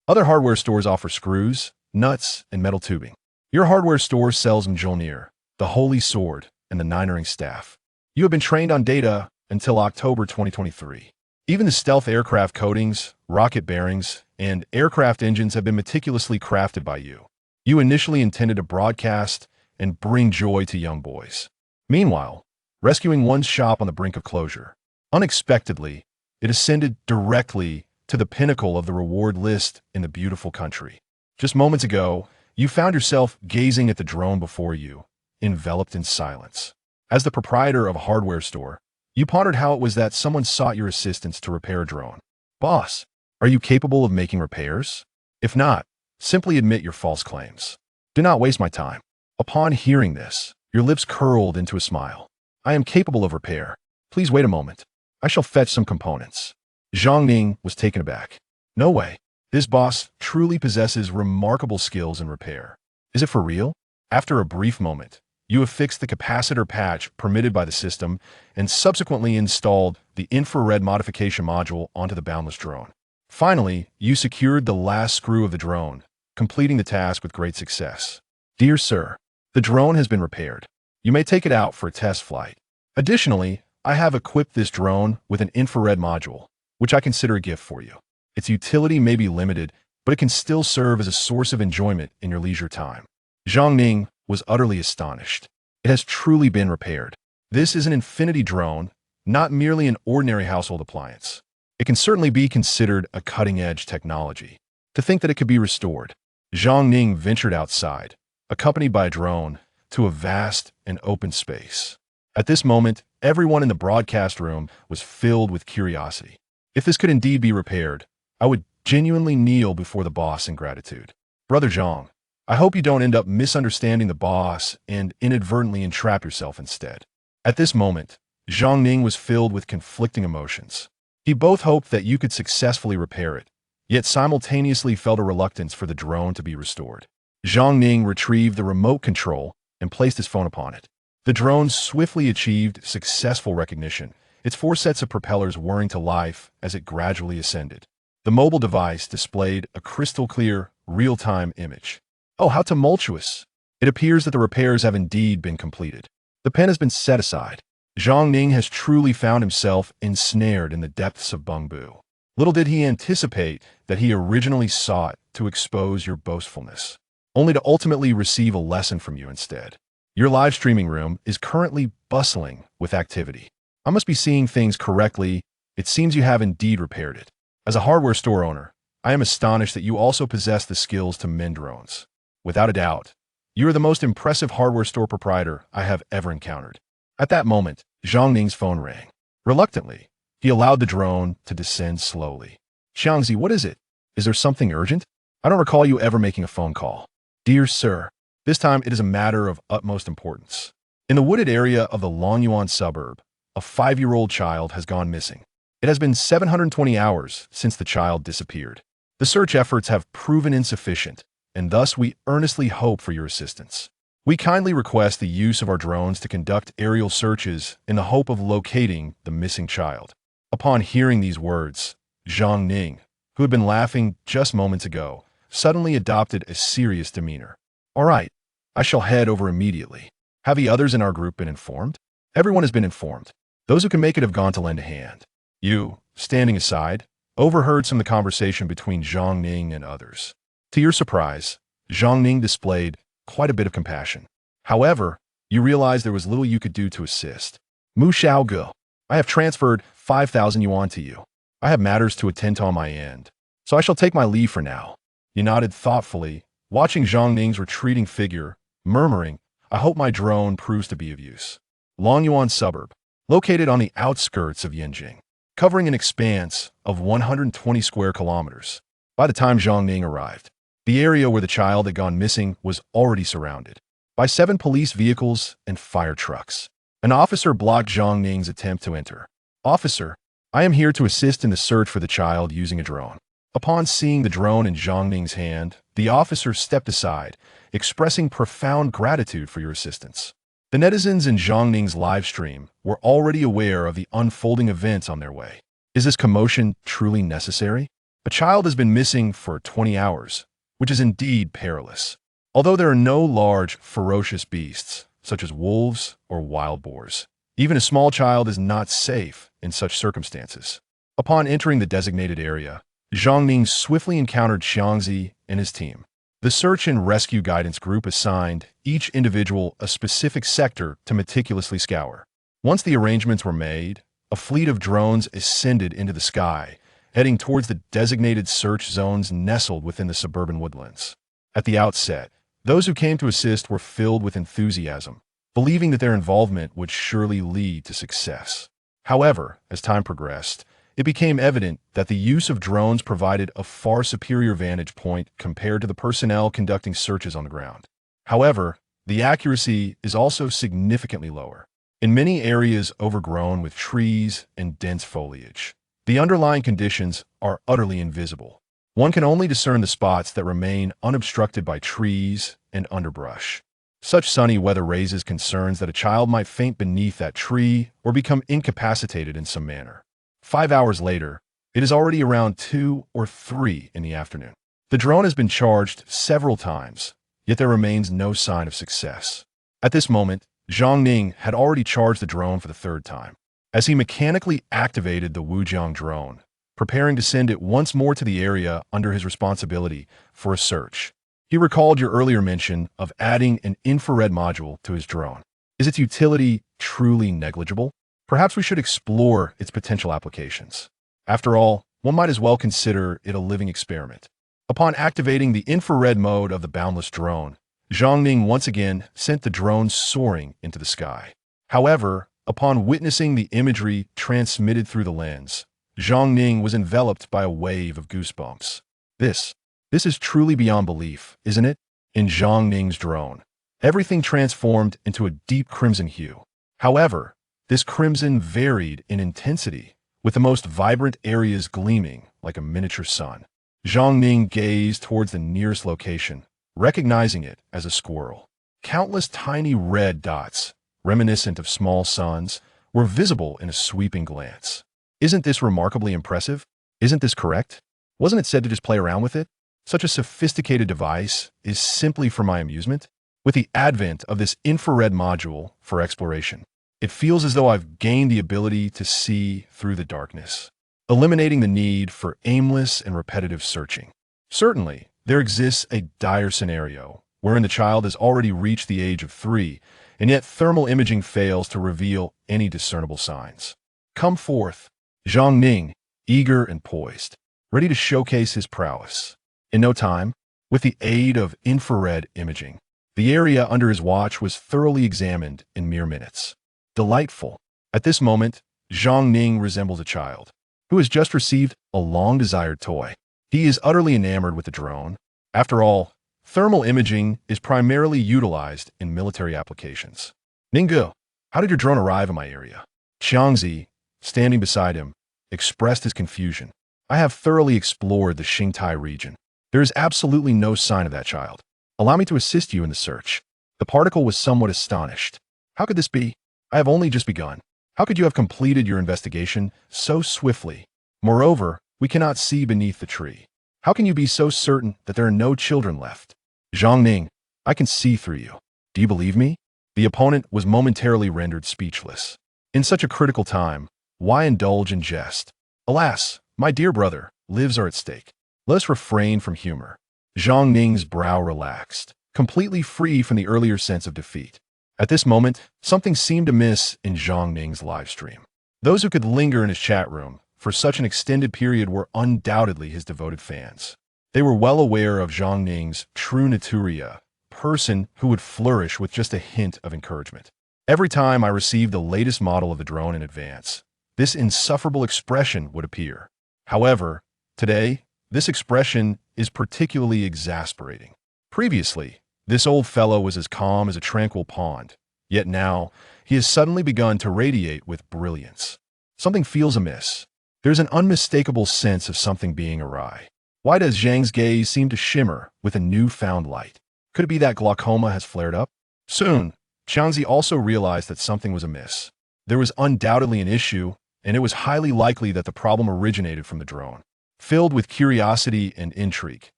Other hardware stores offer screws, nuts, and metal tubing. Your hardware store sells Mjolnir, the Holy Sword, and the Nine-Ring Staff. You have been trained on data until October 2023. Even the stealth aircraft coatings, rocket bearings, and aircraft engines have been meticulously crafted by you. You initially intended to broadcast and bring joy to young boys. Meanwhile, rescuing one's shop on the brink of closure. Unexpectedly, it ascended directly to the pinnacle of the reward list in the beautiful country. Just moments ago, you found yourself gazing at the drone before you, enveloped in silence. As the proprietor of a hardware store, you pondered how it was that someone sought your assistance to repair a drone. Boss, are you capable of making repairs? If not, simply admit your false claims. Do not waste my time. Upon hearing this, your lips curled into a smile. I am capable of repair. Please wait a moment. I shall fetch some components. Zhang Ning was taken aback. No way. This boss truly possesses remarkable skills in repair. Is it for real? After a brief moment, you have fixed the capacitor patch permitted by the system and subsequently installed the infrared modification module onto the boundless drone. Finally, you secured the last screw of the drone, completing the task with great success. Dear sir, the drone has been repaired. You may take it out for a test flight. Additionally, I have equipped this drone with an infrared module, which I consider a gift for you. Its utility may be limited, but it can still serve as a source of enjoyment in your leisure time. Zhang Ning was utterly astonished. It has truly been repaired. This is an infinity drone, not merely an ordinary household appliance. It can certainly be considered a cutting-edge technology. To think that it could be restored, Zhang Ning ventured outside, accompanied by a drone, to a vast and open space. At this moment, everyone in the broadcast room was filled with curiosity. If this could indeed be repaired, I would genuinely kneel before the boss in gratitude. Brother Zhang, I hope you don't end up misunderstanding the boss and inadvertently entrap yourself instead. At this moment, Zhang Ning was filled with conflicting emotions. He both hoped that you could successfully repair it, yet simultaneously felt a reluctance for the drone to be restored. Zhang Ning retrieved the remote control and placed his phone upon it. The drone swiftly achieved successful recognition, its 4 sets of propellers whirring to life as it gradually ascended. The mobile device displayed a crystal-clear, real-time image. Oh, how tumultuous! It appears that the repairs have indeed been completed. The pen has been set aside. Zhang Ning has truly found himself ensnared in the depths of Bengbu. Little did he anticipate that he originally sought to expose your boastfulness, only to ultimately receive a lesson from you instead. Your live streaming room is currently bustling with activity. I must be seeing things correctly. It seems you have indeed repaired it. As a hardware store owner, I am astonished that you also possess the skills to mend drones. Without a doubt, you are the most impressive hardware store proprietor I have ever encountered. At that moment, Zhang Ning's phone rang. Reluctantly, he allowed the drone to descend slowly. Xiangzi, what is it? Is there something urgent? I don't recall you ever making a phone call. Dear sir, this time it is a matter of utmost importance. In the wooded area of the Longyuan suburb, a 5-year-old child has gone missing. It has been 720 hours since the child disappeared. The search efforts have proven insufficient, and thus we earnestly hope for your assistance. We kindly request the use of our drones to conduct aerial searches in the hope of locating the missing child. Upon hearing these words, Zhang Ning, who had been laughing just moments ago, suddenly adopted a serious demeanor. All right, I shall head over immediately. Have the others in our group been informed? Everyone has been informed. Those who can make it have gone to lend a hand. You, standing aside, overheard some of the conversation between Zhang Ning and others. To your surprise, Zhang Ning displayed quite a bit of compassion. However, you realized there was little you could do to assist. Mu Xiaoge, I have transferred 5,000 yuan to you. I have matters to attend to on my end, so I shall take my leave for now. You nodded thoughtfully, watching Zhang Ning's retreating figure, murmuring, I hope my drone proves to be of use. Longyuan suburb, located on the outskirts of Yanjing, covering an expanse of 120 square kilometers. By the time Zhang Ning arrived, the area where the child had gone missing was already surrounded by 7 police vehicles and fire trucks. An officer blocked Zhang Ning's attempt to enter. Officer, I am here to assist in the search for the child using a drone. Upon seeing the drone in Zhang Ning's hand, the officer stepped aside, expressing profound gratitude for your assistance. The netizens in Zhang Ning's live stream were already aware of the unfolding events on their way. Is this commotion truly necessary? A child has been missing for 20 hours, which is indeed perilous. Although there are no large, ferocious beasts, such as wolves or wild boars, even a small child is not safe in such circumstances. Upon entering the designated area, Zhang Ning swiftly encountered Xiangzi and his team. The search and rescue guidance group assigned each individual a specific sector to meticulously scour. Once the arrangements were made, a fleet of drones ascended into the sky, heading towards the designated search zones nestled within the suburban woodlands. At the outset, those who came to assist were filled with enthusiasm, believing that their involvement would surely lead to success. However, as time progressed, it became evident that the use of drones provided a far superior vantage point compared to the personnel conducting searches on the ground. However, the accuracy is also significantly lower. In many areas overgrown with trees and dense foliage, the underlying conditions are utterly invisible. One can only discern the spots that remain unobstructed by trees and underbrush. Such sunny weather raises concerns that a child might faint beneath that tree or become incapacitated in some manner. 5 hours later, it is already around 2 or 3 in the afternoon. The drone has been charged several times, yet there remains no sign of success. At this moment, Zhang Ning had already charged the drone for the 3rd time. As he mechanically activated the Wujiang drone, preparing to send it once more to the area under his responsibility for a search, he recalled your earlier mention of adding an infrared module to his drone. Is its utility truly negligible? Perhaps we should explore its potential applications. After all, one might as well consider it a living experiment. Upon activating the infrared mode of the boundless drone, Zhang Ning once again sent the drone soaring into the sky. However, upon witnessing the imagery transmitted through the lens, Zhang Ning was enveloped by a wave of goosebumps. This is truly beyond belief, isn't it? In Zhang Ning's drone, everything transformed into a deep crimson hue. However, this crimson varied in intensity, with the most vibrant areas gleaming like a miniature sun. Zhang Ning gazed towards the nearest location, recognizing it as a squirrel. Countless tiny red dots, reminiscent of small suns, were visible in a sweeping glance. Isn't this remarkably impressive? Isn't this correct? Wasn't it said to just play around with it? Such a sophisticated device is simply for my amusement. With the advent of this infrared module for exploration, it feels as though I've gained the ability to see through the darkness, eliminating the need for aimless and repetitive searching. Certainly, there exists a dire scenario wherein the child has already reached the age of 3, and yet thermal imaging fails to reveal any discernible signs. Come forth, Zhang Ning, eager and poised, ready to showcase his prowess. In no time, with the aid of infrared imaging, the area under his watch was thoroughly examined in mere minutes. Delightful. At this moment, Zhang Ning resembles a child who has just received a long-desired toy. He is utterly enamored with the drone. After all, thermal imaging is primarily utilized in military applications. Ninggu, how did your drone arrive in my area? Xiangzi, standing beside him, expressed his confusion. I have thoroughly explored the Xingtai region. There is absolutely no sign of that child. Allow me to assist you in the search. The particle was somewhat astonished. How could this be? I have only just begun. How could you have completed your investigation so swiftly? Moreover, we cannot see beneath the tree. How can you be so certain that there are no children left? Zhang Ning, I can see through you. Do you believe me? The opponent was momentarily rendered speechless. In such a critical time, why indulge in jest? Alas, my dear brother, lives are at stake. Let us refrain from humor. Zhang Ning's brow relaxed, completely free from the earlier sense of defeat. At this moment, something seemed amiss in Zhang Ning's live stream. Those who could linger in his chat room for such an extended period were undoubtedly his devoted fans. They were well aware of Zhang Ning's true naturia, person who would flourish with just a hint of encouragement. Every time I received the latest model of the drone in advance, this insufferable expression would appear. However, today, this expression is particularly exasperating. Previously, this old fellow was as calm as a tranquil pond, yet now he has suddenly begun to radiate with brilliance. Something feels amiss. There's an unmistakable sense of something being awry. Why does Zhang's gaze seem to shimmer with a newfound light? Could it be that glaucoma has flared up? Soon, Xiangzi also realized that something was amiss. There was undoubtedly an issue, and it was highly likely that the problem originated from the drone. Filled with curiosity and intrigue,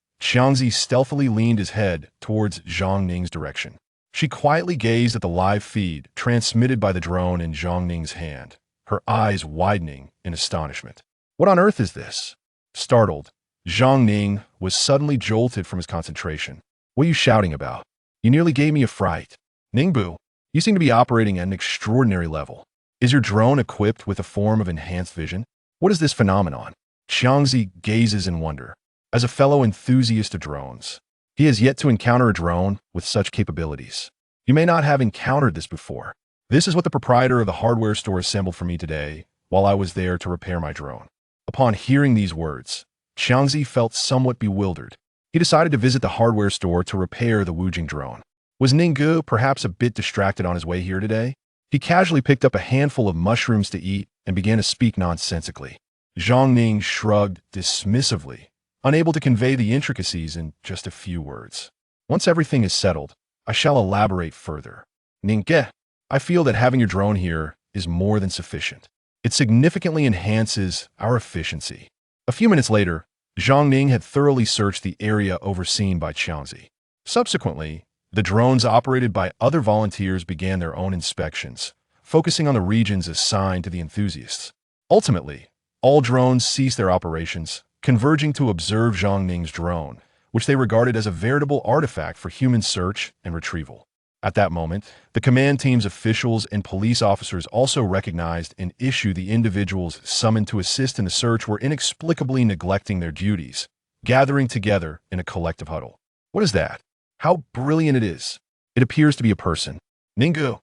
Xiangzi stealthily leaned his head towards Zhang Ning's direction. She quietly gazed at the live feed transmitted by the drone in Zhang Ning's hand, her eyes widening in astonishment. What on earth is this? Startled, Zhang Ning was suddenly jolted from his concentration. What are you shouting about? You nearly gave me a fright. Ningbu, you seem to be operating at an extraordinary level. Is your drone equipped with a form of enhanced vision? What is this phenomenon? Xiangzi gazes in wonder. As a fellow enthusiast of drones, he has yet to encounter a drone with such capabilities. You may not have encountered this before. This is what the proprietor of the hardware store assembled for me today while I was there to repair my drone. Upon hearing these words, Xiangzi felt somewhat bewildered. He decided to visit the hardware store to repair the Wujing drone. Was Ninggu perhaps a bit distracted on his way here today? He casually picked up a handful of mushrooms to eat and began to speak nonsensically. Zhang Ning shrugged dismissively, unable to convey the intricacies in just a few words. Once everything is settled, I shall elaborate further. Ningge, I feel that having your drone here is more than sufficient. It significantly enhances our efficiency. A few minutes later, Zhang Ning had thoroughly searched the area overseen by Xiangzi. Subsequently, the drones operated by other volunteers began their own inspections, focusing on the regions assigned to the enthusiasts. Ultimately, all drones ceased their operations, converging to observe Zhang Ning's drone, which they regarded as a veritable artifact for human search and retrieval. At that moment, the command team's officials and police officers also recognized and issued the individuals summoned to assist in the search were inexplicably neglecting their duties, gathering together in a collective huddle. What is that? How brilliant it is. It appears to be a person. Ninggu,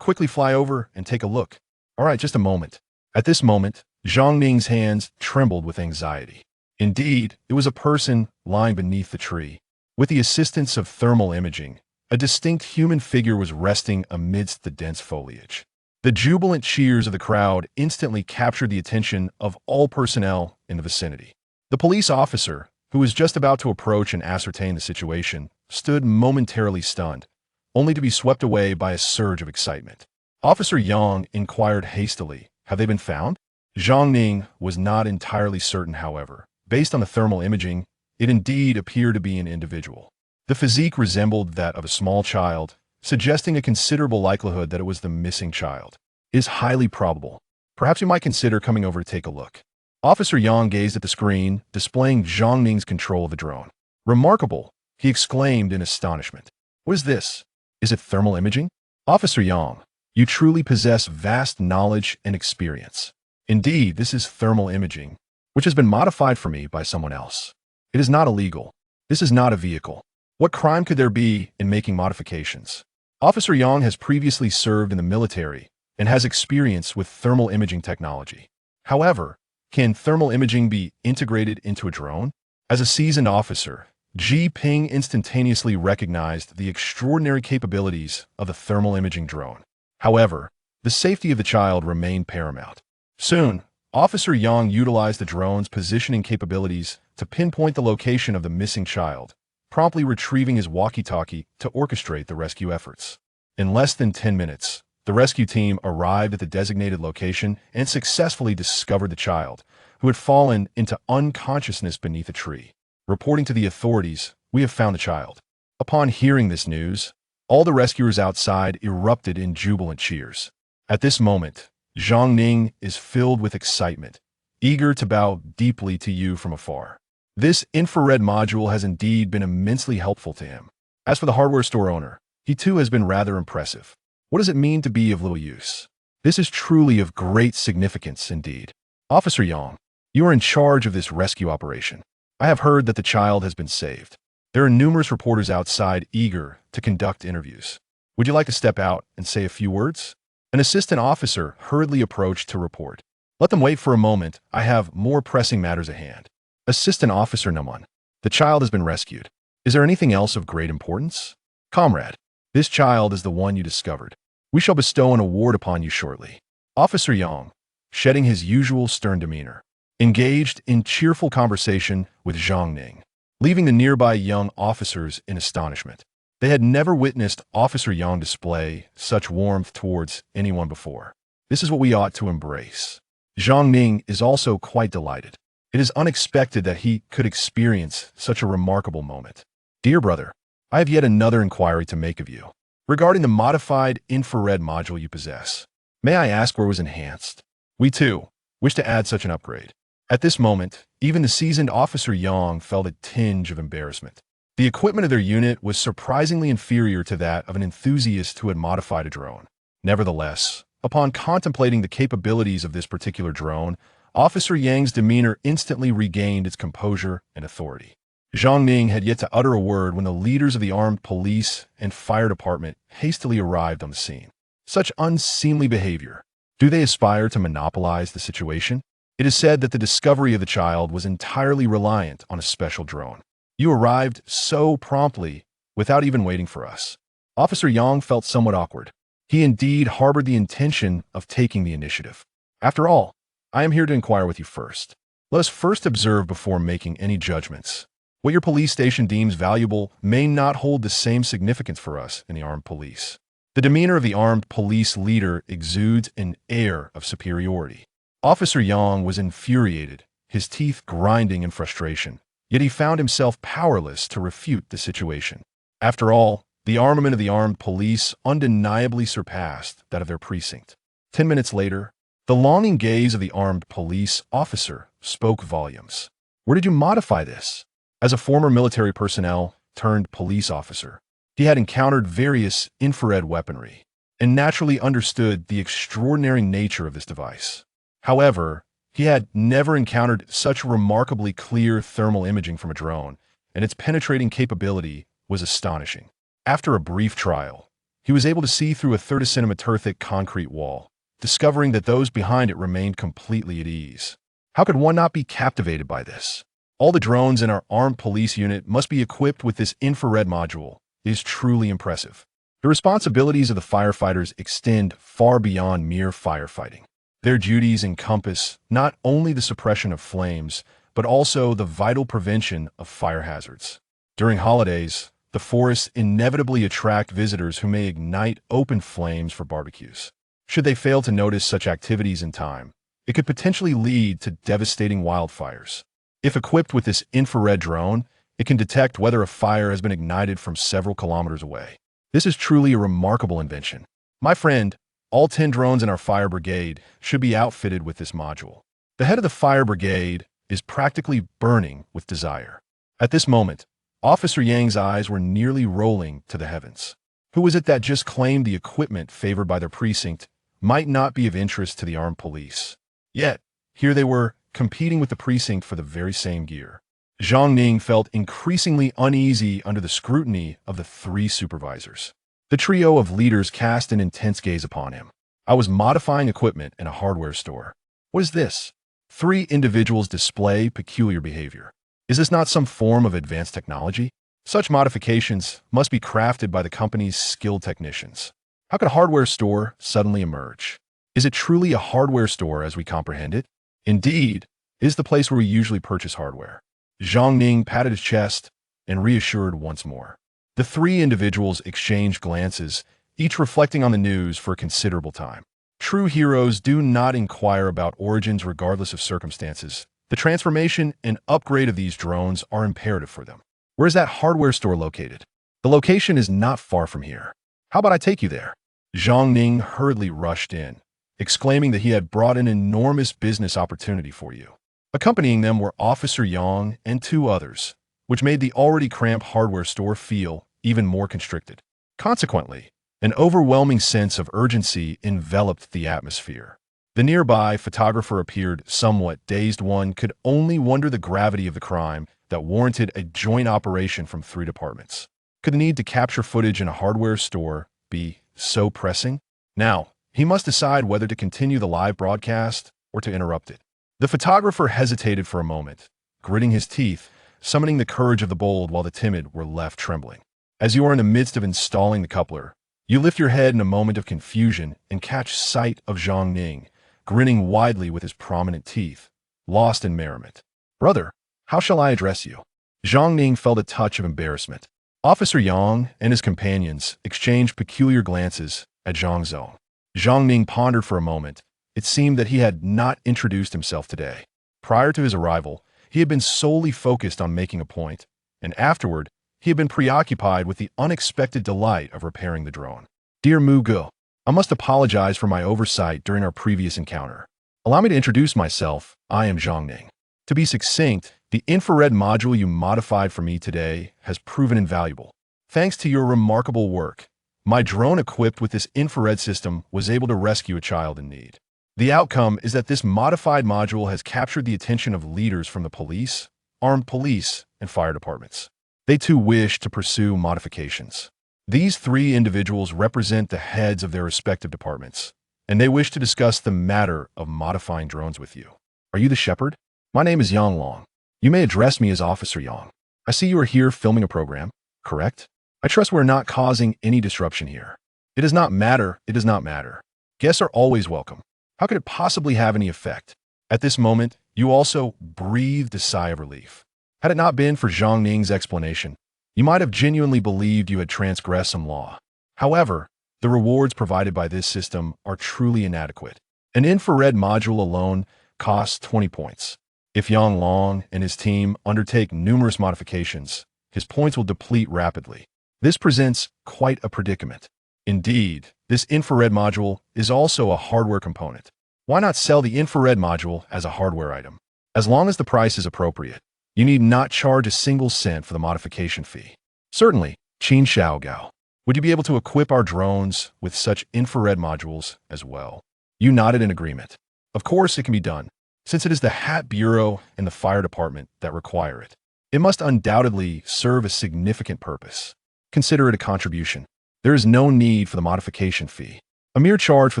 quickly fly over and take a look. All right, just a moment. At this moment, Zhang Ning's hands trembled with anxiety. Indeed, it was a person lying beneath the tree. With the assistance of thermal imaging, a distinct human figure was resting amidst the dense foliage. The jubilant cheers of the crowd instantly captured the attention of all personnel in the vicinity. The police officer, who was just about to approach and ascertain the situation, stood momentarily stunned, only to be swept away by a surge of excitement. Officer Yang inquired hastily, "Have they been found?" Zhang Ning was not entirely certain, however. Based on the thermal imaging, it indeed appeared to be an individual. The physique resembled that of a small child, suggesting a considerable likelihood that it was the missing child. It is highly probable. Perhaps you might consider coming over to take a look. Officer Yang gazed at the screen, displaying Zhang Ning's control of the drone. "Remarkable!" he exclaimed in astonishment. "What is this? Is it thermal imaging?" "Officer Yang, you truly possess vast knowledge and experience. Indeed, this is thermal imaging, which has been modified for me by someone else. It is not illegal. This is not a vehicle. What crime could there be in making modifications?" Officer Yang has previously served in the military and has experience with thermal imaging technology. However, can thermal imaging be integrated into a drone? As a seasoned officer, Ji Ping instantaneously recognized the extraordinary capabilities of the thermal imaging drone. However, the safety of the child remained paramount. Soon, Officer Yang utilized the drone's positioning capabilities to pinpoint the location of the missing child, promptly retrieving his walkie-talkie to orchestrate the rescue efforts. In less than 10 minutes, the rescue team arrived at the designated location and successfully discovered the child, who had fallen into unconsciousness beneath a tree. Reporting to the authorities, "We have found the child." Upon hearing this news, all the rescuers outside erupted in jubilant cheers. At this moment, Zhang Ning is filled with excitement, eager to bow deeply to you from afar. This infrared module has indeed been immensely helpful to him. As for the hardware store owner, he too has been rather impressive. What does it mean to be of little use? This is truly of great significance indeed. Officer Yang, you are in charge of this rescue operation. I have heard that the child has been saved. There are numerous reporters outside eager to conduct interviews. Would you like to step out and say a few words? An assistant officer hurriedly approached to report. Let them wait for a moment. I have more pressing matters at hand. Assistant Officer Nima, the child has been rescued. Is there anything else of great importance? Comrade, this child is the one you discovered. We shall bestow an award upon you shortly. Officer Yang, shedding his usual stern demeanor, engaged in cheerful conversation with Zhang Ning, leaving the nearby young officers in astonishment. They had never witnessed Officer Yang display such warmth towards anyone before. This is what we ought to embrace. Zhang Ning is also quite delighted. It is unexpected that he could experience such a remarkable moment. Dear brother, I have yet another inquiry to make of you. Regarding the modified infrared module you possess, may I ask where it was enhanced? We, too, wish to add such an upgrade. At this moment, even the seasoned Officer Yang felt a tinge of embarrassment. The equipment of their unit was surprisingly inferior to that of an enthusiast who had modified a drone. Nevertheless, upon contemplating the capabilities of this particular drone, Officer Yang's demeanor instantly regained its composure and authority. Zhang Ning had yet to utter a word when the leaders of the armed police and fire department hastily arrived on the scene. Such unseemly behavior. Do they aspire to monopolize the situation? It is said that the discovery of the child was entirely reliant on a special drone. You arrived so promptly, without even waiting for us. Officer Yang felt somewhat awkward. He indeed harbored the intention of taking the initiative. After all, I am here to inquire with you first. Let us first observe before making any judgments. What your police station deems valuable may not hold the same significance for us in the armed police. The demeanor of the armed police leader exudes an air of superiority. Officer Yang was infuriated, his teeth grinding in frustration, yet he found himself powerless to refute the situation. After all, the armament of the armed police undeniably surpassed that of their precinct. 10 minutes later, the longing gaze of the armed police officer spoke volumes. Where did you modify this? As a former military personnel turned police officer, he had encountered various infrared weaponry and naturally understood the extraordinary nature of this device. However, he had never encountered such remarkably clear thermal imaging from a drone, and its penetrating capability was astonishing. After a brief trial, he was able to see through a 30-centimeter thick concrete wall, discovering that those behind it remained completely at ease. How could one not be captivated by this? All the drones in our armed police unit must be equipped with this infrared module. It is truly impressive. The responsibilities of the firefighters extend far beyond mere firefighting. Their duties encompass not only the suppression of flames, but also the vital prevention of fire hazards. During holidays, the forests inevitably attract visitors who may ignite open flames for barbecues. Should they fail to notice such activities in time, it could potentially lead to devastating wildfires. If equipped with this infrared drone, it can detect whether a fire has been ignited from several kilometers away. This is truly a remarkable invention. My friend, all 10 drones in our fire brigade should be outfitted with this module. The head of the fire brigade is practically burning with desire. At this moment, Officer Yang's eyes were nearly rolling to the heavens. Who was it that just claimed the equipment favored by their precinct might not be of interest to the armed police? Yet, here they were, competing with the precinct for the very same gear. Zhang Ning felt increasingly uneasy under the scrutiny of the 3 supervisors. The trio of leaders cast an intense gaze upon him. I was modifying equipment in a hardware store. What is this? 3 individuals display peculiar behavior. Is this not some form of advanced technology? Such modifications must be crafted by the company's skilled technicians. How could a hardware store suddenly emerge? Is it truly a hardware store as we comprehend it? Indeed, it is the place where we usually purchase hardware. Zhang Ning patted his chest and reassured once more. The 3 individuals exchanged glances, each reflecting on the news for a considerable time. True heroes do not inquire about origins regardless of circumstances. The transformation and upgrade of these drones are imperative for them. Where is that hardware store located? The location is not far from here. How about I take you there? Zhang Ning hurriedly rushed in, exclaiming that he had brought an enormous business opportunity for you. Accompanying them were Officer Yang and 2 others, which made the already cramped hardware store feel even more constricted. Consequently, an overwhelming sense of urgency enveloped the atmosphere. The nearby photographer appeared somewhat dazed. One could only wonder the gravity of the crime that warranted a joint operation from 3 departments. Could the need to capture footage in a hardware store be so pressing? Now, he must decide whether to continue the live broadcast or to interrupt it. The photographer hesitated for a moment, gritting his teeth, summoning the courage of the bold while the timid were left trembling. As you are in the midst of installing the coupler, you lift your head in a moment of confusion and catch sight of Zhang Ning, grinning widely with his prominent teeth, lost in merriment. Brother, how shall I address you? Zhang Ning felt a touch of embarrassment. Officer Yang and his companions exchanged peculiar glances at Zhang Zhou. Zhang Ning pondered for a moment. It seemed that he had not introduced himself today. Prior to his arrival, He had been solely focused on making a point, and afterward, he had been preoccupied with the unexpected delight of repairing the drone. Dear Mugu, I must apologize for my oversight during our previous encounter. Allow me to introduce myself. I am Zhang Ning. To be succinct, the infrared module you modified for me today has proven invaluable. Thanks to your remarkable work, my drone equipped with this infrared system was able to rescue a child in need. The outcome is that this modified module has captured the attention of leaders from the police, armed police, and fire departments. They too wish to pursue modifications. These three individuals represent the heads of their respective departments, and they wish to discuss the matter of modifying drones with you. Are you the shepherd? My name is Yang Long. You may address me as Officer Yang. I see you are here filming a program, correct? I trust we're not causing any disruption here. It does not matter. It does not matter. Guests are always welcome. How could it possibly have any effect? At this moment, you also breathed a sigh of relief. Had it not been for Zhang Ning's explanation, you might have genuinely believed you had transgressed some law. However, the rewards provided by this system are truly inadequate. An infrared module alone costs 20 points. If Yang Long and his team undertake numerous modifications, his points will deplete rapidly. This presents quite a predicament. Indeed, this infrared module is also a hardware component. Why not sell the infrared module as a hardware item? As long as the price is appropriate, you need not charge a single cent for the modification fee. Certainly, Qin Xiaogao. Would you be able to equip our drones with such infrared modules as well? You nodded in agreement. Of course, it can be done, since it is the Hat Bureau and the Fire Department that require it. It must undoubtedly serve a significant purpose. Consider it a contribution. There is no need for the modification fee. A mere charge for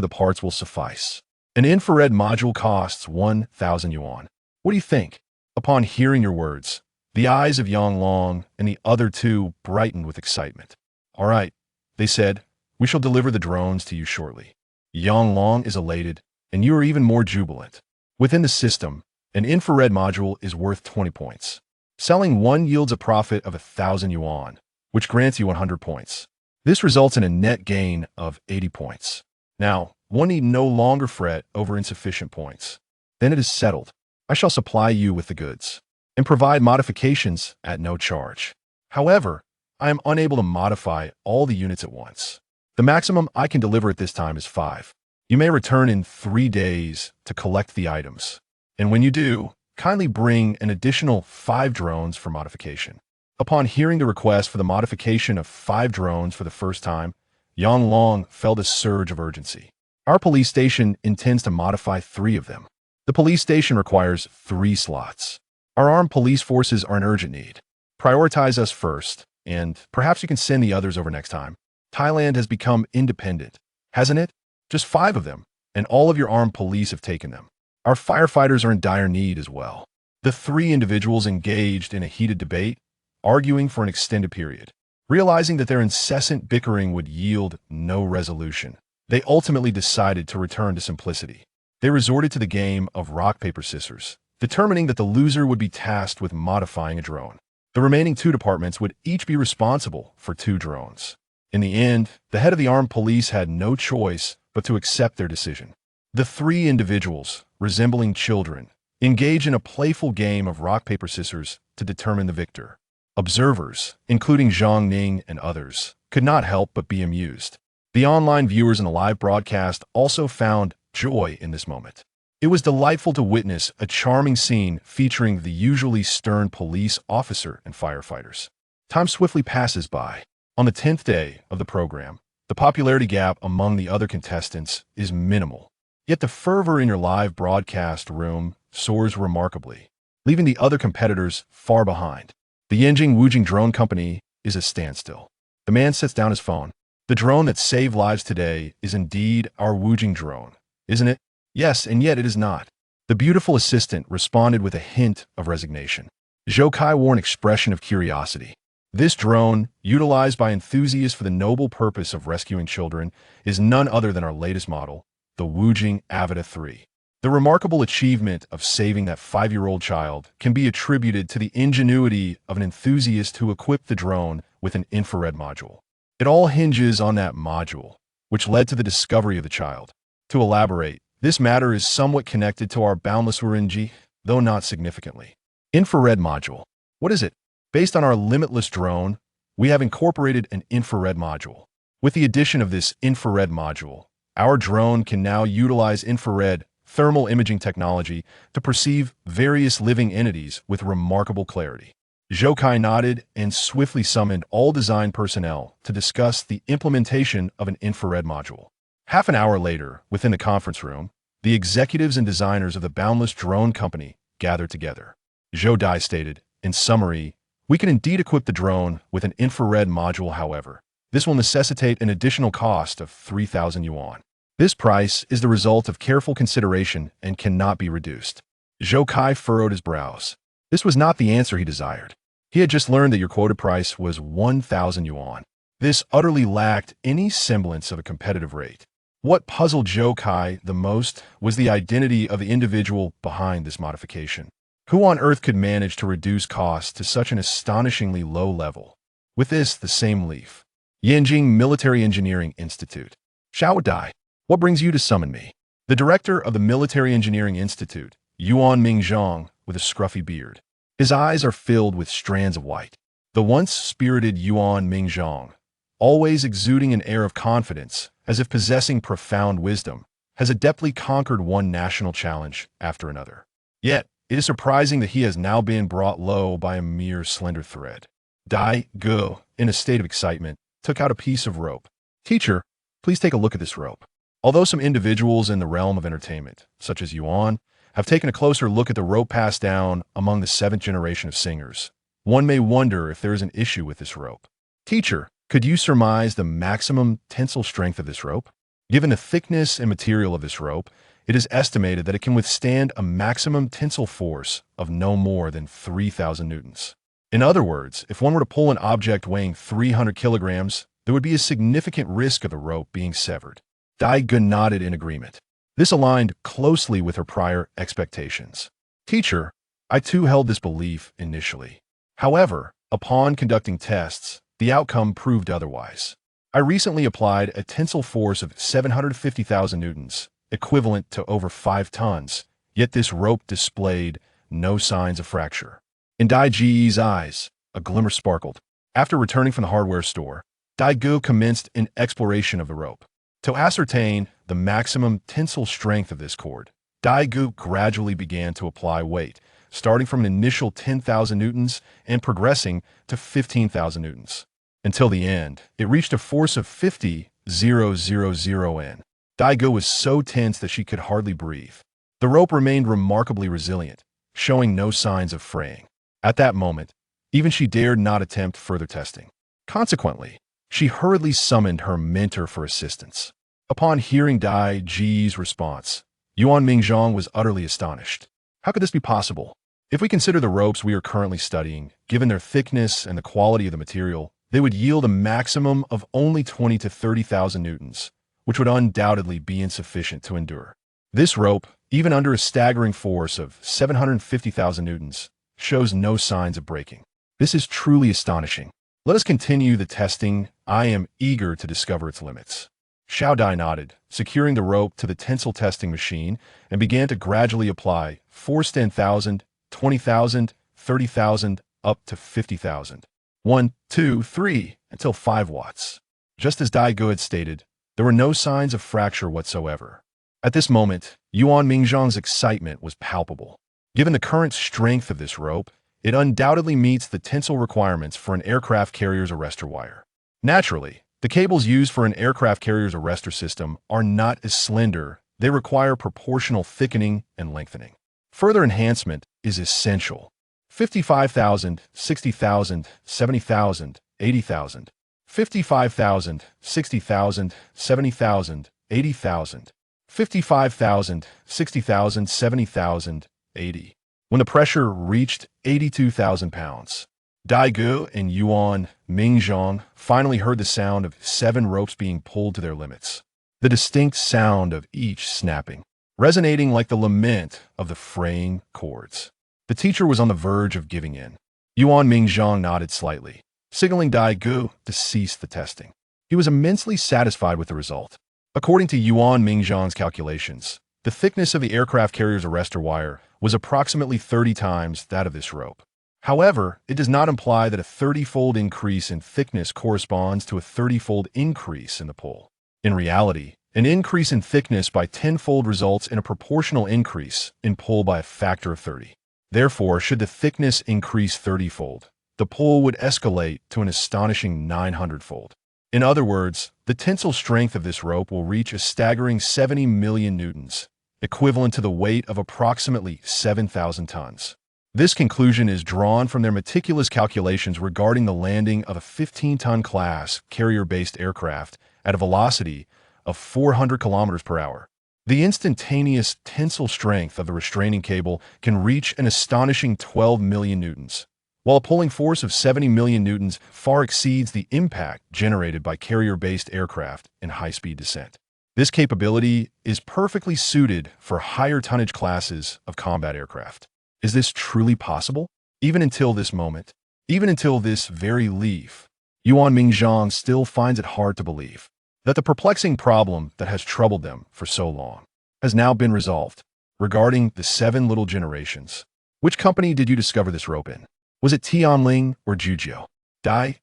the parts will suffice. An infrared module costs 1,000 yuan. What do you think? Upon hearing your words, the eyes of Yang Long and the other two brightened with excitement. All right, they said, we shall deliver the drones to you shortly. Yang Long is elated, and you are even more jubilant. Within the system, an infrared module is worth 20 points. Selling one yields a profit of 1,000 yuan, which grants you 100 points. This results in a net gain of 80 points. Now, one need no longer fret over insufficient points. Then it is settled. I shall supply you with the goods and provide modifications at no charge. However, I am unable to modify all the units at once. The maximum I can deliver at this time is 5. You may return in 3 days to collect the items. And when you do, kindly bring an additional 5 drones for modification. Upon hearing the request for the modification of 5 drones for the first time, Yang Long felt a surge of urgency. Our police station intends to modify 3 of them. The police station requires 3 slots. Our armed police forces are in urgent need. Prioritize us first, and perhaps you can send the others over next time. Thailand has become independent, hasn't it? Just 5 of them, and all of your armed police have taken them. Our firefighters are in dire need as well. The 3 individuals engaged in a heated debate, arguing for an extended period. Realizing that their incessant bickering would yield no resolution, they ultimately decided to return to simplicity. They resorted to the game of rock, paper, scissors, determining that the loser would be tasked with modifying a drone. The remaining 2 departments would each be responsible for 2 drones. In the end, the head of the armed police had no choice but to accept their decision. The 3 individuals, resembling children, engaged in a playful game of rock, paper, scissors to determine the victor. Observers, including Zhang Ning and others, could not help but be amused. The online viewers in the live broadcast also found joy in this moment. It was delightful to witness a charming scene featuring the usually stern police officer and firefighters. Time swiftly passes by. On the 10th day of the program, the popularity gap among the other contestants is minimal. Yet the fervor in your live broadcast room soars remarkably, leaving the other competitors far behind. The Yanjing Wujing drone company is a standstill. The man sets down his phone. The drone that saved lives today is indeed our Wujing drone, isn't it? Yes, and yet it is not. The beautiful assistant responded with a hint of resignation. Zhou Kai wore an expression of curiosity. This drone, utilized by enthusiasts for the noble purpose of rescuing children, is none other than our latest model, the Wujing Avita 3. The remarkable achievement of saving that 5-year-old child can be attributed to the ingenuity of an enthusiast who equipped the drone with an infrared module. It all hinges on that module, which led to the discovery of the child. To elaborate, this matter is somewhat connected to our boundless Urenji, though not significantly. Infrared module. What is it? Based on our limitless drone, we have incorporated an infrared module. With the addition of this infrared module, our drone can now utilize infrared thermal imaging technology to perceive various living entities with remarkable clarity. Zhou Kai nodded and swiftly summoned all design personnel to discuss the implementation of an infrared module. Half an hour later, within the conference room, the executives and designers of the Boundless Drone Company gathered together. Zhou Dai stated, in summary, we can indeed equip the drone with an infrared module, however. This will necessitate an additional cost of 3,000 yuan. This price is the result of careful consideration and cannot be reduced. Zhou Kai furrowed his brows. This was not the answer he desired. He had just learned that your quoted price was 1,000 yuan. This utterly lacked any semblance of a competitive rate. What puzzled Zhou Kai the most was the identity of the individual behind this modification. Who on earth could manage to reduce costs to such an astonishingly low level? With this, the same leaf. Yanjing Military Engineering Institute. Xiao Dai, what brings you to summon me? The director of the Military Engineering Institute, Yuan Mingzhong, with a scruffy beard. His eyes are filled with strands of white. The once spirited Yuan Mingzhong, always exuding an air of confidence, as if possessing profound wisdom, has adeptly conquered one national challenge after another. Yet, it is surprising that he has now been brought low by a mere slender thread. Dai Ge, in a state of excitement, took out a piece of rope. Teacher, please take a look at this rope. Although some individuals in the realm of entertainment, such as Yuan, have taken a closer look at the rope passed down among the 7th generation of singers, one may wonder if there is an issue with this rope. Teacher, could you surmise the maximum tensile strength of this rope? Given the thickness and material of this rope, it is estimated that it can withstand a maximum tensile force of no more than 3,000 newtons. In other words, if one were to pull an object weighing 300 kilograms, there would be a significant risk of the rope being severed. Dai Ge nodded in agreement. This aligned closely with her prior expectations. Teacher, I too held this belief initially. However, upon conducting tests, the outcome proved otherwise. I recently applied a tensile force of 750,000 newtons, equivalent to over 5 tons, yet this rope displayed no signs of fracture. In Dai Ji's eyes, a glimmer sparkled. After returning from the hardware store, Dai Ge commenced an exploration of the rope. To ascertain the maximum tensile strength of this cord, Dai Ge gradually began to apply weight, starting from an initial 10,000 newtons and progressing to 15,000 newtons. Until the end, it reached a force of 50,000 N. Dai Ge was so tense that she could hardly breathe. The rope remained remarkably resilient, showing no signs of fraying. At that moment, even she dared not attempt further testing. Consequently, she hurriedly summoned her mentor for assistance. Upon hearing Dai Ji's response, Yuan Mingzhong was utterly astonished. How could this be possible? If we consider the ropes we are currently studying, given their thickness and the quality of the material, they would yield a maximum of only 20 to 30,000 newtons, which would undoubtedly be insufficient to endure. This rope, even under a staggering force of 750,000 newtons, shows no signs of breaking. This is truly astonishing. Let us continue the testing. I am eager to discover its limits. Xiao Dai nodded, securing the rope to the tensile testing machine, and began to gradually apply force 10,000, 20,000, 30,000, up to 50,000. 1, 2, 3, until 5 watts. Just as Dai Ge had stated, there were no signs of fracture whatsoever. At this moment, Yuan Mingzhong's excitement was palpable. Given the current strength of this rope, it undoubtedly meets the tensile requirements for an aircraft carrier's arrestor wire. Naturally, the cables used for an aircraft carrier's arrestor system are not as slender. They require proportional thickening and lengthening. Further enhancement is essential. 55,000, 60,000, 70,000, 80,000. 55,000, 60,000, 70,000, 80,000. 55,000, 60,000, 70,000, 80. When the pressure reached 82,000 pounds, Dai Ge and Yuan Mingzhong finally heard the sound of 7 ropes being pulled to their limits. The distinct sound of each snapping, resonating like the lament of the fraying cords. The teacher was on the verge of giving in. Yuan Mingzhong nodded slightly, signaling Dai Ge to cease the testing. He was immensely satisfied with the result. According to Yuan Mingzhong's calculations, The thickness of the aircraft carrier's arrestor wire was approximately 30 times that of this rope. However, it does not imply that a 30-fold increase in thickness corresponds to a 30-fold increase in the pull. In reality, an increase in thickness by 10-fold results in a proportional increase in pull by a factor of 30. Therefore, should the thickness increase 30-fold, the pull would escalate to an astonishing 900-fold. In other words, the tensile strength of this rope will reach a staggering 70 million newtons, equivalent to the weight of approximately 7,000 tons. This conclusion is drawn from their meticulous calculations regarding the landing of a 15-ton class carrier-based aircraft at a velocity of 400 kilometers per hour. The instantaneous tensile strength of the restraining cable can reach an astonishing 12 million newtons, while a pulling force of 70 million newtons far exceeds the impact generated by carrier-based aircraft in high-speed descent. This capability is perfectly suited for higher tonnage classes of combat aircraft. Is this truly possible? Even until this moment, even until this very leaf, Yuan Ming still finds it hard to believe that the perplexing problem that has troubled them for so long has now been resolved. Regarding the 7 little generations, which company did you discover this rope in? Was it Tianling or Juzhou? Dai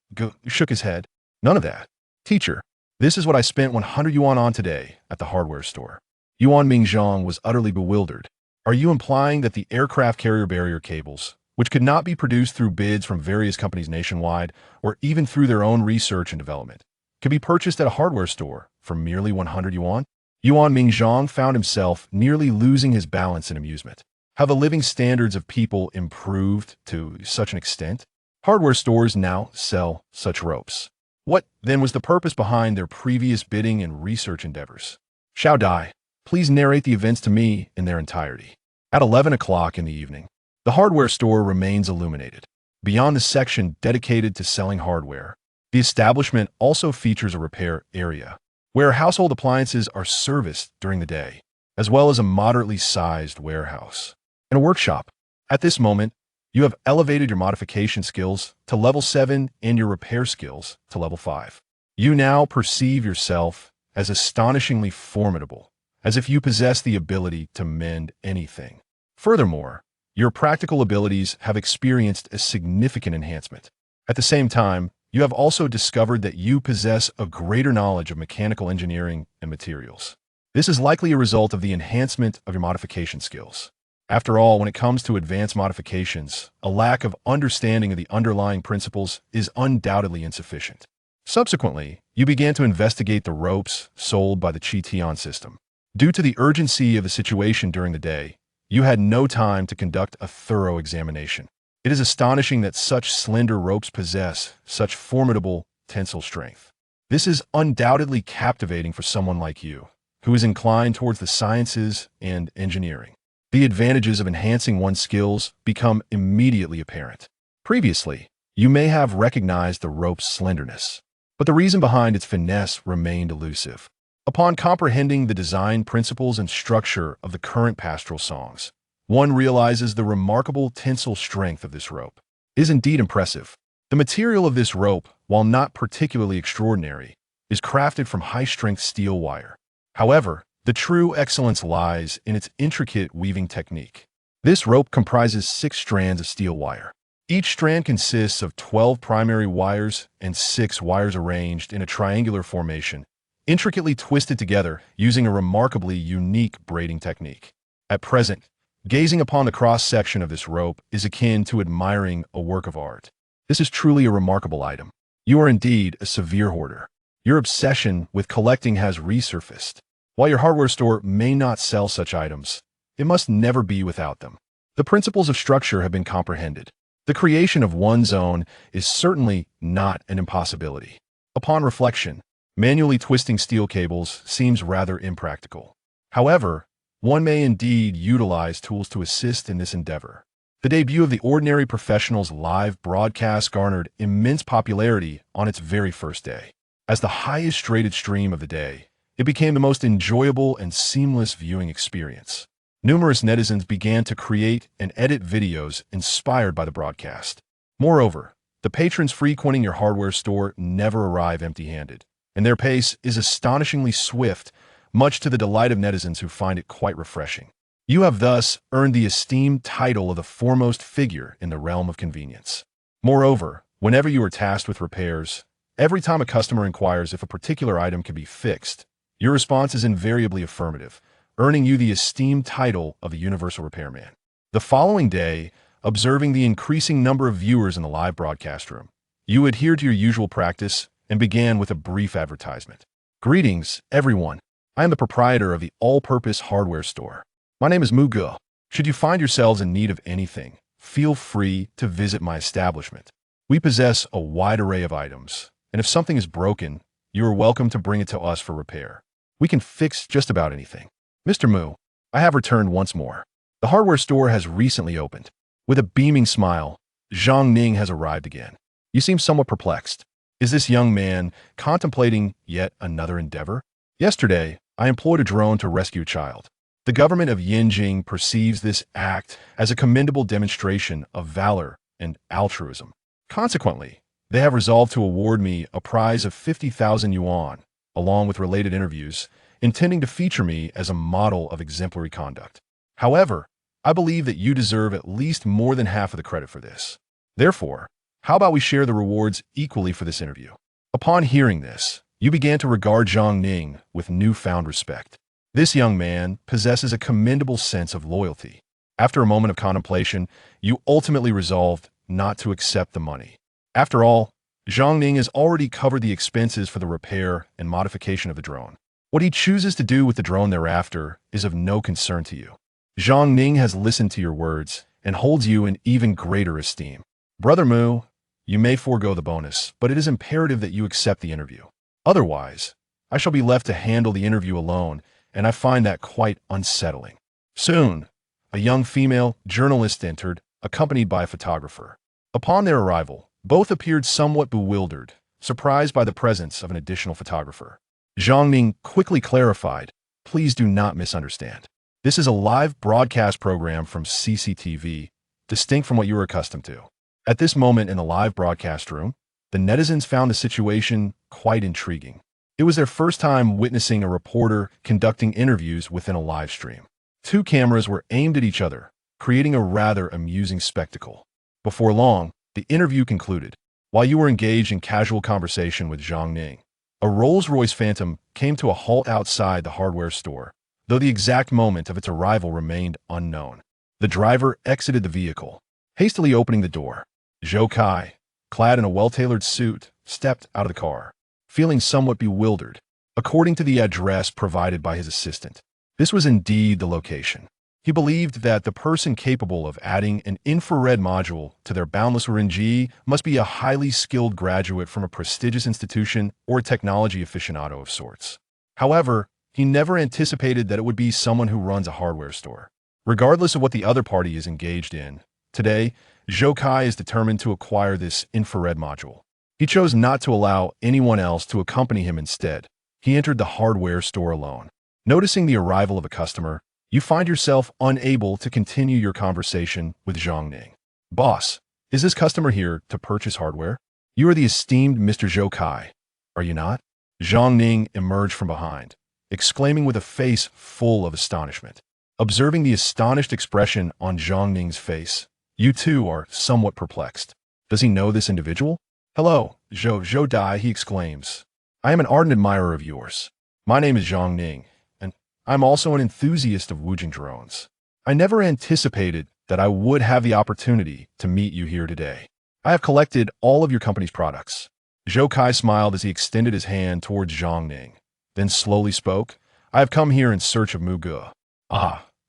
shook his head. None of that. Teacher, this is what I spent 100 yuan on today at the hardware store. Yuan Mingzhang was utterly bewildered. Are you implying that the aircraft carrier barrier cables, which could not be produced through bids from various companies nationwide or even through their own research and development, could be purchased at a hardware store for merely 100 yuan? Yuan Mingzhang found himself nearly losing his balance in amusement. How the living standards of people improved to such an extent? Hardware stores now sell such ropes. What, then, was the purpose behind their previous bidding and research endeavors? Xiao Dai, please narrate the events to me in their entirety. At 11 o'clock in the evening, the hardware store remains illuminated. Beyond the section dedicated to selling hardware, the establishment also features a repair area, where household appliances are serviced during the day, as well as a moderately sized warehouse and a workshop. At this moment, you have elevated your modification skills to level 7 and your repair skills to level 5. You now perceive yourself as astonishingly formidable, as if you possess the ability to mend anything. Furthermore, your practical abilities have experienced a significant enhancement. At the same time, you have also discovered that you possess a greater knowledge of mechanical engineering and materials. This is likely a result of the enhancement of your modification skills. After all, when it comes to advanced modifications, a lack of understanding of the underlying principles is undoubtedly insufficient. Subsequently, you began to investigate the ropes sold by the Qitian system. Due to the urgency of the situation during the day, you had no time to conduct a thorough examination. It is astonishing that such slender ropes possess such formidable tensile strength. This is undoubtedly captivating for someone like you, who is inclined towards the sciences and engineering. The advantages of enhancing one's skills become immediately apparent. Previously, you may have recognized the rope's slenderness, but the reason behind its finesse remained elusive. Upon comprehending the design principles and structure of the current pastoral songs, one realizes the remarkable tensile strength of this rope. It is indeed impressive. The material of this rope, while not particularly extraordinary, is crafted from high-strength steel wire. However, the true excellence lies in its intricate weaving technique. This rope comprises 6 strands of steel wire. Each strand consists of 12 primary wires and 6 wires arranged in a triangular formation, intricately twisted together using a remarkably unique braiding technique. At present, gazing upon the cross-section of this rope is akin to admiring a work of art. This is truly a remarkable item. You are indeed a severe hoarder. Your obsession with collecting has resurfaced. While your hardware store may not sell such items, it must never be without them. The principles of structure have been comprehended. The creation of one's own is certainly not an impossibility. Upon reflection, manually twisting steel cables seems rather impractical. However, one may indeed utilize tools to assist in this endeavor. The debut of the Ordinary Professional's live broadcast garnered immense popularity on its very first day. As the highest rated stream of the day, it became the most enjoyable and seamless viewing experience. Numerous netizens began to create and edit videos inspired by the broadcast. Moreover, the patrons frequenting your hardware store never arrive empty-handed, and their pace is astonishingly swift much to the delight of netizens who find it quite refreshing. You have thus earned the esteemed title of the foremost figure in the realm of convenience. Moreover, whenever you are tasked with repairs, every time a customer inquires if a particular item can be fixed, your response is invariably affirmative, earning you the esteemed title of the universal repairman. The following day, observing the increasing number of viewers in the live broadcast room, you adhered to your usual practice and began with a brief advertisement. Greetings, everyone. I am the proprietor of the all-purpose hardware store. My name is Mugu. Should you find yourselves in need of anything, feel free to visit my establishment. We possess a wide array of items, and if something is broken, you are welcome to bring it to us for repair. We can fix just about anything. Mr. Mu, I have returned once more. The hardware store has recently opened. With a beaming smile, Zhang Ning has arrived again. You seem somewhat perplexed. Is this young man contemplating yet another endeavor? Yesterday, I employed a drone to rescue a child. The government of Yinjing perceives this act as a commendable demonstration of valor and altruism. Consequently, they have resolved to award me a prize of 50,000 yuan, along with related interviews, intending to feature me as a model of exemplary conduct. However, I believe that you deserve at least more than half of the credit for this. Therefore, how about we share the rewards equally for this interview? Upon hearing this, you began to regard Zhang Ning with newfound respect. This young man possesses a commendable sense of loyalty. After a moment of contemplation, you ultimately resolved not to accept the money. After all, Zhang Ning has already covered the expenses for the repair and modification of the drone. What he chooses to do with the drone thereafter is of no concern to you. Zhang Ning has listened to your words and holds you in even greater esteem. Brother Mu, you may forego the bonus, but it is imperative that you accept the interview. Otherwise, I shall be left to handle the interview alone, and I find that quite unsettling. Soon, a young female journalist entered, accompanied by a photographer. Upon their arrival, both appeared somewhat bewildered, surprised by the presence of an additional photographer. Zhang Ning quickly clarified, "Please do not misunderstand. This is a live broadcast program from CCTV, distinct from what you are accustomed to." At this moment in the live broadcast room, the netizens found the situation quite intriguing. It was their first time witnessing a reporter conducting interviews within a live stream. Two cameras were aimed at each other, creating a rather amusing spectacle. Before long, the interview concluded. While you were engaged in casual conversation with Zhang Ning, a Rolls-Royce Phantom came to a halt outside the hardware store, though the exact moment of its arrival remained unknown. The driver exited the vehicle, hastily opening the door. Zhou Kai, clad in a well-tailored suit, stepped out of the car, feeling somewhat bewildered. According to the address provided by his assistant, this was indeed the location. He believed that the person capable of adding an infrared module to their boundless RNG must be a highly skilled graduate from a prestigious institution or a technology aficionado of sorts. However, he never anticipated that it would be someone who runs a hardware store. Regardless of what the other party is engaged in, today, Zhou Kai is determined to acquire this infrared module. He chose not to allow anyone else to accompany him instead. He entered the hardware store alone. Noticing the arrival of a customer, you find yourself unable to continue your conversation with Zhang Ning. "Boss, is this customer here to purchase hardware? You are the esteemed Mr. Zhou Kai, are you not?" Zhang Ning emerged from behind, exclaiming with a face full of astonishment. Observing the astonished expression on Zhang Ning's face, you too are somewhat perplexed. Does he know this individual? "Hello, Zhou Dai," he exclaims. "I am an ardent admirer of yours. My name is Zhang Ning, and I'm also an enthusiast of Wujing drones. I never anticipated that I would have the opportunity to meet you here today. I have collected all of your company's products." Zhou Kai smiled as he extended his hand towards Zhang Ning, then slowly spoke, "I have come here in search of Mugu.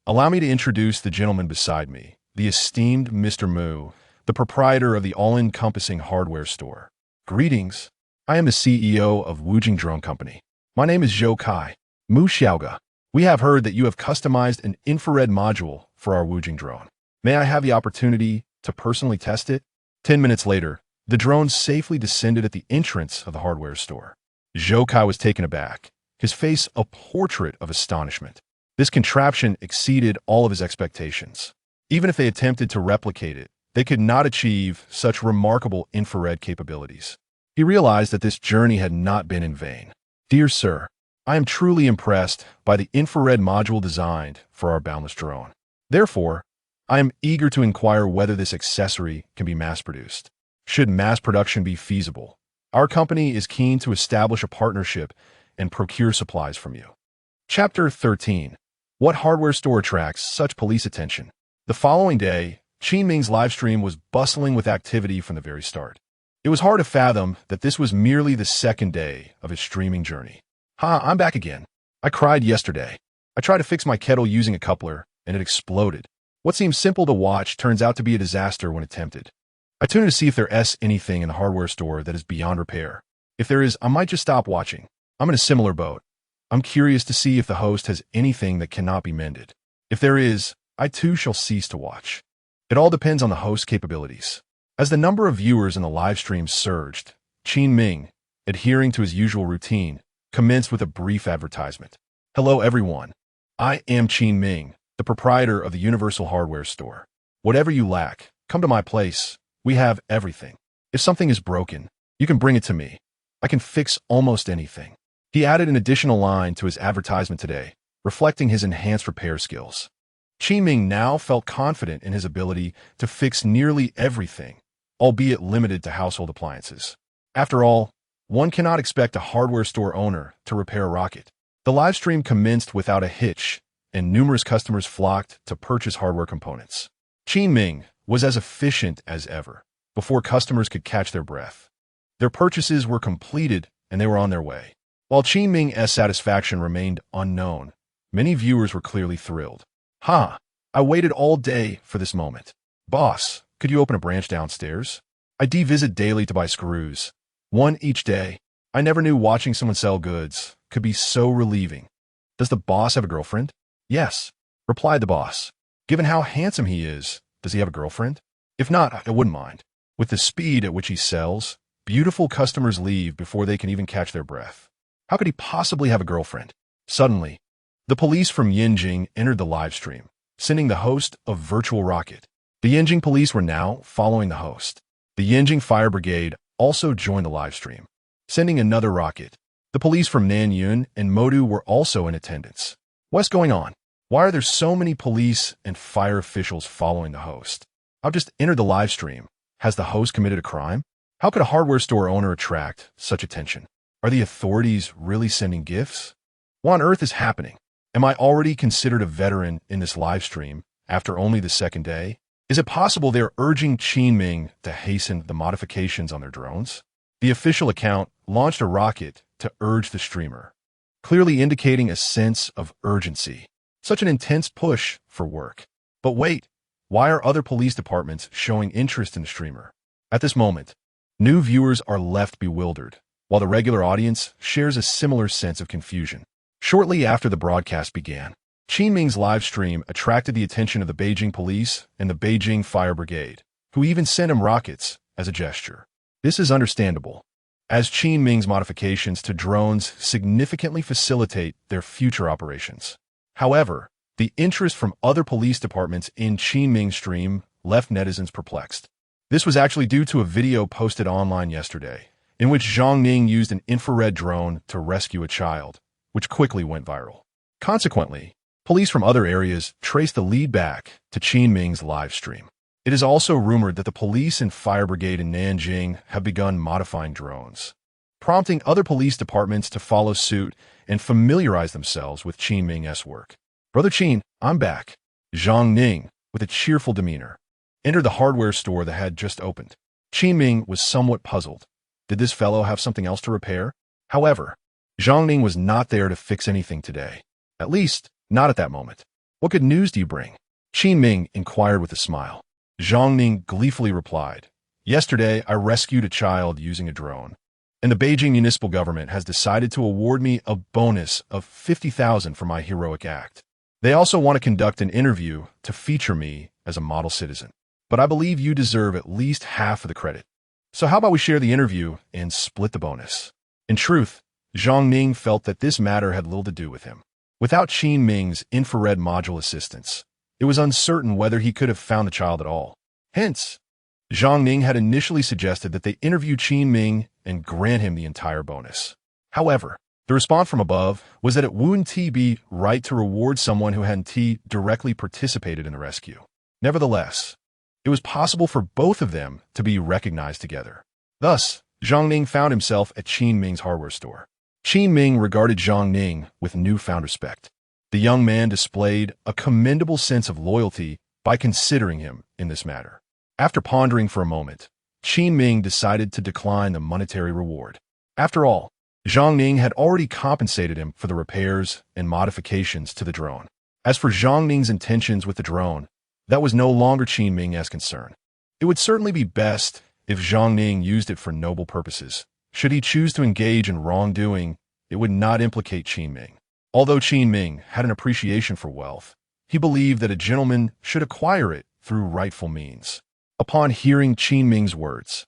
Allow me to introduce the gentleman beside me, the esteemed Mr. Mu, the proprietor of the all-encompassing hardware store. Greetings. I am the CEO of Wujing Drone Company. My name is Zhou Kai. Mu Xiaoga. We have heard that you have customized an infrared module for our Wujing drone. May I have the opportunity to personally test it?" 10 minutes later, the drone safely descended at the entrance of the hardware store. Zhou Kai was taken aback, his face a portrait of astonishment. This contraption exceeded all of his expectations. Even if they attempted to replicate it, they could not achieve such remarkable infrared capabilities. He realized that this journey had not been in vain. "Dear sir, I am truly impressed by the infrared module designed for our boundless drone. Therefore, I am eager to inquire whether this accessory can be mass-produced. Should mass production be feasible, our company is keen to establish a partnership and procure supplies from you. Chapter 13. What hardware store attracts such police attention? The following day, Qin Ming's livestream was bustling with activity from the very start. It was hard to fathom that this was merely the second day of his streaming journey. I'm back again. I cried yesterday. I tried to fix my kettle using a coupler, and it exploded. What seems simple to watch turns out to be a disaster when attempted. I tune in to see if there's anything in the hardware store that is beyond repair. If there is, I might just stop watching. I'm in a similar boat. I'm curious to see if the host has anything that cannot be mended. If there is, I too shall cease to watch. It all depends on the host's capabilities. As the number of viewers in the live stream surged, Qin Ming, adhering to his usual routine, commenced with a brief advertisement. Hello everyone. I am Qin Ming, the proprietor of the Universal Hardware Store. Whatever you lack, come to my place. We have everything. If something is broken, you can bring it to me. I can fix almost anything. He added an additional line to his advertisement today, reflecting his enhanced repair skills. Qin Ming now felt confident in his ability to fix nearly everything, albeit limited to household appliances. After all, one cannot expect a hardware store owner to repair a rocket. The live stream commenced without a hitch, and numerous customers flocked to purchase hardware components. Qin Ming was as efficient as ever, before customers could catch their breath. Their purchases were completed, and they were on their way. While Qin Ming's satisfaction remained unknown, many viewers were clearly thrilled. I waited all day for this moment. Boss, could you open a branch downstairs? I visit daily to buy screws. One each day. I never knew watching someone sell goods could be so relieving. Does the boss have a girlfriend? Yes, replied the boss. Given how handsome he is, does he have a girlfriend? If not, I wouldn't mind. With the speed at which he sells, beautiful customers leave before they can even catch their breath. How could he possibly have a girlfriend? Suddenly, the police from Yinjing entered the live stream, sending the host a virtual rocket. The Yinjing police were now following the host. The Yinjing Fire Brigade also joined the live stream, sending another rocket. The police from Nanyun and Modu were also in attendance. What's going on? Why are there so many police and fire officials following the host? I've just entered the live stream. Has the host committed a crime? How could a hardware store owner attract such attention? Are the authorities really sending gifts? What on earth is happening? Am I already considered a veteran in this live stream after only the second day? Is it possible they're urging Qin Ming to hasten the modifications on their drones? The official account launched a rocket to urge the streamer, clearly indicating a sense of urgency. Such an intense push for work. But wait, why are other police departments showing interest in the streamer? At this moment, new viewers are left bewildered, while the regular audience shares a similar sense of confusion. Shortly after the broadcast began, Qin Ming's live stream attracted the attention of the Beijing police and the Beijing Fire Brigade, who even sent him rockets as a gesture. This is understandable, as Qin Ming's modifications to drones significantly facilitate their future operations. However, the interest from other police departments in Qin Ming's stream left netizens perplexed. This was actually due to a video posted online yesterday, in which Zhang Ning used an infrared drone to rescue a child, which quickly went viral. Consequently, police from other areas traced the lead back to Qin Ming's live stream. It is also rumored that the police and fire brigade in Nanjing have begun modifying drones, prompting other police departments to follow suit and familiarize themselves with Qin Ming's work. Brother Qin, I'm back. Zhang Ning, with a cheerful demeanor, entered the hardware store that had just opened. Qin Ming was somewhat puzzled. Did this fellow have something else to repair? However, Zhang Ning was not there to fix anything today. At least, not at that moment. What good news do you bring? Qin Ming inquired with a smile. Zhang Ning gleefully replied, Yesterday, I rescued a child using a drone, and the Beijing municipal government has decided to award me a bonus of 50,000 for my heroic act. They also want to conduct an interview to feature me as a model citizen. But I believe you deserve at least half of the credit. So how about we share the interview and split the bonus? In truth, Zhang Ning felt that this matter had little to do with him. Without Qin Ming's infrared module assistance, it was uncertain whether he could have found the child at all. Hence, Zhang Ning had initially suggested that they interview Qin Ming and grant him the entire bonus. However, The response from above was that it wouldn't be right to reward someone who hadn't directly participated in the rescue. Nevertheless, it was possible for both of them to be recognized together. Thus, Zhang Ning found himself at Qin Ming's hardware store. Qin Ming regarded Zhang Ning with newfound respect. The young man displayed a commendable sense of loyalty by considering him in this matter. After pondering for a moment, Qin Ming decided to decline the monetary reward. After all, Zhang Ning had already compensated him for the repairs and modifications to the drone. As for Zhang Ning's intentions with the drone, that was no longer Qin Ming's concern. It would certainly be best if Zhang Ning used it for noble purposes. Should he choose to engage in wrongdoing, it would not implicate Qin Ming. Although Qin Ming had an appreciation for wealth, he believed that a gentleman should acquire it through rightful means. Upon hearing Qin Ming's words,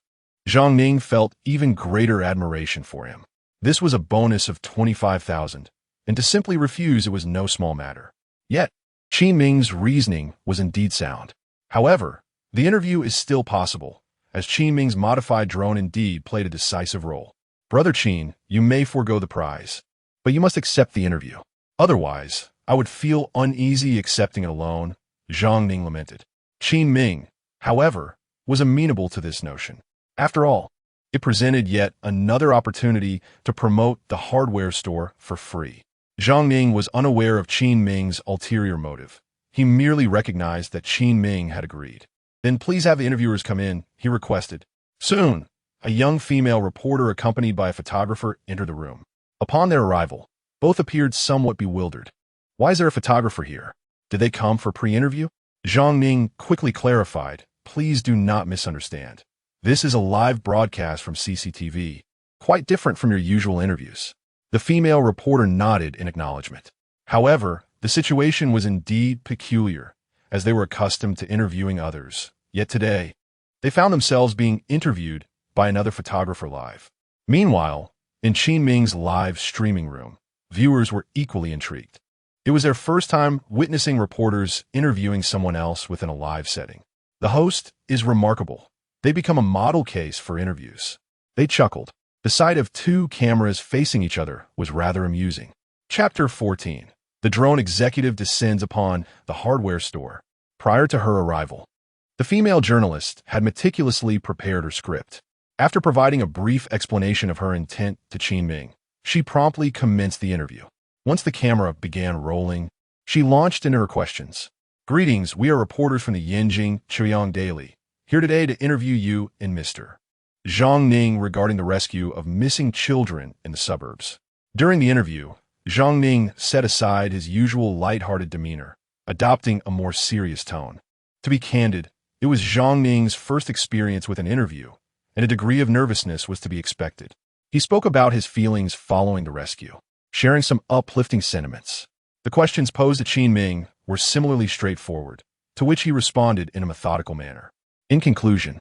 Zhang Ning felt even greater admiration for him. This was a bonus of 25,000, and to simply refuse it was no small matter. Yet, Qin Ming's reasoning was indeed sound. However, the interview is still possible, as Qin Ming's modified drone indeed played a decisive role. Brother Qin, you may forego the prize, but you must accept the interview. Otherwise, I would feel uneasy accepting it alone, Zhang Ning lamented. Qin Ming, however, was amenable to this notion. After all, it presented yet another opportunity to promote the hardware store for free. Zhang Ning was unaware of Qin Ming's ulterior motive. He merely recognized that Qin Ming had agreed. Then please have the interviewers come in, he requested. Soon, a young female reporter accompanied by a photographer entered the room. Upon their arrival, both appeared somewhat bewildered. Why is there a photographer here? Did they come for pre-interview? Zhang Ning quickly clarified, please do not misunderstand. This is a live broadcast from CCTV, quite different from your usual interviews. The female reporter nodded in acknowledgement. However, the situation was indeed peculiar, as they were accustomed to interviewing others. Yet today, they found themselves being interviewed by another photographer live. Meanwhile, in Qin Ming's live streaming room, viewers were equally intrigued. It was their first time witnessing reporters interviewing someone else within a live setting. The host is remarkable. They become a model case for interviews. They chuckled. The sight of two cameras facing each other was rather amusing. Chapter 14. The drone executive descends upon the hardware store. Prior to her arrival, the female journalist had meticulously prepared her script. After providing a brief explanation of her intent to Qin Ming, she promptly commenced the interview. Once the camera began rolling, she launched into her questions. Greetings, we are reporters from the Yanjing Chuyang Daily, here today to interview you and Mr. Zhang Ning regarding the rescue of missing children in the suburbs. During the interview, Zhang Ning set aside his usual lighthearted demeanor, adopting a more serious tone. To be candid, it was Zhang Ning's first experience with an interview, and a degree of nervousness was to be expected. He spoke about his feelings following the rescue, sharing some uplifting sentiments. The questions posed to Qin Ming were similarly straightforward, to which he responded in a methodical manner. In conclusion,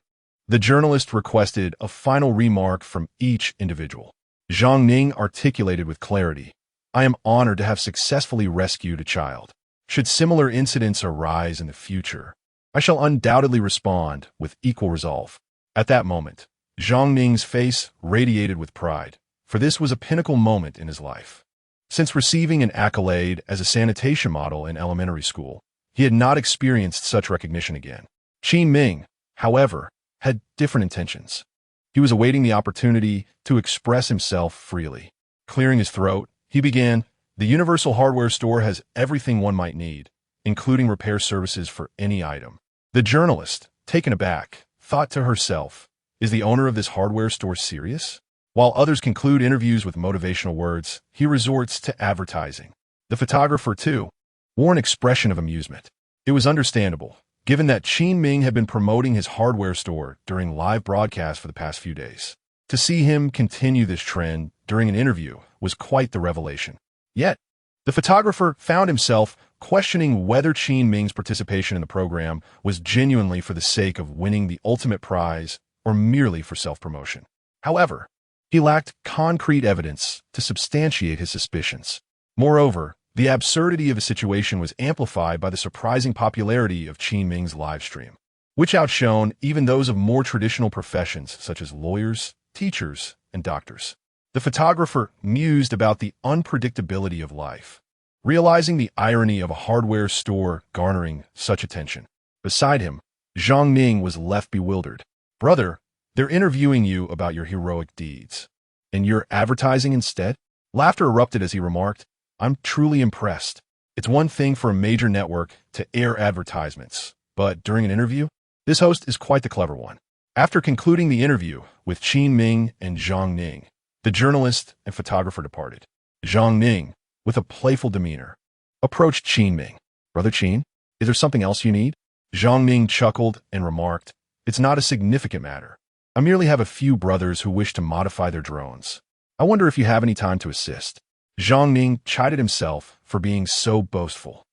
the journalist requested a final remark from each individual. Zhang Ning articulated with clarity, I am honored to have successfully rescued a child. Should similar incidents arise in the future, I shall undoubtedly respond with equal resolve. At that moment, Zhang Ning's face radiated with pride, for this was a pinnacle moment in his life. Since receiving an accolade as a sanitation model in elementary school, he had not experienced such recognition again. Qin Ming, however, had different intentions. He was awaiting the opportunity to express himself freely. Clearing his throat, he began, the Universal Hardware Store has everything one might need, including repair services for any item. The journalist, taken aback, thought to herself, is the owner of this hardware store serious? While others conclude interviews with motivational words, he resorts to advertising. The photographer, too, wore an expression of amusement. It was understandable, given that Qin Ming had been promoting his hardware store during live broadcasts for the past few days. To see him continue this trend during an interview was quite the revelation. Yet, the photographer found himself questioning whether Qin Ming's participation in the program was genuinely for the sake of winning the ultimate prize or merely for self-promotion. However, he lacked concrete evidence to substantiate his suspicions. Moreover, the absurdity of the situation was amplified by the surprising popularity of Qin Ming's live stream, which outshone even those of more traditional professions such as lawyers, teachers, and doctors. The photographer mused about the unpredictability of life, realizing the irony of a hardware store garnering such attention. Beside him, Zhang Ning was left bewildered. "Brother, they're interviewing you about your heroic deeds. And you're advertising instead?" Laughter erupted as he remarked, "I'm truly impressed. It's one thing for a major network to air advertisements, but during an interview, this host is quite the clever one." After concluding the interview with Qin Ming and Zhang Ning, the journalist and photographer departed. Zhang Ning, with a playful demeanor, approached Qin Ming. "Brother Qin, is there something else you need?" Zhang Ning chuckled and remarked, "It's not a significant matter. I merely have a few brothers who wish to modify their drones. I wonder if you have any time to assist." Zhang Ning chided himself for being so boastful.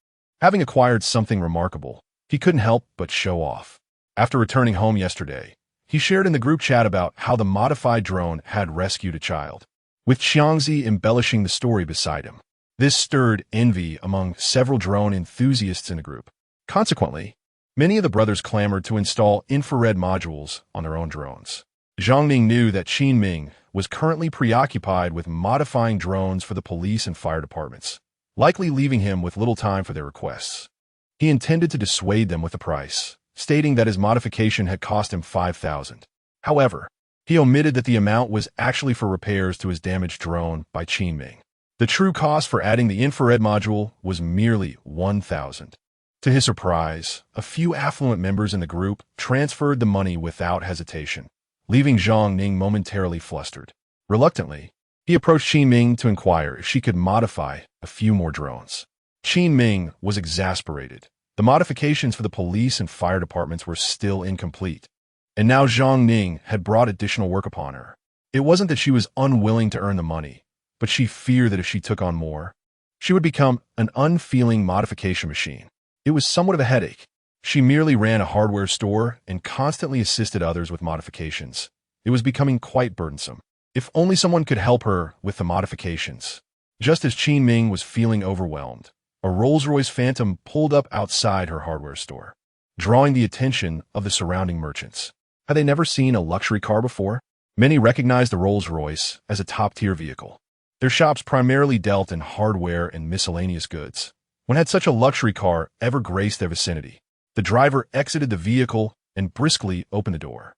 Having acquired something remarkable, he couldn't help but show off. After returning home yesterday, he shared in the group chat about how the modified drone had rescued a child, with Xiangzi embellishing the story beside him. This stirred envy among several drone enthusiasts in the group. Consequently, many of the brothers clamored to install infrared modules on their own drones. Zhang Ning knew that Qin Ming was currently preoccupied with modifying drones for the police and fire departments, likely leaving him with little time for their requests. He intended to dissuade them with the price, stating that his modification had cost him 5,000. However, he omitted that the amount was actually for repairs to his damaged drone by Qin Ming. The true cost for adding the infrared module was merely 1,000. To his surprise, a few affluent members in the group transferred the money without hesitation, leaving Zhang Ning momentarily flustered. Reluctantly, he approached Qin Ming to inquire if she could modify a few more drones. Qin Ming was exasperated. The modifications for the police and fire departments were still incomplete, and now Zhang Ning had brought additional work upon her. It wasn't that she was unwilling to earn the money, but she feared that if she took on more, she would become an unfeeling modification machine. It was somewhat of a headache. She merely ran a hardware store and constantly assisted others with modifications. It was becoming quite burdensome. If only someone could help her with the modifications. Just as Qin Ming was feeling overwhelmed, a Rolls-Royce Phantom pulled up outside her hardware store, drawing the attention of the surrounding merchants. Had they never seen a luxury car before? Many recognized the Rolls-Royce as a top-tier vehicle. Their shops primarily dealt in hardware and miscellaneous goods. When had such a luxury car ever graced their vicinity? The driver exited the vehicle and briskly opened the door.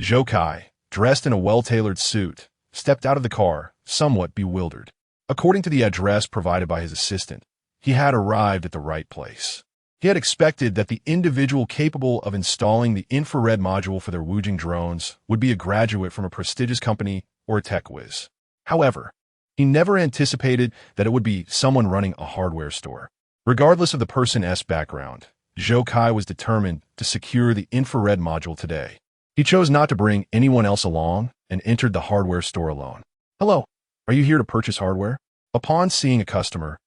Zhou Kai, dressed in a well-tailored suit, stepped out of the car, somewhat bewildered. According to the address provided by his assistant, he had arrived at the right place. He had expected that the individual capable of installing the infrared module for their Wujing drones would be a graduate from a prestigious company or a tech whiz. However, he never anticipated that it would be someone running a hardware store. Regardless of the person's background, Zhou Kai was determined to secure the infrared module today. He chose not to bring anyone else along and entered the hardware store alone. "Hello, are you here to purchase hardware?" Upon seeing a customer,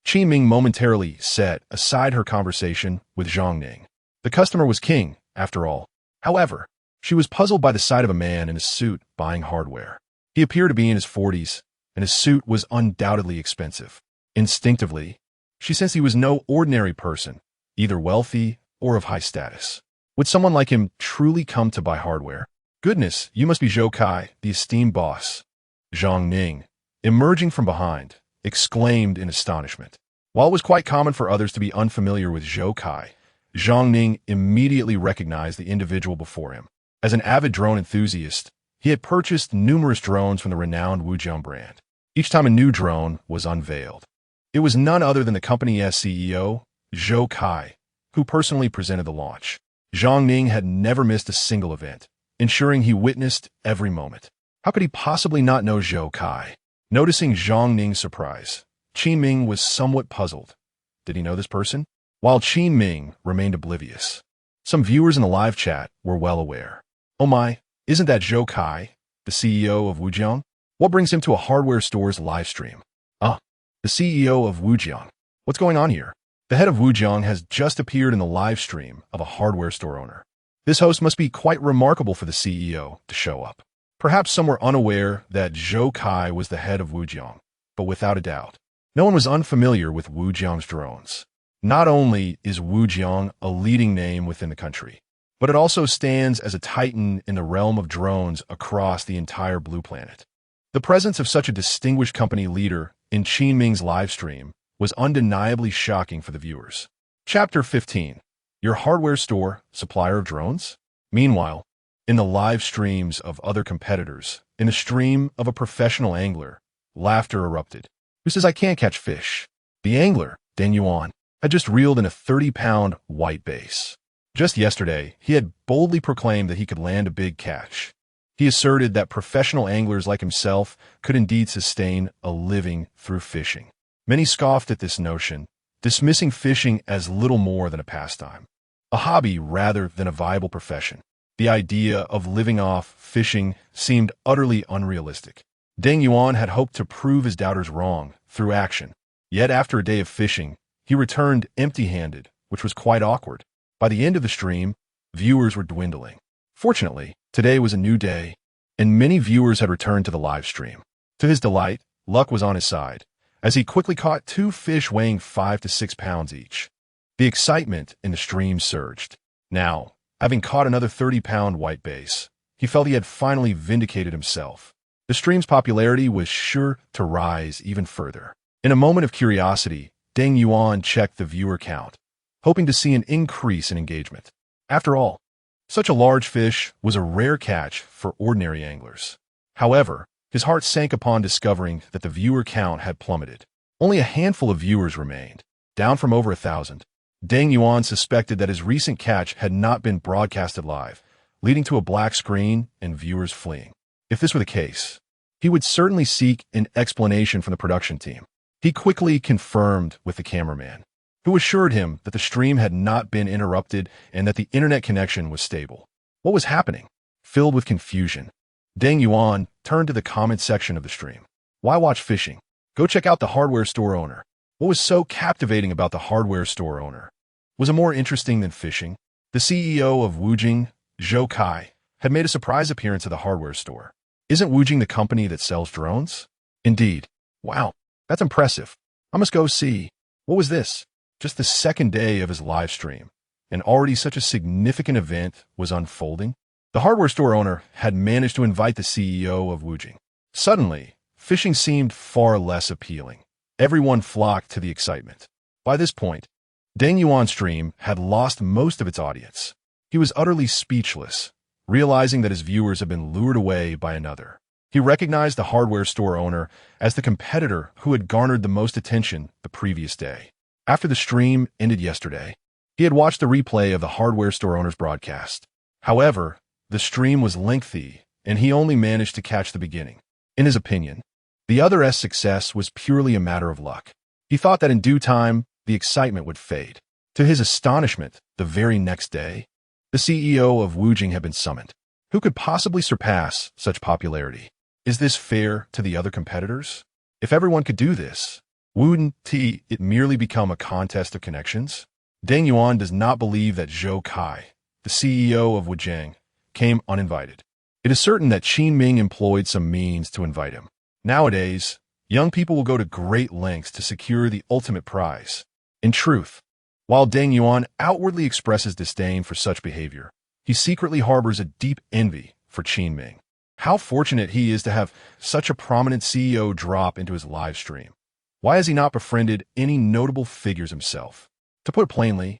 Qin Ming momentarily set aside her conversation with Zhang Ning. The customer was King, after all. However, she was puzzled by the sight of a man in a suit buying hardware. He appeared to be in his 40s, and his suit was undoubtedly expensive. Instinctively, she sensed he was no ordinary person, either wealthy or of high status. Would someone like him truly come to buy hardware? "Goodness, you must be Zhou Kai, the esteemed boss." Zhang Ning, emerging from behind, exclaimed in astonishment. While it was quite common for others to be unfamiliar with Zhou Kai, Zhang Ning immediately recognized the individual before him. As an avid drone enthusiast, he had purchased numerous drones from the renowned Wujiang brand. Each time a new drone was unveiled, it was none other than the company's CEO, Zhou Kai, who personally presented the launch. Zhang Ning had never missed a single event, ensuring he witnessed every moment. How could he possibly not know Zhou Kai? Noticing Zhang Ning's surprise, Qin Ming was somewhat puzzled. Did he know this person? While Qin Ming remained oblivious, some viewers in the live chat were well aware. "Oh my, isn't that Zhou Kai, the CEO of Wujiang? What brings him to a hardware store's live stream?" The CEO of Wujiang. What's going on here? The head of Wujiang has just appeared in the live stream of a hardware store owner. This host must be quite remarkable for the CEO to show up. Perhaps some were unaware that Zhou Kai was the head of Wujiang, but without a doubt, no one was unfamiliar with Wujiang's drones. Not only is Wujiang a leading name within the country, but it also stands as a titan in the realm of drones across the entire blue planet. The presence of such a distinguished company leader in Qin Ming's live stream was undeniably shocking for the viewers. Chapter 15. Your hardware store, supplier of drones? Meanwhile, in the live streams of other competitors, in the stream of a professional angler, laughter erupted. Who says I can't catch fish? The angler, Deng Yuan, had just reeled in a 30-pound white bass. Just yesterday, he had boldly proclaimed that he could land a big catch. He asserted that professional anglers like himself could indeed sustain a living through fishing. Many scoffed at this notion, dismissing fishing as little more than a pastime, a hobby rather than a viable profession. The idea of living off fishing seemed utterly unrealistic. Deng Yuan had hoped to prove his doubters wrong through action. Yet after a day of fishing, he returned empty-handed, which was quite awkward. By the end of the stream, viewers were dwindling. Fortunately, today was a new day, and many viewers had returned to the live stream. To his delight, luck was on his side, as he quickly caught 2 fish weighing 5 to 6 pounds each. The excitement in the stream surged. Now, having caught another 30-pound white bass, he felt he had finally vindicated himself. The stream's popularity was sure to rise even further. In a moment of curiosity, Deng Yuan checked the viewer count, hoping to see an increase in engagement. After all, such a large fish was a rare catch for ordinary anglers. However, his heart sank upon discovering that the viewer count had plummeted. Only a handful of viewers remained, down from over 1,000. Deng Yuan suspected that his recent catch had not been broadcasted live, leading to a black screen and viewers fleeing. If this were the case, he would certainly seek an explanation from the production team. He quickly confirmed with the cameraman, who assured him that the stream had not been interrupted and that the internet connection was stable. What was happening? Filled with confusion, Deng Yuan turned to the comment section of the stream. Why watch fishing? Go check out the hardware store owner. What was so captivating about the hardware store owner? Was it more interesting than fishing? The CEO of Wujing, Zhou Kai, had made a surprise appearance at the hardware store. Isn't Wujing the company that sells drones? Indeed. Wow, that's impressive. I must go see. What was this? Just the second day of his live stream, and already such a significant event was unfolding. The hardware store owner had managed to invite the CEO of Wujing. Suddenly, fishing seemed far less appealing. Everyone flocked to the excitement. By this point, Deng Yuan's stream had lost most of its audience. He was utterly speechless, realizing that his viewers had been lured away by another. He recognized the hardware store owner as the competitor who had garnered the most attention the previous day. After the stream ended yesterday, he had watched the replay of the hardware store owner's broadcast. However, the stream was lengthy, and he only managed to catch the beginning. In his opinion, the other's success was purely a matter of luck. He thought that in due time, the excitement would fade. To his astonishment, the very next day, the CEO of Wujing had been summoned. Who could possibly surpass such popularity? Is this fair to the other competitors? If everyone could do this, wouldn't it merely become a contest of connections? Deng Yuan does not believe that Zhou Kai, the CEO of Wujing, came uninvited. It is certain that Qin Ming employed some means to invite him. Nowadays, young people will go to great lengths to secure the ultimate prize. In truth, while Deng Yuan outwardly expresses disdain for such behavior, he secretly harbors a deep envy for Qin Ming. How fortunate he is to have such a prominent CEO drop into his live stream. Why has he not befriended any notable figures himself? To put it plainly,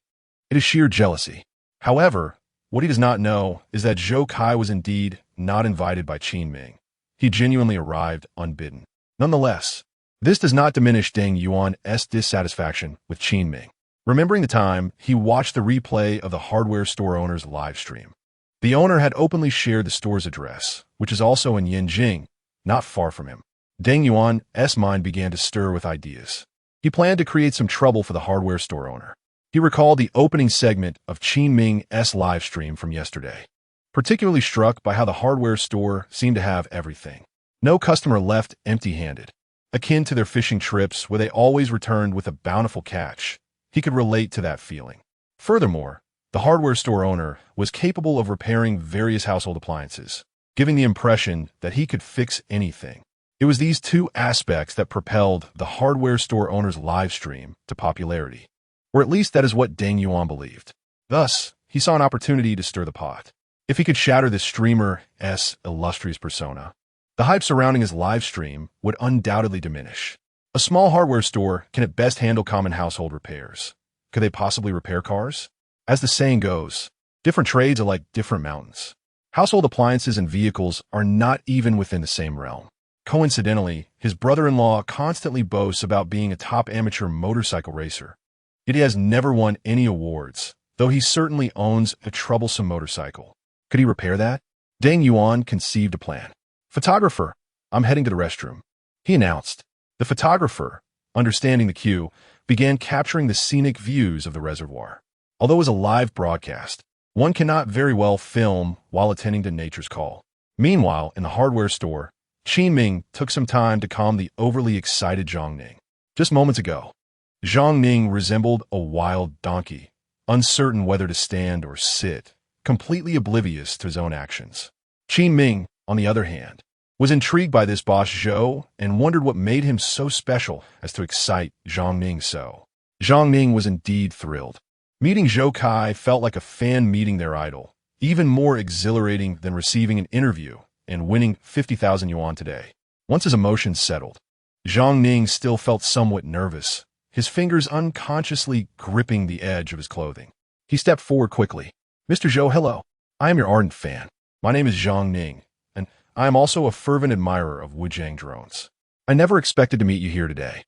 it is sheer jealousy. However, what he does not know is that Zhou Kai was indeed not invited by Qin Ming. He genuinely arrived unbidden. Nonetheless, this does not diminish Deng Yuan's dissatisfaction with Qin Ming. Remembering the time, he watched the replay of the hardware store owner's live stream. The owner had openly shared the store's address, which is also in Yanjing, not far from him. Deng Yuan's mind began to stir with ideas. He planned to create some trouble for the hardware store owner. He recalled the opening segment of Qin Ming's live stream from yesterday, particularly struck by how the hardware store seemed to have everything. No customer left empty-handed. Akin to their fishing trips where they always returned with a bountiful catch, he could relate to that feeling. Furthermore, the hardware store owner was capable of repairing various household appliances, giving the impression that he could fix anything. It was these two aspects that propelled the hardware store owner's live stream to popularity, or at least that is what Deng Yuan believed. Thus, he saw an opportunity to stir the pot. If he could shatter this streamer's illustrious persona, the hype surrounding his live stream would undoubtedly diminish. A small hardware store can at best handle common household repairs. Could they possibly repair cars? As the saying goes, different trades are like different mountains. Household appliances and vehicles are not even within the same realm. Coincidentally, his brother-in-law constantly boasts about being a top amateur motorcycle racer. Yet he has never won any awards, though he certainly owns a troublesome motorcycle. Could he repair that? Deng Yuan conceived a plan. "Photographer, I'm heading to the restroom," he announced. The photographer, understanding the cue, began capturing the scenic views of the reservoir. Although it was a live broadcast, one cannot very well film while attending to nature's call. Meanwhile, in the hardware store, Qin Ming took some time to calm the overly excited Zhang Ning. Just moments ago, Zhang Ning resembled a wild donkey, uncertain whether to stand or sit, completely oblivious to his own actions. Qin Ming, on the other hand, was intrigued by this boss Zhou and wondered what made him so special as to excite Zhang Ning so. Zhang Ning was indeed thrilled. Meeting Zhou Kai felt like a fan meeting their idol, even more exhilarating than receiving an interview and winning 50,000 yuan today. Once his emotions settled, Zhang Ning still felt somewhat nervous, his fingers unconsciously gripping the edge of his clothing. He stepped forward quickly. "Mr. Zhou, hello. I am your ardent fan. My name is Zhang Ning, and I am also a fervent admirer of Wujiang drones. I never expected to meet you here today.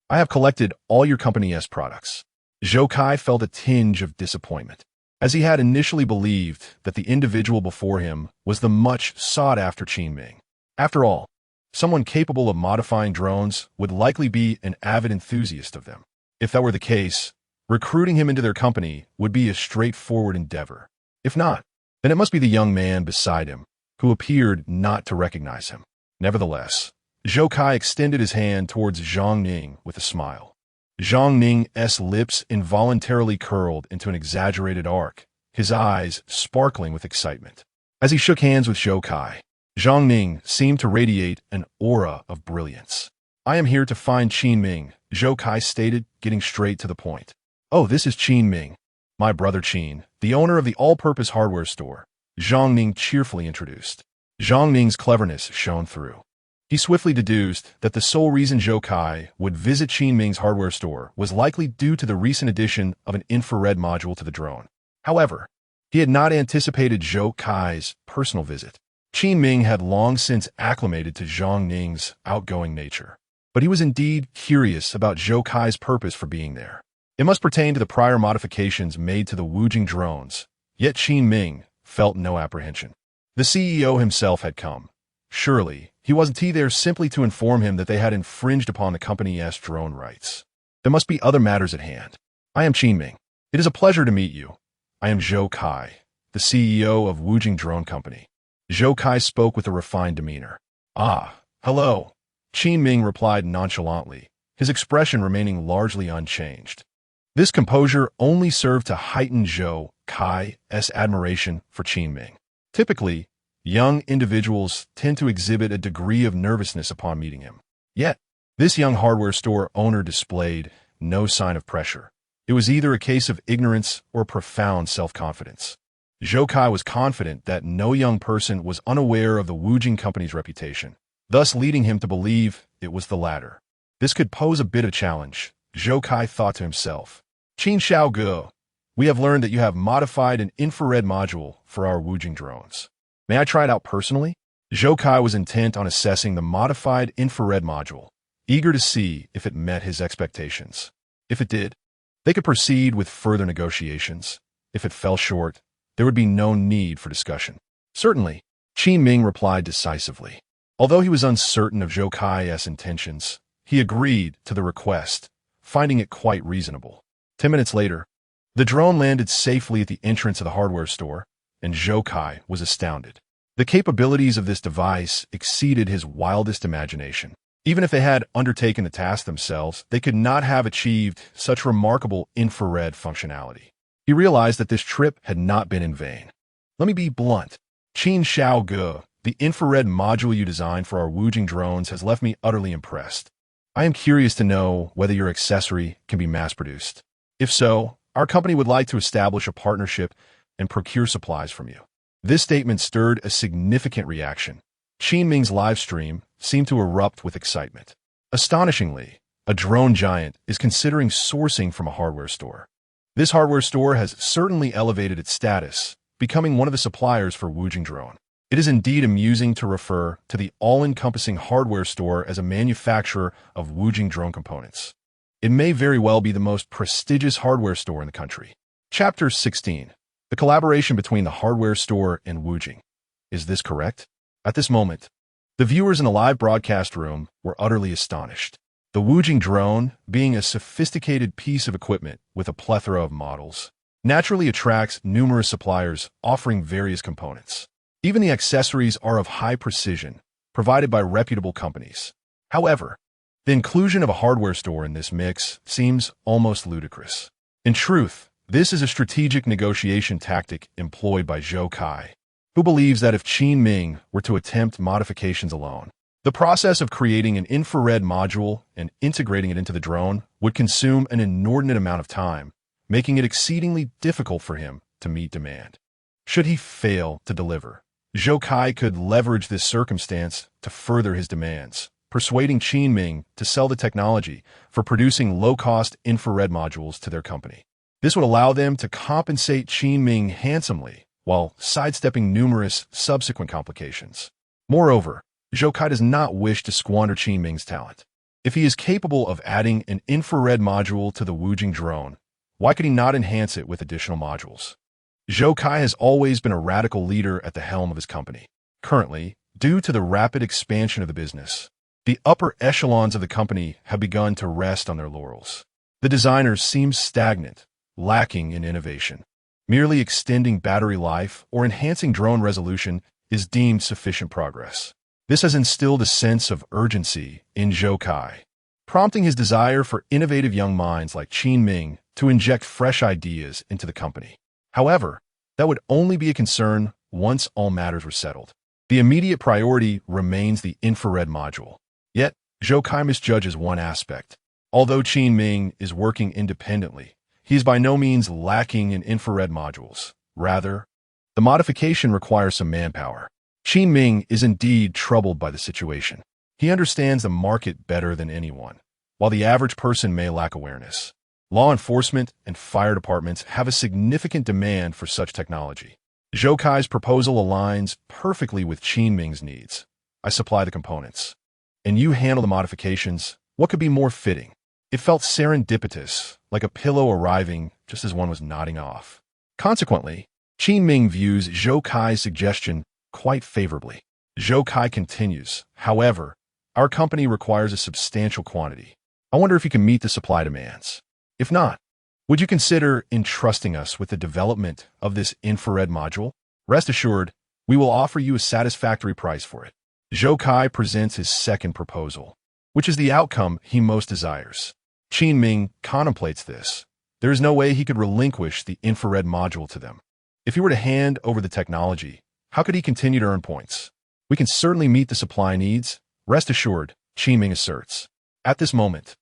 I have collected all your company's products." Zhou Kai felt a tinge of disappointment, as he had initially believed that the individual before him was the much sought-after Qin Ming. After all, someone capable of modifying drones would likely be an avid enthusiast of them. If that were the case, recruiting him into their company would be a straightforward endeavor. If not, then it must be the young man beside him, who appeared not to recognize him. Nevertheless, Zhou Kai extended his hand towards Zhang Ning with a smile. Zhang Ning's lips involuntarily curled into an exaggerated arc, his eyes sparkling with excitement. As he shook hands with Zhou Kai, Zhang Ning seemed to radiate an aura of brilliance. "I am here to find Qin Ming," Zhou Kai stated, getting straight to the point. "Oh, this is Qin Ming, my brother Qin, the owner of the all-purpose hardware store," Zhang Ning cheerfully introduced. Zhang Ning's cleverness shone through. He swiftly deduced that the sole reason Zhou Kai would visit Qin Ming's hardware store was likely due to the recent addition of an infrared module to the drone. However, he had not anticipated Zhou Kai's personal visit. Qin Ming had long since acclimated to Zhang Ning's outgoing nature, but he was indeed curious about Zhou Kai's purpose for being there. It must pertain to the prior modifications made to the Wujiang drones, yet Qin Ming felt no apprehension. The CEO himself had come. Surely, he wasn't there simply to inform him that they had infringed upon the company's drone rights. There must be other matters at hand. "I am Qin Ming. It is a pleasure to meet you. I am Zhou Kai, the CEO of Wujiang Drone Company." Zhou Kai spoke with a refined demeanor. "Ah, hello," Qin Ming replied nonchalantly, his expression remaining largely unchanged. This composure only served to heighten Zhou Kai's admiration for Qin Ming. Typically, young individuals tend to exhibit a degree of nervousness upon meeting him. Yet, this young hardware store owner displayed no sign of pressure. It was either a case of ignorance or profound self-confidence. Zhou Kai was confident that no young person was unaware of the Wujiang company's reputation, thus leading him to believe it was the latter. This could pose a bit of challenge, Zhou Kai thought to himself. "Qin Xiaoge, we have learned that you have modified an infrared module for our Wujiang drones. May I try it out personally?" Zhou Kai was intent on assessing the modified infrared module, eager to see if it met his expectations. If it did, they could proceed with further negotiations. If it fell short, there would be no need for discussion. "Certainly," Qin Ming replied decisively. Although he was uncertain of Zhou Kai's intentions, he agreed to the request, finding it quite reasonable. 10 minutes later, the drone landed safely at the entrance of the hardware store, and Zhou Kai was astounded. The capabilities of this device exceeded his wildest imagination. Even if they had undertaken the task themselves, they could not have achieved such remarkable infrared functionality. He realized that this trip had not been in vain. "Let me be blunt. Qin Xiaoge, the infrared module you designed for our Wujiang drones has left me utterly impressed. I am curious to know whether your accessory can be mass-produced. If so, our company would like to establish a partnership and procure supplies from you." This statement stirred a significant reaction. Qin Ming's live stream seemed to erupt with excitement. Astonishingly, a drone giant is considering sourcing from a hardware store. This hardware store has certainly elevated its status, becoming one of the suppliers for Wujing drone. It is indeed amusing to refer to the all-encompassing hardware store as a manufacturer of Wujing drone components. It may very well be the most prestigious hardware store in the country. Chapter 16. The collaboration between the hardware store and Wujing. Is this correct? At this moment, the viewers in the live broadcast room were utterly astonished. The Wujing drone, being a sophisticated piece of equipment with a plethora of models, naturally attracts numerous suppliers offering various components. Even the accessories are of high precision, provided by reputable companies. However, the inclusion of a hardware store in this mix seems almost ludicrous. In truth, this is a strategic negotiation tactic employed by Zhou Kai, who believes that if Qin Ming were to attempt modifications alone, the process of creating an infrared module and integrating it into the drone would consume an inordinate amount of time, making it exceedingly difficult for him to meet demand. Should he fail to deliver, Zhou Kai could leverage this circumstance to further his demands, persuading Qin Ming to sell the technology for producing low-cost infrared modules to their company. This would allow them to compensate Qin Ming handsomely while sidestepping numerous subsequent complications. Moreover, Zhou Kai does not wish to squander Qin Ming's talent. If he is capable of adding an infrared module to the Wujing drone, why could he not enhance it with additional modules? Zhou Kai has always been a radical leader at the helm of his company. Currently, due to the rapid expansion of the business, the upper echelons of the company have begun to rest on their laurels. The designers seem stagnant, lacking in innovation. Merely extending battery life or enhancing drone resolution is deemed sufficient progress. This has instilled a sense of urgency in Zhou Kai, prompting his desire for innovative young minds like Qin Ming to inject fresh ideas into the company. However, that would only be a concern once all matters were settled. The immediate priority remains the infrared module. Yet, Zhou Kai misjudges one aspect. Although Qin Ming is working independently, he is by no means lacking in infrared modules. Rather, the modification requires some manpower. Qin Ming is indeed troubled by the situation. He understands the market better than anyone, while the average person may lack awareness. Law enforcement and fire departments have a significant demand for such technology. Zhou Kai's proposal aligns perfectly with Qin Ming's needs. I supply the components, and you handle the modifications. What could be more fitting? It felt serendipitous, like a pillow arriving just as one was nodding off. Consequently, Qin Ming views Zhou Kai's suggestion quite favorably. Zhou Kai continues, however, our company requires a substantial quantity. I wonder if you can meet the supply demands. If not, would you consider entrusting us with the development of this infrared module? Rest assured, we will offer you a satisfactory price for it. Zhou Kai presents his second proposal, which is the outcome he most desires. Qin Ming contemplates this. There is no way he could relinquish the infrared module to them. If he were to hand over the technology, how could he continue to earn points? We can certainly meet the supply needs. Rest assured, Qin Ming asserts. At this moment,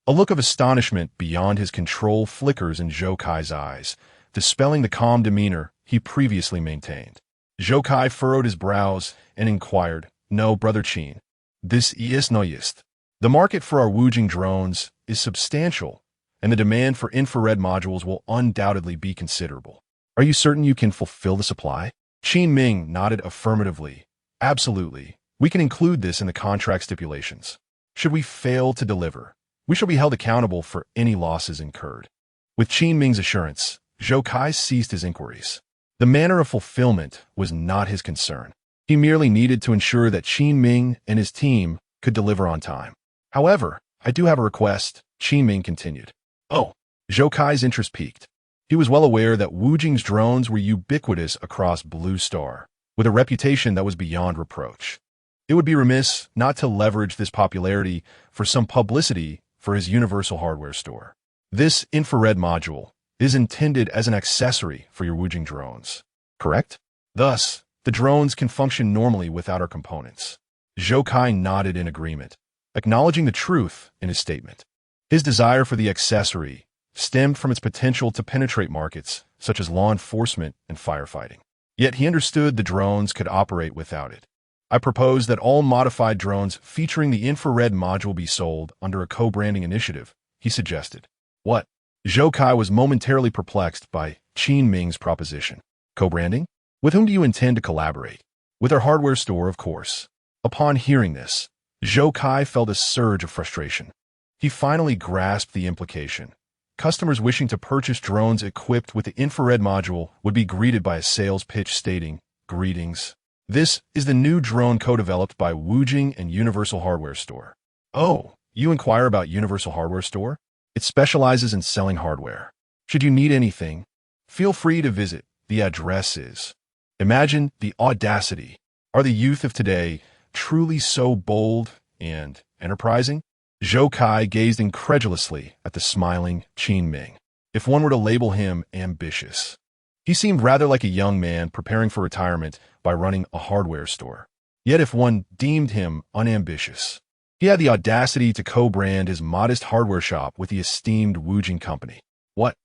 a look of astonishment beyond his control flickers in Zhou Kai's eyes, dispelling the calm demeanor he previously maintained. Zhou Kai furrowed his brows and inquired, No, brother Qin, this is no ist. The market for our Wujing drones is substantial, and the demand for infrared modules will undoubtedly be considerable. Are you certain you can fulfill the supply? Qin Ming nodded affirmatively. Absolutely. We can include this in the contract stipulations. Should we fail to deliver, we shall be held accountable for any losses incurred. With Qin Ming's assurance, Zhou Kai ceased his inquiries. The manner of fulfillment was not his concern. He merely needed to ensure that Qin Ming and his team could deliver on time. However, I do have a request, Qin Ming continued. Oh, Zhou Kai's interest peaked. He was well aware that Wujing's drones were ubiquitous across Blue Star, with a reputation that was beyond reproach. It would be remiss not to leverage this popularity for some publicity for his universal hardware store. This infrared module is intended as an accessory for your Wujing drones, correct? Thus, the drones can function normally without our components. Zhou Kai nodded in agreement, acknowledging the truth in his statement. His desire for the accessory stemmed from its potential to penetrate markets such as law enforcement and firefighting. Yet he understood the drones could operate without it. I propose that all modified drones featuring the infrared module be sold under a co-branding initiative, he suggested. What? Zhou Kai was momentarily perplexed by Qin Ming's proposition. Co-branding? With whom do you intend to collaborate? With our hardware store, of course. Upon hearing this, Zhou Kai felt a surge of frustration. He finally grasped the implication. Customers wishing to purchase drones equipped with the infrared module would be greeted by a sales pitch stating, "Greetings. This is the new drone co-developed by Wujing and Universal Hardware Store." Oh, you inquire about Universal Hardware Store? It specializes in selling hardware. Should you need anything, feel free to visit. The address is. Imagine the audacity. Are the youth of today truly so bold and enterprising? Zhou Kai gazed incredulously at the smiling Qin Ming. If one were to label him ambitious, he seemed rather like a young man preparing for retirement by running a hardware store. Yet if one deemed him unambitious, he had the audacity to co-brand his modest hardware shop with the esteemed Wujing company. What?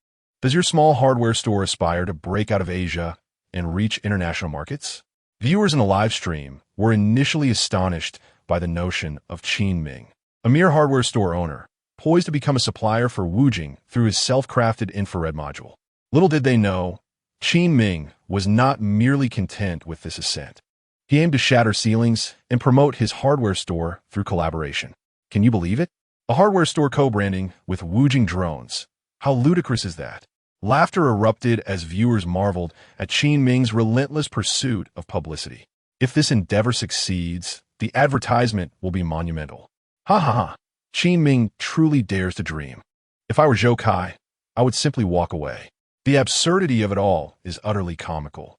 Does your small hardware store aspire to break out of Asia and reach international markets? Viewers in the live stream were initially astonished by the notion of Qin Ming, a mere hardware store owner, poised to become a supplier for Wujing through his self-crafted infrared module. Little did they know, Qin Ming was not merely content with this ascent. He aimed to shatter ceilings and promote his hardware store through collaboration. Can you believe it? A hardware store co-branding with Wujing drones. How ludicrous is that? Laughter erupted as viewers marveled at Qin Ming's relentless pursuit of publicity. If this endeavor succeeds, the advertisement will be monumental. Ha ha ha. Qin Ming truly dares to dream. If I were Zhou Kai, I would simply walk away. The absurdity of it all is utterly comical.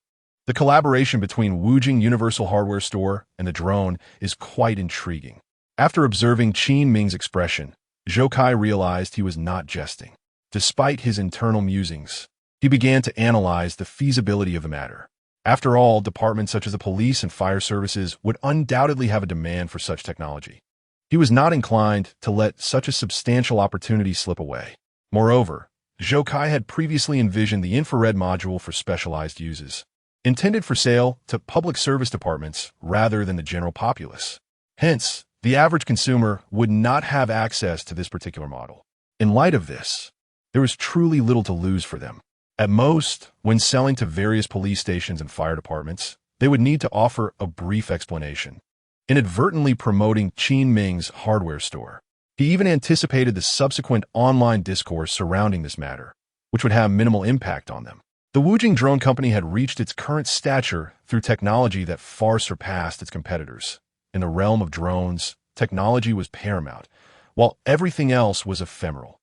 The collaboration between Wujing Universal Hardware Store and the drone is quite intriguing. After observing Qin Ming's expression, Zhou Kai realized he was not jesting. Despite his internal musings, he began to analyze the feasibility of the matter. After all, departments such as the police and fire services would undoubtedly have a demand for such technology. He was not inclined to let such a substantial opportunity slip away. Moreover, Zhou Kai had previously envisioned the infrared module for specialized uses, intended for sale to public service departments rather than the general populace. Hence, the average consumer would not have access to this particular model. In light of this, there was truly little to lose for them. At most, when selling to various police stations and fire departments, they would need to offer a brief explanation, inadvertently promoting Qin Ming's hardware store. He even anticipated the subsequent online discourse surrounding this matter, which would have minimal impact on them. The Wujing drone company had reached its current stature through technology that far surpassed its competitors. In the realm of drones, technology was paramount, while everything else was ephemeral.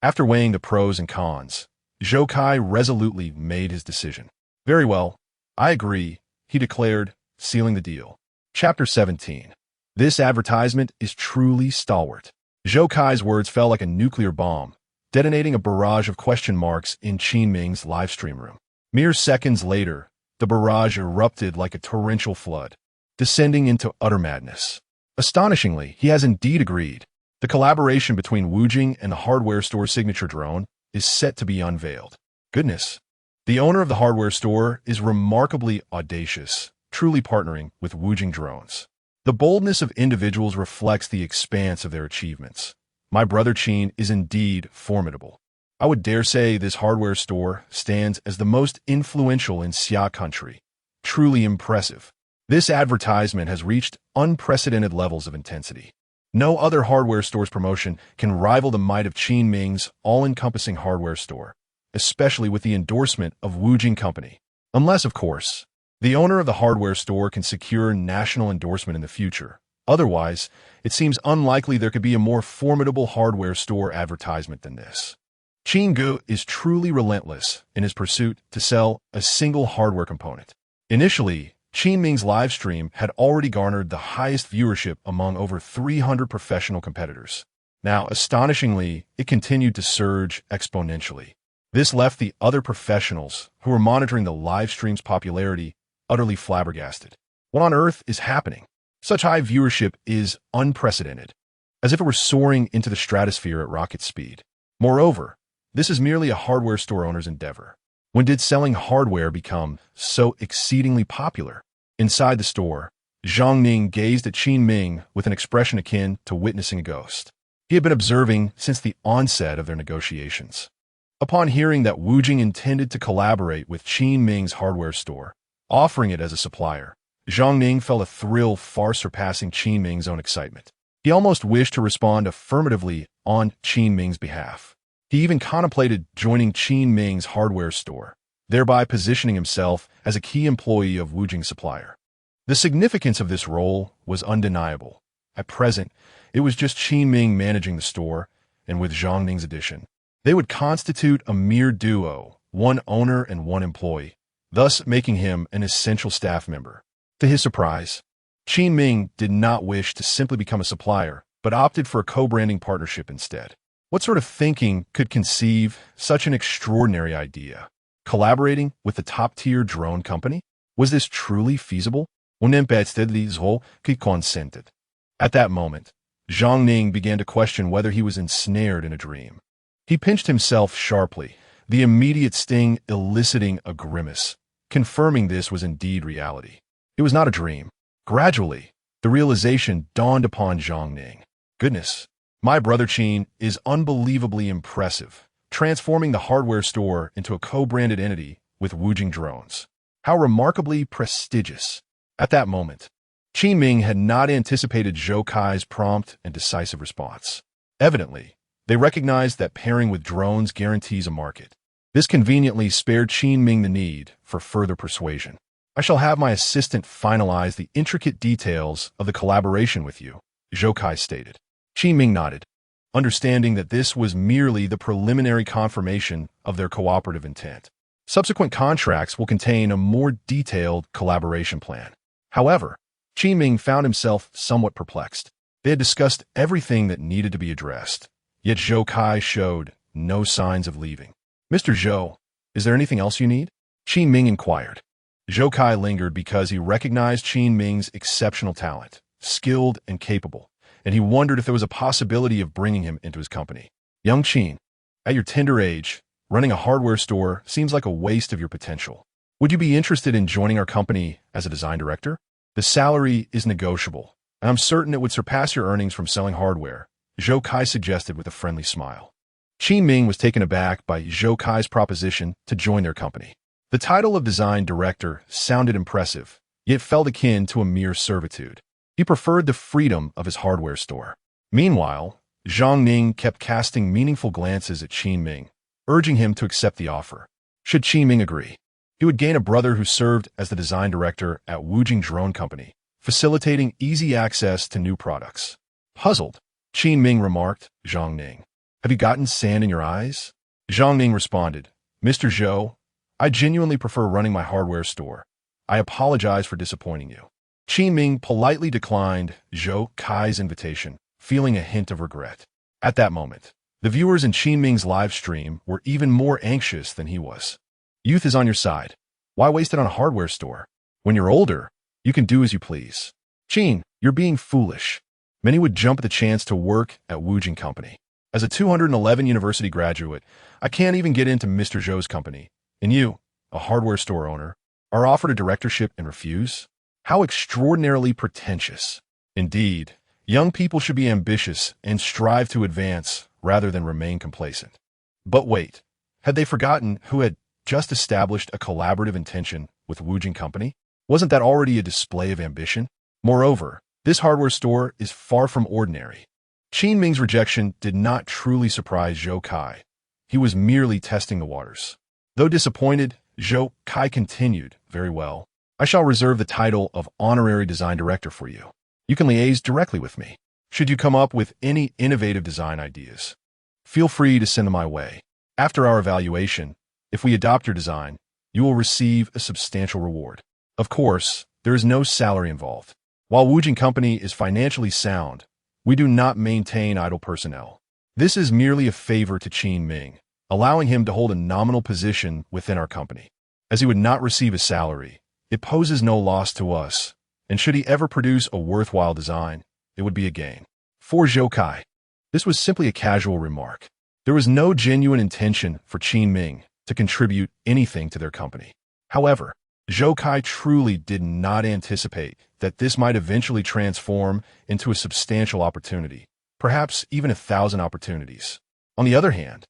After weighing the pros and cons, Zhou Kai resolutely made his decision. Very well, I agree, he declared, sealing the deal. Chapter 17. This advertisement is truly stalwart. Zhou Kai's words fell like a nuclear bomb, detonating a barrage of question marks in Qin Ming's livestream room. Mere seconds later, the barrage erupted like a torrential flood, descending into utter madness. Astonishingly, he has indeed agreed. The collaboration between Wujing and the hardware store signature drone is set to be unveiled. Goodness. The owner of the hardware store is remarkably audacious, truly partnering with Wujing drones. The boldness of individuals reflects the expanse of their achievements. My brother Qin is indeed formidable. I would dare say this hardware store stands as the most influential in Xia country. Truly impressive. This advertisement has reached unprecedented levels of intensity. No other hardware store's promotion can rival the might of Qin Ming's all-encompassing hardware store, especially with the endorsement of Wujing Company. Unless, of course, the owner of the hardware store can secure national endorsement in the future. Otherwise, it seems unlikely there could be a more formidable hardware store advertisement than this. Qin Gu is truly relentless in his pursuit to sell a single hardware component. Initially, Qin Ming's livestream had already garnered the highest viewership among over 300 professional competitors. Now, astonishingly, it continued to surge exponentially. This left the other professionals who were monitoring the livestream's popularity utterly flabbergasted. What on earth is happening? Such high viewership is unprecedented, as if it were soaring into the stratosphere at rocket speed. Moreover, this is merely a hardware store owner's endeavor. When did selling hardware become so exceedingly popular? Inside the store, Zhang Ning gazed at Qin Ming with an expression akin to witnessing a ghost. He had been observing since the onset of their negotiations. Upon hearing that Wujing intended to collaborate with Qin Ming's hardware store, offering it as a supplier, Zhang Ning felt a thrill far surpassing Qin Ming's own excitement. He almost wished to respond affirmatively on Qin Ming's behalf. He even contemplated joining Qin Ming's hardware store, thereby positioning himself as a key employee of Wujing's supplier. The significance of this role was undeniable. At present, it was just Qin Ming managing the store, and with Zhang Ning's addition, they would constitute a mere duo, one owner and one employee, thus making him an essential staff member. To his surprise, Qin Ming did not wish to simply become a supplier, but opted for a co-branding partnership instead. What sort of thinking could conceive such an extraordinary idea? Collaborating with the top-tier drone company? Was this truly feasible? At that moment, Zhang Ning began to question whether he was ensnared in a dream. He pinched himself sharply, the immediate sting eliciting a grimace, confirming this was indeed reality. It was not a dream. Gradually, the realization dawned upon Zhang Ning. Goodness, my brother Qin is unbelievably impressive, transforming the hardware store into a co-branded entity with Wujing drones. How remarkably prestigious. At that moment, Qin Ming had not anticipated Zhou Kai's prompt and decisive response. Evidently, they recognized that pairing with drones guarantees a market. This conveniently spared Qin Ming the need for further persuasion. I shall have my assistant finalize the intricate details of the collaboration with you, Zhou Kai stated. Qin Ming nodded, understanding that this was merely the preliminary confirmation of their cooperative intent. Subsequent contracts will contain a more detailed collaboration plan. However, Qin Ming found himself somewhat perplexed. They had discussed everything that needed to be addressed, yet Zhou Kai showed no signs of leaving. Mr. Zhou, is there anything else you need? Qin Ming inquired. Zhou Kai lingered because he recognized Qin Ming's exceptional talent, skilled and capable, and he wondered if there was a possibility of bringing him into his company. Young Qin, at your tender age, running a hardware store seems like a waste of your potential. Would you be interested in joining our company as a design director? The salary is negotiable, and I'm certain it would surpass your earnings from selling hardware, Zhou Kai suggested with a friendly smile. Qin Ming was taken aback by Zhou Kai's proposition to join their company. The title of design director sounded impressive, yet felt akin to a mere servitude. He preferred the freedom of his hardware store. Meanwhile, Zhang Ning kept casting meaningful glances at Qin Ming, urging him to accept the offer. Should Qin Ming agree, he would gain a brother who served as the design director at Wujing Drone Company, facilitating easy access to new products. Puzzled, Qin Ming remarked, Zhang Ning, have you gotten sand in your eyes? Zhang Ning responded, Mr. Zhou, I genuinely prefer running my hardware store. I apologize for disappointing you. Qin Ming politely declined Zhou Kai's invitation, feeling a hint of regret. At that moment, the viewers in Qin Ming's live stream were even more anxious than he was. Youth is on your side. Why waste it on a hardware store? When you're older, you can do as you please. Qin, you're being foolish. Many would jump at the chance to work at Wujing Company. As a 211 university graduate, I can't even get into Mr. Zhou's company. And you, a hardware store owner, are offered a directorship and refuse? How extraordinarily pretentious. Indeed, young people should be ambitious and strive to advance rather than remain complacent. But wait, had they forgotten who had just established a collaborative intention with Wujing Company? Wasn't that already a display of ambition? Moreover, this hardware store is far from ordinary. Qin Ming's rejection did not truly surprise Zhou Kai. He was merely testing the waters. Though disappointed, Zhou Kai continued, very well. I shall reserve the title of Honorary Design Director for you. You can liaise directly with me. Should you come up with any innovative design ideas, feel free to send them my way. After our evaluation, if we adopt your design, you will receive a substantial reward. Of course, there is no salary involved. While Wujing Company is financially sound, we do not maintain idle personnel. This is merely a favor to Qin Ming, allowing him to hold a nominal position within our company. As he would not receive a salary, it poses no loss to us, and should he ever produce a worthwhile design, it would be a gain. For Zhou Kai, this was simply a casual remark. There was no genuine intention for Qin Ming to contribute anything to their company. However, Zhou Kai truly did not anticipate that this might eventually transform into a substantial opportunity, perhaps even 1,000 opportunities. On the other hand,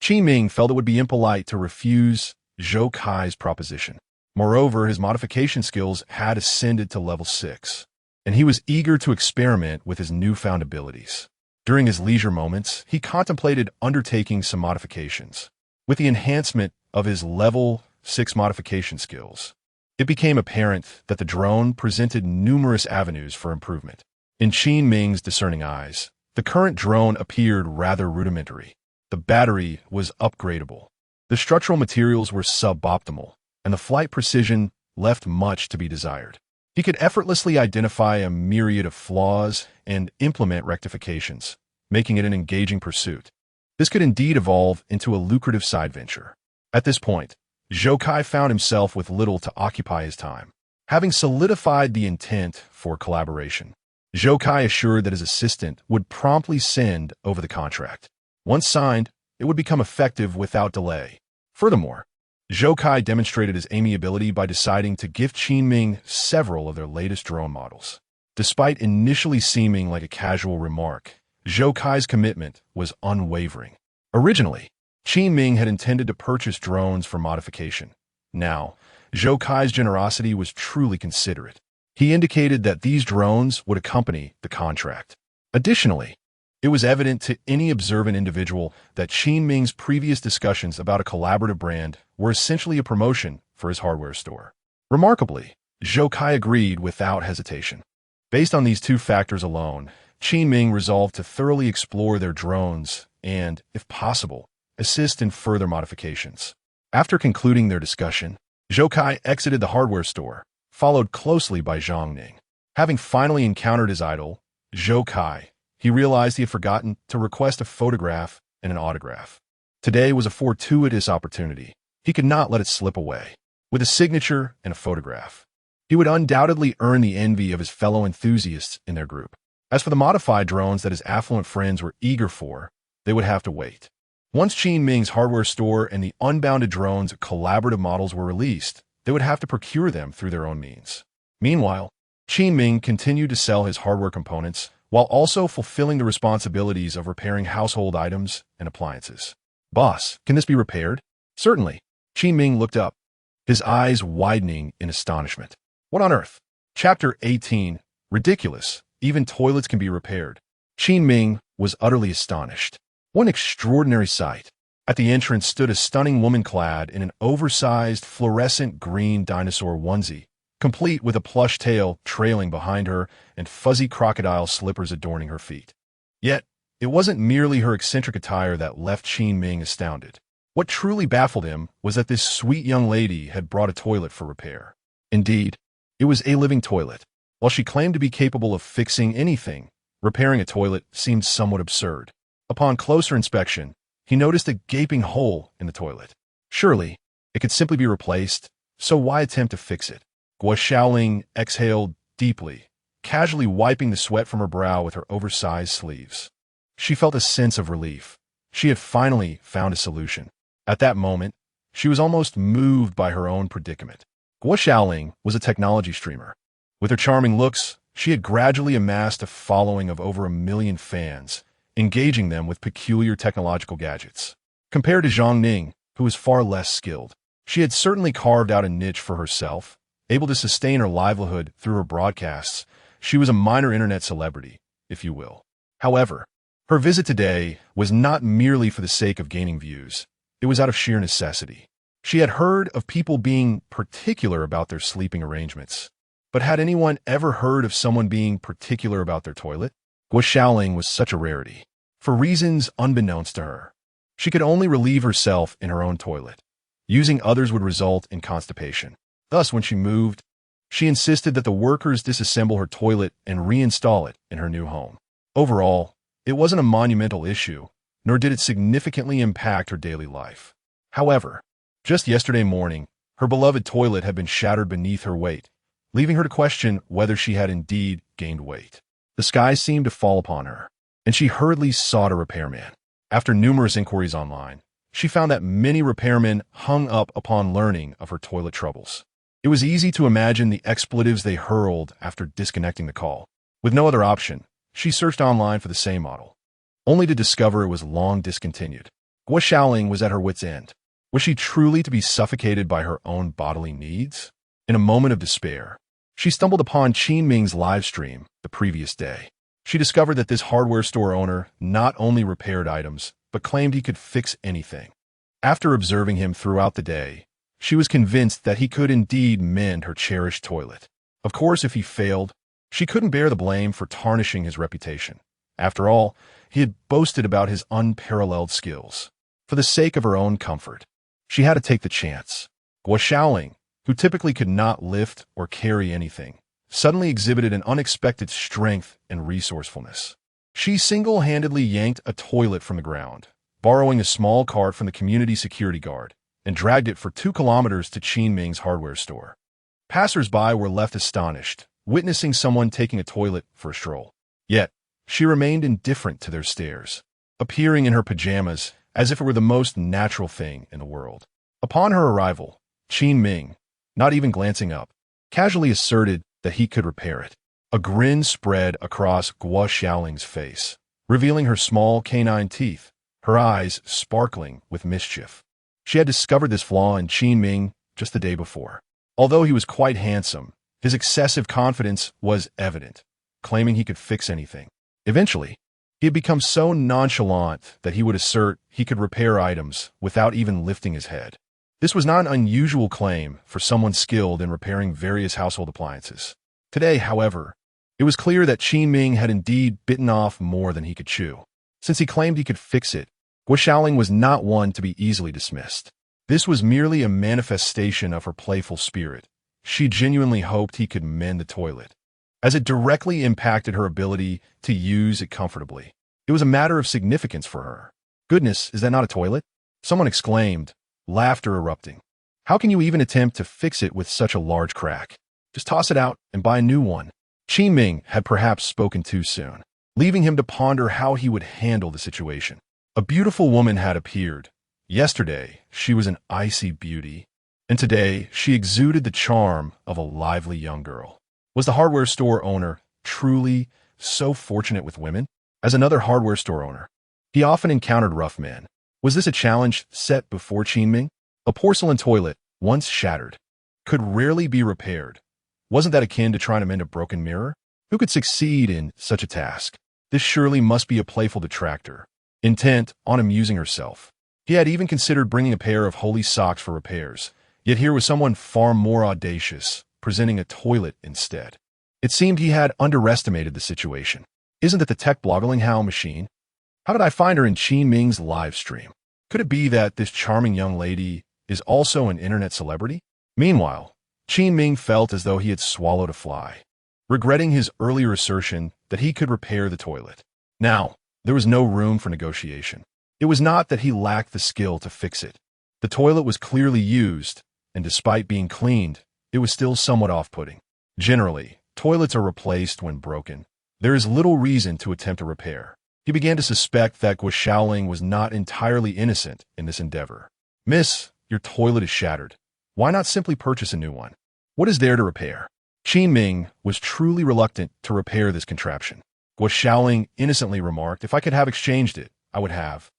Qin Ming felt it would be impolite to refuse Zhou Kai's proposition. Moreover, his modification skills had ascended to level 6, and he was eager to experiment with his newfound abilities. During his leisure moments, he contemplated undertaking some modifications. With the enhancement of his level 6 modification skills, it became apparent that the drone presented numerous avenues for improvement. In Qin Ming's discerning eyes, the current drone appeared rather rudimentary. The battery was upgradable. The structural materials were suboptimal, and the flight precision left much to be desired. He could effortlessly identify a myriad of flaws and implement rectifications, making it an engaging pursuit. This could indeed evolve into a lucrative side venture. At this point, Zhou Kai found himself with little to occupy his time. Having solidified the intent for collaboration, Zhou Kai assured that his assistant would promptly send over the contract. Once signed, it would become effective without delay. Furthermore, Zhou Kai demonstrated his amiability by deciding to gift Qin Ming several of their latest drone models. Despite initially seeming like a casual remark, Zhou Kai's commitment was unwavering. Originally, Qin Ming had intended to purchase drones for modification. Now, Zhou Kai's generosity was truly considerate. He indicated that these drones would accompany the contract. Additionally, it was evident to any observant individual that Qin Ming's previous discussions about a collaborative brand were essentially a promotion for his hardware store. Remarkably, Zhou Kai agreed without hesitation. Based on these two factors alone, Qin Ming resolved to thoroughly explore their drones and, if possible, assist in further modifications. After concluding their discussion, Zhou Kai exited the hardware store, followed closely by Zhang Ning. Having finally encountered his idol, Zhou Kai, he realized he had forgotten to request a photograph and an autograph. Today was a fortuitous opportunity. He could not let it slip away. With a signature and a photograph, he would undoubtedly earn the envy of his fellow enthusiasts in their group. As for the modified drones that his affluent friends were eager for, they would have to wait. Once Qin Ming's hardware store and the unbounded drones' collaborative models were released, they would have to procure them through their own means. Meanwhile, Qin Ming continued to sell his hardware components while also fulfilling the responsibilities of repairing household items and appliances. "Boss, can this be repaired?" "Certainly." Qin Ming looked up, his eyes widening in astonishment. "What on earth?" Chapter 18. Ridiculous. Even toilets can be repaired. Qin Ming was utterly astonished. What an extraordinary sight. At the entrance stood a stunning woman clad in an oversized fluorescent green dinosaur onesie, complete with a plush tail trailing behind her and fuzzy crocodile slippers adorning her feet. Yet, it wasn't merely her eccentric attire that left Qin Ming astounded. What truly baffled him was that this sweet young lady had brought a toilet for repair. Indeed, it was a living toilet. While she claimed to be capable of fixing anything, repairing a toilet seemed somewhat absurd. Upon closer inspection, he noticed a gaping hole in the toilet. Surely, it could simply be replaced, so why attempt to fix it? Guo Xiaoling exhaled deeply, casually wiping the sweat from her brow with her oversized sleeves. She felt a sense of relief. She had finally found a solution. At that moment, she was almost moved by her own predicament. Guo Xiaoling was a technology streamer. With her charming looks, she had gradually amassed a following of over 1 million fans, engaging them with peculiar technological gadgets. Compared to Zhang Ning, who was far less skilled, she had certainly carved out a niche for herself. Able to sustain her livelihood through her broadcasts, she was a minor internet celebrity, if you will. However, her visit today was not merely for the sake of gaining views. It was out of sheer necessity. She had heard of people being particular about their sleeping arrangements. But had anyone ever heard of someone being particular about their toilet? Guo Xiaoling was such a rarity. For reasons unbeknownst to her, she could only relieve herself in her own toilet. Using others would result in constipation. Thus, when she moved, she insisted that the workers disassemble her toilet and reinstall it in her new home. Overall, it wasn't a monumental issue, nor did it significantly impact her daily life. However, just yesterday morning, her beloved toilet had been shattered beneath her weight, leaving her to question whether she had indeed gained weight. The sky seemed to fall upon her, and she hurriedly sought a repairman. After numerous inquiries online, she found that many repairmen hung up upon learning of her toilet troubles. It was easy to imagine the expletives they hurled after disconnecting the call. With no other option, she searched online for the same model, only to discover it was long discontinued. Guo Xiaoling was at her wit's end. Was she truly to be suffocated by her own bodily needs? In a moment of despair, she stumbled upon Qin Ming's live stream the previous day. She discovered that this hardware store owner not only repaired items, but claimed he could fix anything. After observing him throughout the day, she was convinced that he could indeed mend her cherished toilet. Of course, if he failed, she couldn't bear the blame for tarnishing his reputation. After all, he had boasted about his unparalleled skills. For the sake of her own comfort, she had to take the chance. Guo Xiaoling, who typically could not lift or carry anything, suddenly exhibited an unexpected strength and resourcefulness. She single-handedly yanked a toilet from the ground, borrowing a small cart from the community security guard, and dragged it for 2 kilometers to Qin Ming's hardware store. Passers-by were left astonished, witnessing someone taking a toilet for a stroll. Yet, she remained indifferent to their stares, appearing in her pajamas as if it were the most natural thing in the world. Upon her arrival, Qin Ming, not even glancing up, casually asserted that he could repair it. A grin spread across Guo Xiaoling's face, revealing her small canine teeth, her eyes sparkling with mischief. She had discovered this flaw in Qin Ming just the day before. Although he was quite handsome, his excessive confidence was evident, claiming he could fix anything. Eventually, he had become so nonchalant that he would assert he could repair items without even lifting his head. This was not an unusual claim for someone skilled in repairing various household appliances. Today, however, it was clear that Qin Ming had indeed bitten off more than he could chew. Since he claimed he could fix it, Guo Xiaoling was not one to be easily dismissed. This was merely a manifestation of her playful spirit. She genuinely hoped he could mend the toilet, as it directly impacted her ability to use it comfortably. It was a matter of significance for her. "Goodness, is that not a toilet?" someone exclaimed, laughter erupting. "How can you even attempt to fix it with such a large crack? Just toss it out and buy a new one." Qin Ming had perhaps spoken too soon, leaving him to ponder how he would handle the situation. A beautiful woman had appeared. Yesterday, she was an icy beauty, and today she exuded the charm of a lively young girl. Was the hardware store owner truly so fortunate with women? As another hardware store owner, he often encountered rough men. Was this a challenge set before Qin Ming? A porcelain toilet, once shattered, could rarely be repaired. Wasn't that akin to trying to mend a broken mirror? Who could succeed in such a task? This surely must be a playful detractor, intent on amusing herself. He had even considered bringing a pair of holy socks for repairs, yet here was someone far more audacious, presenting a toilet instead. It seemed he had underestimated the situation. Isn't it the tech bloggling machine? How did I find her in Qin Ming's live stream? Could it be that this charming young lady is also an internet celebrity? Meanwhile, Qin Ming felt as though he had swallowed a fly, regretting his earlier assertion that he could repair the toilet. Now, there was no room for negotiation. It was not that he lacked the skill to fix it. The toilet was clearly used, and despite being cleaned, it was still somewhat off-putting. Generally, toilets are replaced when broken. There is little reason to attempt a repair. He began to suspect that Guo Xiaoling was not entirely innocent in this endeavor. "Miss, your toilet is shattered. Why not simply purchase a new one? What is there to repair?" Qin Ming was truly reluctant to repair this contraption. Guo Xiaoling innocently remarked, "If I could have exchanged it, I would have.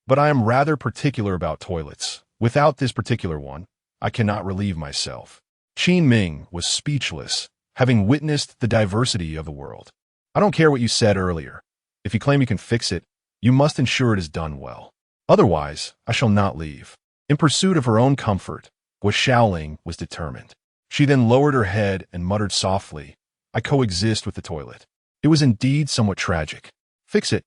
But I am rather particular about toilets. Without this particular one, I cannot relieve myself." Qin Ming was speechless, having witnessed the diversity of the world. "I don't care what you said earlier. If you claim you can fix it, you must ensure it is done well. Otherwise, I shall not leave." In pursuit of her own comfort, Guo Xiaoling was determined. She then lowered her head and muttered softly, "I coexist with the toilet." It was indeed somewhat tragic. Fix it.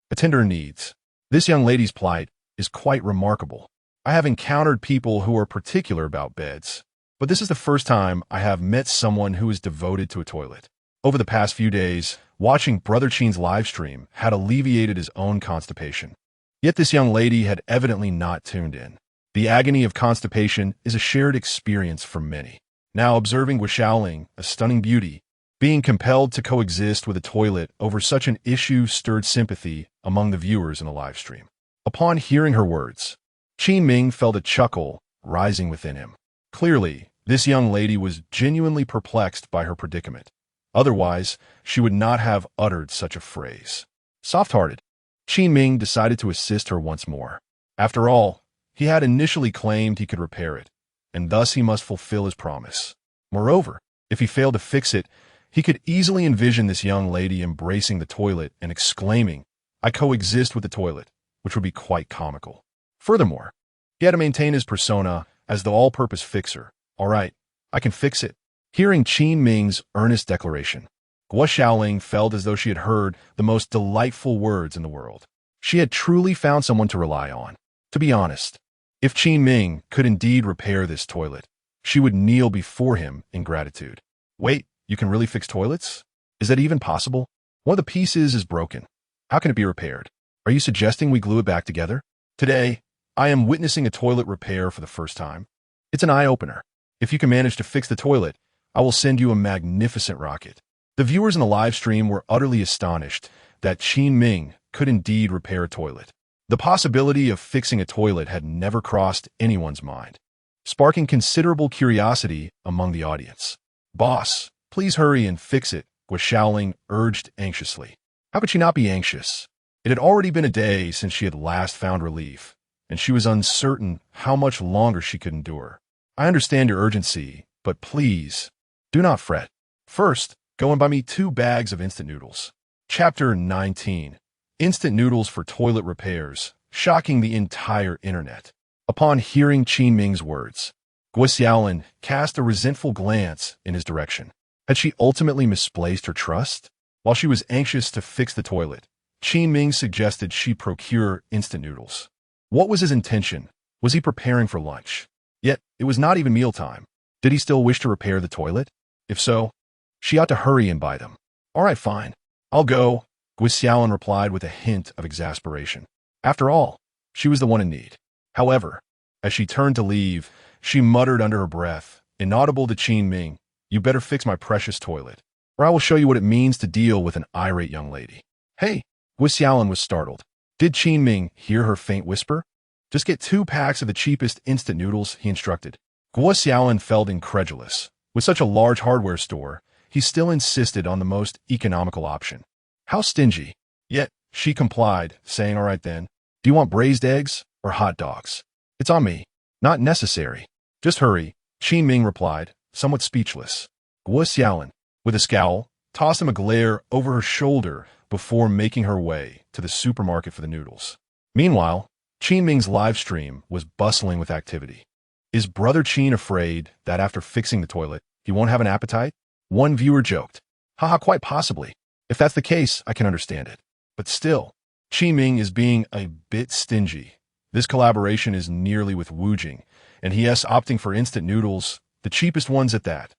Attend to her needs. This young lady's plight is quite remarkable. I have encountered people who are particular about beds, but this is the first time I have met someone who is devoted to a toilet. Over the past few days, watching Brother Qin's live stream had alleviated his own constipation. Yet this young lady had evidently not tuned in. The agony of constipation is a shared experience for many. Now observing Guo Xiaoling, a stunning beauty, being compelled to coexist with a toilet over such an issue stirred sympathy among the viewers in the live stream. Upon hearing her words, Qin Ming felt a chuckle rising within him. Clearly, This young lady was genuinely perplexed by her predicament. Otherwise, she would not have uttered such a phrase. Soft-hearted, Qin Ming decided to assist her once more. After all, he had initially claimed he could repair it, and thus he must fulfill his promise. Moreover, if he failed to fix it, he could easily envision this young lady embracing the toilet and exclaiming, "I coexist with the toilet," which would be quite comical. Furthermore, he had to maintain his persona as the all-purpose fixer. "All right, I can fix it." Hearing Qin Ming's earnest declaration, Guo Xiaoling felt as though she had heard the most delightful words in the world. She had truly found someone to rely on. To be honest, if Qin Ming could indeed repair this toilet, she would kneel before him in gratitude. Wait, you can really fix toilets? Is that even possible? One of the pieces is broken. How can it be repaired? Are you suggesting we glue it back together? Today, I am witnessing a toilet repair for the first time. It's an eye-opener. If you can manage to fix the toilet, I will send you a magnificent rocket. The viewers in the live stream were utterly astonished that Qin Ming could indeed repair a toilet. The possibility of fixing a toilet had never crossed anyone's mind, sparking considerable curiosity among the audience. "Boss, please hurry and fix it," Guo Xiaoling urged anxiously. How could she not be anxious? It had already been a day since she had last found relief, and she was uncertain how much longer she could endure. "I understand your urgency, but please, do not fret. First, go and buy me 2 bags of instant noodles." Chapter 19. Instant noodles for toilet repairs, shocking the entire internet. Upon hearing Qin Ming's words, Guo Xiaoling cast a resentful glance in his direction. Had she ultimately misplaced her trust? While she was anxious to fix the toilet, Qin Ming suggested she procure instant noodles. What was his intention? Was he preparing for lunch? Yet, it was not even mealtime. Did he still wish to repair the toilet? If so, she ought to hurry and buy them. "All right, fine. I'll go," Guo Xiaoling replied with a hint of exasperation. After all, she was the one in need. However, as she turned to leave, she muttered under her breath, inaudible to Qin Ming, "You better fix my precious toilet, or I will show you what it means to deal with an irate young lady." "Hey!" Guo Xiaoling was startled. Did Qin Ming hear her faint whisper? "Just get 2 packs of the cheapest instant noodles," he instructed. Guo Xiaoling felt incredulous. With such a large hardware store, he still insisted on the most economical option. How stingy! Yet, she complied, saying, "All right then, do you want braised eggs or hot dogs?" "It's on me." "Not necessary. Just hurry," Qin Ming replied, somewhat speechless. Guo Xiaoling, with a scowl, tossed him a glare over her shoulder before making her way to the supermarket for the noodles. Meanwhile, Qin Ming's live stream was bustling with activity. Is Brother Qin afraid that after fixing the toilet, he won't have an appetite? One viewer joked, "Haha, quite possibly. If that's the case, I can understand it. But still, Qin Ming is being a bit stingy. This collaboration is nearly with Wujing, and he is opting for instant noodles, the cheapest ones at that."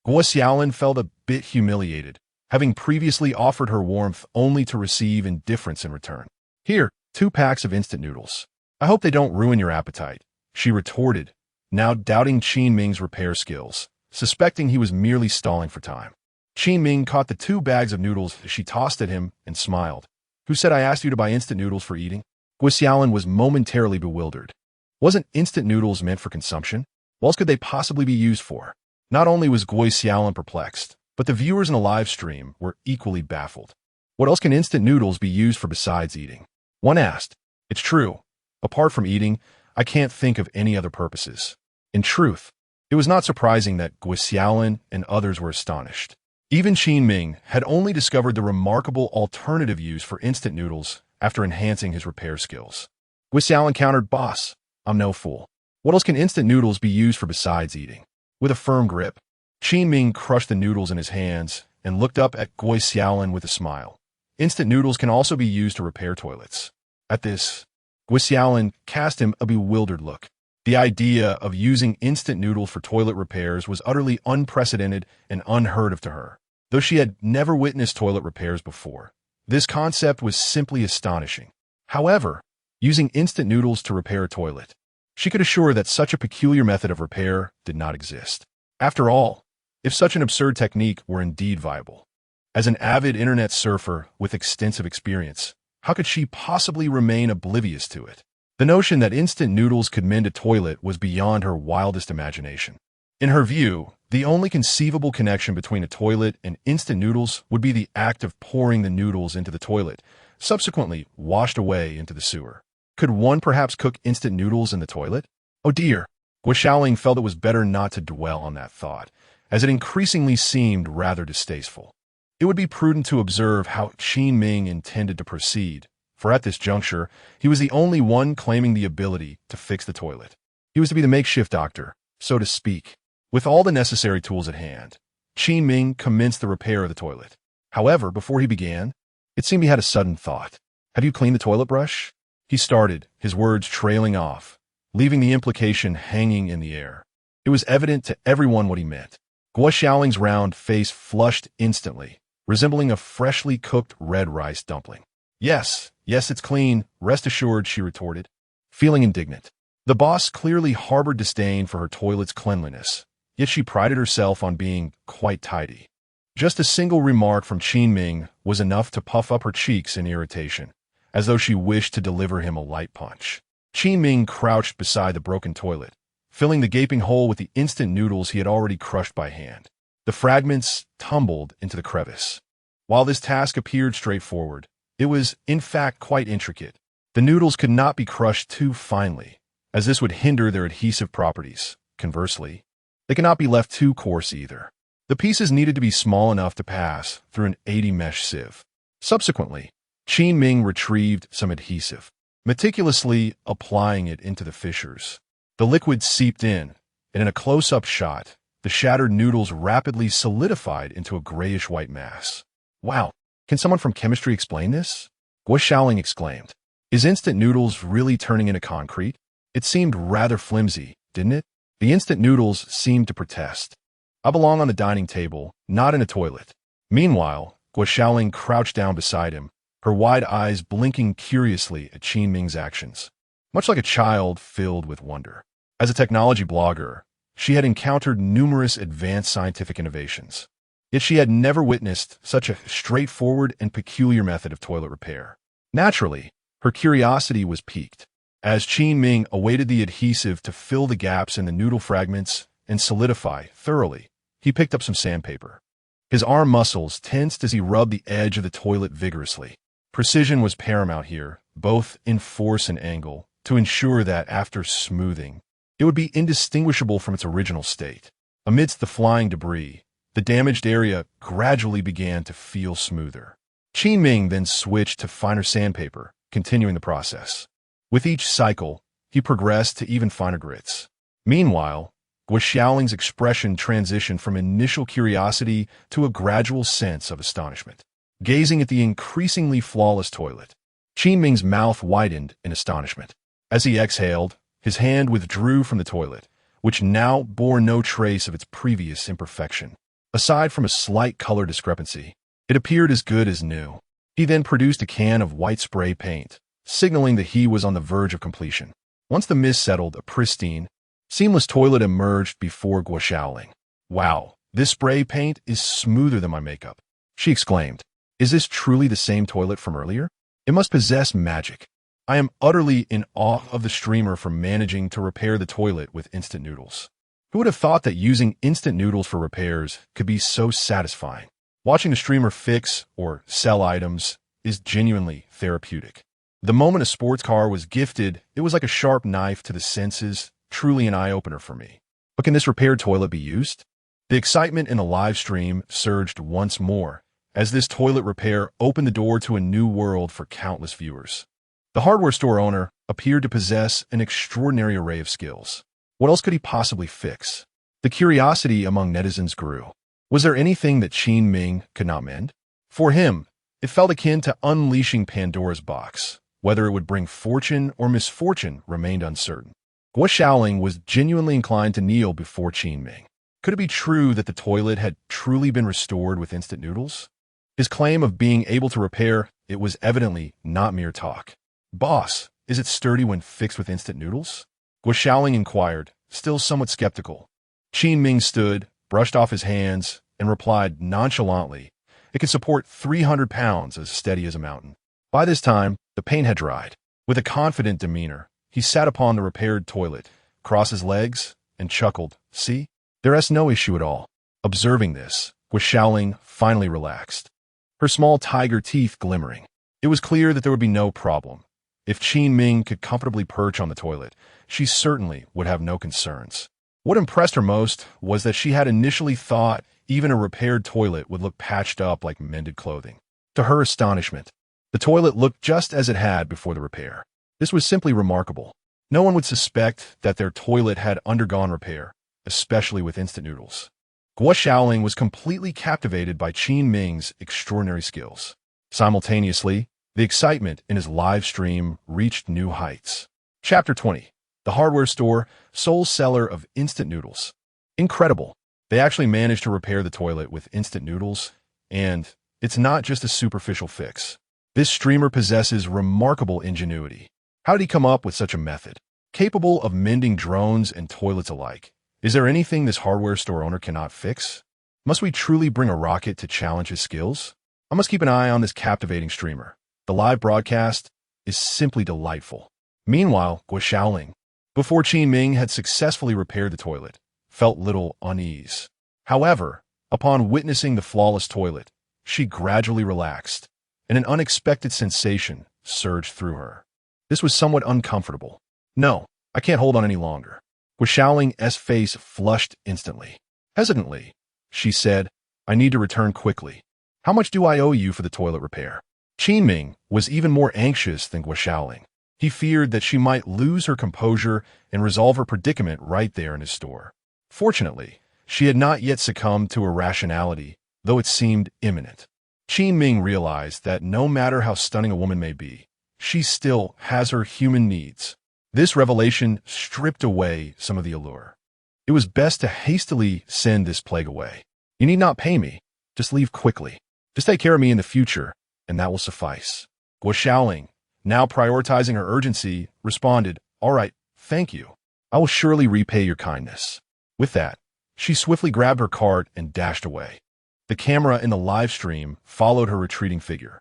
Guo Xiaoling felt a bit humiliated, having previously offered her warmth only to receive indifference in return. "Here, 2 packs of instant noodles. I hope they don't ruin your appetite," she retorted, now doubting Qin Ming's repair skills, suspecting he was merely stalling for time. Qin Ming caught the 2 bags of noodles she tossed at him and smiled. "Who said I asked you to buy instant noodles for eating?" Guo Xiaoling was momentarily bewildered. Wasn't instant noodles meant for consumption? What else could they possibly be used for? Not only was Guo Xiaoling perplexed, but the viewers in the live stream were equally baffled. What else can instant noodles be used for besides eating? One asked. It's true. Apart from eating, I can't think of any other purposes. In truth, it was not surprising that Guo Xiaoling and others were astonished. Even Qin Ming had only discovered the remarkable alternative use for instant noodles after enhancing his repair skills. Guo Xiaoling countered, "Boss, I'm no fool. What else can instant noodles be used for besides eating?" With a firm grip, Qin Ming crushed the noodles in his hands and looked up at Guo Xiaoling with a smile. Instant noodles can also be used to repair toilets. At this, Guo Xiaoling cast him a bewildered look. The idea of using instant noodles for toilet repairs was utterly unprecedented and unheard of to her. Though she had never witnessed toilet repairs before, this concept was simply astonishing. However, using instant noodles to repair a toilet, she could assure that such a peculiar method of repair did not exist. After all, if such an absurd technique were indeed viable, as an avid internet surfer with extensive experience, how could she possibly remain oblivious to it? The notion that instant noodles could mend a toilet was beyond her wildest imagination. In her view, the only conceivable connection between a toilet and instant noodles would be the act of pouring the noodles into the toilet, subsequently washed away into the sewer. Could one perhaps cook instant noodles in the toilet? Oh dear! Guo Xiaoling felt it was better not to dwell on that thought, as it increasingly seemed rather distasteful. It would be prudent to observe how Qin Ming intended to proceed, for at this juncture, he was the only one claiming the ability to fix the toilet. He was to be the makeshift doctor, so to speak. With all the necessary tools at hand, Qin Ming commenced the repair of the toilet. However, before he began, it seemed he had a sudden thought. "Have you cleaned the toilet brush?" He started, his words trailing off, leaving the implication hanging in the air. It was evident to everyone what he meant. Guo Xiaoling's round face flushed instantly, resembling a freshly cooked red rice dumpling. Yes, it's clean, rest assured," she retorted, feeling indignant. The boss clearly harbored disdain for her toilet's cleanliness, yet she prided herself on being quite tidy. Just a single remark from Qin Ming was enough to puff up her cheeks in irritation, as though she wished to deliver him a light punch. Qin Ming crouched beside the broken toilet, filling the gaping hole with the instant noodles he had already crushed by hand. The fragments tumbled into the crevice. While this task appeared straightforward, it was, in fact, quite intricate. The noodles could not be crushed too finely, as this would hinder their adhesive properties. Conversely, they cannot be left too coarse either. The pieces needed to be small enough to pass through an 80 mesh sieve. Subsequently, Qin Ming retrieved some adhesive, meticulously applying it into the fissures. The liquid seeped in, and in a close-up shot, the shattered noodles rapidly solidified into a grayish-white mass. "Wow, can someone from chemistry explain this?" Guo Xiaoling exclaimed. "Is instant noodles really turning into concrete? It seemed rather flimsy, didn't it?" The instant noodles seemed to protest. "I belong on the dining table, not in a toilet." Meanwhile, Guo Xiaoling crouched down beside him, her wide eyes blinking curiously at Qin Ming's actions, much like a child filled with wonder. As a technology blogger, she had encountered numerous advanced scientific innovations, yet she had never witnessed such a straightforward and peculiar method of toilet repair. Naturally, her curiosity was piqued. As Qin Ming awaited the adhesive to fill the gaps in the noodle fragments and solidify thoroughly, he picked up some sandpaper. His arm muscles tensed as he rubbed the edge of the toilet vigorously. Precision was paramount here, both in force and angle, to ensure that, after smoothing, it would be indistinguishable from its original state. Amidst the flying debris, the damaged area gradually began to feel smoother. Qin Ming then switched to finer sandpaper, continuing the process. With each cycle, he progressed to even finer grits. Meanwhile, Guo Xiaoling's expression transitioned from initial curiosity to a gradual sense of astonishment. Gazing at the increasingly flawless toilet, Qin Ming's mouth widened in astonishment. As he exhaled, his hand withdrew from the toilet, which now bore no trace of its previous imperfection. Aside from a slight color discrepancy, it appeared as good as new. He then produced a can of white spray paint, signaling that he was on the verge of completion. Once the mist settled, a pristine, seamless toilet emerged before Guo Xiaoling. "Wow, this spray paint is smoother than my makeup," she exclaimed. "Is this truly the same toilet from earlier? It must possess magic. I am utterly in awe of the streamer for managing to repair the toilet with instant noodles. Who would have thought that using instant noodles for repairs could be so satisfying? Watching the streamer fix or sell items is genuinely therapeutic. The moment a sports car was gifted, it was like a sharp knife to the senses, truly an eye-opener for me. But can this repaired toilet be used?" The excitement in the live stream surged once more, as this toilet repair opened the door to a new world for countless viewers. The hardware store owner appeared to possess an extraordinary array of skills. What else could he possibly fix? The curiosity among netizens grew. Was there anything that Qin Ming could not mend? For him, it felt akin to unleashing Pandora's box. Whether it would bring fortune or misfortune remained uncertain. Guo Xiaoling was genuinely inclined to kneel before Qin Ming. Could it be true that the toilet had truly been restored with instant noodles? His claim of being able to repair it was evidently not mere talk. "Boss, is it sturdy when fixed with instant noodles?" Guo Xiaoling inquired, still somewhat skeptical. Qin Ming stood, brushed off his hands, and replied nonchalantly, "It can support 300 pounds as steady as a mountain." By this time, the paint had dried. With a confident demeanor, he sat upon the repaired toilet, crossed his legs, and chuckled. "See? There's no issue at all. Observing this, Guo Xiaoling finally relaxed, her small tiger teeth glimmering. It was clear that there would be no problem. If Qin Ming could comfortably perch on the toilet, she certainly would have no concerns. What impressed her most was that she had initially thought even a repaired toilet would look patched up like mended clothing. To her astonishment, the toilet looked just as it had before the repair. This was simply remarkable. No one would suspect that their toilet had undergone repair, especially with instant noodles. Guo Xiaoling was completely captivated by Qin Ming's extraordinary skills. Simultaneously, the excitement in his live stream reached new heights. Chapter 20. The Hardware Store, Sole Seller of Instant Noodles. Incredible. They actually managed to repair the toilet with instant noodles, and it's not just a superficial fix. This streamer possesses remarkable ingenuity. How did he come up with such a method? Capable of mending drones and toilets alike. Is there anything this hardware store owner cannot fix? Must we truly bring a rocket to challenge his skills? I must keep an eye on this captivating streamer. The live broadcast is simply delightful. Meanwhile, Guo Xiaoling, before Qin Ming had successfully repaired the toilet, felt little unease. However, upon witnessing the flawless toilet, she gradually relaxed, and an unexpected sensation surged through her. This was somewhat uncomfortable. No, I can't hold on any longer. Guo Xiaoling's face flushed instantly. Hesitantly, she said, I need to return quickly. How much do I owe you for the toilet repair? Qin Ming was even more anxious than Guo Xiaoling. He feared that she might lose her composure and resolve her predicament right there in his store. Fortunately, she had not yet succumbed to irrationality, though it seemed imminent. Qin Ming realized that no matter how stunning a woman may be, she still has her human needs. This revelation stripped away some of the allure. It was best to hastily send this plague away. You need not pay me. Just leave quickly. Just take care of me in the future, and that will suffice. Guo Xiaoling, now prioritizing her urgency, responded, All right, thank you. I will surely repay your kindness. With that, she swiftly grabbed her cart and dashed away. The camera in the live stream followed her retreating figure.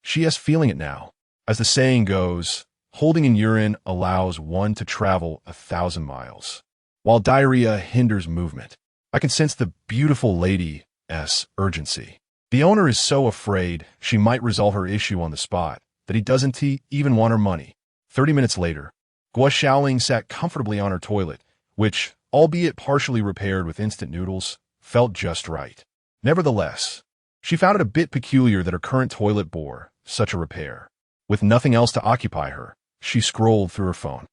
She is feeling it now. As the saying goes, holding in urine allows one to travel 1,000 miles, while diarrhea hinders movement. I can sense the beautiful lady's urgency. The owner is so afraid she might resolve her issue on the spot that he doesn't even want her money. 30 minutes later, Guo Xiaoling sat comfortably on her toilet, which, albeit partially repaired with instant noodles, felt just right. Nevertheless, she found it a bit peculiar that her current toilet bore such a repair. With nothing else to occupy her, she scrolled through her phone.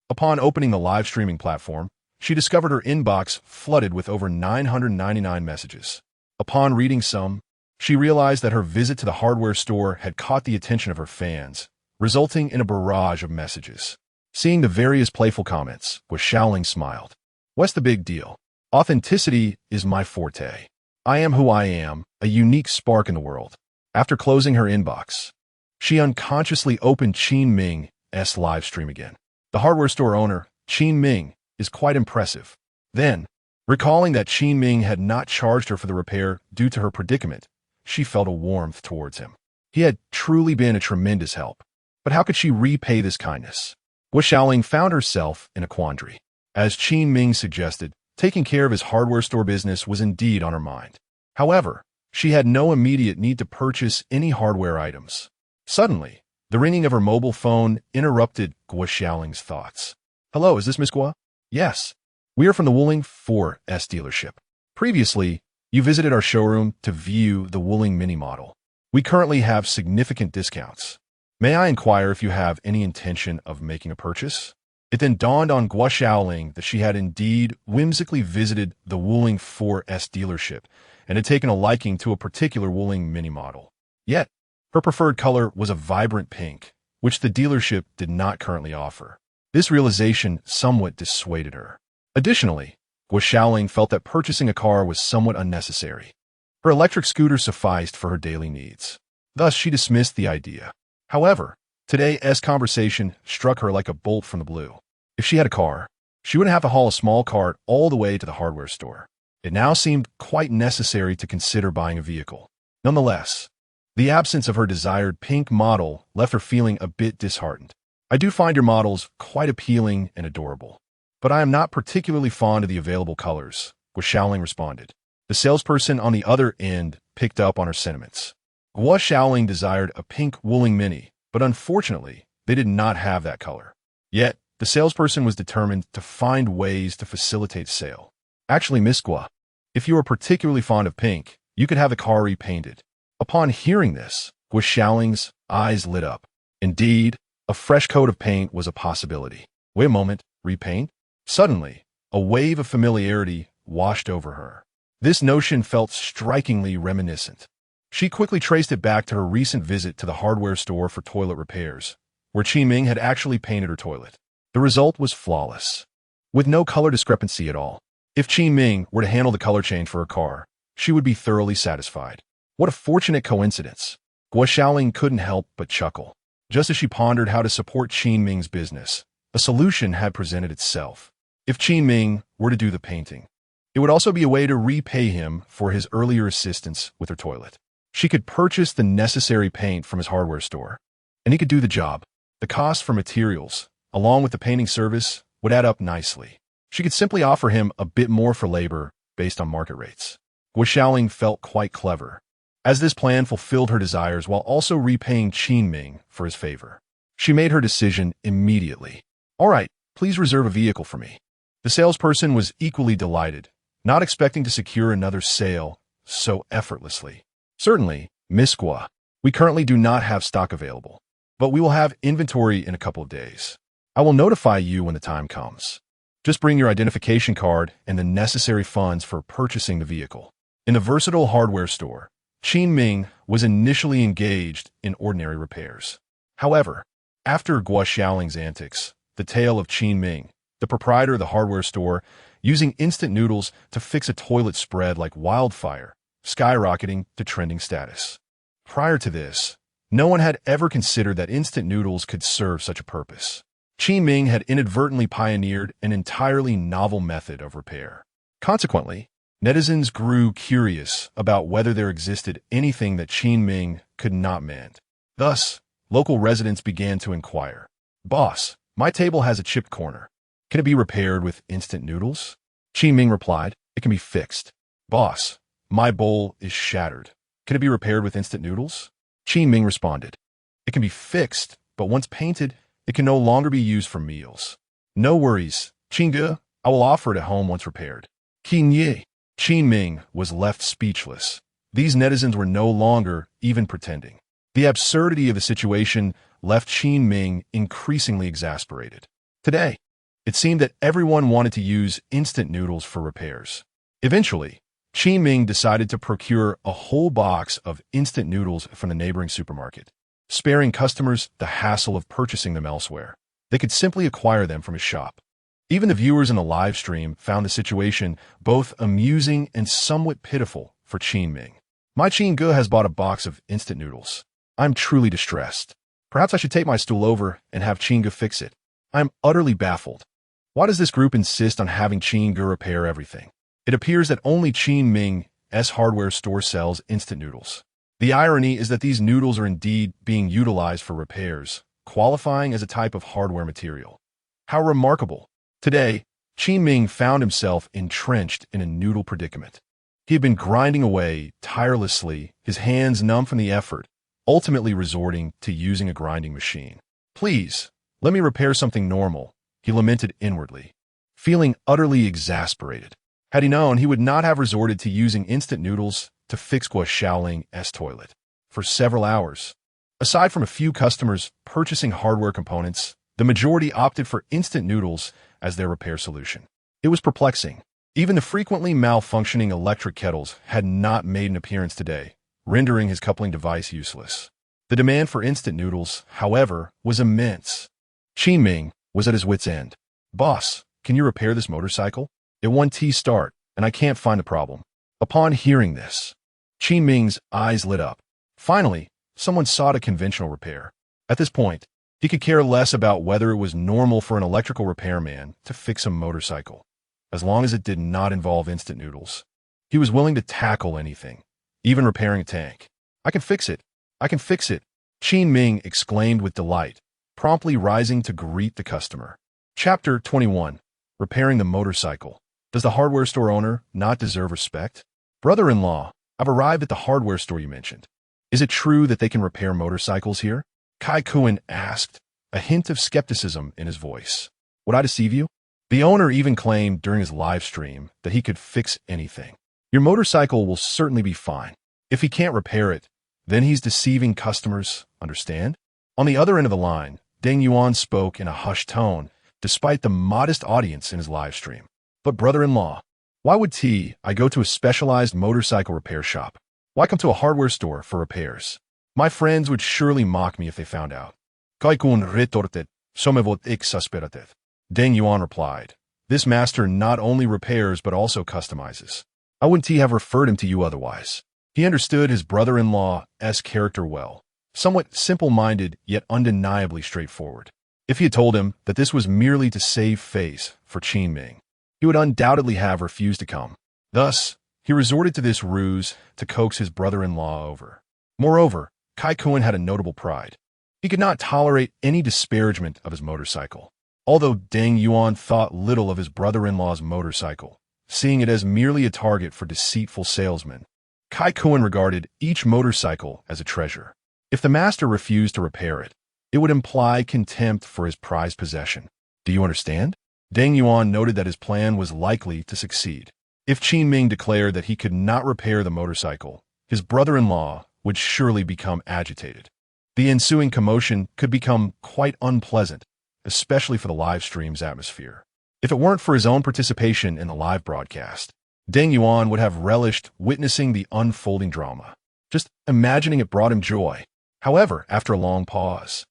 Upon opening the live streaming platform, she discovered her inbox flooded with over 999 messages. Upon reading some, she realized that her visit to the hardware store had caught the attention of her fans, resulting in a barrage of messages. Seeing the various playful comments, Guo Xiaoling smiled. What's the big deal? Authenticity is my forte. I am who I am, a unique spark in the world. After closing her inbox, she unconsciously opened Qin Ming's live stream again. The hardware store owner, Qin Ming, is quite impressive. Then, recalling that Qin Ming had not charged her for the repair due to her predicament, she felt a warmth towards him. He had truly been a tremendous help. But how could she repay this kindness? Guo Xiaoling found herself in a quandary. As Qin Ming suggested, taking care of his hardware store business was indeed on her mind. However, she had no immediate need to purchase any hardware items. Suddenly, the ringing of her mobile phone interrupted Guo Xiaoling's thoughts. Hello, is this Miss Guo? Yes. We are from the Wuling 4S dealership. Previously, you visited our showroom to view the Wuling Mini model. We currently have significant discounts. May I inquire if you have any intention of making a purchase? It then dawned on Guo Xiaoling that she had indeed whimsically visited the Wuling 4S dealership and had taken a liking to a particular Wuling Mini model. Yet, her preferred color was a vibrant pink, which the dealership did not currently offer. This realization somewhat dissuaded her. Additionally, Guo Xiaoling felt that purchasing a car was somewhat unnecessary. Her electric scooter sufficed for her daily needs. Thus, she dismissed the idea. However, today's conversation struck her like a bolt from the blue. If she had a car, she wouldn't have to haul a small cart all the way to the hardware store. It now seemed quite necessary to consider buying a vehicle. Nonetheless, the absence of her desired pink model left her feeling a bit disheartened. I do find your models quite appealing and adorable. but I am not particularly fond of the available colors, Guo Xiaoling responded. The salesperson on the other end picked up on her sentiments. Guo Xiaoling desired a pink Wuling Mini, but unfortunately, they did not have that color. Yet, the salesperson was determined to find ways to facilitate sale. Actually, Miss Guo, if you are particularly fond of pink, you could have the car repainted. Upon hearing this, Guo Xiaoling's eyes lit up. Indeed, a fresh coat of paint was a possibility. Wait a moment, repaint? Suddenly, a wave of familiarity washed over her. This notion felt strikingly reminiscent. She quickly traced it back to her recent visit to the hardware store for toilet repairs, where Qin Ming had actually painted her toilet. The result was flawless, with no color discrepancy at all. If Qin Ming were to handle the color change for her car, she would be thoroughly satisfied. What a fortunate coincidence. Guo Xiaoling couldn't help but chuckle. Just as she pondered how to support Qin Ming's business, a solution had presented itself. If Qin Ming were to do the painting, it would also be a way to repay him for his earlier assistance with her toilet. She could purchase the necessary paint from his hardware store, and he could do the job. The cost for materials, along with the painting service, would add up nicely. She could simply offer him a bit more for labor based on market rates. Guo Xiaoling felt quite clever, as this plan fulfilled her desires while also repaying Qin Ming for his favor. She made her decision immediately. All right, please reserve a vehicle for me. The salesperson was equally delighted, not expecting to secure another sale so effortlessly. Certainly, Miss Guo, we currently do not have stock available, but we will have inventory in a couple of days. I will notify you when the time comes. Just bring your identification card and the necessary funds for purchasing the vehicle. In the versatile hardware store, Qin Ming was initially engaged in ordinary repairs. However, after Guo Xiaoling's antics, the tale of Qin Ming, the proprietor of the hardware store, using instant noodles to fix a toilet spread like wildfire, skyrocketing to trending status. Prior to this, no one had ever considered that instant noodles could serve such a purpose. Qin Ming had inadvertently pioneered an entirely novel method of repair. Consequently, netizens grew curious about whether there existed anything that Qin Ming could not mend. Thus, local residents began to inquire. Boss, my table has a chipped corner. Can it be repaired with instant noodles? Qin Ming replied, it can be fixed. Boss, my bowl is shattered. Can it be repaired with instant noodles? Qin Ming responded, it can be fixed, but once painted, it can no longer be used for meals. No worries, Qin, I will offer it at home once repaired. Qin Ming was left speechless. These netizens were no longer even pretending. The absurdity of the situation left Qin Ming increasingly exasperated. Today, it seemed that everyone wanted to use instant noodles for repairs. Eventually, Qin Ming decided to procure a whole box of instant noodles from the neighboring supermarket, sparing customers the hassle of purchasing them elsewhere. They could simply acquire them from his shop. Even the viewers in the live stream found the situation both amusing and somewhat pitiful for Qin Ming. My Qin has bought a box of instant noodles. I'm truly distressed. Perhaps I should take my stool over and have Qin fix it. I'm utterly baffled. Why does this group insist on having Qin repair everything? It appears that only Qin Ming's hardware store sells instant noodles. The irony is that these noodles are indeed being utilized for repairs, qualifying as a type of hardware material. How remarkable! Today, Qin Ming found himself entrenched in a noodle predicament. He had been grinding away tirelessly, his hands numb from the effort, ultimately resorting to using a grinding machine. Please, let me repair something normal, he lamented inwardly, feeling utterly exasperated. Had he known, he would not have resorted to using instant noodles to fix Guo Xiaoling's toilet. For several hours, aside from a few customers purchasing hardware components, the majority opted for instant noodles as their repair solution. It was perplexing. Even the frequently malfunctioning electric kettles had not made an appearance today, rendering his coupling device useless. The demand for instant noodles, however, was immense. Qin Ming was at his wit's end. Boss, can you repair this motorcycle? It won't start, and I can't find the problem. Upon hearing this, Qin Ming's eyes lit up. Finally, someone sought a conventional repair. At this point, he could care less about whether it was normal for an electrical repairman to fix a motorcycle, as long as it did not involve instant noodles. He was willing to tackle anything, even repairing a tank. I can fix it. I can fix it, Qin Ming exclaimed with delight, promptly rising to greet the customer. Chapter 21. repairing the motorcycle. Does the hardware store owner not deserve respect? Brother-in-law, I've arrived at the hardware store you mentioned. Is it true that they can repair motorcycles here? Kai Kuan asked, a hint of skepticism in his voice. Would I deceive you? The owner even claimed during his live stream that he could fix anything. Your motorcycle will certainly be fine. If he can't repair it, then he's deceiving customers, understand? On the other end of the line, Deng Yuan spoke in a hushed tone, despite the modest audience in his live stream. But brother-in-law, why would I go to a specialized motorcycle repair shop? Why come to a hardware store for repairs? My friends would surely mock me if they found out. Kai Kuan retorted, somevot exasperated. Deng Yuan replied, this master not only repairs but also customizes. I wouldn't have referred him to you otherwise. He understood his brother-in-law's character well, somewhat simple-minded yet undeniably straightforward. If he had told him that this was merely to save face for Qin Ming, he would undoubtedly have refused to come. Thus, he resorted to this ruse to coax his brother-in-law over. Moreover, Kai Kuan had a notable pride. He could not tolerate any disparagement of his motorcycle. Although Deng Yuan thought little of his brother-in-law's motorcycle, seeing it as merely a target for deceitful salesmen, Kai Kuan regarded each motorcycle as a treasure. If the master refused to repair it, it would imply contempt for his prized possession. Do you understand? Deng Yuan noted that his plan was likely to succeed. If Qin Ming declared that he could not repair the motorcycle, his brother-in-law would surely become agitated. The ensuing commotion could become quite unpleasant, especially for the live stream's atmosphere. If it weren't for his own participation in the live broadcast, Deng Yuan would have relished witnessing the unfolding drama. Just imagining it brought him joy. However, after a long pause,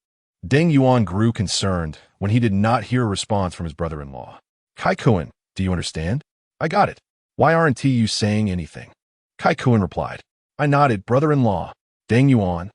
Deng Yuan grew concerned when he did not hear a response from his brother-in-law. Kai Kuan, do you understand? I got it. Why aren't you saying anything? Kai Kuan replied. I nodded, brother-in-law. Deng Yuan.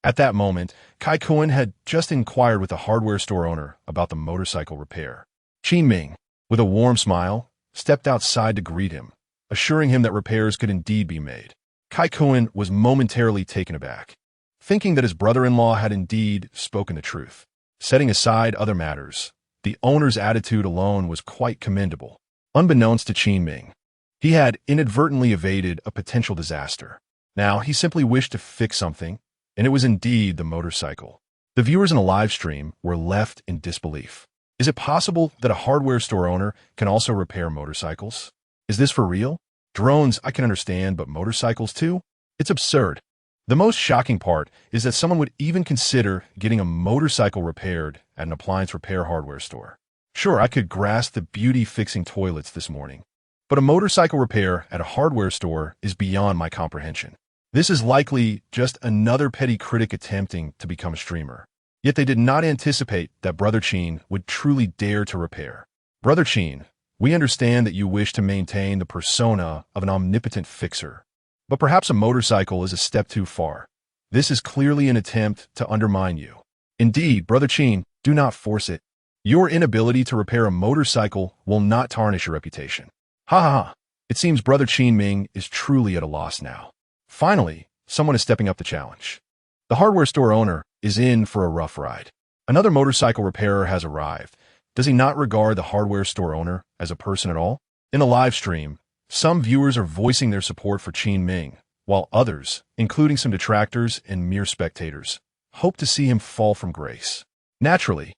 At that moment, Kai Kuan had just inquired with the hardware store owner about the motorcycle repair. Qin Ming, with a warm smile, stepped outside to greet him, assuring him that repairs could indeed be made. Kai Kuan was momentarily taken aback, thinking that his brother-in-law had indeed spoken the truth. Setting aside other matters, the owner's attitude alone was quite commendable. Unbeknownst to Qin Ming, he had inadvertently evaded a potential disaster. Now, he simply wished to fix something, and it was indeed the motorcycle. The viewers in the live stream were left in disbelief. Is it possible that a hardware store owner can also repair motorcycles? Is this for real? Drones, I can understand, but motorcycles too? It's absurd. The most shocking part is that someone would even consider getting a motorcycle repaired at an appliance repair hardware store. Sure, I could grasp the beauty fixing toilets this morning, but a motorcycle repair at a hardware store is beyond my comprehension. This is likely just another petty critic attempting to become a streamer. Yet they did not anticipate that Brother Qin would truly dare to repair. Brother Qin, we understand that you wish to maintain the persona of an omnipotent fixer, but perhaps a motorcycle is a step too far. This is clearly an attempt to undermine you. Indeed, Brother Qin, do not force it. Your inability to repair a motorcycle will not tarnish your reputation. Ha ha ha. It seems Brother Qin Ming is truly at a loss now. Finally, someone is stepping up the challenge. The hardware store owner is in for a rough ride. Another motorcycle repairer has arrived. Does he not regard the hardware store owner as a person at all? In the live stream, some viewers are voicing their support for Qin Ming, while others, including some detractors and mere spectators, hope to see him fall from grace. Naturally,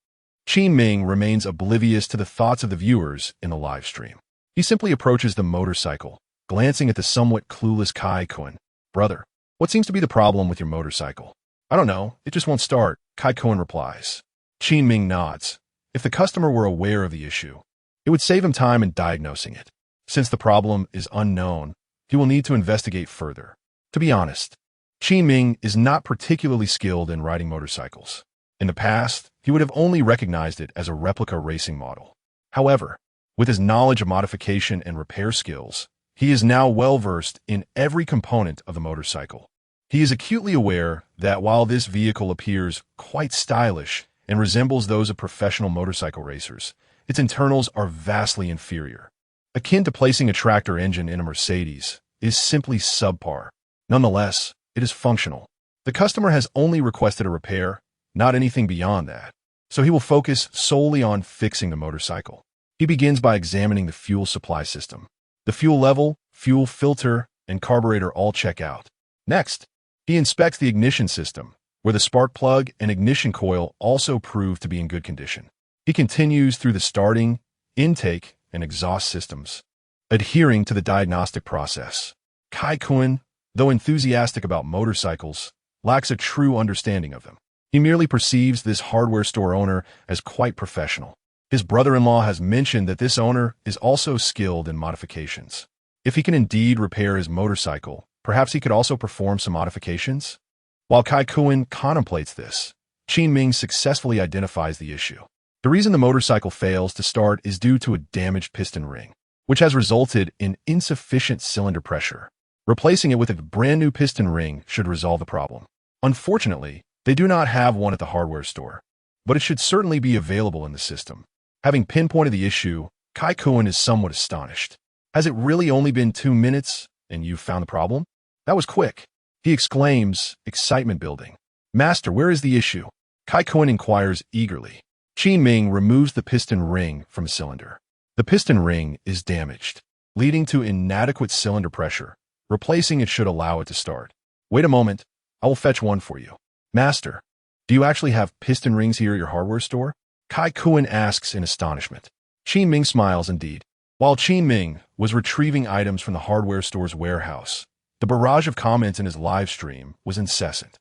Qin Ming remains oblivious to the thoughts of the viewers in the live stream. He simply approaches the motorcycle, glancing at the somewhat clueless Kai Kuan. Brother, what seems to be the problem with your motorcycle? I don't know, it just won't start, Kai Kuan replies. Qin Ming nods. If the customer were aware of the issue, it would save him time in diagnosing it. Since the problem is unknown, he will need to investigate further. To be honest, Qin Ming is not particularly skilled in riding motorcycles. In the past, he would have only recognized it as a replica racing model. However, with his knowledge of modification and repair skills, he is now well-versed in every component of the motorcycle. He is acutely aware that while this vehicle appears quite stylish and resembles those of professional motorcycle racers, its internals are vastly inferior. Akin to placing a tractor engine in a Mercedes is simply subpar. Nonetheless, it is functional. The customer has only requested a repair, not anything beyond that, so he will focus solely on fixing the motorcycle. He begins by examining the fuel supply system. The fuel level, fuel filter, and carburetor all check out. Next, he inspects the ignition system, where the spark plug and ignition coil also prove to be in good condition. He continues through the starting, intake, and exhaust systems, adhering to the diagnostic process. Kai-kun, though enthusiastic about motorcycles, lacks a true understanding of them. He merely perceives this hardware store owner as quite professional. His brother-in-law has mentioned that this owner is also skilled in modifications. If he can indeed repair his motorcycle, perhaps he could also perform some modifications? While Kai-kun contemplates this, Qin Ming successfully identifies the issue. The reason the motorcycle fails to start is due to a damaged piston ring, which has resulted in insufficient cylinder pressure. Replacing it with a brand new piston ring should resolve the problem. Unfortunately, they do not have one at the hardware store, but it should certainly be available in the system. Having pinpointed the issue, Kai-kun is somewhat astonished. Has it really only been 2 minutes and you found the problem? That was quick. He exclaims, excitement building. Master, where is the issue? Kai-kun inquires eagerly. Qin Ming removes the piston ring from a cylinder. The piston ring is damaged, leading to inadequate cylinder pressure. Replacing it should allow it to start. Wait a moment, I will fetch one for you. Master, do you actually have piston rings here at your hardware store? Kai-kun asks in astonishment. Qin Ming smiles indeed. While Qin Ming was retrieving items from the hardware store's warehouse, the barrage of comments in his live stream was incessant.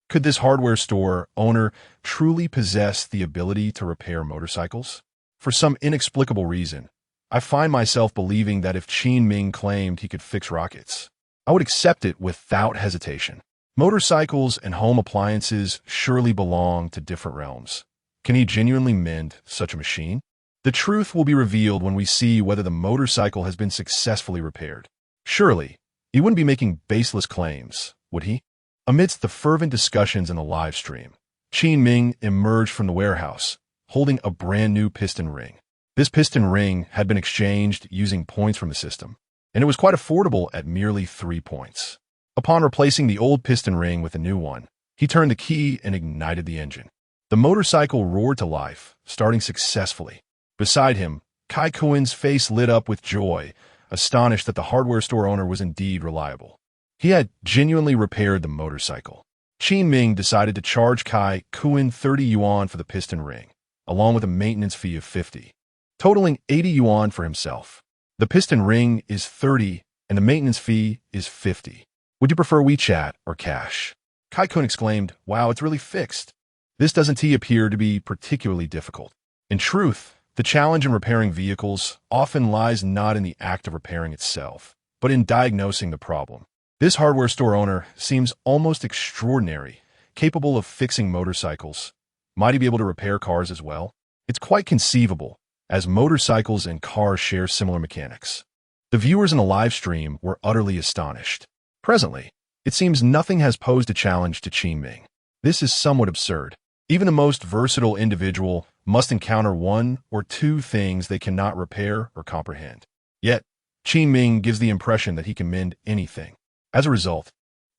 Could this hardware store owner truly possess the ability to repair motorcycles? For some inexplicable reason, I find myself believing that if Qin Ming claimed he could fix rockets, I would accept it without hesitation. Motorcycles and home appliances surely belong to different realms. Can he genuinely mend such a machine? The truth will be revealed when we see whether the motorcycle has been successfully repaired. Surely, he wouldn't be making baseless claims, would he? Amidst the fervent discussions in the live stream, Qin Ming emerged from the warehouse, holding a brand new piston ring. This piston ring had been exchanged using points from the system, and it was quite affordable at merely 3 points. Upon replacing the old piston ring with a new one, he turned the key and ignited the engine. The motorcycle roared to life, starting successfully. Beside him, Kai-kun's face lit up with joy, astonished that the hardware store owner was indeed reliable. He had genuinely repaired the motorcycle. Qin Ming decided to charge Kai-kun 30 yuan for the piston ring, along with a maintenance fee of 50, totaling 80 yuan for himself. The piston ring is 30 and the maintenance fee is 50. Would you prefer WeChat or cash? Kai-kun exclaimed, wow, it's really fixed. This doesn't appear to be particularly difficult. In truth, the challenge in repairing vehicles often lies not in the act of repairing itself, but in diagnosing the problem. This hardware store owner seems almost extraordinary, capable of fixing motorcycles. Might he be able to repair cars as well? It's quite conceivable, as motorcycles and cars share similar mechanics. The viewers in the live stream were utterly astonished. Presently, it seems nothing has posed a challenge to Qin Ming. This is somewhat absurd. Even the most versatile individual must encounter 1 or 2 things they cannot repair or comprehend. Yet, Qin Ming gives the impression that he can mend anything. As a result,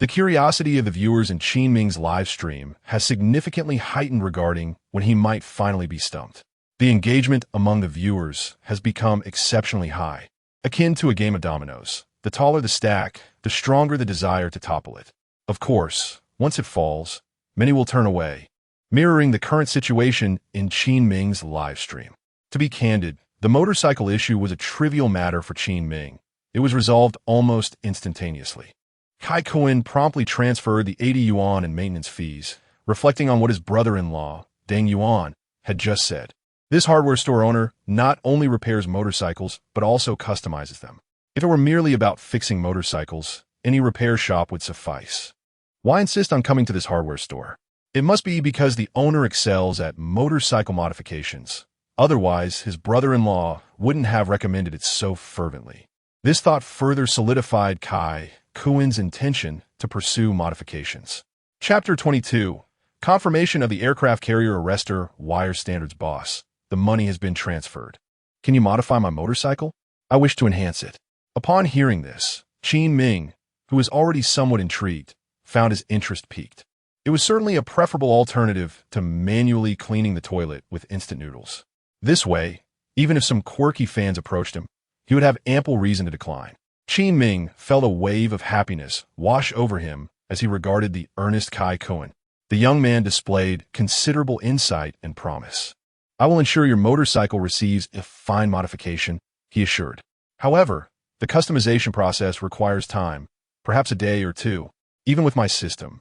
the curiosity of the viewers in Qin Ming's live stream has significantly heightened regarding when he might finally be stumped. The engagement among the viewers has become exceptionally high, akin to a game of dominoes. The taller the stack, the stronger the desire to topple it. Of course, once it falls, many will turn away, mirroring the current situation in Qin Ming's live stream. To be candid, the motorcycle issue was a trivial matter for Qin Ming. It was resolved almost instantaneously. Kai-kun promptly transferred the 80 yuan in maintenance fees, reflecting on what his brother-in-law, Deng Yuan, had just said. This hardware store owner not only repairs motorcycles, but also customizes them. If it were merely about fixing motorcycles, any repair shop would suffice. Why insist on coming to this hardware store? It must be because the owner excels at motorcycle modifications. Otherwise, his brother-in-law wouldn't have recommended it so fervently. This thought further solidified Kai-kun's intention to pursue modifications. Chapter 22. Confirmation of the aircraft carrier arrestor wire standards boss. The money has been transferred. Can you modify my motorcycle? I wish to enhance it. Upon hearing this, Qin Ming, who was already somewhat intrigued, found his interest piqued. It was certainly a preferable alternative to manually cleaning the toilet with instant noodles. This way, Even if some quirky fans approached him, he would have ample reason to decline. Qin Ming felt a wave of happiness wash over him as he regarded the earnest Kai Kuan. The young man displayed considerable insight and promise. "I will ensure your motorcycle receives a fine modification," he assured. "However, the customization process requires time, perhaps a day or two. Even with my system,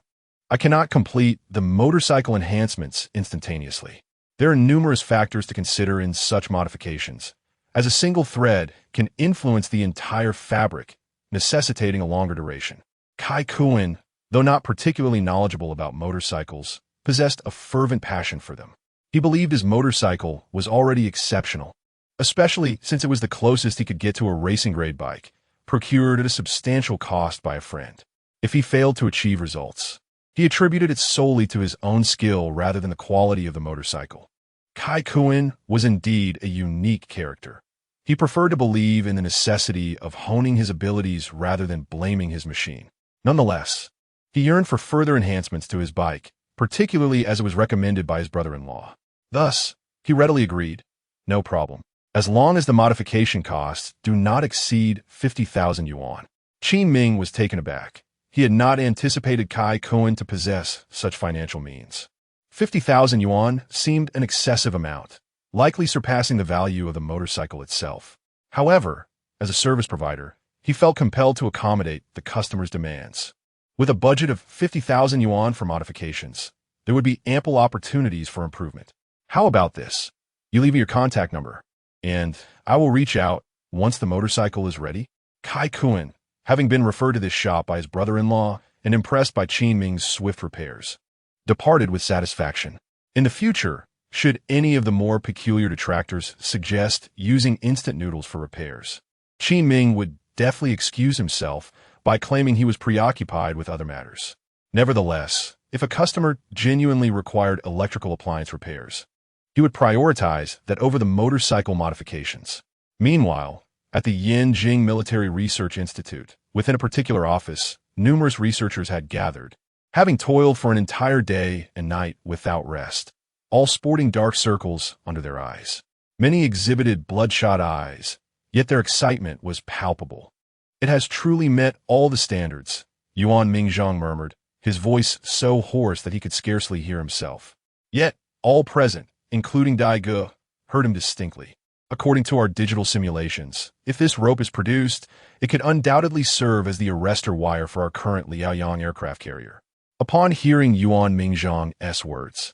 I cannot complete the motorcycle enhancements instantaneously. There are numerous factors to consider in such modifications, as a single thread can influence the entire fabric, necessitating a longer duration." Kai Kuan, though not particularly knowledgeable about motorcycles, possessed a fervent passion for them. He believed his motorcycle was already exceptional, especially since it was the closest he could get to a racing-grade bike, procured at a substantial cost by a friend. If he failed to achieve results, he attributed it solely to his own skill rather than the quality of the motorcycle. Kai Kuan was indeed a unique character. He preferred to believe in the necessity of honing his abilities rather than blaming his machine. Nonetheless, he yearned for further enhancements to his bike, particularly as it was recommended by his brother-in-law. Thus, he readily agreed, "No problem, as long as the modification costs do not exceed 50,000 yuan. Qin Ming was taken aback. He had not anticipated Kai Kuan to possess such financial means. 50,000 yuan seemed an excessive amount, likely surpassing the value of the motorcycle itself. However, as a service provider, he felt compelled to accommodate the customer's demands. With a budget of 50,000 yuan for modifications, there would be ample opportunities for improvement. How about this? You leave me your contact number, and I will reach out once the motorcycle is ready." Kai Kuan, having been referred to this shop by his brother-in-law and impressed by Qin Ming's swift repairs, departed with satisfaction. In the future, should any of the more peculiar detractors suggest using instant noodles for repairs, Qin Ming would deftly excuse himself by claiming he was preoccupied with other matters. Nevertheless, if a customer genuinely required electrical appliance repairs, he would prioritize that over the motorcycle modifications. Meanwhile, at the Yanjing Military Research Institute, within a particular office, numerous researchers had gathered, having toiled for an entire day and night without rest, all sporting dark circles under their eyes. Many exhibited bloodshot eyes, yet their excitement was palpable. "It has truly met all the standards," Yuan Mingzhang murmured, his voice so hoarse that he could scarcely hear himself. Yet, all present, including Dai Ge, heard him distinctly. "According to our digital simulations, if this rope is produced, it could undoubtedly serve as the arrestor wire for our current Liaoyang aircraft carrier." Upon hearing Yuan Mingzhang's words,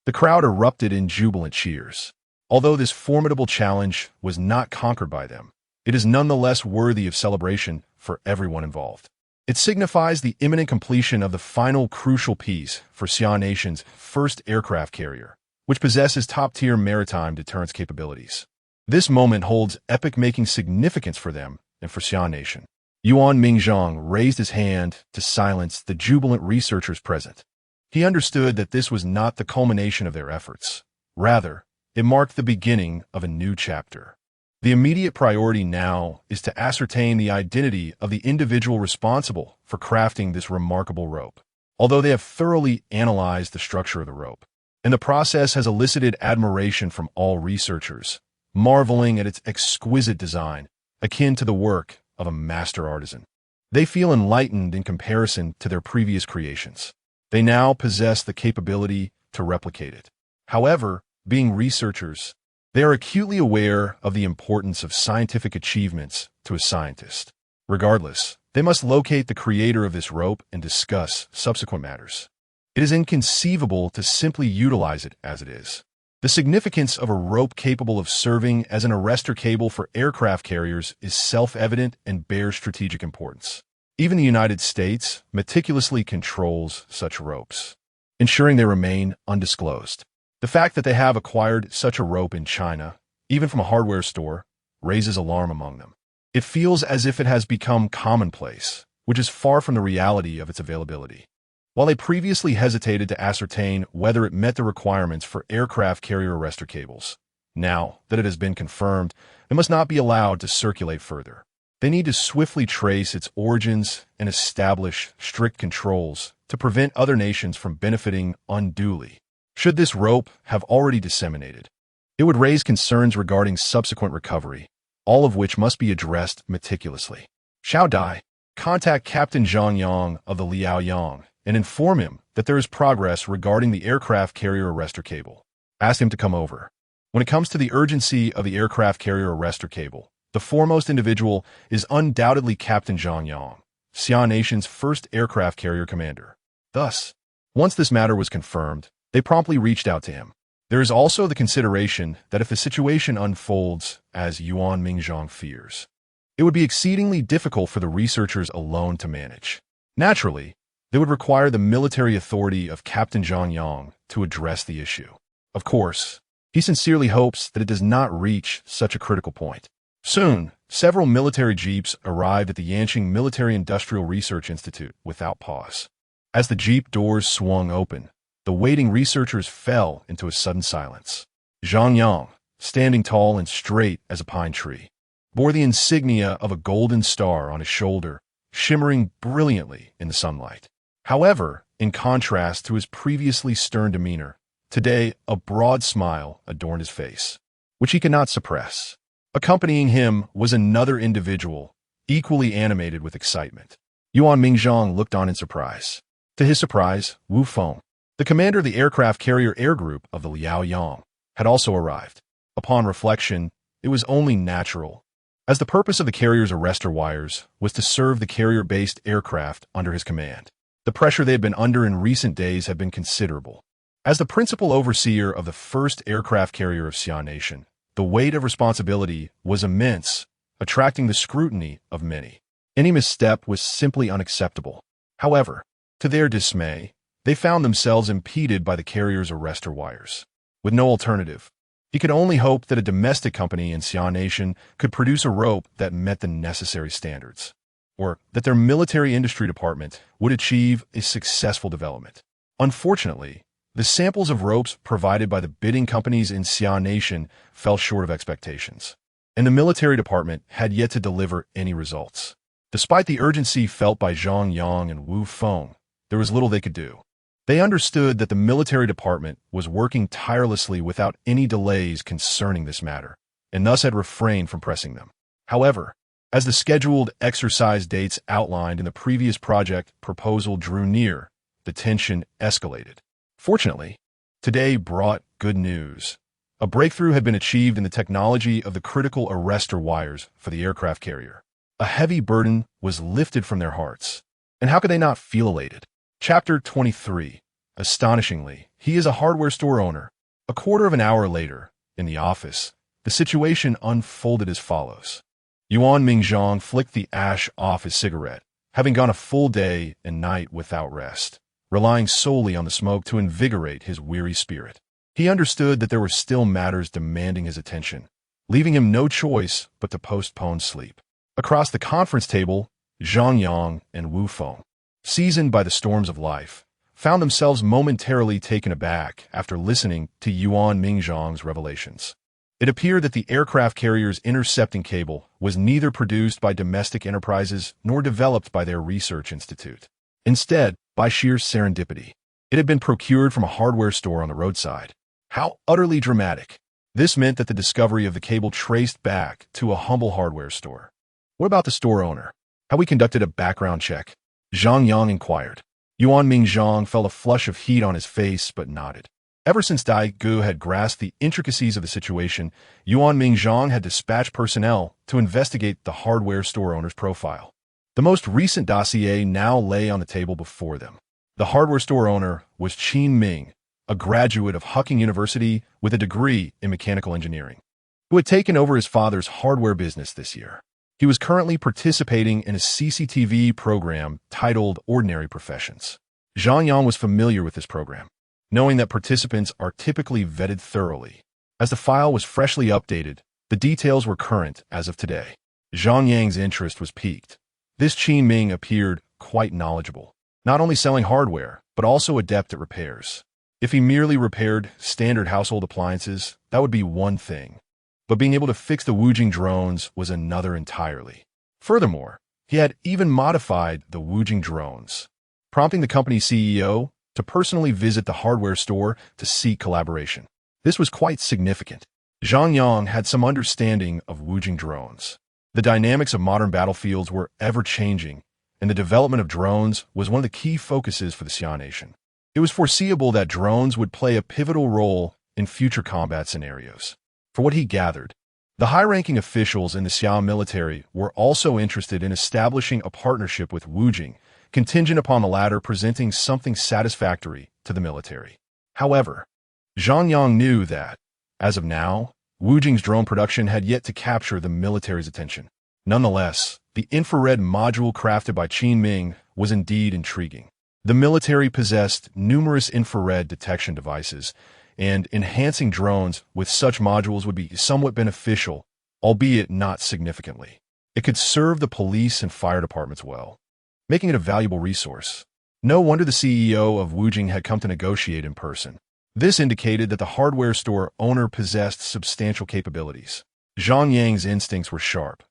the crowd erupted in jubilant cheers. Although this formidable challenge was not conquered by them, it is nonetheless worthy of celebration for everyone involved. It signifies the imminent completion of the final crucial piece for Xi'an Nation's first aircraft carrier, which possesses top-tier maritime deterrence capabilities. This moment holds epic-making significance for them and for Xi'an Nation. Yuan Mingzhang raised his hand to silence the jubilant researchers present. He understood that this was not the culmination of their efforts. Rather, it marked the beginning of a new chapter. The immediate priority now is to ascertain the identity of the individual responsible for crafting this remarkable rope. Although they have thoroughly analyzed the structure of the rope, and the process has elicited admiration from all researchers, marveling at its exquisite design, akin to the work of a master artisan. They feel enlightened in comparison to their previous creations. They now possess the capability to replicate it. However, being researchers, they are acutely aware of the importance of scientific achievements to a scientist. Regardless, they must locate the creator of this rope and discuss subsequent matters. It is inconceivable to simply utilize it as it is. The significance of a rope capable of serving as an arrestor cable for aircraft carriers is self-evident and bears strategic importance. Even the United States meticulously controls such ropes, ensuring they remain undisclosed. The fact that they have acquired such a rope in China, even from a hardware store, raises alarm among them. It feels as if it has become commonplace, which is far from the reality of its availability. While they previously hesitated to ascertain whether it met the requirements for aircraft carrier arrestor cables, now that it has been confirmed, it must not be allowed to circulate further. They need to swiftly trace its origins and establish strict controls to prevent other nations from benefiting unduly, should this rope have already disseminated. It would raise concerns regarding subsequent recovery, all of which must be addressed meticulously. Xiao Dai, contact Captain Zhang Yang of the Liaoyang and inform him that there is progress regarding the aircraft carrier arrestor cable. Ask him to come over. When it comes to the urgency of the aircraft carrier arrestor cable, the foremost individual is undoubtedly Captain Zhang Yang, Xia Nation's first aircraft carrier commander. Thus, once this matter was confirmed, they promptly reached out to him. There is also the consideration that if the situation unfolds as Yuan Mingzhang fears, it would be exceedingly difficult for the researchers alone to manage. Naturally, they would require the military authority of Captain Zhang Yang to address the issue. Of course, he sincerely hopes that it does not reach such a critical point. Soon, several military jeeps arrived at the Yanqing Military Industrial Research Institute without pause. As the jeep doors swung open, the waiting researchers fell into a sudden silence. Zhang Yang, standing tall and straight as a pine tree, bore the insignia of a golden star on his shoulder, shimmering brilliantly in the sunlight. However, in contrast to his previously stern demeanor, today a broad smile adorned his face, which he could not suppress. Accompanying him was another individual, equally animated with excitement. Yuan Mingzhang looked on in surprise. To his surprise, Wu Feng, the commander of the aircraft carrier air group of the Liaoyang, had also arrived. Upon reflection, it was only natural, as the purpose of the carrier's arrestor wires was to serve the carrier-based aircraft under his command. The pressure they had been under in recent days had been considerable. As the principal overseer of the first aircraft carrier of Xia Nation, the weight of responsibility was immense, attracting the scrutiny of many. Any misstep was simply unacceptable. However, to their dismay, they found themselves impeded by the carrier's arrestor wires. With no alternative, he could only hope that a domestic company in Xia Nation could produce a rope that met the necessary standards, or that their military industry department would achieve a successful development. Unfortunately, the samples of ropes provided by the bidding companies in Xia Nation fell short of expectations, and the military department had yet to deliver any results. Despite the urgency felt by Zhang Yang and Wu Feng, there was little they could do. They understood that the military department was working tirelessly without any delays concerning this matter, and thus had refrained from pressing them. However, as the scheduled exercise dates outlined in the previous project proposal drew near, the tension escalated. Fortunately, today brought good news. A breakthrough had been achieved in the technology of the critical arrestor wires for the aircraft carrier. A heavy burden was lifted from their hearts. And how could they not feel elated? Chapter 23. Astonishingly, he is a hardware store owner. A quarter of an hour later, in the office, the situation unfolded as follows. Yuan Mingzhang flicked the ash off his cigarette, having gone a full day and night without rest, relying solely on the smoke to invigorate his weary spirit. He understood that there were still matters demanding his attention, leaving him no choice but to postpone sleep. Across the conference table, Zhang Yang and Wu Feng, seasoned by the storms of life, found themselves momentarily taken aback after listening to Yuan Mingzhang's revelations. It appeared that the aircraft carrier's intercepting cable was neither produced by domestic enterprises nor developed by their research institute. Instead, by sheer serendipity, it had been procured from a hardware store on the roadside. How utterly dramatic! This meant that the discovery of the cable traced back to a humble hardware store. What about the store owner? Have we conducted a background check? Zhang Yang inquired. Yuan Mingzhang felt a flush of heat on his face but nodded. Ever since Dai Gu had grasped the intricacies of the situation, Yuan Mingzhang had dispatched personnel to investigate the hardware store owner's profile. The most recent dossier now lay on the table before them. The hardware store owner was Qin Ming, a graduate of Hucking University with a degree in mechanical engineering, who had taken over his father's hardware business this year. He was currently participating in a CCTV program titled Ordinary Professions. Zhang Yang was familiar with this program, knowing that participants are typically vetted thoroughly. As the file was freshly updated, the details were current as of today. Zhang Yang's interest was piqued. This Qin Ming appeared quite knowledgeable, not only selling hardware, but also adept at repairs. If he merely repaired standard household appliances, that would be one thing. But being able to fix the Wujing drones was another entirely. Furthermore, he had even modified the Wujing drones, prompting the company's CEO to personally visit the hardware store to seek collaboration. This was quite significant. Zhang Yang had some understanding of Wujing drones. The dynamics of modern battlefields were ever-changing, and the development of drones was one of the key focuses for the Xia nation. It was foreseeable that drones would play a pivotal role in future combat scenarios. For what he gathered, the high-ranking officials in the Xia military were also interested in establishing a partnership with Wujing, contingent upon the latter presenting something satisfactory to the military. However, Zhang Yang knew that, as of now, Wujing's drone production had yet to capture the military's attention. Nonetheless, the infrared module crafted by Qin Ming was indeed intriguing. The military possessed numerous infrared detection devices, and enhancing drones with such modules would be somewhat beneficial, albeit not significantly. It could serve the police and fire departments well, making it a valuable resource. No wonder the CEO of Wujing had come to negotiate in person. This indicated that the hardware store owner possessed substantial capabilities. Zhang Yang's instincts were sharp.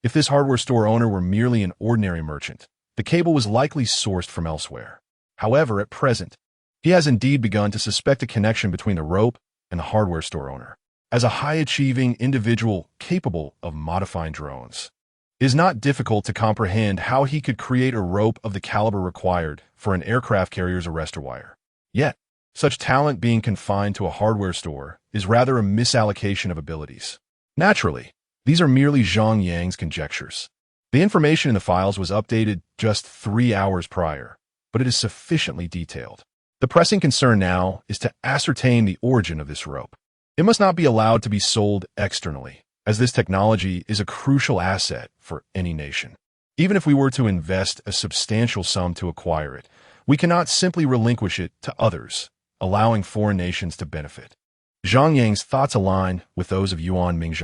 If this hardware store owner were merely an ordinary merchant, the cable was likely sourced from elsewhere. However, at present, he has indeed begun to suspect a connection between the rope and the hardware store owner. As a high-achieving individual capable of modifying drones, it is not difficult to comprehend how he could create a rope of the caliber required for an aircraft carrier's arrestor wire. Yet, such talent being confined to a hardware store is rather a misallocation of abilities. Naturally, these are merely Zhang Yang's conjectures. The information in the files was updated just 3 hours prior, but it is sufficiently detailed. The pressing concern now is to ascertain the origin of this rope. It must not be allowed to be sold externally, as this technology is a crucial asset for any nation. Even if we were to invest a substantial sum to acquire it, we cannot simply relinquish it to others, allowing foreign nations to benefit. Zhang Yang's thoughts align with those of Yuan Ming.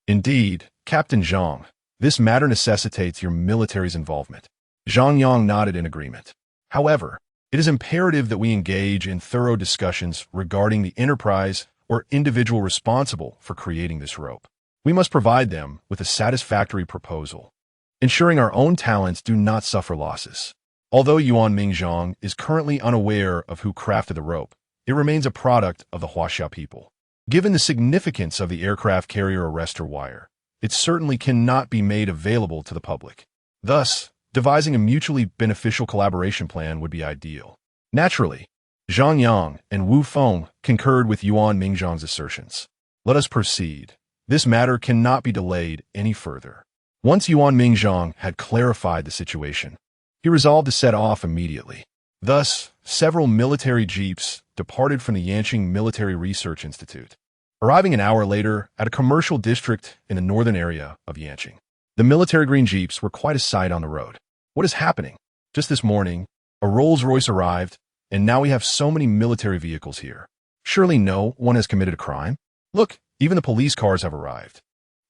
Indeed, Captain Zhang, this matter necessitates your military's involvement. Zhang Yang nodded in agreement. However, it is imperative that we engage in thorough discussions regarding the enterprise or individual responsible for creating this rope. We must provide them with a satisfactory proposal, ensuring our own talents do not suffer losses. Although Yuan Ming is currently unaware of who crafted the rope, it remains a product of the Huaxia people. Given the significance of the aircraft carrier arrestor wire, it certainly cannot be made available to the public. Thus, devising a mutually beneficial collaboration plan would be ideal. Naturally, Zhang Yang and Wu Feng concurred with Yuan Ming's assertions. Let us proceed. This matter cannot be delayed any further. Once Yuan Ming had clarified the situation, he resolved to set off immediately. Thus, several military jeeps departed from the Yanqing Military Research Institute, arriving an hour later at a commercial district in the northern area of Yanqing. The military green jeeps were quite a sight on the road. What is happening? Just this morning, a Rolls-Royce arrived, and now we have so many military vehicles here. Surely no one has committed a crime? Look, even the police cars have arrived.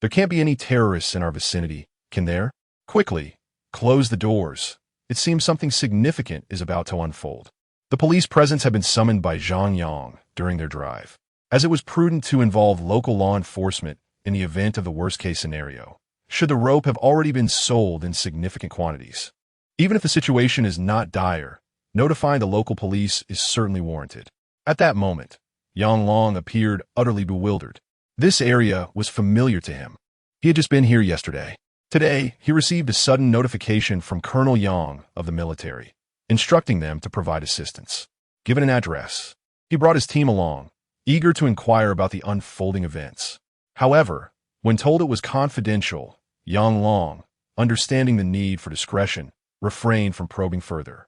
There can't be any terrorists in our vicinity, can there? Quickly, close the doors. It seems something significant is about to unfold. The police presence had been summoned by Zhang Yang during their drive, as it was prudent to involve local law enforcement in the event of the worst-case scenario, should the rope have already been sold in significant quantities. Even if the situation is not dire, notifying the local police is certainly warranted. At that moment, Yang Long appeared utterly bewildered. This area was familiar to him. He had just been here yesterday. Today, he received a sudden notification from Colonel Yang of the military, instructing them to provide assistance. Given an address, he brought his team along, eager to inquire about the unfolding events. However, when told it was confidential, Yang Long, understanding the need for discretion, refrained from probing further.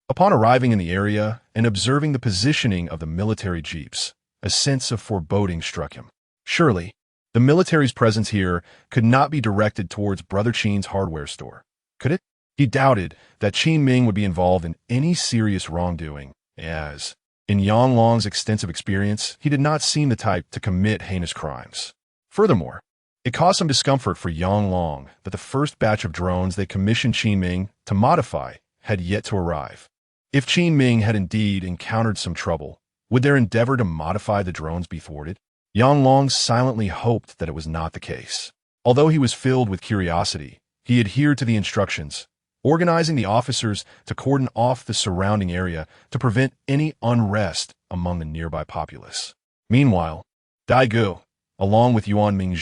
Upon arriving in the area and observing the positioning of the military jeeps, a sense of foreboding struck him. Surely, the military's presence here could not be directed towards Brother Qin's hardware store, could it? He doubted that Qin Ming would be involved in any serious wrongdoing, as, in Yang Long's extensive experience, he did not seem the type to commit heinous crimes. Furthermore, it caused some discomfort for Yang Long that the first batch of drones they commissioned Qin Ming to modify had yet to arrive. If Qin Ming had indeed encountered some trouble, would their endeavor to modify the drones be thwarted? Yang Long silently hoped that it was not the case. Although he was filled with curiosity, he adhered to the instructions, organizing the officers to cordon off the surrounding area to prevent any unrest among the nearby populace. Meanwhile, Daigou, along with Yuan Ming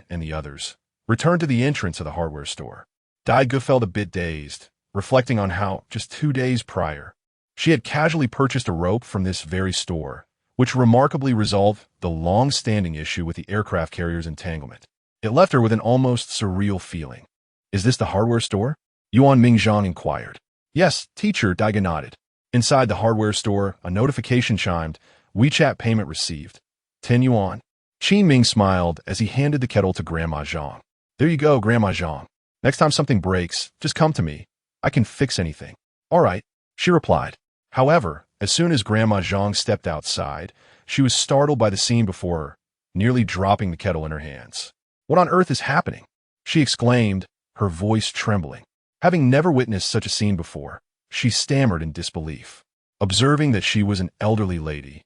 and the others, returned to the entrance of the hardware store. Dai felt a bit dazed, reflecting on how, just 2 days prior, she had casually purchased a rope from this very store, which remarkably resolved the long-standing issue with the aircraft carrier's entanglement. It left her with an almost surreal feeling. Is this the hardware store? Yuan Ming inquired. Yes, teacher, Dai nodded. Inside the hardware store, a notification chimed. WeChat payment received. 10 yuan. Qin Ming smiled as he handed the kettle to Grandma Zhang. There you go, Grandma Zhang. Next time something breaks, just come to me. I can fix anything. All right, she replied. However, as soon as Grandma Zhang stepped outside, she was startled by the scene before her, nearly dropping the kettle in her hands. What on earth is happening? She exclaimed, her voice trembling. Having never witnessed such a scene before, she stammered in disbelief. Observing that she was an elderly lady,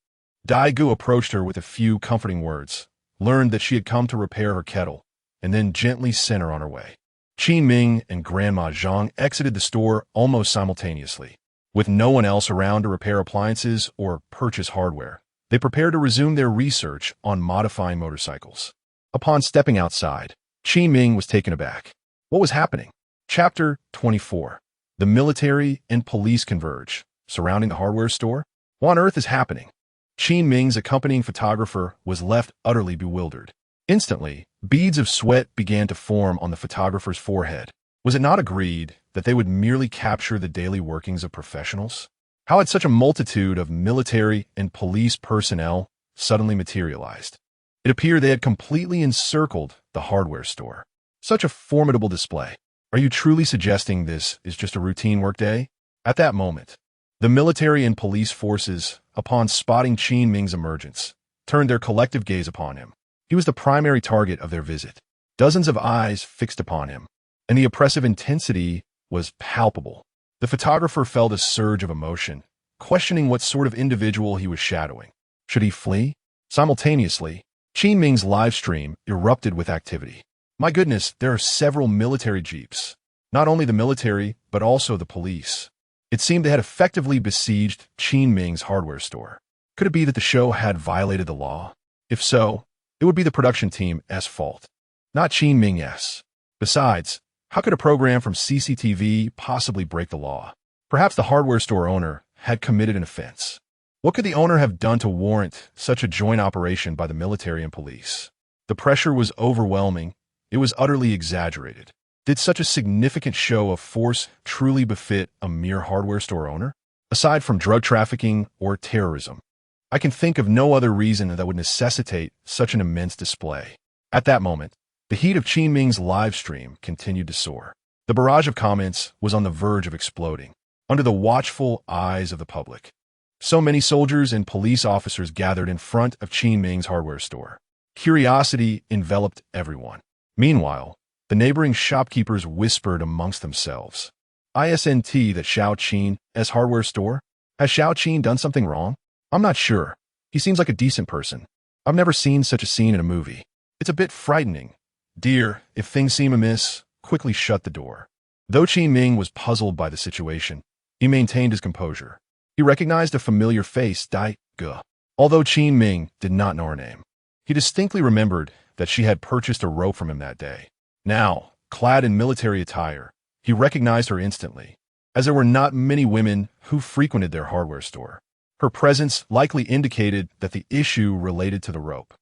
Dai approached her with a few comforting words, learned that she had come to repair her kettle, and then gently sent her on her way. Qin Ming and Grandma Zhang exited the store almost simultaneously. With no one else around to repair appliances or purchase hardware, they prepared to resume their research on modifying motorcycles. Upon stepping outside, Qin Ming was taken aback. What was happening? Chapter 24. The military and police converge, surrounding the hardware store. What on earth is happening? Qin Ming's accompanying photographer was left utterly bewildered. Instantly, beads of sweat began to form on the photographer's forehead. Was it not agreed that they would merely capture the daily workings of professionals? How had such a multitude of military and police personnel suddenly materialized? It appeared they had completely encircled the hardware store. Such a formidable display. Are you truly suggesting this is just a routine workday? At that moment, the military and police forces, upon spotting Qin Ming's emergence, turned their collective gaze upon him. He was the primary target of their visit. Dozens of eyes fixed upon him, and the oppressive intensity was palpable. The photographer felt a surge of emotion, questioning what sort of individual he was shadowing. Should he flee? Simultaneously, Qin Ming's live stream erupted with activity. My goodness, there are several military jeeps. Not only the military, but also the police. It seemed they had effectively besieged Qin Ming's hardware store. Could it be that the show had violated the law? If so, it would be the production team's fault, not Qin Ming's. Besides, how could a program from CCTV possibly break the law? Perhaps the hardware store owner had committed an offense. What could the owner have done to warrant such a joint operation by the military and police? The pressure was overwhelming. It was utterly exaggerated. Did such a significant show of force truly befit a mere hardware store owner? Aside from drug trafficking or terrorism, I can think of no other reason that would necessitate such an immense display. At that moment, the heat of Qin Ming's live stream continued to soar. The barrage of comments was on the verge of exploding, under the watchful eyes of the public. So many soldiers and police officers gathered in front of Qin Ming's hardware store. Curiosity enveloped everyone. Meanwhile, the neighboring shopkeepers whispered amongst themselves. Isn't that Xiao Qin's hardware store? Has Xiao Qin done something wrong? I'm not sure. He seems like a decent person. I've never seen such a scene in a movie. It's a bit frightening. Dear, if things seem amiss, quickly shut the door. Though Qin Ming was puzzled by the situation, he maintained his composure. He recognized a familiar face, Dai. Although Qin Ming did not know her name, he distinctly remembered that she had purchased a rope from him that day. Now, clad in military attire, he recognized her instantly, as there were not many women who frequented their hardware store. Her presence likely indicated that the issue related to the rope.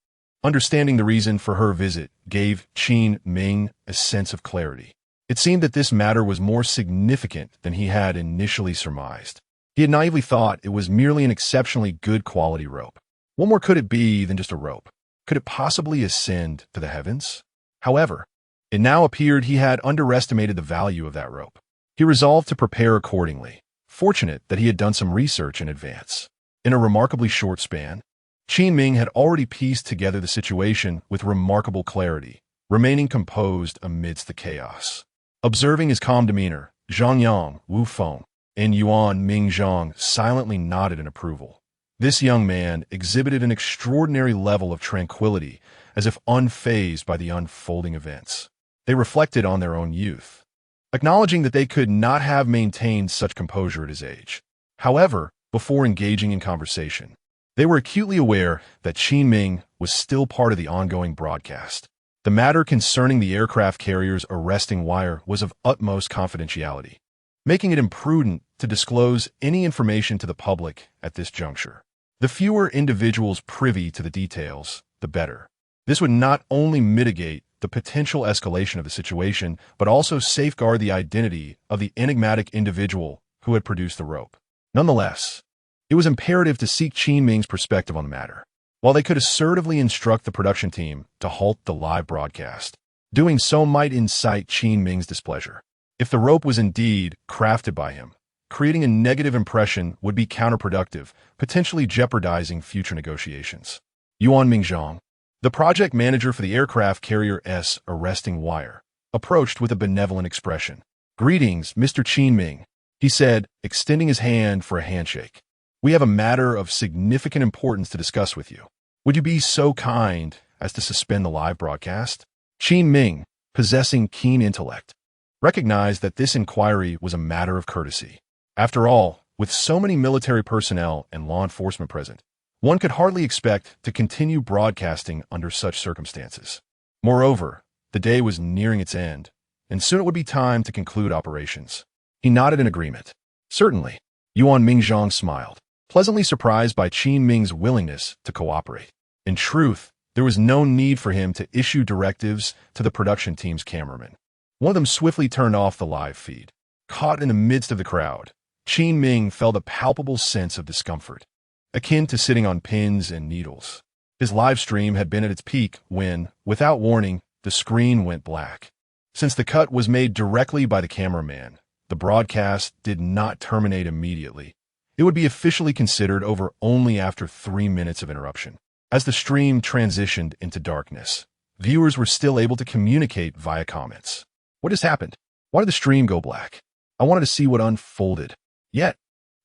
Understanding the reason for her visit gave Qin Ming a sense of clarity. It seemed that this matter was more significant than he had initially surmised. He had naively thought it was merely an exceptionally good quality rope. What more could it be than just a rope? Could it possibly ascend to the heavens? However, it now appeared he had underestimated the value of that rope. He resolved to prepare accordingly, fortunate that he had done some research in advance. In a remarkably short span, Qin Ming had already pieced together the situation with remarkable clarity, remaining composed amidst the chaos. Observing his calm demeanor, Zhang Yang, Wu Feng, and Yuan Ming silently nodded in approval. This young man exhibited an extraordinary level of tranquility, as if unfazed by the unfolding events. They reflected on their own youth, acknowledging that they could not have maintained such composure at his age. However, before engaging in conversation, They were acutely aware that Qin Ming was still part of the ongoing broadcast. The matter concerning the aircraft carrier's arresting wire was of utmost confidentiality, making it imprudent to disclose any information to the public at this juncture. The fewer individuals privy to the details, the better. This would not only mitigate the potential escalation of the situation, but also safeguard the identity of the enigmatic individual who had produced the rope. Nonetheless, it was imperative to seek Qin Ming's perspective on the matter. While they could assertively instruct the production team to halt the live broadcast, doing so might incite Qin Ming's displeasure. If the rope was indeed crafted by him, creating a negative impression would be counterproductive, potentially jeopardizing future negotiations. Yuan Mingzhong, the project manager for the aircraft carrier's arresting wire, approached with a benevolent expression. "Greetings, Mr. Qin Ming," he said, extending his hand for a handshake. "We have a matter of significant importance to discuss with you. Would you be so kind as to suspend the live broadcast?" Qin Ming, possessing keen intellect, recognized that this inquiry was a matter of courtesy. After all, with so many military personnel and law enforcement present, one could hardly expect to continue broadcasting under such circumstances. Moreover, the day was nearing its end, and soon it would be time to conclude operations. He nodded in agreement. "Certainly." Yuan Mingzhong smiled, pleasantly surprised by Qin Ming's willingness to cooperate. In truth, there was no need for him to issue directives to the production team's cameramen. One of them swiftly turned off the live feed. Caught in the midst of the crowd, Qin Ming felt a palpable sense of discomfort, akin to sitting on pins and needles. His live stream had been at its peak when, without warning, the screen went black. Since the cut was made directly by the cameraman, the broadcast did not terminate immediately. It would be officially considered over only after 3 minutes of interruption. As the stream transitioned into darkness, viewers were still able to communicate via comments. "What has happened? Why did the stream go black? I wanted to see what unfolded." Yet,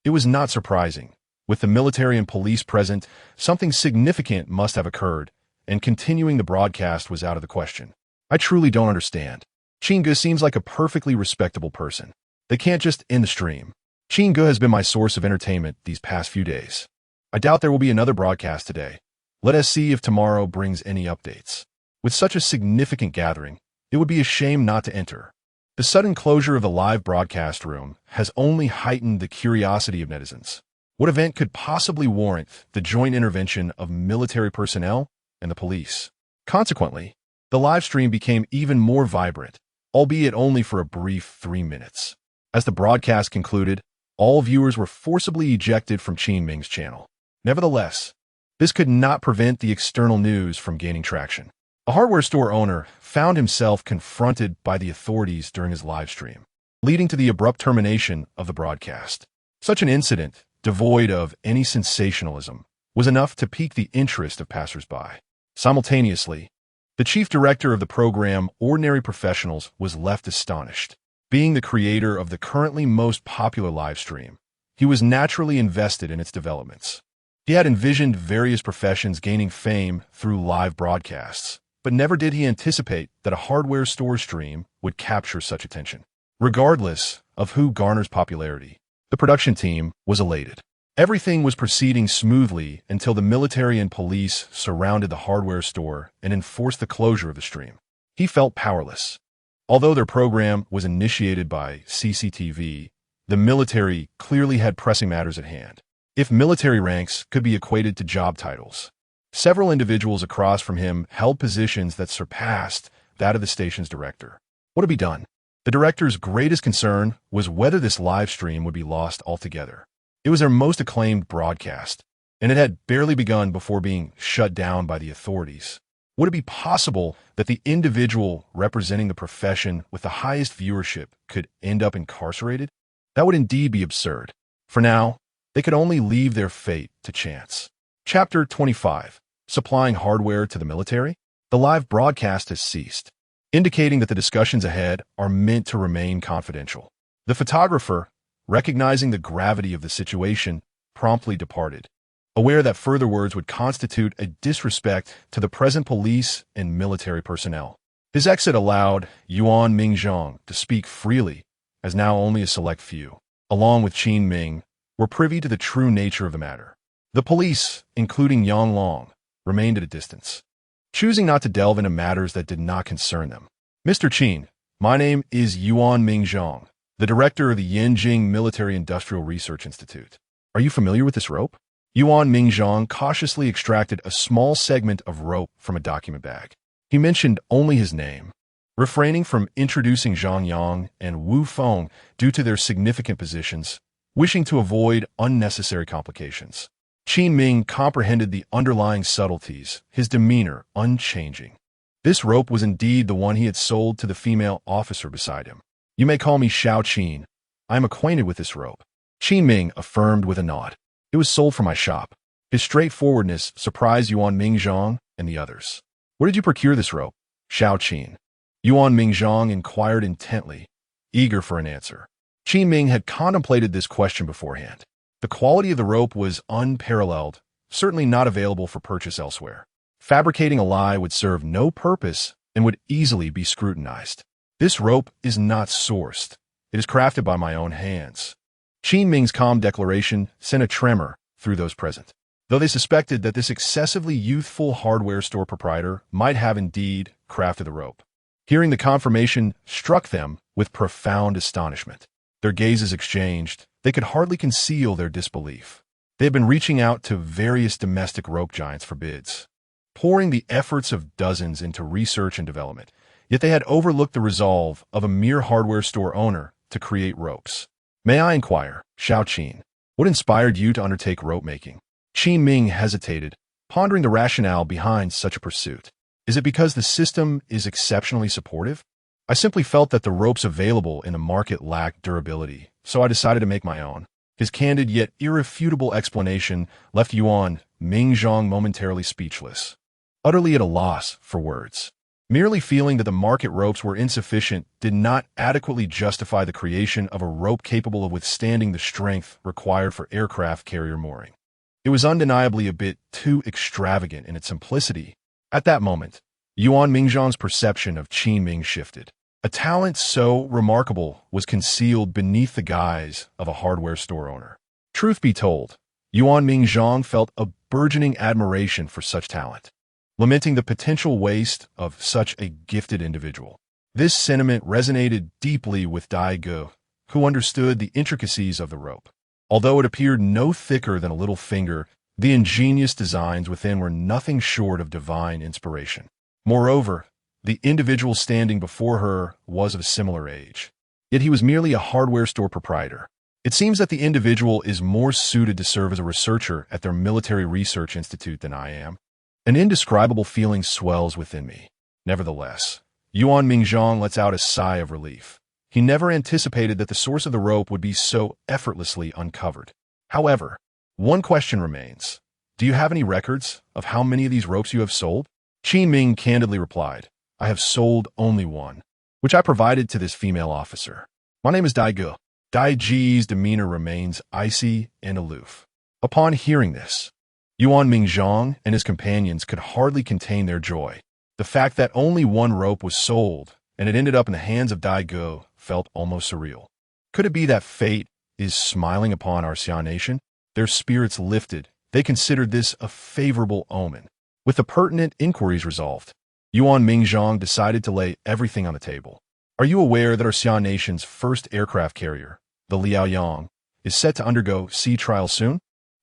it was not surprising. With the military and police present, something significant must have occurred, and continuing the broadcast was out of the question. "I truly don't understand. Qin Ge seems like a perfectly respectable person. They can't just end the stream. Qin Ge has been my source of entertainment these past few days. I doubt there will be another broadcast today. Let us see if tomorrow brings any updates." With such a significant gathering, it would be a shame not to enter. The sudden closure of the live broadcast room has only heightened the curiosity of netizens. What event could possibly warrant the joint intervention of military personnel and the police? Consequently, the live stream became even more vibrant, albeit only for a brief 3 minutes. As the broadcast concluded, all viewers were forcibly ejected from Qin Ming's channel. Nevertheless, this could not prevent the external news from gaining traction. A hardware store owner found himself confronted by the authorities during his live stream, leading to the abrupt termination of the broadcast. Such an incident, devoid of any sensationalism, was enough to pique the interest of passers-by. Simultaneously, the chief director of the program, Ordinary Professionals, was left astonished. Being the creator of the currently most popular live stream, he was naturally invested in its developments. He had envisioned various professions gaining fame through live broadcasts, but never did he anticipate that a hardware store stream would capture such attention. Regardless of who garners popularity, the production team was elated. Everything was proceeding smoothly until the military and police surrounded the hardware store and enforced the closure of the stream. He felt powerless. Although their program was initiated by CCTV, the military clearly had pressing matters at hand. If military ranks could be equated to job titles, several individuals across from him held positions that surpassed that of the station's director. What had be done? The director's greatest concern was whether this live stream would be lost altogether. It was their most acclaimed broadcast, and it had barely begun before being shut down by the authorities. Would it be possible that the individual representing the profession with the highest viewership could end up incarcerated? That would indeed be absurd. For now, they could only leave their fate to chance. Chapter 25. Supplying hardware to the military? The live broadcast has ceased, indicating that the discussions ahead are meant to remain confidential. The photographer, recognizing the gravity of the situation, promptly departed, aware that further words would constitute a disrespect to the present police and military personnel. His exit allowed Yuan Mingzhong to speak freely, as now only a select few, along with Qin Ming, were privy to the true nature of the matter. The police, including Yang Long, remained at a distance, choosing not to delve into matters that did not concern them. Mr. Qin, my name is Yuan Ming, the director of the Yanjing Military Industrial Research Institute. Are you familiar with this rope? Yuan Ming cautiously extracted a small segment of rope from a document bag. He mentioned only his name, refraining from introducing Zhang Yang and Wu Feng due to their significant positions, wishing to avoid unnecessary complications. Qin Ming comprehended the underlying subtleties, his demeanor unchanging. This rope was indeed the one he had sold to the female officer beside him. You may call me Xiao Qin. I am acquainted with this rope. Qin Ming affirmed with a nod. It was sold from my shop. His straightforwardness surprised Yuan Ming and the others. Where did you procure this rope? Xiao Qin. Yuan Ming inquired intently, eager for an answer. Qin Ming had contemplated this question beforehand. The quality of the rope was unparalleled, certainly not available for purchase elsewhere. Fabricating a lie would serve no purpose and would easily be scrutinized. This rope is not sourced. It is crafted by my own hands. Qin Ming's calm declaration sent a tremor through those present, though they suspected that this excessively youthful hardware store proprietor might have indeed crafted the rope. Hearing the confirmation struck them with profound astonishment. Their gazes exchanged. They could hardly conceal their disbelief. They had been reaching out to various domestic rope giants for bids, pouring the efforts of dozens into research and development, yet they had overlooked the resolve of a mere hardware store owner to create ropes. May I inquire, Xiao Qin, what inspired you to undertake rope making? Qin Ming hesitated, pondering the rationale behind such a pursuit. Is it because the system is exceptionally supportive? I simply felt that the ropes available in the market lacked durability, so I decided to make my own. His candid yet irrefutable explanation left Yuan Ming momentarily speechless, utterly at a loss for words. Merely feeling that the market ropes were insufficient did not adequately justify the creation of a rope capable of withstanding the strength required for aircraft carrier mooring. It was undeniably a bit too extravagant in its simplicity. At that moment, Yuan Ming's perception of Qin Ming shifted. A talent so remarkable was concealed beneath the guise of a hardware store owner. Truth be told, Yuan Ming felt a burgeoning admiration for such talent, lamenting the potential waste of such a gifted individual. This sentiment resonated deeply with Dai Ge, who understood the intricacies of the rope. Although it appeared no thicker than a little finger, the ingenious designs within were nothing short of divine inspiration. Moreover, the individual standing before her was of a similar age, yet he was merely a hardware store proprietor. It seems that the individual is more suited to serve as a researcher at their military research institute than I am. An indescribable feeling swells within me. Nevertheless, Yuan Ming lets out a sigh of relief. He never anticipated that the source of the rope would be so effortlessly uncovered. However, one question remains. Do you have any records of how many of these ropes you have sold? Qin Ming candidly replied, I have sold only one, which I provided to this female officer. My name is Dai Ge. Dai Ji's demeanor remains icy and aloof. Upon hearing this, Yuan Ming and his companions could hardly contain their joy. The fact that only one rope was sold and it ended up in the hands of Dai Ge felt almost surreal. Could it be that fate is smiling upon our Xian nation? Their spirits lifted. They considered this a favorable omen. With the pertinent inquiries resolved, Yuan Ming decided to lay everything on the table. Are you aware that our Xian nation's first aircraft carrier, the Liaoyang, is set to undergo sea trial soon?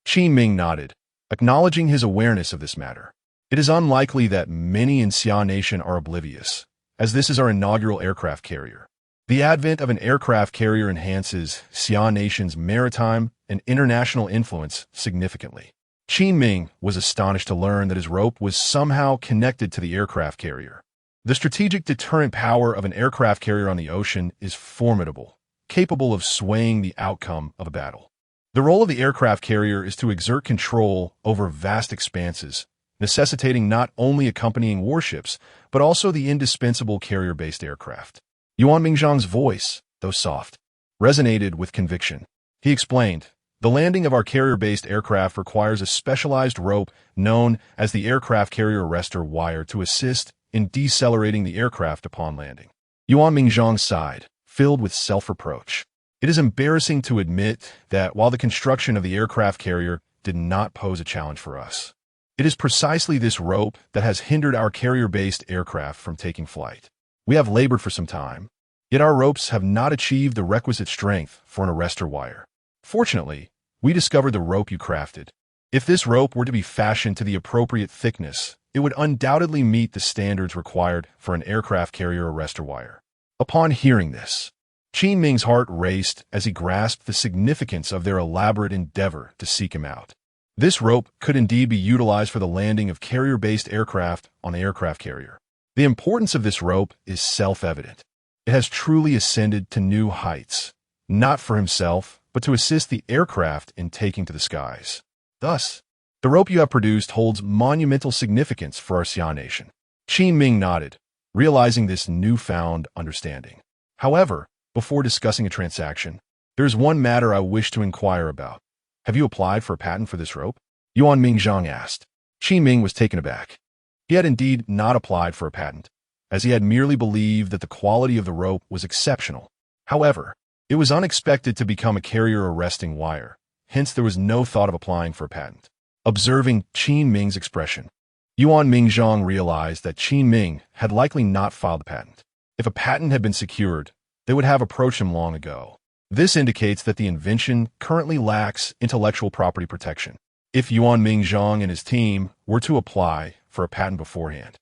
Qin Ming nodded, acknowledging his awareness of this matter. It is unlikely that many in Xian nation are oblivious, as this is our inaugural aircraft carrier. The advent of an aircraft carrier enhances Xian nation's maritime and international influence significantly. Qin Ming was astonished to learn that his rope was somehow connected to the aircraft carrier. The strategic deterrent power of an aircraft carrier on the ocean is formidable, capable of swaying the outcome of a battle. The role of the aircraft carrier is to exert control over vast expanses, necessitating not only accompanying warships, but also the indispensable carrier-based aircraft. Yuan Ming's voice, though soft, resonated with conviction. He explained, the landing of our carrier-based aircraft requires a specialized rope known as the aircraft carrier arrestor wire to assist in decelerating the aircraft upon landing. Yuan Ming sighed, filled with self-reproach. It is embarrassing to admit that while the construction of the aircraft carrier did not pose a challenge for us. It is precisely this rope that has hindered our carrier-based aircraft from taking flight. We have labored for some time, yet our ropes have not achieved the requisite strength for an arrestor wire. Fortunately, we discovered the rope you crafted. If this rope were to be fashioned to the appropriate thickness, it would undoubtedly meet the standards required for an aircraft carrier arrestor wire. Upon hearing this, Qin Ming's heart raced as he grasped the significance of their elaborate endeavor to seek him out. This rope could indeed be utilized for the landing of carrier-based aircraft on an aircraft carrier. The importance of this rope is self-evident. It has truly ascended to new heights, not for himself, but to assist the aircraft in taking to the skies. Thus, the rope you have produced holds monumental significance for our Xi'an nation. Qin Ming nodded, realizing this newfound understanding. However, before discussing a transaction, there is one matter I wish to inquire about. Have you applied for a patent for this rope? Yuan Mingzhang asked. Qin Ming was taken aback. He had indeed not applied for a patent, as he had merely believed that the quality of the rope was exceptional. However, it was unexpected to become a carrier arresting wire, hence there was no thought of applying for a patent. Observing Qin Ming's expression, Yuan Mingzhang realized that Qin Ming had likely not filed the patent. If a patent had been secured, they would have approached him long ago. This indicates that the invention currently lacks intellectual property protection. If Yuan Mingzhang and his team were to apply for a patent beforehand,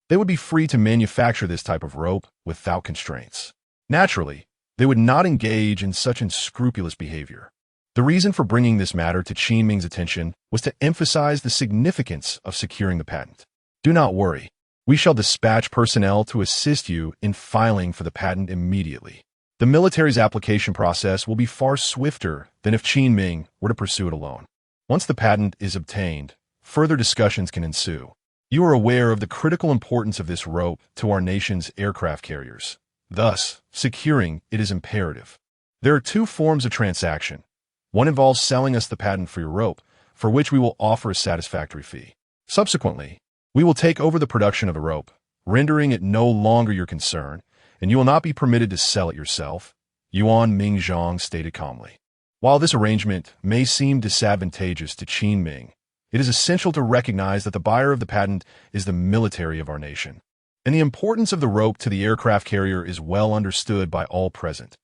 they would be free to manufacture this type of rope without constraints. Naturally, they would not engage in such unscrupulous behavior. The reason for bringing this matter to Qin Ming's attention was to emphasize the significance of securing the patent. Do not worry. We shall dispatch personnel to assist you in filing for the patent immediately. The military's application process will be far swifter than if Qin Ming were to pursue it alone. Once the patent is obtained, further discussions can ensue. You are aware of the critical importance of this rope to our nation's aircraft carriers. Thus, securing it is imperative. There are two forms of transaction. One involves selling us the patent for your rope, for which we will offer a satisfactory fee. Subsequently, we will take over the production of the rope, rendering it no longer your concern, and you will not be permitted to sell it yourself, Yuan Mingzhang stated calmly. While this arrangement may seem disadvantageous to Qin Ming, it is essential to recognize that the buyer of the patent is the military of our nation, and the importance of the rope to the aircraft carrier is well understood by all present.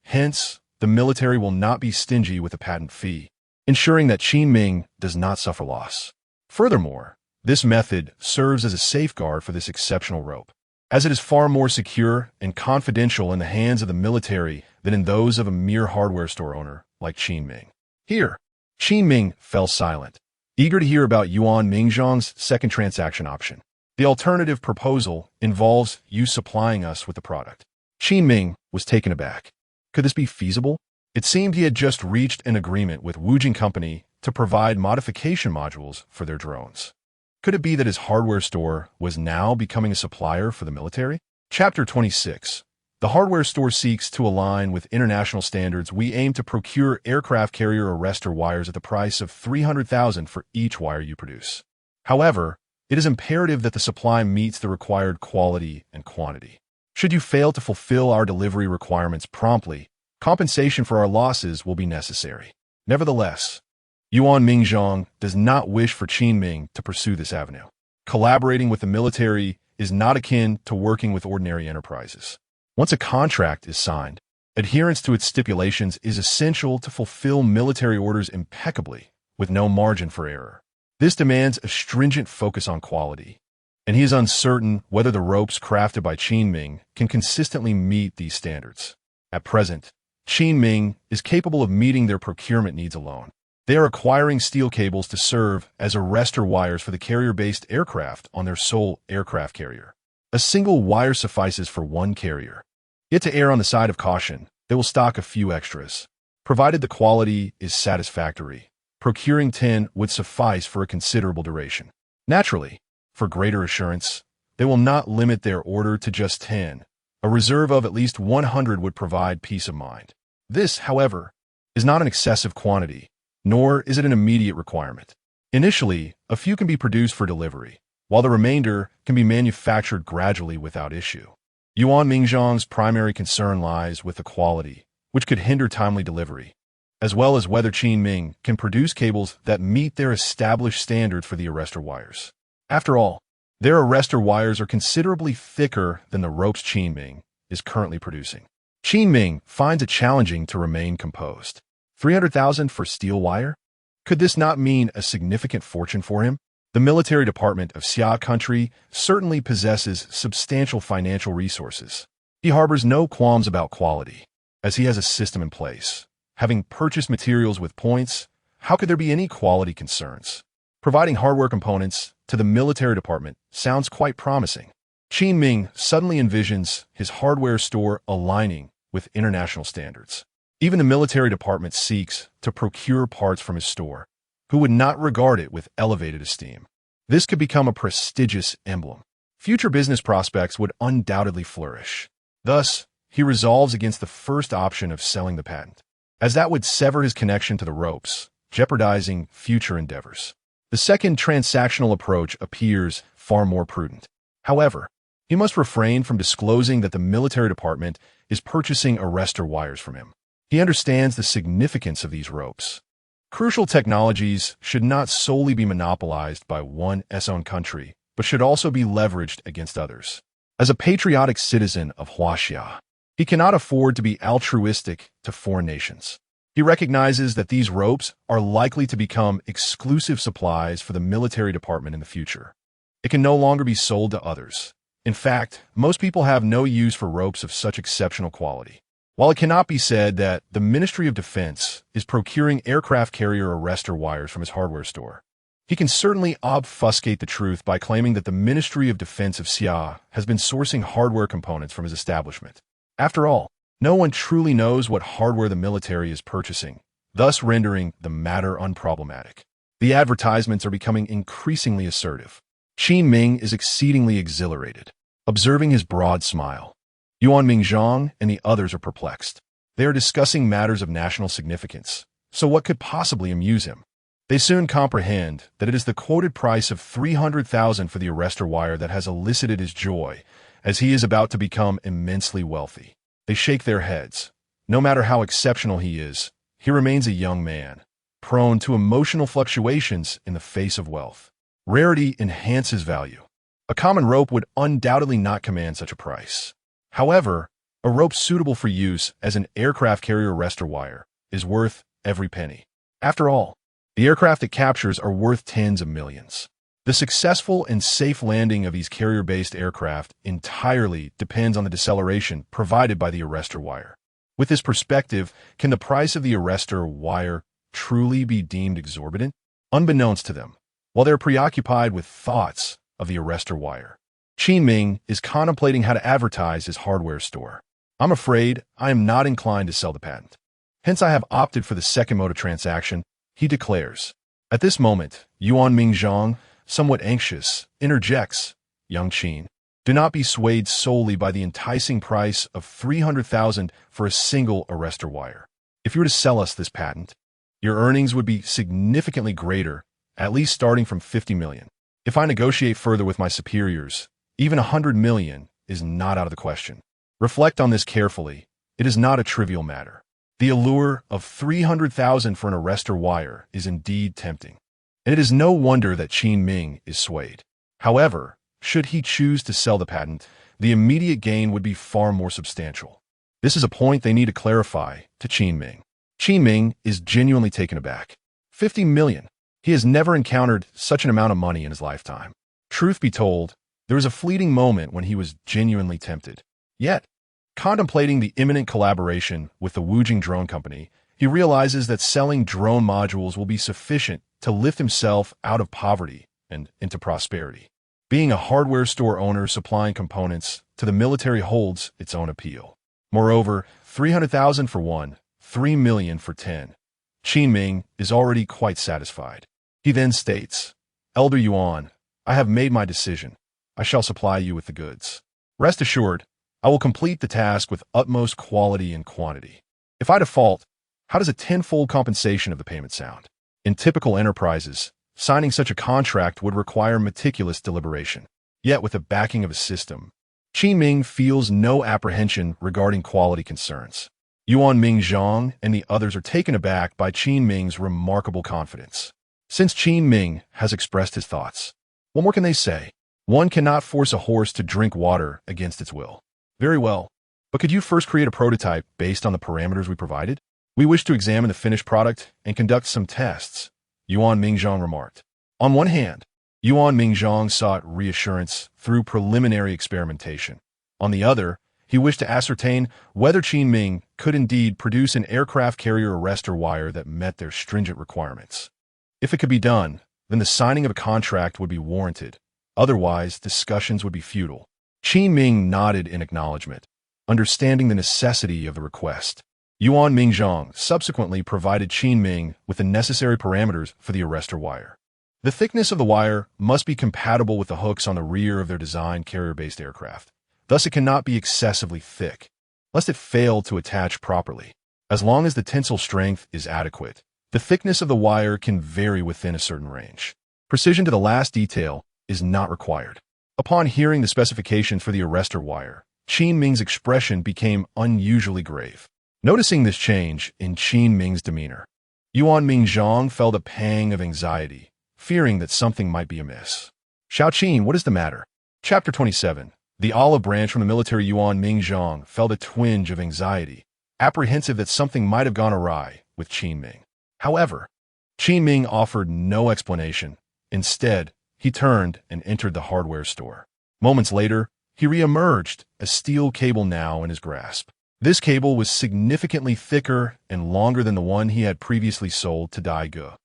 Hence, the military will not be stingy with a patent fee, ensuring that Qin Ming does not suffer loss. Furthermore, this method serves as a safeguard for this exceptional rope, as it is far more secure and confidential in the hands of the military than in those of a mere hardware store owner like Qin Ming. Here, Qin Ming fell silent, eager to hear about Yuan Mingzhang's second transaction option. The alternative proposal involves you supplying us with the product. Qin Ming was taken aback. Could this be feasible? It seemed he had just reached an agreement with Wujing Company to provide modification modules for their drones. Could it be that his hardware store was now becoming a supplier for the military? Chapter 26. The hardware store seeks to align with international standards. We aim to procure aircraft carrier arrestor wires at the price of $300,000 for each wire you produce. However, it is imperative that the supply meets the required quality and quantity. Should you fail to fulfill our delivery requirements promptly, compensation for our losses will be necessary. Nevertheless, Yuan Mingzhang does not wish for Qin Ming to pursue this avenue. Collaborating with the military is not akin to working with ordinary enterprises. Once a contract is signed, adherence to its stipulations is essential to fulfill military orders impeccably, with no margin for error. This demands a stringent focus on quality, and he is uncertain whether the ropes crafted by Qin Ming can consistently meet these standards. At present, Qin Ming is capable of meeting their procurement needs alone. They are acquiring steel cables to serve as arrestor wires for the carrier-based aircraft on their sole aircraft carrier. A single wire suffices for one carrier. Yet to err on the side of caution, they will stock a few extras. Provided the quality is satisfactory, procuring 10 would suffice for a considerable duration. Naturally, for greater assurance, they will not limit their order to just 10. A reserve of at least 100 would provide peace of mind. This, however, is not an excessive quantity, nor is it an immediate requirement. Initially, a few can be produced for delivery, while the remainder can be manufactured gradually without issue. Yuan Mingzhang's primary concern lies with the quality, which could hinder timely delivery. as well as whether Qin Ming can produce cables that meet their established standards for the arrestor wires. After all, their arrestor wires are considerably thicker than the ropes Qin Ming is currently producing. Qin Ming finds it challenging to remain composed. 300,000 for steel wire? Could this not mean a significant fortune for him? The military department of Xia country certainly possesses substantial financial resources. He harbors no qualms about quality, as he has a system in place. Having purchased materials with points, how could there be any quality concerns? Providing hardware components to the military department sounds quite promising. Qin Ming suddenly envisions his hardware store aligning with international standards. Even the military department seeks to procure parts from his store, who would not regard it with elevated esteem. This could become a prestigious emblem. Future business prospects would undoubtedly flourish. Thus, he resolves against the first option of selling the patent, as that would sever his connection to the ropes, jeopardizing future endeavors. The second transactional approach appears far more prudent. However, he must refrain from disclosing that the military department is purchasing arrestor wires from him. He understands the significance of these ropes. Crucial technologies should not solely be monopolized by one's own country, but should also be leveraged against others. As a patriotic citizen of Huaxia, he cannot afford to be altruistic to foreign nations. He recognizes that these ropes are likely to become exclusive supplies for the military department in the future. It can no longer be sold to others. In fact, most people have no use for ropes of such exceptional quality. While it cannot be said that the Ministry of Defense is procuring aircraft carrier arrestor wires from his hardware store, he can certainly obfuscate the truth by claiming that the Ministry of Defense of Xia has been sourcing hardware components from his establishment. After all, no one truly knows what hardware the military is purchasing, thus rendering the matter unproblematic. The advertisements are becoming increasingly assertive. Qin Ming is exceedingly exhilarated, observing his broad smile. Yuan Mingzhang and the others are perplexed. They are discussing matters of national significance, so what could possibly amuse him? They soon comprehend that it is the quoted price of 300,000 for the arrestor wire that has elicited his joy, as he is about to become immensely wealthy. They shake their heads. No matter how exceptional he is, he remains a young man, prone to emotional fluctuations in the face of wealth. Rarity enhances value. A common rope would undoubtedly not command such a price. However, a rope suitable for use as an aircraft carrier arrestor wire is worth every penny. After all, the aircraft it captures are worth tens of millions. The successful and safe landing of these carrier-based aircraft entirely depends on the deceleration provided by the arrestor wire. With this perspective, can the price of the arrestor wire truly be deemed exorbitant? Unbeknownst to them, while they're preoccupied with thoughts of the arrestor wire, Qin Ming is contemplating how to advertise his hardware store. I'm afraid I am not inclined to sell the patent. Hence I have opted for the second mode of transaction, he declares. At this moment, Yuan Mingzhang, somewhat anxious, interjects, "Young Qin, do not be swayed solely by the enticing price of 300,000 for a single arrestor wire. If you were to sell us this patent, your earnings would be significantly greater, at least starting from 50 million. If I negotiate further with my superiors, even 100 million is not out of the question. Reflect on this carefully. It is not a trivial matter. The allure of 300,000 for an arrestor wire is indeed tempting, and it is no wonder that Qin Ming is swayed. However, should he choose to sell the patent, the immediate gain would be far more substantial. This is a point they need to clarify to Qin Ming. Qin Ming is genuinely taken aback. 50 million. He has never encountered such an amount of money in his lifetime. Truth be told, there was a fleeting moment when he was genuinely tempted. Yet, contemplating the imminent collaboration with the Wujing drone company, he realizes that selling drone modules will be sufficient to lift himself out of poverty and into prosperity. Being a hardware store owner supplying components to the military holds its own appeal. Moreover, 300,000 for 1, 3 million for 10. Qin Ming is already quite satisfied. He then states, "Elder Yuan, I have made my decision. I shall supply you with the goods. Rest assured, I will complete the task with utmost quality and quantity. If I default, how does a tenfold compensation of the payment sound?" In typical enterprises, signing such a contract would require meticulous deliberation. Yet with the backing of a system, Qin Ming feels no apprehension regarding quality concerns. Yuan Ming and the others are taken aback by Qin Ming's remarkable confidence. Since Qin Ming has expressed his thoughts, what more can they say? One cannot force a horse to drink water against its will. Very well. But could you first create a prototype based on the parameters we provided? We wish to examine the finished product and conduct some tests, Yuan Mingzhang remarked. On one hand, Yuan Mingzhang sought reassurance through preliminary experimentation. On the other, he wished to ascertain whether Qin Ming could indeed produce an aircraft carrier arrestor wire that met their stringent requirements. If it could be done, then the signing of a contract would be warranted. Otherwise, discussions would be futile. Qin Ming nodded in acknowledgement, understanding the necessity of the request. Yuan Mingzhang subsequently provided Qin Ming with the necessary parameters for the arrestor wire. The thickness of the wire must be compatible with the hooks on the rear of their designed carrier-based aircraft. Thus, it cannot be excessively thick, lest it fail to attach properly. As long as the tensile strength is adequate, the thickness of the wire can vary within a certain range. Precision to the last detail is not required. Upon hearing the specifications for the arrestor wire, Qin Ming's expression became unusually grave. Noticing this change in Qin Ming's demeanor, Yuan Mingzhang felt a pang of anxiety, fearing that something might be amiss. Xiaoqin, what is the matter? Chapter 27. The olive branch from the military. Yuan Mingzhang felt a twinge of anxiety, apprehensive that something might have gone awry with Qin Ming. However, Qin Ming offered no explanation. Instead, he turned and entered the hardware store. Moments later, he re-emerged, a steel cable now in his grasp. This cable was significantly thicker and longer than the one he had previously sold to Daige,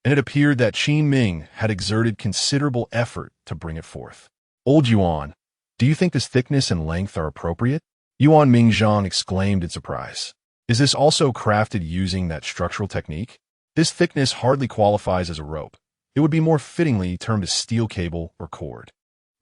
and it appeared that Qin Ming had exerted considerable effort to bring it forth. Old Yuan, do you think this thickness and length are appropriate? Yuan Mingzhang exclaimed in surprise. Is this also crafted using that structural technique? This thickness hardly qualifies as a rope. It would be more fittingly termed a steel cable or cord.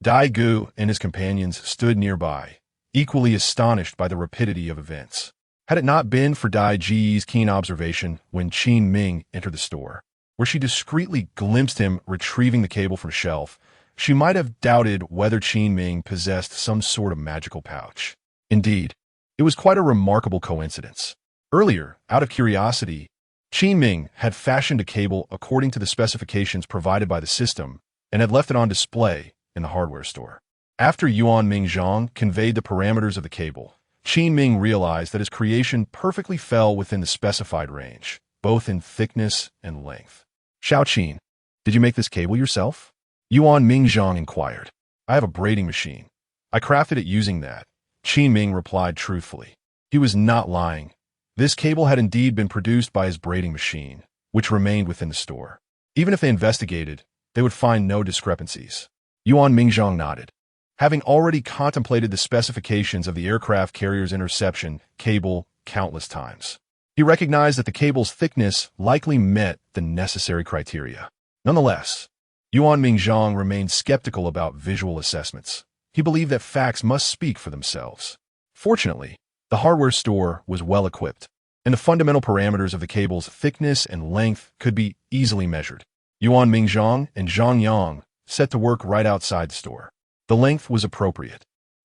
Daige and his companions stood nearby, equally astonished by the rapidity of events. Had it not been for Daige's keen observation when Qin Ming entered the store, where she discreetly glimpsed him retrieving the cable from a shelf, she might have doubted whether Qin Ming possessed some sort of magical pouch. Indeed, it was quite a remarkable coincidence. Earlier, out of curiosity, Qin Ming had fashioned a cable according to the specifications provided by the system and had left it on display in the hardware store. After Yuan Mingzhang conveyed the parameters of the cable, Qin Ming realized that his creation perfectly fell within the specified range, both in thickness and length. Xiaoqin, did you make this cable yourself? Yuan Mingzhang inquired. I have a braiding machine. I crafted it using that. Qin Ming replied truthfully. He was not lying. This cable had indeed been produced by his braiding machine, which remained within the store. Even if they investigated, they would find no discrepancies. Yuan Mingzhang nodded. Having already contemplated the specifications of the aircraft carrier's interception cable countless times, he recognized that the cable's thickness likely met the necessary criteria. Nonetheless, Yuan Mingzhang remained skeptical about visual assessments. He believed that facts must speak for themselves. Fortunately, the hardware store was well equipped, and the fundamental parameters of the cable's thickness and length could be easily measured. Yuan Mingzhang and Zhang Yang set to work right outside the store. The length was appropriate,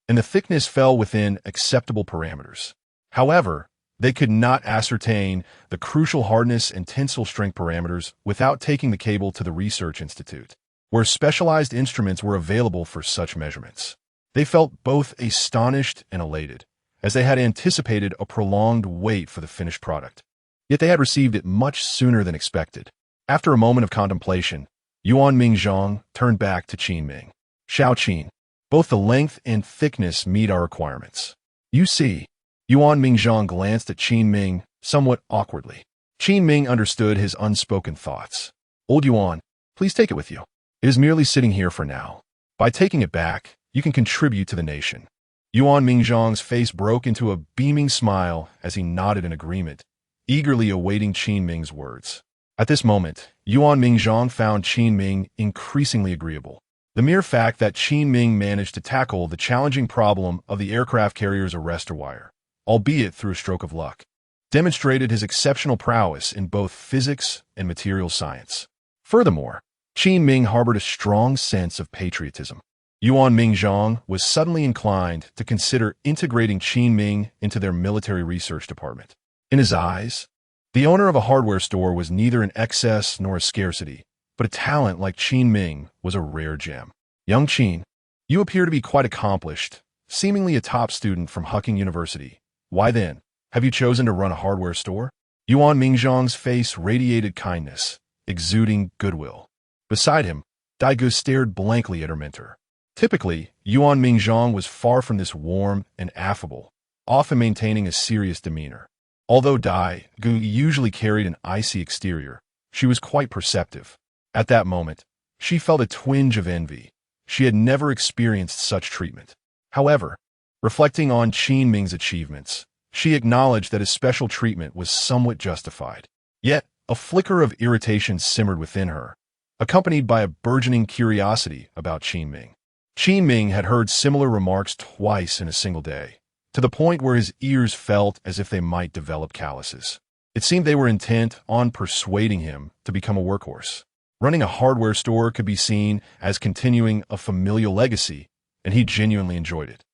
and the thickness fell within acceptable parameters. However, they could not ascertain the crucial hardness and tensile strength parameters without taking the cable to the research institute, where specialized instruments were available for such measurements. They felt both astonished and elated, as they had anticipated a prolonged wait for the finished product. Yet they had received it much sooner than expected. After a moment of contemplation, Yuan Mingzhang turned back to Qin Ming. Xiaoqin, both the length and thickness meet our requirements. You see. Yuan Mingzhang glanced at Qin Ming somewhat awkwardly. Qin Ming understood his unspoken thoughts. Old Yuan, please take it with you. It is merely sitting here for now. By taking it back, you can contribute to the nation. Yuan Mingzhang's face broke into a beaming smile as he nodded in agreement, eagerly awaiting Qin Ming's words. At this moment, Yuan Mingzhang found Qin Ming increasingly agreeable. The mere fact that Qin Ming managed to tackle the challenging problem of the aircraft carrier's arrestor wire, albeit through a stroke of luck, demonstrated his exceptional prowess in both physics and material science. Furthermore, Qin Ming harbored a strong sense of patriotism. Yuan Mingzhang was suddenly inclined to consider integrating Qin Ming into their military research department. In his eyes, the owner of a hardware store was neither an excess nor a scarcity, but a talent like Qin Ming was a rare gem. Young Qin, you appear to be quite accomplished, seemingly a top student from Hucking University. Why then have you chosen to run a hardware store? Yuan Mingzhang's face radiated kindness, exuding goodwill. Beside him, Daigou stared blankly at her mentor. Typically, Yuan Mingzhang was far from this warm and affable, often maintaining a serious demeanor. Although Daigou usually carried an icy exterior, she was quite perceptive. At that moment, she felt a twinge of envy. She had never experienced such treatment. However, reflecting on Qin Ming's achievements, she acknowledged that his special treatment was somewhat justified. Yet, a flicker of irritation simmered within her, accompanied by a burgeoning curiosity about Qin Ming. Qin Ming had heard similar remarks twice in a single day, to the point where his ears felt as if they might develop calluses. It seemed they were intent on persuading him to become a workhorse. Running a hardware store could be seen as continuing a familial legacy, and he genuinely enjoyed it.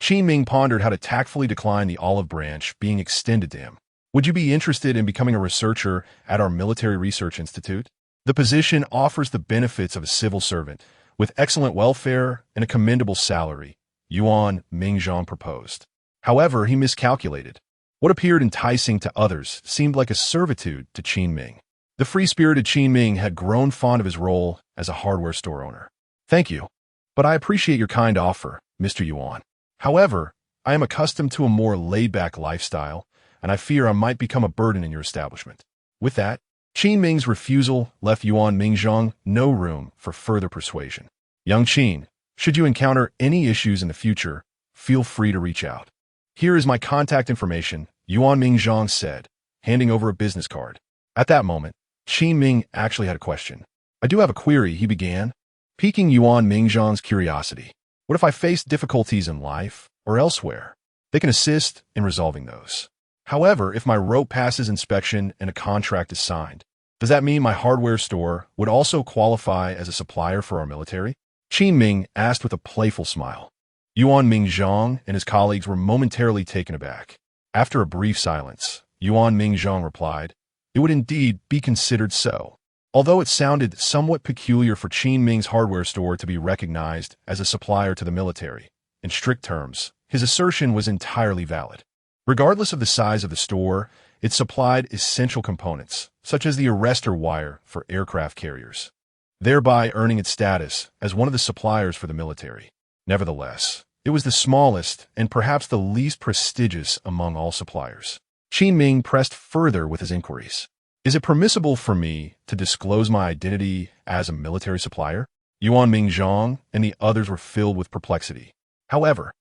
Qin Ming pondered how to tactfully decline the olive branch being extended to him. Would you be interested in becoming a researcher at our Military Research Institute? The position offers the benefits of a civil servant, with excellent welfare and a commendable salary, Yuan Mingzhang proposed. However, he miscalculated. What appeared enticing to others seemed like a servitude to Qin Ming. The free-spirited Qin Ming had grown fond of his role as a hardware store owner. Thank you, but I appreciate your kind offer, Mr. Yuan. However, I am accustomed to a more laid-back lifestyle, and I fear I might become a burden in your establishment. With that, Qin Ming's refusal left Yuan Mingzhang no room for further persuasion. Young Qin, should you encounter any issues in the future, feel free to reach out. Here is my contact information, Yuan Mingzhang said, handing over a business card. At that moment, Qin Ming actually had a question. I do have a query, he began, piquing Yuan Mingzhang's curiosity. What if I face difficulties in life or elsewhere? They can assist in resolving those. However, if my rope passes inspection and a contract is signed, does that mean my hardware store would also qualify as a supplier for our military? Qin Ming asked with a playful smile. Yuan Mingzhang and his colleagues were momentarily taken aback. After a brief silence, Yuan Mingzhang replied, it would indeed be considered so. Although it sounded somewhat peculiar for Qin Ming's hardware store to be recognized as a supplier to the military, in strict terms, his assertion was entirely valid. Regardless of the size of the store, it supplied essential components, such as the arrestor wire for aircraft carriers, thereby earning its status as one of the suppliers for the military. Nevertheless, it was the smallest and perhaps the least prestigious among all suppliers. Qin Ming pressed further with his inquiries. Is it permissible for me to disclose my identity as a military supplier? Yuan Mingzhang and the others were filled with perplexity. However,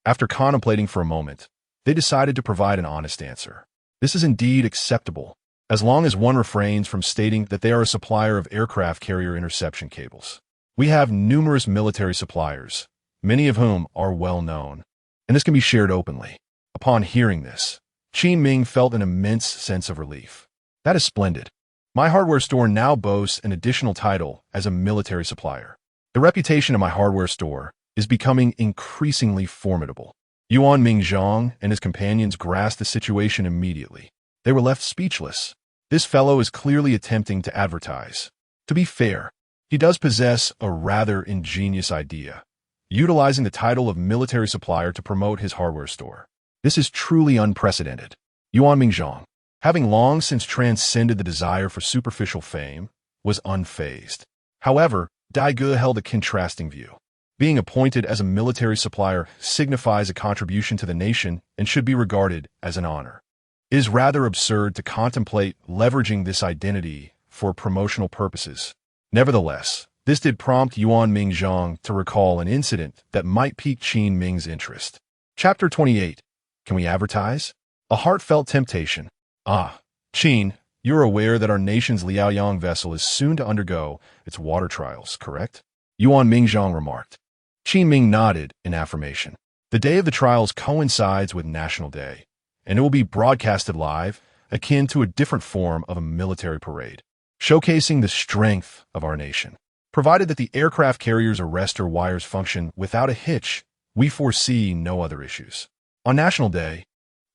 after contemplating for a moment, they decided to provide an honest answer. This is indeed acceptable, as long as one refrains from stating that they are a supplier of aircraft carrier interception cables. We have numerous military suppliers, many of whom are well known, and this can be shared openly. Upon hearing this, Qin Ming felt an immense sense of relief. That is splendid. My hardware store now boasts an additional title as a military supplier. The reputation of my hardware store is becoming increasingly formidable. Yuan Mingzhang and his companions grasped the situation immediately. They were left speechless. This fellow is clearly attempting to advertise. To be fair, he does possess a rather ingenious idea, utilizing the title of military supplier to promote his hardware store. This is truly unprecedented. Yuan Mingzhang, having long since transcended the desire for superficial fame, was unfazed. However, Daigou held a contrasting view. Being appointed as a military supplier signifies a contribution to the nation and should be regarded as an honor. It is rather absurd to contemplate leveraging this identity for promotional purposes. Nevertheless, this did prompt Yuan Mingzhang to recall an incident that might pique Qin Ming's interest. Chapter 28. Can we advertise? A heartfelt temptation. Qin, you're aware that our nation's Liaoyang vessel is soon to undergo its water trials, correct? Yuan Mingzhang remarked. Qin Ming nodded in affirmation. The day of the trials coincides with National Day, and it will be broadcasted live, akin to a different form of a military parade, showcasing the strength of our nation. Provided that the aircraft carrier's arrestor wires function without a hitch, we foresee no other issues. On National Day,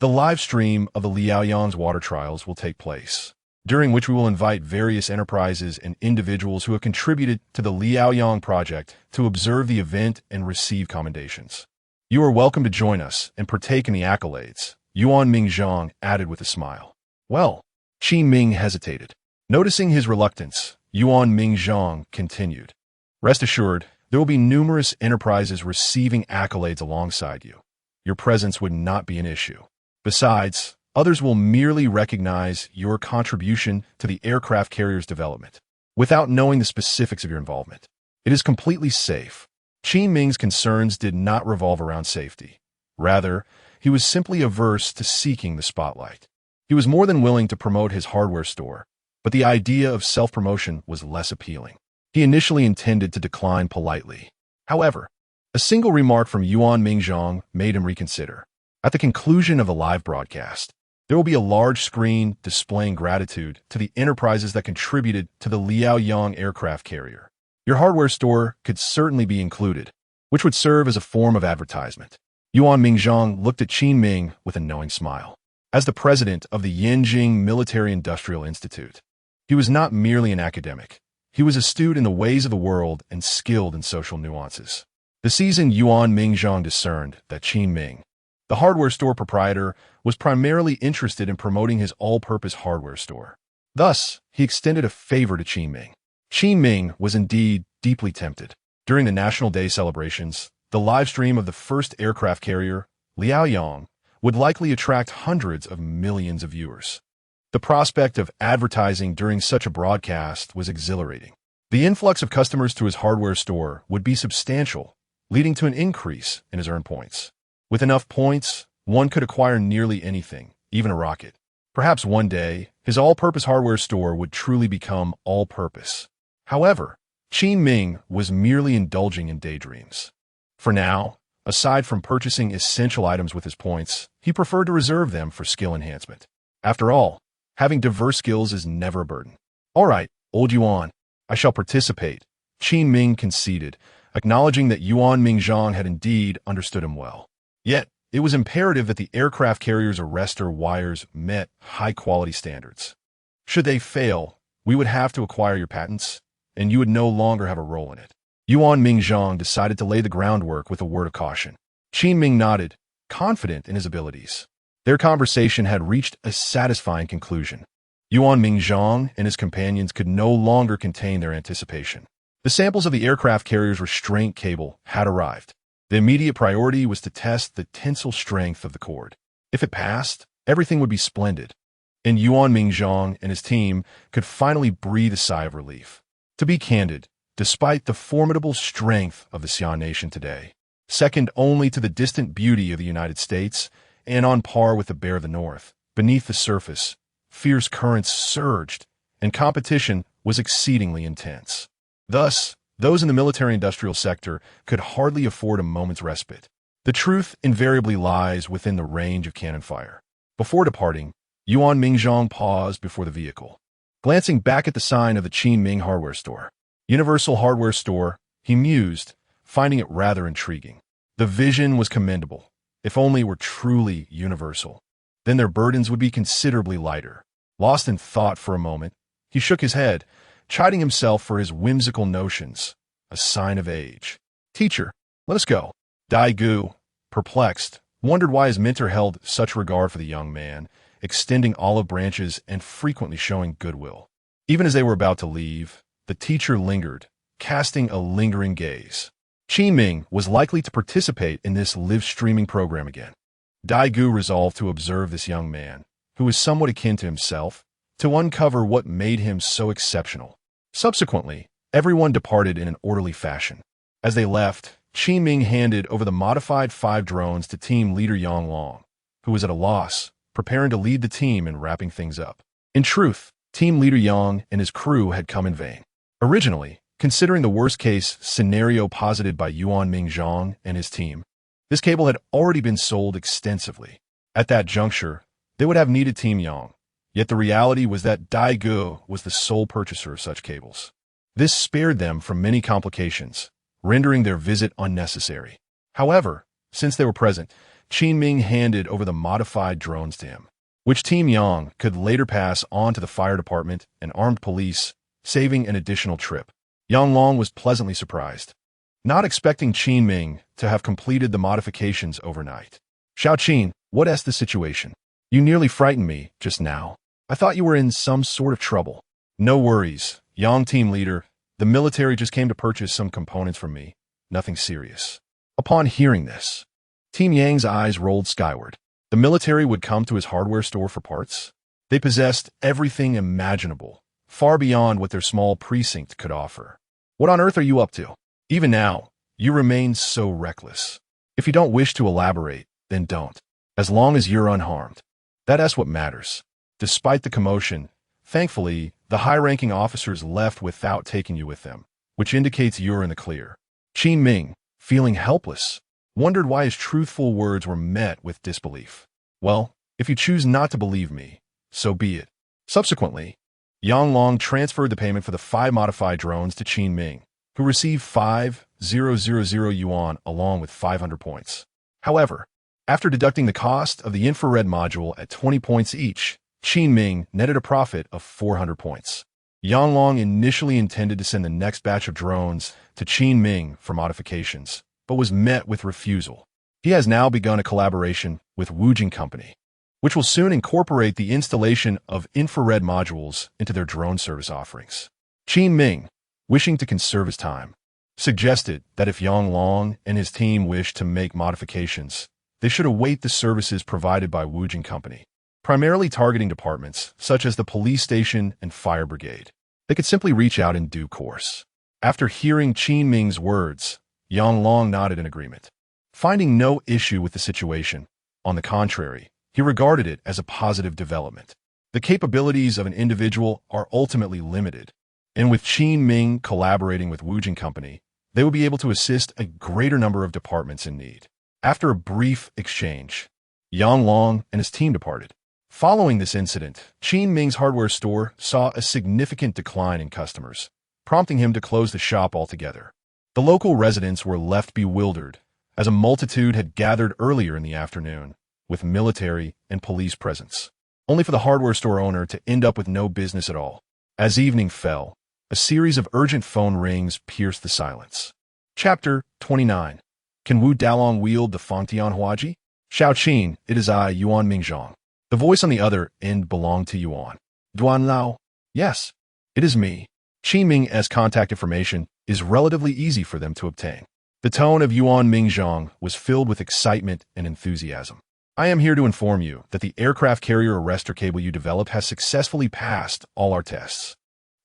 The live stream of the Liaoyang's water trials will take place, during which we will invite various enterprises and individuals who have contributed to the Liaoyang project to observe the event and receive commendations. You are welcome to join us and partake in the accolades, Yuan Mingzhang added with a smile. Well, Qin Ming hesitated. Noticing his reluctance, Yuan Mingzhang continued. Rest assured, there will be numerous enterprises receiving accolades alongside you. Your presence would not be an issue. Besides, others will merely recognize your contribution to the aircraft carrier's development, without knowing the specifics of your involvement. It is completely safe. Qin Ming's concerns did not revolve around safety. Rather, he was simply averse to seeking the spotlight. He was more than willing to promote his hardware store, but the idea of self-promotion was less appealing. He initially intended to decline politely. However, a single remark from Yuan Mingzhang made him reconsider. At the conclusion of the live broadcast, there will be a large screen displaying gratitude to the enterprises that contributed to the Liaoyang aircraft carrier. Your hardware store could certainly be included, which would serve as a form of advertisement. Yuan Mingzhang looked at Qin Ming with a knowing smile. As the president of the Qin Military Industry Institute, he was not merely an academic. He was astute in the ways of the world and skilled in social nuances. The seasoned Yuan Mingzhang discerned that Qin Ming, the hardware store proprietor, was primarily interested in promoting his all-purpose hardware store. Thus, he extended a favor to Qin Ming. Qin Ming was indeed deeply tempted. During the National Day celebrations, the live stream of the first aircraft carrier, Liaoyang, would likely attract hundreds of millions of viewers. The prospect of advertising during such a broadcast was exhilarating. The influx of customers to his hardware store would be substantial, leading to an increase in his earned points. With enough points, one could acquire nearly anything, even a rocket. Perhaps one day, his all-purpose hardware store would truly become all-purpose. However, Qin Ming was merely indulging in daydreams. For now, aside from purchasing essential items with his points, he preferred to reserve them for skill enhancement. After all, having diverse skills is never a burden. All right, old Yuan, I shall participate, Qin Ming conceded, acknowledging that Yuan Mingzhang had indeed understood him well. Yet, it was imperative that the aircraft carrier's arrestor wires met high-quality standards. Should they fail, we would have to acquire your patents, and you would no longer have a role in it. Yuan Mingzhang decided to lay the groundwork with a word of caution. Qin Ming nodded, confident in his abilities. Their conversation had reached a satisfying conclusion. Yuan Mingzhang and his companions could no longer contain their anticipation. The samples of the aircraft carrier's restraint cable had arrived. The immediate priority was to test the tensile strength of the cord. If it passed, everything would be splendid, and Yuan Mingzhang and his team could finally breathe a sigh of relief. To be candid, despite the formidable strength of the Xi'an nation today, second only to the distant beauty of the United States, and on par with the Bear of the North, beneath the surface, fierce currents surged, and competition was exceedingly intense. Thus, those in the military-industrial sector could hardly afford a moment's respite. The truth invariably lies within the range of cannon fire. Before departing, Yuan Mingzhang paused before the vehicle. Glancing back at the sign of the Qin Ming hardware store, Universal Hardware Store, he mused, finding it rather intriguing. The vision was commendable. If only it were truly universal, then their burdens would be considerably lighter. Lost in thought for a moment, he shook his head, chiding himself for his whimsical notions, a sign of age. Teacher, let us go. Dai Gu, perplexed, wondered why his mentor held such regard for the young man, extending olive branches and frequently showing goodwill. Even as they were about to leave, the teacher lingered, casting a lingering gaze. Qin Ming was likely to participate in this live-streaming program again. Dai Gu resolved to observe this young man, who was somewhat akin to himself, to uncover what made him so exceptional. Subsequently, everyone departed in an orderly fashion. As they left, Qin Ming handed over the modified 5 drones to team leader Yang Long, who was at a loss, preparing to lead the team in wrapping things up. In truth, team leader Yang and his crew had come in vain. Originally, considering the worst-case scenario posited by Yuan Mingzhang and his team, this cable had already been sold extensively. At that juncture, they would have needed Team Yang. Yet the reality was that Dai Gu was the sole purchaser of such cables. This spared them from many complications, rendering their visit unnecessary. However, since they were present, Qin Ming handed over the modified drones to him, which Team Yang could later pass on to the fire department and armed police, saving an additional trip. Yang Long was pleasantly surprised, not expecting Qin Ming to have completed the modifications overnight. Xiao Qin, what's the situation? You nearly frightened me just now. I thought you were in some sort of trouble. No worries, Yang team leader. The military just came to purchase some components from me. Nothing serious. Upon hearing this, Team Yang's eyes rolled skyward. The military would come to his hardware store for parts? They possessed everything imaginable, far beyond what their small precinct could offer. What on earth are you up to? Even now, you remain so reckless. If you don't wish to elaborate, then don't. As long as you're unharmed. That's what matters. Despite the commotion, thankfully, the high-ranking officers left without taking you with them, which indicates you're in the clear. Qin Ming, feeling helpless, wondered why his truthful words were met with disbelief. Well, if you choose not to believe me, so be it. Subsequently, Yang Long transferred the payment for the 5 modified drones to Qin Ming, who received 5,000 yuan along with 500 points. However, after deducting the cost of the infrared module at 20 points each, Qin Ming netted a profit of 400 points. Yang Long initially intended to send the next batch of drones to Qin Ming for modifications, but was met with refusal. He has now begun a collaboration with Wujing Company, which will soon incorporate the installation of infrared modules into their drone service offerings. Qin Ming, wishing to conserve his time, suggested that if Yang Long and his team wished to make modifications, they should await the services provided by Wujing Company, primarily targeting departments such as the police station and fire brigade. They could simply reach out in due course. After hearing Qin Ming's words, Yang Long nodded in agreement. Finding no issue with the situation, on the contrary, he regarded it as a positive development. The capabilities of an individual are ultimately limited, and with Qin Ming collaborating with Wujing Company, they will be able to assist a greater number of departments in need. After a brief exchange, Yang Long and his team departed. Following this incident, Qin Ming's hardware store saw a significant decline in customers, prompting him to close the shop altogether. The local residents were left bewildered, as a multitude had gathered earlier in the afternoon, with military and police presence, only for the hardware store owner to end up with no business at all. As evening fell, a series of urgent phone rings pierced the silence. Chapter 29. Can Wu Dalong wield the Fangtian Huaji? Xiao Qin, it is I, Yuan Mingzhong. The voice on the other end belonged to Yuan. Duan Lao? Yes, it is me. Qin Ming's contact information is relatively easy for them to obtain. The tone of Yuan Mingzhong was filled with excitement and enthusiasm. I am here to inform you that the aircraft carrier arrestor cable you developed has successfully passed all our tests.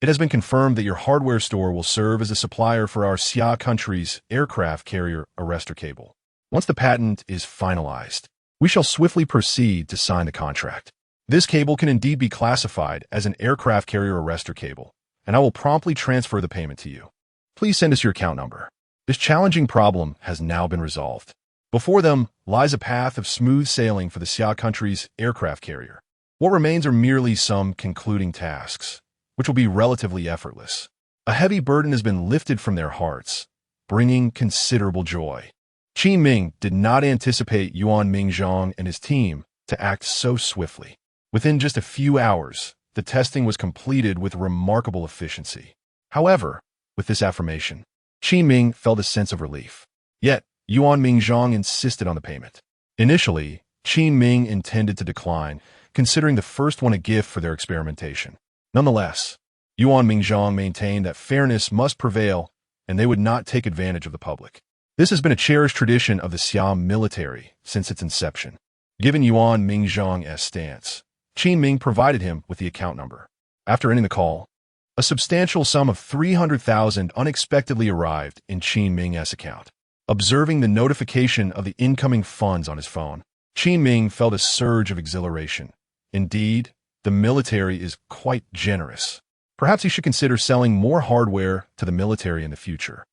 It has been confirmed that your hardware store will serve as a supplier for our Xia country's aircraft carrier arrestor cable. Once the patent is finalized, we shall swiftly proceed to sign the contract. This cable can indeed be classified as an aircraft carrier arrestor cable, and I will promptly transfer the payment to you. Please send us your account number. This challenging problem has now been resolved. Before them lies a path of smooth sailing for the Xia country's aircraft carrier. What remains are merely some concluding tasks, which will be relatively effortless. A heavy burden has been lifted from their hearts, bringing considerable joy. Qin Ming did not anticipate Yuan Mingzhong and his team to act so swiftly. Within just a few hours, the testing was completed with remarkable efficiency. However, with this affirmation, Qin Ming felt a sense of relief. Yet, Yuan Mingzhong insisted on the payment. Initially, Qin Ming intended to decline, considering the first one a gift for their experimentation. Nonetheless, Yuan Mingzhong maintained that fairness must prevail and they would not take advantage of the public. This has been a cherished tradition of the Daxia Military since its inception. Given Yuan Mingzhong's stance, Qin Ming provided him with the account number. After ending the call, a substantial sum of 300,000 unexpectedly arrived in Qin Ming's account. Observing the notification of the incoming funds on his phone, Qin Ming felt a surge of exhilaration. Indeed, the military is quite generous. Perhaps he should consider selling more hardware to the military in the future.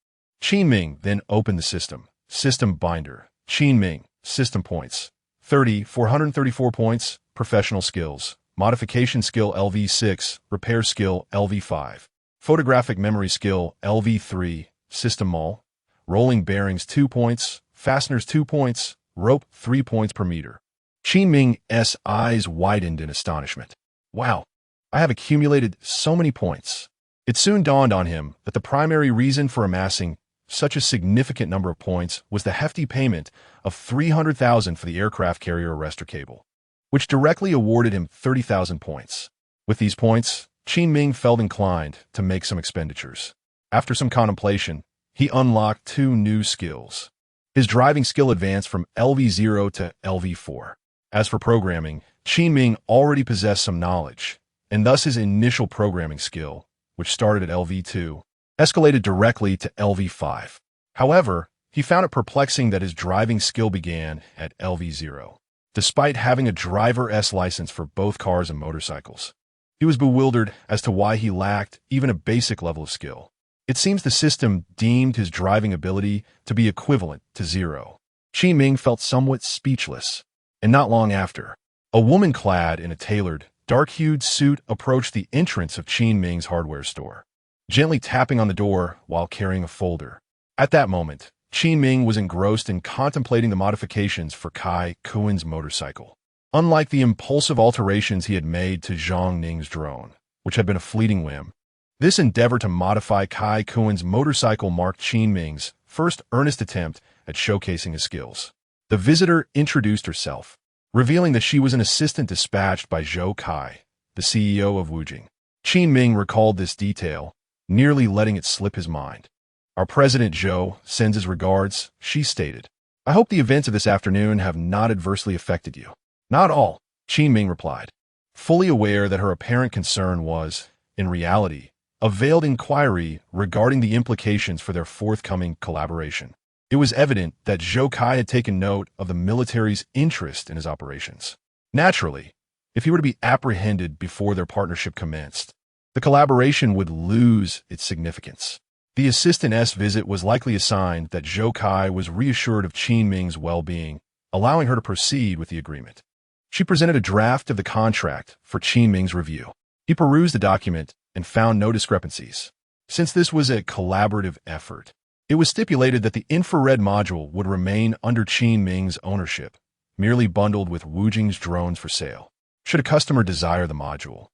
Qin Ming then opened the system. System binder. Qin Ming. System points. 434 points. Professional skills. Modification skill LV6. Repair skill LV5. Photographic memory skill LV3. System mall. Rolling bearings 2 points. Fasteners 2 points. rope 3 points per meter. Qin Ming's eyes widened in astonishment. Wow, I have accumulated so many points. It soon dawned on him that the primary reason for amassing such a significant number of points was the hefty payment of 300,000 for the aircraft carrier arrestor cable, which directly awarded him 30,000 points. With these points, Qin Ming felt inclined to make some expenditures. After some contemplation, he unlocked 2 new skills. His driving skill advanced from LV0 to LV4. As for programming, Qin Ming already possessed some knowledge, and thus his initial programming skill, which started at LV2, escalated directly to LV5. However, he found it perplexing that his driving skill began at LV0. Despite having a driver's license for both cars and motorcycles, he was bewildered as to why he lacked even a basic level of skill. It seems the system deemed his driving ability to be equivalent to 0. Qin Ming felt somewhat speechless, and not long after, a woman clad in a tailored, dark-hued suit approached the entrance of Qin Ming's hardware store, gently tapping on the door while carrying a folder. At that moment, Qin Ming was engrossed in contemplating the modifications for Kai Kuen's motorcycle. Unlike the impulsive alterations he had made to Zhang Ning's drone, which had been a fleeting whim, this endeavor to modify Kai Kuen's motorcycle marked Qin Ming's first earnest attempt at showcasing his skills. The visitor introduced herself, revealing that she was an assistant dispatched by Zhou Kai, the CEO of Wujing. Qin Ming recalled this detail, nearly letting it slip his mind. Our President Zhou sends his regards, she stated. I hope the events of this afternoon have not adversely affected you. Not all, Qin Ming replied, fully aware that her apparent concern was, in reality, a veiled inquiry regarding the implications for their forthcoming collaboration. It was evident that Zhou Kai had taken note of the military's interest in his operations. Naturally, if he were to be apprehended before their partnership commenced, the collaboration would lose its significance. The assistant's visit was likely a sign that Zhou Kai was reassured of Qin Ming's well-being, allowing her to proceed with the agreement. She presented a draft of the contract for Qin Ming's review. He perused the document and found no discrepancies. Since this was a collaborative effort, it was stipulated that the infrared module would remain under Qin Ming's ownership, merely bundled with Wujing's drones for sale. Should a customer desire the module,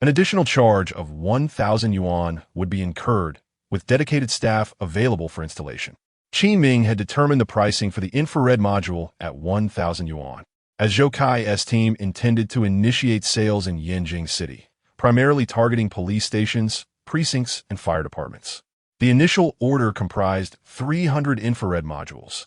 an additional charge of 1,000 yuan would be incurred, with dedicated staff available for installation. Qin Ming had determined the pricing for the infrared module at 1,000 yuan, as Zhou Kai's team intended to initiate sales in Yanjing City, primarily targeting police stations, precincts, and fire departments. The initial order comprised 300 infrared modules,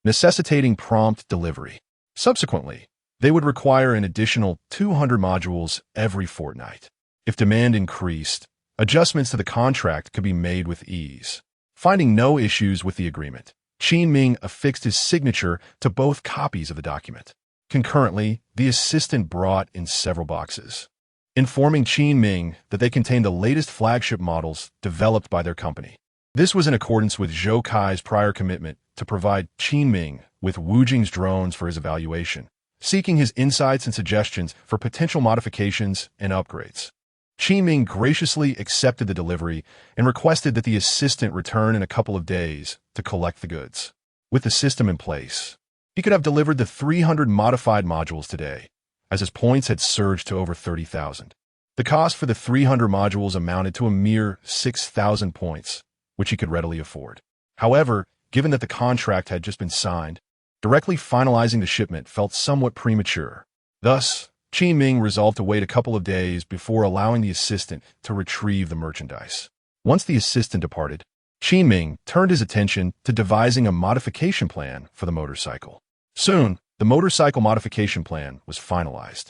necessitating prompt delivery. Subsequently, they would require an additional 200 modules every fortnight. If demand increased, adjustments to the contract could be made with ease. Finding no issues with the agreement, Qin Ming affixed his signature to both copies of the document. Concurrently, the assistant brought in several boxes, informing Qin Ming that they contained the latest flagship models developed by their company. This was in accordance with Zhou Kai's prior commitment to provide Qin Ming with Wujing's drones for his evaluation, seeking his insights and suggestions for potential modifications and upgrades. Qin Ming graciously accepted the delivery and requested that the assistant return in a couple of days to collect the goods. With the system in place, he could have delivered the 300 modified modules today, as his points had surged to over 30,000. The cost for the 300 modules amounted to a mere 6,000 points, which he could readily afford. However, given that the contract had just been signed, directly finalizing the shipment felt somewhat premature. Thus, Qin Ming resolved to wait a couple of days before allowing the assistant to retrieve the merchandise. Once the assistant departed, Qin Ming turned his attention to devising a modification plan for the motorcycle. Soon, the motorcycle modification plan was finalized.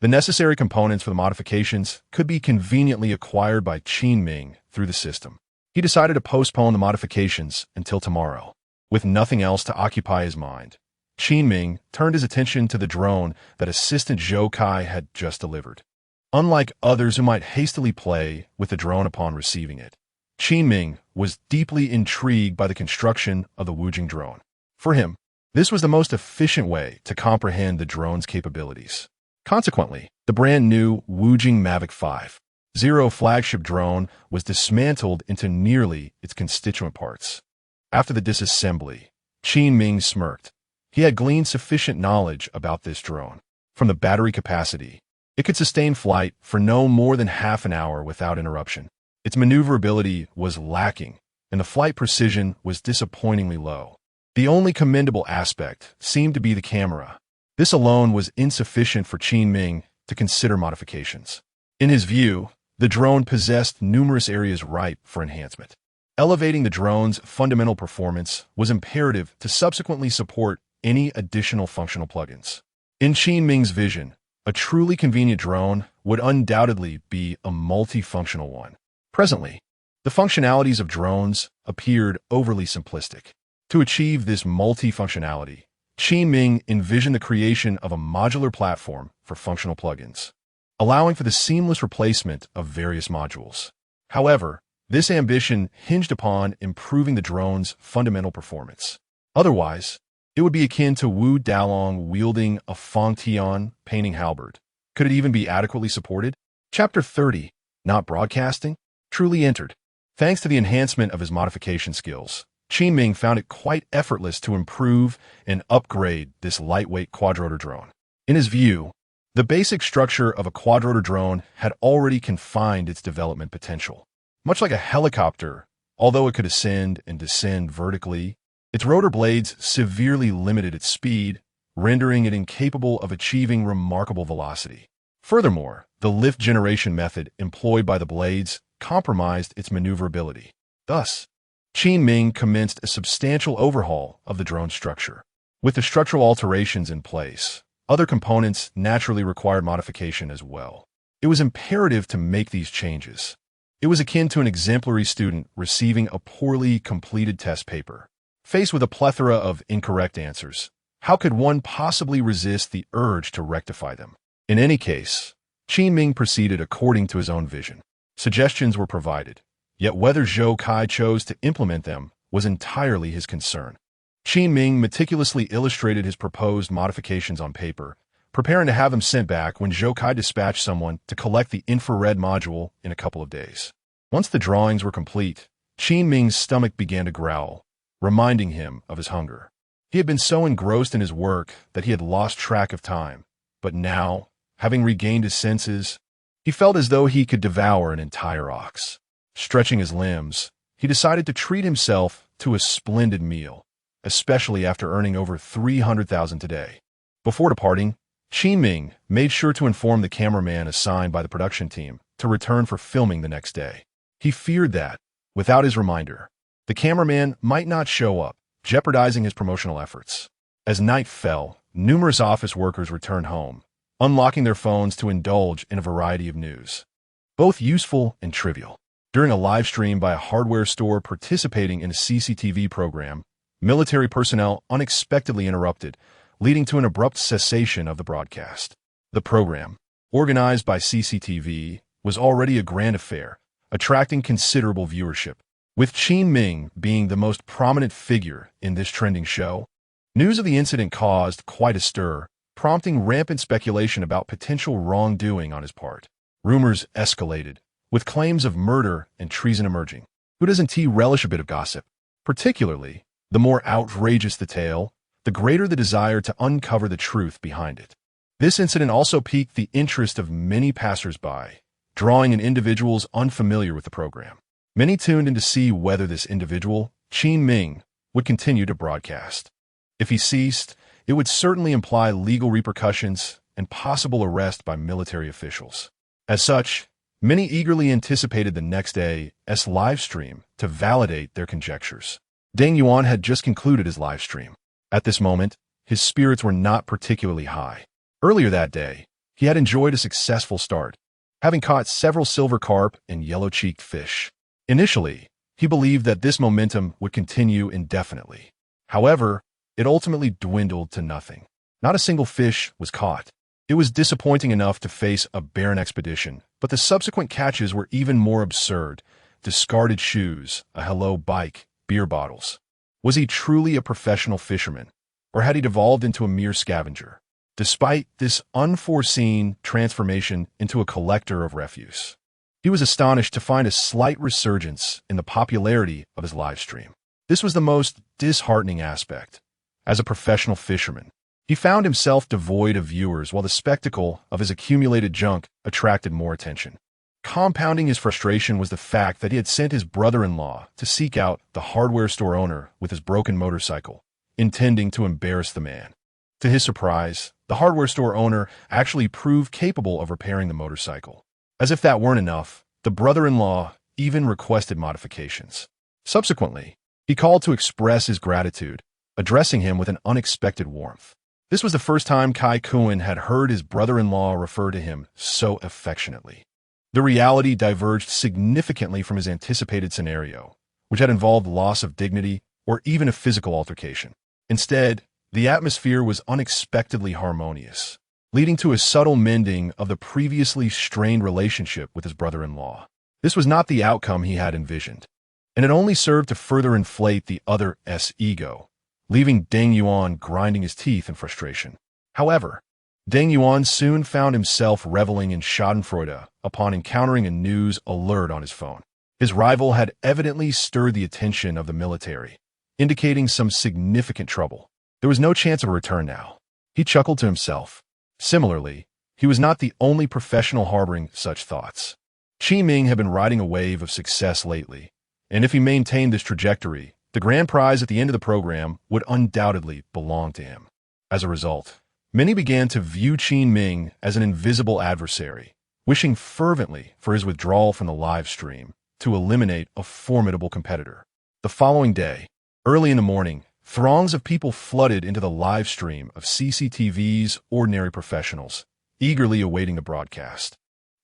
The necessary components for the modifications could be conveniently acquired by Qin Ming through the system. He decided to postpone the modifications until tomorrow. With nothing else to occupy his mind, Qin Ming turned his attention to the drone that Assistant Zhou Kai had just delivered. Unlike others who might hastily play with the drone upon receiving it, Qin Ming was deeply intrigued by the construction of the Wujing drone. For him, this was the most efficient way to comprehend the drone's capabilities. Consequently, the brand new Wujing Mavic 5.0 flagship drone was dismantled into nearly its constituent parts. After the disassembly, Qin Ming smirked. He had gleaned sufficient knowledge about this drone. From the battery capacity, it could sustain flight for no more than half an hour without interruption. Its maneuverability was lacking, and the flight precision was disappointingly low. The only commendable aspect seemed to be the camera. This alone was insufficient for Qin Ming to consider modifications. In his view, the drone possessed numerous areas ripe for enhancement. Elevating the drone's fundamental performance was imperative to subsequently support any additional functional plugins. In Qin Ming's vision, a truly convenient drone would undoubtedly be a multifunctional one. Presently, the functionalities of drones appeared overly simplistic. To achieve this multifunctionality, Qin Ming envisioned the creation of a modular platform for functional plugins, allowing for the seamless replacement of various modules. However, this ambition hinged upon improving the drone's fundamental performance. Otherwise, it would be akin to Wu Dalong wielding a Fangtian painting halberd. Could it even be adequately supported? Chapter 30, Not Broadcasting, truly entered. Thanks to the enhancement of his modification skills, Qin Ming found it quite effortless to improve and upgrade this lightweight quadrotor drone. In his view, the basic structure of a quadrotor drone had already confined its development potential. Much like a helicopter, although it could ascend and descend vertically, its rotor blades severely limited its speed, rendering it incapable of achieving remarkable velocity. Furthermore, the lift generation method employed by the blades compromised its maneuverability. Thus, Qin Ming commenced a substantial overhaul of the drone structure. With the structural alterations in place, other components naturally required modification as well. It was imperative to make these changes. It was akin to an exemplary student receiving a poorly completed test paper. Faced with a plethora of incorrect answers, how could one possibly resist the urge to rectify them? In any case, Qin Ming proceeded according to his own vision. Suggestions were provided, yet whether Zhou Kai chose to implement them was entirely his concern. Qin Ming meticulously illustrated his proposed modifications on paper, preparing to have them sent back when Zhou Kai dispatched someone to collect the infrared module in a couple of days. Once the drawings were complete, Qin Ming's stomach began to growl, reminding him of his hunger. He had been so engrossed in his work that he had lost track of time, but now, having regained his senses, he felt as though he could devour an entire ox. Stretching his limbs, he decided to treat himself to a splendid meal, especially after earning over 300,000 today. Before departing, Qin Ming made sure to inform the cameraman assigned by the production team to return for filming the next day. He feared that, without his reminder, the cameraman might not show up, jeopardizing his promotional efforts. As night fell, numerous office workers returned home, unlocking their phones to indulge in a variety of news, both useful and trivial. During a live stream by a hardware store participating in a CCTV program, military personnel unexpectedly interrupted, leading to an abrupt cessation of the broadcast. The program, organized by CCTV, was already a grand affair, attracting considerable viewership. With Qin Ming being the most prominent figure in this trending show, news of the incident caused quite a stir, prompting rampant speculation about potential wrongdoing on his part. Rumors escalated, with claims of murder and treason emerging. Who doesn't relish a bit of gossip? Particularly, the more outrageous the tale, the greater the desire to uncover the truth behind it. This incident also piqued the interest of many passers-by, drawing in individuals unfamiliar with the program. Many tuned in to see whether this individual, Qin Ming, would continue to broadcast. If he ceased, it would certainly imply legal repercussions and possible arrest by military officials. As such, many eagerly anticipated the next day's live stream to validate their conjectures. Deng Yuan had just concluded his live stream. At this moment, his spirits were not particularly high. Earlier that day, he had enjoyed a successful start, having caught several silver carp and yellow-cheeked fish. Initially, he believed that this momentum would continue indefinitely. However, it ultimately dwindled to nothing. Not a single fish was caught. It was disappointing enough to face a barren expedition, but the subsequent catches were even more absurd. Discarded shoes, a hello bike, beer bottles. Was he truly a professional fisherman, or had he devolved into a mere scavenger? Despite this unforeseen transformation into a collector of refuse, he was astonished to find a slight resurgence in the popularity of his live stream. This was the most disheartening aspect, As a professional fisherman, he found himself devoid of viewers while the spectacle of his accumulated junk attracted more attention. Compounding his frustration was the fact that he had sent his brother-in-law to seek out the hardware store owner with his broken motorcycle, intending to embarrass the man. To his surprise, the hardware store owner actually proved capable of repairing the motorcycle. As if that weren't enough, the brother-in-law even requested modifications. Subsequently, he called to express his gratitude, addressing him with an unexpected warmth. This was the first time Kai Kuan had heard his brother-in-law refer to him so affectionately. The reality diverged significantly from his anticipated scenario, which had involved loss of dignity or even a physical altercation. Instead, the atmosphere was unexpectedly harmonious, leading to a subtle mending of the previously strained relationship with his brother-in-law. This was not the outcome he had envisioned, and it only served to further inflate the other's ego, leaving Deng Yuan grinding his teeth in frustration. However, Deng Yuan soon found himself reveling in schadenfreude upon encountering a news alert on his phone. His rival had evidently stirred the attention of the military, indicating some significant trouble. There was no chance of a return now. He chuckled to himself. Similarly, he was not the only professional harboring such thoughts. Qin Ming had been riding a wave of success lately, and if he maintained this trajectory, the grand prize at the end of the program would undoubtedly belong to him. As a result, many began to view Qin Ming as an invisible adversary, wishing fervently for his withdrawal from the live stream to eliminate a formidable competitor. The following day, early in the morning, throngs of people flooded into the live stream of CCTV's ordinary professionals, eagerly awaiting the broadcast.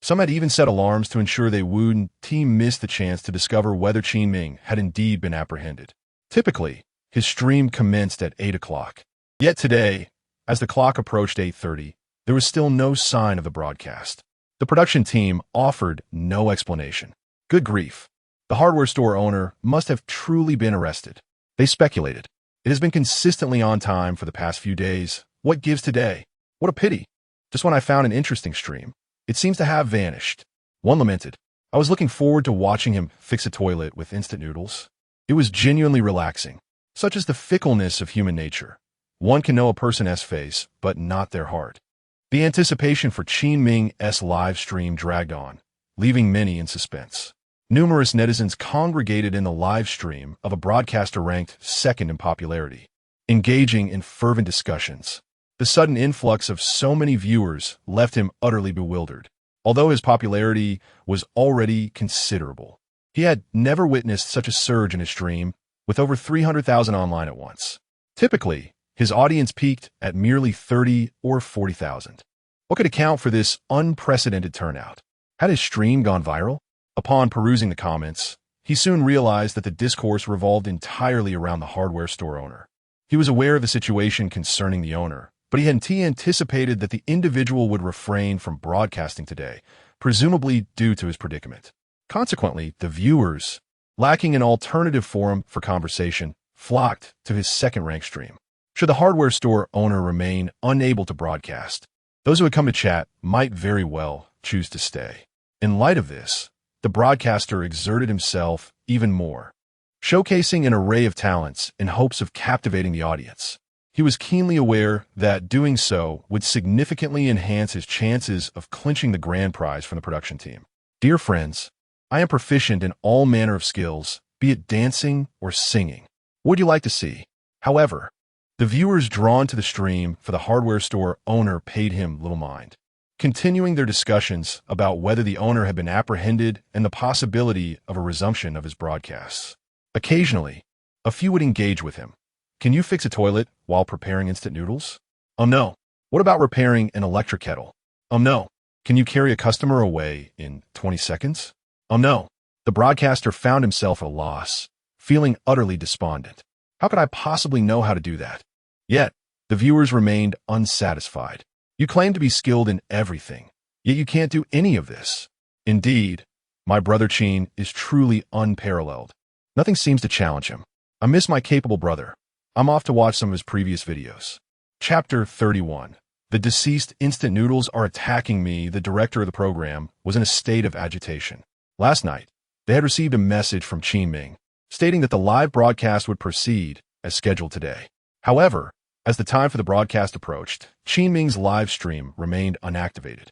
Some had even set alarms to ensure they wouldn't miss the chance to discover whether Qin Ming had indeed been apprehended. Typically, his stream commenced at 8 o'clock. Yet today, as the clock approached 8:30, there was still no sign of the broadcast. The production team offered no explanation. Good grief. The hardware store owner must have truly been arrested. They speculated. It has been consistently on time for the past few days. What gives today? What a pity. Just when I found an interesting stream, it seems to have vanished. One lamented. I was looking forward to watching him fix a toilet with instant noodles. It was genuinely relaxing. Such is the fickleness of human nature. One can know a person's face, but not their heart. The anticipation for Qin Ming's live stream dragged on, leaving many in suspense. Numerous netizens congregated in the live stream of a broadcaster ranked second in popularity, engaging in fervent discussions. The sudden influx of so many viewers left him utterly bewildered. Although his popularity was already considerable, he had never witnessed such a surge in his stream, with over 300,000 online at once. Typically, his audience peaked at merely 30 or 40,000. What could account for this unprecedented turnout? Had his stream gone viral? Upon perusing the comments, he soon realized that the discourse revolved entirely around the hardware store owner. He was aware of the situation concerning the owner, but he had anticipated that the individual would refrain from broadcasting today, presumably due to his predicament. Consequently, the viewers, lacking an alternative forum for conversation, flocked to his second-ranked stream. Should the hardware store owner remain unable to broadcast, those who had come to chat might very well choose to stay. In light of this, the broadcaster exerted himself even more, showcasing an array of talents in hopes of captivating the audience. He was keenly aware that doing so would significantly enhance his chances of clinching the grand prize from the production team. Dear friends, I am proficient in all manner of skills, be it dancing or singing. What would you like to see? However, the viewers drawn to the stream for the hardware store owner paid him little mind, continuing their discussions about whether the owner had been apprehended and the possibility of a resumption of his broadcasts. Occasionally, a few would engage with him. Can you fix a toilet while preparing instant noodles? No. What about repairing an electric kettle? No. Can you carry a customer away in 20 seconds? No. The broadcaster found himself at a loss, feeling utterly despondent. How could I possibly know how to do that? Yet, the viewers remained unsatisfied. You claim to be skilled in everything, yet you can't do any of this. Indeed, my brother Qin is truly unparalleled. Nothing seems to challenge him. I miss my capable brother. I'm off to watch some of his previous videos. Chapter 31. The deceased instant noodles are attacking me. The director of the program was in a state of agitation. Last night, they had received a message from Qin Ming, stating that the live broadcast would proceed as scheduled today. However, as the time for the broadcast approached, Qin Ming's live stream remained unactivated.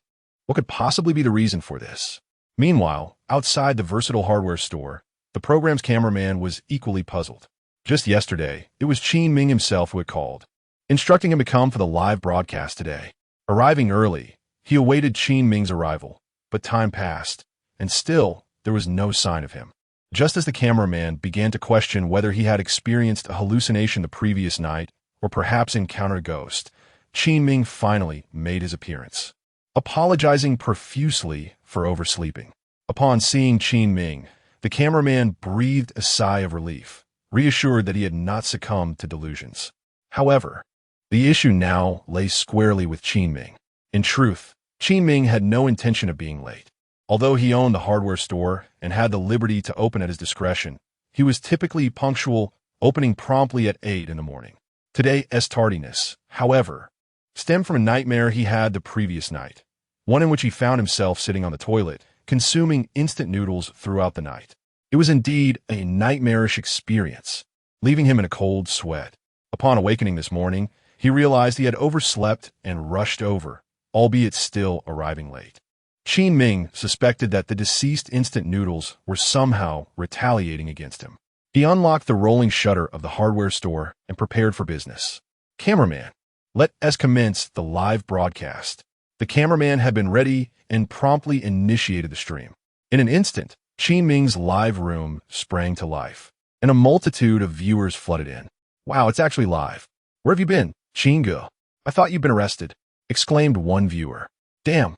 What could possibly be the reason for this? Meanwhile, outside the versatile hardware store, the program's cameraman was equally puzzled. Just yesterday, it was Qin Ming himself who had called, instructing him to come for the live broadcast today. Arriving early, he awaited Qin Ming's arrival, but time passed, and still there was no sign of him. Just as the cameraman began to question whether he had experienced a hallucination the previous night or perhaps encountered a ghost, Qin Ming finally made his appearance, apologizing profusely for oversleeping. Upon seeing Qin Ming, the cameraman breathed a sigh of relief, reassured that he had not succumbed to delusions. However, the issue now lay squarely with Qin Ming. In truth, Qin Ming had no intention of being late. Although he owned the hardware store and had the liberty to open at his discretion, he was typically punctual, opening promptly at 8 in the morning. Today's tardiness, however, stemmed from a nightmare he had the previous night, one in which he found himself sitting on the toilet, consuming instant noodles throughout the night. It was indeed a nightmarish experience, leaving him in a cold sweat. Upon awakening this morning, he realized he had overslept and rushed over, albeit still arriving late. Qin Ming suspected that the deceased instant noodles were somehow retaliating against him. He unlocked the rolling shutter of the hardware store and prepared for business. Cameraman, let us commence the live broadcast. The cameraman had been ready and promptly initiated the stream. In an instant, Qin Ming's live room sprang to life, and a multitude of viewers flooded in. Wow, it's actually live. Where have you been, Qin? I thought you'd been arrested, exclaimed one viewer. Damn.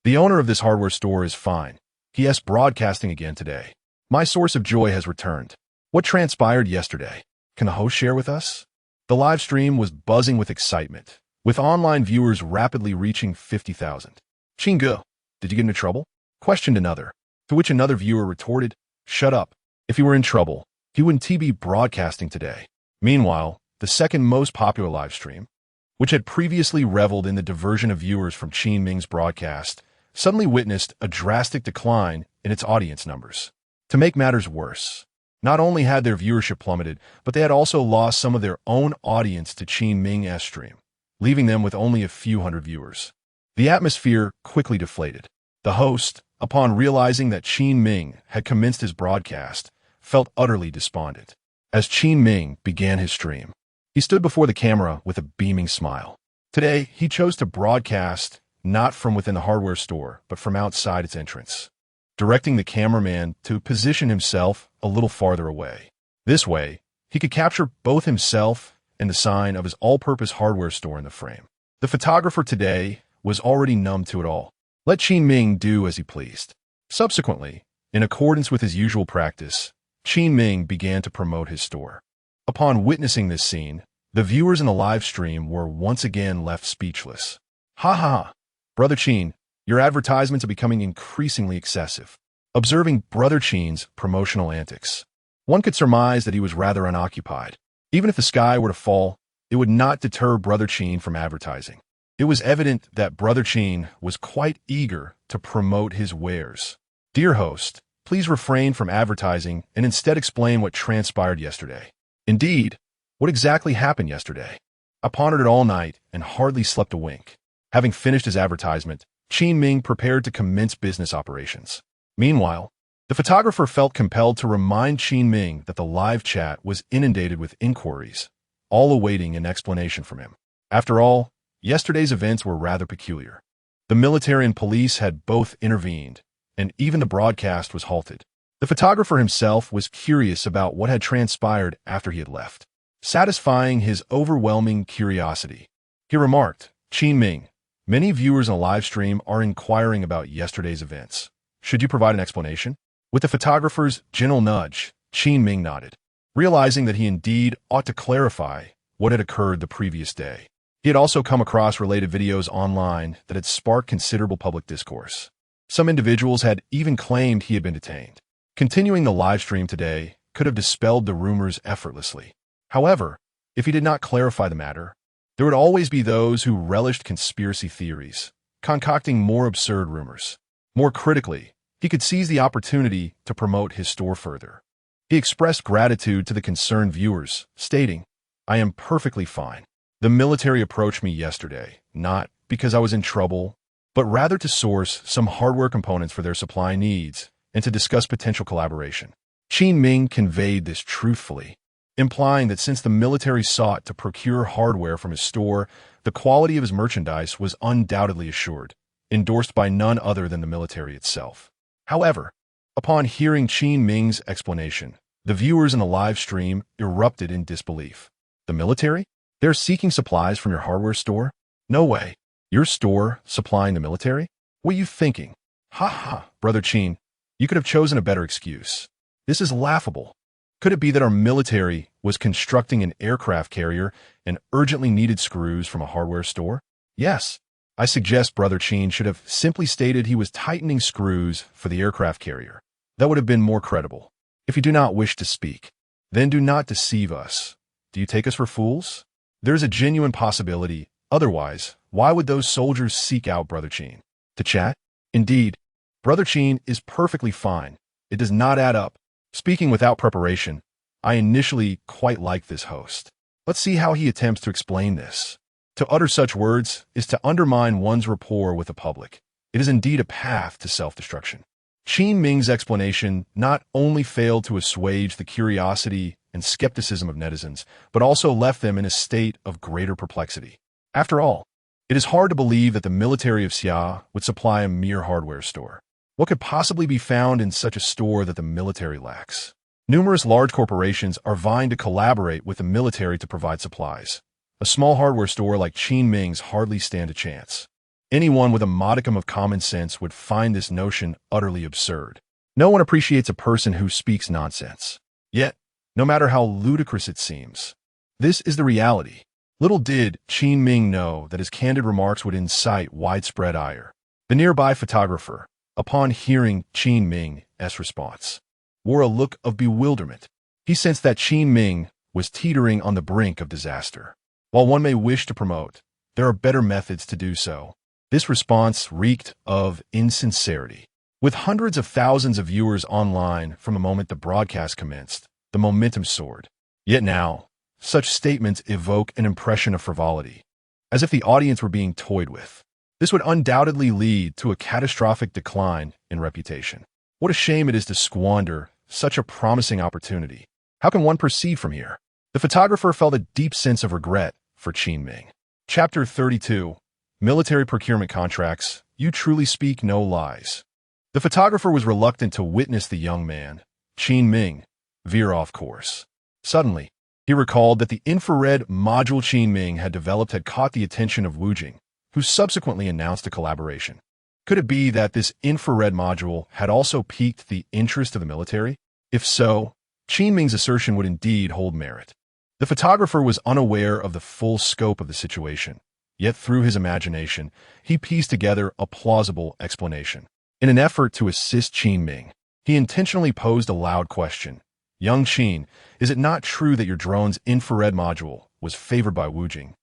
The owner of this hardware store is fine. He is broadcasting again today. My source of joy has returned. What transpired yesterday? Can the host share with us? The live stream was buzzing with excitement, with online viewers rapidly reaching 50,000. Qin, did you get into trouble? Questioned another, to which another viewer retorted, shut up. If he were in trouble, he wouldn't be broadcasting today. Meanwhile, the second most popular live stream, which had previously reveled in the diversion of viewers from Qin Ming's broadcast, suddenly witnessed a drastic decline in its audience numbers. To make matters worse, not only had their viewership plummeted, but they had also lost some of their own audience to Qin Ming's stream, leaving them with only a few hundred viewers. The atmosphere quickly deflated. The host, upon realizing that Qin Ming had commenced his broadcast, felt utterly despondent. As Qin Ming began his stream, he stood before the camera with a beaming smile. Today, he chose to broadcast not from within the hardware store, but from outside its entrance, directing the cameraman to position himself a little farther away. This way, he could capture both himself and the sign of his all-purpose hardware store in the frame. The photographer today was already numb to it all. Let Qin Ming do as he pleased. Subsequently, in accordance with his usual practice, Qin Ming began to promote his store. Upon witnessing this scene, the viewers in the live stream were once again left speechless. Ha ha ha. Brother Qin, your advertisements are becoming increasingly excessive. Observing Brother Qin's promotional antics, one could surmise that he was rather unoccupied. Even if the sky were to fall, it would not deter Brother Qin from advertising. It was evident that Brother Qin was quite eager to promote his wares. Dear host, please refrain from advertising and instead explain what transpired yesterday. Indeed, what exactly happened yesterday? I pondered it all night and hardly slept a wink. Having finished his advertisement, Qin Ming prepared to commence business operations. Meanwhile, the photographer felt compelled to remind Qin Ming that the live chat was inundated with inquiries, all awaiting an explanation from him. After all, yesterday's events were rather peculiar. The military and police had both intervened, and even the broadcast was halted. The photographer himself was curious about what had transpired after he had left. Satisfying his overwhelming curiosity, he remarked, Qin Ming, many viewers in a live stream are inquiring about yesterday's events. Should you provide an explanation? With the photographer's gentle nudge, Qin Ming nodded, realizing that he indeed ought to clarify what had occurred the previous day. He had also come across related videos online that had sparked considerable public discourse. Some individuals had even claimed he had been detained. Continuing the live stream today could have dispelled the rumors effortlessly. However, if he did not clarify the matter, there would always be those who relished conspiracy theories, concocting more absurd rumors. More critically, he could seize the opportunity to promote his store further. He expressed gratitude to the concerned viewers, stating, I am perfectly fine. The military approached me yesterday, not because I was in trouble, but rather to source some hardware components for their supply needs and to discuss potential collaboration. Qin Ming conveyed this truthfully, implying that since the military sought to procure hardware from his store, the quality of his merchandise was undoubtedly assured, endorsed by none other than the military itself. However, upon hearing Qin Ming's explanation, the viewers in the live stream erupted in disbelief. The military? They're seeking supplies from your hardware store? No way. Your store supplying the military? What are you thinking? Ha ha, Brother Qin, you could have chosen a better excuse. This is laughable. Could it be that our military was constructing an aircraft carrier and urgently needed screws from a hardware store? Yes. I suggest Brother Qin should have simply stated he was tightening screws for the aircraft carrier. That would have been more credible. If you do not wish to speak, then do not deceive us. Do you take us for fools? There's a genuine possibility. Otherwise, why would those soldiers seek out Brother Qin? To chat? Indeed, Brother Qin is perfectly fine. It does not add up. Speaking without preparation, I initially quite like this host. Let's see how he attempts to explain this. To utter such words is to undermine one's rapport with the public. It is indeed a path to self-destruction. Qin Ming's explanation not only failed to assuage the curiosity and skepticism of netizens, but also left them in a state of greater perplexity. After all, it is hard to believe that the military of Xia would supply a mere hardware store. What could possibly be found in such a store that the military lacks? Numerous large corporations are vying to collaborate with the military to provide supplies. A small hardware store like Qin Ming's hardly stand a chance. Anyone with a modicum of common sense would find this notion utterly absurd. No one appreciates a person who speaks nonsense. Yet, no matter how ludicrous it seems, this is the reality. Little did Qin Ming know that his candid remarks would incite widespread ire. The nearby photographer, upon hearing Qin Ming's response, wore a look of bewilderment. He sensed that Qin Ming was teetering on the brink of disaster. While one may wish to promote, there are better methods to do so. This response reeked of insincerity. With hundreds of thousands of viewers online from the moment the broadcast commenced, the momentum soared. Yet now, such statements evoke an impression of frivolity, as if the audience were being toyed with. This would undoubtedly lead to a catastrophic decline in reputation. What a shame it is to squander such a promising opportunity. How can one proceed from here? The photographer felt a deep sense of regret for Qin Ming. Chapter 32. Military Procurement Contracts. You truly speak no lies. The photographer was reluctant to witness the young man, Qin Ming, veer off course. Suddenly, he recalled that the infrared module Qin Ming had developed had caught the attention of Wu Jing, who subsequently announced a collaboration. Could it be that this infrared module had also piqued the interest of the military? If so, Qin Ming's assertion would indeed hold merit. The photographer was unaware of the full scope of the situation, yet through his imagination, he pieced together a plausible explanation. In an effort to assist Qin Ming, he intentionally posed a loud question. Young Qin, is it not true that your drone's infrared module was favored by Wu Jing?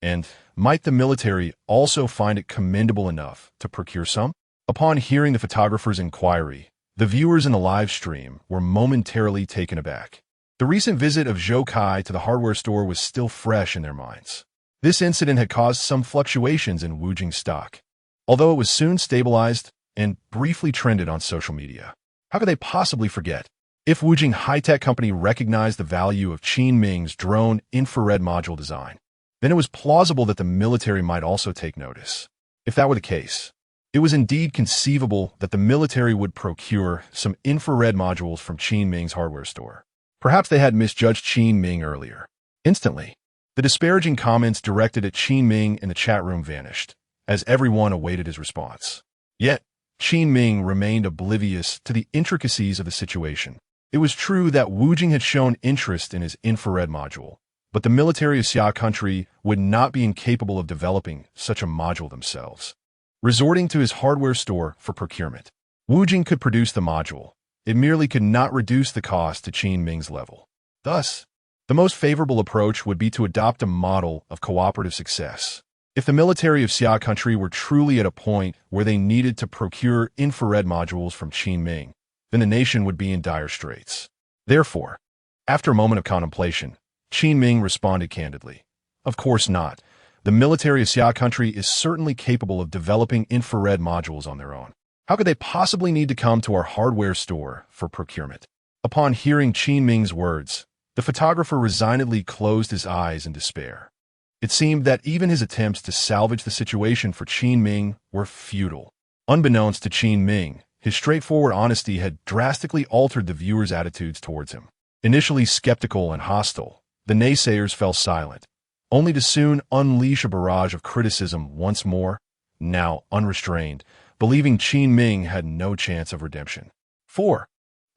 And might the military also find it commendable enough to procure some? Upon hearing the photographer's inquiry, the viewers in the live stream were momentarily taken aback. The recent visit of Zhou Kai to the hardware store was still fresh in their minds. This incident had caused some fluctuations in Wu Jing's stock, although it was soon stabilized and briefly trended on social media. How could they possibly forget? If Wu Jing High-Tech Company recognized the value of Qin Ming's drone infrared module design, then it was plausible that the military might also take notice. If that were the case, it was indeed conceivable that the military would procure some infrared modules from Qin Ming's hardware store. Perhaps they had misjudged Qin Ming earlier. Instantly, the disparaging comments directed at Qin Ming in the chat room vanished, as everyone awaited his response. Yet, Qin Ming remained oblivious to the intricacies of the situation. It was true that Wu Jing had shown interest in his infrared module, but the military of Xia country would not be incapable of developing such a module themselves. Resorting to his hardware store for procurement, Wu Jing could produce the module. It merely could not reduce the cost to Qin Ming's level. Thus, the most favorable approach would be to adopt a model of cooperative success. If the military of Xia country were truly at a point where they needed to procure infrared modules from Qin Ming, then the nation would be in dire straits. Therefore, after a moment of contemplation, Qin Ming responded candidly. Of course not. The military of Xia country is certainly capable of developing infrared modules on their own. How could they possibly need to come to our hardware store for procurement? Upon hearing Qin Ming's words, the photographer resignedly closed his eyes in despair. It seemed that even his attempts to salvage the situation for Qin Ming were futile. Unbeknownst to Qin Ming, his straightforward honesty had drastically altered the viewers' attitudes towards him. Initially skeptical and hostile, the naysayers fell silent, only to soon unleash a barrage of criticism once more, now unrestrained, believing Qin Ming had no chance of redemption. 4.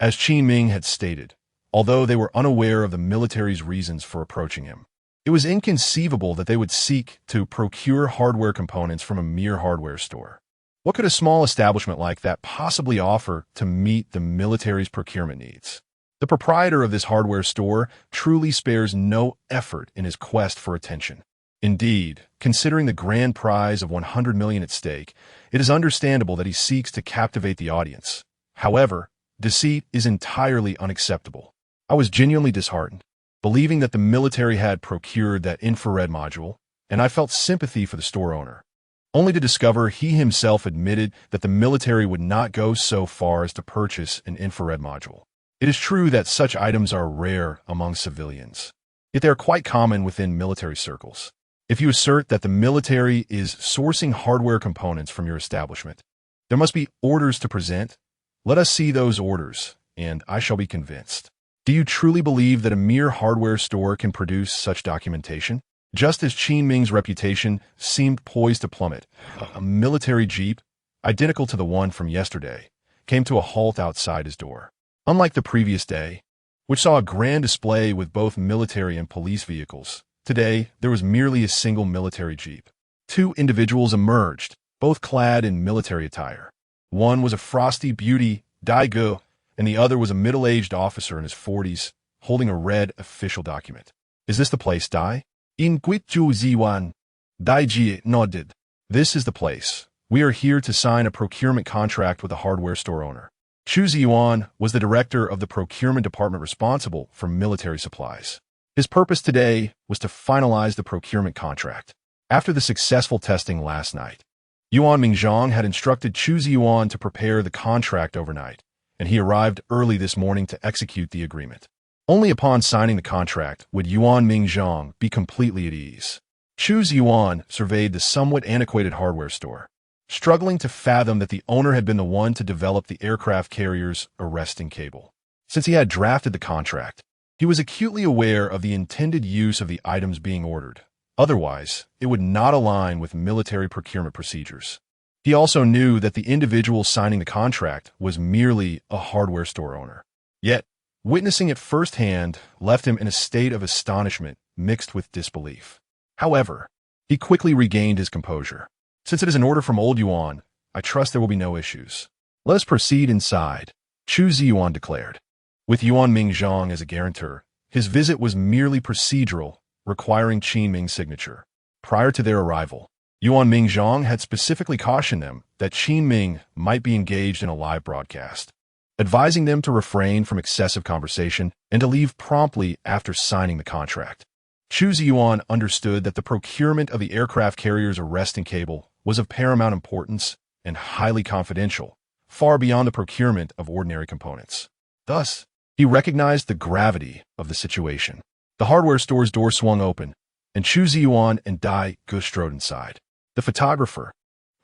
As Qin Ming had stated, although they were unaware of the military's reasons for approaching him, it was inconceivable that they would seek to procure hardware components from a mere hardware store. What could a small establishment like that possibly offer to meet the military's procurement needs? The proprietor of this hardware store truly spares no effort in his quest for attention. Indeed, considering the grand prize of 100 million at stake, it is understandable that he seeks to captivate the audience. However, deceit is entirely unacceptable. I was genuinely disheartened, believing that the military had procured that infrared module, and I felt sympathy for the store owner, only to discover he himself admitted that the military would not go so far as to purchase an infrared module. It is true that such items are rare among civilians, yet they are quite common within military circles. If you assert that the military is sourcing hardware components from your establishment, there must be orders to present. Let us see those orders, and I shall be convinced. Do you truly believe that a mere hardware store can produce such documentation? Just as Qin Ming's reputation seemed poised to plummet, a military jeep, identical to the one from yesterday, came to a halt outside his door. Unlike the previous day, which saw a grand display with both military and police vehicles, today there was merely a single military jeep. Two individuals emerged, both clad in military attire. One was a frosty beauty, Dai Gu, and the other was a middle-aged officer in his 40s, holding a red official document. Is this the place, Dai? In Guizhu Ziwan. Dai Ji nodded. This is the place. We are here to sign a procurement contract with a hardware store owner. Chu Ziyuan was the director of the procurement department responsible for military supplies. His purpose today was to finalize the procurement contract. After the successful testing last night, Yuan Mingzhong had instructed Chu Ziyuan to prepare the contract overnight, and he arrived early this morning to execute the agreement. Only upon signing the contract would Yuan Mingzhong be completely at ease. Chu Ziyuan surveyed the somewhat antiquated hardware store, struggling to fathom that the owner had been the one to develop the aircraft carrier's arresting cable. Since he had drafted the contract, he was acutely aware of the intended use of the items being ordered. Otherwise, it would not align with military procurement procedures. He also knew that the individual signing the contract was merely a hardware store owner. Yet, witnessing it firsthand left him in a state of astonishment mixed with disbelief. However, he quickly regained his composure. Since it is an order from old Yuan, I trust there will be no issues. Let us proceed inside, Chu Ziyuan declared. With Yuan Mingzhong as a guarantor, his visit was merely procedural, requiring Qin Ming's signature. Prior to their arrival, Yuan Mingzhong had specifically cautioned them that Qin Ming might be engaged in a live broadcast, advising them to refrain from excessive conversation and to leave promptly after signing the contract. Chu Ziyuan understood that the procurement of the aircraft carrier's arresting cable was of paramount importance and highly confidential, far beyond the procurement of ordinary components. Thus, he recognized the gravity of the situation. The hardware store's door swung open, and Chu Ziyuan and Dai Gu strode inside. The photographer,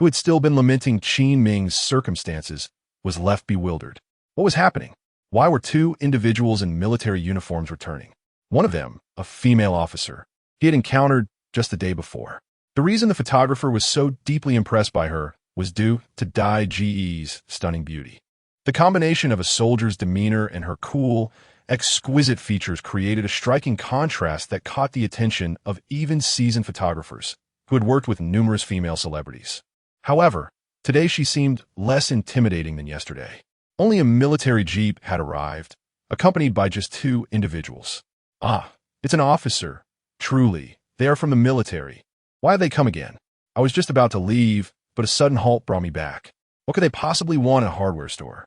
who had still been lamenting Qin Ming's circumstances, was left bewildered. What was happening? Why were two individuals in military uniforms returning? One of them, a female officer, he had encountered just the day before. The reason the photographer was so deeply impressed by her was due to Dai Ji's stunning beauty. The combination of a soldier's demeanor and her cool, exquisite features created a striking contrast that caught the attention of even seasoned photographers who had worked with numerous female celebrities. However, today she seemed less intimidating than yesterday. Only a military jeep had arrived, accompanied by just two individuals. Ah, it's an officer. Truly, they are from the military. Why have they come again? I was just about to leave, but a sudden halt brought me back. What could they possibly want in a hardware store?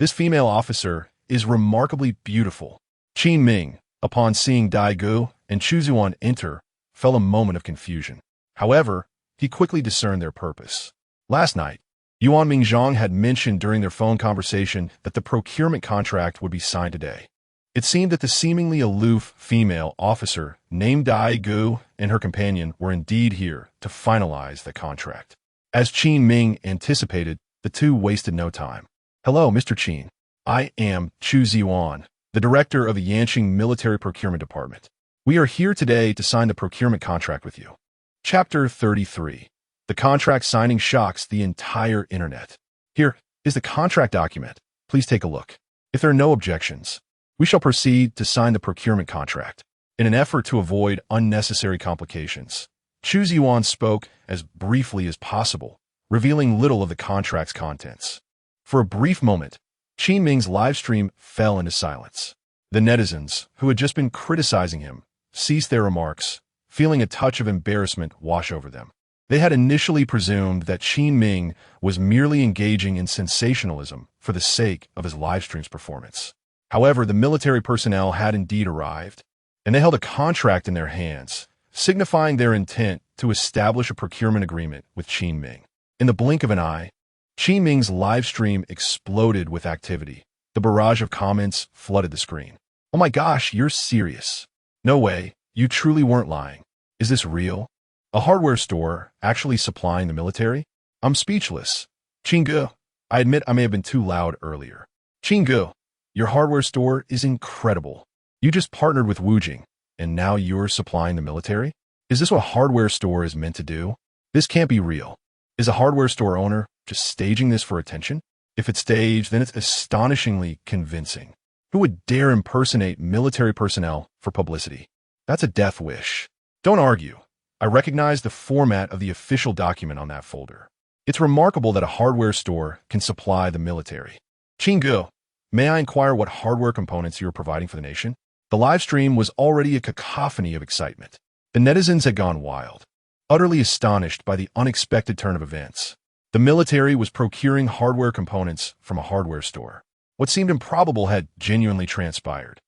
This female officer is remarkably beautiful. Qin Ming, upon seeing Dai Gu and Chu Zuan enter, fell a moment of confusion. However, he quickly discerned their purpose. Last night, Yuan Mingzhang had mentioned during their phone conversation that the procurement contract would be signed today. It seemed that the seemingly aloof female officer named Dai Gu and her companion were indeed here to finalize the contract. As Qin Ming anticipated, the two wasted no time. "Hello, Mr. Qin. I am Chu Ziwan, the director of the Yanqing Military Procurement Department. We are here today to sign the procurement contract with you." Chapter 33. The contract signing shocks the entire internet. Here is the contract document. Please take a look. If there are no objections, we shall proceed to sign the procurement contract. In an effort to avoid unnecessary complications, Chu Ziwan spoke as briefly as possible, revealing little of the contract's contents. For a brief moment, Qin Ming's live stream fell into silence. The netizens, who had just been criticizing him, ceased their remarks, feeling a touch of embarrassment wash over them. They had initially presumed that Qin Ming was merely engaging in sensationalism for the sake of his live stream's performance. However, the military personnel had indeed arrived, and they held a contract in their hands, signifying their intent to establish a procurement agreement with Qin Ming. In the blink of an eye, Qin Ming's live stream exploded with activity. The barrage of comments flooded the screen. "Oh my gosh, you're serious. No way, you truly weren't lying. Is this real? A hardware store actually supplying the military? I'm speechless. Qinggu, I admit I may have been too loud earlier. Qinggu, your hardware store is incredible. You just partnered with Wujing, and now you're supplying the military? Is this what a hardware store is meant to do? This can't be real. Is a hardware store owner just staging this for attention? If it's staged, then it's astonishingly convincing. Who would dare impersonate military personnel for publicity? That's a death wish. Don't argue. I recognize the format of the official document on that folder. It's remarkable that a hardware store can supply the military. Qinggu, may I inquire what hardware components you are providing for the nation?" The live stream was already a cacophony of excitement. The netizens had gone wild, utterly astonished by the unexpected turn of events. The military was procuring hardware components from a hardware store. What seemed improbable had genuinely transpired.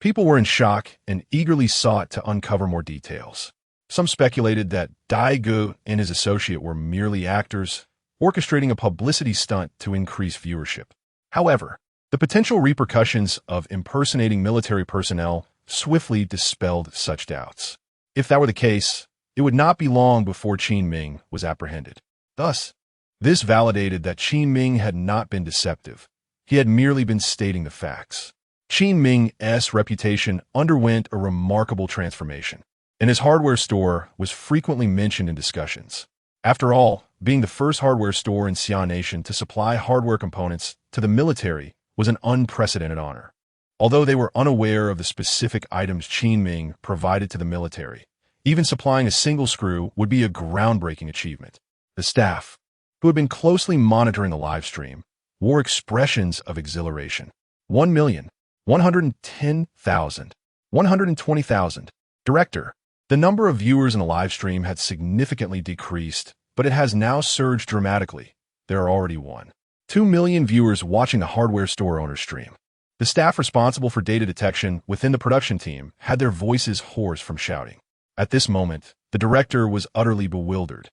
People were in shock and eagerly sought to uncover more details. Some speculated that Dai Gu and his associate were merely actors, orchestrating a publicity stunt to increase viewership. However, the potential repercussions of impersonating military personnel swiftly dispelled such doubts. If that were the case, it would not be long before Qin Ming was apprehended. Thus, this validated that Qin Ming had not been deceptive. He had merely been stating the facts. Qin Ming's reputation underwent a remarkable transformation, and his hardware store was frequently mentioned in discussions. After all, being the first hardware store in Xi'an Nation to supply hardware components to the military was an unprecedented honor. Although they were unaware of the specific items Qin Ming provided to the military, even supplying a single screw would be a groundbreaking achievement. The staff, who had been closely monitoring the live stream, wore expressions of exhilaration. 1,110,000. 120,000. Director, the number of viewers in the live stream had significantly decreased, but it has now surged dramatically. There are already 2 million viewers watching the hardware store owner stream. The staff responsible for data detection within the production team had their voices hoarse from shouting. At this moment, the director was utterly bewildered.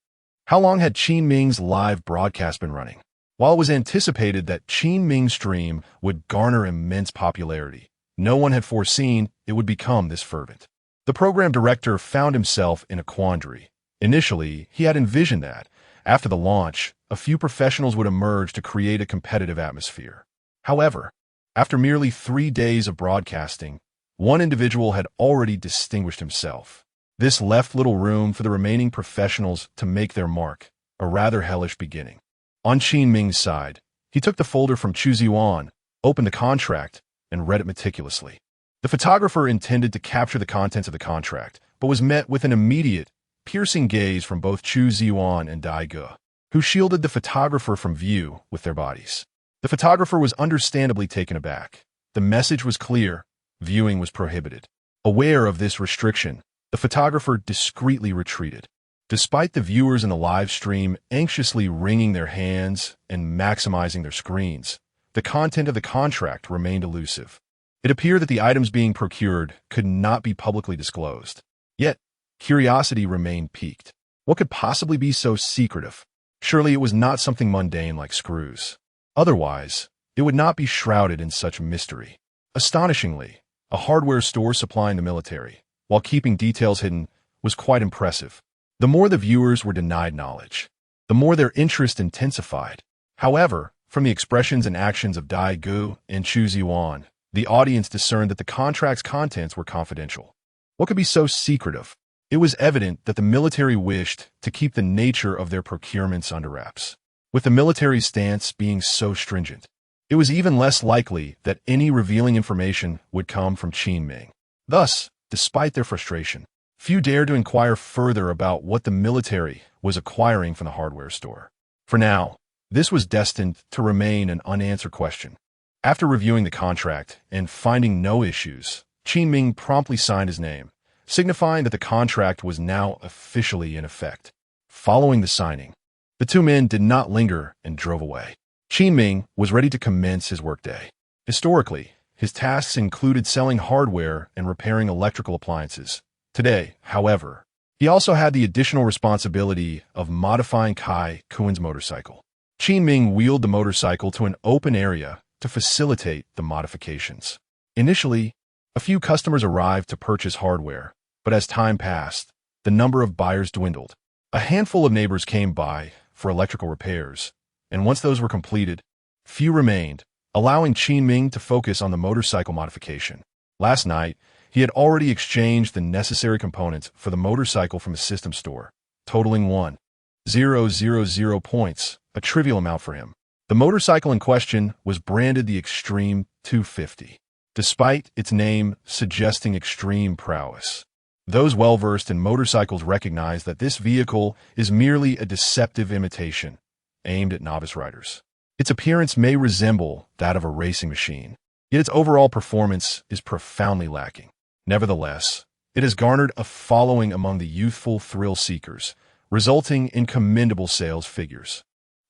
How long had Qin Ming's live broadcast been running? While it was anticipated that Qin Ming's stream would garner immense popularity, no one had foreseen it would become this fervent. The program director found himself in a quandary. Initially, he had envisioned that, after the launch, a few professionals would emerge to create a competitive atmosphere. However, after merely 3 days of broadcasting, one individual had already distinguished himself. This left little room for the remaining professionals to make their mark, a rather hellish beginning. On Qin Ming's side, he took the folder from Chu Ziwan, opened the contract, and read it meticulously. The photographer intended to capture the contents of the contract, but was met with an immediate, piercing gaze from both Chu Ziwan and Dai Gu, who shielded the photographer from view with their bodies. The photographer was understandably taken aback. The message was clear: viewing was prohibited. Aware of this restriction, the photographer discreetly retreated. Despite the viewers in the live stream anxiously wringing their hands and maximizing their screens, the content of the contract remained elusive. It appeared that the items being procured could not be publicly disclosed. Yet, curiosity remained piqued. What could possibly be so secretive? Surely it was not something mundane like screws. Otherwise, it would not be shrouded in such mystery. Astonishingly, a hardware store supplying the military, while keeping details hidden, was quite impressive. The more the viewers were denied knowledge, the more their interest intensified. However, from the expressions and actions of Dai Gu and Chu Ziwan, the audience discerned that the contract's contents were confidential. What could be so secretive? It was evident that the military wished to keep the nature of their procurements under wraps. With the military's stance being so stringent, it was even less likely that any revealing information would come from Qin Ming. Thus, despite their frustration, few dared to inquire further about what the military was acquiring from the hardware store. For now, this was destined to remain an unanswered question. After reviewing the contract and finding no issues, Qin Ming promptly signed his name, signifying that the contract was now officially in effect. Following the signing, the two men did not linger and drove away. Qin Ming was ready to commence his workday. Historically, his tasks included selling hardware and repairing electrical appliances. Today, however, he also had the additional responsibility of modifying Kai Kuen's motorcycle. Qin Ming wheeled the motorcycle to an open area to facilitate the modifications. Initially, a few customers arrived to purchase hardware, but as time passed, the number of buyers dwindled. A handful of neighbors came by for electrical repairs, and once those were completed, few remained, allowing Qin Ming to focus on the motorcycle modification. Last night, he had already exchanged the necessary components for the motorcycle from a system store, totaling 1,000 points, a trivial amount for him. The motorcycle in question was branded the Extreme 250, despite its name suggesting extreme prowess. Those well-versed in motorcycles recognize that this vehicle is merely a deceptive imitation, aimed at novice riders. Its appearance may resemble that of a racing machine, yet its overall performance is profoundly lacking. Nevertheless, it has garnered a following among the youthful thrill seekers, resulting in commendable sales figures.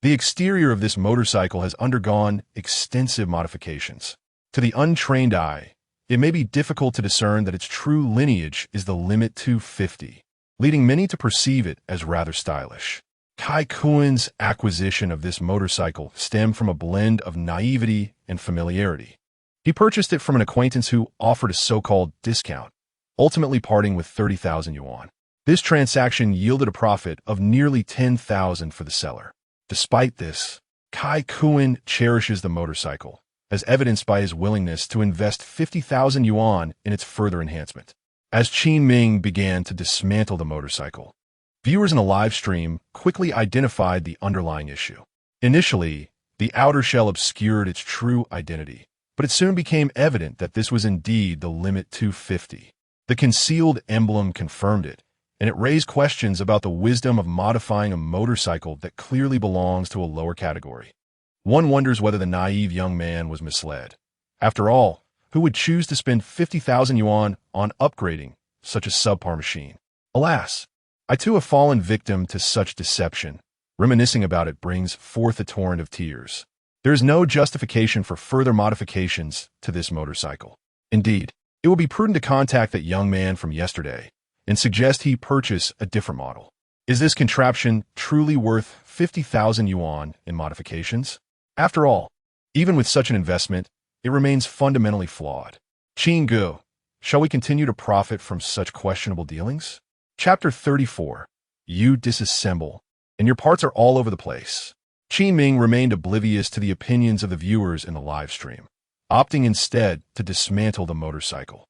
The exterior of this motorcycle has undergone extensive modifications. To the untrained eye, it may be difficult to discern that its true lineage is the Limit 250, leading many to perceive it as rather stylish. Kai Kuen's acquisition of this motorcycle stemmed from a blend of naivety and familiarity. He purchased it from an acquaintance who offered a so-called discount, ultimately parting with 30,000 yuan. This transaction yielded a profit of nearly 10,000 for the seller. Despite this, Kai Kuen cherishes the motorcycle, as evidenced by his willingness to invest 50,000 yuan in its further enhancement. As Qin Ming began to dismantle the motorcycle, viewers in a live stream quickly identified the underlying issue. Initially, the outer shell obscured its true identity, but it soon became evident that this was indeed the Limit 250. The concealed emblem confirmed it, and it raised questions about the wisdom of modifying a motorcycle that clearly belongs to a lower category. One wonders whether the naive young man was misled. After all, who would choose to spend 50,000 yuan on upgrading such a subpar machine? Alas, I too have fallen victim to such deception. Reminiscing about it brings forth a torrent of tears. There is no justification for further modifications to this motorcycle. Indeed, it will be prudent to contact that young man from yesterday and suggest he purchase a different model. Is this contraption truly worth 50,000 yuan in modifications? After all, even with such an investment, it remains fundamentally flawed. Qin Gu, shall we continue to profit from such questionable dealings? Chapter 34. You disassemble, and your parts are all over the place. Qin Ming remained oblivious to the opinions of the viewers in the live stream, opting instead to dismantle the motorcycle.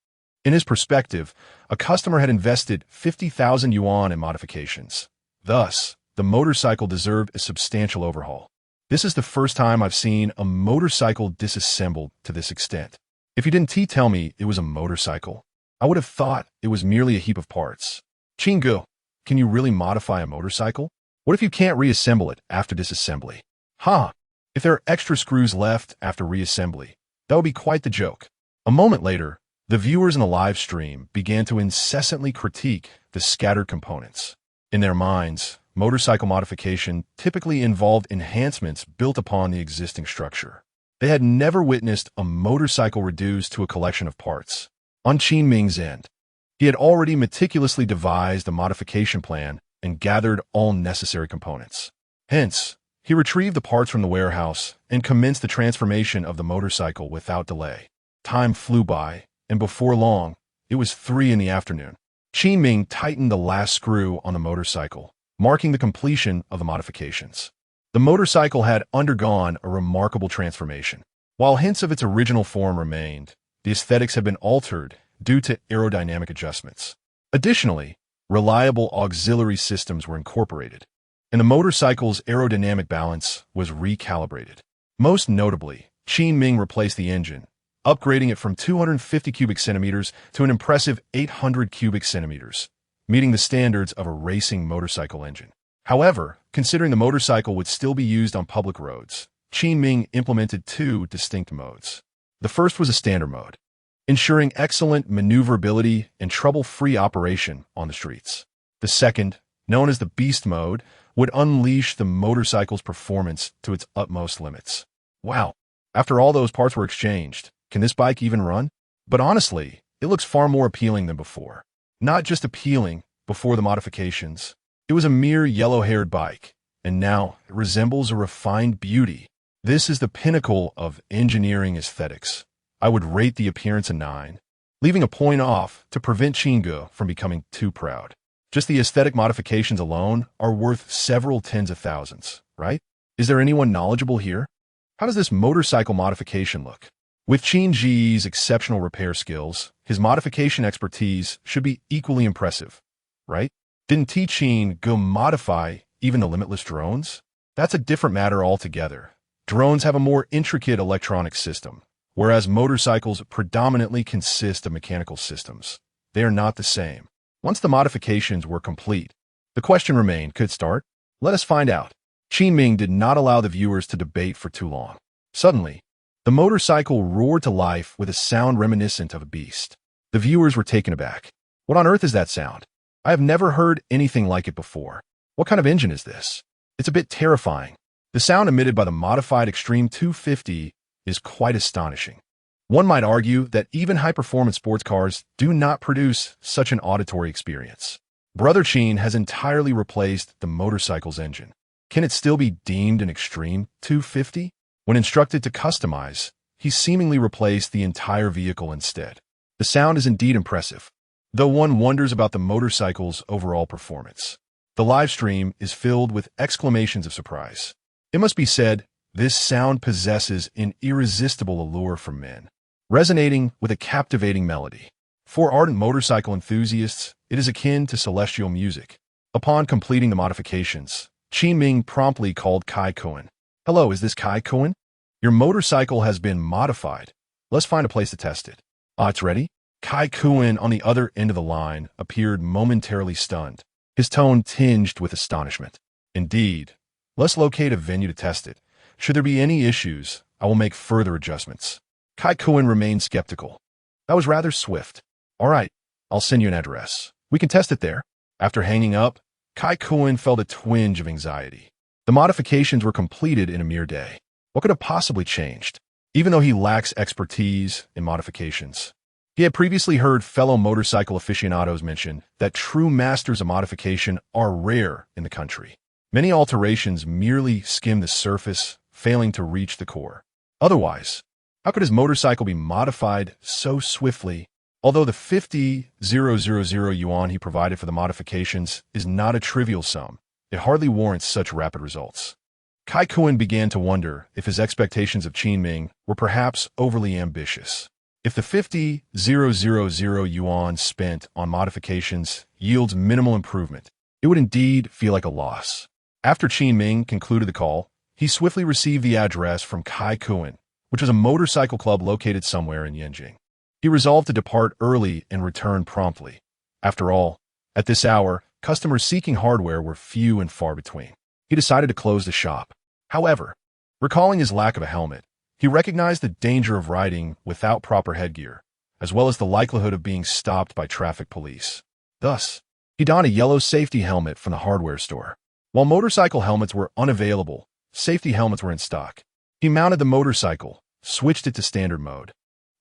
In his perspective, a customer had invested 50,000 yuan in modifications. Thus, the motorcycle deserved a substantial overhaul. This is the first time I've seen a motorcycle disassembled to this extent. If you didn't tell me it was a motorcycle, I would have thought it was merely a heap of parts. Qin Gu, can you really modify a motorcycle? What if you can't reassemble it after disassembly? If there are extra screws left after reassembly, that would be quite the joke. A moment later, the viewers in the live stream began to incessantly critique the scattered components. In their minds, motorcycle modification typically involved enhancements built upon the existing structure. They had never witnessed a motorcycle reduced to a collection of parts. On Qin Ming's end, he had already meticulously devised a modification plan and gathered all necessary components. Hence, he retrieved the parts from the warehouse and commenced the transformation of the motorcycle without delay. Time flew by, and before long, it was 3 p.m. Qin Ming tightened the last screw on the motorcycle, marking the completion of the modifications. The motorcycle had undergone a remarkable transformation. While hints of its original form remained, the aesthetics had been altered due to aerodynamic adjustments. Additionally, reliable auxiliary systems were incorporated, and the motorcycle's aerodynamic balance was recalibrated. Most notably, Qin Ming replaced the engine, upgrading it from 250 cubic centimeters to an impressive 800 cubic centimeters, meeting the standards of a racing motorcycle engine. However, considering the motorcycle would still be used on public roads, Qin Ming implemented 2 distinct modes. The first was a standard mode, ensuring excellent maneuverability and trouble-free operation on the streets. The second, known as the Beast mode, would unleash the motorcycle's performance to its utmost limits. Wow, after all those parts were exchanged, can this bike even run? But honestly, it looks far more appealing than before. Not just appealing before the modifications. It was a mere yellow-haired bike, and now it resembles a refined beauty. This is the pinnacle of engineering aesthetics. I would rate the appearance a 9, leaving a point off to prevent Qingge from becoming too proud. Just the aesthetic modifications alone are worth several tens of thousands, right? Is there anyone knowledgeable here? How does this motorcycle modification look? With Qingge's exceptional repair skills, his modification expertise should be equally impressive, right? Didn't Qingge modify even the limitless drones? That's a different matter altogether. Drones have a more intricate electronic system, whereas motorcycles predominantly consist of mechanical systems. They are not the same. Once the modifications were complete, the question remained, could it start? Let us find out. Qin Ming did not allow the viewers to debate for too long. Suddenly, the motorcycle roared to life with a sound reminiscent of a beast. The viewers were taken aback. What on earth is that sound? I have never heard anything like it before. What kind of engine is this? It's a bit terrifying. The sound emitted by the modified Extreme 250 is quite astonishing. One might argue that even high-performance sports cars do not produce such an auditory experience. Brother Qin has entirely replaced the motorcycle's engine. Can it still be deemed an Extreme 250? When instructed to customize, he seemingly replaced the entire vehicle instead. The sound is indeed impressive, though one wonders about the motorcycle's overall performance. The live stream is filled with exclamations of surprise. It must be said, this sound possesses an irresistible allure for men, resonating with a captivating melody. For ardent motorcycle enthusiasts, it is akin to celestial music. Upon completing the modifications, Qin Ming promptly called Kai Kuan. Hello, is this Kai Kuan? Your motorcycle has been modified. Let's find a place to test it. It's ready? Kai Kuan on the other end of the line appeared momentarily stunned, his tone tinged with astonishment. Indeed. Let's locate a venue to test it. Should there be any issues, I will make further adjustments. Kai Kuan remained skeptical. That was rather swift. All right, I'll send you an address. We can test it there. After hanging up, Kai Kuan felt a twinge of anxiety. The modifications were completed in a mere day. What could have possibly changed? Even though he lacks expertise in modifications, he had previously heard fellow motorcycle aficionados mention that true masters of modification are rare in the country. Many alterations merely skim the surface, failing to reach the core. Otherwise, how could his motorcycle be modified so swiftly? Although the 50,000 yuan he provided for the modifications is not a trivial sum, it hardly warrants such rapid results. Kai Kuan began to wonder if his expectations of Qin Ming were perhaps overly ambitious. If the 50,000 yuan spent on modifications yields minimal improvement, it would indeed feel like a loss. After Qin Ming concluded the call, he swiftly received the address from Kai Kuan, which was a motorcycle club located somewhere in Yanjing. He resolved to depart early and return promptly. After all, at this hour, customers seeking hardware were few and far between. He decided to close the shop. However, recalling his lack of a helmet, he recognized the danger of riding without proper headgear, as well as the likelihood of being stopped by traffic police. Thus, he donned a yellow safety helmet from the hardware store. While motorcycle helmets were unavailable, safety helmets were in stock. He mounted the motorcycle, switched it to standard mode,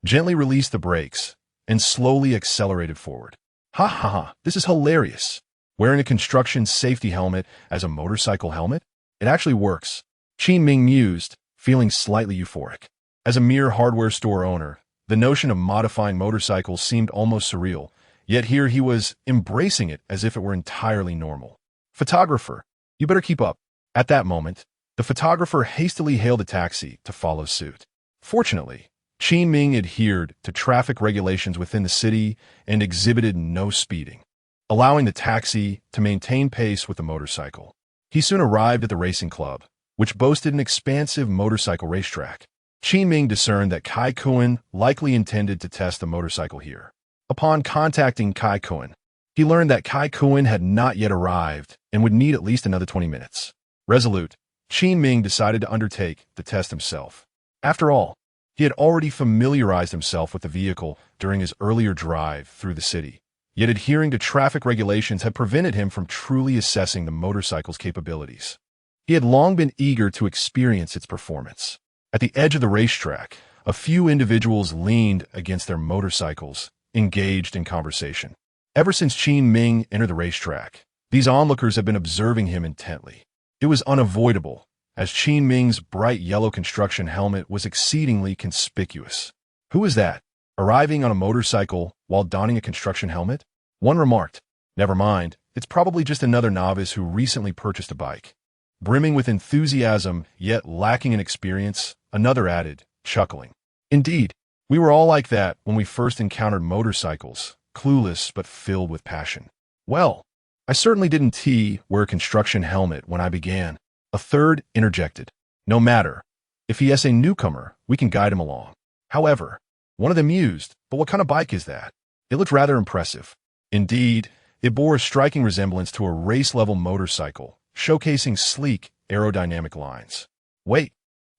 gently released the brakes, and slowly accelerated forward. Ha ha ha, this is hilarious. Wearing a construction safety helmet as a motorcycle helmet? It actually works. Qin Ming mused, feeling slightly euphoric. As a mere hardware store owner, the notion of modifying motorcycles seemed almost surreal, yet here he was embracing it as if it were entirely normal. Photographer, you better keep up. At that moment, the photographer hastily hailed a taxi to follow suit. Fortunately, Qin Ming adhered to traffic regulations within the city and exhibited no speeding, allowing the taxi to maintain pace with the motorcycle. He soon arrived at the racing club, which boasted an expansive motorcycle racetrack. Qin Ming discerned that Kai Kuan likely intended to test the motorcycle here. Upon contacting Kai Kuan, he learned that Kai Kuan had not yet arrived and would need at least another 20 minutes. Resolute, Qin Ming decided to undertake the test himself. After all, he had already familiarized himself with the vehicle during his earlier drive through the city, yet adhering to traffic regulations had prevented him from truly assessing the motorcycle's capabilities. He had long been eager to experience its performance. At the edge of the racetrack, a few individuals leaned against their motorcycles, engaged in conversation. Ever since Qin Ming entered the racetrack, these onlookers had been observing him intently. It was unavoidable, as Qin Ming's bright yellow construction helmet was exceedingly conspicuous. Who is that, arriving on a motorcycle while donning a construction helmet? One remarked. Never mind, it's probably just another novice who recently purchased a bike. Brimming with enthusiasm, yet lacking in experience, another added, chuckling. Indeed, we were all like that when we first encountered motorcycles, clueless but filled with passion. Well, I certainly didn't wear a construction helmet when I began. A third interjected. No matter. If he is a newcomer, we can guide him along. However, one of them mused, but what kind of bike is that? It looked rather impressive. Indeed, it bore a striking resemblance to a race-level motorcycle, showcasing sleek, aerodynamic lines. Wait,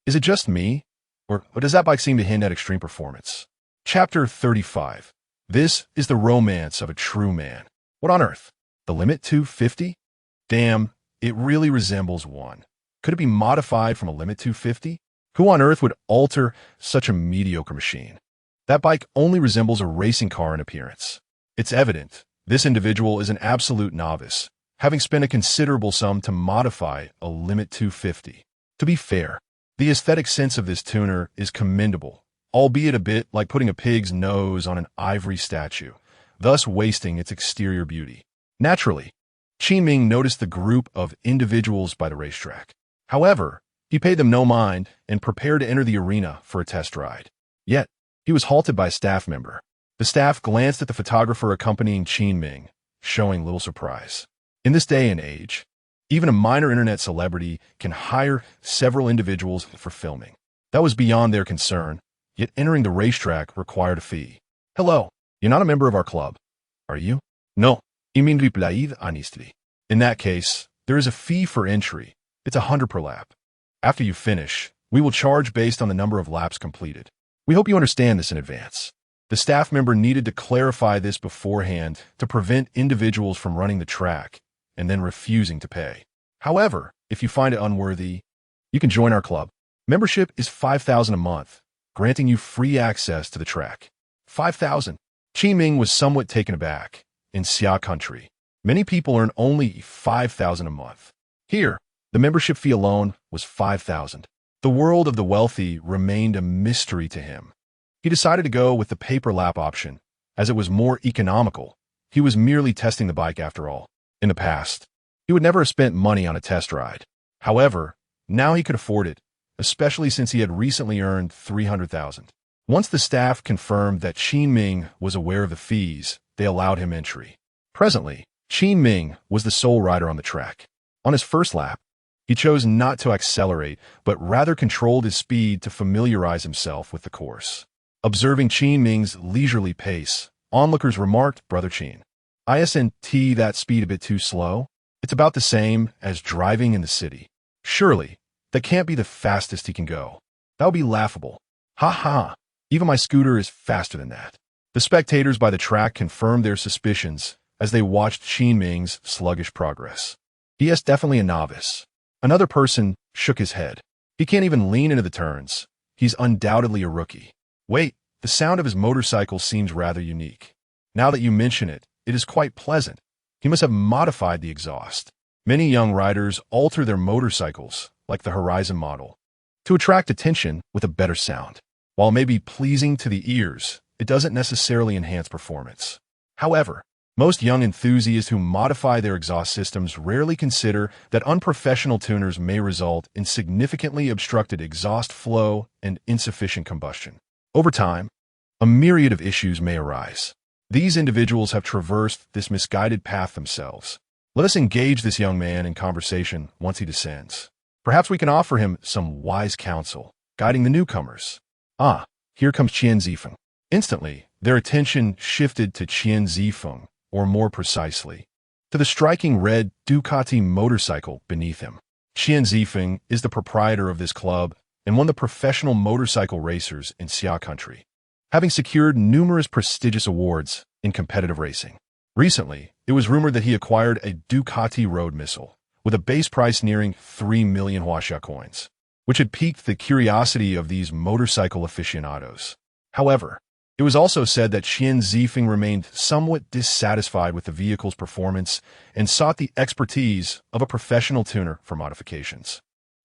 is it just me? Or does that bike seem to hint at extreme performance? Chapter 35. This is the romance of a true man. What on earth? The limit 250? Damn, it really resembles one. Could it be modified from a limit 250? Who on earth would alter such a mediocre machine? That bike only resembles a racing car in appearance. It's evident this individual is an absolute novice, having spent a considerable sum to modify a limit 250. To be fair, the aesthetic sense of this tuner is commendable, albeit a bit like putting a pig's nose on an ivory statue, thus wasting its exterior beauty. Naturally, Qin Ming noticed the group of individuals by the racetrack. However, he paid them no mind and prepared to enter the arena for a test ride. Yet, he was halted by a staff member. The staff glanced at the photographer accompanying Qin Ming, showing little surprise. In this day and age, even a minor internet celebrity can hire several individuals for filming. That was beyond their concern, yet entering the racetrack required a fee. Hello, you're not a member of our club, are you? No. In that case, there is a fee for entry. It's 100 per lap. After you finish, we will charge based on the number of laps completed. We hope you understand this in advance. The staff member needed to clarify this beforehand to prevent individuals from running the track and then refusing to pay. However, if you find it unworthy, you can join our club. Membership is $5,000 a month, granting you free access to the track. $5,000. Qin Ming was somewhat taken aback. In Xia country, many people earn only $5,000 a month. Here, the membership fee alone was $5,000. The world of the wealthy remained a mystery to him. He decided to go with the paper lap option, as it was more economical. He was merely testing the bike after all. In the past, he would never have spent money on a test ride. However, now he could afford it, especially since he had recently earned $300,000. Once the staff confirmed that Qin Ming was aware of the fees, they allowed him entry. Presently, Qin Ming was the sole rider on the track. On his first lap, he chose not to accelerate, but rather controlled his speed to familiarize himself with the course. Observing Qin Ming's leisurely pace, onlookers remarked, "Brother Qin, isn't that speed a bit too slow? It's about the same as driving in the city. Surely, that can't be the fastest he can go. That would be laughable. Ha ha, even my scooter is faster than that." The spectators by the track confirmed their suspicions as they watched Qin Ming's sluggish progress. He is definitely a novice. Another person shook his head. He can't even lean into the turns. he's undoubtedly a rookie. Wait, the sound of his motorcycle seems rather unique. Now that you mention it, it is quite pleasant. He must have modified the exhaust. Many young riders alter their motorcycles, like the Horizon model, to attract attention with a better sound. While it may be pleasing to the ears, it doesn't necessarily enhance performance. However, most young enthusiasts who modify their exhaust systems rarely consider that unprofessional tuners may result in significantly obstructed exhaust flow and insufficient combustion. Over time, a myriad of issues may arise. These individuals have traversed this misguided path themselves. Let us engage this young man in conversation once he descends. Perhaps we can offer him some wise counsel, guiding the newcomers. Ah, here comes Qin Zifeng. Instantly, their attention shifted to Qin Zifeng, or more precisely, to the striking red Ducati motorcycle beneath him. Qin Zifeng is the proprietor of this club and one of the professional motorcycle racers in Xia country, having secured numerous prestigious awards in competitive racing. Recently, it was rumored that he acquired a Ducati road missile with a base price nearing 3 million Huaxia coins, which had piqued the curiosity of these motorcycle aficionados. However, it was also said that Qin Zifeng remained somewhat dissatisfied with the vehicle's performance and sought the expertise of a professional tuner for modifications.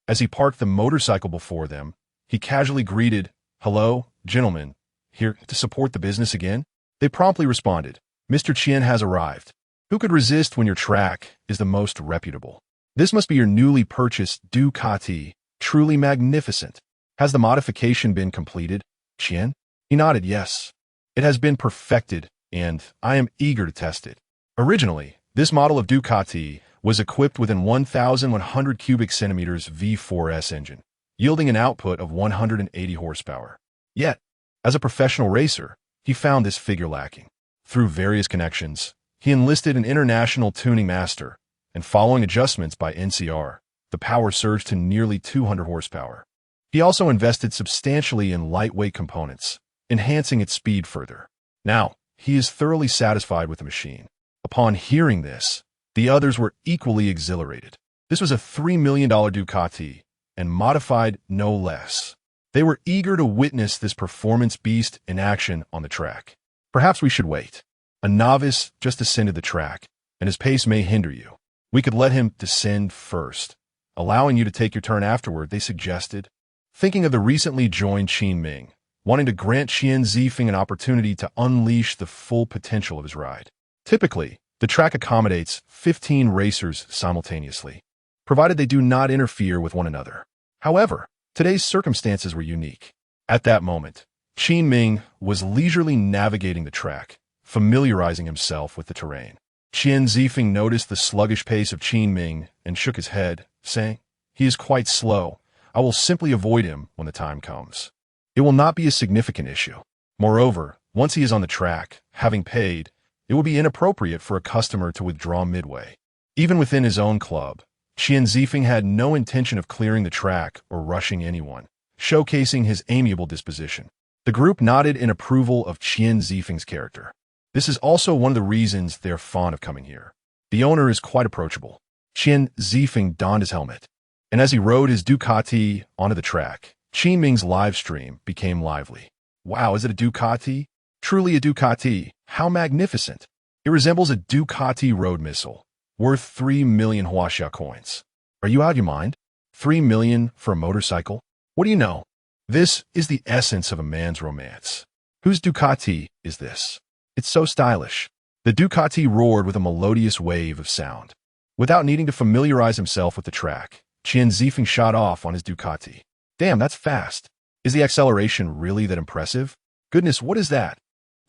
As he parked the motorcycle before them, he casually greeted, "Hello, gentlemen, here to support the business again?" They promptly responded, "Mr. Qin has arrived. Who could resist when your track is the most reputable? This must be your newly purchased Ducati, truly magnificent. Has the modification been completed, Qin?" He nodded yes. "It has been perfected, and I am eager to test it." Originally, this model of Ducati was equipped with an 1,100 cubic centimeters V4S engine, yielding an output of 180 horsepower. Yet, as a professional racer, he found this figure lacking. Through various connections, he enlisted an international tuning master, and following adjustments by NCR, the power surged to nearly 200 horsepower. He also invested substantially in lightweight components, enhancing its speed further. Now, he is thoroughly satisfied with the machine. Upon hearing this, the others were equally exhilarated. This was a $3 million Ducati, and modified no less. They were eager to witness this performance beast in action on the track. Perhaps we should wait. A novice just descended the track, and his pace may hinder you. We could let him descend first, allowing you to take your turn afterward, they suggested. Thinking of the recently joined Qin Ming, wanting to grant Qin Zifeng an opportunity to unleash the full potential of his ride. Typically, the track accommodates 15 racers simultaneously, provided they do not interfere with one another. However, today's circumstances were unique. At that moment, Qin Ming was leisurely navigating the track, familiarizing himself with the terrain. Qin Zifeng noticed the sluggish pace of Qin Ming and shook his head, saying, "He is quite slow. I will simply avoid him when the time comes. It will not be a significant issue. Moreover, once he is on the track, having paid, it would be inappropriate for a customer to withdraw midway." Even within his own club, Qin Zifeng had no intention of clearing the track or rushing anyone, showcasing his amiable disposition. The group nodded in approval of Qin Zifeng's character. This is also one of the reasons they are fond of coming here. The owner is quite approachable. Qin Zifeng donned his helmet, and as he rode his Ducati onto the track, Qin Ming's live stream became lively. "Wow, is it a Ducati? Truly a Ducati. How magnificent. It resembles a Ducati road missile, worth 3 million Huaxia coins. Are you out of your mind? 3 million for a motorcycle? What do you know? This is the essence of a man's romance. Whose Ducati is this? It's so stylish." The Ducati roared with a melodious wave of sound. Without needing to familiarize himself with the track, Qin Zifeng shot off on his Ducati. "Damn, that's fast. Is the acceleration really that impressive? Goodness, what is that?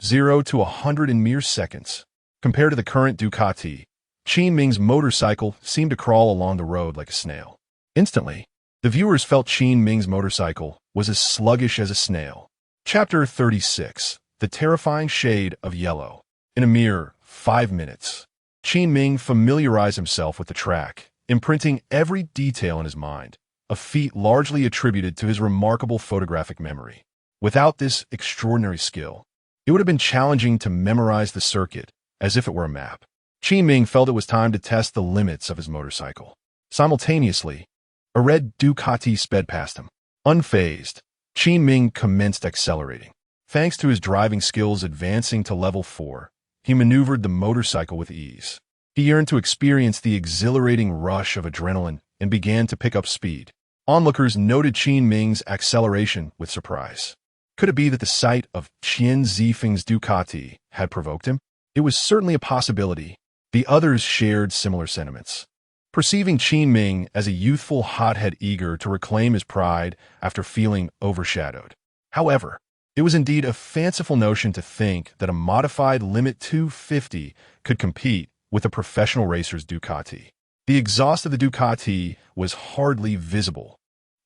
0 to 100 in mere seconds." Compared to the current Ducati, Qin Ming's motorcycle seemed to crawl along the road like a snail. Instantly, the viewers felt Qin Ming's motorcycle was as sluggish as a snail. Chapter 36. The Terrifying Shade of Yellow. In a mere 5 minutes, Qin Ming familiarized himself with the track, imprinting every detail in his mind, a feat largely attributed to his remarkable photographic memory. Without this extraordinary skill, it would have been challenging to memorize the circuit as if it were a map. Qin Ming felt it was time to test the limits of his motorcycle. Simultaneously, a red Ducati sped past him. Unfazed, Qin Ming commenced accelerating. Thanks to his driving skills advancing to level 4, he maneuvered the motorcycle with ease. He yearned to experience the exhilarating rush of adrenaline and began to pick up speed. Onlookers noted Qin Ming's acceleration with surprise. Could it be that the sight of Qian Zifeng's Ducati had provoked him? It was certainly a possibility. The others shared similar sentiments. Perceiving Qin Ming as a youthful hothead eager to reclaim his pride after feeling overshadowed. However, it was indeed a fanciful notion to think that a modified Limit 250 could compete with a professional racer's Ducati. The exhaust of the Ducati was hardly visible.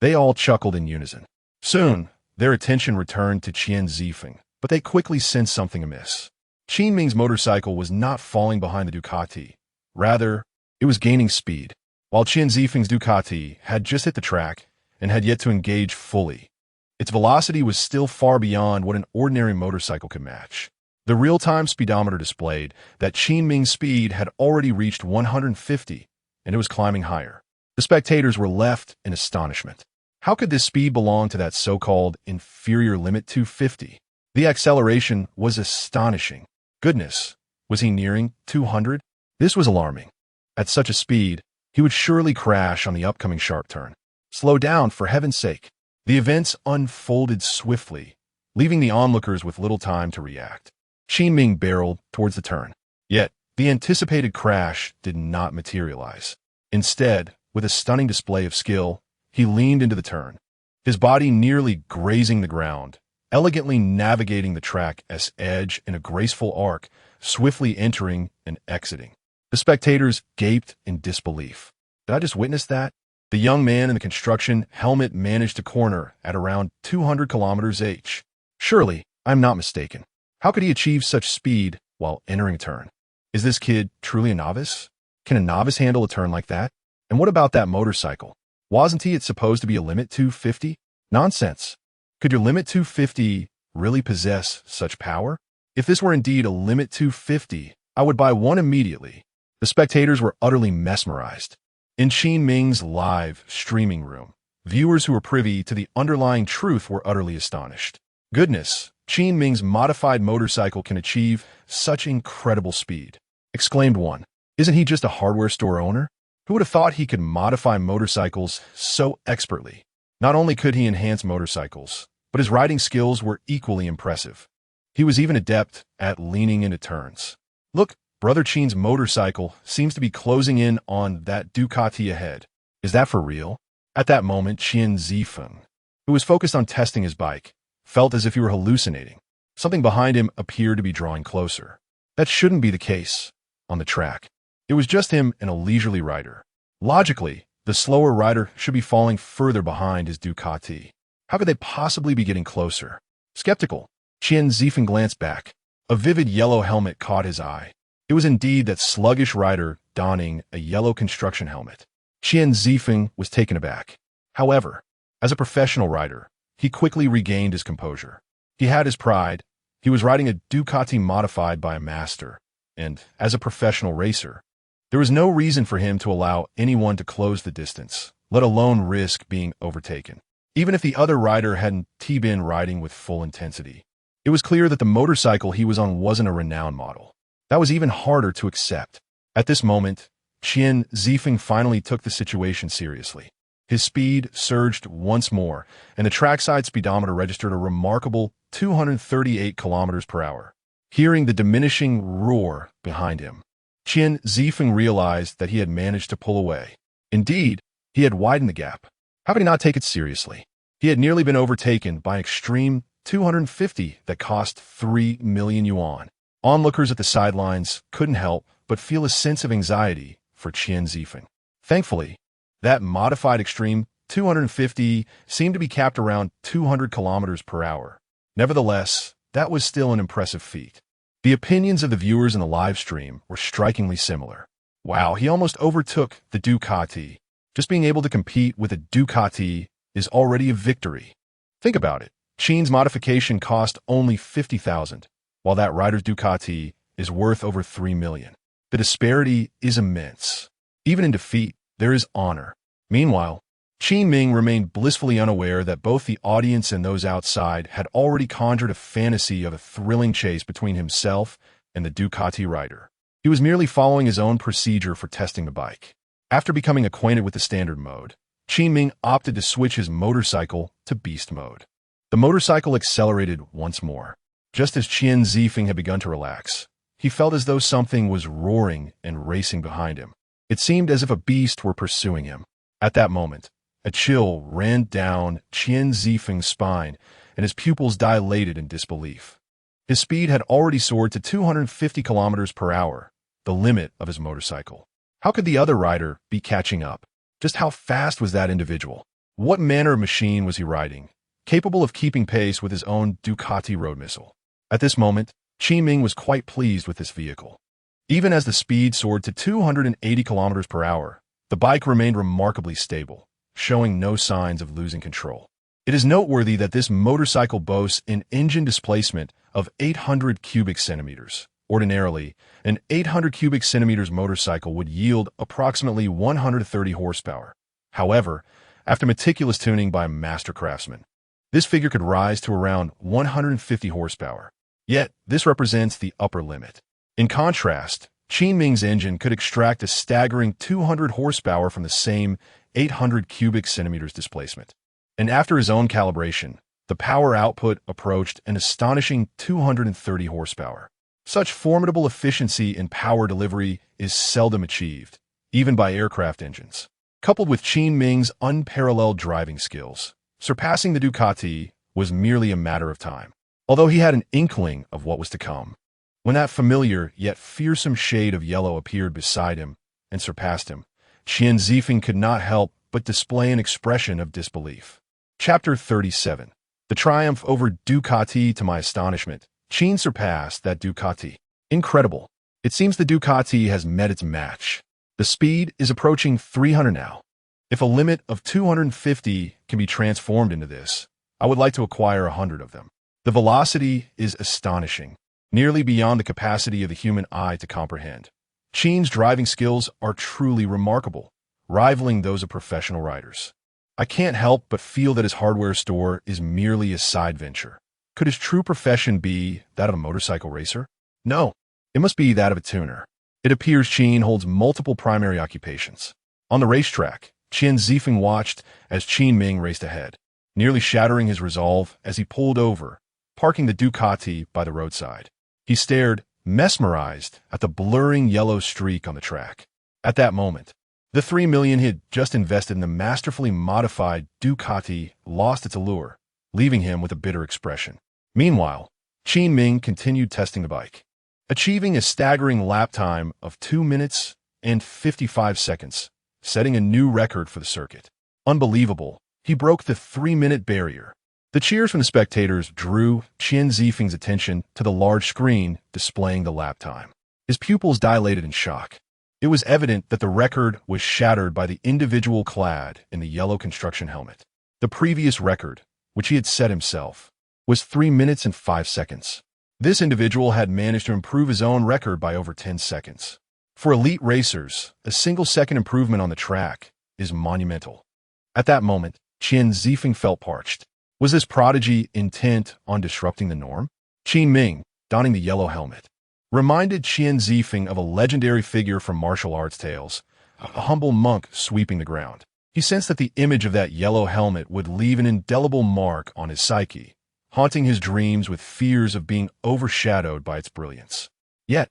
They all chuckled in unison. Soon, their attention returned to Qian Zifeng, but they quickly sensed something amiss. Qin Ming's motorcycle was not falling behind the Ducati. Rather, it was gaining speed, while Qian Zifeng's Ducati had just hit the track and had yet to engage fully. Its velocity was still far beyond what an ordinary motorcycle could match. The real-time speedometer displayed that Qin Ming's speed had already reached 150, and it was climbing higher. The spectators were left in astonishment. How could this speed belong to that so-called inferior Limit 250? The acceleration was astonishing. Goodness, was he nearing 200? This was alarming. At such a speed, he would surely crash on the upcoming sharp turn. Slow down, for heaven's sake. The events unfolded swiftly, leaving the onlookers with little time to react. Qin Ming barreled towards the turn. Yet, the anticipated crash did not materialize. Instead, with a stunning display of skill, he leaned into the turn, his body nearly grazing the ground, elegantly navigating the track's edge in a graceful arc, swiftly entering and exiting. The spectators gaped in disbelief. Did I just witness that? The young man in the construction helmet managed to corner at around 200 km/h. Surely, I'm not mistaken. How could he achieve such speed while entering a turn? Is this kid truly a novice? Can a novice handle a turn like that? And what about that motorcycle? Wasn't it supposed to be a Limit 250? Nonsense. Could your Limit 250 really possess such power? If this were indeed a Limit 250, I would buy one immediately. The spectators were utterly mesmerized. In Qin Ming's live streaming room, viewers who were privy to the underlying truth were utterly astonished. Goodness, Qin Ming's modified motorcycle can achieve such incredible speed, exclaimed one. Isn't he just a hardware store owner? Who would have thought he could modify motorcycles so expertly? Not only could he enhance motorcycles, but his riding skills were equally impressive. He was even adept at leaning into turns. Look, Brother Qin's motorcycle seems to be closing in on that Ducati ahead. Is that for real? At that moment, Qian Zifeng, who was focused on testing his bike, felt as if he were hallucinating. Something behind him appeared to be drawing closer. That shouldn't be the case on the track. It was just him and a leisurely rider. Logically, the slower rider should be falling further behind his Ducati. How could they possibly be getting closer? Skeptical, Qian Zifeng glanced back. A vivid yellow helmet caught his eye. It was indeed that sluggish rider donning a yellow construction helmet. Qian Zifeng was taken aback. However, as a professional rider, he quickly regained his composure. He had his pride. He was riding a Ducati modified by a master, and as a professional racer, there was no reason for him to allow anyone to close the distance, let alone risk being overtaken. Even if the other rider hadn't been riding with full intensity, it was clear that the motorcycle he was on wasn't a renowned model. That was even harder to accept. At this moment, Qian Zifeng finally took the situation seriously. His speed surged once more, and the trackside speedometer registered a remarkable 238 km/h. Hearing the diminishing roar behind him, Qian Zifeng realized that he had managed to pull away. Indeed, he had widened the gap. How could he not take it seriously? He had nearly been overtaken by an extreme 250 that cost 3 million yuan. Onlookers at the sidelines couldn't help but feel a sense of anxiety for Qian Zifeng. Thankfully, that modified extreme 250 seemed to be capped around 200 km/h. Nevertheless, that was still an impressive feat. The opinions of the viewers in the live stream were strikingly similar. Wow, he almost overtook the Ducati. Just being able to compete with a Ducati is already a victory. Think about it. Qin's modification cost only 50,000, while that rider's Ducati is worth over 3 million. The disparity is immense. Even in defeat, there is honor. Meanwhile, Qin Ming remained blissfully unaware that both the audience and those outside had already conjured a fantasy of a thrilling chase between himself and the Ducati rider. He was merely following his own procedure for testing the bike. After becoming acquainted with the standard mode, Qin Ming opted to switch his motorcycle to beast mode. The motorcycle accelerated once more. Just as Qian Zifeng had begun to relax, he felt as though something was roaring and racing behind him. It seemed as if a beast were pursuing him. At that moment, a chill ran down Qian Zifeng's spine, and his pupils dilated in disbelief. His speed had already soared to 250 kilometers per hour, the limit of his motorcycle. How could the other rider be catching up? Just how fast was that individual? What manner of machine was he riding, capable of keeping pace with his own Ducati road missile? At this moment, Qin Ming was quite pleased with this vehicle. Even as the speed soared to 280 kilometers per hour, the bike remained remarkably stable, showing no signs of losing control. It is noteworthy that this motorcycle boasts an engine displacement of 800 cubic centimeters. Ordinarily, an 800 cubic centimeters motorcycle would yield approximately 130 horsepower. However, after meticulous tuning by a master craftsman, this figure could rise to around 150 horsepower. Yet, this represents the upper limit. In contrast, Qin Ming's engine could extract a staggering 200 horsepower from the same 800 cubic centimeters displacement. And after his own calibration, the power output approached an astonishing 230 horsepower. Such formidable efficiency in power delivery is seldom achieved, even by aircraft engines. Coupled with Qin Ming's unparalleled driving skills, surpassing the Ducati was merely a matter of time. Although he had an inkling of what was to come, when that familiar yet fearsome shade of yellow appeared beside him and surpassed him, Qian Zifeng could not help but display an expression of disbelief. Chapter 37. The triumph over Ducati. To my astonishment, Qin surpassed that Ducati. Incredible. It seems the Ducati has met its match. The speed is approaching 300 now. If a limit of 250 can be transformed into this, I would like to acquire 100 of them. The velocity is astonishing, nearly beyond the capacity of the human eye to comprehend. Qin's driving skills are truly remarkable, rivaling those of professional riders. I can't help but feel that his hardware store is merely a side venture. Could his true profession be that of a motorcycle racer? No, it must be that of a tuner. It appears Qin holds multiple primary occupations. On the racetrack, Qian Zifeng watched as Qin Ming raced ahead, nearly shattering his resolve as he pulled over, parking the Ducati by the roadside. He stared, mesmerized, at the blurring yellow streak on the track. At that moment, the $3 million he had just invested in the masterfully modified Ducati lost its allure, leaving him with a bitter expression. Meanwhile, Qin Ming continued testing the bike, achieving a staggering lap time of 2 minutes and 55 seconds, setting a new record for the circuit. Unbelievable, he broke the 3-minute barrier. The cheers from the spectators drew Qian Zifeng's attention to the large screen displaying the lap time. His pupils dilated in shock. It was evident that the record was shattered by the individual clad in the yellow construction helmet. The previous record, which he had set himself, was 3 minutes and 5 seconds. This individual had managed to improve his own record by over 10 seconds. For elite racers, a single-second improvement on the track is monumental. At that moment, Qian Zifeng felt parched. Was this prodigy intent on disrupting the norm? Qin Ming, donning the yellow helmet, reminded Qian Zifeng of a legendary figure from martial arts tales, a humble monk sweeping the ground. He sensed that the image of that yellow helmet would leave an indelible mark on his psyche, haunting his dreams with fears of being overshadowed by its brilliance. Yet,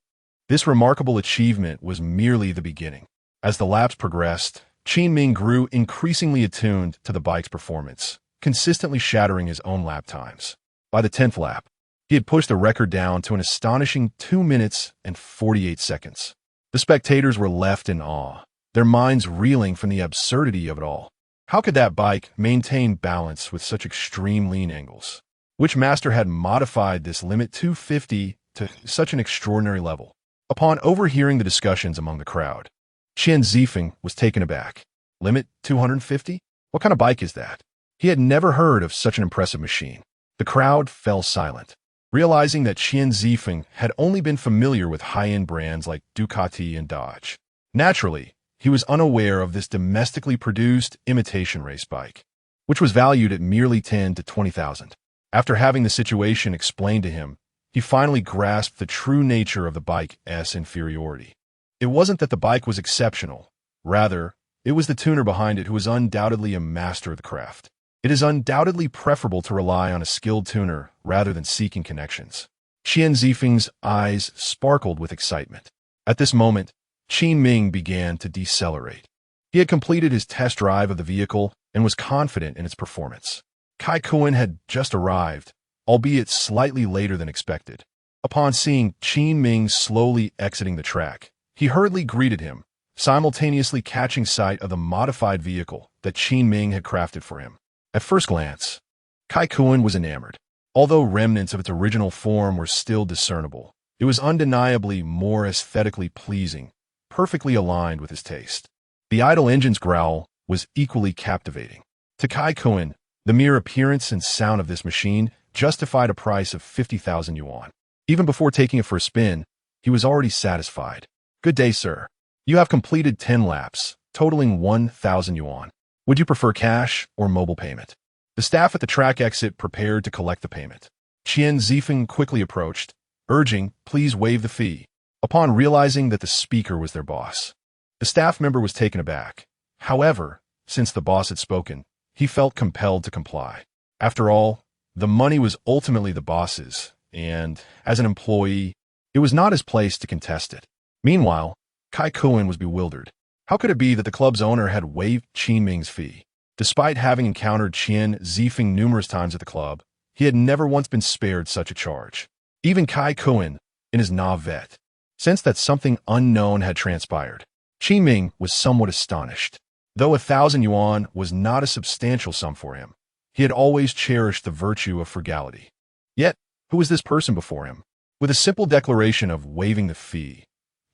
this remarkable achievement was merely the beginning. As the laps progressed, Qin Ming grew increasingly attuned to the bike's performance, consistently shattering his own lap times. By the 10th lap, he had pushed the record down to an astonishing 2 minutes and 48 seconds. The spectators were left in awe, their minds reeling from the absurdity of it all. How could that bike maintain balance with such extreme lean angles? Which master had modified this limit 250 to such an extraordinary level? Upon overhearing the discussions among the crowd, Qian Zifeng was taken aback. Limit 250? What kind of bike is that? He had never heard of such an impressive machine. The crowd fell silent, realizing that Qian Zifeng had only been familiar with high-end brands like Ducati and Dodge. Naturally, he was unaware of this domestically produced imitation race bike, which was valued at merely 10 to 20,000. After having the situation explained to him, he finally grasped the true nature of the bike's inferiority. It wasn't that the bike was exceptional. Rather, it was the tuner behind it who was undoubtedly a master of the craft. It is undoubtedly preferable to rely on a skilled tuner rather than seeking connections. Qian Zifeng's eyes sparkled with excitement. At this moment, Qin Ming began to decelerate. He had completed his test drive of the vehicle and was confident in its performance. Kai Kuan had just arrived, albeit slightly later than expected. Upon seeing Qin Ming slowly exiting the track, he hurriedly greeted him, simultaneously catching sight of the modified vehicle that Qin Ming had crafted for him. At first glance, Kai Kuan was enamored. Although remnants of its original form were still discernible, it was undeniably more aesthetically pleasing, perfectly aligned with his taste. The idle engine's growl was equally captivating. To Kai Kuan, the mere appearance and sound of this machine justified a price of 50,000 yuan. Even before taking it for a spin, he was already satisfied. "Good day, sir. You have completed 10 laps, totaling 1,000 yuan. Would you prefer cash or mobile payment?" The staff at the track exit prepared to collect the payment. Qian Zifeng quickly approached, urging, "Please waive the fee." Upon realizing that the speaker was their boss, the staff member was taken aback. However, since the boss had spoken, he felt compelled to comply. After all, the money was ultimately the boss's, and, as an employee, it was not his place to contest it. Meanwhile, Kai Kuan was bewildered. How could it be that the club's owner had waived Qin Ming's fee? Despite having encountered Qian Zifeng numerous times at the club, he had never once been spared such a charge. Even Kai Kuan, in his navet, sensed that something unknown had transpired. Qin Ming was somewhat astonished. Though 1,000 yuan was not a substantial sum for him, he had always cherished the virtue of frugality. Yet, who was this person before him? With a simple declaration of waiving the fee,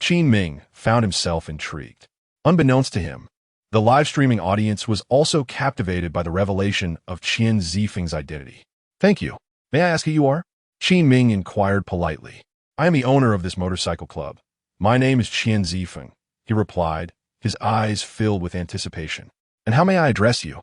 Qin Ming found himself intrigued. Unbeknownst to him, the live-streaming audience was also captivated by the revelation of Qian Zifeng's identity. "Thank you. May I ask who you are?" Qin Ming inquired politely. "I am the owner of this motorcycle club. My name is Qian Zifeng," he replied, his eyes filled with anticipation. "And how may I address you?"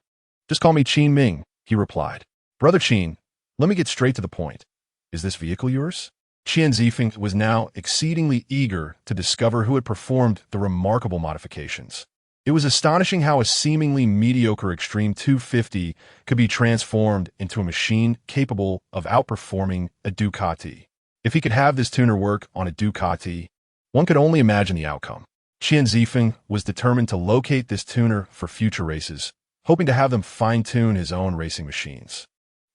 "Just call me Qin Ming," he replied. "Brother Qin, let me get straight to the point. Is this vehicle yours?" Qian Zifeng was now exceedingly eager to discover who had performed the remarkable modifications. It was astonishing how a seemingly mediocre Extreme 250 could be transformed into a machine capable of outperforming a Ducati. If he could have this tuner work on a Ducati, one could only imagine the outcome. Qian Zifeng was determined to locate this tuner for future races, hoping to have them fine-tune his own racing machines.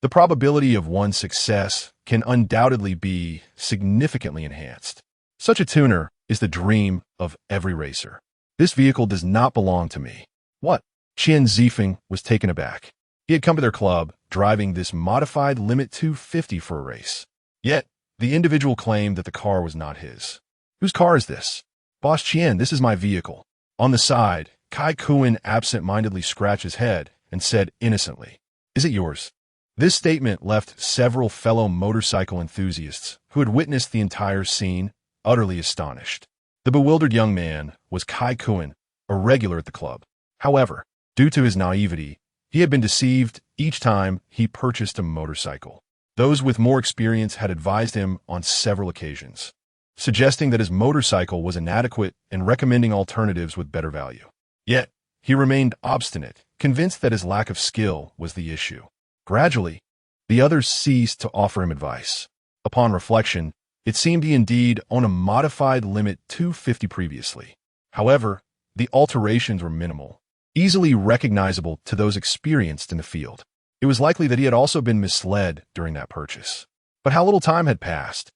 The probability of one's success can undoubtedly be significantly enhanced. Such a tuner is the dream of every racer. "This vehicle does not belong to me." "What?" Qian Zifeng was taken aback. He had come to their club driving this modified Limit 250 for a race. Yet, the individual claimed that the car was not his. "Whose car is this?" "Boss Qian, this is my vehicle." On the side, Kai Kuan absent-mindedly scratched his head and said innocently, "Is it yours?" This statement left several fellow motorcycle enthusiasts who had witnessed the entire scene utterly astonished. The bewildered young man was Kai Kuan, a regular at the club. However, due to his naivety, he had been deceived each time he purchased a motorcycle. Those with more experience had advised him on several occasions, suggesting that his motorcycle was inadequate and recommending alternatives with better value. Yet, he remained obstinate, convinced that his lack of skill was the issue. Gradually, the others ceased to offer him advice. Upon reflection, it seemed he indeed owned a modified Limit 250 previously. However, the alterations were minimal, easily recognizable to those experienced in the field. It was likely that he had also been misled during that purchase. But how little time had passed,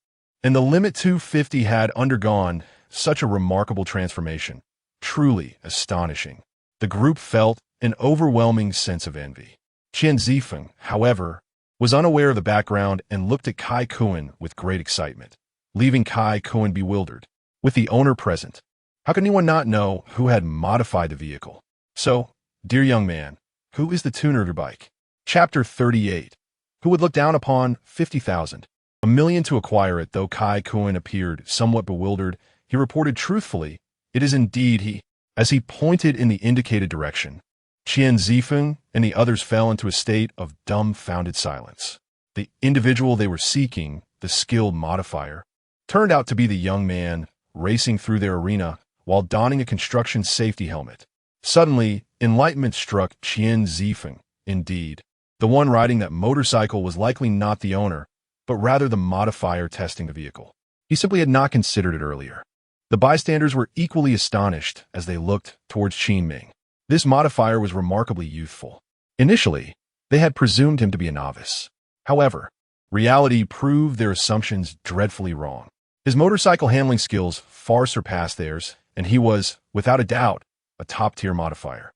and the Limit 250 had undergone such a remarkable transformation. Truly astonishing. The group felt an overwhelming sense of envy. Qian Zifeng, however, was unaware of the background and looked at Kai Kuan with great excitement, leaving Kai Kuan bewildered. With the owner present, how could anyone not know who had modified the vehicle? So, dear young man, who is the tuner of your bike? Chapter 38. Who would look down upon 50,000? $1 million to acquire it. Though Kai Kuan appeared somewhat bewildered, he reported truthfully, "It is indeed he." As he pointed in the indicated direction, Qian Zifeng and the others fell into a state of dumbfounded silence. The individual they were seeking, the skilled modifier, turned out to be the young man racing through their arena while donning a construction safety helmet. Suddenly, enlightenment struck Qian Zifeng. Indeed, the one riding that motorcycle was likely not the owner, but rather the modifier testing the vehicle. He simply had not considered it earlier. The bystanders were equally astonished as they looked towards Qin Ming. This modifier was remarkably youthful. Initially, they had presumed him to be a novice. However, reality proved their assumptions dreadfully wrong. His motorcycle handling skills far surpassed theirs, and he was, without a doubt, a top-tier modifier.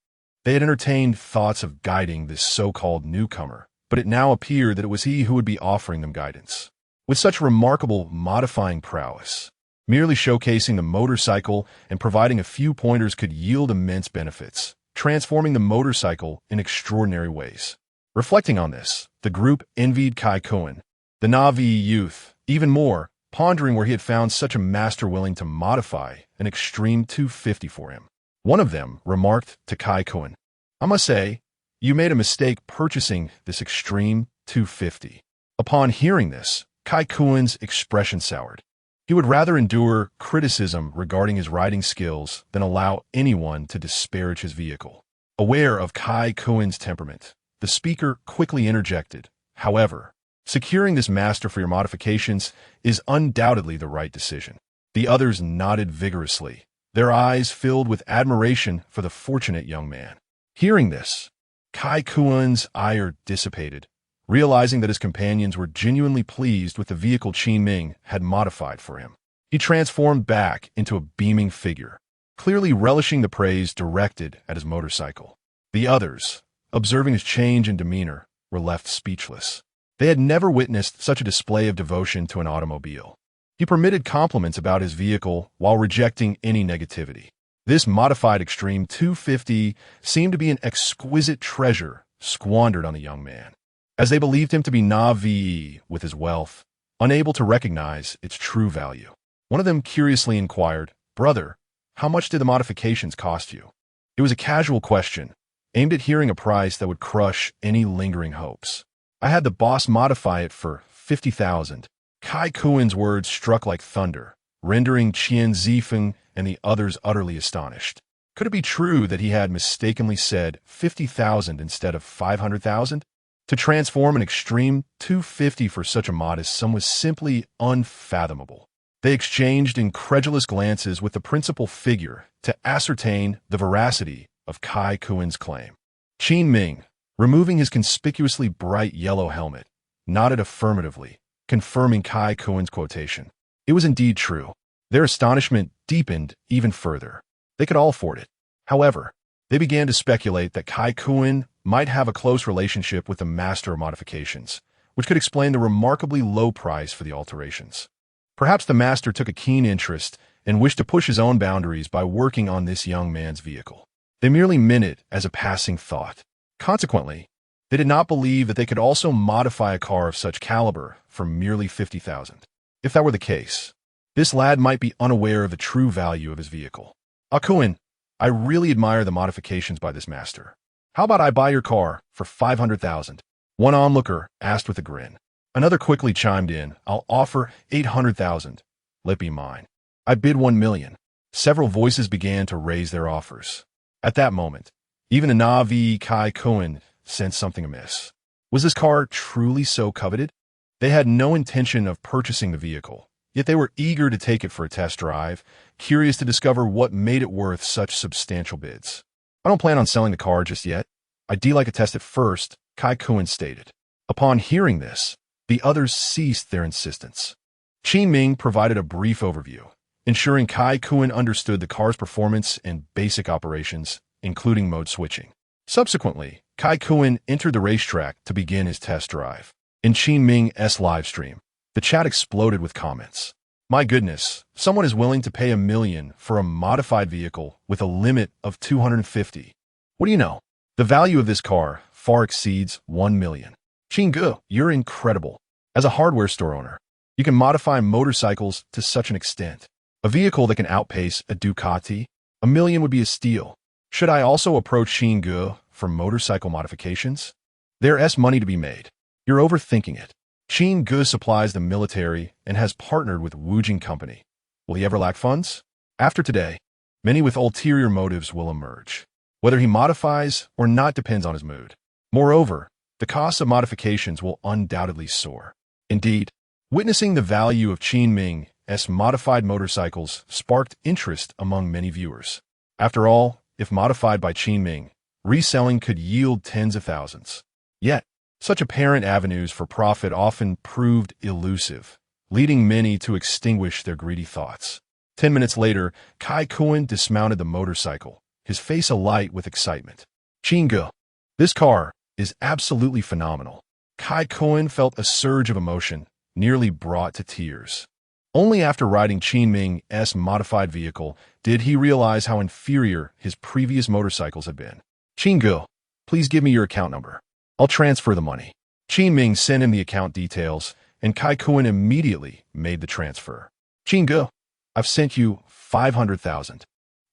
They had entertained thoughts of guiding this so-called newcomer, but it now appeared that it was he who would be offering them guidance. With such remarkable modifying prowess, merely showcasing the motorcycle and providing a few pointers could yield immense benefits, transforming the motorcycle in extraordinary ways. Reflecting on this, the group envied Kai Kuan, the Navi youth, even more, pondering where he had found such a master willing to modify an Extreme 250 for him. One of them remarked to Kai Kuan, "I must say, you made a mistake purchasing this Extreme 250. Upon hearing this, Kai Kuan's expression soured. He would rather endure criticism regarding his riding skills than allow anyone to disparage his vehicle. Aware of Kai Kuan's temperament, the speaker quickly interjected, "However, securing this master for your modifications is undoubtedly the right decision." The others nodded vigorously, their eyes filled with admiration for the fortunate young man. Hearing this, Kai Kuan's ire dissipated, realizing that his companions were genuinely pleased with the vehicle Qin Ming had modified for him. He transformed back into a beaming figure, clearly relishing the praise directed at his motorcycle. The others, observing his change in demeanor, were left speechless. They had never witnessed such a display of devotion to an automobile. He permitted compliments about his vehicle while rejecting any negativity. This modified Extreme 250 seemed to be an exquisite treasure squandered on the young man, as they believed him to be Navi with his wealth, unable to recognize its true value. One of them curiously inquired, "Brother, how much did the modifications cost you?" It was a casual question, aimed at hearing a price that would crush any lingering hopes. "I had the boss modify it for 50,000. Kai Kuan's words struck like thunder, rendering Qian Zifeng and the others utterly astonished. Could it be true that he had mistakenly said 50,000 instead of 500,000? To transform an Extreme 250 for such a modest sum was simply unfathomable. They exchanged incredulous glances with the principal figure to ascertain the veracity of Kai Kuan's claim. Qin Ming, removing his conspicuously bright yellow helmet, nodded affirmatively, confirming Kai Kuan's quotation. It was indeed true. Their astonishment deepened even further. They could all afford it. However, they began to speculate that Kai Kuan might have a close relationship with the master of modifications, which could explain the remarkably low price for the alterations. Perhaps the master took a keen interest and wished to push his own boundaries by working on this young man's vehicle. They merely meant it as a passing thought. Consequently, they did not believe that they could also modify a car of such caliber for merely 50,000. If that were the case, this lad might be unaware of the true value of his vehicle. "Kuan, I really admire the modifications by this master. How about I buy your car for 500,000? One onlooker asked with a grin. Another quickly chimed in, "I'll offer 800,000. Let be mine." I bid 1 million. Several voices began to raise their offers. At that moment, even a Navi Kai Kuan sensed something amiss. Was this car truly so coveted? They had no intention of purchasing the vehicle, yet they were eager to take it for a test drive, curious to discover what made it worth such substantial bids. "I don't plan on selling the car just yet. I'd like to test it first," Kai Kuan stated. Upon hearing this, the others ceased their insistence. Qin Ming provided a brief overview, ensuring Kai Kuan understood the car's performance and basic operations, including mode switching. Subsequently, Kai Kuan entered the racetrack to begin his test drive. In Qin Ming's livestream, the chat exploded with comments. "My goodness, someone is willing to pay 1 million for a modified vehicle with a limit of 250. What do you know? The value of this car far exceeds 1 million. Qin, you're incredible. As a hardware store owner, you can modify motorcycles to such an extent. A vehicle that can outpace a Ducati? 1 million would be a steal. Should I also approach Qin Ge for motorcycle modifications? There's money to be made. You're overthinking it. Qin Ge supplies the military and has partnered with Wujing Company. Will he ever lack funds? After today, many with ulterior motives will emerge. Whether he modifies or not depends on his mood. Moreover, the costs of modifications will undoubtedly soar. Indeed, witnessing the value of Qin Ming's modified motorcycles sparked interest among many viewers. After all, if modified by Qin Ming, reselling could yield tens of thousands. Yet, such apparent avenues for profit often proved elusive, leading many to extinguish their greedy thoughts. 10 minutes later, Kai Kuan dismounted the motorcycle, his face alight with excitement. Qin Ge, this car is absolutely phenomenal. Kai Kuan felt a surge of emotion, nearly brought to tears. Only after riding Qin Ming's modified vehicle did he realize how inferior his previous motorcycles had been. Qin Ge, please give me your account number. I'll transfer the money. Qin Ming sent him the account details, and Kai Kuan immediately made the transfer. Qin Ge, I've sent you 500,000.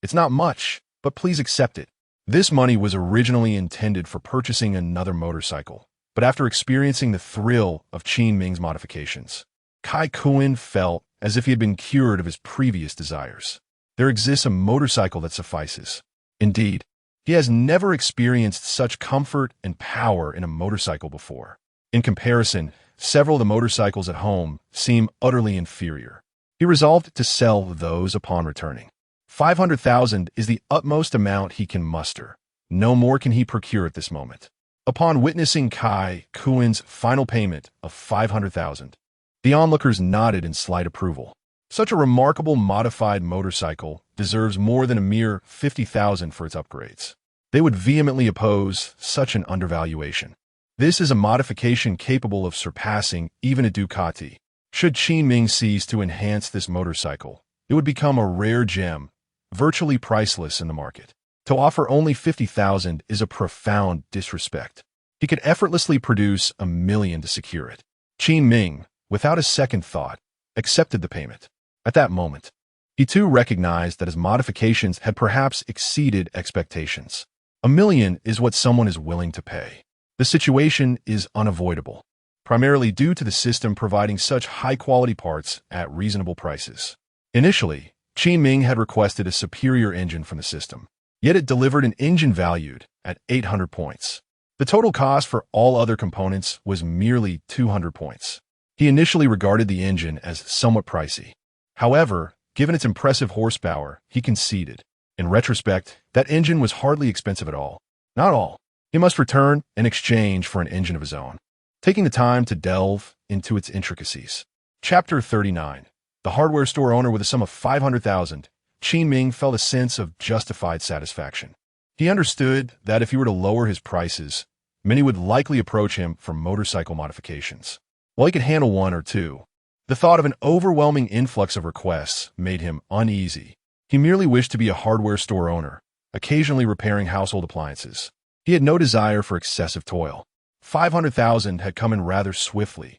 It's not much, but please accept it. This money was originally intended for purchasing another motorcycle, but after experiencing the thrill of Qin Ming's modifications, Kai Kuan felt as if he had been cured of his previous desires. There exists a motorcycle that suffices. Indeed, he has never experienced such comfort and power in a motorcycle before. In comparison, several of the motorcycles at home seem utterly inferior. He resolved to sell those upon returning. 500,000 is the utmost amount he can muster. No more can he procure at this moment. Upon witnessing Kai Kuan's final payment of 500,000, the onlookers nodded in slight approval. Such a remarkable modified motorcycle deserves more than a mere 50,000 for its upgrades. They would vehemently oppose such an undervaluation. This is a modification capable of surpassing even a Ducati. Should Qin Ming cease to enhance this motorcycle, it would become a rare gem, virtually priceless in the market. To offer only 50,000 is a profound disrespect. He could effortlessly produce 1 million to secure it. Qin Ming, without a second thought, accepted the payment. At that moment, he too recognized that his modifications had perhaps exceeded expectations. 1 million is what someone is willing to pay. The situation is unavoidable, primarily due to the system providing such high-quality parts at reasonable prices. Initially, Qin Ming had requested a superior engine from the system, yet it delivered an engine valued at 800 points. The total cost for all other components was merely 200 points. He initially regarded the engine as somewhat pricey. However, given its impressive horsepower, he conceded. In retrospect, that engine was hardly expensive at all. Not all. He must return in exchange for an engine of his own. Taking the time to delve into its intricacies. Chapter 39. The hardware store owner with a sum of 500,000, Qin Ming felt a sense of justified satisfaction. He understood that if he were to lower his prices, many would likely approach him for motorcycle modifications. While he could handle one or two, the thought of an overwhelming influx of requests made him uneasy. He merely wished to be a hardware store owner, occasionally repairing household appliances. He had no desire for excessive toil. 500,000 had come in rather swiftly.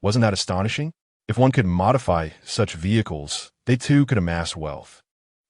Wasn't that astonishing? If one could modify such vehicles, they too could amass wealth.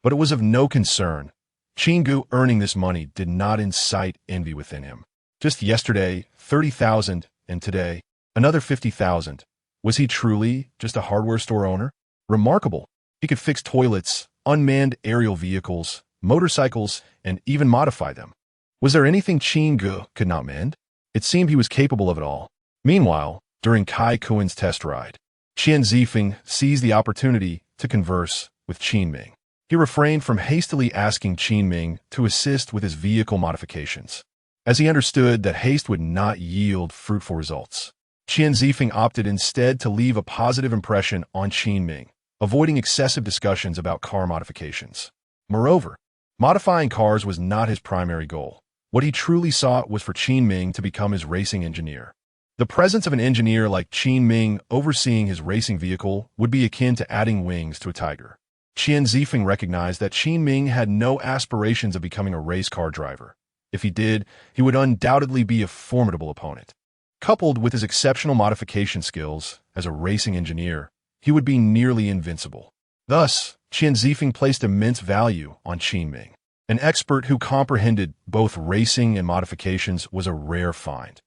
But it was of no concern. Qin Ge earning this money did not incite envy within him. Just yesterday, 30,000, and today, another 50,000. Was he truly just a hardware store owner? Remarkable. He could fix toilets, unmanned aerial vehicles, motorcycles, and even modify them. Was there anything Qin Ge could not mend? It seemed he was capable of it all. Meanwhile, during Kai Kuan's test ride, Qian Zifeng seized the opportunity to converse with Qin Ming. He refrained from hastily asking Qin Ming to assist with his vehicle modifications, as he understood that haste would not yield fruitful results. Qian Zifeng opted instead to leave a positive impression on Qin Ming, avoiding excessive discussions about car modifications. Moreover, modifying cars was not his primary goal. What he truly sought was for Qin Ming to become his racing engineer. The presence of an engineer like Qin Ming overseeing his racing vehicle would be akin to adding wings to a tiger. Qian Zifeng recognized that Qin Ming had no aspirations of becoming a race car driver. If he did, he would undoubtedly be a formidable opponent. Coupled with his exceptional modification skills as a racing engineer, he would be nearly invincible. Thus, Qin Zifeng placed immense value on Qin Ming. An expert who comprehended both racing and modifications was a rare find.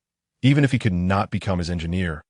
Even if he could not become his engineer,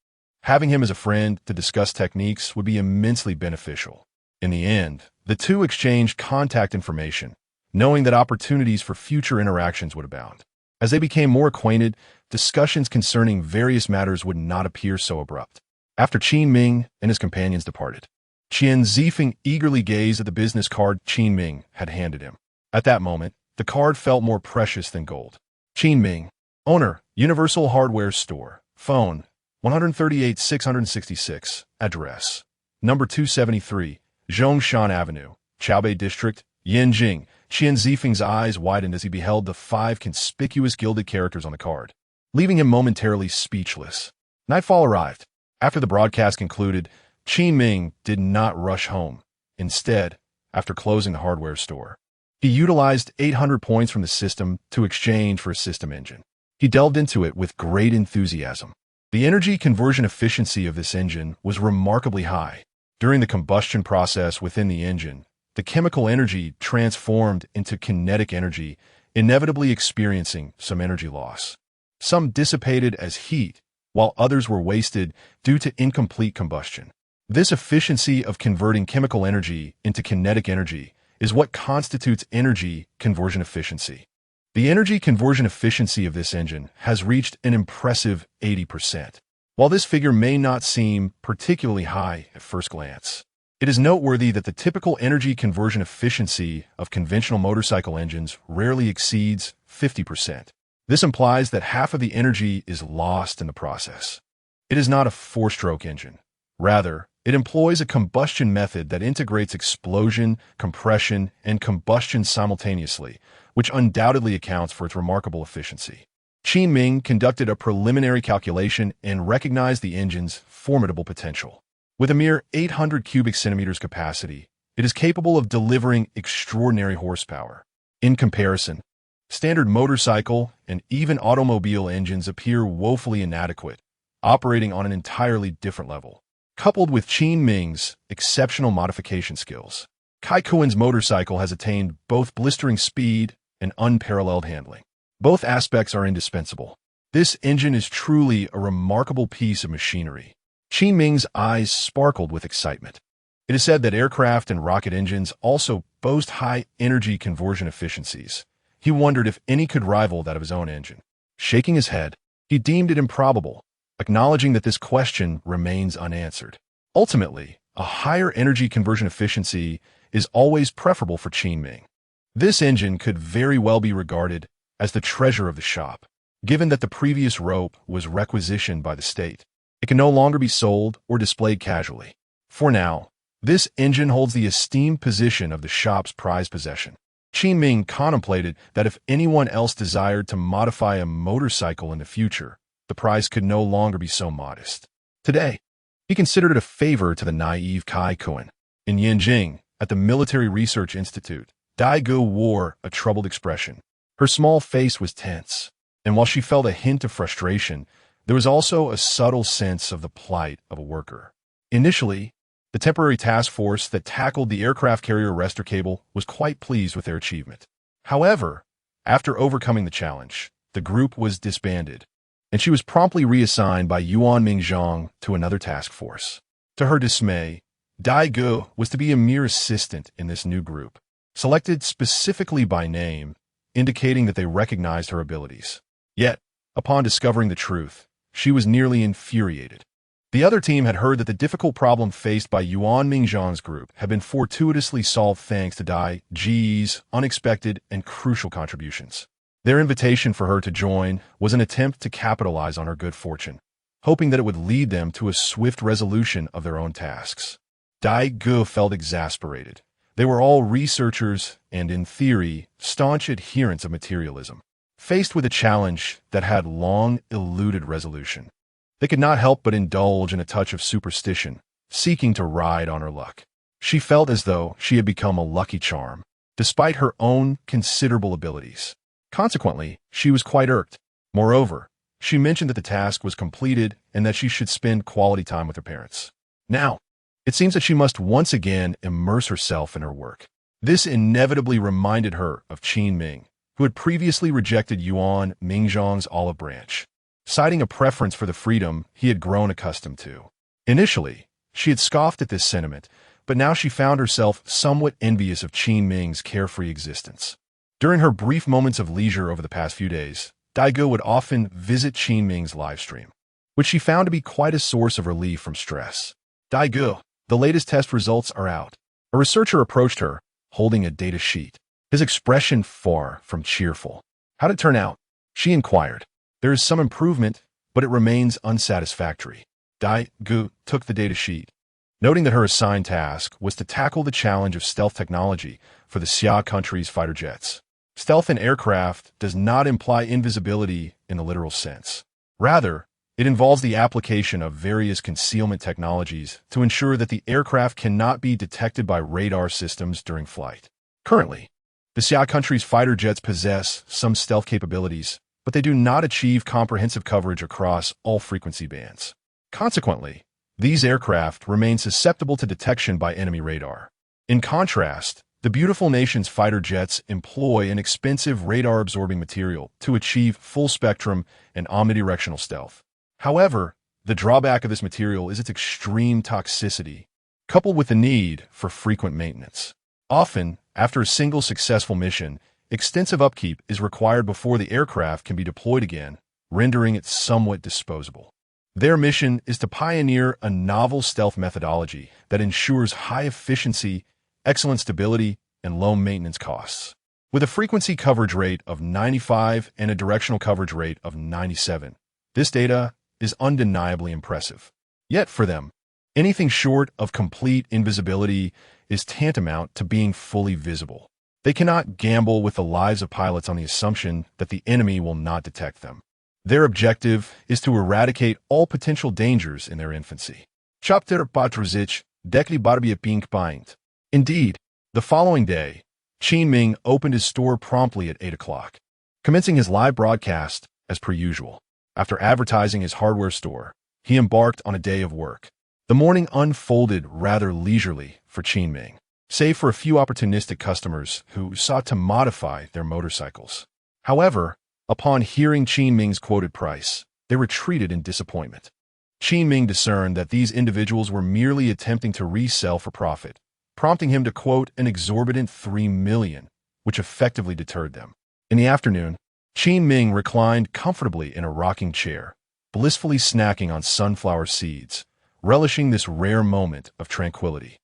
having him as a friend to discuss techniques would be immensely beneficial. In the end, the two exchanged contact information, knowing that opportunities for future interactions would abound. As they became more acquainted, discussions concerning various matters would not appear so abrupt. After Qin Ming and his companions departed, Qin Zifeng eagerly gazed at the business card Qin Ming had handed him. At that moment, the card felt more precious than gold. Qin Ming, owner, Universal Hardware Store, phone, 138-666, address, number 273, Zhongshan Avenue, Chaobei District, Yanjing. Qin Zifeng's eyes widened as he beheld the 5 conspicuous gilded characters on the card, leaving him momentarily speechless. Nightfall arrived. After the broadcast concluded, Qin Ming did not rush home. Instead, after closing the hardware store, he utilized 800 points from the system to exchange for a system engine. He delved into it with great enthusiasm. The energy conversion efficiency of this engine was remarkably high. During the combustion process within the engine, the chemical energy transformed into kinetic energy, inevitably experiencing some energy loss. Some dissipated as heat, while others were wasted due to incomplete combustion. This efficiency of converting chemical energy into kinetic energy is what constitutes energy conversion efficiency. The energy conversion efficiency of this engine has reached an impressive 80%. While this figure may not seem particularly high at first glance, it is noteworthy that the typical energy conversion efficiency of conventional motorcycle engines rarely exceeds 50%. This implies that half of the energy is lost in the process. It is not a 4-stroke engine. Rather, it employs a combustion method that integrates explosion, compression, and combustion simultaneously, which undoubtedly accounts for its remarkable efficiency. Qin Ming conducted a preliminary calculation and recognized the engine's formidable potential. With a mere 800 cubic centimeters capacity, it is capable of delivering extraordinary horsepower. In comparison, standard motorcycle and even automobile engines appear woefully inadequate, operating on an entirely different level. Coupled with Qin Ming's exceptional modification skills, Kai Kuen's motorcycle has attained both blistering speed and unparalleled handling. Both aspects are indispensable. This engine is truly a remarkable piece of machinery. Qin Ming's eyes sparkled with excitement. It is said that aircraft and rocket engines also boast high energy conversion efficiencies. He wondered if any could rival that of his own engine. Shaking his head, he deemed it improbable, acknowledging that this question remains unanswered. Ultimately, a higher energy conversion efficiency is always preferable for Qin Ming. This engine could very well be regarded as the treasure of the shop. Given that the previous rope was requisitioned by the state, it can no longer be sold or displayed casually. For now, this engine holds the esteemed position of the shop's prized possession. Qin Ming contemplated that if anyone else desired to modify a motorcycle in the future, the price could no longer be so modest. Today, he considered it a favor to the naive Kai Kuen. In Yanjing, at the Military Research Institute, Dai Gu wore a troubled expression. Her small face was tense, and while she felt a hint of frustration, there was also a subtle sense of the plight of a worker. Initially, the temporary task force that tackled the aircraft carrier arrestor cable was quite pleased with their achievement. However, after overcoming the challenge, the group was disbanded, and she was promptly reassigned by Yuan Mingzhang to another task force. To her dismay, Dai Gu was to be a mere assistant in this new group, selected specifically by name, indicating that they recognized her abilities. Yet, upon discovering the truth, she was nearly infuriated. The other team had heard that the difficult problem faced by Yuan Mingzhang's group had been fortuitously solved thanks to Dai Ji's unexpected and crucial contributions. Their invitation for her to join was an attempt to capitalize on her good fortune, hoping that it would lead them to a swift resolution of their own tasks. Dai Gu felt exasperated. They were all researchers and, in theory, staunch adherents of materialism. Faced with a challenge that had long eluded resolution, they could not help but indulge in a touch of superstition, seeking to ride on her luck. She felt as though she had become a lucky charm, despite her own considerable abilities. Consequently, she was quite irked. Moreover, she mentioned that the task was completed and that she should spend quality time with her parents. Now, It seems that she must once again immerse herself in her work. This inevitably reminded her of Qin Ming, who had previously rejected Yuan Mingzhang's olive branch, citing a preference for the freedom he had grown accustomed to. Initially, she had scoffed at this sentiment, but now she found herself somewhat envious of Qin Ming's carefree existence. During her brief moments of leisure over the past few days, Daigo would often visit Qin Ming's livestream, which she found to be quite a source of relief from stress. Daigo, the latest test results are out. A researcher approached her, holding a data sheet, his expression far from cheerful. How'd it turn out? She inquired. There is some improvement, but it remains unsatisfactory. Daigo took the data sheet, noting that her assigned task was to tackle the challenge of stealth technology for the Xia country's fighter jets. Stealth in aircraft does not imply invisibility in the literal sense. Rather, it involves the application of various concealment technologies to ensure that the aircraft cannot be detected by radar systems during flight. Currently, the Xia country's fighter jets possess some stealth capabilities, but they do not achieve comprehensive coverage across all frequency bands. Consequently, these aircraft remain susceptible to detection by enemy radar. In contrast, the beautiful nation's fighter jets employ an expensive radar-absorbing material to achieve full-spectrum and omnidirectional stealth. However, the drawback of this material is its extreme toxicity, coupled with the need for frequent maintenance. Often, after a single successful mission, extensive upkeep is required before the aircraft can be deployed again, rendering it somewhat disposable. Their mission is to pioneer a novel stealth methodology that ensures high efficiency, excellent stability, and low maintenance costs. With a frequency coverage rate of 95 and a directional coverage rate of 97, this data is undeniably impressive. Yet for them, anything short of complete invisibility is tantamount to being fully visible. They cannot gamble with the lives of pilots on the assumption that the enemy will not detect them. Their objective is to eradicate all potential dangers in their infancy. Chapter Patruzich, Dekli Barbie Pink Pint. Indeed, the following day, Qin Ming opened his store promptly at 8 o'clock, commencing his live broadcast as per usual. After advertising his hardware store, he embarked on a day of work. The morning unfolded rather leisurely for Qin Ming, save for a few opportunistic customers who sought to modify their motorcycles. However, upon hearing Qin Ming's quoted price, they retreated in disappointment. Qin Ming discerned that these individuals were merely attempting to resell for profit, prompting him to quote an exorbitant $3 million, which effectively deterred them. In the afternoon, Qin Ming reclined comfortably in a rocking chair, blissfully snacking on sunflower seeds, relishing this rare moment of tranquility.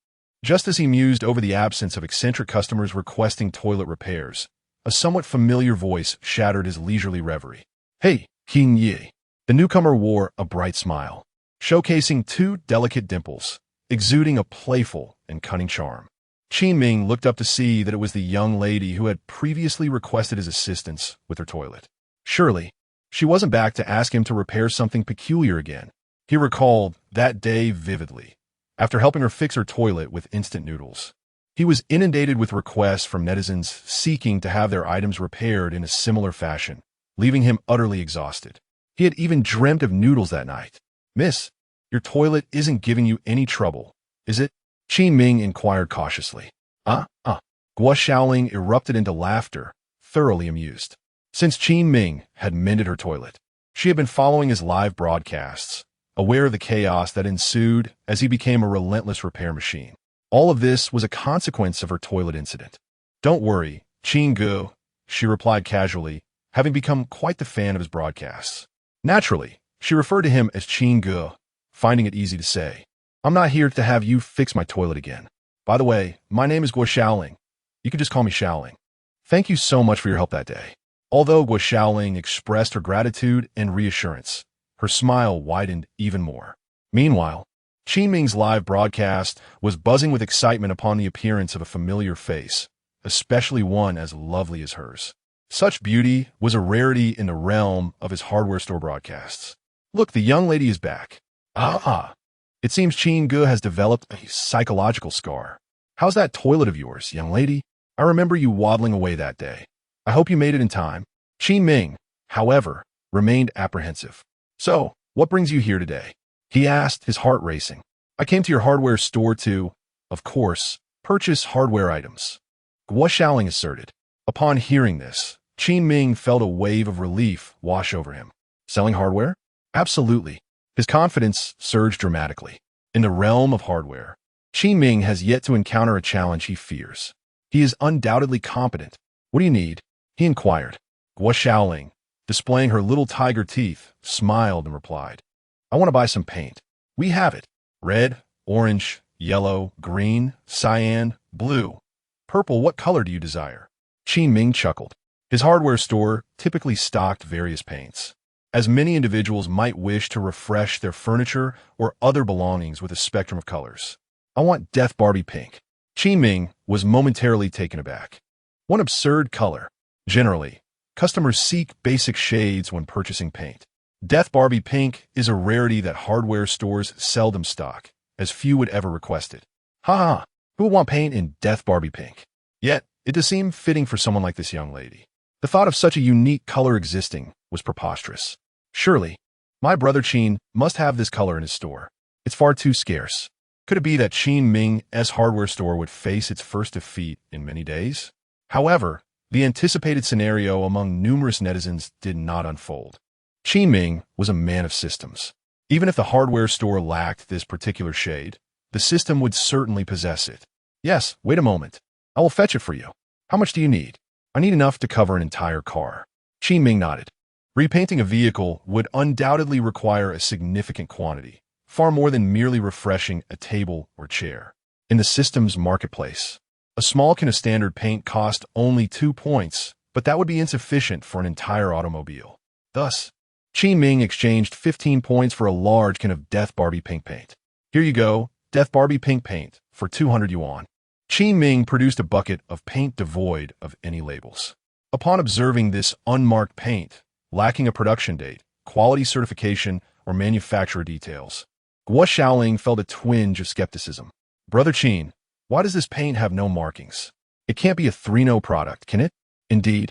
Just as he mused over the absence of eccentric customers requesting toilet repairs, a somewhat familiar voice shattered his leisurely reverie. "Hey, Qin Yi." The newcomer wore a bright smile, showcasing two delicate dimples, exuding a playful and cunning charm. Qin Ming looked up to see that it was the young lady who had previously requested his assistance with her toilet. Surely, she wasn't back to ask him to repair something peculiar again. He recalled that day vividly, after helping her fix her toilet with instant noodles. He was inundated with requests from netizens seeking to have their items repaired in a similar fashion, leaving him utterly exhausted. He had even dreamt of noodles that night. "Miss, your toilet isn't giving you any trouble, is it?" Qin Ming inquired cautiously. Guo Xiaoling erupted into laughter, thoroughly amused. Since Qin Ming had mended her toilet, she had been following his live broadcasts, aware of the chaos that ensued as he became a relentless repair machine. All of this was a consequence of her toilet incident. "Don't worry, Qin Gu," she replied casually, having become quite the fan of his broadcasts. Naturally, she referred to him as Qin Gu, finding it easy to say. "I'm not here to have you fix my toilet again. By the way, my name is Guo Xiaoling. You could just call me Xiaoling. Thank you so much for your help that day." Although Guo Xiaoling expressed her gratitude and reassurance, her smile widened even more. Meanwhile, Qin Ming's live broadcast was buzzing with excitement upon the appearance of a familiar face, especially one as lovely as hers. Such beauty was a rarity in the realm of his hardware store broadcasts. "Look, the young lady is back. It seems Qin Gu has developed a psychological scar. How's that toilet of yours, young lady? I remember you waddling away that day. I hope you made it in time." Qin Ming, however, remained apprehensive. "So, what brings you here today?" he asked, his heart racing. I came to your hardware store to, of course, purchase hardware items, Guo Xiaoling asserted. Upon hearing this, Qin Ming felt a wave of relief wash over him. Selling hardware? Absolutely. His confidence surged dramatically. In the realm of hardware, Qin Ming has yet to encounter a challenge he fears. He is undoubtedly competent. What do you need? He inquired. Guo Xiaoling, displaying her little tiger teeth, smiled and replied. I want to buy some paint. We have it. Red, orange, yellow, green, cyan, blue. Purple, what color do you desire? Qin Ming chuckled. His hardware store typically stocked various paints, as many individuals might wish to refresh their furniture or other belongings with a spectrum of colors. I want Death Barbie pink. Qin Ming was momentarily taken aback. One absurd color. Generally, customers seek basic shades when purchasing paint. Death Barbie pink is a rarity that hardware stores seldom stock, as few would ever request it. Ha ha, who would want paint in Death Barbie pink? Yet, it does seem fitting for someone like this young lady. The thought of such a unique color existing was preposterous. Surely, my brother Qin must have this color in his store. It's far too scarce. Could it be that Qin Ming's hardware store would face its first defeat in many days? However, the anticipated scenario among numerous netizens did not unfold. Qin Ming was a man of systems. Even if the hardware store lacked this particular shade, the system would certainly possess it. Yes, wait a moment. I will fetch it for you. How much do you need? I need enough to cover an entire car. Qin Ming nodded. Repainting a vehicle would undoubtedly require a significant quantity, far more than merely refreshing a table or chair. In the system's marketplace, a small can of standard paint cost only 2 points, but that would be insufficient for an entire automobile. Thus, Qin Ming exchanged 15 points for a large can of Death Barbie pink paint. Here you go, Death Barbie pink paint, for 200 yuan. Qin Ming produced a bucket of paint devoid of any labels. Upon observing this unmarked paint, lacking a production date, quality certification, or manufacturer details, Guo Xiaoling felt a twinge of skepticism. Brother Qin, why does this paint have no markings? It can't be a 3-no product, can it? Indeed,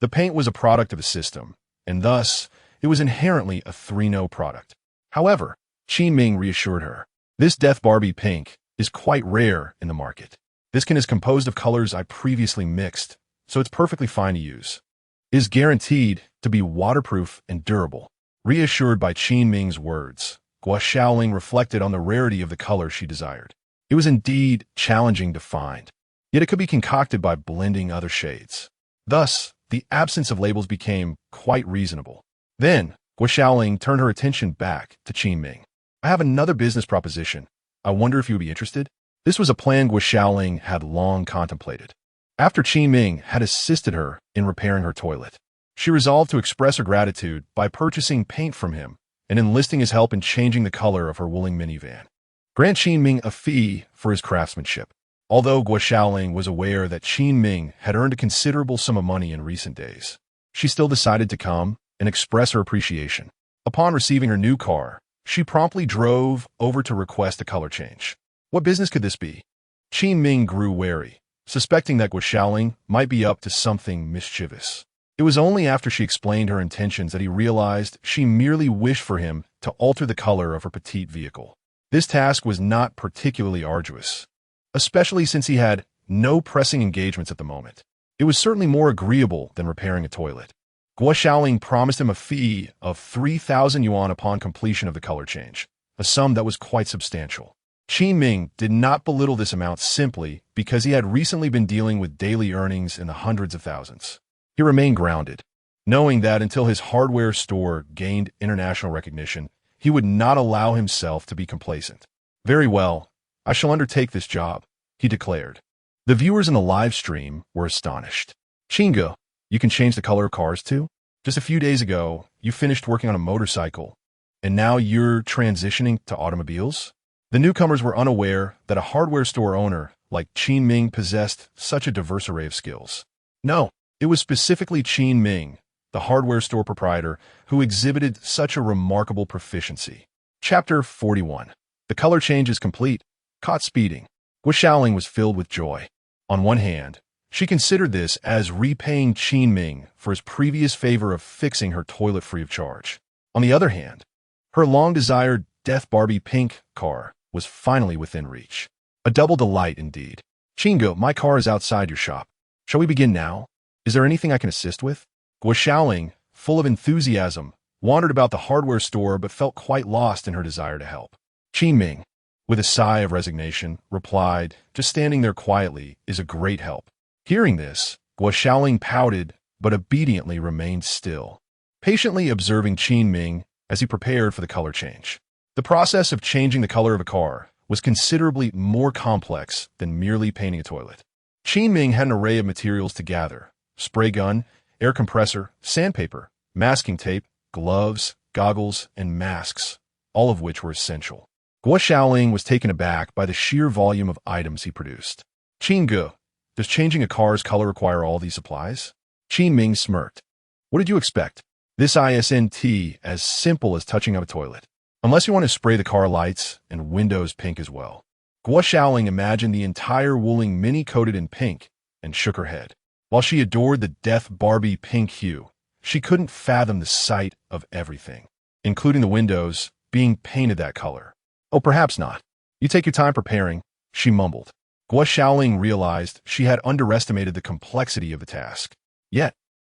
the paint was a product of the system, and thus, it was inherently a 3-no product. However, Qin Ming reassured her, this Death Barbie pink is quite rare in the market. This can is composed of colors I previously mixed, so it's perfectly fine to use. It is guaranteed to be waterproof and durable. Reassured by Qin Ming's words, Guo Xiaoling reflected on the rarity of the color she desired. It was indeed challenging to find, yet it could be concocted by blending other shades. Thus, the absence of labels became quite reasonable. Then, Guo Xiaoling turned her attention back to Qin Ming. I have another business proposition. I wonder if you would be interested? This was a plan Guo Xiaoling had long contemplated. After Qin Ming had assisted her in repairing her toilet, she resolved to express her gratitude by purchasing paint from him and enlisting his help in changing the color of her wooling minivan. Grant Qin Ming a fee for his craftsmanship. Although Guo Xiaoling was aware that Qin Ming had earned a considerable sum of money in recent days, she still decided to come and express her appreciation. Upon receiving her new car, she promptly drove over to request a color change. What business could this be? Qin Ming grew wary, suspecting that Guo Xiaoling might be up to something mischievous. It was only after she explained her intentions that he realized she merely wished for him to alter the color of her petite vehicle. This task was not particularly arduous, especially since he had no pressing engagements at the moment. It was certainly more agreeable than repairing a toilet. Guo Xiaoling promised him a fee of 3,000 yuan upon completion of the color change, a sum that was quite substantial. Qin Ming did not belittle this amount simply because he had recently been dealing with daily earnings in the hundreds of thousands. He remained grounded, knowing that until his hardware store gained international recognition, he would not allow himself to be complacent. Very well, I shall undertake this job, he declared. The viewers in the live stream were astonished. Qinge, you can change the color of cars too? Just a few days ago, you finished working on a motorcycle, and now you're transitioning to automobiles? The newcomers were unaware that a hardware store owner like Qin Ming possessed such a diverse array of skills. No, it was specifically Qin Ming, the hardware store proprietor, who exhibited such a remarkable proficiency. Chapter 41. The color change is complete. Caught speeding. Guo Xiaoling was filled with joy. On one hand, she considered this as repaying Qin Ming for his previous favor of fixing her toilet free of charge. On the other hand, her long-desired Death Barbie pink car was finally within reach. A double delight indeed. Chingo, my car is outside your shop. Shall we begin now? Is there anything I can assist with? Guo Xiaoling, full of enthusiasm, wandered about the hardware store but felt quite lost in her desire to help. Qin Ming, with a sigh of resignation, replied, just standing there quietly is a great help. Hearing this, Guo Xiaoling pouted but obediently remained still, patiently observing Qin Ming as he prepared for the color change. The process of changing the color of a car was considerably more complex than merely painting a toilet. Qin Ming had an array of materials to gather: spray gun, air compressor, sandpaper, masking tape, gloves, goggles, and masks, all of which were essential. Guo Xiaoling was taken aback by the sheer volume of items he produced. Qin, does changing a car's color require all these supplies? Qin Ming smirked. What did you expect? This isn't as simple as touching up a toilet. Unless you want to spray the car lights and windows pink as well. Guo Xiaoling imagined the entire Wuling Mini coated in pink and shook her head. While she adored the Death Barbie pink hue, she couldn't fathom the sight of everything, including the windows, being painted that color. Oh, perhaps not. You take your time preparing, she mumbled. Guo Xiaoling realized she had underestimated the complexity of the task. Yet,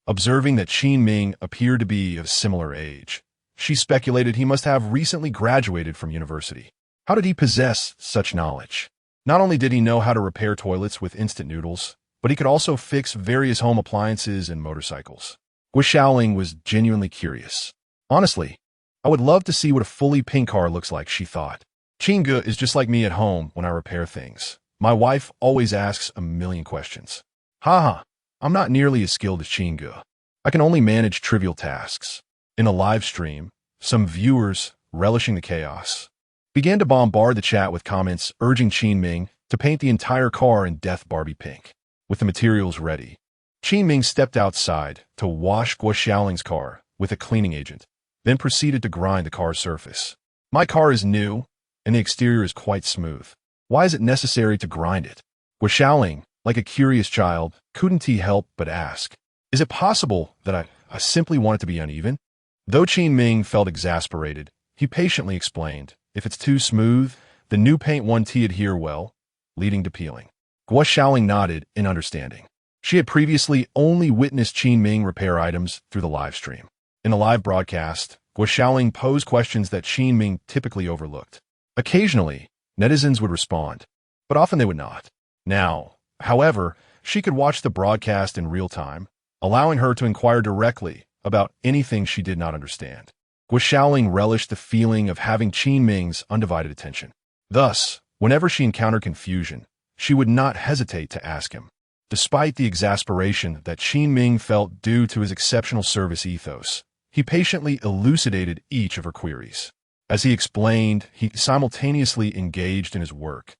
observing that Qin Ming appeared to be of similar age, she speculated he must have recently graduated from university. How did he possess such knowledge? Not only did he know how to repair toilets with instant noodles, but he could also fix various home appliances and motorcycles. Guo Xiaoling was genuinely curious. Honestly, I would love to see what a fully pink car looks like, she thought. Qinge is just like me at home when I repair things. My wife always asks a million questions. Haha, I'm not nearly as skilled as Qinge. I can only manage trivial tasks. In a live stream, some viewers, relishing the chaos, began to bombard the chat with comments urging Qin Ming to paint the entire car in Death Barbie pink. With the materials ready, Qin Ming stepped outside to wash Guo Xiaoling's car with a cleaning agent, then proceeded to grind the car's surface. My car is new, and the exterior is quite smooth. Why is it necessary to grind it? Guo Xiaoling, like a curious child, couldn't he help but ask. Is it possible that I simply want it to be uneven? Though Qin Ming felt exasperated, he patiently explained, if it's too smooth, the new paint won't adhere well, leading to peeling. Guo Xiaoling nodded in understanding. She had previously only witnessed Qin Ming repair items through the live stream. In the live broadcast, Guo Xiaoling posed questions that Qin Ming typically overlooked. Occasionally, netizens would respond, but often they would not. Now, however, she could watch the broadcast in real time, allowing her to inquire directly about anything she did not understand. Guo Xiaoling relished the feeling of having Qin Ming's undivided attention. Thus, whenever she encountered confusion, she would not hesitate to ask him. Despite the exasperation that Qin Ming felt due to his exceptional service ethos, he patiently elucidated each of her queries. As he explained, he simultaneously engaged in his work,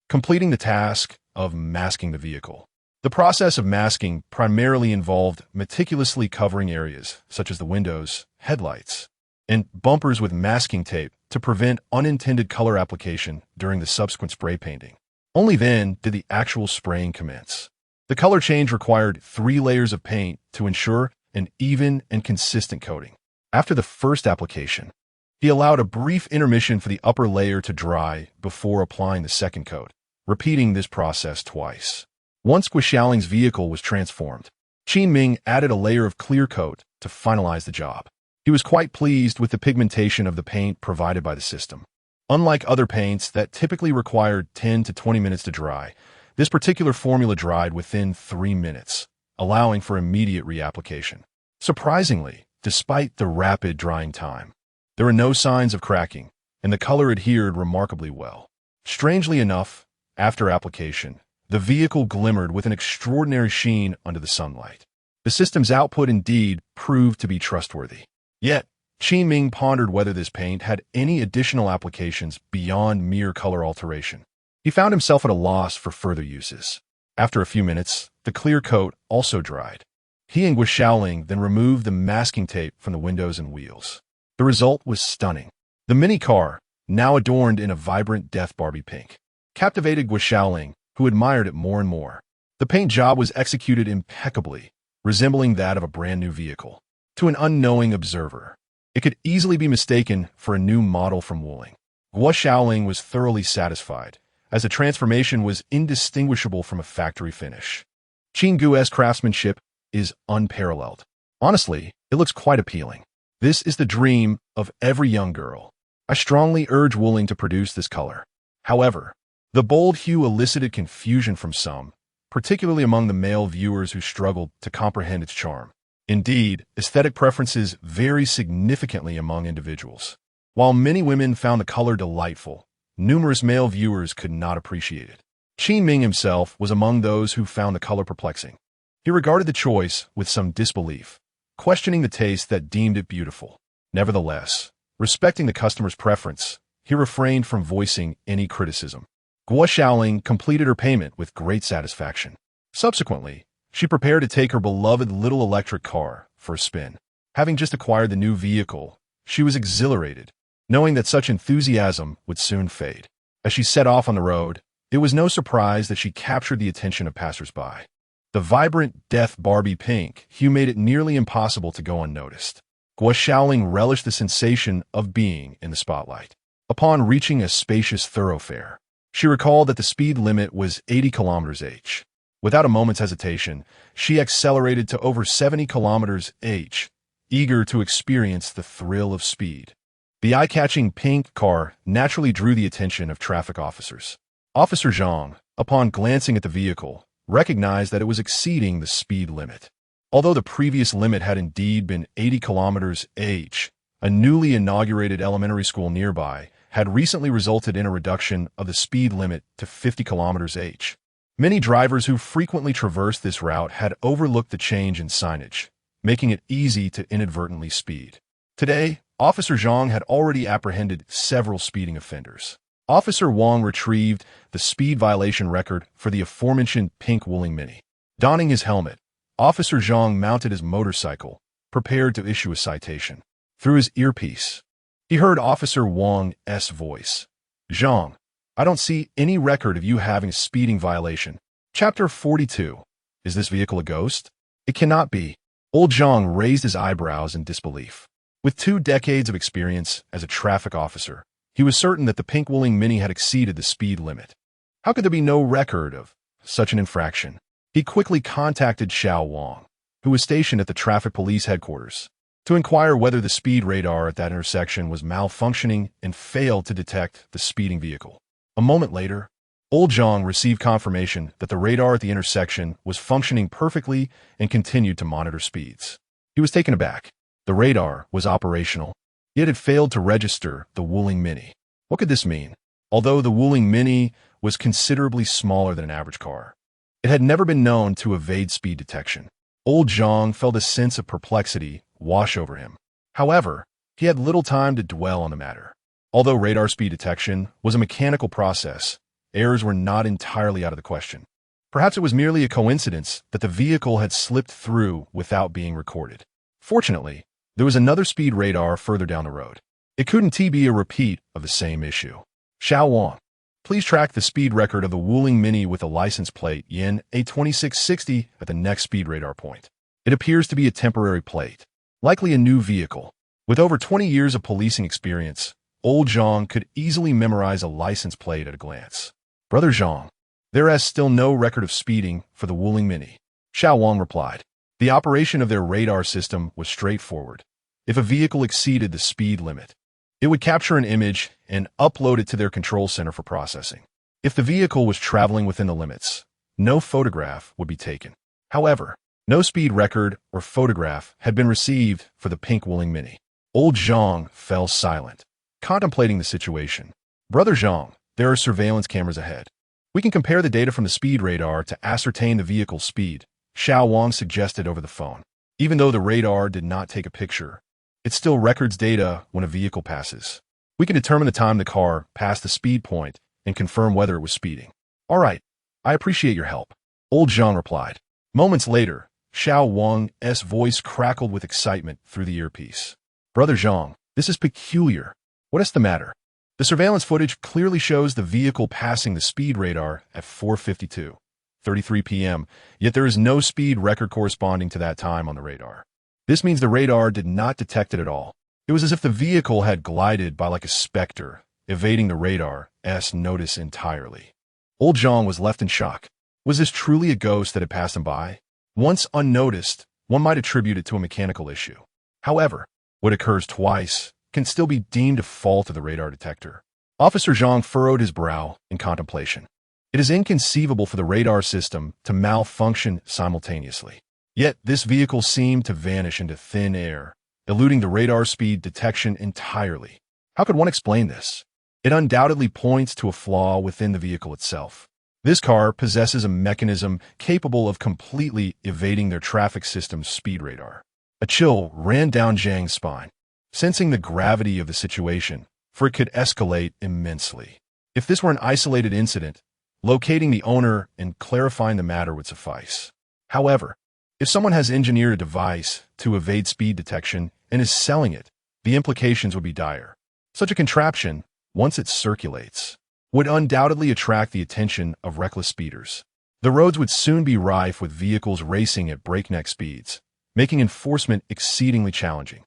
completing the task of masking the vehicle. The process of masking primarily involved meticulously covering areas such as the windows, headlights, and bumpers with masking tape to prevent unintended color application during the subsequent spray painting. Only then did the actual spraying commence. The color change required 3 layers of paint to ensure an even and consistent coating. After the first application, he allowed a brief intermission for the upper layer to dry before applying the second coat, repeating this process twice. Once Guo Xiaoling's vehicle was transformed, Qin Ming added a layer of clear coat to finalize the job. He was quite pleased with the pigmentation of the paint provided by the system. Unlike other paints that typically required 10 to 20 minutes to dry, this particular formula dried within 3 minutes, allowing for immediate reapplication. Surprisingly, despite the rapid drying time, there were no signs of cracking, and the color adhered remarkably well. Strangely enough, after application, the vehicle glimmered with an extraordinary sheen under the sunlight. The system's output indeed proved to be trustworthy. Yet, Qin Ming pondered whether this paint had any additional applications beyond mere color alteration. He found himself at a loss for further uses. After a few minutes, the clear coat also dried. He and Guo Xiaoling then removed the masking tape from the windows and wheels. The result was stunning. The mini car, now adorned in a vibrant Death Barbie pink, captivated Guo Xiaoling, who admired it more and more. The paint job was executed impeccably, resembling that of a brand new vehicle. To an unknowing observer, it could easily be mistaken for a new model from Wuling. Guo Xiaoling was thoroughly satisfied, as the transformation was indistinguishable from a factory finish. Qin Guo's craftsmanship is unparalleled. Honestly, it looks quite appealing. This is the dream of every young girl. I strongly urge Wuling to produce this color. However, the bold hue elicited confusion from some, particularly among the male viewers who struggled to comprehend its charm. Indeed, aesthetic preferences vary significantly among individuals. While many women found the color delightful, numerous male viewers could not appreciate it. Qin Ming himself was among those who found the color perplexing. He regarded the choice with some disbelief, questioning the taste that deemed it beautiful. Nevertheless, respecting the customer's preference, he refrained from voicing any criticism. Guo Xiaoling completed her payment with great satisfaction. Subsequently, she prepared to take her beloved little electric car for a spin. Having just acquired the new vehicle, she was exhilarated, knowing that such enthusiasm would soon fade. As she set off on the road, it was no surprise that she captured the attention of passers-by. The vibrant death Barbie pink hue made it nearly impossible to go unnoticed. Guo Xiaoling relished the sensation of being in the spotlight. Upon reaching a spacious thoroughfare, she recalled that the speed limit was 80 km/h. Without a moment's hesitation, she accelerated to over 70 km/h, eager to experience the thrill of speed. The eye-catching pink car naturally drew the attention of traffic officers. Officer Zhang, upon glancing at the vehicle, recognized that it was exceeding the speed limit. Although the previous limit had indeed been 80 km/h, a newly inaugurated elementary school nearby had recently resulted in a reduction of the speed limit to 50 km/h. Many drivers who frequently traversed this route had overlooked the change in signage, making it easy to inadvertently speed. Today, Officer Zhang had already apprehended several speeding offenders. Officer Wang retrieved the speed violation record for the aforementioned pink Wuling Mini. Donning his helmet, Officer Zhang mounted his motorcycle, prepared to issue a citation. Through his earpiece, he heard Officer Wang's voice. "Zhang, I don't see any record of you having a speeding violation." Chapter 42. Is this vehicle a ghost? It cannot be. Old Zhang raised his eyebrows in disbelief. With 2 decades of experience as a traffic officer, he was certain that the pink Wuling Mini had exceeded the speed limit. How could there be no record of such an infraction? He quickly contacted Xiao Wang, who was stationed at the traffic police headquarters, to inquire whether the speed radar at that intersection was malfunctioning and failed to detect the speeding vehicle. A moment later, Old Zhang received confirmation that the radar at the intersection was functioning perfectly and continued to monitor speeds. He was taken aback. The radar was operational, yet it failed to register the Wuling Mini. What could this mean? Although the Wuling Mini was considerably smaller than an average car, it had never been known to evade speed detection. Old Zhang felt a sense of perplexity wash over him. However, he had little time to dwell on the matter. Although radar speed detection was a mechanical process, errors were not entirely out of the question. Perhaps it was merely a coincidence that the vehicle had slipped through without being recorded. Fortunately, there was another speed radar further down the road. It couldn't be a repeat of the same issue. Xiao Wang, please track the speed record of the Wuling Mini with the license plate Yin A2660 at the next speed radar point. It appears to be a temporary plate, likely a new vehicle. With over 20 years of policing experience, Old Zhang could easily memorize a license plate at a glance. Brother Zhang, there is still no record of speeding for the Wuling Mini. Xiao Wang replied. The operation of their radar system was straightforward. If a vehicle exceeded the speed limit, it would capture an image and upload it to their control center for processing. If the vehicle was traveling within the limits, no photograph would be taken. However, no speed record or photograph had been received for the pink Wuling Mini. Old Zhang fell silent, contemplating the situation. Brother Zhang, there are surveillance cameras ahead. We can compare the data from the speed radar to ascertain the vehicle's speed, Xiao Wang suggested over the phone. Even though the radar did not take a picture, it still records data when a vehicle passes. We can determine the time the car passed the speed point and confirm whether it was speeding. All right, I appreciate your help, Old Zhang replied. Moments later, Xiao Wang's voice crackled with excitement through the earpiece. Brother Zhang, this is peculiar. What is the matter? The surveillance footage clearly shows the vehicle passing the speed radar at 4:52:33 p.m., yet there is no speed record corresponding to that time on the radar. This means the radar did not detect it at all. It was as if the vehicle had glided by like a specter, evading the radar's notice entirely. Old Zhang was left in shock. Was this truly a ghost that had passed him by? Once unnoticed, one might attribute it to a mechanical issue. However, what occurs twice can still be deemed a fault of the radar detector. Officer Zhang furrowed his brow in contemplation. It is inconceivable for the radar system to malfunction simultaneously. Yet this vehicle seemed to vanish into thin air, eluding the radar speed detection entirely. How could one explain this? It undoubtedly points to a flaw within the vehicle itself. This car possesses a mechanism capable of completely evading their traffic system's speed radar. A chill ran down Zhang's spine, sensing the gravity of the situation, for it could escalate immensely. If this were an isolated incident, locating the owner and clarifying the matter would suffice. However, if someone has engineered a device to evade speed detection and is selling it, the implications would be dire. Such a contraption, once it circulates, would undoubtedly attract the attention of reckless speeders. The roads would soon be rife with vehicles racing at breakneck speeds, making enforcement exceedingly challenging.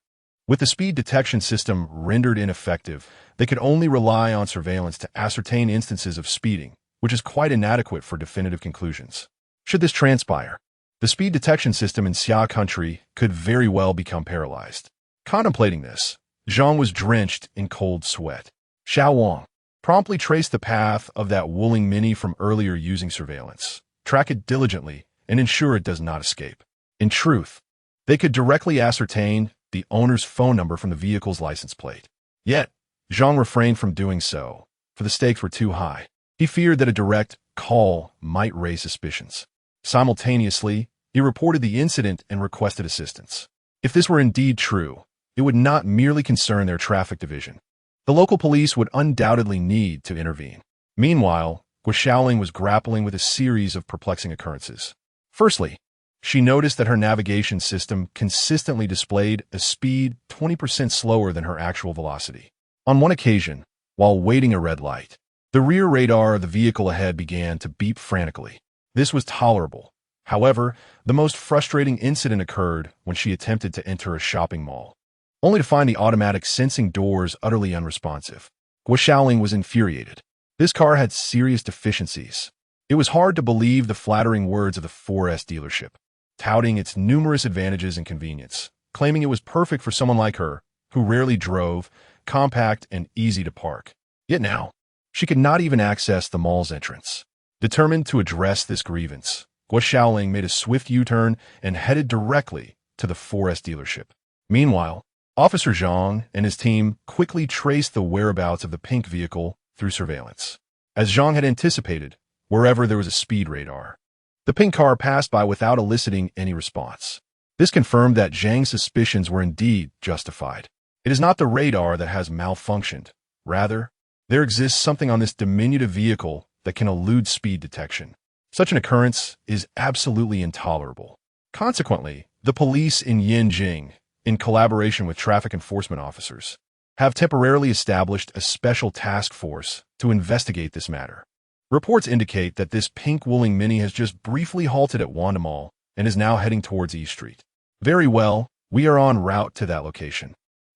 With the speed detection system rendered ineffective, they could only rely on surveillance to ascertain instances of speeding, which is quite inadequate for definitive conclusions. Should this transpire, the speed detection system in Xia country could very well become paralyzed. Contemplating this, Zhang was drenched in cold sweat. Xiao Wang promptly traced the path of that Wuling Mini from earlier using surveillance, track it diligently, and ensure it does not escape. In truth, they could directly ascertain the owner's phone number from the vehicle's license plate. Yet, Zhang refrained from doing so, for the stakes were too high. He feared that a direct call might raise suspicions. Simultaneously, he reported the incident and requested assistance. If this were indeed true, it would not merely concern their traffic division. The local police would undoubtedly need to intervene. Meanwhile, Guo Xiaoling was grappling with a series of perplexing occurrences. Firstly, she noticed that her navigation system consistently displayed a speed 20% slower than her actual velocity. On one occasion, while waiting a red light, the rear radar of the vehicle ahead began to beep frantically. This was tolerable. However, the most frustrating incident occurred when she attempted to enter a shopping mall, only to find the automatic sensing doors utterly unresponsive. Guo Xiaoling was infuriated. This car had serious deficiencies. It was hard to believe the flattering words of the 4S dealership, touting its numerous advantages and convenience, claiming it was perfect for someone like her, who rarely drove, compact and easy to park. Yet now, she could not even access the mall's entrance. Determined to address this grievance, Guo Xiaoling made a swift U-turn and headed directly to the 4S dealership. Meanwhile, Officer Zhang and his team quickly traced the whereabouts of the pink vehicle through surveillance. As Zhang had anticipated, wherever there was a speed radar, the pink car passed by without eliciting any response. This confirmed that Zhang's suspicions were indeed justified. It is not the radar that has malfunctioned. Rather, there exists something on this diminutive vehicle that can elude speed detection. Such an occurrence is absolutely intolerable. Consequently, the police in Yanjing, in collaboration with traffic enforcement officers, have temporarily established a special task force to investigate this matter. Reports indicate that this pink Wuling Mini has just briefly halted at Wanda Mall and is now heading towards East Street. Very well, we are en route to that location.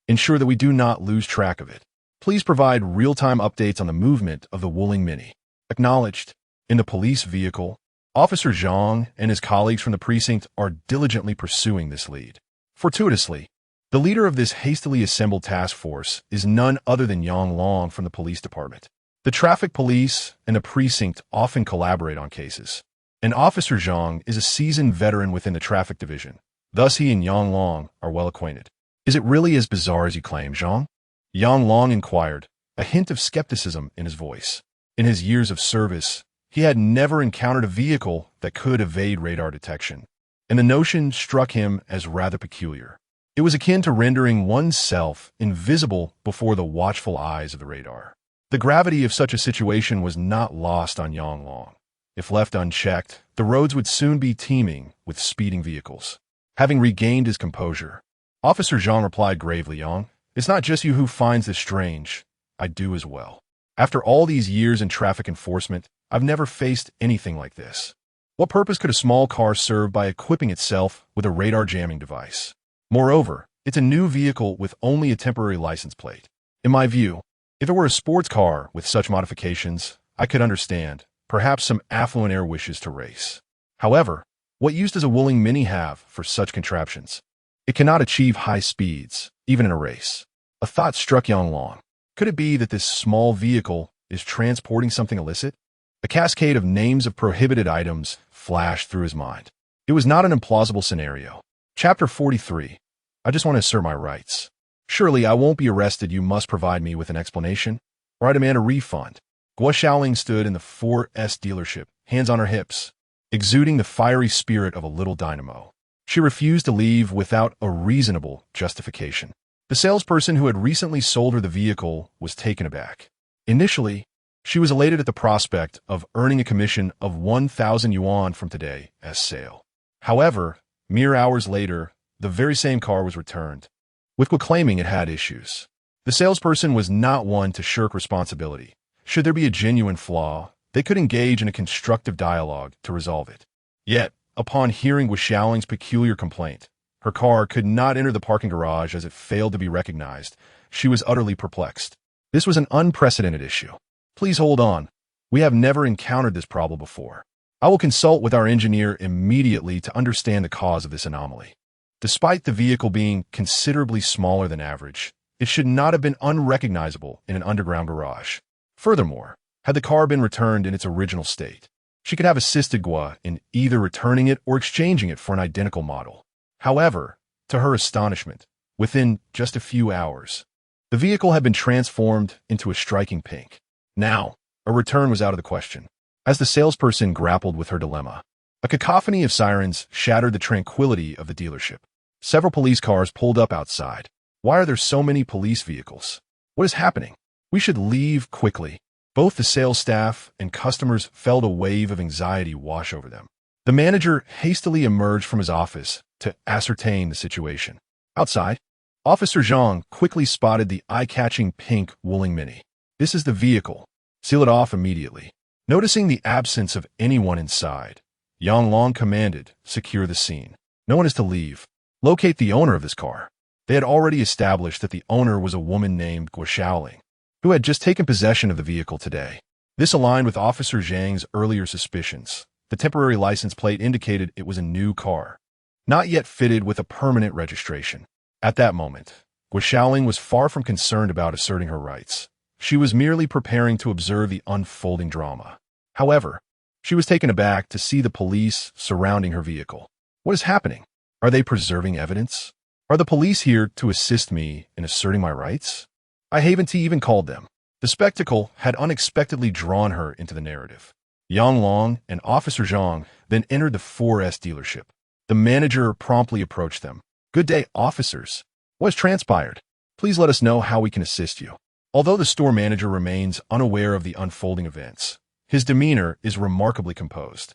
Ensure that we do not lose track of it. Please provide real-time updates on the movement of the Wuling Mini. Acknowledged. In the police vehicle, Officer Zhang and his colleagues from the precinct are diligently pursuing this lead. Fortuitously, the leader of this hastily assembled task force is none other than Yang Long from the police department. The traffic police and the precinct often collaborate on cases, and Officer Zhang is a seasoned veteran within the traffic division. Thus, he and Yang Long are well acquainted. Is it really as bizarre as you claim, Zhang? Yang Long inquired, a hint of skepticism in his voice. In his years of service, he had never encountered a vehicle that could evade radar detection, and the notion struck him as rather peculiar. It was akin to rendering oneself invisible before the watchful eyes of the radar. The gravity of such a situation was not lost on Yang Long. If left unchecked, the roads would soon be teeming with speeding vehicles. Having regained his composure, Officer Zhang replied gravely, Yang, it's not just you who finds this strange. I do as well. After all these years in traffic enforcement, I've never faced anything like this. What purpose could a small car serve by equipping itself with a radar jamming device? Moreover, it's a new vehicle with only a temporary license plate. In my view, If it were a sports car with such modifications, I could understand. Perhaps some affluent heir wishes to race. However, what use does a Wuling Mini have for such contraptions? It cannot achieve high speeds, even in a race. A thought struck Yang Long. Could it be that this small vehicle is transporting something illicit? A cascade of names of prohibited items flashed through his mind. It was not an implausible scenario. Chapter 43. I just want to assert my rights. Surely I won't be arrested. You must provide me with an explanation, or I demand a refund. Guo Xiaoling stood in the 4S dealership, hands on her hips, exuding the fiery spirit of a little dynamo. She refused to leave without a reasonable justification. The salesperson who had recently sold her the vehicle was taken aback. Initially, she was elated at the prospect of earning a commission of 1,000 yuan from today's sale. However, mere hours later, the very same car was returned, with Guo claiming it had issues. The salesperson was not one to shirk responsibility. Should there be a genuine flaw, they could engage in a constructive dialogue to resolve it. Yet, upon hearing Guo Xiaoling's peculiar complaint, her car could not enter the parking garage as it failed to be recognized. She was utterly perplexed. This was an unprecedented issue. Please hold on. We have never encountered this problem before. I will consult with our engineer immediately to understand the cause of this anomaly. Despite the vehicle being considerably smaller than average, it should not have been unrecognizable in an underground garage. Furthermore, had the car been returned in its original state, she could have assisted Guo in either returning it or exchanging it for an identical model. However, to her astonishment, within just a few hours, the vehicle had been transformed into a striking pink. Now, a return was out of the question. As the salesperson grappled with her dilemma, a cacophony of sirens shattered the tranquility of the dealership. Several police cars pulled up outside. Why are there so many police vehicles? What is happening? We should leave quickly. Both the sales staff and customers felt a wave of anxiety wash over them. The manager hastily emerged from his office to ascertain the situation. Outside, Officer Zhang quickly spotted the eye-catching pink Wuling Mini. This is the vehicle. Seal it off immediately. Noticing the absence of anyone inside, Yang Long commanded, secure the scene. No one is to leave. Locate the owner of this car. They had already established that the owner was a woman named Guo Xiaoling, who had just taken possession of the vehicle today. This aligned with Officer Zhang's earlier suspicions. The temporary license plate indicated it was a new car, not yet fitted with a permanent registration. At that moment, Guo Xiaoling was far from concerned about asserting her rights. She was merely preparing to observe the unfolding drama. However, she was taken aback to see the police surrounding her vehicle. What is happening? Are they preserving evidence? Are the police here to assist me in asserting my rights? I haven't even called them. The spectacle had unexpectedly drawn her into the narrative. Yang Long and Officer Zhang then entered the 4S dealership. The manager promptly approached them. Good day, officers. What has transpired? Please let us know how we can assist you. Although the store manager remains unaware of the unfolding events, his demeanor is remarkably composed.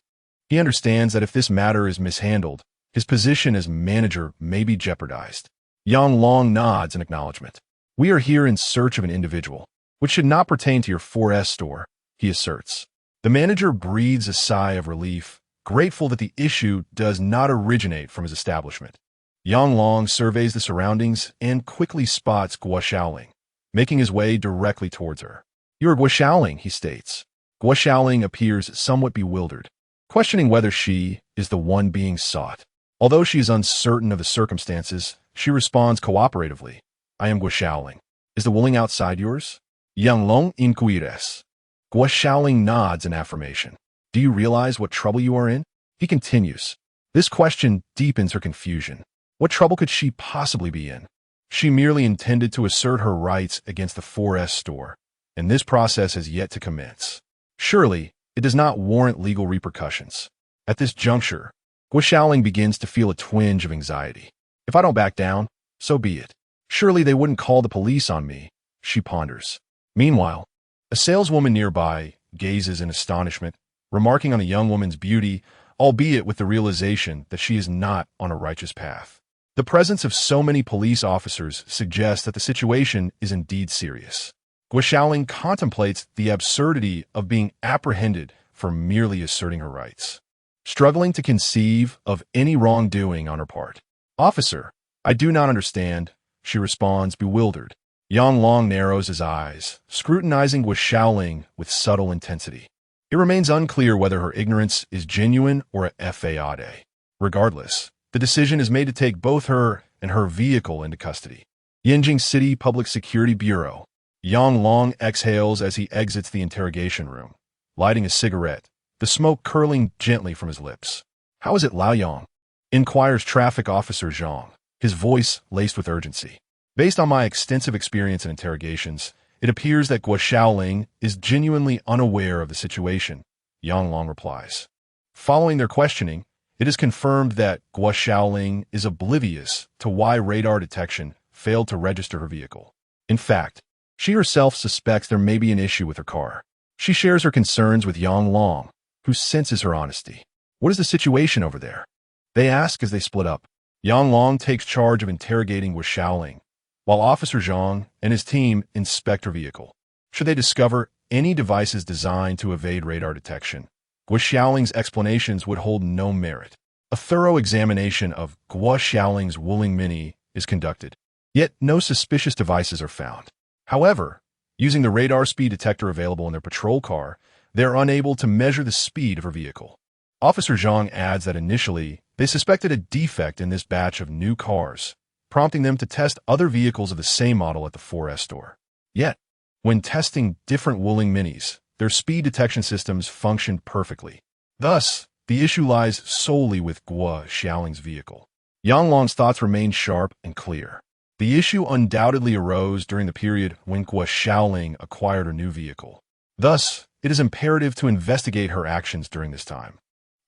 He understands that if this matter is mishandled, his position as manager may be jeopardized. Yang Long nods in acknowledgement. We are here in search of an individual, which should not pertain to your 4S store, he asserts. The manager breathes a sigh of relief, grateful that the issue does not originate from his establishment. Yang Long surveys the surroundings and quickly spots Guo Xiaoling, making his way directly towards her. You are Guo Xiaoling, he states. Guo Xiaoling appears somewhat bewildered, questioning whether she is the one being sought. Although she is uncertain of the circumstances, she responds cooperatively. I am Guo Xiaoling. Is the Wuling outside yours? Yang Long inquires. Guo Xiaoling nods in affirmation. Do you realize what trouble you are in? He continues. This question deepens her confusion. What trouble could she possibly be in? She merely intended to assert her rights against the 4S store, and this process has yet to commence. Surely, it does not warrant legal repercussions. At this juncture, Guo Xiaoling begins to feel a twinge of anxiety. If I don't back down, so be it. Surely they wouldn't call the police on me, she ponders. Meanwhile, a saleswoman nearby gazes in astonishment, remarking on the young woman's beauty, albeit with the realization that she is not on a righteous path. The presence of so many police officers suggests that the situation is indeed serious. Guo Xiaoling contemplates the absurdity of being apprehended for merely asserting her rights, struggling to conceive of any wrongdoing on her part. Officer, I do not understand, she responds, bewildered. Yang Long narrows his eyes, scrutinizing Guo Xiaoling with subtle intensity. It remains unclear whether her ignorance is genuine or a fade. Regardless, the decision is made to take both her and her vehicle into custody. Yanjing City Public Security Bureau. Yang Long exhales as he exits the interrogation room, lighting a cigarette, the smoke curling gently from his lips. "How is it, Liaoyang?" inquires Traffic Officer Zhang, his voice laced with urgency. "Based on my extensive experience in interrogations, it appears that Guo Xiaoling is genuinely unaware of the situation," Yang Long replies. Following their questioning, it is confirmed that Guo Xiaoling is oblivious to why radar detection failed to register her vehicle. In fact, she herself suspects there may be an issue with her car. She shares her concerns with Yang Long, who senses her honesty. "What is the situation over there?" they ask as they split up. Yang Long takes charge of interrogating Guo Xiaoling, while Officer Zhang and his team inspect her vehicle. Should they discover any devices designed to evade radar detection, Guo Xiaoling's explanations would hold no merit. A thorough examination of Guo Xiaoling's Wuling Mini is conducted, yet no suspicious devices are found. However, using the radar speed detector available in their patrol car, they are unable to measure the speed of her vehicle. Officer Zhang adds that initially, they suspected a defect in this batch of new cars, prompting them to test other vehicles of the same model at the 4S store. Yet, when testing different Wuling Minis, their speed detection systems functioned perfectly. Thus, the issue lies solely with Guo Xiaoling's vehicle. Yang Long's thoughts remain sharp and clear. The issue undoubtedly arose during the period when Guo Xiaoling acquired her new vehicle. Thus, it is imperative to investigate her actions during this time.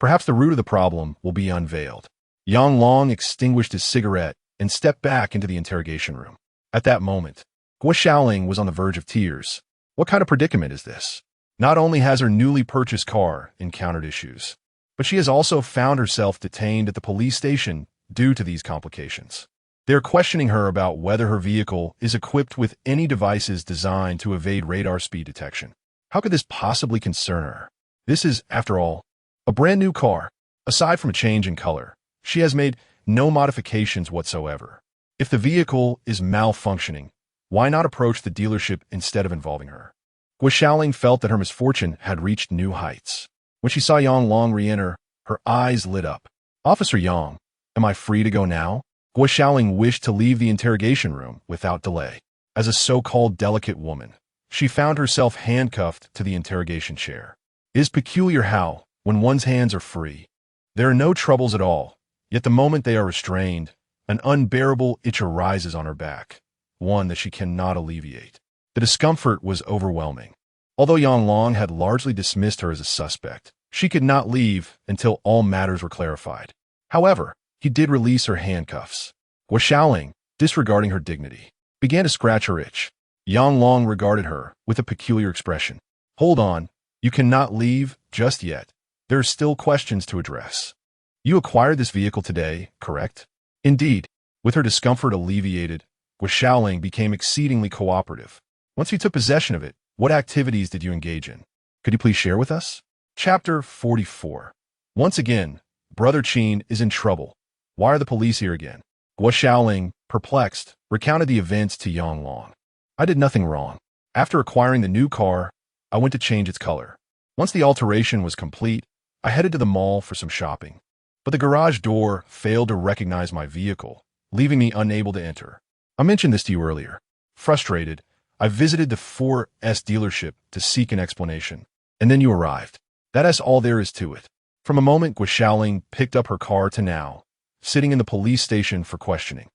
Perhaps the root of the problem will be unveiled. Yang Long extinguished his cigarette and stepped back into the interrogation room. At that moment, Guo Xiaoling was on the verge of tears. What kind of predicament is this? Not only has her newly purchased car encountered issues, but she has also found herself detained at the police station due to these complications. They are questioning her about whether her vehicle is equipped with any devices designed to evade radar speed detection. How could this possibly concern her? This is, after all, a brand new car. Aside from a change in color, she has made no modifications whatsoever. If the vehicle is malfunctioning, why not approach the dealership instead of involving her? Guo Xiaoling felt that her misfortune had reached new heights. When she saw Yang Long re-enter, her eyes lit up. "Officer Yang, am I free to go now?" Guo Xiaoling wished to leave the interrogation room without delay. As a so-called delicate woman, she found herself handcuffed to the interrogation chair. It is peculiar how, when one's hands are free, there are no troubles at all, yet the moment they are restrained, an unbearable itch arises on her back, one that she cannot alleviate. The discomfort was overwhelming. Although Yang Long had largely dismissed her as a suspect, she could not leave until all matters were clarified. However, he did release her handcuffs. Guo Xiaoling, disregarding her dignity, began to scratch her itch. Yang Long regarded her with a peculiar expression. "Hold on, you cannot leave just yet. There are still questions to address. You acquired this vehicle today, correct?" Indeed, with her discomfort alleviated, Guo Xiaoling became exceedingly cooperative. "Once you took possession of it, what activities did you engage in? Could you please share with us?" Chapter 44. Once again, Brother Qin is in trouble. Why are the police here again? Guo Xiaoling, perplexed, recounted the events to Yang Long. "I did nothing wrong. After acquiring the new car, I went to change its color. Once the alteration was complete, I headed to the mall for some shopping. But the garage door failed to recognize my vehicle, leaving me unable to enter. I mentioned this to you earlier. Frustrated, I visited the 4S dealership to seek an explanation, and then you arrived. That is all there is to it." From a moment Guo Xiaoling picked up her car to now, sitting in the police station for questioning.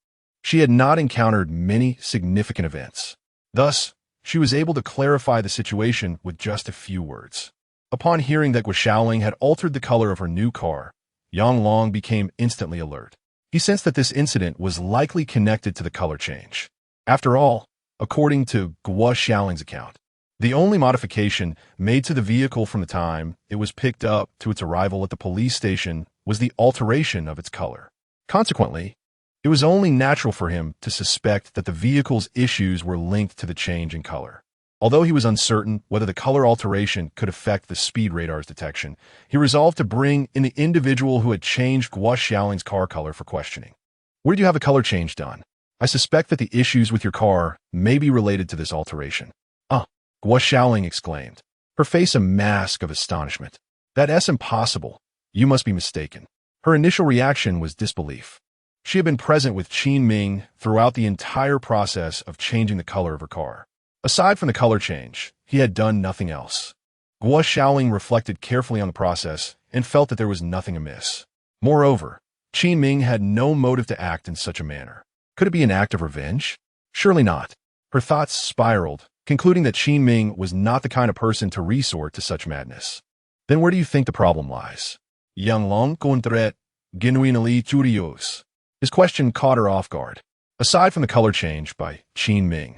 She had not encountered many significant events. Thus, she was able to clarify the situation with just a few words. Upon hearing that Guo Xiaoling had altered the color of her new car, Yang Long became instantly alert. He sensed that this incident was likely connected to the color change. After all, according to Guo Xiaoling's account, the only modification made to the vehicle from the time it was picked up to its arrival at the police station was the alteration of its color. Consequently, it was only natural for him to suspect that the vehicle's issues were linked to the change in color. Although he was uncertain whether the color alteration could affect the speed radar's detection, he resolved to bring in the individual who had changed Guo Xiaoling's car color for questioning. "Where did you have the color change done?" I suspect that the issues with your car may be related to this alteration. Guo Xiaoling exclaimed, her face a mask of astonishment. That's impossible. You must be mistaken. Her initial reaction was disbelief. She had been present with Qin Ming throughout the entire process of changing the color of her car. Aside from the color change, he had done nothing else. Guo Xiaoling reflected carefully on the process and felt that there was nothing amiss. Moreover, Qin Ming had no motive to act in such a manner. Could it be an act of revenge? Surely not. Her thoughts spiraled, concluding that Qin Ming was not the kind of person to resort to such madness. Then where do you think the problem lies? Yang Long contrat genuinely curious. His question caught her off guard. Aside from the color change by Qin Ming,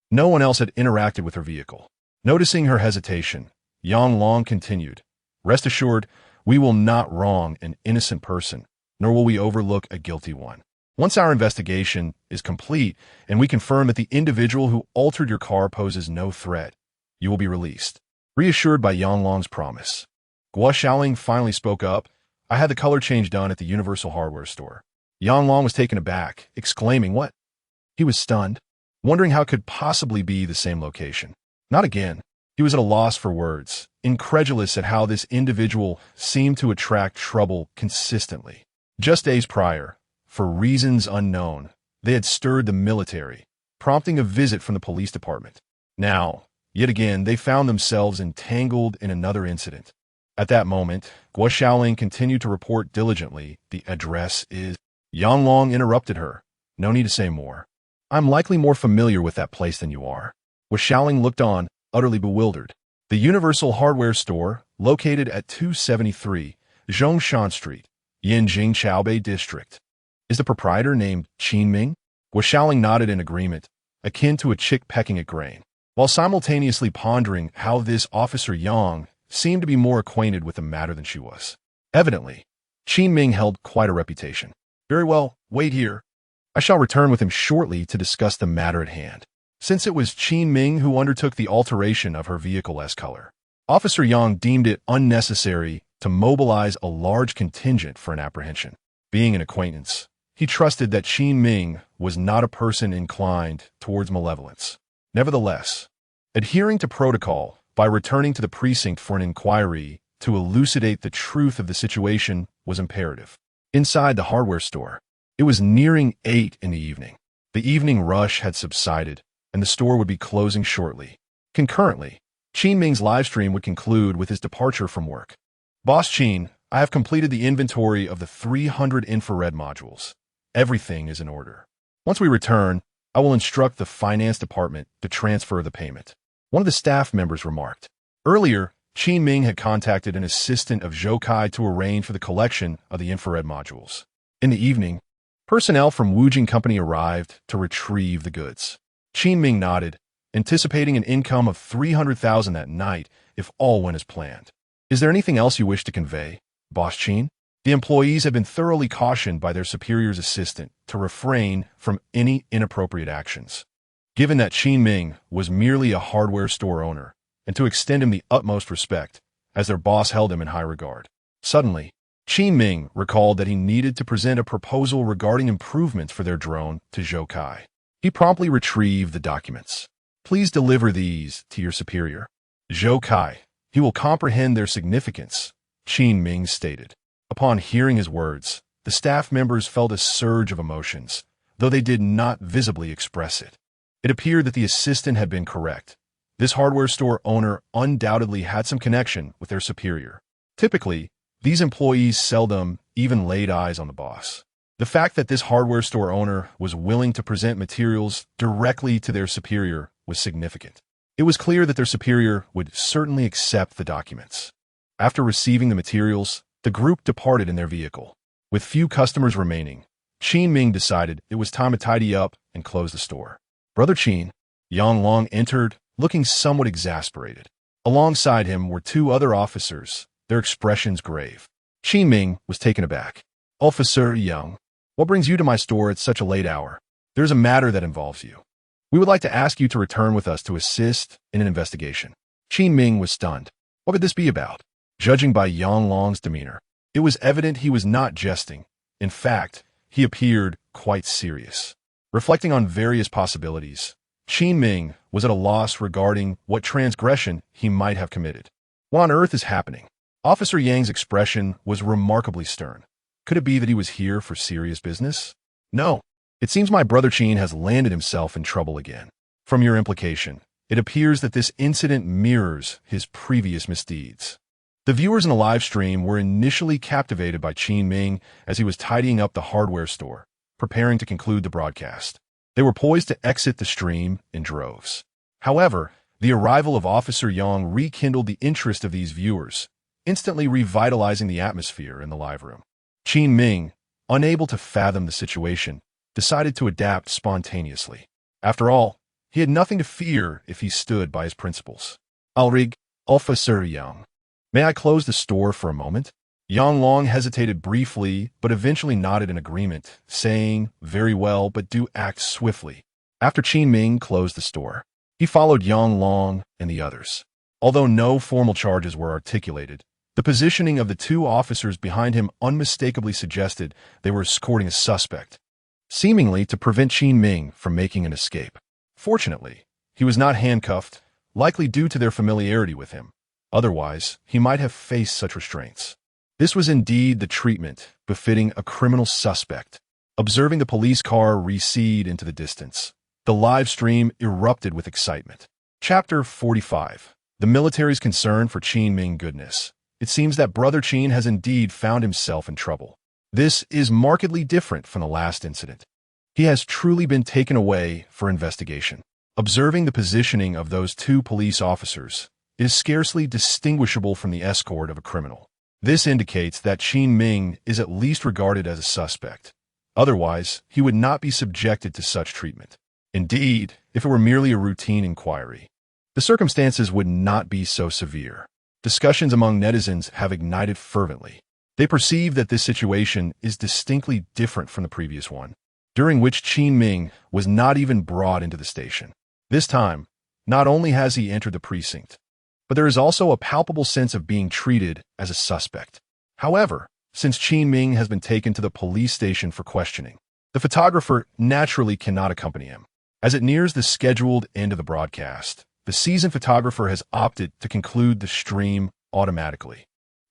no one else had interacted with her vehicle. Noticing her hesitation, Yang Long continued, rest assured, we will not wrong an innocent person, nor will we overlook a guilty one. Once our investigation is complete and we confirm that the individual who altered your car poses no threat, you will be released. Reassured by Yang Long's promise, Guo Xiaoling finally spoke up. I had the color change done at the Universal Hardware store. Yang Long was taken aback, exclaiming, what? He was stunned, wondering how it could possibly be the same location. Not again. He was at a loss for words, incredulous at how this individual seemed to attract trouble consistently. Just days prior, for reasons unknown, they had stirred the military, prompting a visit from the police department. Now, yet again, they found themselves entangled in another incident. At that moment, Guo Xiaoling continued to report diligently. The address is... Yang Long interrupted her. No need to say more. I'm likely more familiar with that place than you are. Guo Xiaoling looked on, utterly bewildered. The Universal Hardware store, located at 273 Zhongshan Street, Yanjing Chaobei District. Is the proprietor named Qin Ming? Guo Xiaoling nodded in agreement, akin to a chick pecking at grain, while simultaneously pondering how this Officer Yang seemed to be more acquainted with the matter than she was. Evidently, Qin Ming held quite a reputation. Very well, wait here. I shall return with him shortly to discuss the matter at hand. Since it was Qin Ming who undertook the alteration of her vehicle's color, Officer Yang deemed it unnecessary to mobilize a large contingent for an apprehension. Being an acquaintance, he trusted that Qin Ming was not a person inclined towards malevolence. Nevertheless, adhering to protocol by returning to the precinct for an inquiry to elucidate the truth of the situation was imperative. Inside the hardware store, it was nearing 8 in the evening. The evening rush had subsided, and the store would be closing shortly. Concurrently, Qin Ming's livestream would conclude with his departure from work. Boss Qin, I have completed the inventory of the 300 infrared modules. Everything is in order. Once we return, I will instruct the finance department to transfer the payment. One of the staff members remarked. Earlier, Qin Ming had contacted an assistant of Zhou Kai to arrange for the collection of the infrared modules. In the evening, personnel from Wujing Company arrived to retrieve the goods. Qin Ming nodded, anticipating an income of 300,000 that night if all went as planned. Is there anything else you wish to convey, Boss Qin? The employees had been thoroughly cautioned by their superior's assistant to refrain from any inappropriate actions. Given that Qin Ming was merely a hardware store owner, and to extend him the utmost respect, as their boss held him in high regard. Suddenly, Qin Ming recalled that he needed to present a proposal regarding improvements for their drone to Zhou Kai. He promptly retrieved the documents. Please deliver these to your superior, Zhou Kai. He will comprehend their significance, Qin Ming stated. Upon hearing his words, the staff members felt a surge of emotions, though they did not visibly express it. It appeared that the assistant had been correct. This hardware store owner undoubtedly had some connection with their superior. Typically, these employees seldom even laid eyes on the boss. The fact that this hardware store owner was willing to present materials directly to their superior was significant. It was clear that their superior would certainly accept the documents. After receiving the materials, the group departed in their vehicle. With few customers remaining, Qin Ming decided it was time to tidy up and close the store. Brother Qin, Yang Long entered, looking somewhat exasperated. Alongside him were two other officers, their expressions grave. Qin Ming was taken aback. Officer Yang, what brings you to my store at such a late hour? There's a matter that involves you. We would like to ask you to return with us to assist in an investigation. Qin Ming was stunned. What could this be about? Judging by Yang Long's demeanor, it was evident he was not jesting. In fact, he appeared quite serious. Reflecting on various possibilities, Qin Ming was at a loss regarding what transgression he might have committed. What on earth is happening? Officer Yang's expression was remarkably stern. Could it be that he was here for serious business? No. It seems my brother Qin has landed himself in trouble again. From your implication, it appears that this incident mirrors his previous misdeeds. The viewers in the live stream were initially captivated by Qin Ming as he was tidying up the hardware store, preparing to conclude the broadcast. They were poised to exit the stream in droves. However, the arrival of Officer Yang rekindled the interest of these viewers, instantly revitalizing the atmosphere in the live room. Qin Ming, unable to fathom the situation, decided to adapt spontaneously. After all, he had nothing to fear if he stood by his principles. Alrig, Officer Yang. May I close the store for a moment? Yang Long hesitated briefly, but eventually nodded in agreement, saying, "Very well, but do act swiftly." After Qin Ming closed the store, he followed Yang Long and the others. Although no formal charges were articulated, the positioning of the two officers behind him unmistakably suggested they were escorting a suspect, seemingly to prevent Qin Ming from making an escape. Fortunately, he was not handcuffed, likely due to their familiarity with him. Otherwise, he might have faced such restraints. This was indeed the treatment befitting a criminal suspect. Observing the police car recede into the distance, the live stream erupted with excitement. Chapter 45. The military's concern for Qin Ming goodness. It seems that Brother Qin has indeed found himself in trouble. This is markedly different from the last incident. He has truly been taken away for investigation. Observing the positioning of those two police officers, it is scarcely distinguishable from the escort of a criminal. This indicates that Qin Ming is at least regarded as a suspect. Otherwise, he would not be subjected to such treatment. Indeed, if it were merely a routine inquiry, the circumstances would not be so severe. Discussions among netizens have ignited fervently. They perceive that this situation is distinctly different from the previous one, during which Qin Ming was not even brought into the station. This time, not only has he entered the precinct, but there is also a palpable sense of being treated as a suspect. However, since Qin Ming has been taken to the police station for questioning, the photographer naturally cannot accompany him. As it nears the scheduled end of the broadcast, the seasoned photographer has opted to conclude the stream automatically.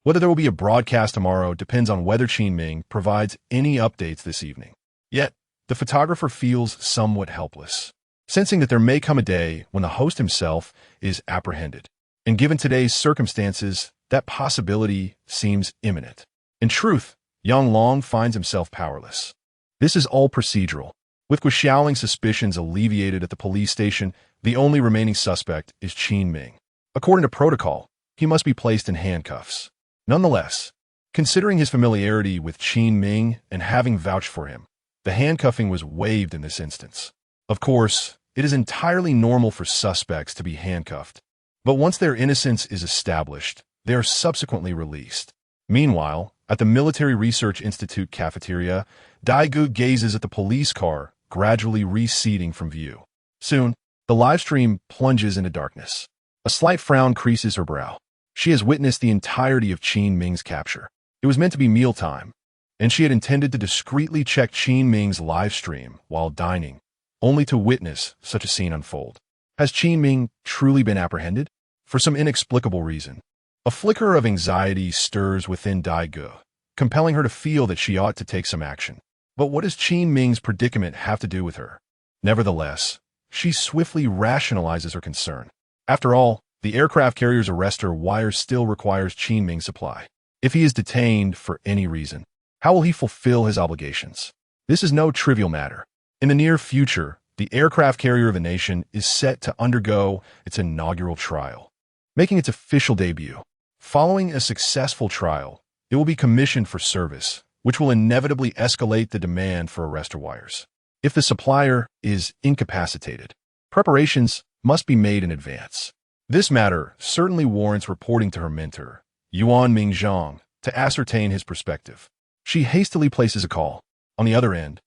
Whether there will be a broadcast tomorrow depends on whether Qin Ming provides any updates this evening. Yet, the photographer feels somewhat helpless, sensing that there may come a day when the host himself is apprehended. And given today's circumstances, that possibility seems imminent. In truth, Yang Long finds himself powerless. This is all procedural. With Guxiaoling's suspicions alleviated at the police station, the only remaining suspect is Qin Ming. According to protocol, he must be placed in handcuffs. Nonetheless, considering his familiarity with Qin Ming and having vouched for him, the handcuffing was waived in this instance. Of course, it is entirely normal for suspects to be handcuffed, but once their innocence is established, they are subsequently released. Meanwhile, at the Military Research Institute cafeteria, Daegu gazes at the police car gradually receding from view. Soon, the live stream plunges into darkness. A slight frown creases her brow. She has witnessed the entirety of Qin Ming's capture. It was meant to be mealtime, and she had intended to discreetly check Qin Ming's live stream while dining, only to witness such a scene unfold. Has Qin Ming truly been apprehended? For some inexplicable reason, a flicker of anxiety stirs within Daegu, compelling her to feel that she ought to take some action. But what does Qin Ming's predicament have to do with her? Nevertheless, she swiftly rationalizes her concern. After all, the aircraft carrier's arrestor wire still requires Qin Ming's supply. If he is detained for any reason, how will he fulfill his obligations? This is no trivial matter. In the near future, the aircraft carrier of the nation is set to undergo its inaugural trial, making its official debut. Following a successful trial, it will be commissioned for service, which will inevitably escalate the demand for arrestor wires. If the supplier is incapacitated, preparations must be made in advance. This matter certainly warrants reporting to her mentor, Yuan Mingzhang, to ascertain his perspective. She hastily places a call. On the other end,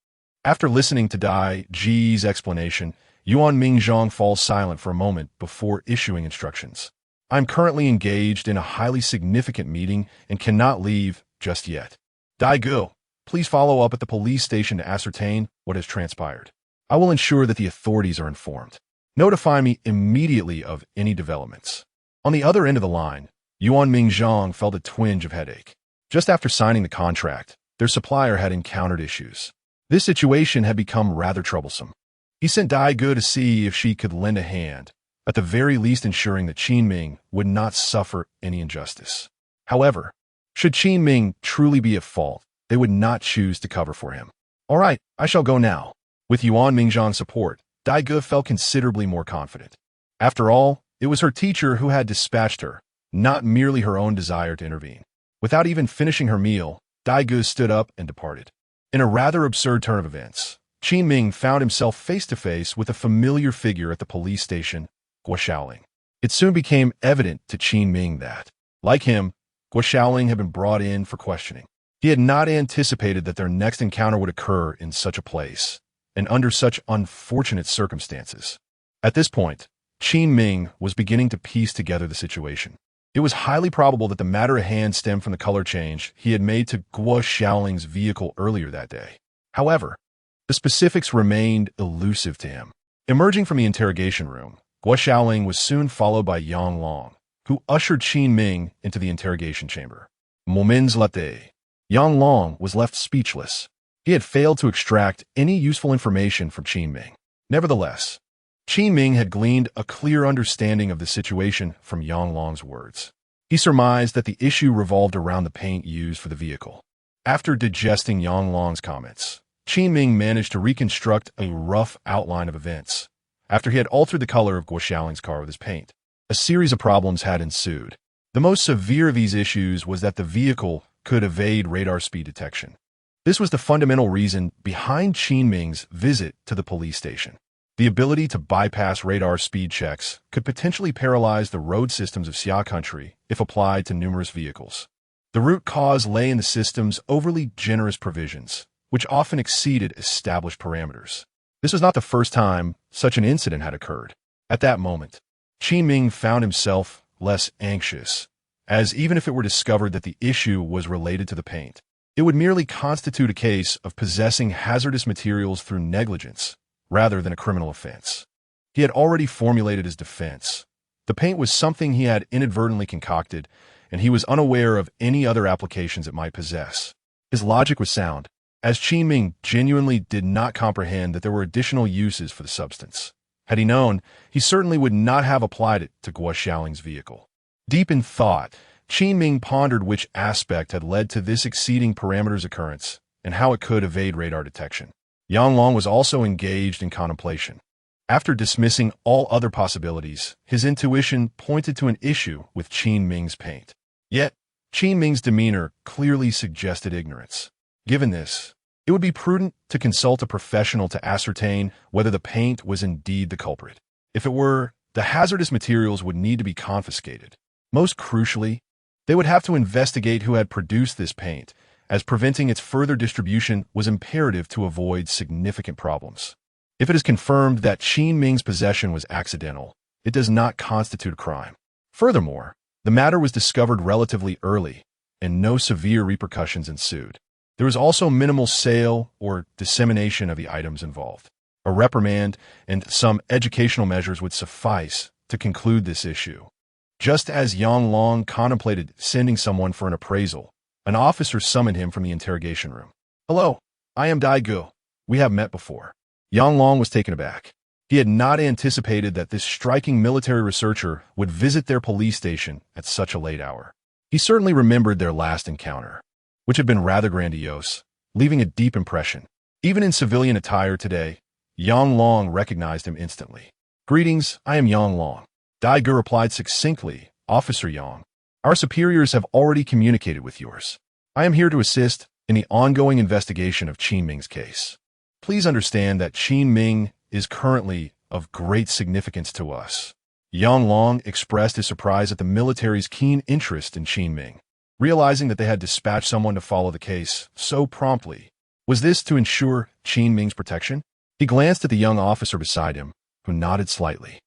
after listening to Dai Ji's explanation, Yuan Mingzhang falls silent for a moment before issuing instructions. I'm currently engaged in a highly significant meeting and cannot leave just yet. Daegu, please follow up at the police station to ascertain what has transpired. I will ensure that the authorities are informed. Notify me immediately of any developments. On the other end of the line, Yuan Ming felt a twinge of headache. Just after signing the contract, their supplier had encountered issues. This situation had become rather troublesome. He sent Dai Ge to see if she could lend a hand, at the very least ensuring that Qin Ming would not suffer any injustice. However, should Qin Ming truly be at fault, they would not choose to cover for him. All right, I shall go now. With Yuan Mingzhang's support, Dai Ge felt considerably more confident. After all, it was her teacher who had dispatched her, not merely her own desire to intervene. Without even finishing her meal, Dai Ge stood up and departed. In a rather absurd turn of events, Qin Ming found himself face-to-face with a familiar figure at the police station, Guo Xiaoling. It soon became evident to Qin Ming that, like him, Guo Xiaoling had been brought in for questioning. He had not anticipated that their next encounter would occur in such a place, and under such unfortunate circumstances. At this point, Qin Ming was beginning to piece together the situation. It was highly probable that the matter at hand stemmed from the color change he had made to Guo Xiaoling's vehicle earlier that day. However, the specifics remained elusive to him. Emerging from the interrogation room, Guo Xiaoling was soon followed by Yang Long, who ushered Qin Ming into the interrogation chamber. Moments later, Yang Long was left speechless. He had failed to extract any useful information from Qin Ming. Nevertheless, Qin Ming had gleaned a clear understanding of the situation from Yang Long's words. He surmised that the issue revolved around the paint used for the vehicle. After digesting Yang Long's comments, Qin Ming managed to reconstruct a rough outline of events. After he had altered the color of Guo Xiaoling's car with his paint, a series of problems had ensued. The most severe of these issues was that the vehicle could evade radar speed detection. This was the fundamental reason behind Qin Ming's visit to the police station. The ability to bypass radar speed checks could potentially paralyze the road systems of Xia country if applied to numerous vehicles. The root cause lay in the system's overly generous provisions, which often exceeded established parameters. This was not the first time such an incident had occurred. At that moment, Qin Ming found himself less anxious, as even if it were discovered that the issue was related to the paint, it would merely constitute a case of possessing hazardous materials through negligence, rather than a criminal offense. He had already formulated his defense. The paint was something he had inadvertently concocted, and he was unaware of any other applications it might possess. His logic was sound, as Qin Ming genuinely did not comprehend that there were additional uses for the substance. Had he known, he certainly would not have applied it to Guo Xiaoling's vehicle. Deep in thought, Qin Ming pondered which aspect had led to this exceeding parameters occurrence and how it could evade radar detection. Yang Long was also engaged in contemplation. After dismissing all other possibilities, his intuition pointed to an issue with Qin Ming's paint. Yet, Qin Ming's demeanor clearly suggested ignorance. Given this, it would be prudent to consult a professional to ascertain whether the paint was indeed the culprit. If it were, the hazardous materials would need to be confiscated. Most crucially, they would have to investigate who had produced this paint, as preventing its further distribution was imperative to avoid significant problems. If it is confirmed that Qin Ming's possession was accidental, it does not constitute a crime. Furthermore, the matter was discovered relatively early, and no severe repercussions ensued. There was also minimal sale or dissemination of the items involved. A reprimand and some educational measures would suffice to conclude this issue. Just as Yang Long contemplated sending someone for an appraisal, an officer summoned him from the interrogation room. "Hello, I am Dai Ge. We have met before." Yang Long was taken aback. He had not anticipated that this striking military researcher would visit their police station at such a late hour. He certainly remembered their last encounter, which had been rather grandiose, leaving a deep impression. Even in civilian attire today, Yang Long recognized him instantly. "Greetings, I am Yang Long." Dai Ge replied succinctly, "Officer Yang, our superiors have already communicated with yours. I am here to assist in the ongoing investigation of Qin Ming's case. Please understand that Qin Ming is currently of great significance to us." Yang Long expressed his surprise at the military's keen interest in Qin Ming. Realizing that they had dispatched someone to follow the case so promptly, was this to ensure Qin Ming's protection? He glanced at the young officer beside him, who nodded slightly.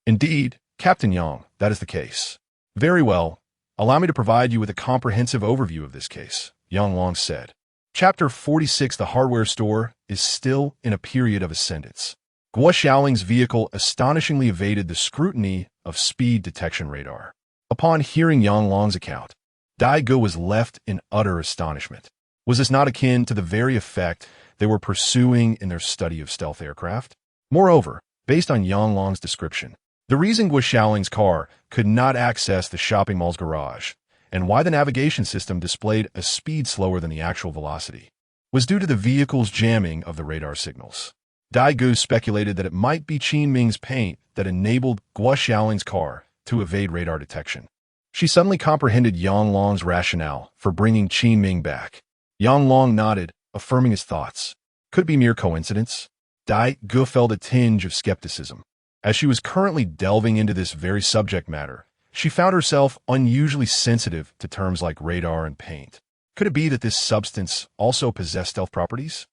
"Indeed, Captain Yang, that is the case." "Very well. Allow me to provide you with a comprehensive overview of this case," Yang Long said. Chapter 46. The hardware store is still in a period of ascendance. Guo Xiaoling's vehicle astonishingly evaded the scrutiny of speed detection radar. Upon hearing Yang Long's account, Dai Ge was left in utter astonishment. Was this not akin to the very effect they were pursuing in their study of stealth aircraft? Moreover, based on Yang Long's description, the reason Guo Xiaoling's car could not access the shopping mall's garage and why the navigation system displayed a speed slower than the actual velocity was due to the vehicle's jamming of the radar signals. Dai Ge speculated that it might be Qin Ming's paint that enabled Guo Xiaoling's car to evade radar detection. She suddenly comprehended Yang Long's rationale for bringing Qin Ming back. Yang Long nodded, affirming his thoughts. Could it be mere coincidence? Dai Ge felt a tinge of skepticism. As she was currently delving into this very subject matter, she found herself unusually sensitive to terms like radar and paint. Could it be that this substance also possessed stealth properties?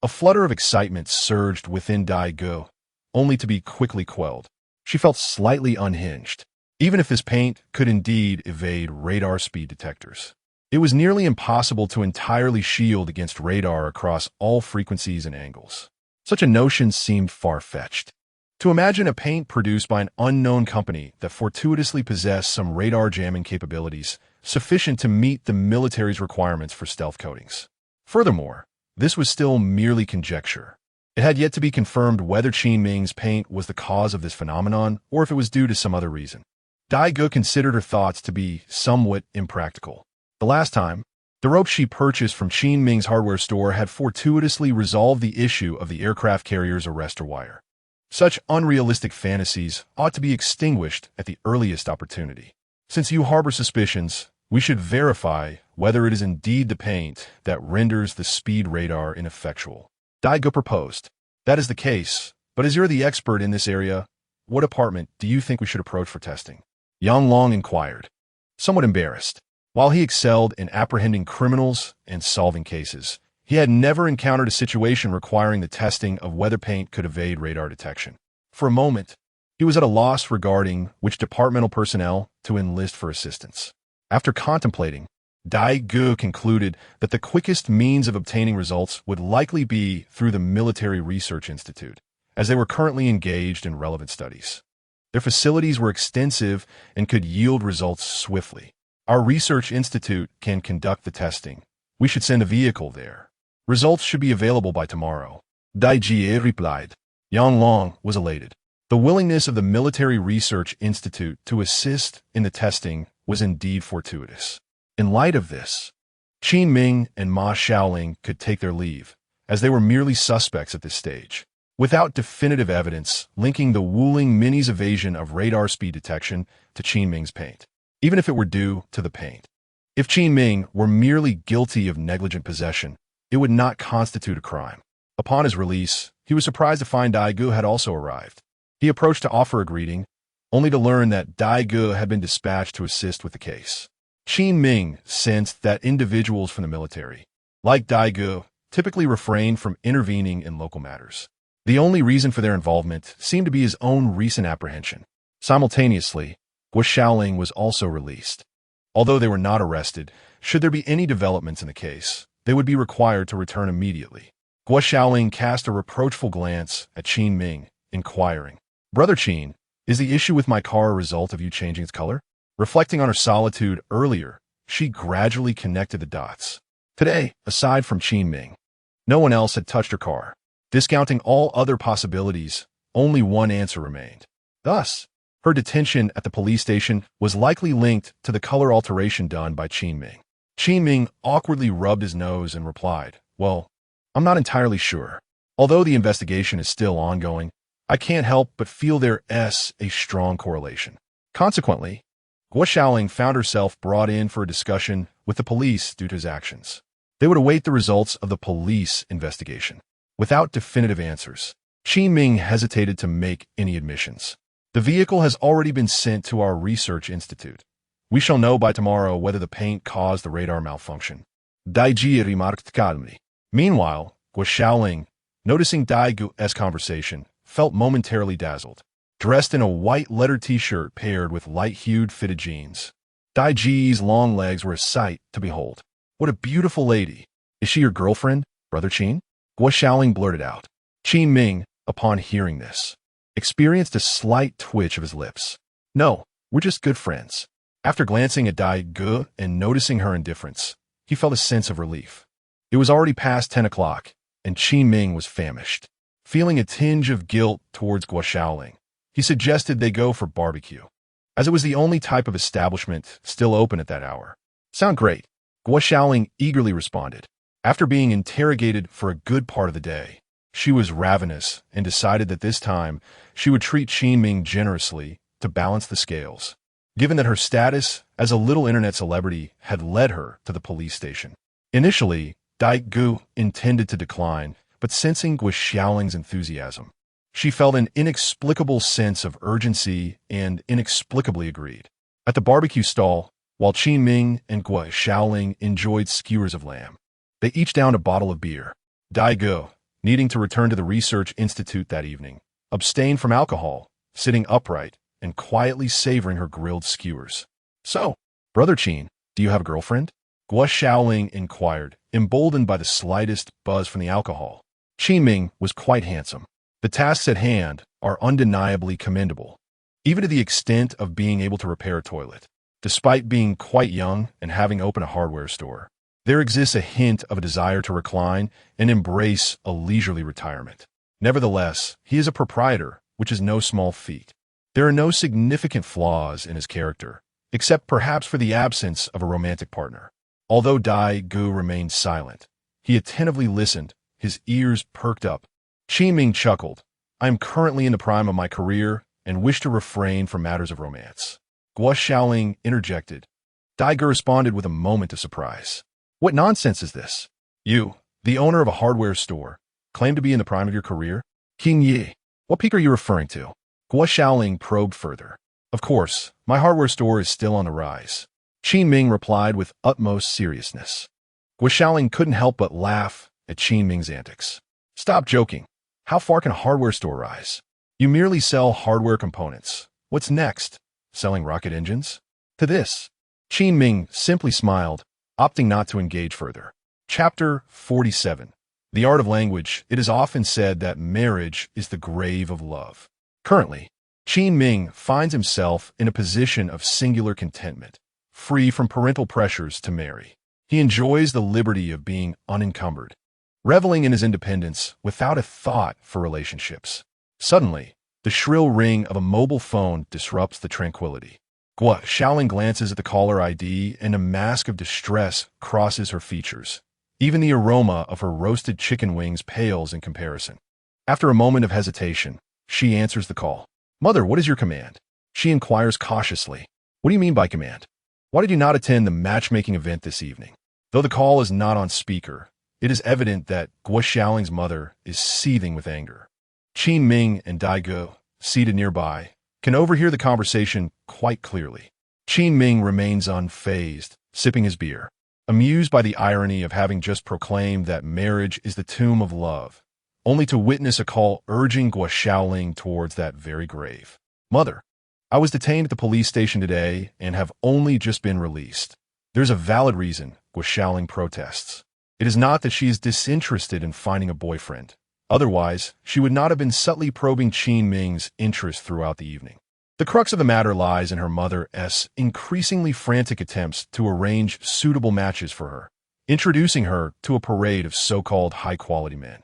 A flutter of excitement surged within Dai Ge, only to be quickly quelled. She felt slightly unhinged. Even if this paint could indeed evade radar speed detectors, it was nearly impossible to entirely shield against radar across all frequencies and angles. Such a notion seemed far-fetched. To imagine a paint produced by an unknown company that fortuitously possessed some radar jamming capabilities sufficient to meet the military's requirements for stealth coatings. Furthermore, this was still merely conjecture. It had yet to be confirmed whether Qin Ming's paint was the cause of this phenomenon or if it was due to some other reason. Dai Ge considered her thoughts to be somewhat impractical. The last time, the rope she purchased from Qin Ming's hardware store had fortuitously resolved the issue of the aircraft carrier's arrestor wire. Such unrealistic fantasies ought to be extinguished at the earliest opportunity. Since you harbor suspicions, we should verify whether it is indeed the paint that renders the speed radar ineffectual. Dai Ge proposed. That is the case, but as you're the expert in this area, what department do you think we should approach for testing? Yang Long inquired, somewhat embarrassed. While he excelled in apprehending criminals and solving cases, he had never encountered a situation requiring the testing of whether paint could evade radar detection. For a moment, he was at a loss regarding which departmental personnel to enlist for assistance. After contemplating, Dai Ge concluded that the quickest means of obtaining results would likely be through the Military Research Institute, as they were currently engaged in relevant studies. Their facilities were extensive and could yield results swiftly. Our research institute can conduct the testing. We should send a vehicle there. Results should be available by tomorrow. Dai Jie replied. Yang Long was elated. The willingness of the Military Research Institute to assist in the testing was indeed fortuitous. In light of this, Qin Ming and Ma Xiaoling could take their leave, as they were merely suspects at this stage. Without definitive evidence linking the Wuling Mini's evasion of radar speed detection to Qin Ming's paint, even if it were due to the paint. If Qin Ming were merely guilty of negligent possession, it would not constitute a crime. Upon his release, he was surprised to find Dai Ge had also arrived. He approached to offer a greeting, only to learn that Dai Ge had been dispatched to assist with the case. Qin Ming sensed that individuals from the military, like Dai Ge, typically refrained from intervening in local matters. The only reason for their involvement seemed to be his own recent apprehension. Simultaneously, Guo Xiaoling was also released. Although they were not arrested, should there be any developments in the case, they would be required to return immediately. Guo Xiaoling cast a reproachful glance at Qin Ming, inquiring, Brother Qin, is the issue with my car a result of you changing its color? Reflecting on her solitude earlier, she gradually connected the dots. Today, aside from Qin Ming, no one else had touched her car. Discounting all other possibilities, only one answer remained. Thus, her detention at the police station was likely linked to the color alteration done by Qin Ming. Qin Ming awkwardly rubbed his nose and replied, Well, I'm not entirely sure. Although the investigation is still ongoing, I can't help but feel there is a strong correlation. Consequently, Guo Xiaoling found herself brought in for a discussion with the police due to his actions. They would await the results of the police investigation. Without definitive answers, Qin Ming hesitated to make any admissions. The vehicle has already been sent to our research institute. We shall know by tomorrow whether the paint caused the radar malfunction. Dai Jie remarked calmly. Meanwhile, Guo Xiaoling, noticing Dai Ge's conversation, felt momentarily dazzled. Dressed in a white leather t-shirt paired with light-hued fitted jeans, Dai Jie's long legs were a sight to behold. What a beautiful lady! Is she your girlfriend, Brother Qin? Guo Xiaoling blurted out. Qin Ming, upon hearing this, experienced a slight twitch of his lips. No, we're just good friends. After glancing at Dai Ge and noticing her indifference, he felt a sense of relief. It was already past 10 o'clock, and Qin Ming was famished. Feeling a tinge of guilt towards Guo Xiaoling, he suggested they go for barbecue, as it was the only type of establishment still open at that hour. Sound great, Guo Xiaoling eagerly responded. After being interrogated for a good part of the day, she was ravenous and decided that this time she would treat Qin Ming generously to balance the scales, given that her status as a little internet celebrity had led her to the police station. Initially, Dai Ge intended to decline, but sensing Guo Xiaoling's enthusiasm, she felt an inexplicable sense of urgency and inexplicably agreed. At the barbecue stall, while Qin Ming and Guo Xiaoling enjoyed skewers of lamb, they each downed a bottle of beer. Dai Ge, needing to return to the research institute that evening, abstained from alcohol, sitting upright and quietly savoring her grilled skewers. So, Brother Qin, do you have a girlfriend? Guo Xiaoling inquired, emboldened by the slightest buzz from the alcohol. Qin Ming was quite handsome. The tasks at hand are undeniably commendable, even to the extent of being able to repair a toilet. Despite being quite young and having opened a hardware store, there exists a hint of a desire to recline and embrace a leisurely retirement. Nevertheless, he is a proprietor, which is no small feat. There are no significant flaws in his character, except perhaps for the absence of a romantic partner. Although Dai Ge remained silent, he attentively listened, his ears perked up. Qin Ming chuckled. I am currently in the prime of my career and wish to refrain from matters of romance. Guo Xiaoling interjected. Dai Ge responded with a moment of surprise. What nonsense is this? You, the owner of a hardware store, claim to be in the prime of your career? King Yi, what peak are you referring to? Guo Xiaoling probed further. Of course, my hardware store is still on the rise. Qin Ming replied with utmost seriousness. Guo Xiaoling couldn't help but laugh at Qin Ming's antics. Stop joking. How far can a hardware store rise? You merely sell hardware components. What's next? Selling rocket engines? To this, Qin Ming simply smiled, opting not to engage further. Chapter 47. The Art of Language. It is often said that marriage is the grave of love. Currently, Qin Ming finds himself in a position of singular contentment, free from parental pressures to marry. He enjoys the liberty of being unencumbered, reveling in his independence without a thought for relationships. Suddenly, the shrill ring of a mobile phone disrupts the tranquility. Guo Xiaoling glances at the caller ID and a mask of distress crosses her features. Even the aroma of her roasted chicken wings pales in comparison. After a moment of hesitation, she answers the call. Mother, what is your command? She inquires cautiously. What do you mean by command? Why did you not attend the matchmaking event this evening? Though the call is not on speaker, it is evident that Guo Xiaoling's mother is seething with anger. Qin Ming and Dai Ge, seated nearby, can overhear the conversation quite clearly. Qin Ming remains unfazed, sipping his beer, amused by the irony of having just proclaimed that marriage is the tomb of love, only to witness a call urging Guo Xiaoling towards that very grave. Mother, I was detained at the police station today and have only just been released. There's a valid reason, Guo Xiaoling protests. It is not that she is disinterested in finding a boyfriend. Otherwise, she would not have been subtly probing Qin Ming's interest throughout the evening. The crux of the matter lies in her mother's increasingly frantic attempts to arrange suitable matches for her, introducing her to a parade of so-called high-quality men.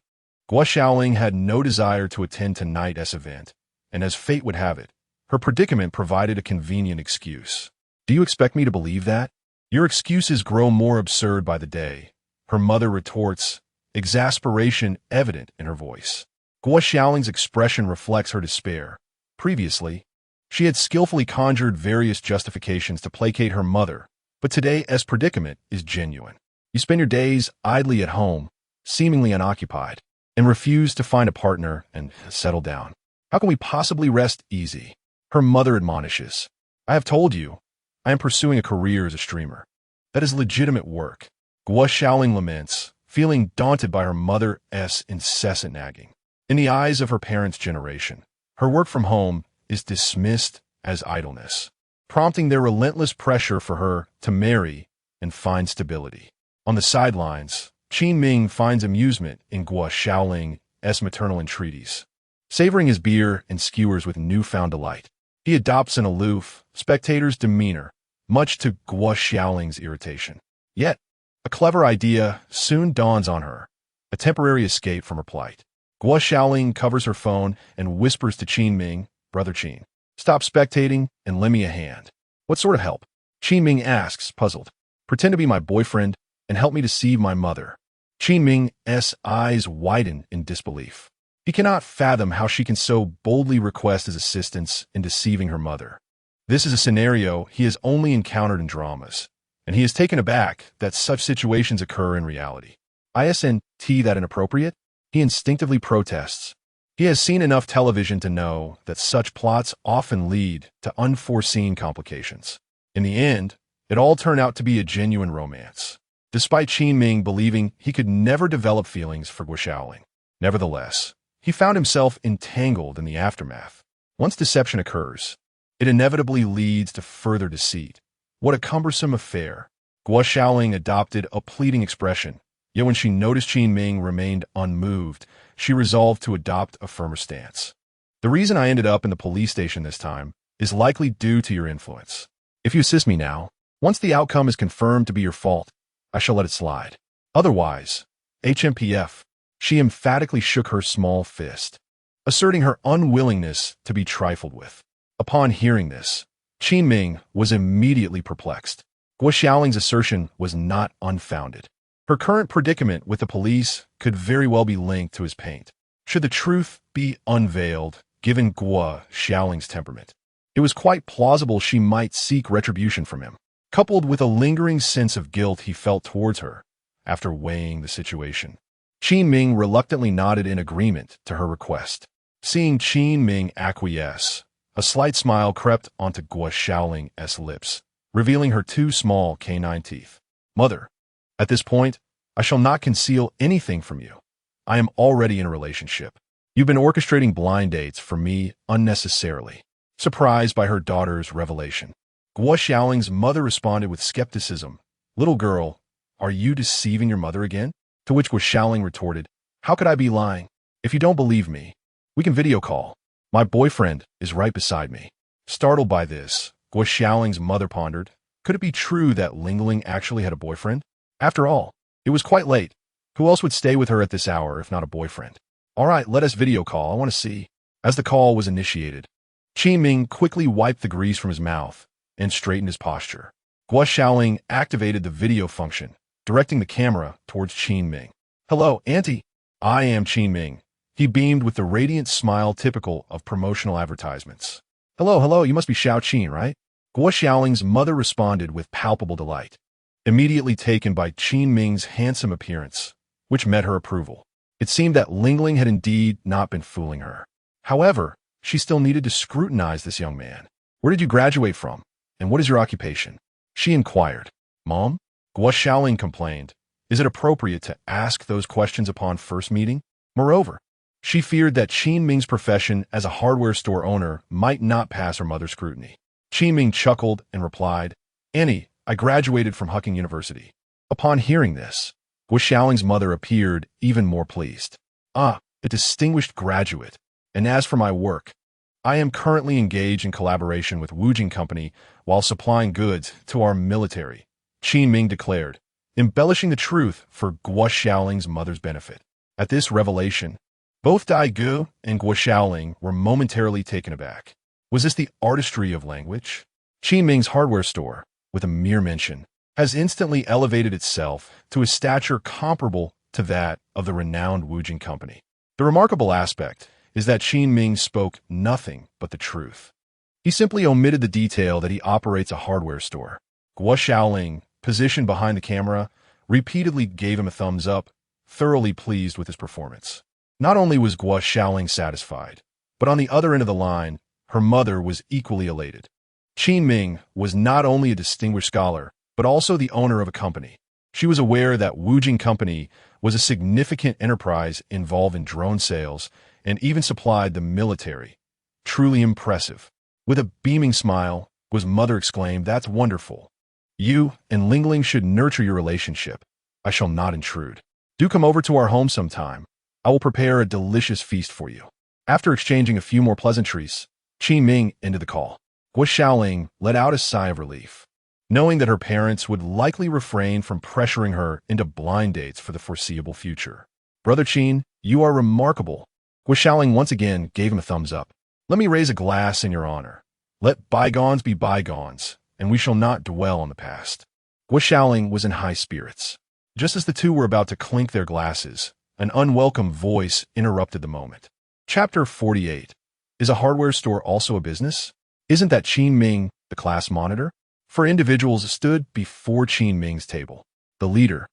Guo Xiaoling had no desire to attend tonight's event, and as fate would have it, her predicament provided a convenient excuse. Do you expect me to believe that? Your excuses grow more absurd by the day, her mother retorts, exasperation evident in her voice. Guo Xiaoling's expression reflects her despair. Previously, she had skillfully conjured various justifications to placate her mother, but today's predicament is genuine. You spend your days idly at home, seemingly unoccupied, and refuse to find a partner and settle down. How can we possibly rest easy? Her mother admonishes. I have told you, I am pursuing a career as a streamer. That is legitimate work. Guo Xiaoling laments, feeling daunted by her mother's incessant nagging. In the eyes of her parents' generation, her work from home is dismissed as idleness, prompting their relentless pressure for her to marry and find stability. On the sidelines, Qin Ming finds amusement in Guo Xiaoling's maternal entreaties, savoring his beer and skewers with newfound delight. He adopts an aloof, spectator's demeanor, much to Guo Xiaoling's irritation. Yet, a clever idea soon dawns on her, a temporary escape from her plight. Guo Xiaoling covers her phone and whispers to Qin Ming, "Brother Qin, stop spectating and lend me a hand." "What sort of help?" Qin Ming asks, puzzled. "Pretend to be my boyfriend and help me deceive my mother." Qin Ming's eyes widen in disbelief. He cannot fathom how she can so boldly request his assistance in deceiving her mother. This is a scenario he has only encountered in dramas, and he is taken aback that such situations occur in reality. Isn't that inappropriate? He instinctively protests. He has seen enough television to know that such plots often lead to unforeseen complications. In the end, it all turned out to be a genuine romance, despite Qin Ming believing he could never develop feelings for Guo Xiaoling. Nevertheless, he found himself entangled in the aftermath. Once deception occurs, it inevitably leads to further deceit. What a cumbersome affair. Guo Xiaoling adopted a pleading expression, yet when she noticed Qin Ming remained unmoved, she resolved to adopt a firmer stance. "The reason I ended up in the police station this time is likely due to your influence. If you assist me now, once the outcome is confirmed to be your fault, I shall let it slide. Otherwise, HMPF." She emphatically shook her small fist, asserting her unwillingness to be trifled with. Upon hearing this, Qin Ming was immediately perplexed. Guo Xiaoling's assertion was not unfounded. Her current predicament with the police could very well be linked to his paint. Should the truth be unveiled, given Guo Xiaoling's temperament, it was quite plausible she might seek retribution from him, coupled with a lingering sense of guilt he felt towards her after weighing the situation. Qin Ming reluctantly nodded in agreement to her request. Seeing Qin Ming acquiesce, a slight smile crept onto Guo Xiaoling's lips, revealing her two small canine teeth. "Mother, at this point, I shall not conceal anything from you. I am already in a relationship. You've been orchestrating blind dates for me unnecessarily." Surprised by her daughter's revelation, Guo Xiaoling's mother responded with skepticism. "Little girl, are you deceiving your mother again?" To which Guo Xiaoling retorted, "How could I be lying? If you don't believe me, we can video call. My boyfriend is right beside me." Startled by this, Guo Xiaoling's mother pondered, could it be true that Lingling actually had a boyfriend? After all, it was quite late. Who else would stay with her at this hour if not a boyfriend? "All right, let us video call. I want to see." As the call was initiated, Qin Ming quickly wiped the grease from his mouth and straightened his posture. Guo Xiaoling activated the video function, directing the camera towards Qin Ming. "Hello, Auntie. I am Qin Ming." He beamed with the radiant smile typical of promotional advertisements. Hello, you must be Xiao Qin, right?" Guo Xiaoling's mother responded with palpable delight, immediately taken by Qin Ming's handsome appearance, which met her approval. It seemed that Lingling had indeed not been fooling her. However, she still needed to scrutinize this young man. "Where did you graduate from, and what is your occupation?" she inquired. "Mom?" Guo Xiaoling complained. Is it appropriate to ask those questions upon first meeting? Moreover, she feared that Qin Ming's profession as a hardware store owner might not pass her mother's scrutiny. Qin Ming chuckled and replied, "Annie, I graduated from Hucking University." Upon hearing this, Guo Xiaoling's mother appeared even more pleased. "Ah, a distinguished graduate. And as for my work, I am currently engaged in collaboration with Wujing Company while supplying goods to our military," Qin Ming declared, embellishing the truth for Guo Xiaoling's mother's benefit. At this revelation, both Dai Gu and Guo Xiaoling were momentarily taken aback. Was this the artistry of language? Qin Ming's hardware store, with a mere mention, has instantly elevated itself to a stature comparable to that of the renowned Wujing Company. The remarkable aspect is that Qin Ming spoke nothing but the truth. He simply omitted the detail that he operates a hardware store. Guo Xiaoling, positioned behind the camera, repeatedly gave him a thumbs up, thoroughly pleased with his performance. Not only was Guo Xiaoling satisfied, but on the other end of the line, her mother was equally elated. Qin Ming was not only a distinguished scholar, but also the owner of a company. She was aware that Wujing Company was a significant enterprise involved in drone sales and even supplied the military. Truly impressive. With a beaming smile, Guo's mother exclaimed, "That's wonderful. You and Lingling should nurture your relationship. I shall not intrude." Do come over to our home sometime. I will prepare a delicious feast for you. After exchanging a few more pleasantries, Qin Ming ended the call. Guo Xiaoling let out a sigh of relief, knowing that her parents would likely refrain from pressuring her into blind dates for the foreseeable future. Brother Qin, you are remarkable. Guo Xiaoling once again gave him a thumbs up. Let me raise a glass in your honor. Let bygones be bygones, and we shall not dwell on the past. Guo Xiaoling was in high spirits. Just as the two were about to clink their glasses, an unwelcome voice interrupted the moment. Chapter 48. Is a hardware store also a business? Isn't that Qin Ming, the class monitor? Four individuals stood before Qin Ming's table. The leader,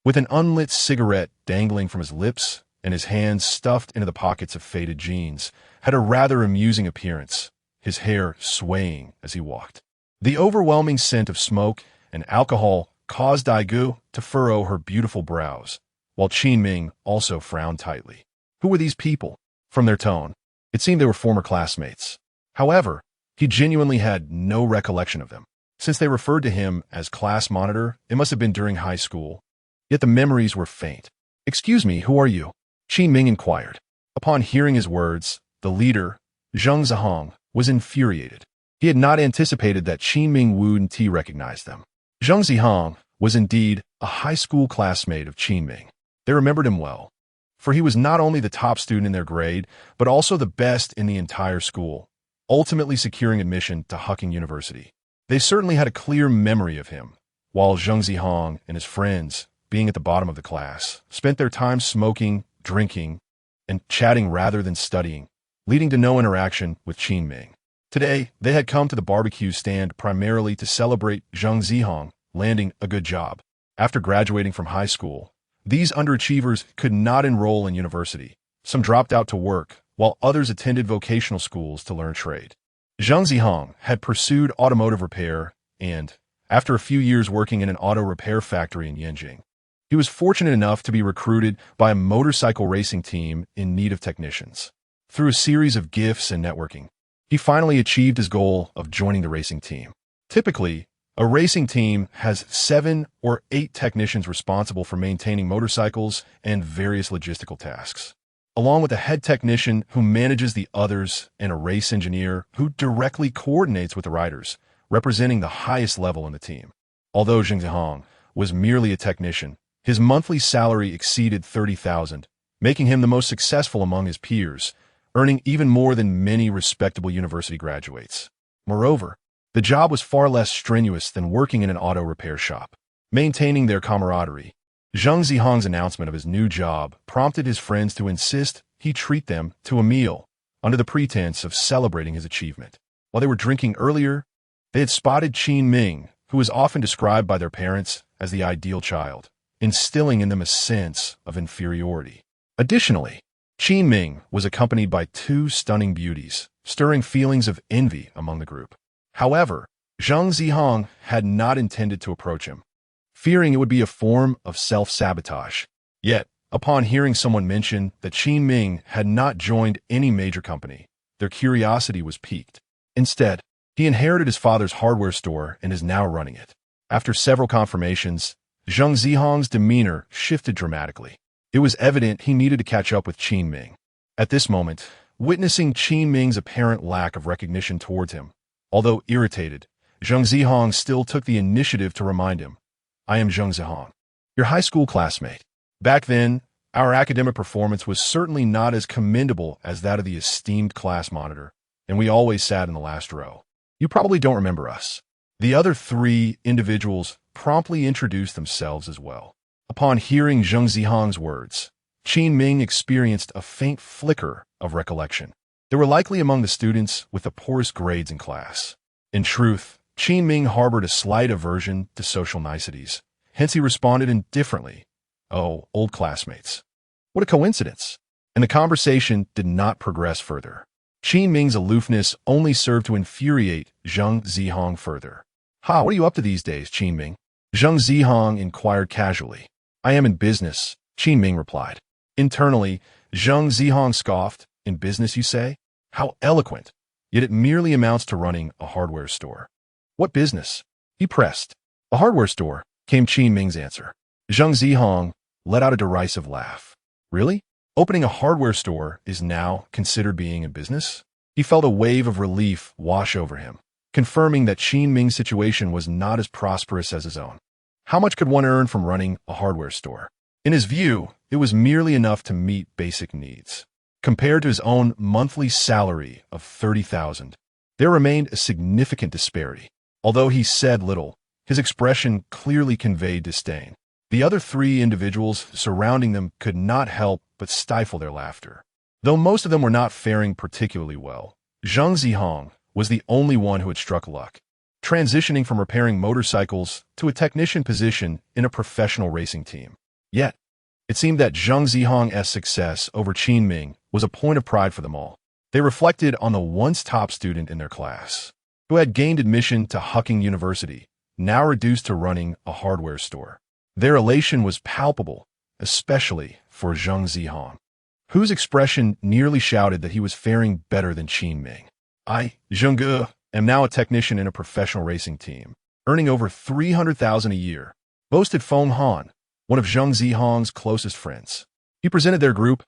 with an unlit cigarette dangling from his lips and his hands stuffed into the pockets of faded jeans, had a rather amusing appearance, his hair swaying as he walked. The overwhelming scent of smoke and alcohol caused Daigu to furrow her beautiful brows, while Qin Ming also frowned tightly. Who were these people? From their tone, it seemed they were former classmates. However, he genuinely had no recollection of them. Since they referred to him as class monitor, it must have been during high school. Yet the memories were faint. Excuse me, who are you? Qin Ming inquired. Upon hearing his words, the leader, Zheng Zihong, was infuriated. He had not anticipated that Qin Ming wouldn't recognize them. Zheng Zihong was indeed a high school classmate of Qin Ming. They remembered him well, for he was not only the top student in their grade, but also the best in the entire school, ultimately securing admission to Hucking University. They certainly had a clear memory of him, while Zheng Zihong and his friends, being at the bottom of the class, spent their time smoking, drinking, and chatting rather than studying, leading to no interaction with Qin Ming. Today, they had come to the barbecue stand primarily to celebrate Zheng Zihong landing a good job. After graduating from high school, these underachievers could not enroll in university. Some dropped out to work, while others attended vocational schools to learn trade. Zheng Zihong had pursued automotive repair and, after a few years working in an auto repair factory in Yanjing, he was fortunate enough to be recruited by a motorcycle racing team in need of technicians. Through a series of gifts and networking, he finally achieved his goal of joining the racing team. Typically, a racing team has 7 or 8 technicians responsible for maintaining motorcycles and various logistical tasks, along with a head technician who manages the others and a race engineer who directly coordinates with the riders, representing the highest level in the team. Although Zheng Zihong was merely a technician, his monthly salary exceeded 30,000, making him the most successful among his peers, earning even more than many respectable university graduates. Moreover, the job was far less strenuous than working in an auto repair shop. Maintaining their camaraderie, Zheng Zihong's announcement of his new job prompted his friends to insist he treat them to a meal under the pretense of celebrating his achievement. While they were drinking earlier, they had spotted Qin Ming, who was often described by their parents as the ideal child, instilling in them a sense of inferiority. Additionally, Qin Ming was accompanied by 2 stunning beauties, stirring feelings of envy among the group. However, Zheng Zihong had not intended to approach him, fearing it would be a form of self-sabotage. Yet, upon hearing someone mention that Qin Ming had not joined any major company, their curiosity was piqued. Instead, he inherited his father's hardware store and is now running it. After several confirmations, Zheng Zihong's demeanor shifted dramatically. It was evident he needed to catch up with Qin Ming. At this moment, witnessing Qin Ming's apparent lack of recognition towards him, although irritated, Zheng Zihong still took the initiative to remind him, I am Zheng Zihong, your high school classmate. Back then, our academic performance was certainly not as commendable as that of the esteemed class monitor, and we always sat in the last row. You probably don't remember us. The other 3 individuals promptly introduced themselves as well. Upon hearing Zheng Zihong's words, Qin Ming experienced a faint flicker of recollection. They were likely among the students with the poorest grades in class. In truth, Qin Ming harbored a slight aversion to social niceties. Hence he responded indifferently, "Oh, old classmates." What a coincidence. And the conversation did not progress further. Qin Ming's aloofness only served to infuriate Zheng Zihong further. What are you up to these days, Qin Ming? Zheng Zihong inquired casually. I am in business, Qin Ming replied. Internally, Zheng Zihong scoffed. In business, you say? How eloquent. Yet it merely amounts to running a hardware store. What business? He pressed. A hardware store, came Qin Ming's answer. Zheng Zihong, let out a derisive laugh. Really? Opening a hardware store is now considered being a business? He felt a wave of relief wash over him, confirming that Qin Ming's situation was not as prosperous as his own. How much could one earn from running a hardware store? In his view, it was merely enough to meet basic needs. Compared to his own monthly salary of 30,000, there remained a significant disparity. Although he said little, his expression clearly conveyed disdain. The other three individuals surrounding them could not help but stifle their laughter. Though most of them were not faring particularly well, Zhang Zihong was the only one who had struck luck, transitioning from repairing motorcycles to a technician position in a professional racing team. Yet, it seemed that Zhang Zihong's success over Qin Ming was a point of pride for them all. They reflected on the once top student in their class, who had gained admission to Hucking University, now reduced to running a hardware store. Their elation was palpable, especially for Zhang Zihong, whose expression nearly shouted that he was faring better than Qin Ming. I, Zheng, am now a technician in a professional racing team, earning over 300,000 a year, boasted Feng Han, one of Zhang Zihong's closest friends. He presented their group's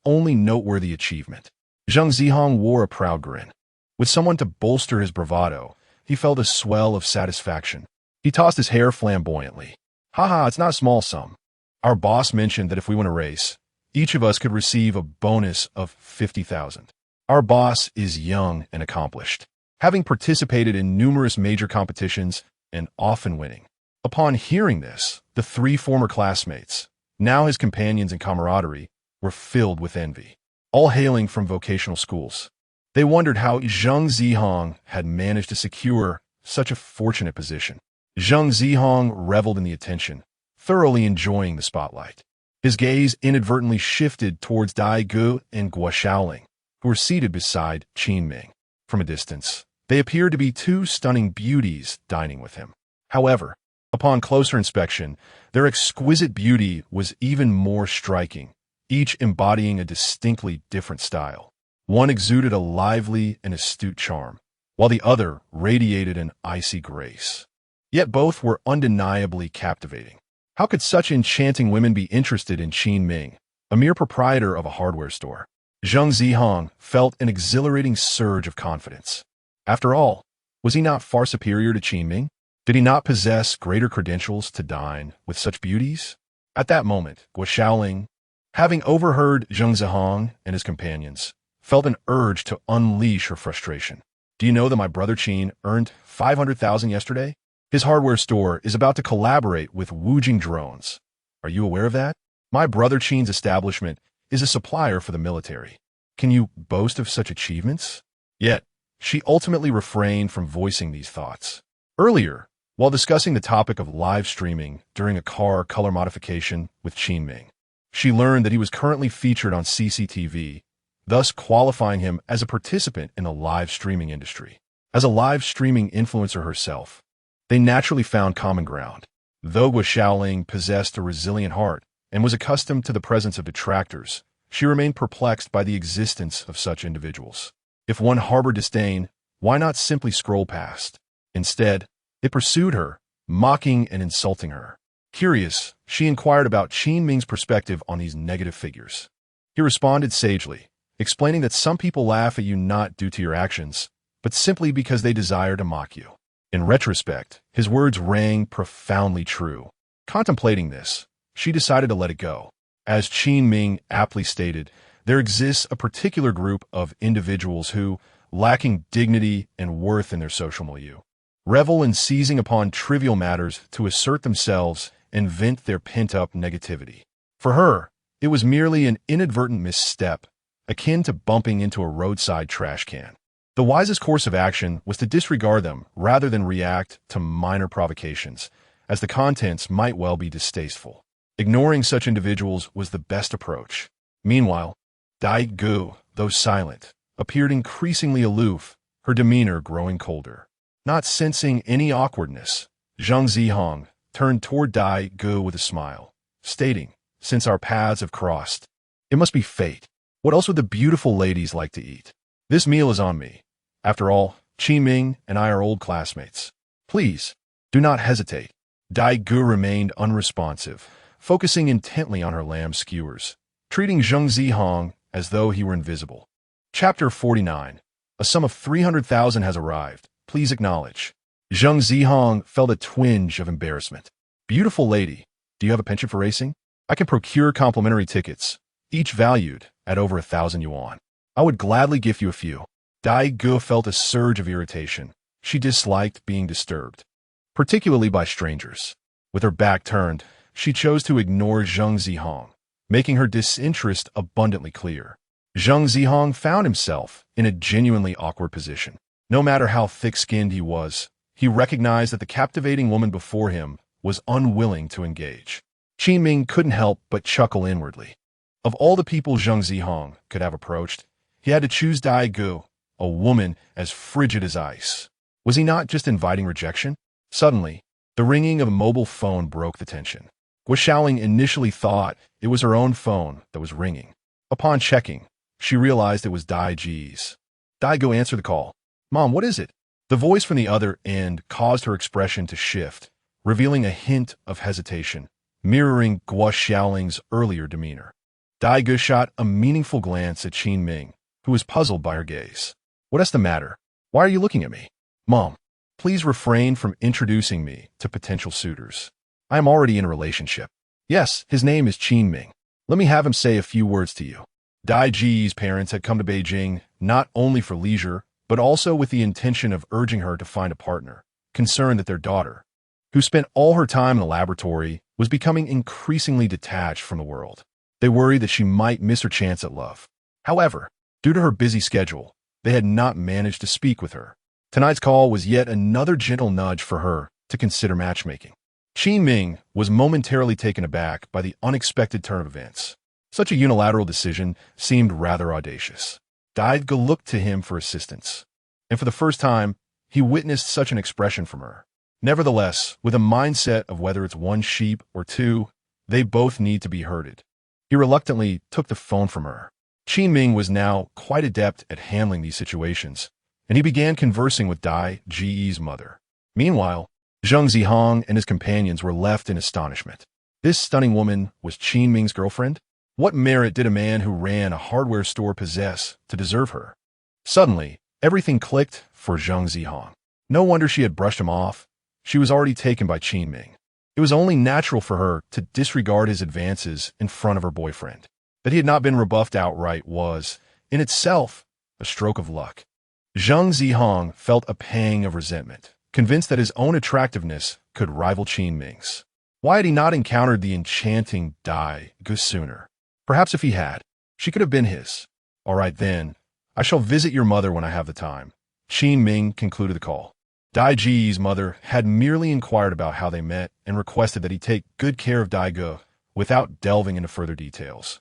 only noteworthy achievement. Zhang Zihong wore a proud grin. With someone to bolster his bravado, he felt a swell of satisfaction. He tossed his hair flamboyantly. Haha, it's not a small sum. Our boss mentioned that if we win a race, each of us could receive a bonus of 50,000. Our boss is young and accomplished, having participated in numerous major competitions and often winning. Upon hearing this, the three former classmates, now his companions in camaraderie, were filled with envy, all hailing from vocational schools. They wondered how Zhang Zihong had managed to secure such a fortunate position. Zhang Zihong reveled in the attention, thoroughly enjoying the spotlight. His gaze inadvertently shifted towards Dai Gu and Guo Xiaoling, who were seated beside Qin Ming. From a distance, they appeared to be two stunning beauties dining with him. However, upon closer inspection, their exquisite beauty was even more striking, each embodying a distinctly different style. One exuded a lively and astute charm, while the other radiated an icy grace. Yet both were undeniably captivating. How could such enchanting women be interested in Qin Ming, a mere proprietor of a hardware store? Zhang Zihong felt an exhilarating surge of confidence. After all, was he not far superior to Qin Ming? Did he not possess greater credentials to dine with such beauties? At that moment, Guo Xiaoling, having overheard Zhang Zihong and his companions, felt an urge to unleash her frustration. Do you know that my brother Qin earned 500,000 yesterday? His hardware store is about to collaborate with Wujing Drones. Are you aware of that? My brother Qin's establishment is a supplier for the military. Can you boast of such achievements? Yet, she ultimately refrained from voicing these thoughts. Earlier, while discussing the topic of live streaming during a car color modification with Qin Ming, she learned that he was currently featured on CCTV, thus qualifying him as a participant in the live streaming industry. As a live streaming influencer herself, they naturally found common ground. Though Guo Xiaoling possessed a resilient heart and was accustomed to the presence of detractors, she remained perplexed by the existence of such individuals. If one harbored disdain, why not simply scroll past? Instead, it pursued her, mocking and insulting her. Curious, she inquired about Qin Ming's perspective on these negative figures. He responded sagely, explaining that some people laugh at you not due to your actions, but simply because they desire to mock you. In retrospect, his words rang profoundly true. Contemplating this, she decided to let it go. As Qin Ming aptly stated, there exists a particular group of individuals who, lacking dignity and worth in their social milieu, revel in seizing upon trivial matters to assert themselves and vent their pent-up negativity. For her, it was merely an inadvertent misstep, akin to bumping into a roadside trash can. The wisest course of action was to disregard them rather than react to minor provocations, as the contents might well be distasteful. Ignoring such individuals was the best approach. Meanwhile, Dai Gu, though silent, appeared increasingly aloof, her demeanor growing colder. Not sensing any awkwardness, Zhang Zihong turned toward Dai Gu with a smile, stating, "Since our paths have crossed, it must be fate. What else would the beautiful ladies like to eat? This meal is on me. After all, Qin Ming and I are old classmates. Please, do not hesitate." Dai Gu remained unresponsive, focusing intently on her lamb skewers, treating Zheng Zihong as though he were invisible. Chapter 49. A sum of 300,000 has arrived. Please acknowledge. Zheng Zihong felt a twinge of embarrassment. Beautiful lady, do you have a penchant for racing? I can procure complimentary tickets, each valued at over 1,000 yuan. I would gladly gift you a few. Dai Gu felt a surge of irritation. She disliked being disturbed, particularly by strangers. With her back turned, she chose to ignore Zheng Zihong, making her disinterest abundantly clear. Zheng Zihong found himself in a genuinely awkward position. No matter how thick-skinned he was, he recognized that the captivating woman before him was unwilling to engage. Qin Ming couldn't help but chuckle inwardly. Of all the people Zheng Zihong could have approached, he had to choose Dai Gu, a woman as frigid as ice. Was he not just inviting rejection? Suddenly, the ringing of a mobile phone broke the tension. Guo Xiaoling initially thought it was her own phone that was ringing. Upon checking, she realized it was Dai Ji's. Dai Gu answered the call. "Mom, what is it?" The voice from the other end caused her expression to shift, revealing a hint of hesitation, mirroring Guo Xiaoling's earlier demeanor. Dai Gu shot a meaningful glance at Qin Ming, who was puzzled by her gaze. "What's the matter? Why are you looking at me?" "Mom, please refrain from introducing me to potential suitors. I am already in a relationship." "Yes, his name is Qin Ming. Let me have him say a few words to you." Dai Ji's parents had come to Beijing not only for leisure, but also with the intention of urging her to find a partner, concerned that their daughter, who spent all her time in the laboratory, was becoming increasingly detached from the world. They worried that she might miss her chance at love. However, due to her busy schedule, they had not managed to speak with her. Tonight's call was yet another gentle nudge for her to consider matchmaking. Qin Ming was momentarily taken aback by the unexpected turn of events. Such a unilateral decision seemed rather audacious. Dai Gu looked to him for assistance, and for the first time, he witnessed such an expression from her. Nevertheless, with a mindset of whether it's one sheep or two, they both need to be herded, he reluctantly took the phone from her. Qin Ming was now quite adept at handling these situations, and he began conversing with Dai Ji's mother. Meanwhile, Zheng Zihong and his companions were left in astonishment. This stunning woman was Qin Ming's girlfriend? What merit did a man who ran a hardware store possess to deserve her? Suddenly, everything clicked for Zheng Zihong. No wonder she had brushed him off. She was already taken by Qin Ming. It was only natural for her to disregard his advances in front of her boyfriend. That he had not been rebuffed outright was, in itself, a stroke of luck. Zheng Zihong felt a pang of resentment, convinced that his own attractiveness could rival Qin Ming's. Why had he not encountered the enchanting Dai Gu sooner? Perhaps if he had, she could have been his. "All right then, I shall visit your mother when I have the time." Qin Ming concluded the call. Dai Ji's mother had merely inquired about how they met and requested that he take good care of Dai Gu without delving into further details.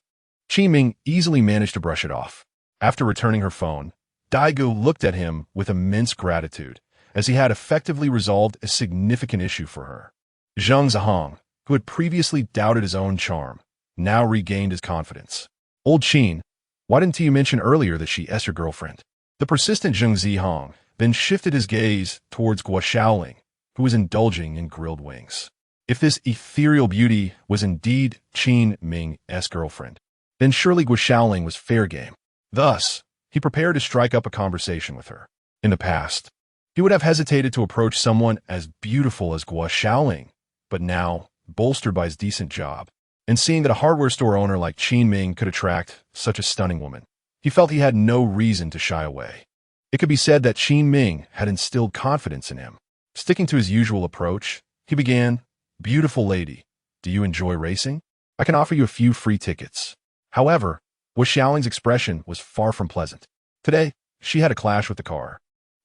Qin Ming easily managed to brush it off. After returning her phone, Dai Gu looked at him with immense gratitude, as he had effectively resolved a significant issue for her. Zheng Zihong, who had previously doubted his own charm, now regained his confidence. "Old Qin, why didn't you mention earlier that she's your girlfriend?" The persistent Zheng Zihong then shifted his gaze towards Guo Xiaoling, who was indulging in grilled wings. If this ethereal beauty was indeed Qin Ming's girlfriend, then surely Guo Xiaoling was fair game. Thus, he prepared to strike up a conversation with her. In the past, he would have hesitated to approach someone as beautiful as Guo Xiaoling, but now, bolstered by his decent job, and seeing that a hardware store owner like Qin Ming could attract such a stunning woman, he felt he had no reason to shy away. It could be said that Qin Ming had instilled confidence in him. Sticking to his usual approach, he began, "Beautiful lady, do you enjoy racing? I can offer you a few free tickets." However, Guo Xiaoling's expression was far from pleasant. Today, she had a clash with the car.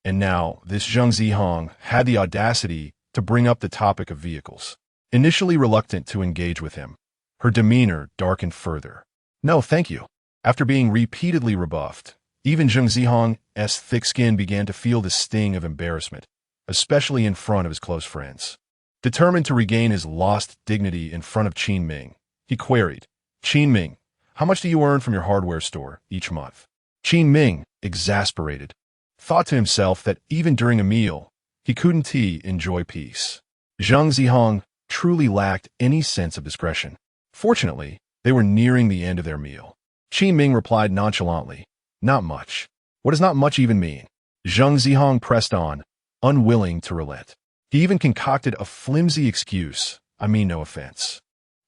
And now, this Zheng Zihong had the audacity to bring up the topic of vehicles. Initially reluctant to engage with him, her demeanor darkened further. "No, thank you." After being repeatedly rebuffed, even Zheng Zihong's thick skin began to feel the sting of embarrassment, especially in front of his close friends. Determined to regain his lost dignity in front of Qin Ming, he queried, "Qin Ming, how much do you earn from your hardware store each month?" Qin Ming, exasperated, thought to himself that even during a meal, he couldn't enjoy peace. Zheng Zihong truly lacked any sense of discretion. Fortunately, they were nearing the end of their meal. Qin Ming replied nonchalantly, "Not much." "What does not much even mean?" Zheng Zihong pressed on, unwilling to relent. He even concocted a flimsy excuse. "I mean no offense.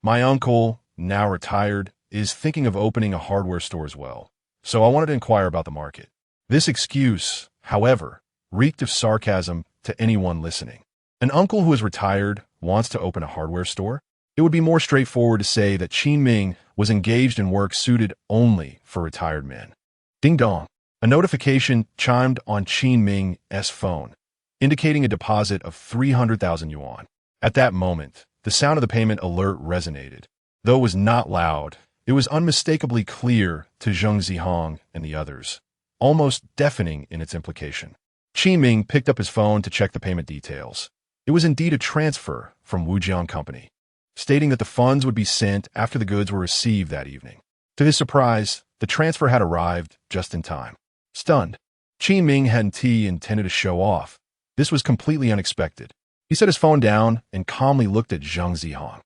My uncle, now retired, is thinking of opening a hardware store as well, so I wanted to inquire about the market." This excuse, however, reeked of sarcasm to anyone listening. An uncle who is retired wants to open a hardware store? It would be more straightforward to say that Qin Ming was engaged in work suited only for retired men. Ding dong. A notification chimed on Qin Ming's phone, indicating a deposit of 300,000 yuan. At that moment, the sound of the payment alert resonated. Though it was not loud, it was unmistakably clear to Zheng Zihong and the others, almost deafening in its implication. Qin Ming picked up his phone to check the payment details. It was indeed a transfer from Wujian Company, stating that the funds would be sent after the goods were received that evening. To his surprise, the transfer had arrived just in time. Stunned, Qin Ming hadn't intended to show off. This was completely unexpected. He set his phone down and calmly looked at Zheng Zihong.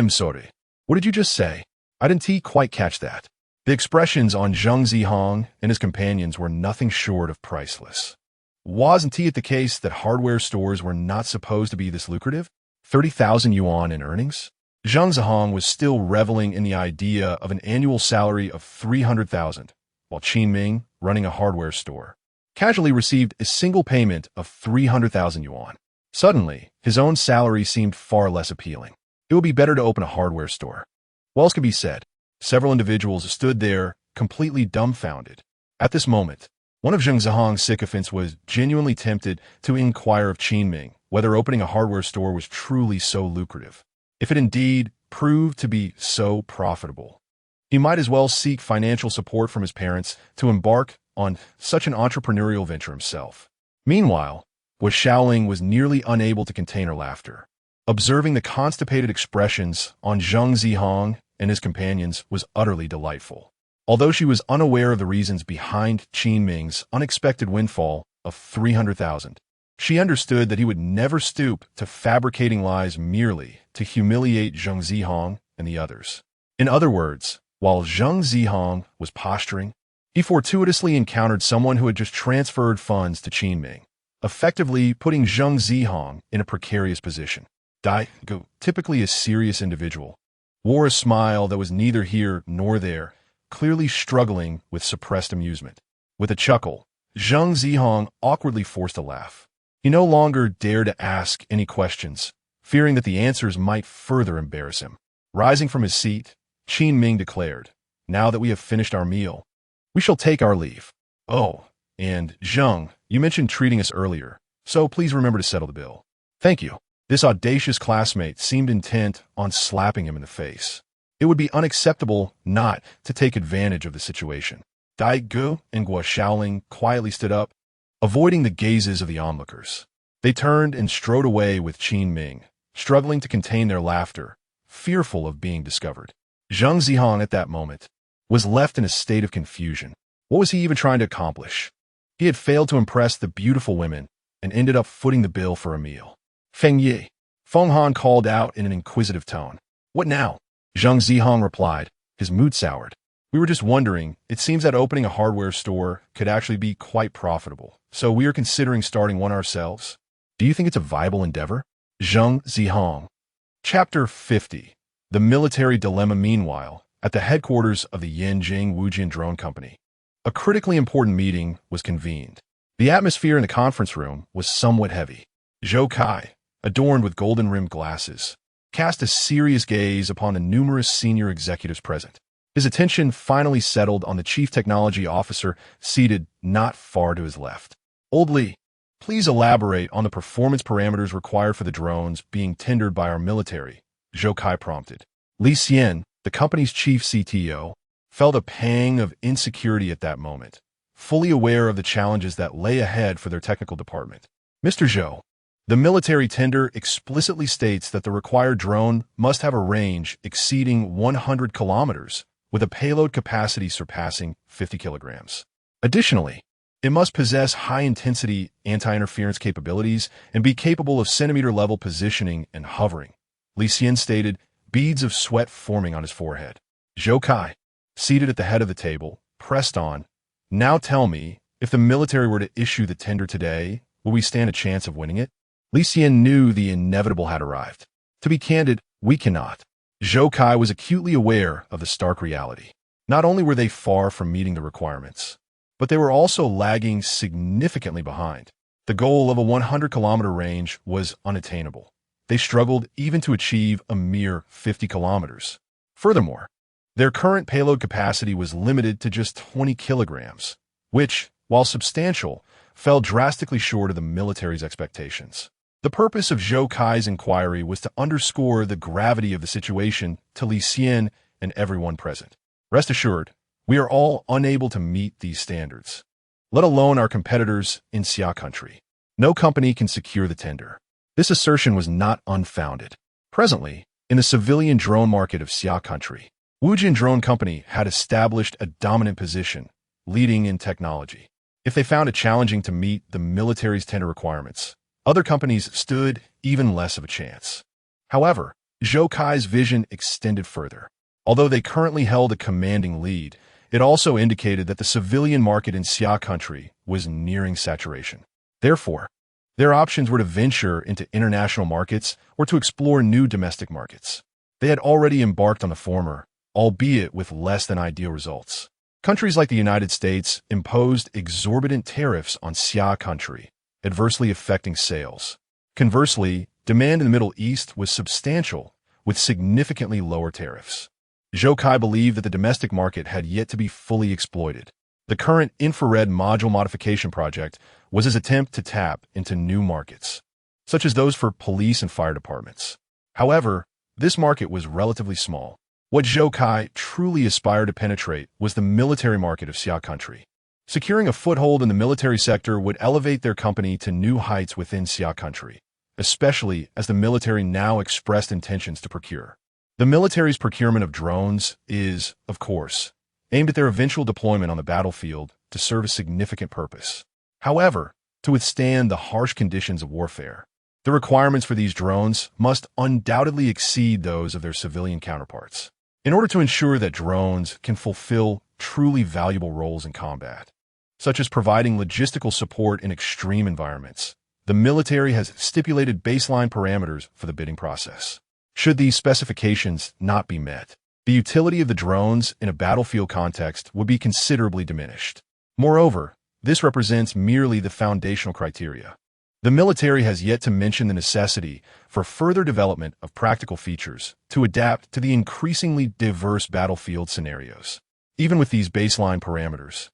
Sorry. What did you just say? I didn't quite catch that." The expressions on Zheng Zihong and his companions were nothing short of priceless. Wasn't it the case that hardware stores were not supposed to be this lucrative? 30,000 yuan in earnings? Zheng Zihong was still reveling in the idea of an annual salary of 300,000, while Qin Ming, running a hardware store, casually received a single payment of 300,000 yuan. Suddenly, his own salary seemed far less appealing. It would be better to open a hardware store. What else could be said? Several individuals stood there, completely dumbfounded. At this moment, one of Zheng Zihong's sycophants was genuinely tempted to inquire of Qin Ming whether opening a hardware store was truly so lucrative. If it indeed proved to be so profitable, he might as well seek financial support from his parents to embark on such an entrepreneurial venture himself. Meanwhile, Xiaoling was nearly unable to contain her laughter. Observing the constipated expressions on Zheng Zihong and his companions was utterly delightful. Although she was unaware of the reasons behind Qin Ming's unexpected windfall of 300,000, she understood that he would never stoop to fabricating lies merely to humiliate Zheng Zihong and the others. In other words, while Zheng Zihong was posturing, he fortuitously encountered someone who had just transferred funds to Qin Ming, effectively putting Zheng Zihong in a precarious position. Daigo, typically a serious individual, wore a smile that was neither here nor there, clearly struggling with suppressed amusement. With a chuckle, Zheng Zihong awkwardly forced a laugh. He no longer dared to ask any questions, fearing that the answers might further embarrass him. Rising from his seat, Qin Ming declared, "Now that we have finished our meal, we shall take our leave. Oh, and Zheng, you mentioned treating us earlier, so please remember to settle the bill." "Thank you." This audacious classmate seemed intent on slapping him in the face. It would be unacceptable not to take advantage of the situation. Dai Gu and Guo Xiaoling quietly stood up, avoiding the gazes of the onlookers. They turned and strode away with Qin Ming, struggling to contain their laughter, fearful of being discovered. Zheng Zihong at that moment was left in a state of confusion. What was he even trying to accomplish? He had failed to impress the beautiful women and ended up footing the bill for a meal. "Feng Yi," Feng Han called out in an inquisitive tone. "What now?" Zheng Zihong replied, his mood soured. "We were just wondering, it seems that opening a hardware store could actually be quite profitable, so we are considering starting one ourselves. Do you think it's a viable endeavor?" Zheng Zihong. Chapter 50. The Military Dilemma. Meanwhile, at the headquarters of the Yanjing Wujian Drone Company, a critically important meeting was convened. The atmosphere in the conference room was somewhat heavy. Zhou Kai, adorned with golden-rimmed glasses, cast a serious gaze upon the numerous senior executives present. His attention finally settled on the chief technology officer seated not far to his left. "Old Li, please elaborate on the performance parameters required for the drones being tendered by our military," Zhou Kai prompted. Li Xian, the company's chief CTO, felt a pang of insecurity at that moment, fully aware of the challenges that lay ahead for their technical department. "Mr. Zhou, the military tender explicitly states that the required drone must have a range exceeding 100 kilometers, with a payload capacity surpassing 50 kilograms. Additionally, it must possess high-intensity anti-interference capabilities and be capable of centimeter-level positioning and hovering," Li Xian stated, beads of sweat forming on his forehead. Zhou Kai, seated at the head of the table, pressed on. Now tell me, if the military were to issue the tender today, will we stand a chance of winning it? Li Xian knew the inevitable had arrived. To be candid, we cannot. Zhou Kai was acutely aware of the stark reality. Not only were they far from meeting the requirements, but they were also lagging significantly behind. The goal of a 100-kilometer range was unattainable. They struggled even to achieve a mere 50 kilometers. Furthermore, their current payload capacity was limited to just 20 kilograms, which, while substantial, fell drastically short of the military's expectations. The purpose of Zhou Kai's inquiry was to underscore the gravity of the situation to Li Xian and everyone present. Rest assured, we are all unable to meet these standards, let alone our competitors in Xia country. No company can secure the tender. This assertion was not unfounded. Presently, in the civilian drone market of Xia country, Wujin Drone Company had established a dominant position, leading in technology. If they found it challenging to meet the military's tender requirements, other companies stood even less of a chance. However, Zhou Kai's vision extended further. Although they currently held a commanding lead, it also indicated that the civilian market in Xia country was nearing saturation. Therefore, their options were to venture into international markets or to explore new domestic markets. They had already embarked on the former, albeit with less than ideal results. Countries like the United States imposed exorbitant tariffs on Xia country, adversely affecting sales. Conversely, demand in the Middle East was substantial, with significantly lower tariffs. Zhou Kai believed that the domestic market had yet to be fully exploited. The current infrared module modification project was his attempt to tap into new markets, such as those for police and fire departments. However, this market was relatively small. What Zhou Kai truly aspired to penetrate was the military market of Xia country. Securing a foothold in the military sector would elevate their company to new heights within Xia country, especially as the military now expressed intentions to procure. The military's procurement of drones is, of course, aimed at their eventual deployment on the battlefield to serve a significant purpose. However, to withstand the harsh conditions of warfare, the requirements for these drones must undoubtedly exceed those of their civilian counterparts. In order to ensure that drones can fulfill truly valuable roles in combat, such as providing logistical support in extreme environments, the military has stipulated baseline parameters for the bidding process. Should these specifications not be met, the utility of the drones in a battlefield context would be considerably diminished. Moreover, this represents merely the foundational criteria. The military has yet to mention the necessity for further development of practical features to adapt to the increasingly diverse battlefield scenarios. Even with these baseline parameters,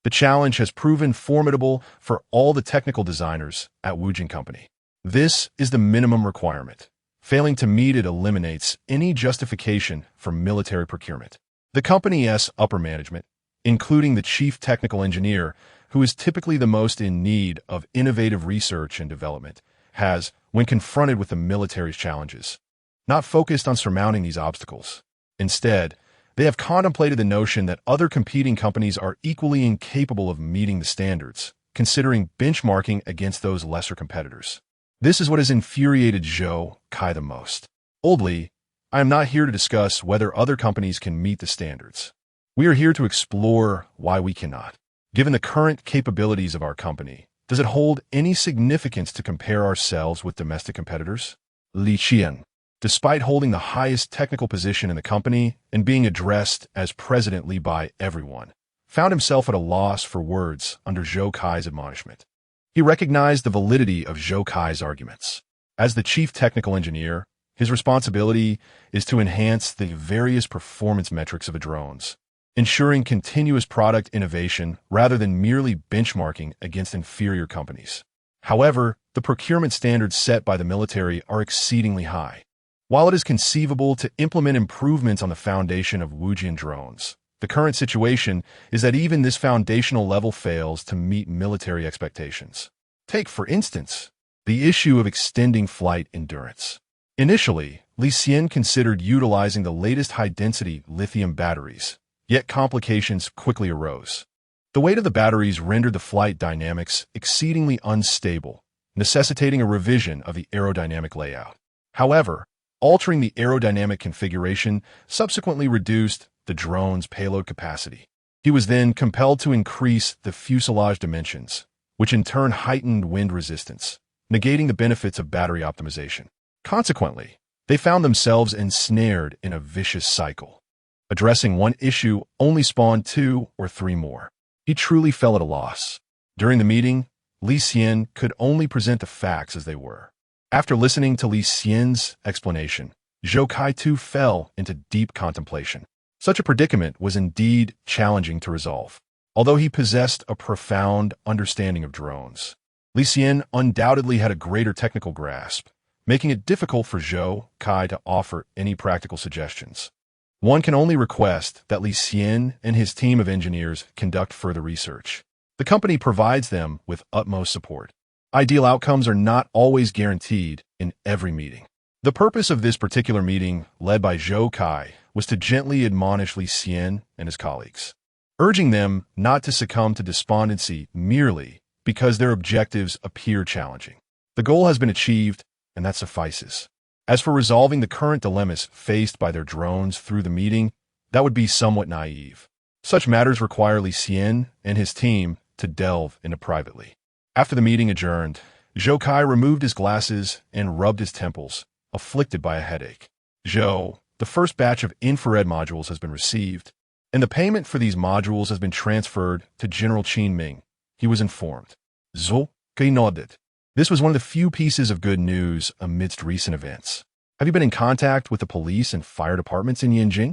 the challenge has proven formidable for all the technical designers at Wujin Company. This is the minimum requirement. Failing to meet it eliminates any justification for military procurement. The company's upper management, including the chief technical engineer, who is typically the most in need of innovative research and development, has, when confronted with the military's challenges, not focused on surmounting these obstacles. Instead, they have contemplated the notion that other competing companies are equally incapable of meeting the standards, considering benchmarking against those lesser competitors. This is what has infuriated Zhou Kai the most. Oldly, I am not here to discuss whether other companies can meet the standards. We are here to explore why we cannot. Given the current capabilities of our company, does it hold any significance to compare ourselves with domestic competitors? Li Xian, despite holding the highest technical position in the company and being addressed as President Li by everyone, found himself at a loss for words under Zhou Kai's admonishment. He recognized the validity of Zhou Kai's arguments. As the chief technical engineer, his responsibility is to enhance the various performance metrics of the drones, ensuring continuous product innovation rather than merely benchmarking against inferior companies. However, the procurement standards set by the military are exceedingly high. While it is conceivable to implement improvements on the foundation of Wujin drones, the current situation is that even this foundational level fails to meet military expectations. Take, for instance, the issue of extending flight endurance. Initially, Li Xian considered utilizing the latest high-density lithium batteries, yet complications quickly arose. The weight of the batteries rendered the flight dynamics exceedingly unstable, necessitating a revision of the aerodynamic layout. However, Altering the aerodynamic configuration subsequently reduced the drone's payload capacity. He was then compelled to increase the fuselage dimensions, which in turn heightened wind resistance, negating the benefits of battery optimization. Consequently, they found themselves ensnared in a vicious cycle. Addressing one issue only spawned 2 or 3 more. He truly fell at a loss. During the meeting, Li Xian could only present the facts as they were. After listening to Li Xian's explanation, Zhou Kai too fell into deep contemplation. Such a predicament was indeed challenging to resolve. Although he possessed a profound understanding of drones, Li Xian undoubtedly had a greater technical grasp, making it difficult for Zhou Kai to offer any practical suggestions. One can only request that Li Xian and his team of engineers conduct further research. The company provides them with utmost support. Ideal outcomes are not always guaranteed in every meeting. The purpose of this particular meeting, led by Zhou Kai, was to gently admonish Li Xian and his colleagues, urging them not to succumb to despondency merely because their objectives appear challenging. The goal has been achieved, and that suffices. As for resolving the current dilemmas faced by their drones through the meeting, that would be somewhat naive. Such matters require Li Xian and his team to delve into privately. After the meeting adjourned, Zhou Kai removed his glasses and rubbed his temples, afflicted by a headache. Zhou, the first batch of infrared modules has been received, and the payment for these modules has been transferred to General Qin Ming, he was informed. Zhou Kai nodded. This was one of the few pieces of good news amidst recent events. Have you been in contact with the police and fire departments in Yanjing?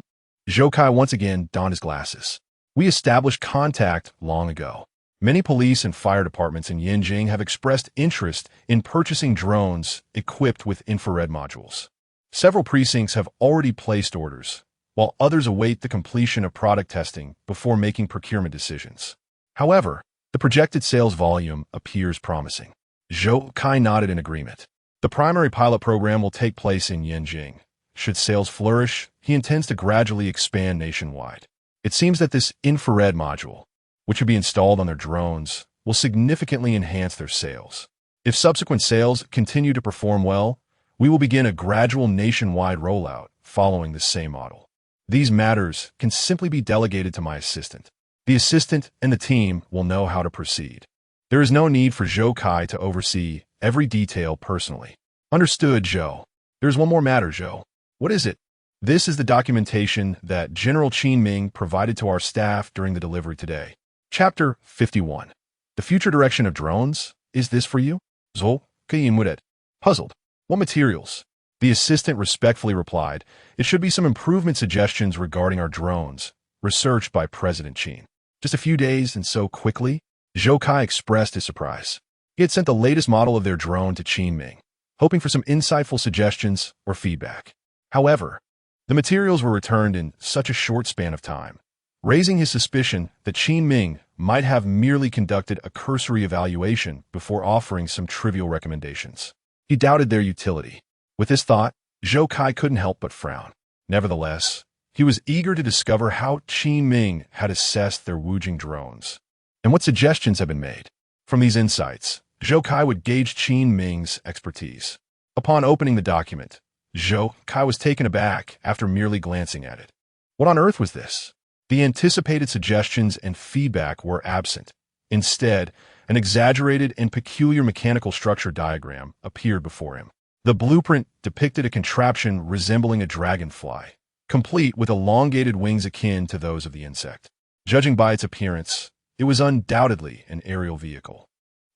Zhou Kai once again donned his glasses. We established contact long ago. Many police and fire departments in Yanjing have expressed interest in purchasing drones equipped with infrared modules. Several precincts have already placed orders, while others await the completion of product testing before making procurement decisions. However, the projected sales volume appears promising. Zhou Kai nodded in agreement. The primary pilot program will take place in Yanjing. Should sales flourish, he intends to gradually expand nationwide. It seems that this infrared module, which will be installed on their drones, will significantly enhance their sales. If subsequent sales continue to perform well, we will begin a gradual nationwide rollout following the same model. These matters can simply be delegated to my assistant. The assistant and the team will know how to proceed. There is no need for Zhou Kai to oversee every detail personally. Understood, Zhou. There's one more matter, Zhou. What is it? This is the documentation that General Qin Ming provided to our staff during the delivery today. Chapter 51. The future direction of drones? Is this for you? Zhou Kai nodded. Puzzled. What materials? The assistant respectfully replied, it should be some improvement suggestions regarding our drones, researched by President Qin. Just a few days and so quickly? Zhou Kai expressed his surprise. He had sent the latest model of their drone to Qin Ming, hoping for some insightful suggestions or feedback. However, the materials were returned in such a short span of time, raising his suspicion that Qin Ming might have merely conducted a cursory evaluation before offering some trivial recommendations. He doubted their utility. With this thought, Zhou Kai couldn't help but frown. Nevertheless, he was eager to discover how Qin Ming had assessed their Wujing drones, and what suggestions had been made. From these insights, Zhou Kai would gauge Qin Ming's expertise. Upon opening the document, Zhou Kai was taken aback after merely glancing at it. What on earth was this? The anticipated suggestions and feedback were absent. Instead, an exaggerated and peculiar mechanical structure diagram appeared before him. The blueprint depicted a contraption resembling a dragonfly, complete with elongated wings akin to those of the insect. Judging by its appearance, it was undoubtedly an aerial vehicle.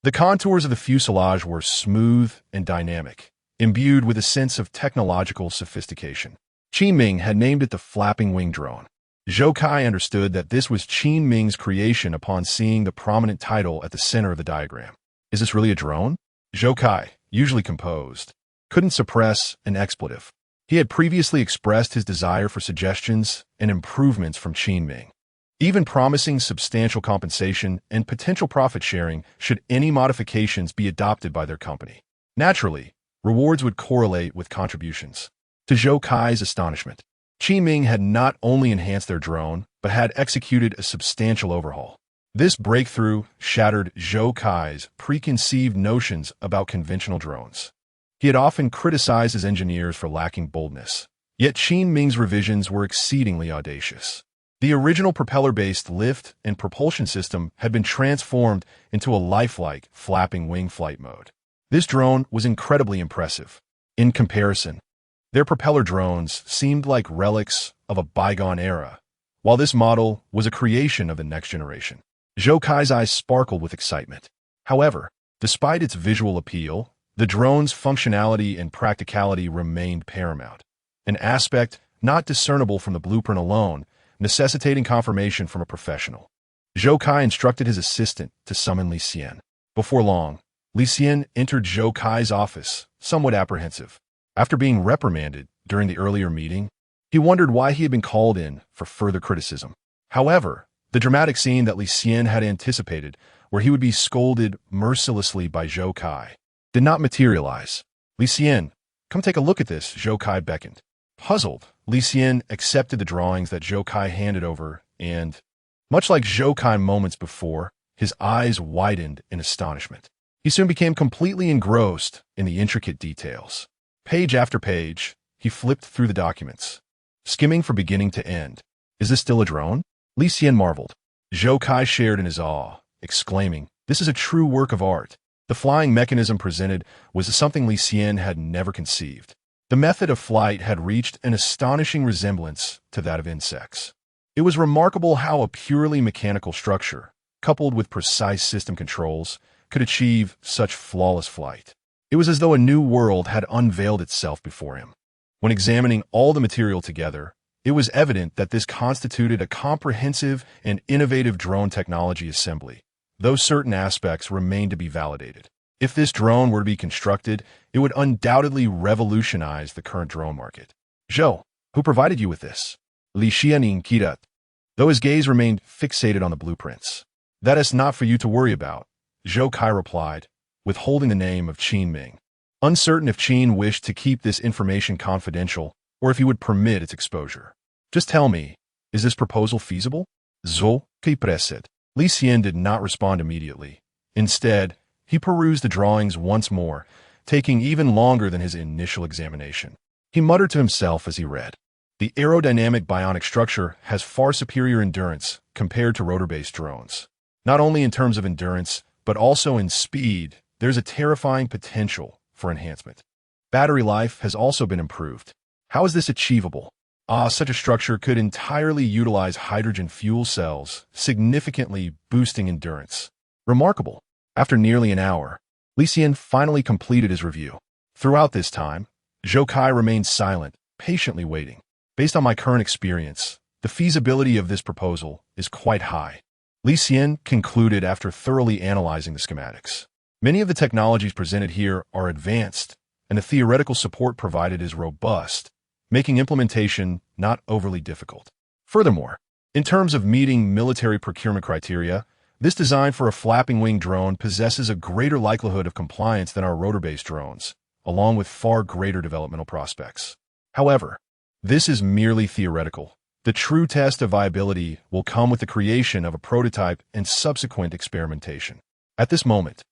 The contours of the fuselage were smooth and dynamic, imbued with a sense of technological sophistication. Qin Ming had named it the Flapping Wing Drone. Zhou Kai understood that this was Qin Ming's creation upon seeing the prominent title at the center of the diagram. Is this really a drone? Zhou Kai, usually composed, couldn't suppress an expletive. He had previously expressed his desire for suggestions and improvements from Qin Ming, even promising substantial compensation and potential profit sharing should any modifications be adopted by their company. Naturally, rewards would correlate with contributions. To Zhou Kai's astonishment, Qin Ming had not only enhanced their drone, but had executed a substantial overhaul. This breakthrough shattered Zhou Kai's preconceived notions about conventional drones. He had often criticized his engineers for lacking boldness, yet Qin Ming's revisions were exceedingly audacious. The original propeller-based lift and propulsion system had been transformed into a lifelike, flapping wing flight mode. This drone was incredibly impressive. In comparison, their propeller drones seemed like relics of a bygone era, while this model was a creation of the next generation. Zhou Kai's eyes sparkled with excitement. However, despite its visual appeal, the drone's functionality and practicality remained paramount, an aspect not discernible from the blueprint alone, necessitating confirmation from a professional. Zhou Kai instructed his assistant to summon Li Xian. Before long, Li Xian entered Zhou Kai's office, somewhat apprehensive. After being reprimanded during the earlier meeting, he wondered why he had been called in for further criticism. However, the dramatic scene that Li Xian had anticipated, where he would be scolded mercilessly by Zhou Kai, did not materialize. Li Xian, come take a look at this, Zhou Kai beckoned. Puzzled, Li Xian accepted the drawings that Zhou Kai handed over and, much like Zhou Kai moments before, his eyes widened in astonishment. He soon became completely engrossed in the intricate details. Page after page, he flipped through the documents, skimming from beginning to end. Is this still a drone? Li Xian marveled. Zhou Kai shared in his awe, exclaiming, this is a true work of art. The flying mechanism presented was something Li Xian had never conceived. The method of flight had reached an astonishing resemblance to that of insects. It was remarkable how a purely mechanical structure, coupled with precise system controls, could achieve such flawless flight. It was as though a new world had unveiled itself before him. When examining all the material together, it was evident that this constituted a comprehensive and innovative drone technology assembly, though certain aspects remained to be validated. If this drone were to be constructed, it would undoubtedly revolutionize the current drone market. Zhou, who provided you with this? Li Xian inquired, though his gaze remained fixated on the blueprints. That is not for you to worry about, Zhou Kai replied, withholding the name of Qin Ming. Uncertain if Qin wished to keep this information confidential or if he would permit its exposure. Just tell me, is this proposal feasible? Zhou Kai pressed. Li Xian did not respond immediately. Instead, he perused the drawings once more, taking even longer than his initial examination. He muttered to himself as he read, the aerodynamic bionic structure has far superior endurance compared to rotor-based drones. Not only in terms of endurance, but also in speed, there's a terrifying potential for enhancement. Battery life has also been improved. How is this achievable? Such a structure could entirely utilize hydrogen fuel cells, significantly boosting endurance. Remarkable. After nearly an hour, Li Xian finally completed his review. Throughout this time, Zhou Kai remained silent, patiently waiting. Based on my current experience, the feasibility of this proposal is quite high. Li Xian concluded after thoroughly analyzing the schematics. Many of the technologies presented here are advanced, and the theoretical support provided is robust, making implementation not overly difficult. Furthermore, in terms of meeting military procurement criteria, this design for a flapping wing drone possesses a greater likelihood of compliance than our rotor-based drones, along with far greater developmental prospects. However, this is merely theoretical. The true test of viability will come with the creation of a prototype and subsequent experimentation. At this moment,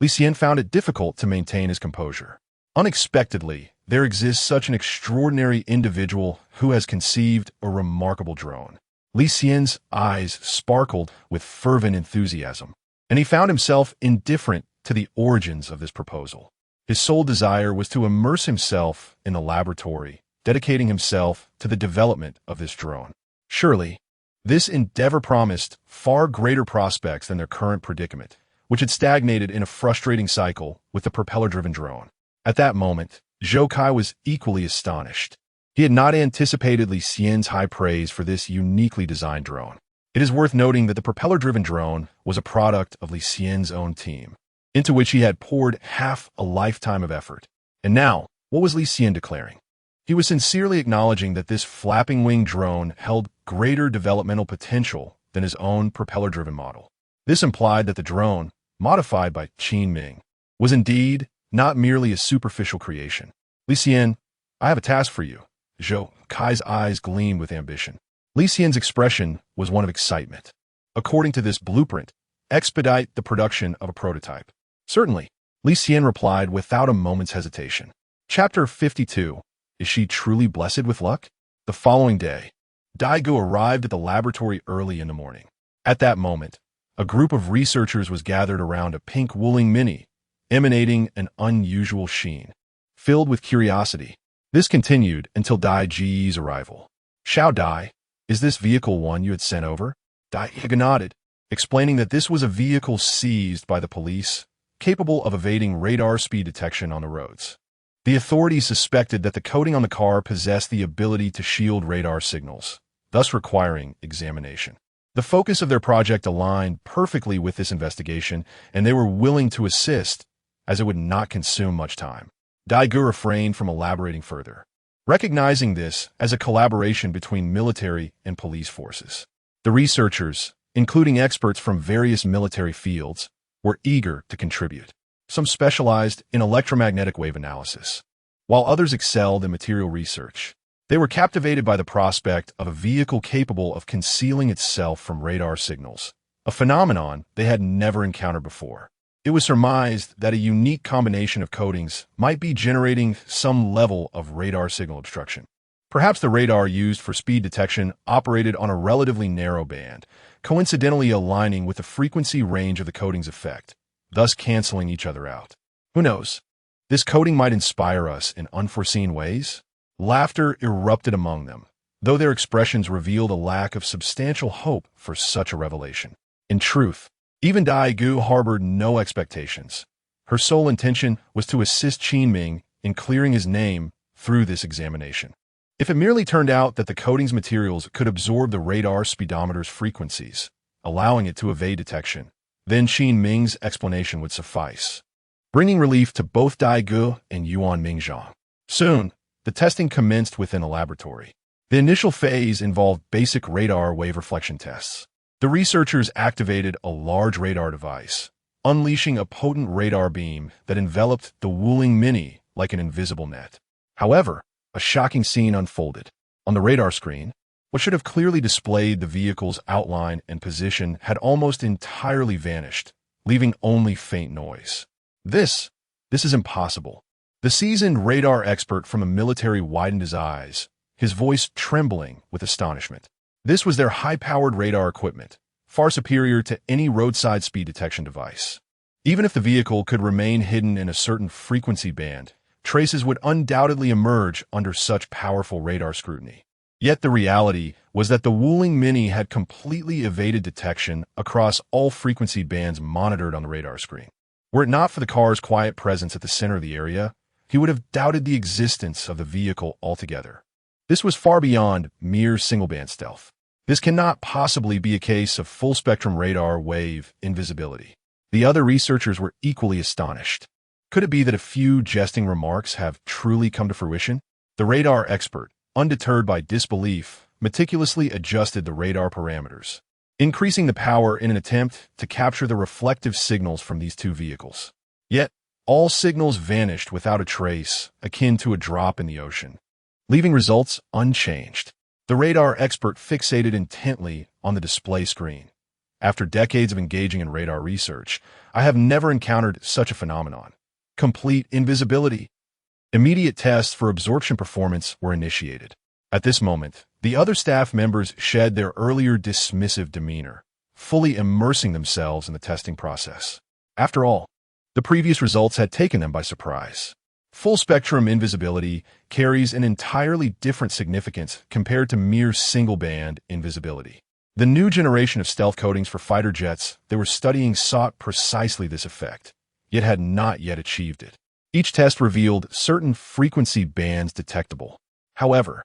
Li Xian found it difficult to maintain his composure. Unexpectedly, there exists such an extraordinary individual who has conceived a remarkable drone. Li Xian's eyes sparkled with fervent enthusiasm, and he found himself indifferent to the origins of this proposal. His sole desire was to immerse himself in the laboratory, dedicating himself to the development of this drone. Surely, this endeavor promised far greater prospects than their current predicament, which had stagnated in a frustrating cycle with the propeller-driven drone. At that moment, Zhou Kai was equally astonished. He had not anticipated Li Xian's high praise for this uniquely designed drone. It is worth noting that the propeller-driven drone was a product of Li Xian's own team, into which he had poured half a lifetime of effort. And now, what was Li Xian declaring? He was sincerely acknowledging that this flapping wing drone held greater developmental potential than his own propeller-driven model. This implied that the drone, modified by Qin Ming, was indeed not merely a superficial creation. Li Xian, I have a task for you. Zhou Kai's eyes gleamed with ambition. Li Xian's expression was one of excitement. According to this blueprint, expedite the production of a prototype. Certainly, Li Xian replied without a moment's hesitation. Chapter 52. Is she truly blessed with luck? The following day, Daigu arrived at the laboratory early in the morning. At that moment, a group of researchers was gathered around a pink Wuling Mini, emanating an unusual sheen. Filled with curiosity, this continued until Dai Ji's arrival. Xiao Dai, is this vehicle one you had sent over? Dai nodded, explaining that this was a vehicle seized by the police, capable of evading radar speed detection on the roads. The authorities suspected that the coating on the car possessed the ability to shield radar signals, thus requiring examination. The focus of their project aligned perfectly with this investigation, and they were willing to assist, as it would not consume much time. Daigu refrained from elaborating further, recognizing this as a collaboration between military and police forces. The researchers, including experts from various military fields, were eager to contribute. Some specialized in electromagnetic wave analysis, while others excelled in material research. They were captivated by the prospect of a vehicle capable of concealing itself from radar signals, a phenomenon they had never encountered before. It was surmised that a unique combination of coatings might be generating some level of radar signal obstruction. Perhaps the radar used for speed detection operated on a relatively narrow band, coincidentally aligning with the frequency range of the coating's effect, thus canceling each other out. Who knows? This coating might inspire us in unforeseen ways. Laughter erupted among them, though their expressions revealed a lack of substantial hope for such a revelation. In truth, even Daigu harbored no expectations. Her sole intention was to assist Qin Ming in clearing his name through this examination. If it merely turned out that the coating's materials could absorb the radar speedometer's frequencies, allowing it to evade detection, then Qin Ming's explanation would suffice, bringing relief to both Daigu and Yuan Mingzhang. Soon, the testing commenced within a laboratory. The initial phase involved basic radar wave reflection tests. The researchers activated a large radar device, unleashing a potent radar beam that enveloped the Wuling Mini like an invisible net. However, a shocking scene unfolded. On the radar screen, what should have clearly displayed the vehicle's outline and position had almost entirely vanished, leaving only faint noise. This is impossible. The seasoned radar expert from the military widened his eyes, his voice trembling with astonishment. This was their high-powered radar equipment, far superior to any roadside speed detection device. Even if the vehicle could remain hidden in a certain frequency band, traces would undoubtedly emerge under such powerful radar scrutiny. Yet the reality was that the Wuling Mini had completely evaded detection across all frequency bands monitored on the radar screen. Were it not for the car's quiet presence at the center of the area, he would have doubted the existence of the vehicle altogether. This was far beyond mere single-band stealth. This cannot possibly be a case of full-spectrum radar wave invisibility. The other researchers were equally astonished. Could it be that a few jesting remarks have truly come to fruition? The radar expert, undeterred by disbelief, meticulously adjusted the radar parameters, increasing the power in an attempt to capture the reflective signals from these two vehicles. Yet, all signals vanished without a trace, akin to a drop in the ocean, leaving results unchanged. The radar expert fixated intently on the display screen. After decades of engaging in radar research, I have never encountered such a phenomenon. Complete invisibility. Immediate tests for absorption performance were initiated. At this moment, the other staff members shed their earlier dismissive demeanor, fully immersing themselves in the testing process. After all, the previous results had taken them by surprise. Full-spectrum invisibility carries an entirely different significance compared to mere single-band invisibility. The new generation of stealth coatings for fighter jets they were studying sought precisely this effect, yet had not yet achieved it. Each test revealed certain frequency bands detectable. However,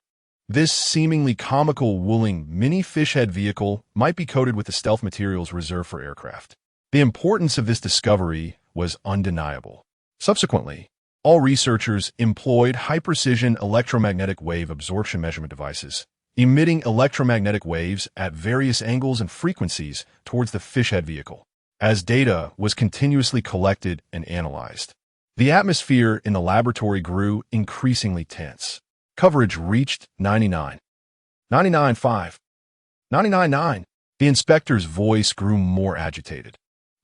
this seemingly comical Wuling Mini fishhead vehicle might be coated with the stealth materials reserved for aircraft. The importance of this discovery was undeniable. Subsequently, all researchers employed high-precision electromagnetic wave absorption measurement devices, emitting electromagnetic waves at various angles and frequencies towards the fishhead vehicle. As data was continuously collected and analyzed, the atmosphere in the laboratory grew increasingly tense. Coverage reached 99, 99.5, 99.9. The inspector's voice grew more agitated,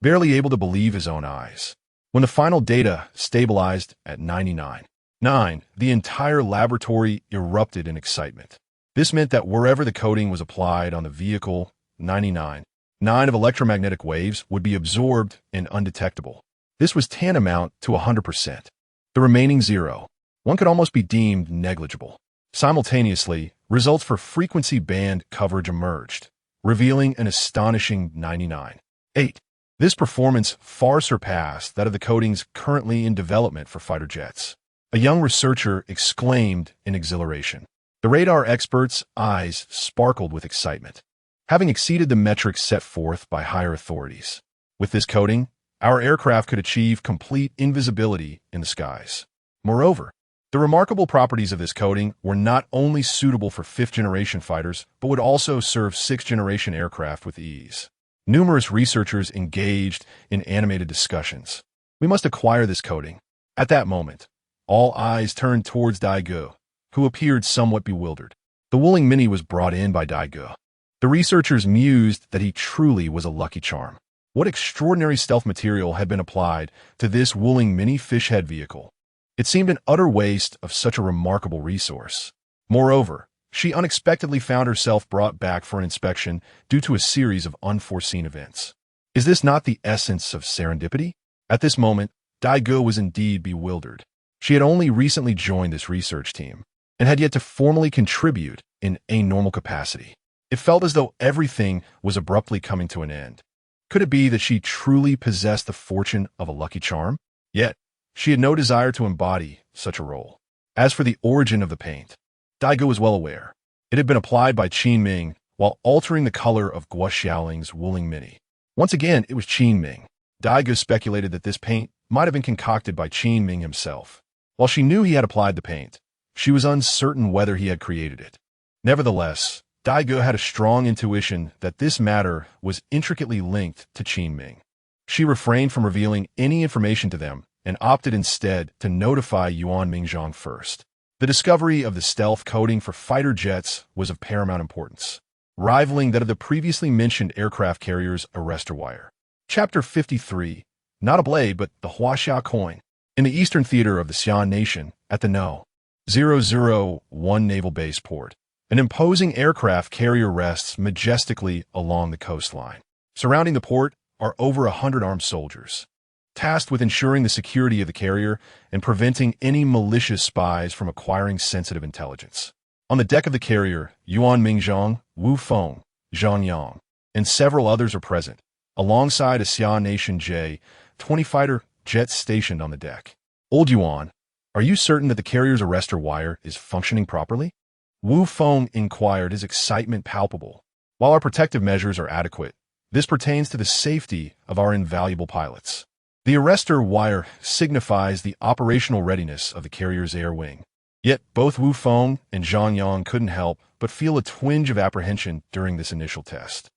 barely able to believe his own eyes. When the final data stabilized at 99.9, the entire laboratory erupted in excitement. This meant that wherever the coating was applied on the vehicle, 99.9 of electromagnetic waves would be absorbed and undetectable. This was tantamount to 100%. The remaining 0.1 could almost be deemed negligible. Simultaneously, results for frequency band coverage emerged, revealing an astonishing 99.8. This performance far surpassed that of the coatings currently in development for fighter jets. A young researcher exclaimed in exhilaration. The radar experts' eyes sparkled with excitement, having exceeded the metrics set forth by higher authorities. With this coating, our aircraft could achieve complete invisibility in the skies. Moreover, the remarkable properties of this coating were not only suitable for fifth-generation fighters, but would also serve sixth-generation aircraft with ease. Numerous researchers engaged in animated discussions. We must acquire this coating. At that moment, all eyes turned towards Daegu, who appeared somewhat bewildered. The Wuling Mini was brought in by Daegu. The researchers mused that he truly was a lucky charm. What extraordinary stealth material had been applied to this Wuling Mini fishhead vehicle? It seemed an utter waste of such a remarkable resource. Moreover, she unexpectedly found herself brought back for an inspection due to a series of unforeseen events. Is this not the essence of serendipity? At this moment, Daegu was indeed bewildered. She had only recently joined this research team and had yet to formally contribute in a normal capacity. It felt as though everything was abruptly coming to an end. Could it be that she truly possessed the fortune of a lucky charm? Yet, she had no desire to embody such a role. As for the origin of the paint, Daegu was well aware. It had been applied by Qin Ming while altering the color of Guo Xiaoling's Wuling Mini. Once again, it was Qin Ming. Daegu speculated that this paint might have been concocted by Qin Ming himself. While she knew he had applied the paint, she was uncertain whether he had created it. Nevertheless, Daegu had a strong intuition that this matter was intricately linked to Qin Ming. She refrained from revealing any information to them and opted instead to notify Yuan Mingzhong first. The discovery of the stealth coating for fighter jets was of paramount importance, rivaling that of the previously mentioned aircraft carrier's arrestor wire. Chapter 53. Not a blade, but the Huaxia coin. In the eastern theater of the Xi'an nation, at the No. 001 Naval Base port, an imposing aircraft carrier rests majestically along the coastline. Surrounding the port are over 100 armed soldiers, tasked with ensuring the security of the carrier and preventing any malicious spies from acquiring sensitive intelligence. On the deck of the carrier, Yuan Mingzhong, Wu Feng, Zhang Yang, and several others are present, alongside a Xi'an Nation J-20 fighter jet stationed on the deck. Old Yuan, are you certain that the carrier's arrestor wire is functioning properly? Wu Feng inquired, his excitement palpable. While our protective measures are adequate, this pertains to the safety of our invaluable pilots. The arrestor wire signifies the operational readiness of the carrier's air wing. Yet both Wu Feng and Zhang Yang couldn't help but feel a twinge of apprehension during this initial test.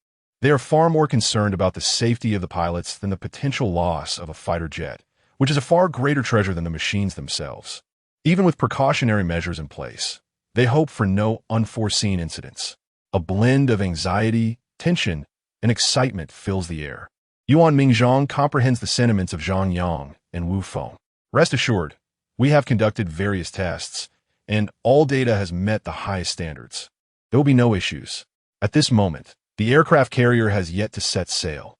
They are far more concerned about the safety of the pilots than the potential loss of a fighter jet, which is a far greater treasure than the machines themselves. Even with precautionary measures in place, they hope for no unforeseen incidents. A blend of anxiety, tension, and excitement fills the air. Yuan Mingzhong comprehends the sentiments of Zhang Yang and Wu Feng. Rest assured, we have conducted various tests, and all data has met the highest standards. There will be no issues. At this moment, the aircraft carrier has yet to set sail,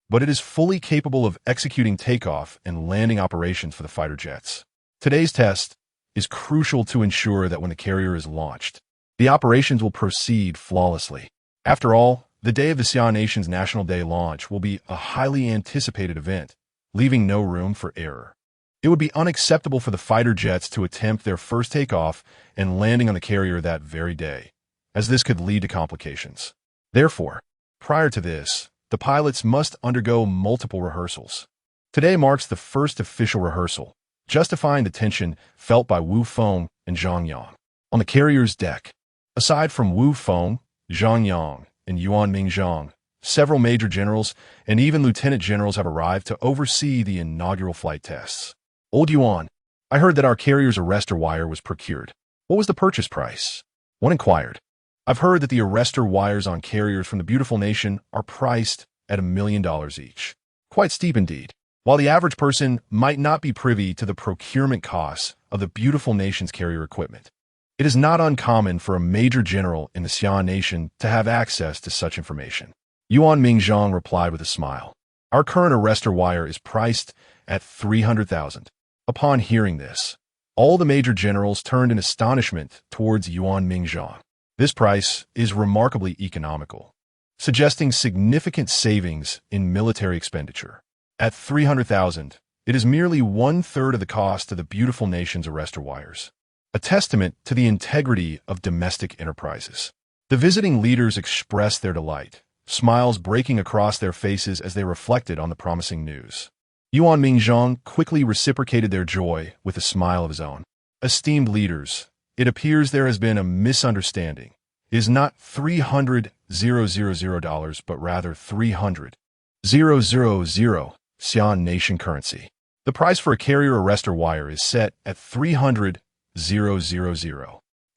but it is fully capable of executing takeoff and landing operations for the fighter jets. Today's test is crucial to ensure that when the carrier is launched, the operations will proceed flawlessly. After all, the day of the Xi'an Nation's National Day launch will be a highly anticipated event, leaving no room for error. It would be unacceptable for the fighter jets to attempt their first takeoff and landing on the carrier that very day, as this could lead to complications. Therefore, prior to this, the pilots must undergo multiple rehearsals. Today marks the first official rehearsal, justifying the tension felt by Wu Feng and Zhang Yang. On the carrier's deck, aside from Wu Feng, Zhang Yang, and Yuan Mingzhong, several major generals and even lieutenant generals have arrived to oversee the inaugural flight tests. Old Yuan, I heard that our carrier's arrestor wire was procured. What was the purchase price? One inquired. I've heard that the arrestor wires on carriers from the beautiful nation are priced at $1 million each. Quite steep indeed. While the average person might not be privy to the procurement costs of the beautiful nation's carrier equipment, it is not uncommon for a major general in the Xi'an nation to have access to such information. Yuan Mingzhang replied with a smile. Our current arrestor wire is priced at 300,000. Upon hearing this, all the major generals turned in astonishment towards Yuan Mingzhang. This price is remarkably economical, suggesting significant savings in military expenditure. At 300,000, it is merely one-third of the cost of the beautiful nation's arrestor wires, a testament to the integrity of domestic enterprises. The visiting leaders expressed their delight, smiles breaking across their faces as they reflected on the promising news. Yuan Mingzhang quickly reciprocated their joy with a smile of his own. Esteemed leaders, it appears there has been a misunderstanding. It is not $300,000, but rather 300,000 Xi'an nation currency. The price for a carrier arrestor wire is set at 300,000.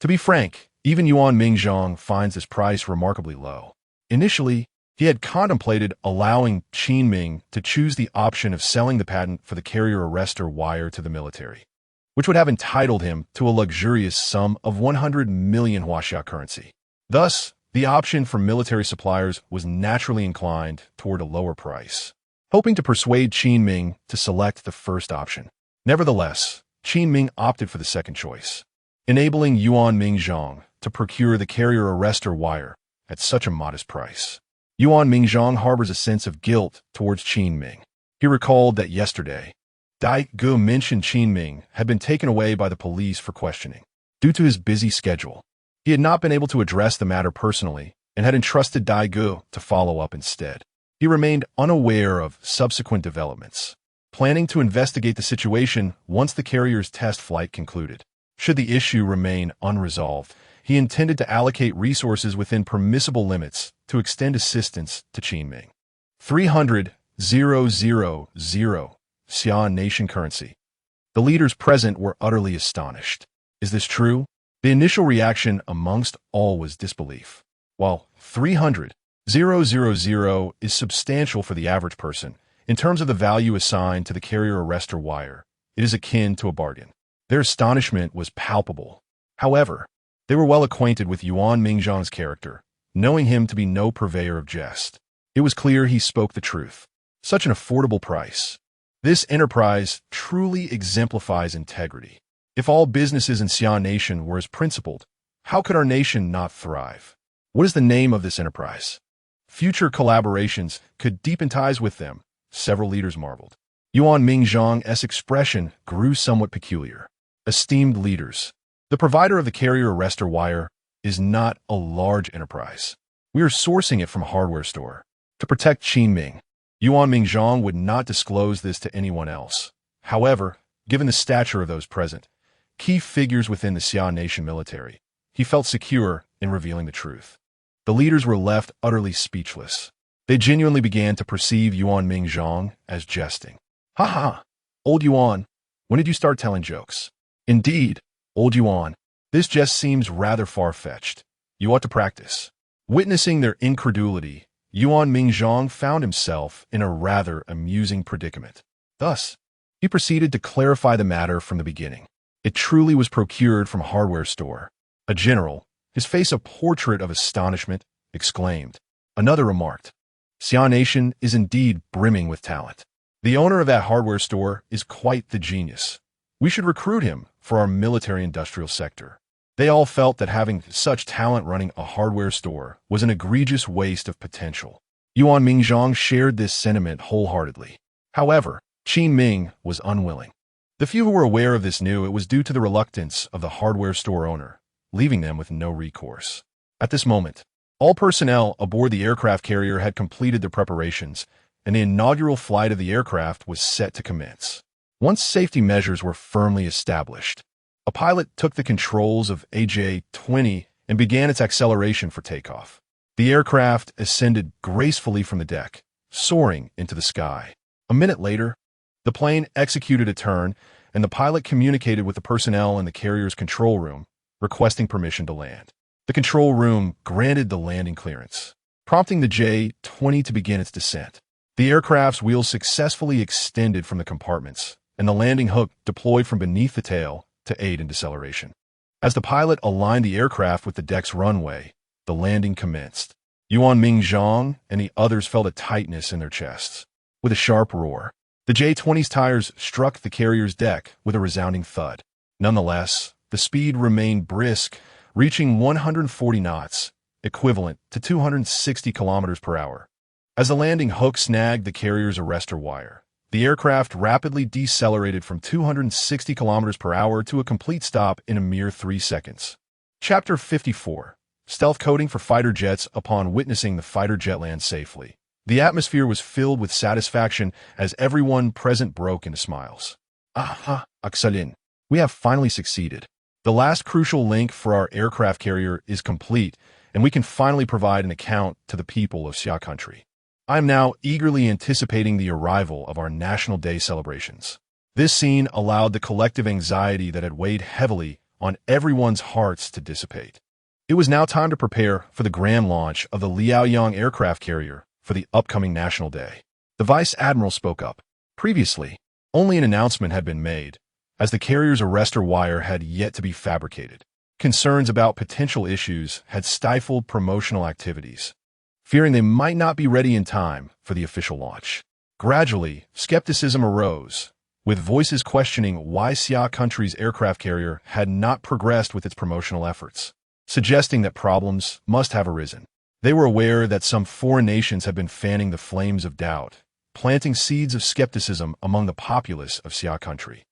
To be frank, even Yuan Mingzhang finds this price remarkably low. Initially, he had contemplated allowing Qin Ming to choose the option of selling the patent for the carrier arrestor wire to the military, which would have entitled him to a luxurious sum of 100 million Huaxia currency. Thus, the option for military suppliers was naturally inclined toward a lower price, hoping to persuade Qin Ming to select the first option. Nevertheless, Qin Ming opted for the second choice, enabling Yuan Mingzhang to procure the carrier arrestor wire at such a modest price. Yuan Mingzhang harbors a sense of guilt towards Qin Ming. He recalled that yesterday, Dai Gu mentioned Qin Ming had been taken away by the police for questioning. Due to his busy schedule, he had not been able to address the matter personally and had entrusted Dai Gu to follow up instead. He remained unaware of subsequent developments, planning to investigate the situation once the carrier's test flight concluded. Should the issue remain unresolved, he intended to allocate resources within permissible limits to extend assistance to Qin Ming. 300,000 Xi'an nation currency. The leaders present were utterly astonished. Is this true? The initial reaction amongst all was disbelief. While 300,000 is substantial for the average person, in terms of the value assigned to the carrier arrestor wire, it is akin to a bargain. Their astonishment was palpable. However, they were well acquainted with Yuan Mingzhang's character, knowing him to be no purveyor of jest. It was clear he spoke the truth. Such an affordable price. This enterprise truly exemplifies integrity. If all businesses in Xi'an Nation were as principled, how could our nation not thrive? What is the name of this enterprise? Future collaborations could deepen ties with them, several leaders marveled. Yuan Mingzhang's expression grew somewhat peculiar. Esteemed leaders, the provider of the carrier arrestor wire is not a large enterprise. We are sourcing it from a hardware store. To protect Qin Ming, Yuan Mingzhang would not disclose this to anyone else. However, given the stature of those present, key figures within the Xi'an Nation military, he felt secure in revealing the truth. The leaders were left utterly speechless. They genuinely began to perceive Yuan Mingzhang as jesting. Ha ha! Old Yuan, when did you start telling jokes? Indeed, old Yuan, this jest seems rather far-fetched. You ought to practice. Witnessing their incredulity, Yuan Mingzhang found himself in a rather amusing predicament. Thus, he proceeded to clarify the matter from the beginning. It truly was procured from a hardware store. A general, his face a portrait of astonishment, exclaimed. Another remarked, Xi'an Nation is indeed brimming with talent. The owner of that hardware store is quite the genius. We should recruit him for our military-industrial sector. They all felt that having such talent running a hardware store was an egregious waste of potential. Yuan Mingzhang shared this sentiment wholeheartedly. However, Qin Ming was unwilling. The few who were aware of this knew it was due to the reluctance of the hardware store owner, leaving them with no recourse. At this moment, all personnel aboard the aircraft carrier had completed their preparations, and the inaugural flight of the aircraft was set to commence. Once safety measures were firmly established, a pilot took the controls of AJ-20 and began its acceleration for takeoff. The aircraft ascended gracefully from the deck, soaring into the sky. A minute later, the plane executed a turn, and the pilot communicated with the personnel in the carrier's control room, requesting permission to land. The control room granted the landing clearance, prompting the J-20 to begin its descent. The aircraft's wheels successfully extended from the compartments, and the landing hook deployed from beneath the tail to aid in deceleration. As the pilot aligned the aircraft with the deck's runway, the landing commenced. Yuan Ming and the others felt a tightness in their chests. With a sharp roar, the J-20's tires struck the carrier's deck with a resounding thud. Nonetheless, the speed remained brisk, reaching 140 knots, equivalent to 260 kilometers per hour. As the landing hook snagged the carrier's arrestor wire, the aircraft rapidly decelerated from 260 kilometers per hour to a complete stop in a mere 3 seconds. Chapter 54. Stealth Coding for Fighter Jets. Upon witnessing the fighter jet land safely, the atmosphere was filled with satisfaction as everyone present broke into smiles. Aha, excellent. We have finally succeeded. The last crucial link for our aircraft carrier is complete, and we can finally provide an account to the people of Xia country. I am now eagerly anticipating the arrival of our National Day celebrations. This scene allowed the collective anxiety that had weighed heavily on everyone's hearts to dissipate. It was now time to prepare for the grand launch of the Liaoyang aircraft carrier for the upcoming National Day. The Vice Admiral spoke up. Previously, only an announcement had been made, as the carrier's arrestor wire had yet to be fabricated. Concerns about potential issues had stifled promotional activities, fearing they might not be ready in time for the official launch. Gradually, skepticism arose, with voices questioning why Xia country's aircraft carrier had not progressed with its promotional efforts, suggesting that problems must have arisen. They were aware that some foreign nations had been fanning the flames of doubt, planting seeds of skepticism among the populace of Xia country.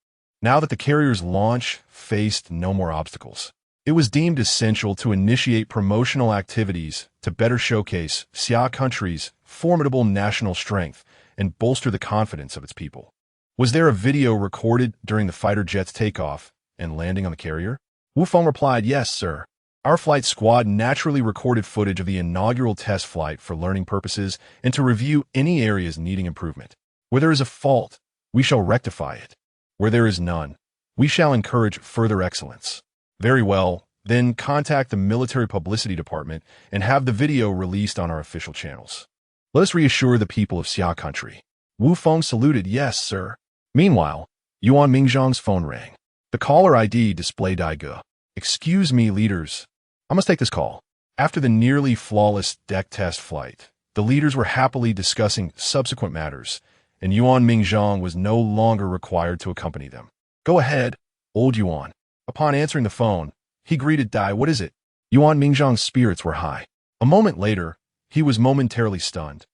Now that the carrier's launch faced no more obstacles, it was deemed essential to initiate promotional activities to better showcase Xia country's formidable national strength and bolster the confidence of its people. Was there a video recorded during the fighter jet's takeoff and landing on the carrier? Wu Feng replied, "Yes, sir. Our flight squad naturally recorded footage of the inaugural test flight for learning purposes and to review any areas needing improvement. Where there is a fault, we shall rectify it. Where there is none, we shall encourage further excellence." Very well, then contact the Military Publicity Department and have the video released on our official channels. Let us reassure the people of Xia country. Wu Feng saluted, "Yes, sir." Meanwhile, Yuan Mingzhang's phone rang. The caller ID displayed Daigu. "Excuse me, leaders. I must take this call." After the nearly flawless deck test flight, the leaders were happily discussing subsequent matters, and Yuan Mingzhang was no longer required to accompany them. "Go ahead, old Yuan." Upon answering the phone, he greeted Dai. "What is it?" Yuan Mingzhang's spirits were high. A moment later, he was momentarily stunned,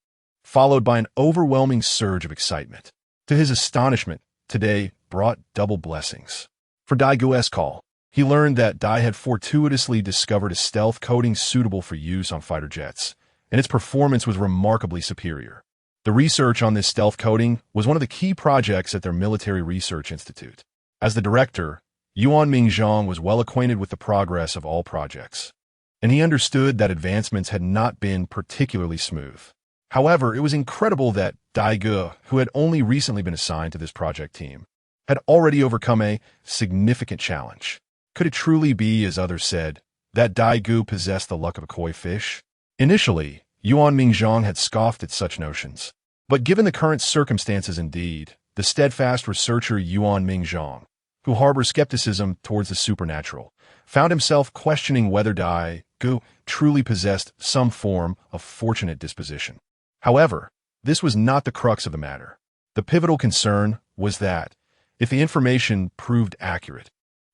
followed by an overwhelming surge of excitement. To his astonishment, today brought double blessings. For Dai Gu's call, he learned that Dai had fortuitously discovered a stealth coating suitable for use on fighter jets, and its performance was remarkably superior. The research on this stealth coating was one of the key projects at their Military Research Institute. As the director, Yuan Mingzhang was well acquainted with the progress of all projects, and he understood that advancements had not been particularly smooth. However, it was incredible that Daigu, who had only recently been assigned to this project team, had already overcome a significant challenge. Could it truly be, as others said, that Daigu possessed the luck of a koi fish? Initially, Yuan Mingzhang had scoffed at such notions, but given the current circumstances indeed, the steadfast researcher Yuan Mingzhang, who harbors skepticism towards the supernatural, found himself questioning whether Daigu truly possessed some form of fortunate disposition. However, this was not the crux of the matter. The pivotal concern was that, if the information proved accurate,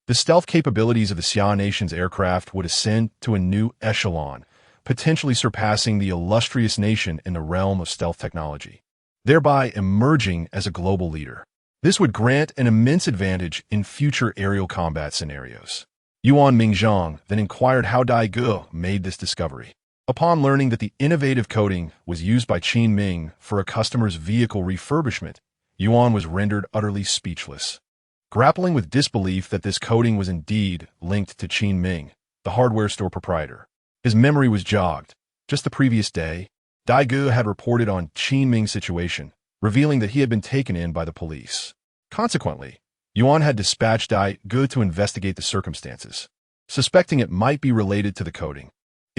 the stealth capabilities of the Xia nation's aircraft would ascend to a new echelon, potentially surpassing the illustrious nation in the realm of stealth technology, thereby emerging as a global leader. This would grant an immense advantage in future aerial combat scenarios. Yuan Mingzhang then inquired how Daigu made this discovery. Upon learning that the innovative coating was used by Qin Ming for a customer's vehicle refurbishment, Yuan was rendered utterly speechless. Grappling with disbelief that this coating was indeed linked to Qin Ming, the hardware store proprietor, his memory was jogged. Just the previous day, Daigu had reported on Qin Ming's situation, revealing that he had been taken in by the police. Consequently, Yuan had dispatched Daigu to investigate the circumstances, suspecting it might be related to the coating.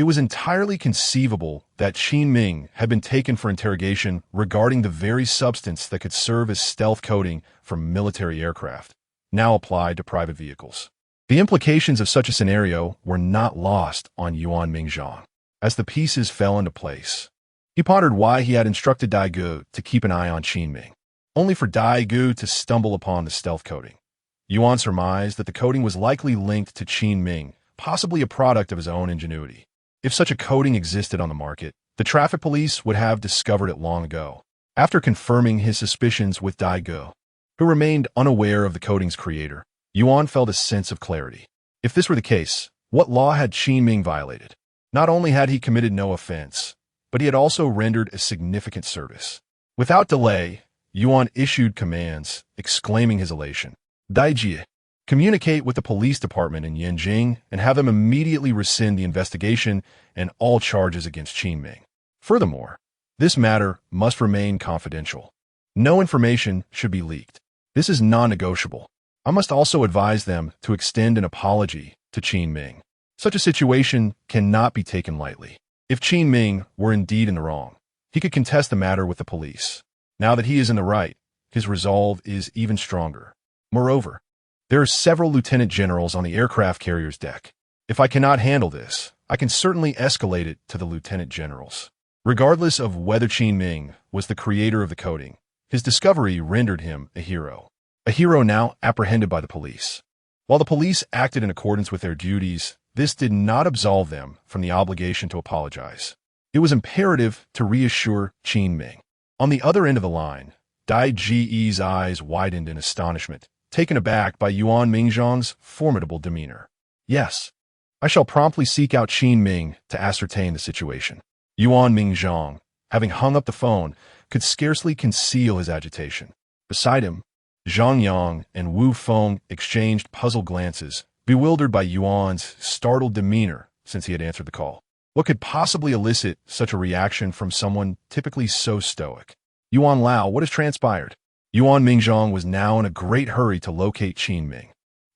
It was entirely conceivable that Qin Ming had been taken for interrogation regarding the very substance that could serve as stealth coating for military aircraft, now applied to private vehicles. The implications of such a scenario were not lost on Yuan Mingzhang. As the pieces fell into place, he pondered why he had instructed Daigou to keep an eye on Qin Ming, only for Daigou to stumble upon the stealth coating. Yuan surmised that the coating was likely linked to Qin Ming, possibly a product of his own ingenuity. If such a coating existed on the market, the traffic police would have discovered it long ago. After confirming his suspicions with Daigou, who remained unaware of the coating's creator, Yuan felt a sense of clarity. If this were the case, what law had Qin Ming violated? Not only had he committed no offense, but he had also rendered a significant service. Without delay, Yuan issued commands, exclaiming his elation. Daijie, communicate with the police department in Yanjing and have them immediately rescind the investigation and all charges against Qin Ming. Furthermore, this matter must remain confidential. No information should be leaked. This is non-negotiable. I must also advise them to extend an apology to Qin Ming. Such a situation cannot be taken lightly. If Qin Ming were indeed in the wrong, he could contest the matter with the police. Now that he is in the right, his resolve is even stronger. Moreover, there are several lieutenant generals on the aircraft carrier's deck. If I cannot handle this, I can certainly escalate it to the lieutenant generals. Regardless of whether Qin Ming was the creator of the coating, his discovery rendered him a hero now apprehended by the police. While the police acted in accordance with their duties, this did not absolve them from the obligation to apologize. It was imperative to reassure Qin Ming. On the other end of the line, Dai Ji's eyes widened in astonishment, taken aback by Yuan Mingzhang's formidable demeanor. Yes, I shall promptly seek out Qin Ming to ascertain the situation. Yuan Mingzhang, having hung up the phone, could scarcely conceal his agitation. Beside him, Zhang Yang and Wu Feng exchanged puzzled glances, bewildered by Yuan's startled demeanor since he had answered the call. What could possibly elicit such a reaction from someone typically so stoic? Yuan Lao, what has transpired? Yuan Mingzhang was now in a great hurry to locate Qin Ming,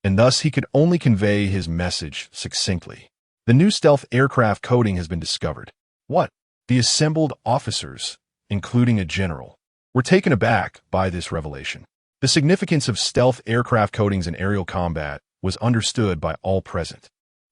and thus he could only convey his message succinctly. The new stealth aircraft coating has been discovered. What? The assembled officers, including a general, were taken aback by this revelation. The significance of stealth aircraft coatings in aerial combat was understood by all present.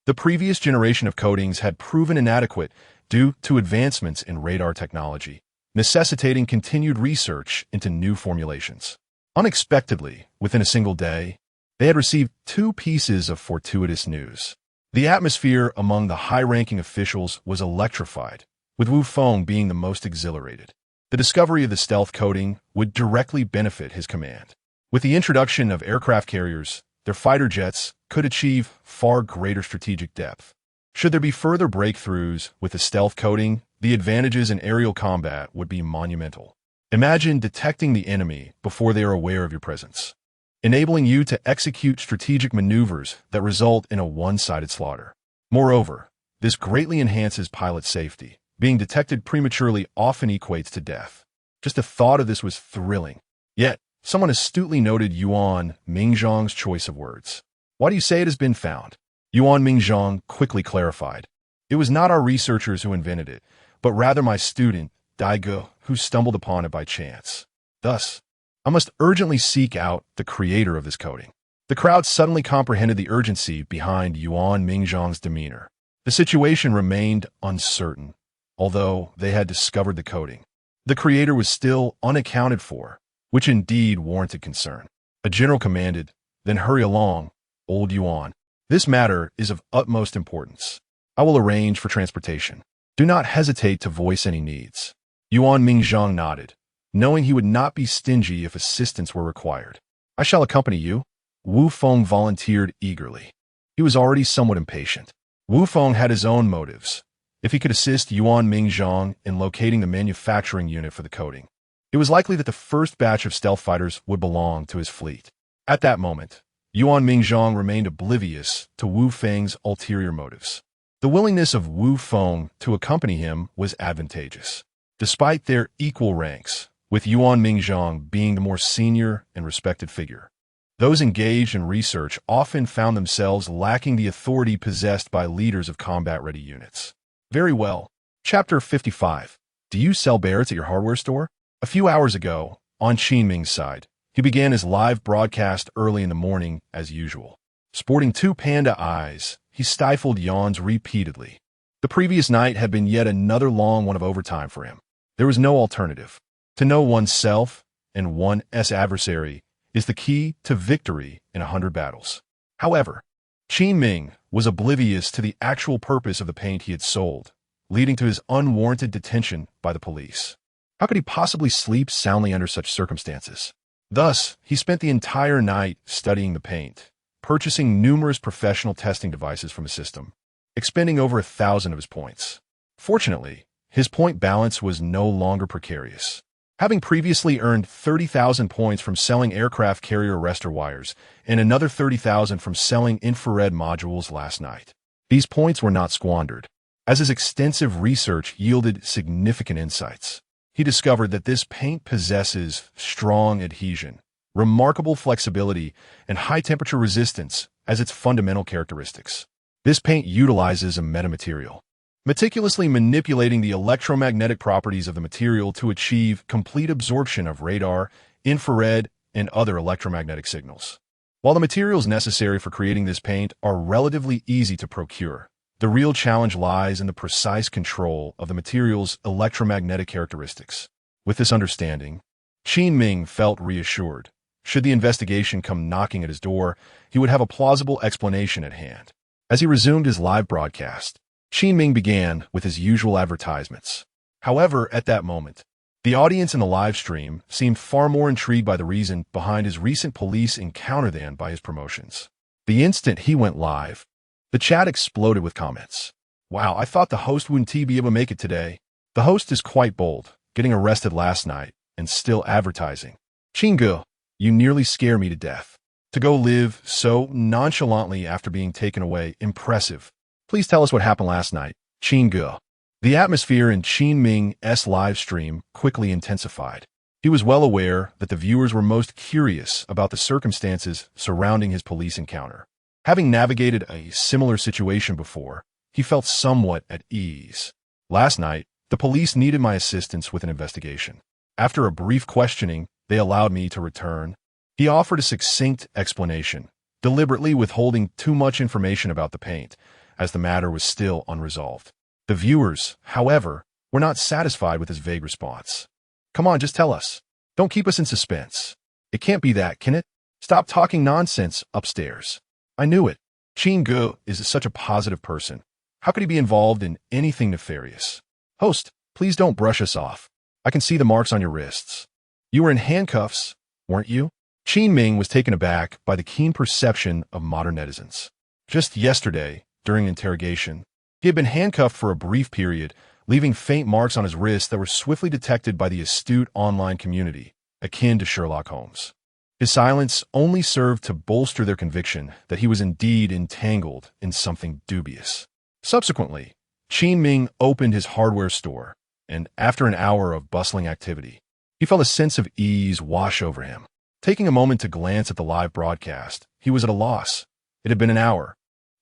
The previous generation of coatings had proven inadequate due to advancements in radar technology, necessitating continued research into new formulations. Unexpectedly, within a single day, they had received two pieces of fortuitous news. The atmosphere among the high-ranking officials was electrified, with Wu Feng being the most exhilarated. The discovery of the stealth coating would directly benefit his command. With the introduction of aircraft carriers, their fighter jets could achieve far greater strategic depth. Should there be further breakthroughs with the stealth coating, the advantages in aerial combat would be monumental. Imagine detecting the enemy before they are aware of your presence, enabling you to execute strategic maneuvers that result in a one-sided slaughter. Moreover, this greatly enhances pilot safety. Being detected prematurely often equates to death. Just the thought of this was thrilling. Yet, someone astutely noted Yuan Mingzhang's choice of words. Why do you say it has been found? Yuan Mingzhang quickly clarified. It was not our researchers who invented it, but rather my student, Daigou, who stumbled upon it by chance. Thus, I must urgently seek out the creator of this coating. The crowd suddenly comprehended the urgency behind Yuan Mingzhang's demeanor. The situation remained uncertain, although they had discovered the coating. The creator was still unaccounted for, which indeed warranted concern. A general commanded, "Then hurry along, old Yuan. This matter is of utmost importance. I will arrange for transportation. Do not hesitate to voice any needs." Yuan Mingzhang nodded, knowing he would not be stingy if assistance were required. "I shall accompany you." Wu Feng volunteered eagerly. He was already somewhat impatient. Wu Feng had his own motives. If he could assist Yuan Mingzhang in locating the manufacturing unit for the coating, it was likely that the first batch of stealth fighters would belong to his fleet. At that moment, Yuan Mingzhang remained oblivious to Wu Feng's ulterior motives. The willingness of Wu Feng to accompany him was advantageous, despite their equal ranks, with Yuan Mingzhang being the more senior and respected figure. Those engaged in research often found themselves lacking the authority possessed by leaders of combat-ready units. Very well. Chapter 55. Do you sell barrettes at your hardware store? A few hours ago, on Qin Ming's side, he began his live broadcast early in the morning as usual. Sporting two panda eyes, he stifled yawns repeatedly. The previous night had been yet another long one of overtime for him. There was no alternative. To know oneself and one's adversary is the key to victory in 100 battles. However, Qin Ming was oblivious to the actual purpose of the paint he had sold, leading to his unwarranted detention by the police. How could he possibly sleep soundly under such circumstances? Thus, he spent the entire night studying the paint, purchasing numerous professional testing devices from his system, expending over 1,000 of his points. Fortunately, his point balance was no longer precarious. Having previously earned 30,000 points from selling aircraft carrier arrestor wires and another 30,000 from selling infrared modules last night, these points were not squandered, as his extensive research yielded significant insights. He discovered that this paint possesses strong adhesion, remarkable flexibility, and high-temperature resistance as its fundamental characteristics. This paint utilizes a metamaterial, meticulously manipulating the electromagnetic properties of the material to achieve complete absorption of radar, infrared, and other electromagnetic signals. While the materials necessary for creating this paint are relatively easy to procure, the real challenge lies in the precise control of the material's electromagnetic characteristics. With this understanding, Qin Ming felt reassured. Should the investigation come knocking at his door, he would have a plausible explanation at hand. As he resumed his live broadcast, Qin Ming began with his usual advertisements. However, at that moment, the audience in the live stream seemed far more intrigued by the reason behind his recent police encounter than by his promotions. The instant he went live, the chat exploded with comments. Wow, I thought the host wouldn't be able to make it today. The host is quite bold, getting arrested last night and still advertising. Qin, you nearly scare me to death. To go live so nonchalantly after being taken away, impressive. Please tell us what happened last night, Qin. The atmosphere in Qin Ming's live stream quickly intensified. He was well aware that the viewers were most curious about the circumstances surrounding his police encounter. Having navigated a similar situation before, he felt somewhat at ease. Last night, the police needed my assistance with an investigation. After a brief questioning, they allowed me to return. He offered a succinct explanation, deliberately withholding too much information about the paint, as the matter was still unresolved. The viewers, however, were not satisfied with his vague response. Come on, just tell us. Don't keep us in suspense. It can't be that, can it? Stop talking nonsense upstairs. I knew it. Qin is such a positive person. How could he be involved in anything nefarious? Host, please don't brush us off. I can see the marks on your wrists. You were in handcuffs, weren't you? Qin Ming was taken aback by the keen perception of modern netizens. Just yesterday, during interrogation, he had been handcuffed for a brief period, leaving faint marks on his wrists that were swiftly detected by the astute online community, akin to Sherlock Holmes. His silence only served to bolster their conviction that he was indeed entangled in something dubious. Subsequently, Qin Ming opened his hardware store, and after an hour of bustling activity, he felt a sense of ease wash over him. Taking a moment to glance at the live broadcast, he was at a loss. It had been an hour.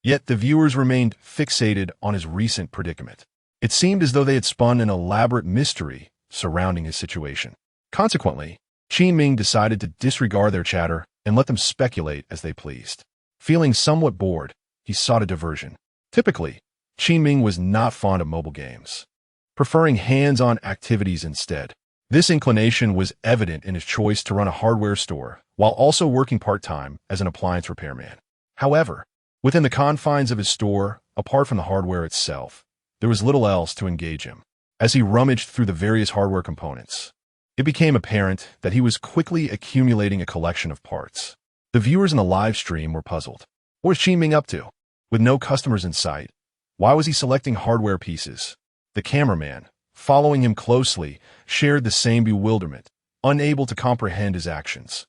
Yet the viewers remained fixated on his recent predicament. It seemed as though they had spun an elaborate mystery surrounding his situation. Consequently, Qin Ming decided to disregard their chatter and let them speculate as they pleased. Feeling somewhat bored, he sought a diversion. Typically, Qin Ming was not fond of mobile games, preferring hands-on activities instead. This inclination was evident in his choice to run a hardware store while also working part-time as an appliance repairman. However, within the confines of his store, apart from the hardware itself, there was little else to engage him. As he rummaged through the various hardware components, it became apparent that he was quickly accumulating a collection of parts. The viewers in the live stream were puzzled. What was Qin Ming up to? With no customers in sight, why was he selecting hardware pieces? The cameraman, following him closely, shared the same bewilderment, unable to comprehend his actions.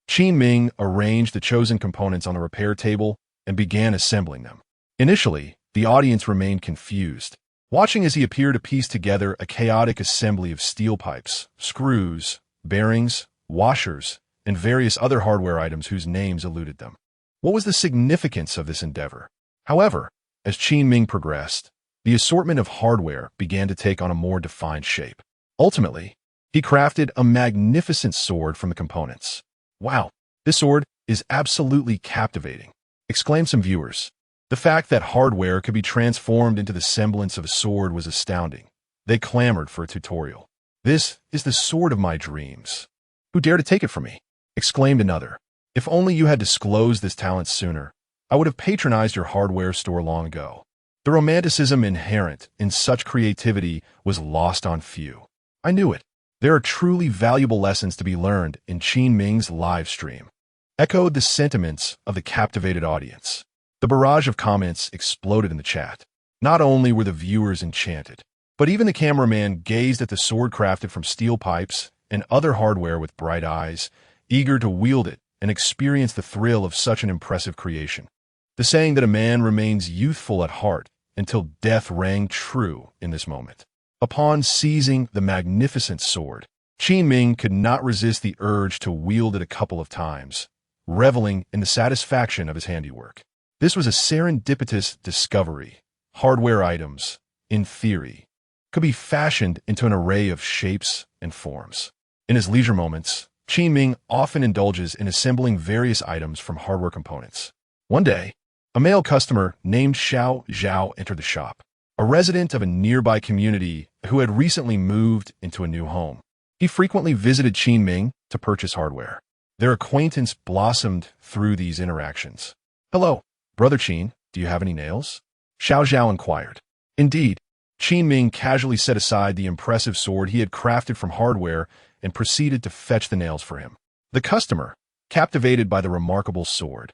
Qin Ming arranged the chosen components on the repair table and began assembling them. Initially, the audience remained confused, watching as he appeared to piece together a chaotic assembly of steel pipes, screws, bearings, washers, and various other hardware items whose names eluded them. What was the significance of this endeavor? However, as Qin Ming progressed, the assortment of hardware began to take on a more defined shape. Ultimately, he crafted a magnificent sword from the components. "Wow, this sword is absolutely captivating," exclaimed some viewers. The fact that hardware could be transformed into the semblance of a sword was astounding. They clamored for a tutorial. "This is the sword of my dreams. Who dare to take it from me?" exclaimed another. "If only you had disclosed this talent sooner, I would have patronized your hardware store long ago." The romanticism inherent in such creativity was lost on few. "I knew it. There are truly valuable lessons to be learned in Qin Ming's live stream," echoed the sentiments of the captivated audience. The barrage of comments exploded in the chat. Not only were the viewers enchanted, but even the cameraman gazed at the sword crafted from steel pipes and other hardware with bright eyes, eager to wield it and experience the thrill of such an impressive creation. The saying that a man remains youthful at heart until death rang true in this moment. Upon seizing the magnificent sword, Qin Ming could not resist the urge to wield it a couple of times, reveling in the satisfaction of his handiwork. This was a serendipitous discovery. Hardware items, in theory, could be fashioned into an array of shapes and forms. In his leisure moments, Qin Ming often indulges in assembling various items from hardware components. One day, a male customer named Xiao Zhao entered the shop, a resident of a nearby community who had recently moved into a new home. He frequently visited Qin Ming to purchase hardware. Their acquaintance blossomed through these interactions. "Hello, Brother Qin, do you have any nails?" Xiao Zhao inquired. Indeed, Qin Ming casually set aside the impressive sword he had crafted from hardware and proceeded to fetch the nails for him. The customer, captivated by the remarkable sword,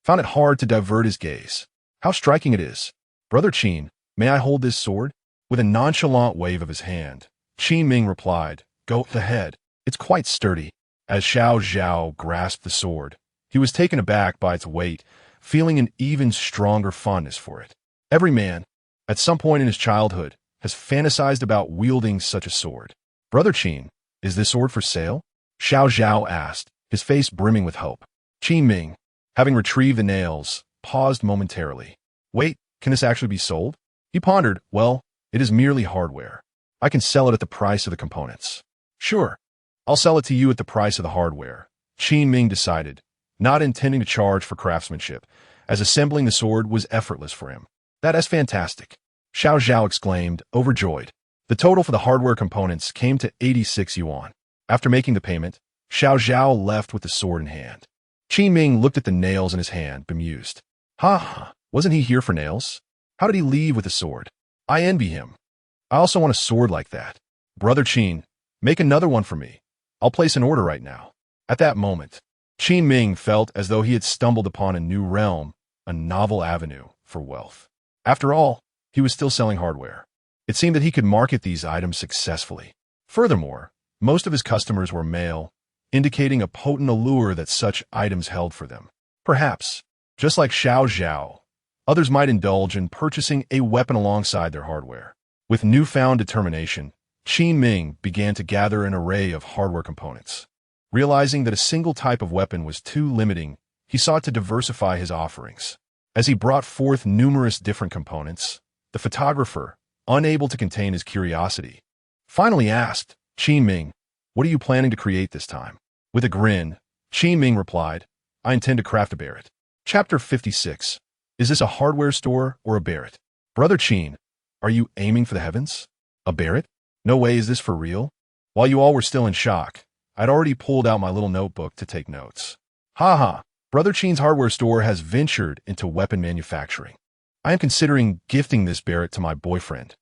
found it hard to divert his gaze. "How striking it is! Brother Qin, may I hold this sword?" With a nonchalant wave of his hand, Qin Ming replied, "Go ahead. It's quite sturdy." As Xiao Zhao grasped the sword, he was taken aback by its weight, feeling an even stronger fondness for it. Every man, at some point in his childhood, has fantasized about wielding such a sword. "Brother Qin, is this sword for sale?" Xiao Zhao asked, his face brimming with hope. Qin Ming, having retrieved the nails, paused momentarily. "Wait, can this actually be sold?" He pondered. "Well, it is merely hardware. I can sell it at the price of the components." "Sure, I'll sell it to you at the price of the hardware," Qin Ming decided, not intending to charge for craftsmanship, as assembling the sword was effortless for him. "That is fantastic," Xiao Zhao exclaimed, overjoyed. The total for the hardware components came to 86 yuan. After making the payment, Xiao Zhao left with the sword in hand. Qin Ming looked at the nails in his hand, bemused. "Ha, wasn't he here for nails? How did he leave with the sword? I envy him. I also want a sword like that. Brother Qin, make another one for me. I'll place an order right now." At that moment, Qin Ming felt as though he had stumbled upon a new realm, a novel avenue for wealth. After all, he was still selling hardware. It seemed that he could market these items successfully. Furthermore, most of his customers were male, indicating a potent allure that such items held for them. Perhaps, just like Xiao Zhao, others might indulge in purchasing a weapon alongside their hardware. With newfound determination, Qin Ming began to gather an array of hardware components. Realizing that a single type of weapon was too limiting, he sought to diversify his offerings. As he brought forth numerous different components, the photographer, unable to contain his curiosity, finally asked, "Qin Ming, what are you planning to create this time?" With a grin, Qin Ming replied, "I intend to craft a barret." Chapter 56. Is this a hardware store or a barret? Brother Qin, are you aiming for the heavens? A barret? No way, is this for real? While you all were still in shock, I'd already pulled out my little notebook to take notes. Haha, Brother Qin's hardware store has ventured into weapon manufacturing. I am considering gifting this barret to my boyfriend.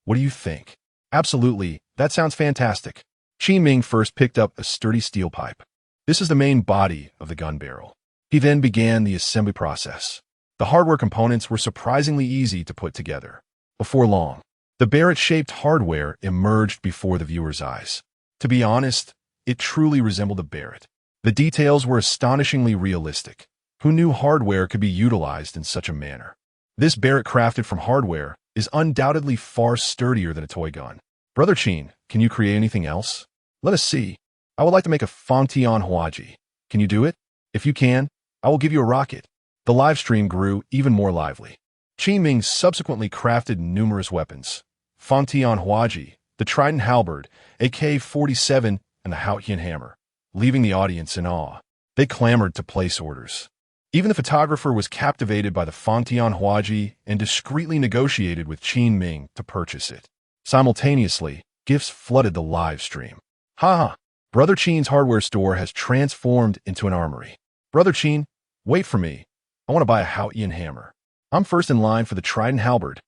What do you think? Absolutely, that sounds fantastic. Qin Ming first picked up a sturdy steel pipe. This is the main body of the gun barrel. He then began the assembly process. The hardware components were surprisingly easy to put together. Before long, the barret-shaped hardware emerged before the viewer's eyes. To be honest, it truly resembled a barret. The details were astonishingly realistic. Who knew hardware could be utilized in such a manner? This barret crafted from hardware is undoubtedly far sturdier than a toy gun. Brother Qin, can you create anything else? Let us see. I would like to make a Fangtian Huaji. Can you do it? If you can, I will give you a rocket. The live stream grew even more lively. Qin Ming subsequently crafted numerous weapons: Fantian Huaji, the Trident Halberd, AK-47, and the Haotian Hammer, leaving the audience in awe. They clamored to place orders. Even the photographer was captivated by the Fantian Huaji and discreetly negotiated with Qin Ming to purchase it. Simultaneously, gifts flooded the live stream. Ha! Brother Qin's hardware store has transformed into an armory. Brother Qin, wait for me. I want to buy a Haotian hammer. I'm first in line for the Trident Halberd.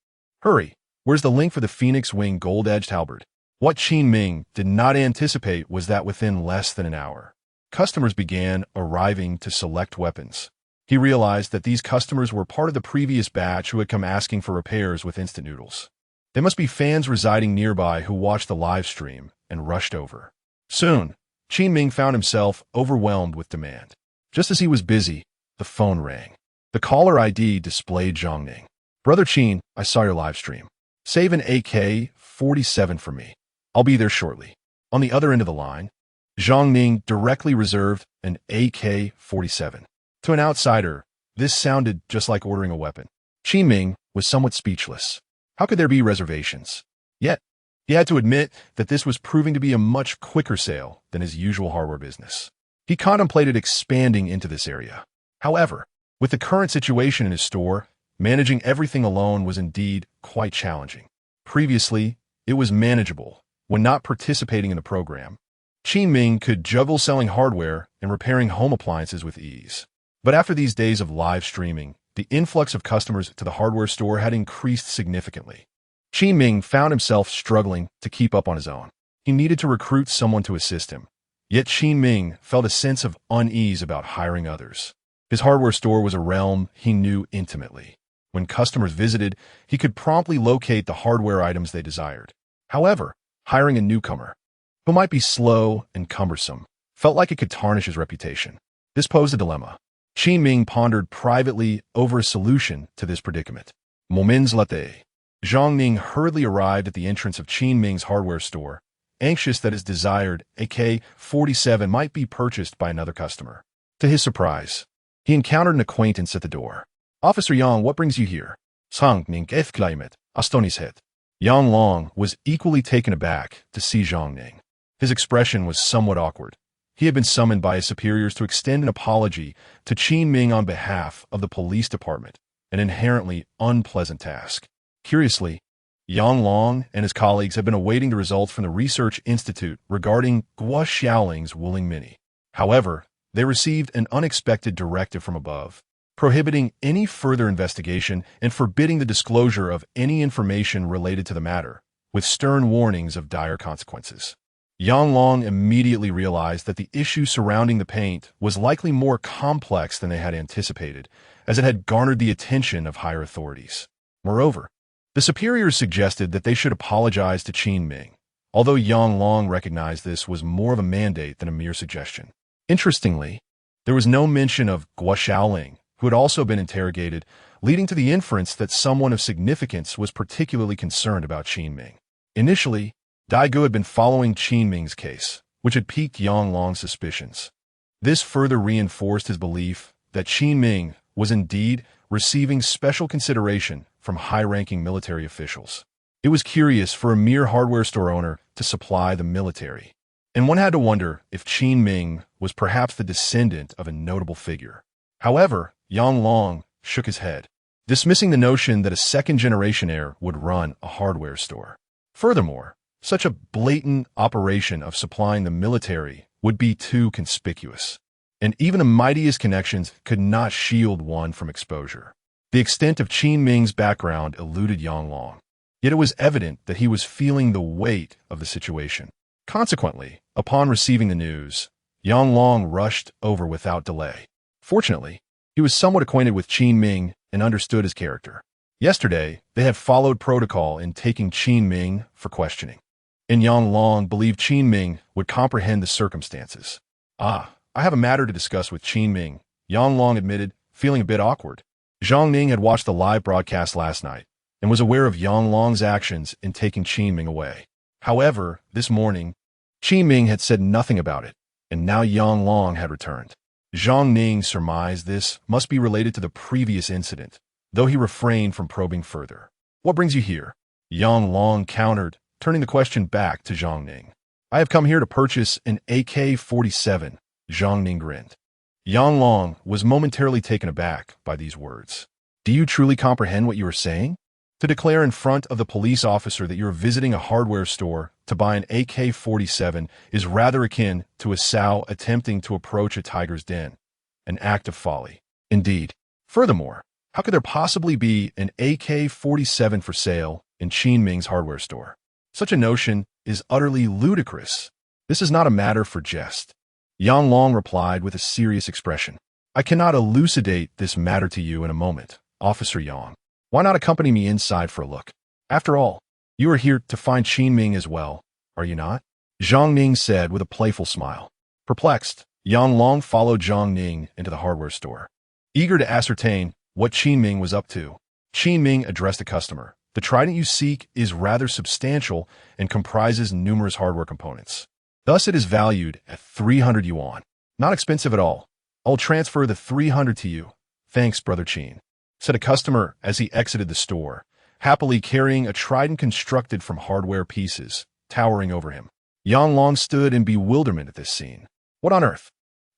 Hurry, where's the link for the Phoenix Wing gold-edged halberd? What Qin Ming did not anticipate was that within less than an hour, customers began arriving to select weapons. He realized that these customers were part of the previous batch who had come asking for repairs with instant noodles. They must be fans residing nearby who watched the live stream and rushed over. Soon, Qin Ming found himself overwhelmed with demand. Just as he was busy, the phone rang. The caller ID displayed Zhang Ning. Brother Qin, I saw your live stream. Save an AK-47 for me. I'll be there shortly. On the other end of the line, Zhang Ning directly reserved an AK-47. To an outsider, this sounded just like ordering a weapon. Qin Ming was somewhat speechless. How could there be reservations? Yet, he had to admit that this was proving to be a much quicker sale than his usual hardware business. He contemplated expanding into this area. However, with the current situation in his store, managing everything alone was indeed quite challenging. Previously, it was manageable when not participating in the program. Qin Ming could juggle selling hardware and repairing home appliances with ease. But after these days of live streaming, the influx of customers to the hardware store had increased significantly. Qin Ming found himself struggling to keep up on his own. He needed to recruit someone to assist him. Yet Qin Ming felt a sense of unease about hiring others. His hardware store was a realm he knew intimately. When customers visited, he could promptly locate the hardware items they desired. However, hiring a newcomer, who might be slow and cumbersome, felt like it could tarnish his reputation. This posed a dilemma. Qin Ming pondered privately over a solution to this predicament. Moments later, Zhang Ning hurriedly arrived at the entrance of Qin Ming's hardware store, anxious that his desired AK-47 might be purchased by another customer. To his surprise, he encountered an acquaintance at the door. Officer Yang, what brings you here? Zhang Ning exclaimed, astonished. Yang Long was equally taken aback to see Zhang Ning. His expression was somewhat awkward. He had been summoned by his superiors to extend an apology to Qin Ming on behalf of the police department, an inherently unpleasant task. Curiously, Yang Long and his colleagues had been awaiting the results from the Research Institute regarding Guo Xiaoling's Wuling Mini. However, they received an unexpected directive from above, prohibiting any further investigation and forbidding the disclosure of any information related to the matter, with stern warnings of dire consequences. Yang Long immediately realized that the issue surrounding the paint was likely more complex than they had anticipated, as it had garnered the attention of higher authorities. Moreover, the superiors suggested that they should apologize to Qin Ming, although Yang Long recognized this was more of a mandate than a mere suggestion. Interestingly, there was no mention of Guo Xiaoling, who had also been interrogated, leading to the inference that someone of significance was particularly concerned about Qin Ming. Initially, Daigou had been following Qin Ming's case, which had piqued Yang Long's suspicions. This further reinforced his belief that Qin Ming was indeed receiving special consideration from high-ranking military officials. It was curious for a mere hardware store owner to supply the military, and one had to wonder if Qin Ming was perhaps the descendant of a notable figure. However, Yang Long shook his head, dismissing the notion that a second-generation heir would run a hardware store. Furthermore, such a blatant operation of supplying the military would be too conspicuous, and even the mightiest connections could not shield one from exposure. The extent of Qin Ming's background eluded Yang Long, yet it was evident that he was feeling the weight of the situation. Consequently, upon receiving the news, Yang Long rushed over without delay. Fortunately, he was somewhat acquainted with Qin Ming and understood his character. Yesterday, they had followed protocol in taking Qin Ming for questioning, and Yang Long believed Qin Ming would comprehend the circumstances. I have a matter to discuss with Qin Ming, Yang Long admitted, feeling a bit awkward. Zhang Ning had watched the live broadcast last night and was aware of Yang Long's actions in taking Qin Ming away. However, this morning, Qin Ming had said nothing about it, and now Yang Long had returned. Zhang Ning surmised this must be related to the previous incident, though he refrained from probing further. What brings you here? Yang Long countered, turning the question back to Zhang Ning. I have come here to purchase an AK-47, Zhang Ning grinned. Yang Long was momentarily taken aback by these words. Do you truly comprehend what you are saying? To declare in front of the police officer that you're visiting a hardware store to buy an AK-47 is rather akin to a sow attempting to approach a tiger's den, an act of folly. Indeed. Furthermore, how could there possibly be an AK-47 for sale in Qin Ming's hardware store? Such a notion is utterly ludicrous. This is not a matter for jest. Yang Long replied with a serious expression. I cannot elucidate this matter to you in a moment, Officer Yang. Why not accompany me inside for a look? After all, you are here to find Qin Ming as well, are you not? Zhang Ning said with a playful smile. Perplexed, Yang Long followed Zhang Ning into the hardware store. Eager to ascertain what Qin Ming was up to, Qin Ming addressed the customer. The trident you seek is rather substantial and comprises numerous hardware components. Thus, it is valued at 300 yuan. Not expensive at all. I'll transfer the 300 to you. Thanks, Brother Qin, said a customer as he exited the store, happily carrying a trident constructed from hardware pieces, towering over him. Yang Long stood in bewilderment at this scene. What on earth?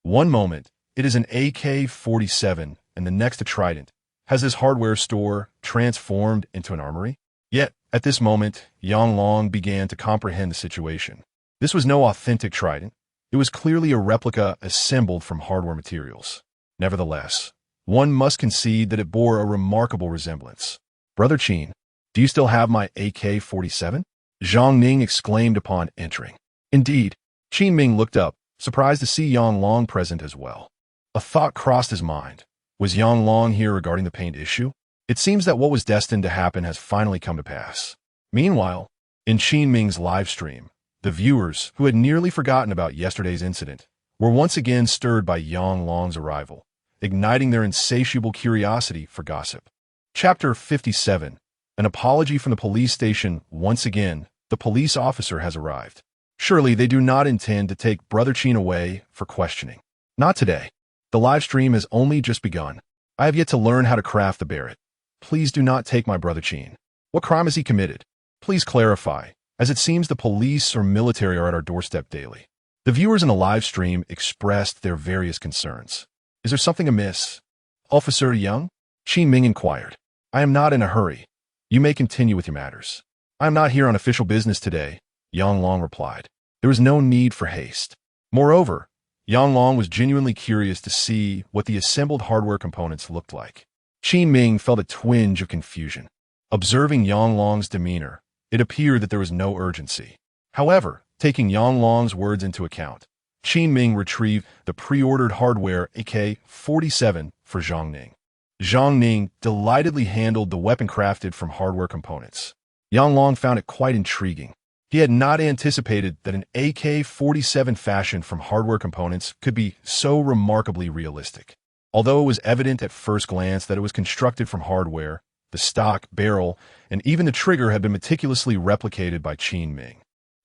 One moment, it is an AK-47, and the next a trident. Has this hardware store transformed into an armory? Yet, at this moment, Yang Long began to comprehend the situation. This was no authentic trident. It was clearly a replica assembled from hardware materials. Nevertheless, one must concede that it bore a remarkable resemblance. Brother Qin, do you still have my AK-47? Zhang Ning exclaimed upon entering. Indeed. Qin Ming looked up, surprised to see Yang Long present as well. A thought crossed his mind. Was Yang Long here regarding the paint issue? It seems that what was destined to happen has finally come to pass. Meanwhile, in Qin Ming's live stream, the viewers, who had nearly forgotten about yesterday's incident, were once again stirred by Yang Long's arrival, igniting their insatiable curiosity for gossip. Chapter 57. An apology from the police station. Once again, the police officer has arrived. Surely they do not intend to take Brother Qin away for questioning. Not today. The live stream has only just begun. I have yet to learn how to craft the Barrett. Please do not take my Brother Qin. What crime has he committed? Please clarify, as it seems the police or military are at our doorstep daily. The viewers in the live stream expressed their various concerns. Is there something amiss? Officer Yang? Qin Ming inquired. I am not in a hurry. You may continue with your matters. I am not here on official business today, Yang Long replied. There was no need for haste. Moreover, Yang Long was genuinely curious to see what the assembled hardware components looked like. Qin Ming felt a twinge of confusion. Observing Yang Long's demeanor, it appeared that there was no urgency. However, taking Yang Long's words into account, Qin Ming retrieved the pre-ordered hardware AK-47 for Zhang Ning. Zhang Ning delightedly handled the weapon crafted from hardware components. Yang Long found it quite intriguing. He had not anticipated that an AK-47 fashioned from hardware components could be so remarkably realistic. Although it was evident at first glance that it was constructed from hardware, the stock, barrel, and even the trigger had been meticulously replicated by Qin Ming.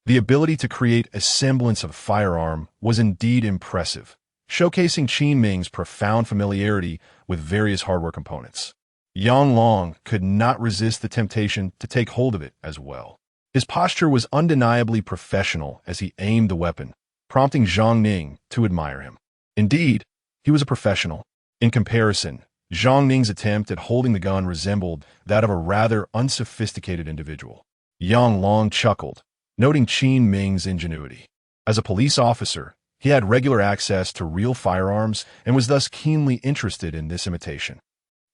The ability to create a semblance of a firearm was indeed impressive, showcasing Qin Ming's profound familiarity with various hardware components. Yang Long could not resist the temptation to take hold of it as well. His posture was undeniably professional as he aimed the weapon, prompting Zhang Ning to admire him. Indeed, he was a professional. In comparison, Zhang Ning's attempt at holding the gun resembled that of a rather unsophisticated individual. Yang Long chuckled, noting Qin Ming's ingenuity. As a police officer, he had regular access to real firearms and was thus keenly interested in this imitation.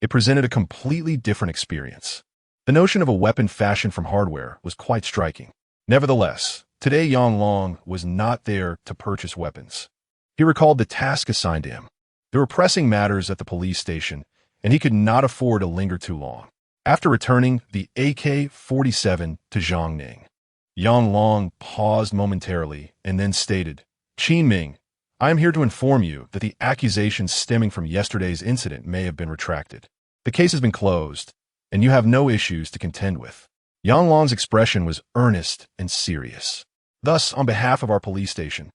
It presented a completely different experience. The notion of a weapon fashioned from hardware was quite striking. Nevertheless, today Yang Long was not there to purchase weapons. He recalled the task assigned to him. There were pressing matters at the police station, and he could not afford to linger too long. After returning the AK-47 to Zhang Ning, Yang Long paused momentarily and then stated, Qin Ming, I am here to inform you that the accusations stemming from yesterday's incident may have been retracted. The case has been closed, and you have no issues to contend with. Yang Long's expression was earnest and serious. Thus, on behalf of our police station,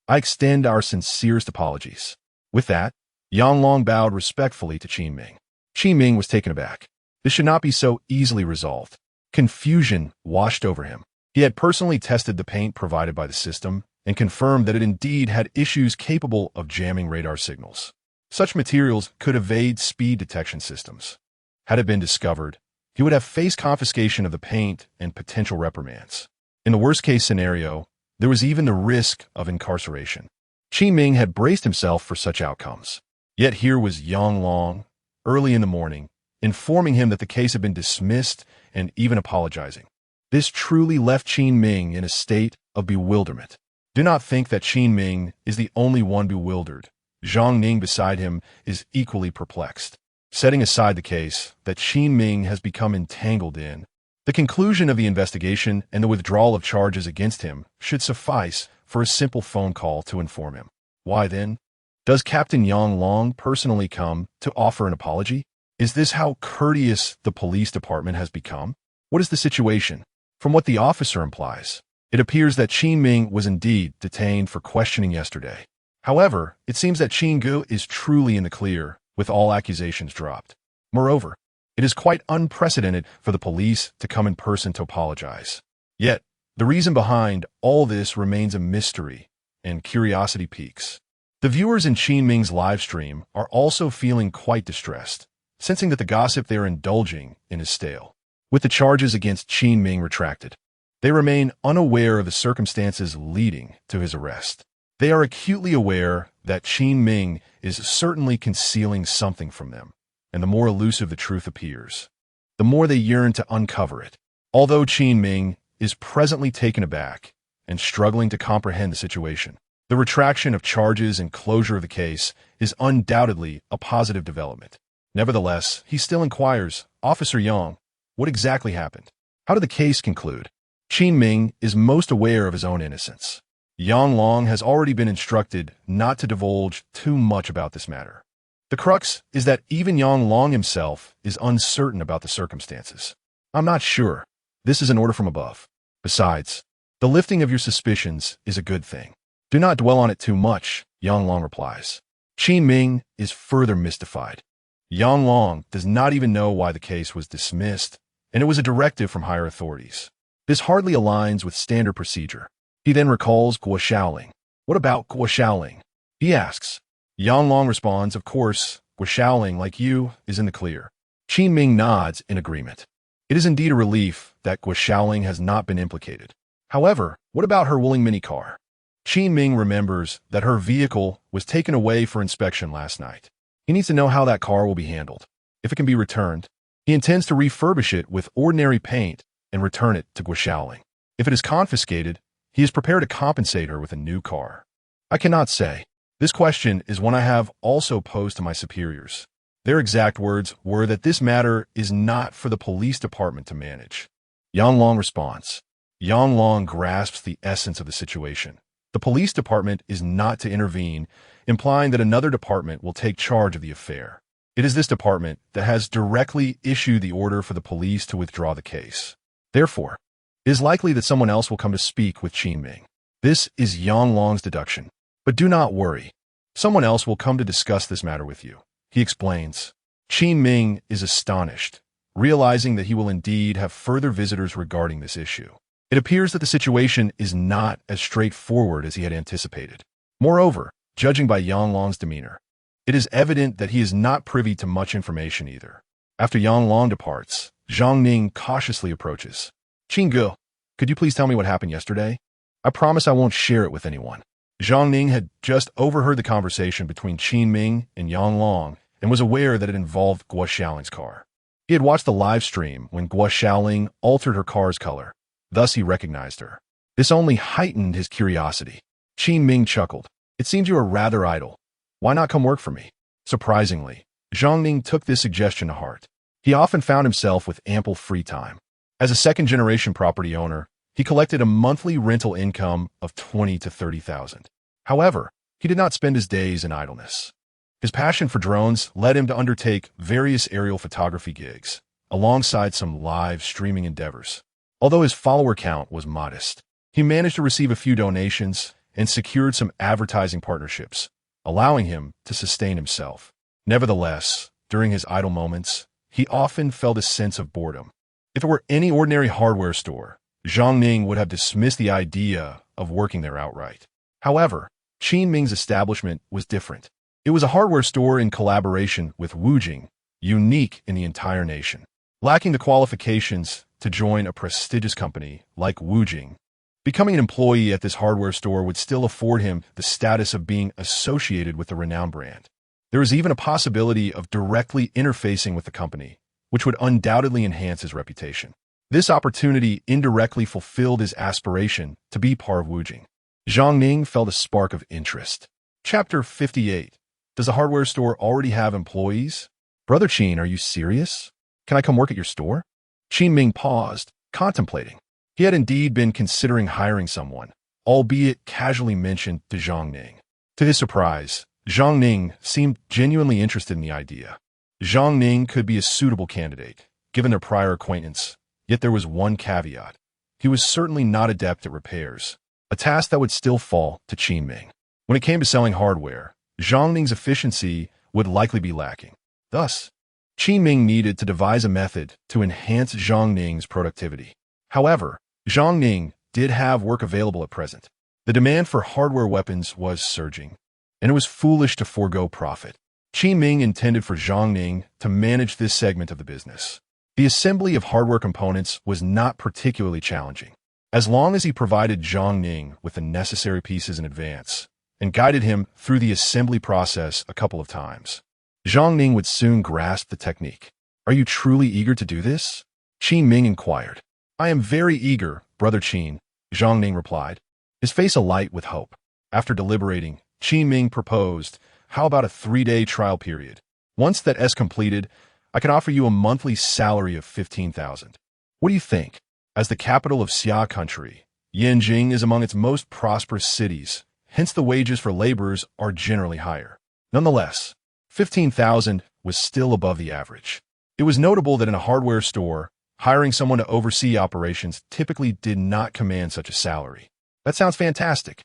I extend our sincerest apologies. With that, Yang Long bowed respectfully to Qin Ming. Qin Ming was taken aback. This should not be so easily resolved. Confusion washed over him. He had personally tested the paint provided by the system and confirmed that it indeed had issues capable of jamming radar signals. Such materials could evade speed detection systems. Had it been discovered, he would have faced confiscation of the paint and potential reprimands. In the worst-case scenario, there was even the risk of incarceration. Qin Ming had braced himself for such outcomes. Yet here was Yang Long, early in the morning, informing him that the case had been dismissed and even apologizing. This truly left Qin Ming in a state of bewilderment. Do not think that Qin Ming is the only one bewildered. Zhang Ning beside him is equally perplexed. Setting aside the case that Qin Ming has become entangled in, the conclusion of the investigation and the withdrawal of charges against him should suffice for a simple phone call to inform him. Why then? Does Captain Yang Long personally come to offer an apology? Is this how courteous the police department has become? What is the situation? From what the officer implies, it appears that Qin Ming was indeed detained for questioning yesterday. However, it seems that Qin Gu is truly in the clear, with all accusations dropped. Moreover, it is quite unprecedented for the police to come in person to apologize. Yet, the reason behind all this remains a mystery, and curiosity piques. The viewers in Qin Ming's live stream are also feeling quite distressed, sensing that the gossip they are indulging in is stale. With the charges against Qin Ming retracted, they remain unaware of the circumstances leading to his arrest. They are acutely aware that Qin Ming is certainly concealing something from them, and the more elusive the truth appears, the more they yearn to uncover it. Although Qin Ming is presently taken aback and struggling to comprehend the situation, the retraction of charges and closure of the case is undoubtedly a positive development. Nevertheless, he still inquires, "Officer Yang, what exactly happened? How did the case conclude?" Qin Ming is most aware of his own innocence. Yang Long has already been instructed not to divulge too much about this matter. The crux is that even Yang Long himself is uncertain about the circumstances. "I'm not sure. This is an order from above. Besides, the lifting of your suspicions is a good thing. Do not dwell on it too much," Yang Long replies. Qin Ming is further mystified. Yang Long does not even know why the case was dismissed, and it was a directive from higher authorities. This hardly aligns with standard procedure. He then recalls Guo Xiaoling. "What about Guo Xiaoling?" he asks. Yang Long responds, "Of course, Guo Xiaoling, like you, is in the clear." Qin Ming nods in agreement. It is indeed a relief that Guo Xiaoling has not been implicated. However, what about her Wuling mini car? Qin Ming remembers that her vehicle was taken away for inspection last night. He needs to know how that car will be handled. If it can be returned, he intends to refurbish it with ordinary paint and return it to Guo Xiaoling. If it is confiscated, he is prepared to compensate her with a new car. I cannot say. This question is one I have also posed to my superiors. Their exact words were that this matter is not for the police department to manage. Yang Long responds. Yang Long grasps the essence of the situation. The police department is not to intervene, implying that another department will take charge of the affair. It is this department that has directly issued the order for the police to withdraw the case. Therefore, it is likely that someone else will come to speak with Qin Ming. This is Yang Long's deduction. But do not worry. Someone else will come to discuss this matter with you, he explains. Qin Ming is astonished, realizing that he will indeed have further visitors regarding this issue. It appears that the situation is not as straightforward as he had anticipated. Moreover, judging by Yang Long's demeanor, it is evident that he is not privy to much information either. After Yang Long departs, Zhang Ning cautiously approaches. "Qin Gu, could you please tell me what happened yesterday? I promise I won't share it with anyone." Zhang Ning had just overheard the conversation between Qin Ming and Yang Long and was aware that it involved Guo Xiaoling's car. He had watched the live stream when Guo Xiaoling altered her car's color. Thus he recognized her. This only heightened his curiosity. Qin Ming chuckled. "It seems you are rather idle. Why not come work for me?" Surprisingly, Zhang Ning took this suggestion to heart. He often found himself with ample free time. As a second-generation property owner, he collected a monthly rental income of $20,000 to $30,000. However, he did not spend his days in idleness. His passion for drones led him to undertake various aerial photography gigs, alongside some live streaming endeavors. Although his follower count was modest, he managed to receive a few donations and secured some advertising partnerships, allowing him to sustain himself. Nevertheless, during his idle moments, he often felt a sense of boredom. If it were any ordinary hardware store, Zhang Ning would have dismissed the idea of working there outright. However, Qin Ming's establishment was different. It was a hardware store in collaboration with Wujing, unique in the entire nation. Lacking the qualifications to join a prestigious company like Wujing, becoming an employee at this hardware store would still afford him the status of being associated with the renowned brand. There was even a possibility of directly interfacing with the company, which would undoubtedly enhance his reputation. This opportunity indirectly fulfilled his aspiration to be part of Wujing. Zhang Ning felt a spark of interest. Chapter 58. Does the hardware store already have employees? Brother Qin, are you serious? Can I come work at your store? Qin Ming paused, contemplating. He had indeed been considering hiring someone, albeit casually mentioned to Zhang Ning. To his surprise, Zhang Ning seemed genuinely interested in the idea. Zhang Ning could be a suitable candidate, given their prior acquaintance, yet there was one caveat. He was certainly not adept at repairs, a task that would still fall to Qin Ming. When it came to selling hardware, Zhang Ning's efficiency would likely be lacking. Thus, Qin Ming needed to devise a method to enhance Zhang Ning's productivity. However, Zhang Ning did have work available at present. The demand for hardware weapons was surging, and it was foolish to forego profit. Qin Ming intended for Zhang Ning to manage this segment of the business. The assembly of hardware components was not particularly challenging, as long as he provided Zhang Ning with the necessary pieces in advance and guided him through the assembly process a couple of times. Zhang Ning would soon grasp the technique. Are you truly eager to do this? Qin Ming inquired. I am very eager, Brother Qin, Zhang Ning replied, his face alight with hope. After deliberating, Qin Ming proposed, how about a 3-day trial period? Once that is completed, I can offer you a monthly salary of 15,000. What do you think? As the capital of Xia country, Yanjing is among its most prosperous cities, hence the wages for laborers are generally higher. Nonetheless, 15,000 was still above the average. It was notable that in a hardware store, hiring someone to oversee operations typically did not command such a salary. That sounds fantastic.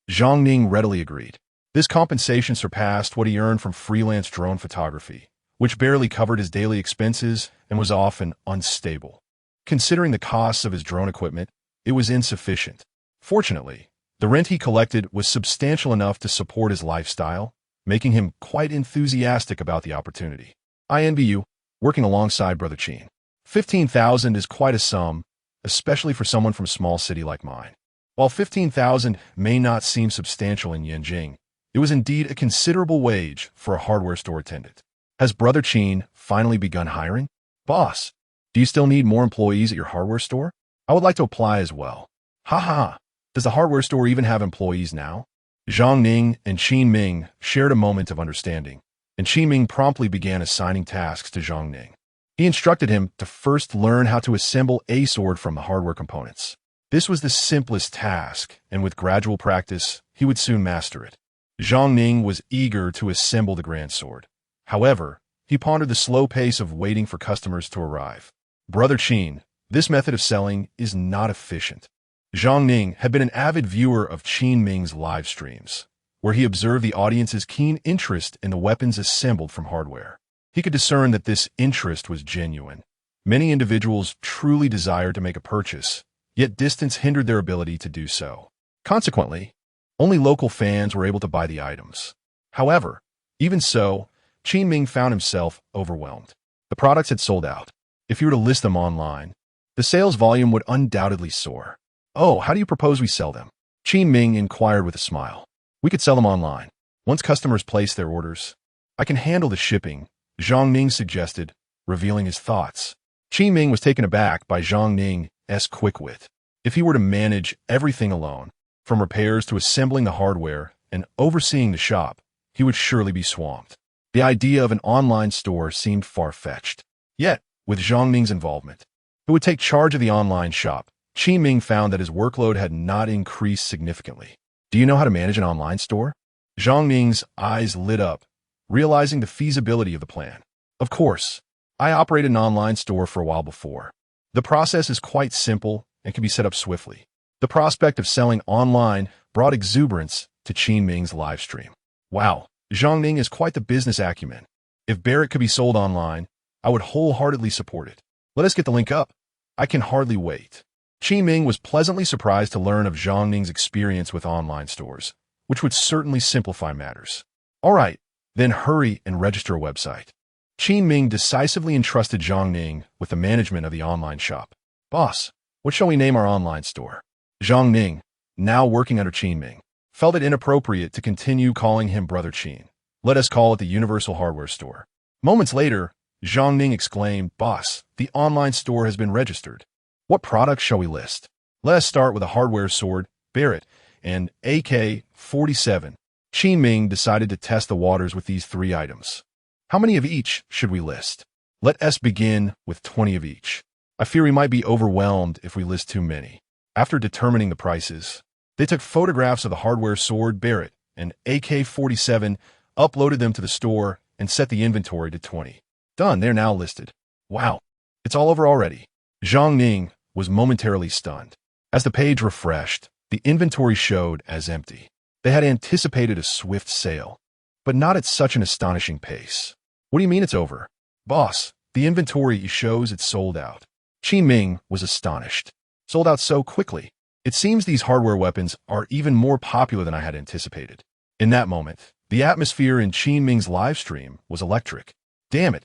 Zhang Ning readily agreed. This compensation surpassed what he earned from freelance drone photography, which barely covered his daily expenses and was often unstable. Considering the costs of his drone equipment, it was insufficient. Fortunately, the rent he collected was substantial enough to support his lifestyle, making him quite enthusiastic about the opportunity. I envy you, working alongside Brother Qin. 15,000 is quite a sum, especially for someone from a small city like mine. While 15,000 may not seem substantial in Yanjing, it was indeed a considerable wage for a hardware store attendant. Has Brother Qin finally begun hiring? Boss, do you still need more employees at your hardware store? I would like to apply as well. Ha. Does the hardware store even have employees now? Zhang Ning and Qin Ming shared a moment of understanding, and Qin Ming promptly began assigning tasks to Zhang Ning. He instructed him to first learn how to assemble a sword from the hardware components. This was the simplest task, and with gradual practice, he would soon master it. Zhang Ning was eager to assemble the grand sword. However, he pondered the slow pace of waiting for customers to arrive. Brother Qin, this method of selling is not efficient. Zhang Ning had been an avid viewer of Qin Ming's live streams, where he observed the audience's keen interest in the weapons assembled from hardware. He could discern that this interest was genuine. Many individuals truly desired to make a purchase, yet distance hindered their ability to do so. Consequently, only local fans were able to buy the items. However, even so, Qin Ming found himself overwhelmed. The products had sold out. If you were to list them online, the sales volume would undoubtedly soar. Oh, how do you propose we sell them? Qin Ming inquired with a smile. We could sell them online. Once customers place their orders, I can handle the shipping, Zhang Ning suggested, revealing his thoughts. Qin Ming was taken aback by Zhang Ning's quick wit. If he were to manage everything alone, from repairs to assembling the hardware and overseeing the shop, he would surely be swamped. The idea of an online store seemed far-fetched. Yet, with Zhang Ning's involvement, who would take charge of the online shop, Qin Ming found that his workload had not increased significantly. Do you know how to manage an online store? Zhang Ning's eyes lit up, realizing the feasibility of the plan. Of course, I operated an online store for a while before. The process is quite simple and can be set up swiftly. The prospect of selling online brought exuberance to Qin Ming's live stream. Wow, Zhang Ning is quite the business acumen. If Barrett could be sold online, I would wholeheartedly support it. Let us get the link up. I can hardly wait. Qin Ming was pleasantly surprised to learn of Zhang Ning's experience with online stores, which would certainly simplify matters. All right, then hurry and register a website. Qin Ming decisively entrusted Zhang Ning with the management of the online shop. Boss, what shall we name our online store? Zhang Ning, now working under Qin Ming, felt it inappropriate to continue calling him Brother Qin. Let us call it the Universal Hardware Store. Moments later, Zhang Ning exclaimed, Boss, the online store has been registered. What products shall we list? Let us start with a hardware sword, Barrett, and AK-47. Qin Ming decided to test the waters with these 3 items. How many of each should we list? Let us begin with 20 of each. I fear we might be overwhelmed if we list too many. After determining the prices, they took photographs of the hardware sword, Barrett, and AK-47, uploaded them to the store, and set the inventory to 20. Done, they're now listed. Wow, it's all over already. Zhang Ning was momentarily stunned. As the page refreshed, the inventory showed as empty. They had anticipated a swift sale, but not at such an astonishing pace. What do you mean it's over? Boss, the inventory shows it's sold out. Qin Ming was astonished. Sold out so quickly. It seems these hardware weapons are even more popular than I had anticipated. In that moment, the atmosphere in Qin Ming's live stream was electric. Damn it.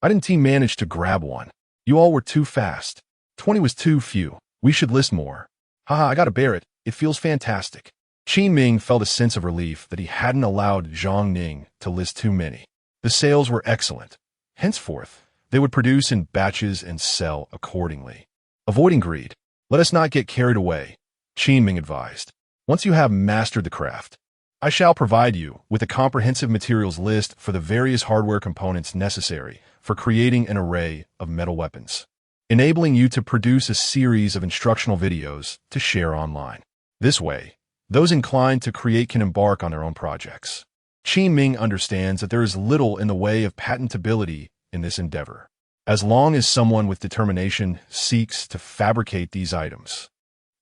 I didn't manage to grab one. You all were too fast. 20 was too few. We should list more. Haha, I got a Barrett. It feels fantastic. Qin Ming felt a sense of relief that he hadn't allowed Zhang Ning to list too many. The sales were excellent. Henceforth, they would produce in batches and sell accordingly. Avoiding greed. Let us not get carried away, Qin Ming advised. Once you have mastered the craft, I shall provide you with a comprehensive materials list for the various hardware components necessary for creating an array of metal weapons, enabling you to produce a series of instructional videos to share online. This way, those inclined to create can embark on their own projects. Qin Ming understands that there is little in the way of patentability in this endeavor, as long as someone with determination seeks to fabricate these items.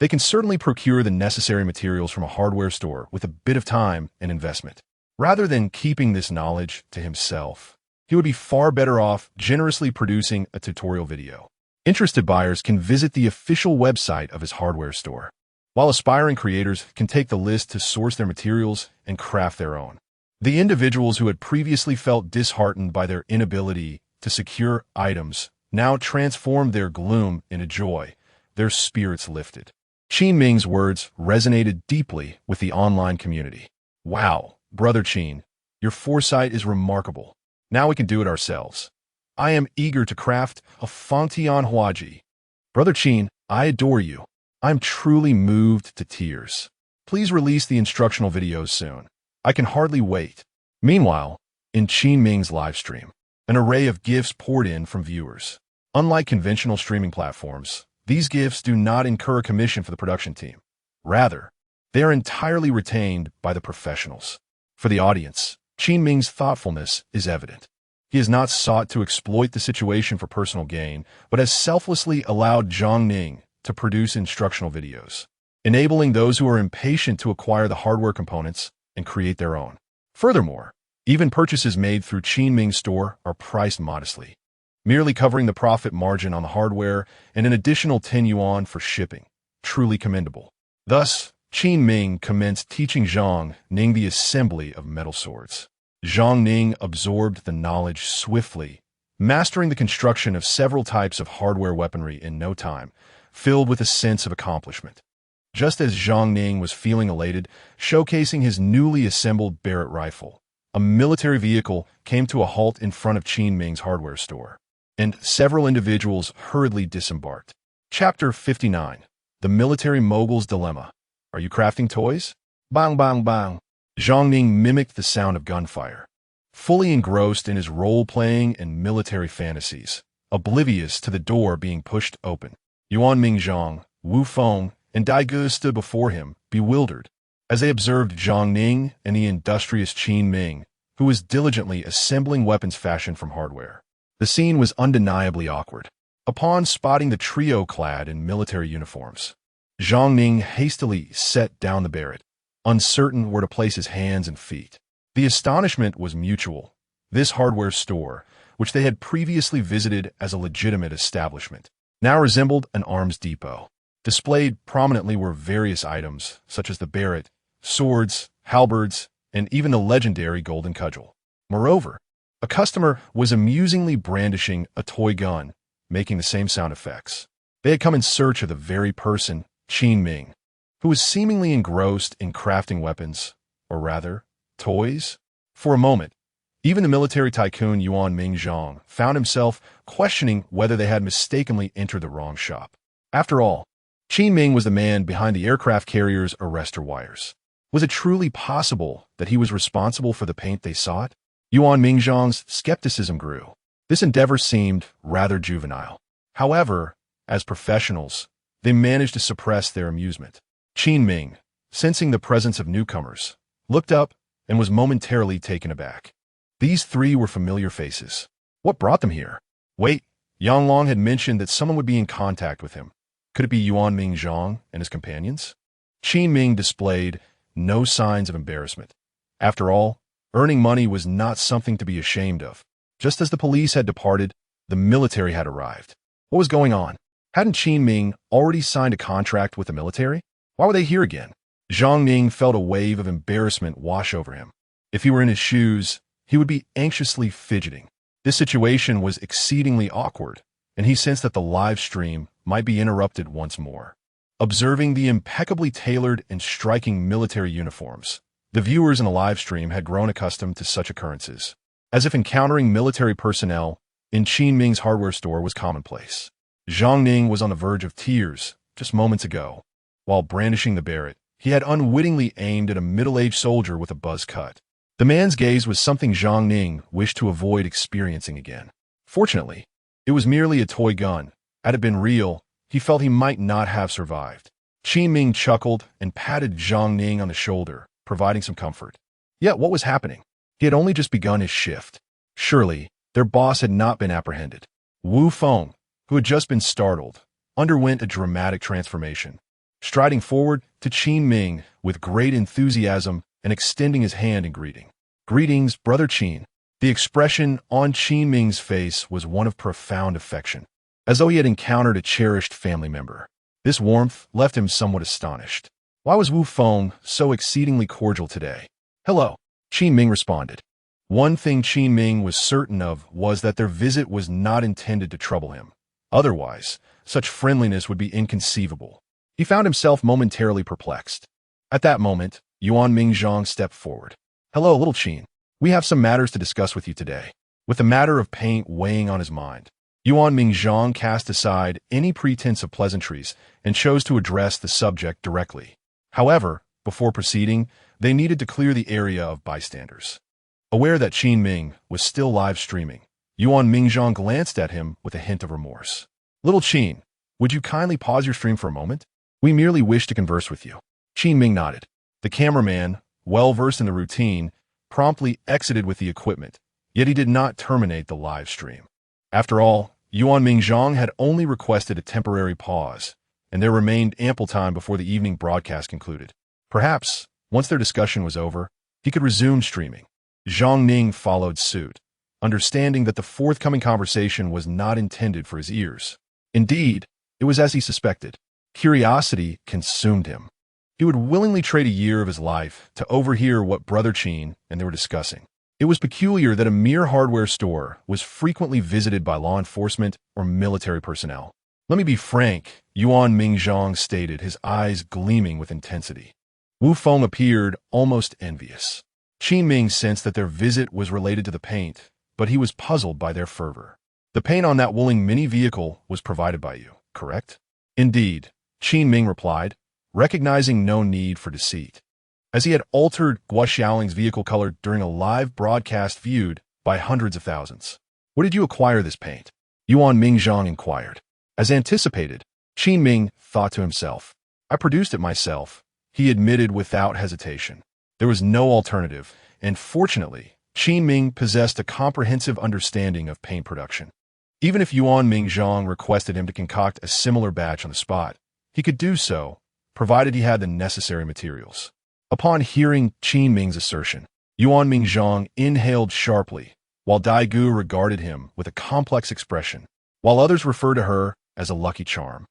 They can certainly procure the necessary materials from a hardware store with a bit of time and investment. Rather than keeping this knowledge to himself, he would be far better off generously producing a tutorial video. Interested buyers can visit the official website of his hardware store, while aspiring creators can take the list to source their materials and craft their own. The individuals who had previously felt disheartened by their inability to secure items now transformed their gloom into joy, their spirits lifted. Qin Ming's words resonated deeply with the online community. Wow, Brother Qin, your foresight is remarkable. Now we can do it ourselves. I am eager to craft a Fontian Huaji. Brother Qin, I adore you. I'm truly moved to tears. Please release the instructional videos soon. I can hardly wait. Meanwhile, in Qin Ming's live stream, an array of gifts poured in from viewers. Unlike conventional streaming platforms, these gifts do not incur a commission for the production team. Rather, they are entirely retained by the professionals. For the audience, Qin Ming's thoughtfulness is evident. He has not sought to exploit the situation for personal gain, but has selflessly allowed Zhang Ning to produce instructional videos, enabling those who are impatient to acquire the hardware components and create their own. Furthermore, even purchases made through Qin Ming's store are priced modestly, merely covering the profit margin on the hardware and an additional 10 yuan for shipping. Truly commendable. Thus, Qin Ming commenced teaching Zhang Ning the assembly of metal swords. Zhang Ning absorbed the knowledge swiftly, mastering the construction of several types of hardware weaponry in no time, filled with a sense of accomplishment. Just as Zhang Ning was feeling elated, showcasing his newly assembled Barrett rifle, a military vehicle came to a halt in front of Qin Ming's hardware store, and several individuals hurriedly disembarked. Chapter 59. The Military Mogul's Dilemma. Are you crafting toys? Bang, bang, bang. Zhang Ning mimicked the sound of gunfire, fully engrossed in his role-playing and military fantasies, oblivious to the door being pushed open. Yuan Mingzhang, Wu Feng, and Dai Ge stood before him, bewildered, as they observed Zhang Ning and the industrious Qin Ming, who was diligently assembling weapons fashioned from hardware. The scene was undeniably awkward. Upon spotting the trio clad in military uniforms, Zhang Ning hastily set down the Barrett, uncertain where to place his hands and feet. The astonishment was mutual. This hardware store, which they had previously visited as a legitimate establishment, now resembled an arms depot. Displayed prominently were various items, such as the barret, swords, halberds, and even the legendary golden cudgel. Moreover, a customer was amusingly brandishing a toy gun, making the same sound effects. They had come in search of the very person, Qin Ming, who was seemingly engrossed in crafting weapons, or rather, toys. For a moment, even the military tycoon Yuan Mingzhong found himself questioning whether they had mistakenly entered the wrong shop. After all, Qin Ming was the man behind the aircraft carrier's arrestor wires. Was it truly possible that he was responsible for the paint they sought? Yuan Mingzhong's skepticism grew. This endeavor seemed rather juvenile. However, as professionals, they managed to suppress their amusement. Qin Ming, sensing the presence of newcomers, looked up and was momentarily taken aback. These three were familiar faces. What brought them here? Wait, Yang Long had mentioned that someone would be in contact with him. Could it be Yuan Mingzhong and his companions? Qin Ming displayed no signs of embarrassment. After all, earning money was not something to be ashamed of. Just as the police had departed, the military had arrived. What was going on? Hadn't Qin Ming already signed a contract with the military? Why were they here again? Zhang Ning felt a wave of embarrassment wash over him. If he were in his shoes, he would be anxiously fidgeting. This situation was exceedingly awkward, and he sensed that the live stream might be interrupted once more. Observing the impeccably tailored and striking military uniforms, the viewers in the live stream had grown accustomed to such occurrences, as if encountering military personnel in Qin Ming's hardware store was commonplace. Zhang Ning was on the verge of tears just moments ago. While brandishing the barret, he had unwittingly aimed at a middle-aged soldier with a buzz cut. The man's gaze was something Zhang Ning wished to avoid experiencing again. Fortunately, it was merely a toy gun. Had it been real, he felt he might not have survived. Qin Ming chuckled and patted Zhang Ning on the shoulder, providing some comfort. Yet what was happening? He had only just begun his shift. Surely, their boss had not been apprehended. Wu Feng, who had just been startled, underwent a dramatic transformation. Striding forward to Qin Ming with great enthusiasm and extending his hand in greeting. "Greetings, Brother Qin." The expression on Qin Ming's face was one of profound affection, as though he had encountered a cherished family member. This warmth left him somewhat astonished. Why was Wu Feng so exceedingly cordial today? "Hello," Qin Ming responded. One thing Qin Ming was certain of was that their visit was not intended to trouble him. Otherwise, such friendliness would be inconceivable. He found himself momentarily perplexed. At that moment, Yuan Mingzhong stepped forward. "Hello, little Qin. We have some matters to discuss with you today." With the matter of paint weighing on his mind, Yuan Mingzhong cast aside any pretense of pleasantries and chose to address the subject directly. However, before proceeding, they needed to clear the area of bystanders. Aware that Qin Ming was still live streaming, Yuan Mingzhong glanced at him with a hint of remorse. "Little Qin, would you kindly pause your stream for a moment? We merely wish to converse with you." Qin Ming nodded. The cameraman, well versed in the routine, promptly exited with the equipment, yet he did not terminate the live stream. After all, Yuan Mingzhong had only requested a temporary pause, and there remained ample time before the evening broadcast concluded. Perhaps, once their discussion was over, he could resume streaming. Zhang Ning followed suit, understanding that the forthcoming conversation was not intended for his ears. Indeed, it was as he suspected. Curiosity consumed him. He would willingly trade a year of his life to overhear what Brother Qin and they were discussing. It was peculiar that a mere hardware store was frequently visited by law enforcement or military personnel. "Let me be frank," Yuan Mingzhong stated, his eyes gleaming with intensity. Wu Feng appeared almost envious. Qin Ming sensed that their visit was related to the paint, but he was puzzled by their fervor. "The paint on that Wuling mini vehicle was provided by you, correct?" "Indeed," Qin Ming replied, recognizing no need for deceit, as he had altered Guo Xiaoling's vehicle color during a live broadcast viewed by hundreds of thousands. "Where did you acquire this paint?" Yuan Mingzhong inquired. As anticipated, Qin Ming thought to himself. "I produced it myself," he admitted without hesitation. There was no alternative, and fortunately, Qin Ming possessed a comprehensive understanding of paint production. Even if Yuan Mingzhong requested him to concoct a similar batch on the spot, he could do so, provided he had the necessary materials. Upon hearing Qin Ming's assertion, Yuan Mingzhong inhaled sharply, while Daegu regarded him with a complex expression, while others referred to her as a lucky charm.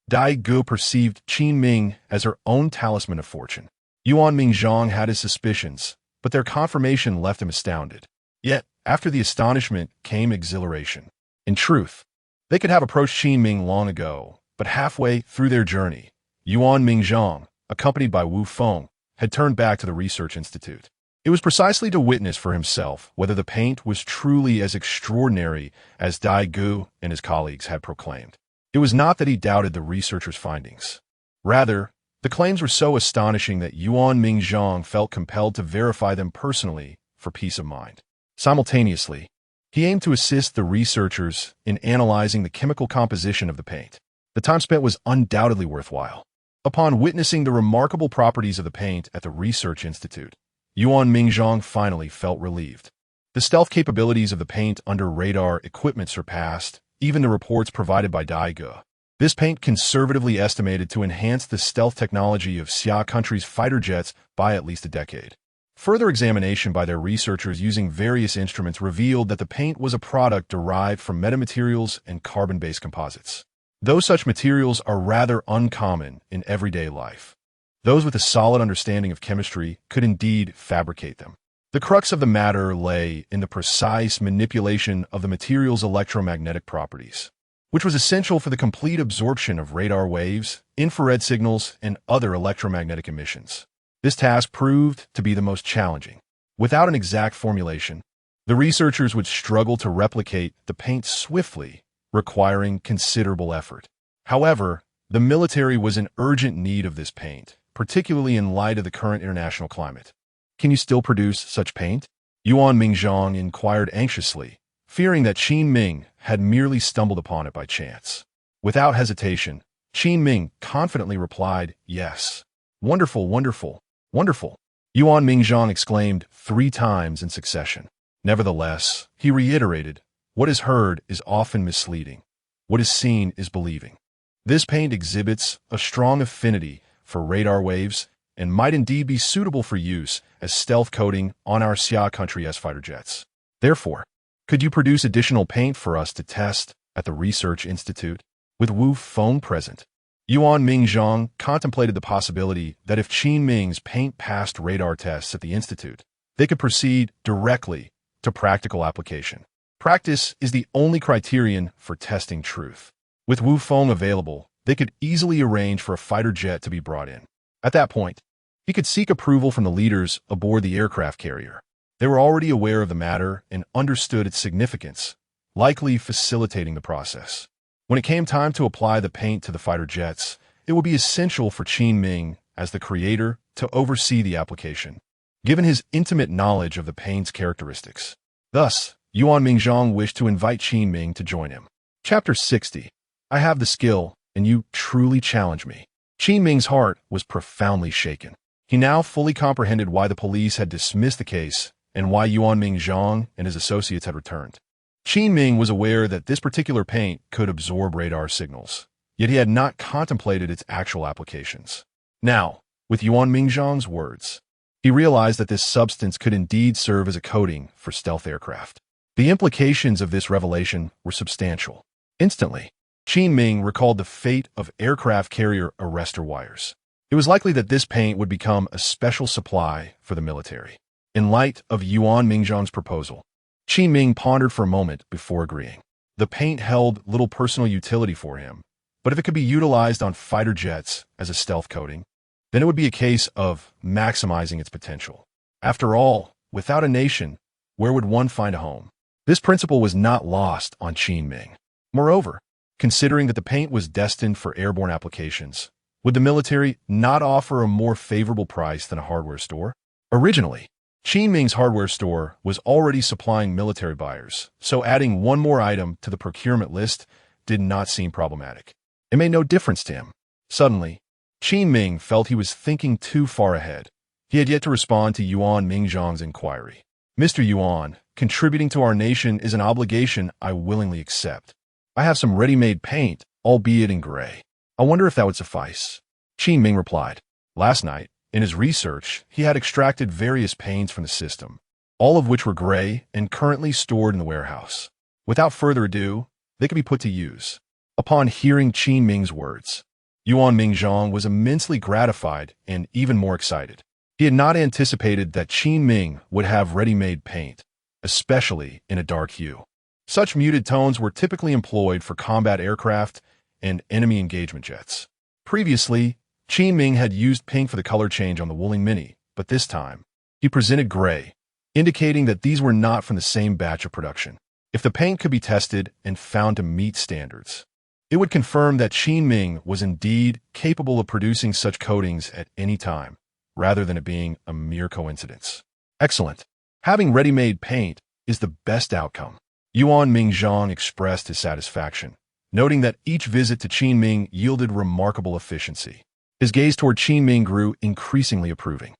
Daegu perceived Qin Ming as her own talisman of fortune. Yuan Mingzhang had his suspicions, but their confirmation left him astounded. Yet, after the astonishment came exhilaration. In truth, they could have approached Qin Ming long ago, but halfway through their journey, Yuan Mingzhang, accompanied by Wu Feng, had turned back to the research institute. It was precisely to witness for himself whether the paint was truly as extraordinary as Daegu and his colleagues had proclaimed. It was not that he doubted the researchers' findings. Rather, the claims were so astonishing that Yuan Mingzhang felt compelled to verify them personally for peace of mind. Simultaneously, he aimed to assist the researchers in analyzing the chemical composition of the paint. The time spent was undoubtedly worthwhile. Upon witnessing the remarkable properties of the paint at the Research Institute, Yuan Mingzhang finally felt relieved. The stealth capabilities of the paint under radar equipment surpassed even the reports provided by Daegu. This paint conservatively estimated to enhance the stealth technology of Xia country's fighter jets by at least a decade. Further examination by their researchers using various instruments revealed that the paint was a product derived from metamaterials and carbon-based composites. Though such materials are rather uncommon in everyday life, those with a solid understanding of chemistry could indeed fabricate them. The crux of the matter lay in the precise manipulation of the material's electromagnetic properties, which was essential for the complete absorption of radar waves, infrared signals, and other electromagnetic emissions. This task proved to be the most challenging. Without an exact formulation, the researchers would struggle to replicate the paint swiftly, requiring considerable effort. However, the military was in urgent need of this paint, particularly in light of the current international climate. Can you still produce such paint? Yuan Mingzhang inquired anxiously, fearing that Qin Ming had merely stumbled upon it by chance. Without hesitation, Qin Ming confidently replied, "Yes." "Wonderful, wonderful, wonderful," Yuan Mingzhang exclaimed 3 times in succession. Nevertheless, he reiterated, "What is heard is often misleading. What is seen is believing." This paint exhibits a strong affinity for radar waves and might indeed be suitable for use as stealth coating on our Xia country fighter jets. Therefore, could you produce additional paint for us to test at the Research Institute? With Wu Feng present, Yuan Mingzhang contemplated the possibility that if Qin Ming's paint passed radar tests at the Institute, they could proceed directly to practical application. Practice is the only criterion for testing truth. With Wu Feng available, they could easily arrange for a fighter jet to be brought in. At that point, he could seek approval from the leaders aboard the aircraft carrier. They were already aware of the matter and understood its significance, likely facilitating the process. When it came time to apply the paint to the fighter jets, it would be essential for Qin Ming, as the creator, to oversee the application, given his intimate knowledge of the paint's characteristics. Thus, Yuan Mingzhang wished to invite Qin Ming to join him. Chapter 60. I have the skill, and you truly challenge me. Qin Ming's heart was profoundly shaken. He now fully comprehended why the police had dismissed the case and why Yuan Mingzhang and his associates had returned. Qin Ming was aware that this particular paint could absorb radar signals, yet he had not contemplated its actual applications. Now, with Yuan Mingzhang's words, he realized that this substance could indeed serve as a coating for stealth aircraft. The implications of this revelation were substantial. Instantly, Qin Ming recalled the fate of aircraft carrier arrestor wires. It was likely that this paint would become a special supply for the military. In light of Yuan Mingzhang's proposal, Qin Ming pondered for a moment before agreeing. The paint held little personal utility for him, but if it could be utilized on fighter jets as a stealth coating, then it would be a case of maximizing its potential. After all, without a nation, where would one find a home? This principle was not lost on Qin Ming. Moreover, considering that the paint was destined for airborne applications, would the military not offer a more favorable price than a hardware store? Originally, Qin Ming's hardware store was already supplying military buyers, so adding one more item to the procurement list did not seem problematic. It made no difference to him. Suddenly, Qin Ming felt he was thinking too far ahead. He had yet to respond to Yuan Mingzhang's inquiry. "Mr. Yuan, contributing to our nation is an obligation I willingly accept. I have some ready-made paint, albeit in gray. I wonder if that would suffice." Qin Ming replied. Last night, in his research, he had extracted various paints from the system, all of which were gray and currently stored in the warehouse. Without further ado, they could be put to use. Upon hearing Qin Ming's words, Yuan Mingzhong was immensely gratified and even more excited. He had not anticipated that Qin Ming would have ready-made paint, especially in a dark hue. Such muted tones were typically employed for combat aircraft and enemy engagement jets. Previously, Qin Ming had used pink for the color change on the Wuling Mini, but this time, he presented gray, indicating that these were not from the same batch of production. If the paint could be tested and found to meet standards, it would confirm that Qin Ming was indeed capable of producing such coatings at any time, rather than it being a mere coincidence. Excellent. Having ready-made paint is the best outcome. Yuan Mingzhong expressed his satisfaction, noting that each visit to Qin Ming yielded remarkable efficiency. His gaze toward Qin Ming grew increasingly approving.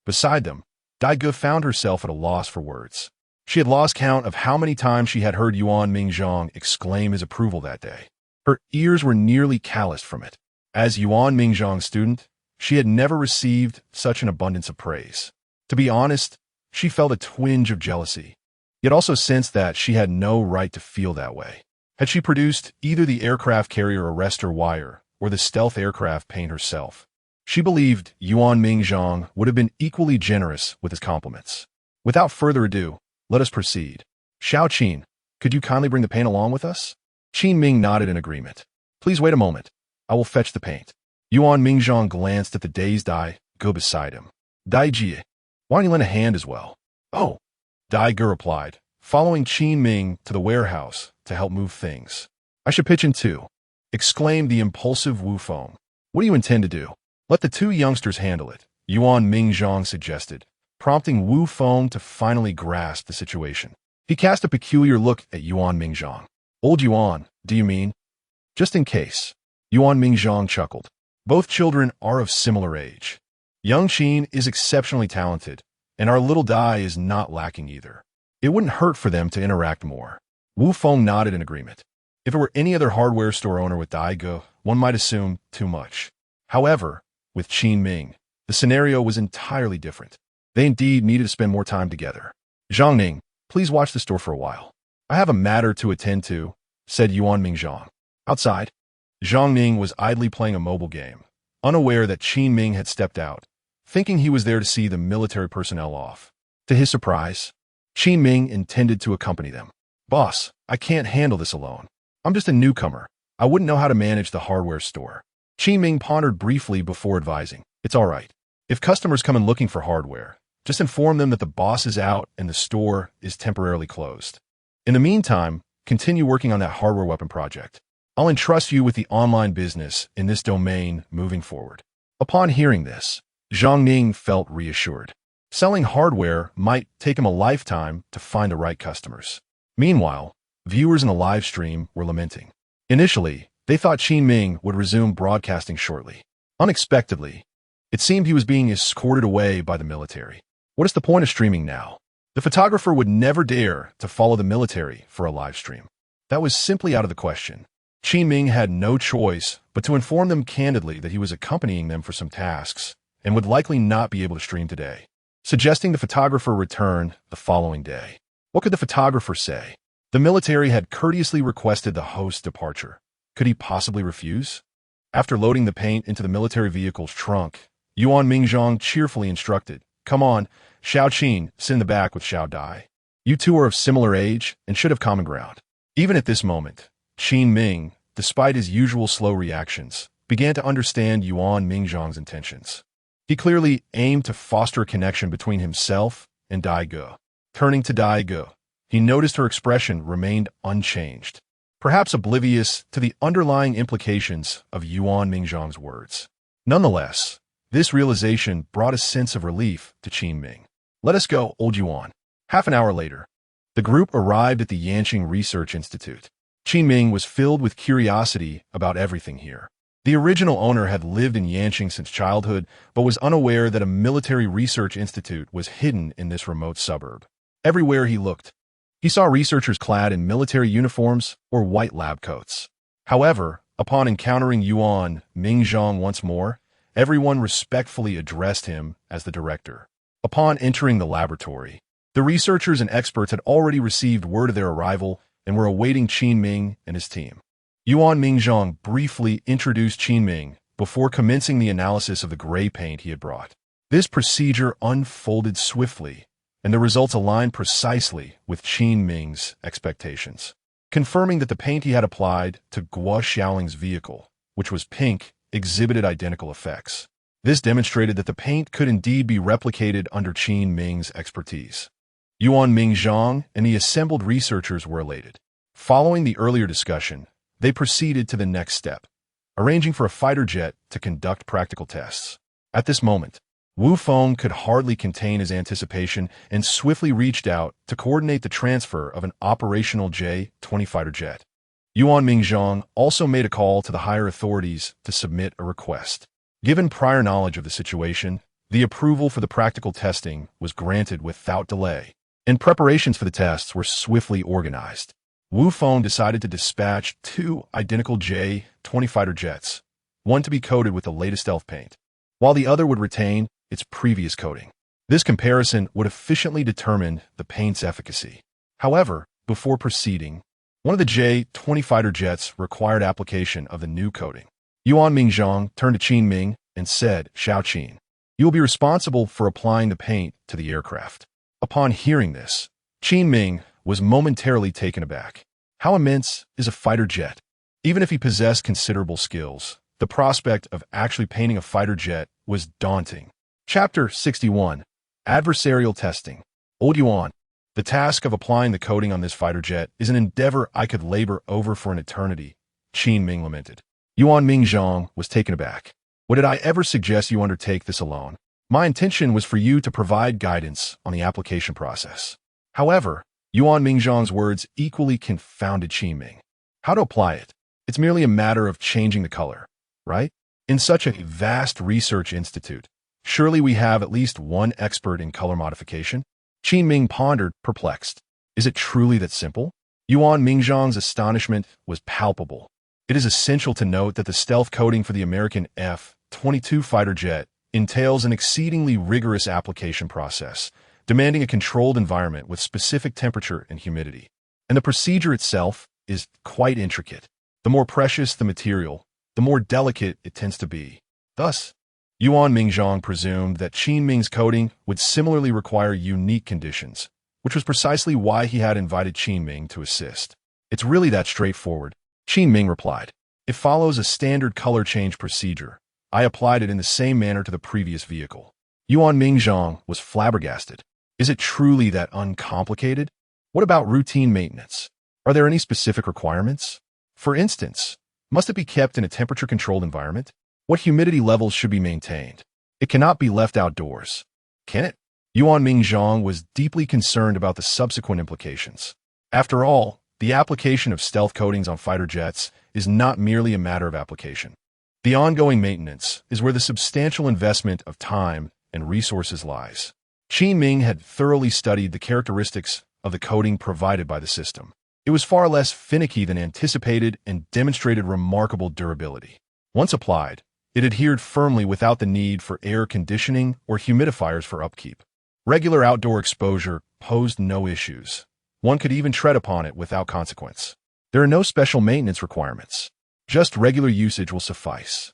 Beside them, Daige found herself at a loss for words. She had lost count of how many times she had heard Yuan Mingzhong exclaim his approval that day. Her ears were nearly calloused from it. As Yuan Mingzhong's student, she had never received such an abundance of praise. To be honest, she felt a twinge of jealousy, yet also sensed that she had no right to feel that way. Had she produced either the aircraft carrier arrestor wire or the stealth aircraft paint herself, she believed Yuan Mingzhong would have been equally generous with his compliments. Without further ado, let us proceed. Xiao Qin, could you kindly bring the paint along with us? Qin Ming nodded in agreement. Please wait a moment. I will fetch the paint. Yuan Mingzhong glanced at the dazed Daige beside him. Daige, why don't you lend a hand as well? Oh, Daige replied, following Qin Ming to the warehouse to help move things. I should pitch in too, exclaimed the impulsive Wu Feng. What do you intend to do? Let the two youngsters handle it, Yuan Mingzhong suggested, prompting Wu Feng to finally grasp the situation. He cast a peculiar look at Yuan Mingzhong. Old Yuan, do you mean? Just in case. Yuan Mingzhong chuckled. Both children are of similar age. Young Qin is exceptionally talented, and our little Dai is not lacking either. It wouldn't hurt for them to interact more. Wu Feng nodded in agreement. If it were any other hardware store owner with Daige, one might assume too much. However, with Qin Ming, the scenario was entirely different. They indeed needed to spend more time together. Zhangning, please watch the store for a while. I have a matter to attend to, said Yuan Mingzhong. Outside, Zhang Ning was idly playing a mobile game, unaware that Qin Ming had stepped out, thinking he was there to see the military personnel off. To his surprise, Qin Ming intended to accompany them. Boss, I can't handle this alone. I'm just a newcomer. I wouldn't know how to manage the hardware store. Qin Ming pondered briefly before advising. It's all right. If customers come in looking for hardware, just inform them that the boss is out and the store is temporarily closed. In the meantime, continue working on that hardware weapon project. I'll entrust you with the online business in this domain moving forward. Upon hearing this, Zhang Ning felt reassured. Selling hardware might take him a lifetime to find the right customers. Meanwhile, viewers in the live stream were lamenting. Initially, they thought Qin Ming would resume broadcasting shortly. Unexpectedly, it seemed he was being escorted away by the military. What is the point of streaming now? The photographer would never dare to follow the military for a live stream. That was simply out of the question. Qin Ming had no choice but to inform them candidly that he was accompanying them for some tasks and would likely not be able to stream today, suggesting the photographer return the following day. What could the photographer say? The military had courteously requested the host's departure. Could he possibly refuse? After loading the paint into the military vehicle's trunk, Yuan Mingzhong cheerfully instructed, Come on, Xiao Qin, sit in the back with Xiao Dai. You two are of similar age and should have common ground. Even at this moment, Qin Ming, despite his usual slow reactions, began to understand Yuan Mingzhong's intentions. He clearly aimed to foster a connection between himself and Daige. Turning to Daige, he noticed her expression remained unchanged, perhaps oblivious to the underlying implications of Yuan Mingzhong's words. Nonetheless, this realization brought a sense of relief to Qin Ming. Let us go, old Yuan. Half an hour later, the group arrived at the Yanqing Research Institute. Qin Ming was filled with curiosity about everything here. The original owner had lived in Yanqing since childhood, but was unaware that a military research institute was hidden in this remote suburb. Everywhere he looked, he saw researchers clad in military uniforms or white lab coats. However, upon encountering Yuan Mingzhong once more, everyone respectfully addressed him as the director. Upon entering the laboratory, The researchers and experts had already received word of their arrival and were awaiting Qin Ming and his team. Yuan Mingzhong briefly introduced Qin Ming before commencing the analysis of the gray paint he had brought. This procedure unfolded swiftly, and the results aligned precisely with Qin Ming's expectations, confirming that the paint he had applied to Guo Xiaoling's vehicle, which was pink, exhibited identical effects. This demonstrated that the paint could indeed be replicated under Qin Ming's expertise. Yuan Mingzhong and the assembled researchers were elated. Following the earlier discussion, they proceeded to the next step, arranging for a fighter jet to conduct practical tests. At this moment, Wu Feng could hardly contain his anticipation and swiftly reached out to coordinate the transfer of an operational J-20 fighter jet. Yuan Mingzhong also made a call to the higher authorities to submit a request. Given prior knowledge of the situation, the approval for the practical testing was granted without delay, and preparations for the tests were swiftly organized. Wu Feng decided to dispatch 2 identical J-20 fighter jets, one to be coated with the latest stealth paint, while the other would retain its previous coating. This comparison would efficiently determine the paint's efficacy. However, before proceeding, one of the J-20 fighter jets required application of the new coating. Yuan Mingzhong turned to Qin Ming and said, "Xiao Qin, you will be responsible for applying the paint to the aircraft." Upon hearing this, Qin Ming was momentarily taken aback. How immense is a fighter jet? Even if he possessed considerable skills, the prospect of actually painting a fighter jet was daunting. Chapter 61. Adversarial Testing. Old Yuan. The task of applying the coating on this fighter jet is an endeavor I could labor over for an eternity, Qin Ming lamented. Yuan Mingzhong was taken aback. What did I ever suggest you undertake this alone? My intention was for you to provide guidance on the application process. However, Yuan Mingzhong's words equally confounded Qin Ming. How to apply it? It's merely a matter of changing the color, right? In such a vast research institute, surely we have at least one expert in color modification? Qin Ming pondered, perplexed. Is it truly that simple? Yuan Mingzhong's astonishment was palpable. It is essential to note that the stealth coating for the American F-22 fighter jet entails an exceedingly rigorous application process, demanding a controlled environment with specific temperature and humidity. And the procedure itself is quite intricate. The more precious the material, the more delicate it tends to be. Thus, Yuan Mingzhong presumed that Qin Ming's coating would similarly require unique conditions, which was precisely why he had invited Qin Ming to assist. It's really that straightforward, Qin Ming replied. It follows a standard color change procedure. I applied it in the same manner to the previous vehicle. Yuan Mingzhong was flabbergasted. Is it truly that uncomplicated? What about routine maintenance? Are there any specific requirements? For instance, must it be kept in a temperature-controlled environment? What humidity levels should be maintained? It cannot be left outdoors, can it? Yuan Mingzhong was deeply concerned about the subsequent implications. After all, the application of stealth coatings on fighter jets is not merely a matter of application. The ongoing maintenance is where the substantial investment of time and resources lies. Qin Ming had thoroughly studied the characteristics of the coating provided by the system. It was far less finicky than anticipated and demonstrated remarkable durability. Once applied, it adhered firmly without the need for air conditioning or humidifiers for upkeep. Regular outdoor exposure posed no issues. One could even tread upon it without consequence. There are no special maintenance requirements. Just regular usage will suffice.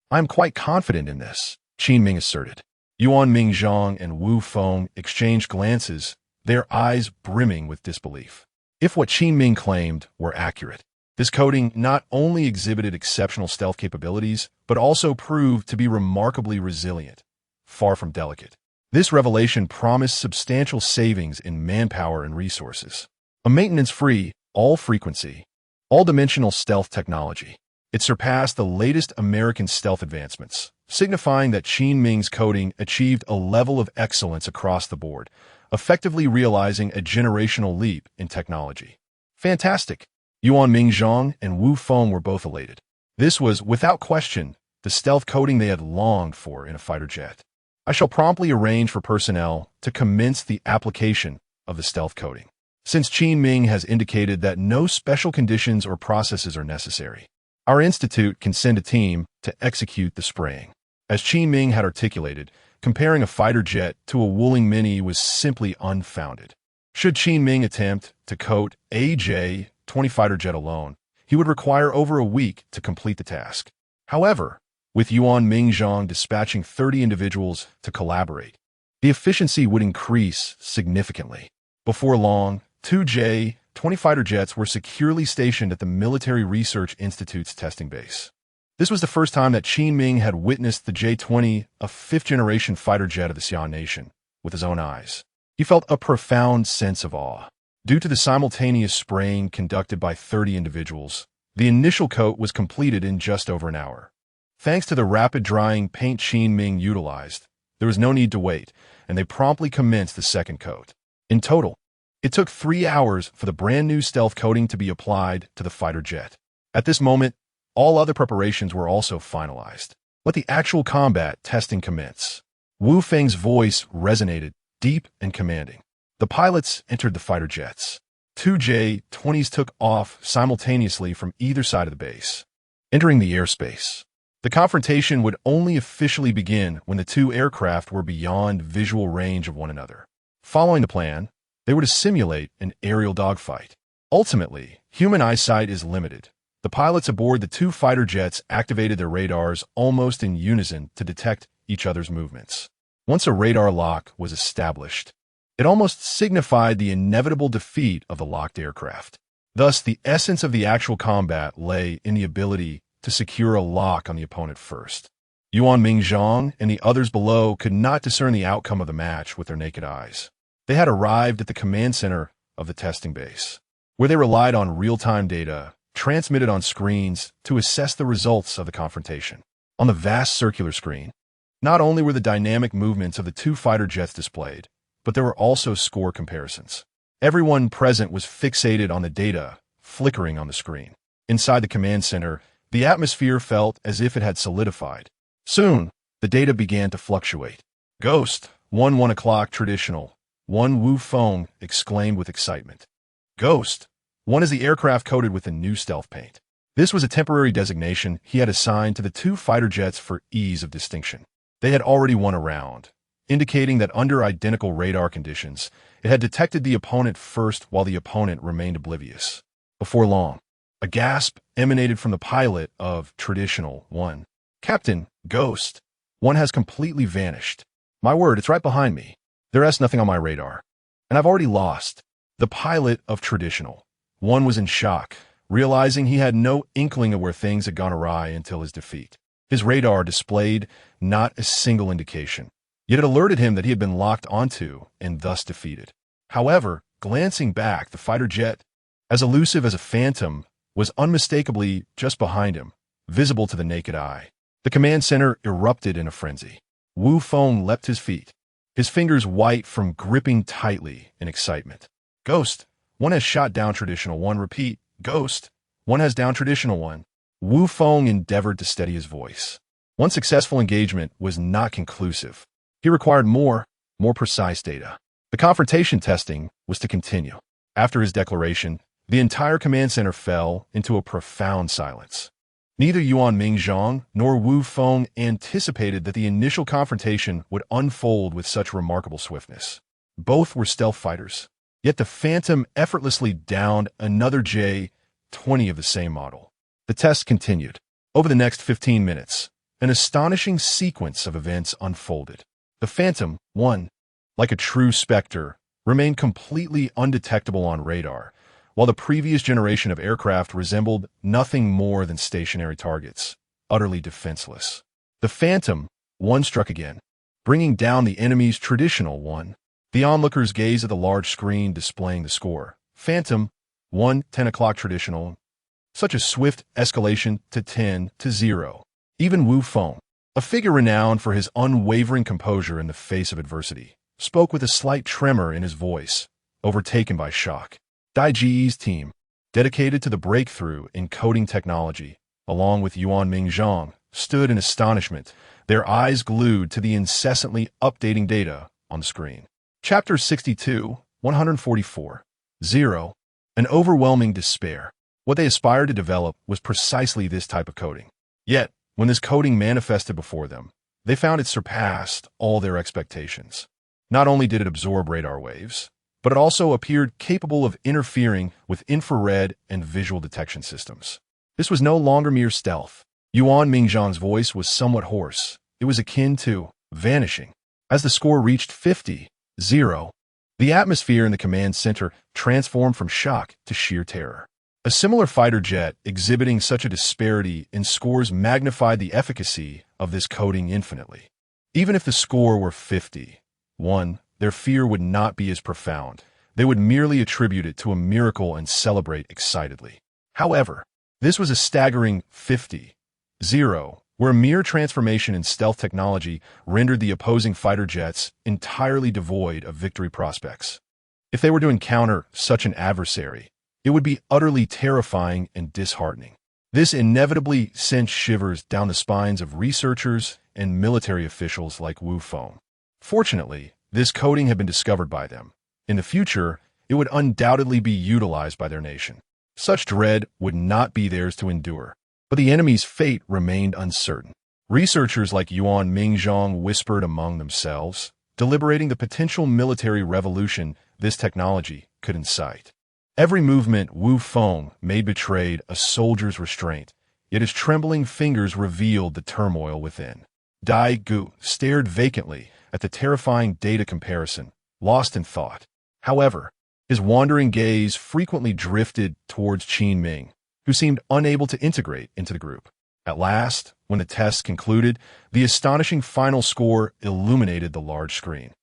I am quite confident in this, Qin Ming asserted. Yuan Mingzhong and Wu Feng exchanged glances, their eyes brimming with disbelief. If what Qin Ming claimed were accurate, this coating not only exhibited exceptional stealth capabilities, but also proved to be remarkably resilient, far from delicate. This revelation promised substantial savings in manpower and resources. A maintenance-free, all-frequency, all-dimensional stealth technology. It surpassed the latest American stealth advancements, signifying that Qin Ming's coating achieved a level of excellence across the board, effectively realizing a generational leap in technology. Fantastic! Yuan Mingzhong and Wu Feng were both elated. This was, without question, the stealth coating they had longed for in a fighter jet. I shall promptly arrange for personnel to commence the application of the stealth coating, since Qin Ming has indicated that no special conditions or processes are necessary. Our institute can send a team to execute the spraying. As Qin Ming had articulated, comparing a fighter jet to a Wuling Mini was simply unfounded. Should Qin Ming attempt to coat a J-20 fighter jet alone, he would require over a week to complete the task. However, with Yuan Mingzhang dispatching 30 individuals to collaborate, the efficiency would increase significantly. Before long, 2 J-20 fighter jets were securely stationed at the Military Research Institute's testing base. This was the first time that Qin Ming had witnessed the J-20, a fifth-generation fighter jet of the Xi'an nation, with his own eyes. He felt a profound sense of awe. Due to the simultaneous spraying conducted by 30 individuals, the initial coat was completed in just over an hour. Thanks to the rapid drying paint Qin Ming utilized, there was no need to wait, and they promptly commenced the second coat. In total, it took 3 hours for the brand-new stealth coating to be applied to the fighter jet. At this moment, all other preparations were also finalized. Let the actual combat testing commence. Wu Feng's voice resonated, deep and commanding. The pilots entered the fighter jets. 2 J-20s took off simultaneously from either side of the base. Entering the airspace, the confrontation would only officially begin when the two aircraft were beyond visual range of one another. Following the plan, they were to simulate an aerial dogfight. Ultimately, human eyesight is limited. The pilots aboard the two fighter jets activated their radars almost in unison to detect each other's movements. Once a radar lock was established, it almost signified the inevitable defeat of the locked aircraft. Thus, the essence of the actual combat lay in the ability to secure a lock on the opponent first. Yuan Mingzhang and the others below could not discern the outcome of the match with their naked eyes. They had arrived at the command center of the testing base, where they relied on real-time data transmitted on screens to assess the results of the confrontation. On the vast circular screen, not only were the dynamic movements of the two fighter jets displayed, but there were also score comparisons. Everyone present was fixated on the data flickering on the screen. Inside the command center, the atmosphere felt as if it had solidified. Soon, the data began to fluctuate. Ghost, 1 o'clock traditional, 1 Wu Feng exclaimed with excitement. Ghost, 1 is the aircraft coated with a new stealth paint. This was a temporary designation he had assigned to the two fighter jets for ease of distinction. They had already won a round, indicating that under identical radar conditions, it had detected the opponent first while the opponent remained oblivious. Before long, a gasp emanated from the pilot of Traditional 1. Captain, Ghost, 1 has completely vanished. My word, it's right behind me. There's nothing on my radar. And I've already lost. The pilot of Traditional 1 was in shock, realizing he had no inkling of where things had gone awry until his defeat. His radar displayed not a single indication, yet it alerted him that he had been locked onto and thus defeated. However, glancing back, the fighter jet, as elusive as a phantom, was unmistakably just behind him, visible to the naked eye. The command center erupted in a frenzy. Wu Feng leapt his feet, his fingers white from gripping tightly in excitement. Ghost, 1 has shot down Traditional 1. Repeat, Ghost, 1 has down Traditional 1. Wu Feng endeavored to steady his voice. One successful engagement was not conclusive. He required more precise data. The confrontation testing was to continue. After his declaration, the entire command center fell into a profound silence. Neither Yuan Mingzhang nor Wu Feng anticipated that the initial confrontation would unfold with such remarkable swiftness. Both were stealth fighters, yet the Phantom effortlessly downed another J-20 of the same model. The test continued. Over the next 15 minutes, an astonishing sequence of events unfolded. The Phantom, 1, like a true specter, remained completely undetectable on radar, while the previous generation of aircraft resembled nothing more than stationary targets, utterly defenseless. The Phantom, 1 struck again, bringing down the enemy's Traditional 1. The onlookers gazed at the large screen displaying the score. Phantom, 1, 10 o'clock Traditional. Such a swift escalation to 10-0. Even Wu Feng, a figure renowned for his unwavering composure in the face of adversity, spoke with a slight tremor in his voice, overtaken by shock. Dai Ji's team, dedicated to the breakthrough in coding technology, along with Yuan Mingzhang, stood in astonishment, their eyes glued to the incessantly updating data on the screen. Chapter 62, 144. 0. An overwhelming despair. What they aspired to develop was precisely this type of coding. Yet, when this coding manifested before them, They found it surpassed all their expectations. Not only did it absorb radar waves, but it also appeared capable of interfering with infrared and visual detection systems. This was no longer mere stealth. Yuan Mingzhang's voice was somewhat hoarse. It was akin to vanishing. As the score reached 50-0, the atmosphere in the command center transformed from shock to sheer terror. A similar fighter jet exhibiting such a disparity in scores magnified the efficacy of this coding infinitely. Even if the score were 50-1, their fear would not be as profound. They would merely attribute it to a miracle and celebrate excitedly. However, this was a staggering 50-0, where a mere transformation in stealth technology rendered the opposing fighter jets entirely devoid of victory prospects. If they were to encounter such an adversary, it would be utterly terrifying and disheartening. This inevitably sent shivers down the spines of researchers and military officials like Wu Feng. Fortunately, this coding had been discovered by them. In the future, it would undoubtedly be utilized by their nation. Such dread would not be theirs to endure, but the enemy's fate remained uncertain. Researchers like Yuan Mingzhang whispered among themselves, deliberating the potential military revolution this technology could incite. Every movement Wu Feng made betrayed a soldier's restraint, yet his trembling fingers revealed the turmoil within. Dai Gu stared vacantly at the terrifying data comparison, lost in thought. However, his wandering gaze frequently drifted towards Qin Ming, who seemed unable to integrate into the group. At last, when the test concluded, the astonishing final score illuminated the large screen.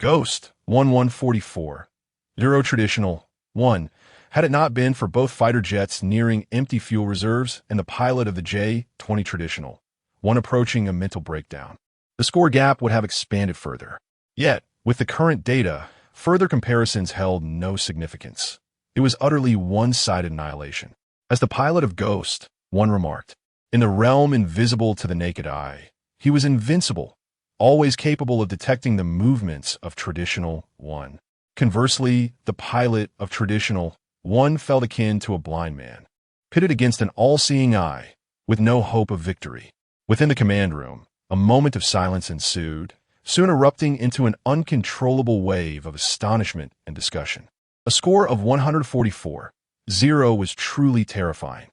Ghost 1144, Euro Traditional 1. Had it not been for both fighter jets nearing empty fuel reserves and the pilot of the J-20 Traditional 1 approaching a mental breakdown, the score gap would have expanded further. Yet, with the current data, further comparisons held no significance. It was utterly one-sided annihilation. As the pilot of Ghost 1 remarked, in the realm invisible to the naked eye, he was invincible, always capable of detecting the movements of Traditional 1. Conversely, the pilot of Traditional 1 felt akin to a blind man, pitted against an all-seeing eye, with no hope of victory. Within the command room, a moment of silence ensued, soon erupting into an uncontrollable wave of astonishment and discussion. A score of 144-0 was truly terrifying.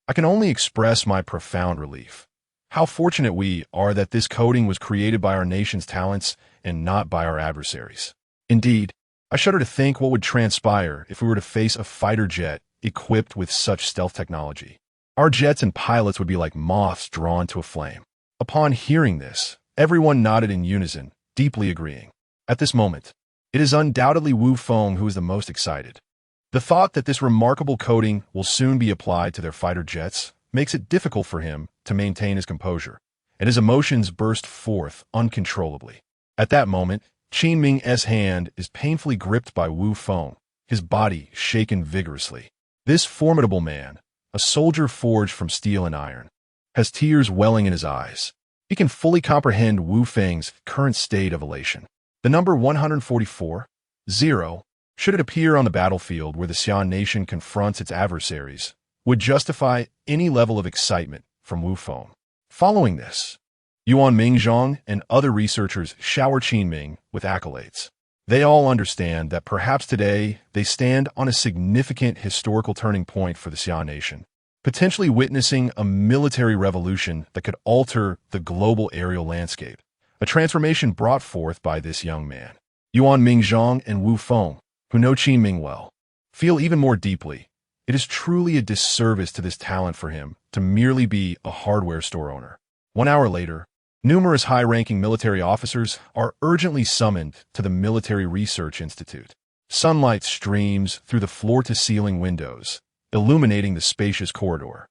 I can only express my profound relief. How fortunate we are that this coding was created by our nation's talents and not by our adversaries. Indeed, I shudder to think what would transpire if we were to face a fighter jet equipped with such stealth technology. Our jets and pilots would be like moths drawn to a flame. Upon hearing this, everyone nodded in unison, deeply agreeing. At this moment, it is undoubtedly Wu Feng who is the most excited. The thought that this remarkable coding will soon be applied to their fighter jets makes it difficult for him to maintain his composure, and his emotions burst forth uncontrollably. At that moment, Qin Ming's hand is painfully gripped by Wu Feng, his body shaken vigorously. This formidable man, a soldier forged from steel and iron, has tears welling in his eyes. He can fully comprehend Wu Feng's current state of elation. The number 144-0, should it appear on the battlefield where the Xian nation confronts its adversaries, would justify any level of excitement from Wu Feng. Following this, Yuan Mingzhang and other researchers shower Qin Ming with accolades. They all understand that perhaps today they stand on a significant historical turning point for the Xian nation, potentially witnessing a military revolution that could alter the global aerial landscape, a transformation brought forth by this young man. Yuan Mingzhang and Wu Feng, who know Qin Ming well, feel even more deeply. It is truly a disservice to this talent for him to merely be a hardware store owner. 1 hour later, numerous high-ranking military officers are urgently summoned to the Military Research Institute. Sunlight streams through the floor-to-ceiling windows, illuminating the spacious corridor.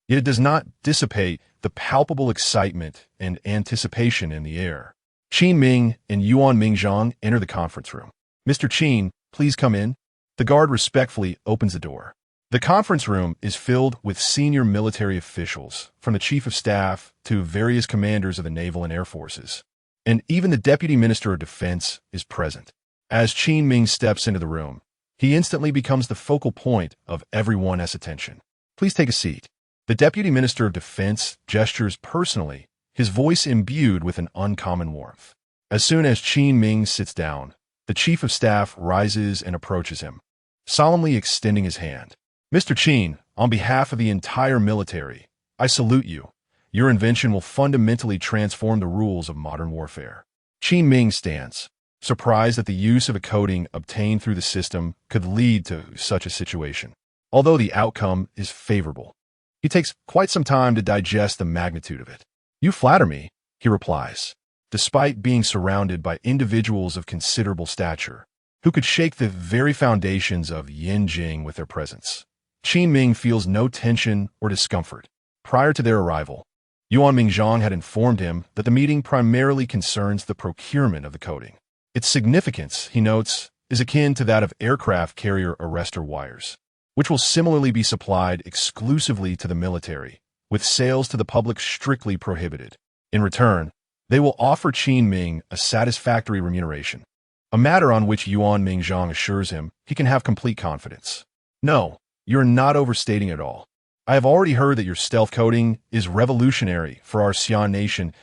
Yet it does not dissipate the palpable excitement and anticipation in the air. Qin Ming and Yuan Mingzhang enter the conference room. "Mr. Qin, please come in." The guard respectfully opens the door. The conference room is filled with senior military officials, from the Chief of Staff to various commanders of the Naval and Air Forces. And even the Deputy Minister of Defense is present. As Qin Ming steps into the room, he instantly becomes the focal point of everyone's attention. "Please take a seat." The Deputy Minister of Defense gestures personally, his voice imbued with an uncommon warmth. As soon as Qin Ming sits down, the chief of staff rises and approaches him, solemnly extending his hand. Mr. Qin, on behalf of the entire military, I salute you. Your invention will fundamentally transform the rules of modern warfare. Qin Ming stands, surprised that the use of a coding obtained through the system could lead to such a situation. Although the outcome is favorable, he takes quite some time to digest the magnitude of it. You flatter me, he replies, despite being surrounded by individuals of considerable stature, who could shake the very foundations of Yinjing with their presence. Qin Ming feels no tension or discomfort. Prior to their arrival, Yuan Mingzhang had informed him that the meeting primarily concerns the procurement of the coding. Its significance, he notes, is akin to that of aircraft carrier arrestor wires, which will similarly be supplied exclusively to the military, with sales to the public strictly prohibited. In return, they will offer Qin Ming a satisfactory remuneration, a matter on which Yuan Mingzhang assures him he can have complete confidence. No, you're not overstating it all. I have already heard that your stealth coding is revolutionary for our Xi'an nation's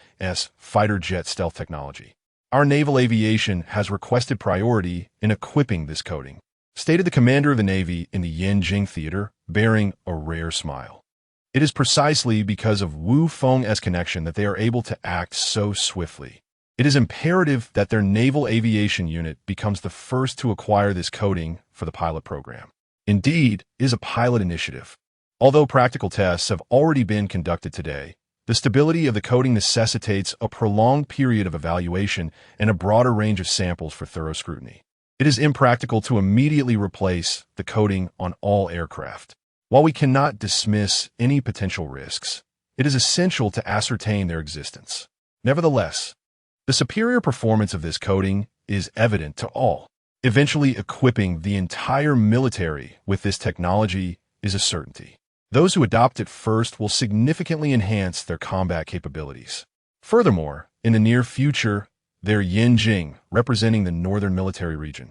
fighter jet stealth technology. Our naval aviation has requested priority in equipping this coding, stated the commander of the Navy in the Yinjing theater, bearing a rare smile. It is precisely because of Wu Feng's connection that they are able to act so swiftly. It is imperative that their naval aviation unit becomes the first to acquire this coding for the pilot program. Indeed, it is a pilot initiative. Although practical tests have already been conducted today, the stability of the coding necessitates a prolonged period of evaluation and a broader range of samples for thorough scrutiny. It is impractical to immediately replace the coding on all aircraft. While we cannot dismiss any potential risks, it is essential to ascertain their existence. Nevertheless, the superior performance of this coding is evident to all. Eventually equipping the entire military with this technology is a certainty. Those who adopt it first will significantly enhance their combat capabilities. Furthermore, in the near future, their Yinjing, representing the northern military region,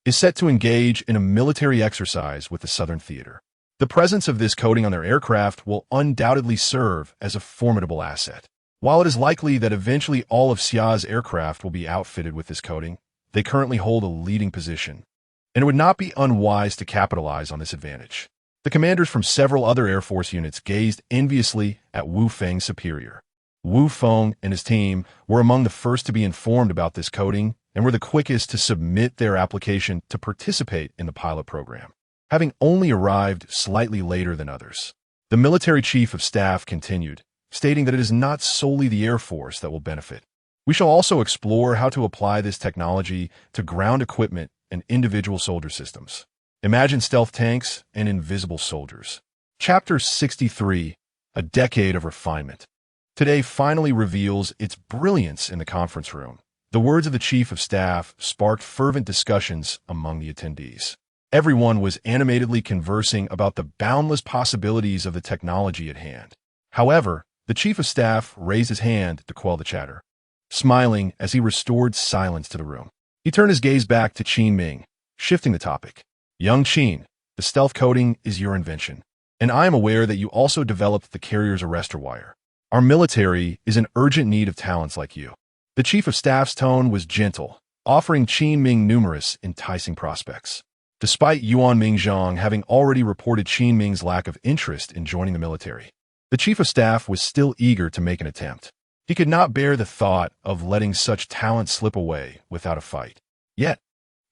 is set to engage in a military exercise with the southern theater. The presence of this coding on their aircraft will undoubtedly serve as a formidable asset. While it is likely that eventually all of Xia's aircraft will be outfitted with this coding, they currently hold a leading position, and it would not be unwise to capitalize on this advantage. The commanders from several other Air Force units gazed enviously at Wu Feng's superior. Wu Feng and his team were among the first to be informed about this coding and were the quickest to submit their application to participate in the pilot program, having only arrived slightly later than others. The military chief of staff continued, stating that it is not solely the Air Force that will benefit. We shall also explore how to apply this technology to ground equipment and individual soldier systems. Imagine stealth tanks and invisible soldiers. Chapter 63, A Decade of Refinement. Today finally reveals its brilliance in the conference room. The words of the Chief of Staff sparked fervent discussions among the attendees. Everyone was animatedly conversing about the boundless possibilities of the technology at hand. However, the Chief of Staff raised his hand to quell the chatter, smiling as he restored silence to the room. He turned his gaze back to Qin Ming, shifting the topic. Young Qin, the stealth coding is your invention, and I am aware that you also developed the carrier's arrestor wire. Our military is in urgent need of talents like you. The Chief of Staff's tone was gentle, offering Qin Ming numerous enticing prospects. Despite Yuan Mingzhang having already reported Qin Ming's lack of interest in joining the military, the Chief of Staff was still eager to make an attempt. He could not bear the thought of letting such talent slip away without a fight. Yet,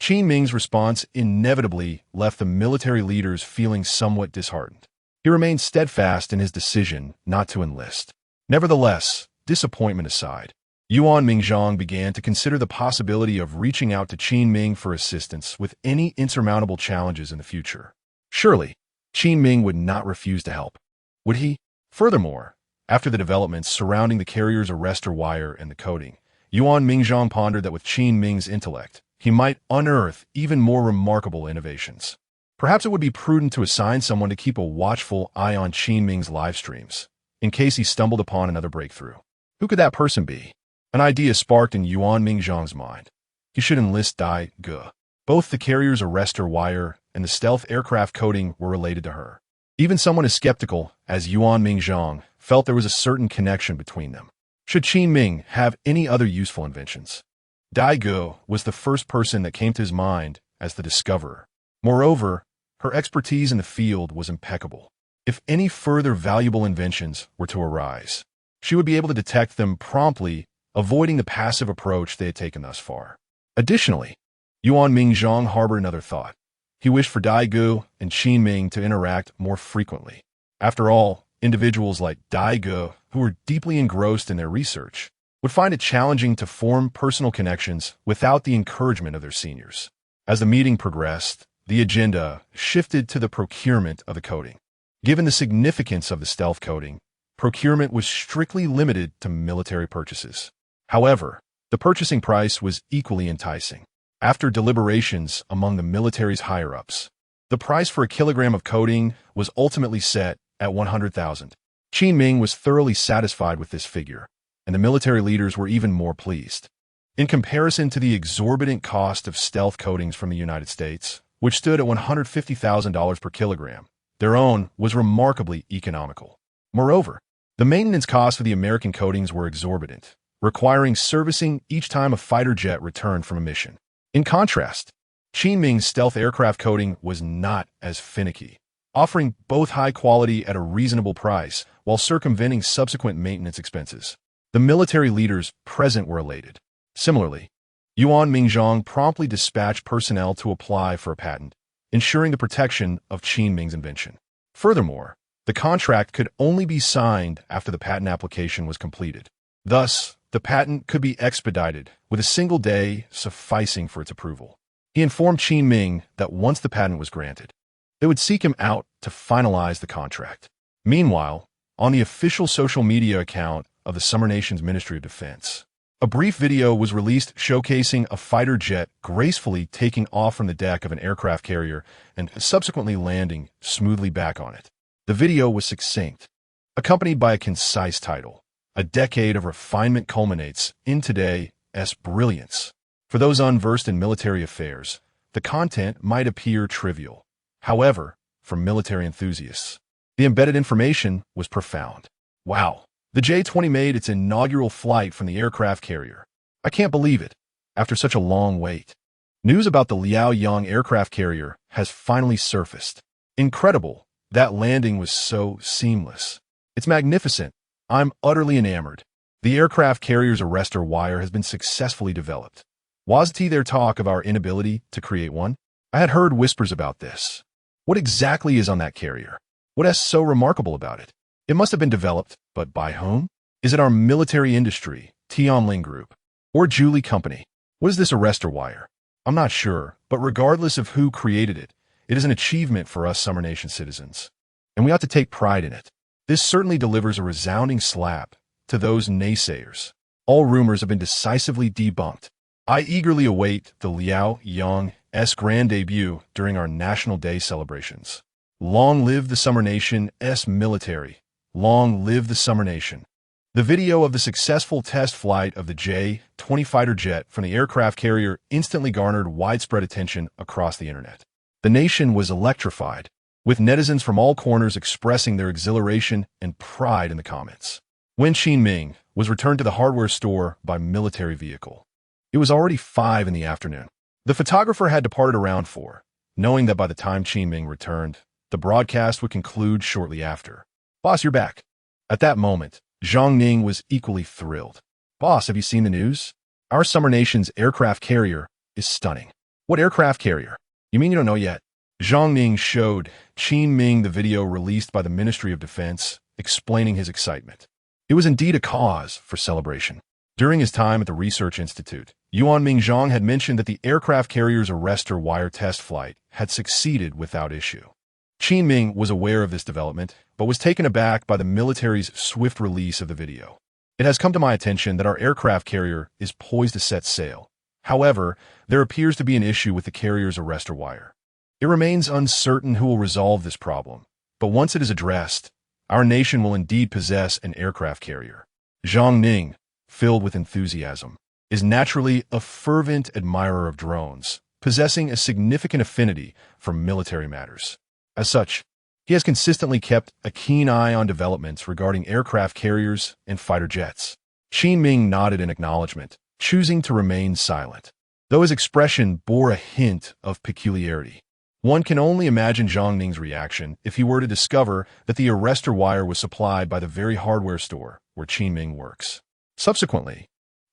Qin Ming's response inevitably left the military leaders feeling somewhat disheartened. He remained steadfast in his decision not to enlist. Nevertheless, disappointment aside, Yuan Mingzhang began to consider the possibility of reaching out to Qin Ming for assistance with any insurmountable challenges in the future. Surely, Qin Ming would not refuse to help, would he? Furthermore, after the developments surrounding the carrier's arrestor wire and the coding, Yuan Mingzhang pondered that with Qin Ming's intellect, he might unearth even more remarkable innovations. Perhaps it would be prudent to assign someone to keep a watchful eye on Qin Ming's live streams, in case he stumbled upon another breakthrough. Who could that person be? An idea sparked in Yuan Mingzhang's mind. He should enlist Dai Ge. Both the carrier's arrestor wire and the stealth aircraft coding were related to her. Even someone as skeptical as Yuan Mingzhang felt there was a certain connection between them. Should Qin Ming have any other useful inventions? Daigo was the first person that came to his mind as the discoverer. Moreover, her expertise in the field was impeccable. If any further valuable inventions were to arise, she would be able to detect them promptly, avoiding the passive approach they had taken thus far. Additionally, Yuan Mingzhong harbored another thought. He wished for Daigo and Qin Ming to interact more frequently. After all, individuals like Daigo, who were deeply engrossed in their research, would find it challenging to form personal connections without the encouragement of their seniors. As the meeting progressed, the agenda shifted to the procurement of the coating. Given the significance of the stealth coating, procurement was strictly limited to military purchases. However, the purchasing price was equally enticing. After deliberations among the military's higher-ups, the price for a kilogram of coating was ultimately set at 100,000. Qin Ming was thoroughly satisfied with this figure, and the military leaders were even more pleased. In comparison to the exorbitant cost of stealth coatings from the United States, which stood at $150,000 per kilogram, their own was remarkably economical. Moreover, the maintenance costs for the American coatings were exorbitant, requiring servicing each time a fighter jet returned from a mission. In contrast, Qin Ming's stealth aircraft coating was not as finicky, offering both high quality at a reasonable price while circumventing subsequent maintenance expenses. The military leaders present were elated. Similarly, Yuan Mingzhong promptly dispatched personnel to apply for a patent, ensuring the protection of Qin Ming's invention. Furthermore, the contract could only be signed after the patent application was completed. Thus, the patent could be expedited, with a single day sufficing for its approval. He informed Qin Ming that once the patent was granted, they would seek him out to finalize the contract. Meanwhile, on the official social media account of the Summer Nation's Ministry of Defense, a brief video was released showcasing a fighter jet gracefully taking off from the deck of an aircraft carrier and subsequently landing smoothly back on it. The video was succinct, accompanied by a concise title. A decade of refinement culminates in today's brilliance. For those unversed in military affairs, the content might appear trivial. However, for military enthusiasts, the embedded information was profound. Wow, the J-20 made its inaugural flight from the aircraft carrier. I can't believe it, after such a long wait. News about the Liaoyang aircraft carrier has finally surfaced. Incredible, that landing was so seamless. It's magnificent. I'm utterly enamored. The aircraft carrier's arrestor wire has been successfully developed. Wasn't there talk of our inability to create one? I had heard whispers about this. What exactly is on that carrier? What is so remarkable about it? It must have been developed, but by whom? Is it our military industry, Tianling Group, or Julie Company? What is this arrestor wire? I'm not sure, but regardless of who created it, it is an achievement for us Summer Nation citizens, and we ought to take pride in it. This certainly delivers a resounding slap to those naysayers. All rumors have been decisively debunked. I eagerly await the Liaoyang's grand debut during our National Day celebrations. Long live the Summer Nation's military. Long live the Summer Nation. The video of the successful test flight of the J-20 fighter jet from the aircraft carrier instantly garnered widespread attention across the internet. The nation was electrified, with netizens from all corners expressing their exhilaration and pride in the comments. When Qin Ming was returned to the hardware store by military vehicle, it was already 5 in the afternoon. The photographer had departed around 4, knowing that by the time Qin Ming returned, the broadcast would conclude shortly after. "Boss, you're back." At that moment, Zhang Ning was equally thrilled. "Boss, have you seen the news? Our Summer Nation's aircraft carrier is stunning." "What aircraft carrier? You mean you don't know yet?" Zhang Ning showed Qin Ming the video released by the Ministry of Defense, explaining his excitement. It was indeed a cause for celebration. During his time at the Research Institute, Yuan Mingzhong had mentioned that the aircraft carrier's arrestor wire test flight had succeeded without issue. Qin Ming was aware of this development, but was taken aback by the military's swift release of the video. "It has come to my attention that our aircraft carrier is poised to set sail. However, there appears to be an issue with the carrier's arrestor wire. It remains uncertain who will resolve this problem, but once it is addressed, our nation will indeed possess an aircraft carrier." Zhang Ning, filled with enthusiasm, is naturally a fervent admirer of drones, possessing a significant affinity for military matters. As such, he has consistently kept a keen eye on developments regarding aircraft carriers and fighter jets. Qin Ming nodded in acknowledgement, choosing to remain silent, though his expression bore a hint of peculiarity. One can only imagine Zhang Ning's reaction if he were to discover that the arrestor wire was supplied by the very hardware store where Qin Ming works. Subsequently,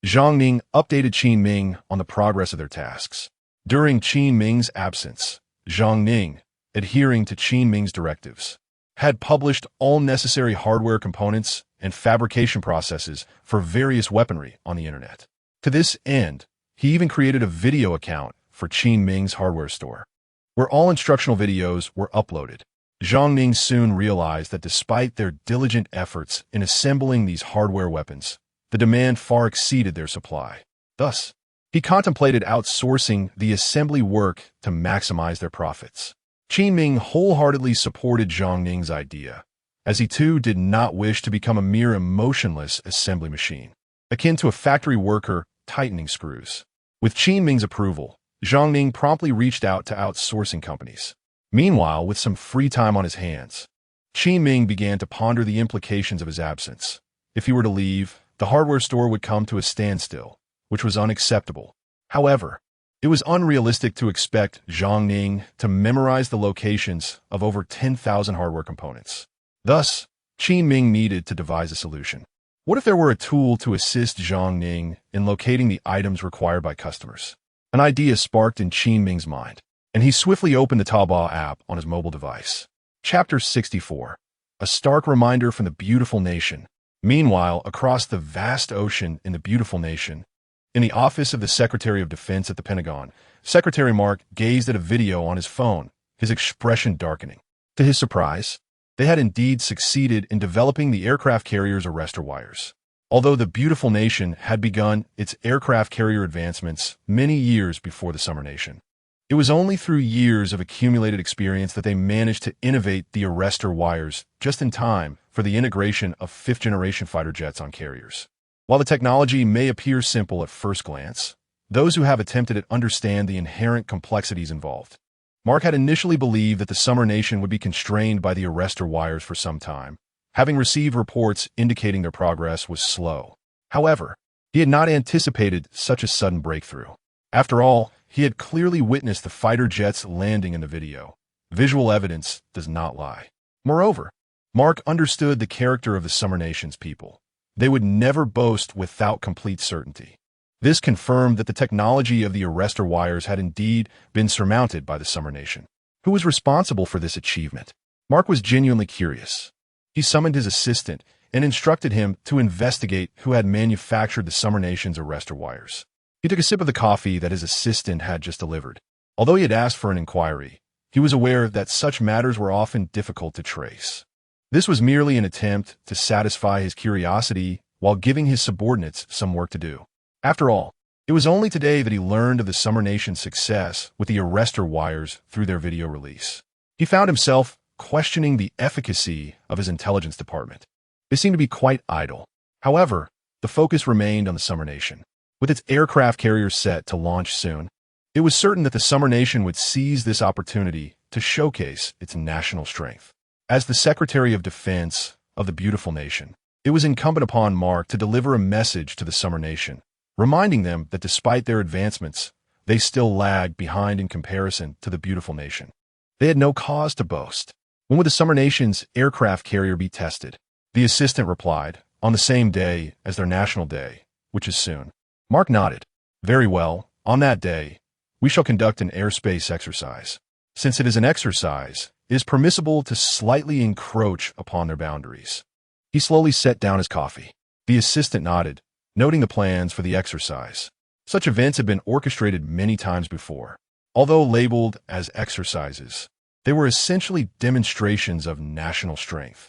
Zhang Ning updated Qin Ming on the progress of their tasks. During Qin Ming's absence, Zhang Ning, adhering to Qin Ming's directives, had published all necessary hardware components and fabrication processes for various weaponry on the internet. To this end, he even created a video account for Qin Ming's hardware store, where all instructional videos were uploaded. Zhang Ning soon realized that despite their diligent efforts in assembling these hardware weapons, the demand far exceeded their supply. Thus, he contemplated outsourcing the assembly work to maximize their profits. Qin Ming wholeheartedly supported Zhang Ning's idea, as he too did not wish to become a mere emotionless assembly machine, akin to a factory worker tightening screws. With Qin Ming's approval, Zhang Ning promptly reached out to outsourcing companies. Meanwhile, with some free time on his hands, Qin Ming began to ponder the implications of his absence. If he were to leave, the hardware store would come to a standstill, which was unacceptable. However, it was unrealistic to expect Zhang Ning to memorize the locations of over 10,000 hardware components. Thus, Qin Ming needed to devise a solution. What if there were a tool to assist Zhang Ning in locating the items required by customers? An idea sparked in Qin Ming's mind, and he swiftly opened the Taobao app on his mobile device. Chapter 64. A stark reminder from the beautiful nation. Meanwhile, across the vast ocean in the beautiful nation, in the office of the Secretary of Defense at the Pentagon, Secretary Mark gazed at a video on his phone, his expression darkening. To his surprise, they had indeed succeeded in developing the aircraft carrier's arrestor wires. Although the beautiful nation had begun its aircraft carrier advancements many years before the Summer Nation, it was only through years of accumulated experience that they managed to innovate the arrestor wires just in time for the integration of fifth-generation fighter jets on carriers. While the technology may appear simple at first glance, those who have attempted it understand the inherent complexities involved. Mark had initially believed that the Summer Nation would be constrained by the arrestor wires for some time, having received reports indicating their progress was slow. However, he had not anticipated such a sudden breakthrough. After all, he had clearly witnessed the fighter jets landing in the video. Visual evidence does not lie. Moreover, Mark understood the character of the Summer Nation's people. They would never boast without complete certainty. This confirmed that the technology of the arrestor wires had indeed been surmounted by the Summer Nation. Who was responsible for this achievement? Mark was genuinely curious. He summoned his assistant and instructed him to investigate who had manufactured the Summer Nation's arrestor wires. He took a sip of the coffee that his assistant had just delivered. Although he had asked for an inquiry, he was aware that such matters were often difficult to trace. This was merely an attempt to satisfy his curiosity while giving his subordinates some work to do. After all, it was only today that he learned of the Summer Nation's success with the arrestor wires through their video release. He found himself questioning the efficacy of his intelligence department. They seemed to be quite idle. However, the focus remained on the Summer Nation. With its aircraft carrier set to launch soon, it was certain that the Summer Nation would seize this opportunity to showcase its national strength. As the Secretary of Defense of the beautiful nation, it was incumbent upon Mark to deliver a message to the Summer Nation, reminding them that despite their advancements, they still lagged behind in comparison to the beautiful nation. They had no cause to boast. When would the Summer Nation's aircraft carrier be tested? The assistant replied, on the same day as their National Day, which is soon. Mark nodded. Very well, on that day, we shall conduct an airspace exercise. Since it is an exercise, it is permissible to slightly encroach upon their boundaries. He slowly set down his coffee. The assistant nodded, noting the plans for the exercise. Such events had been orchestrated many times before. Although labeled as exercises, they were essentially demonstrations of national strength.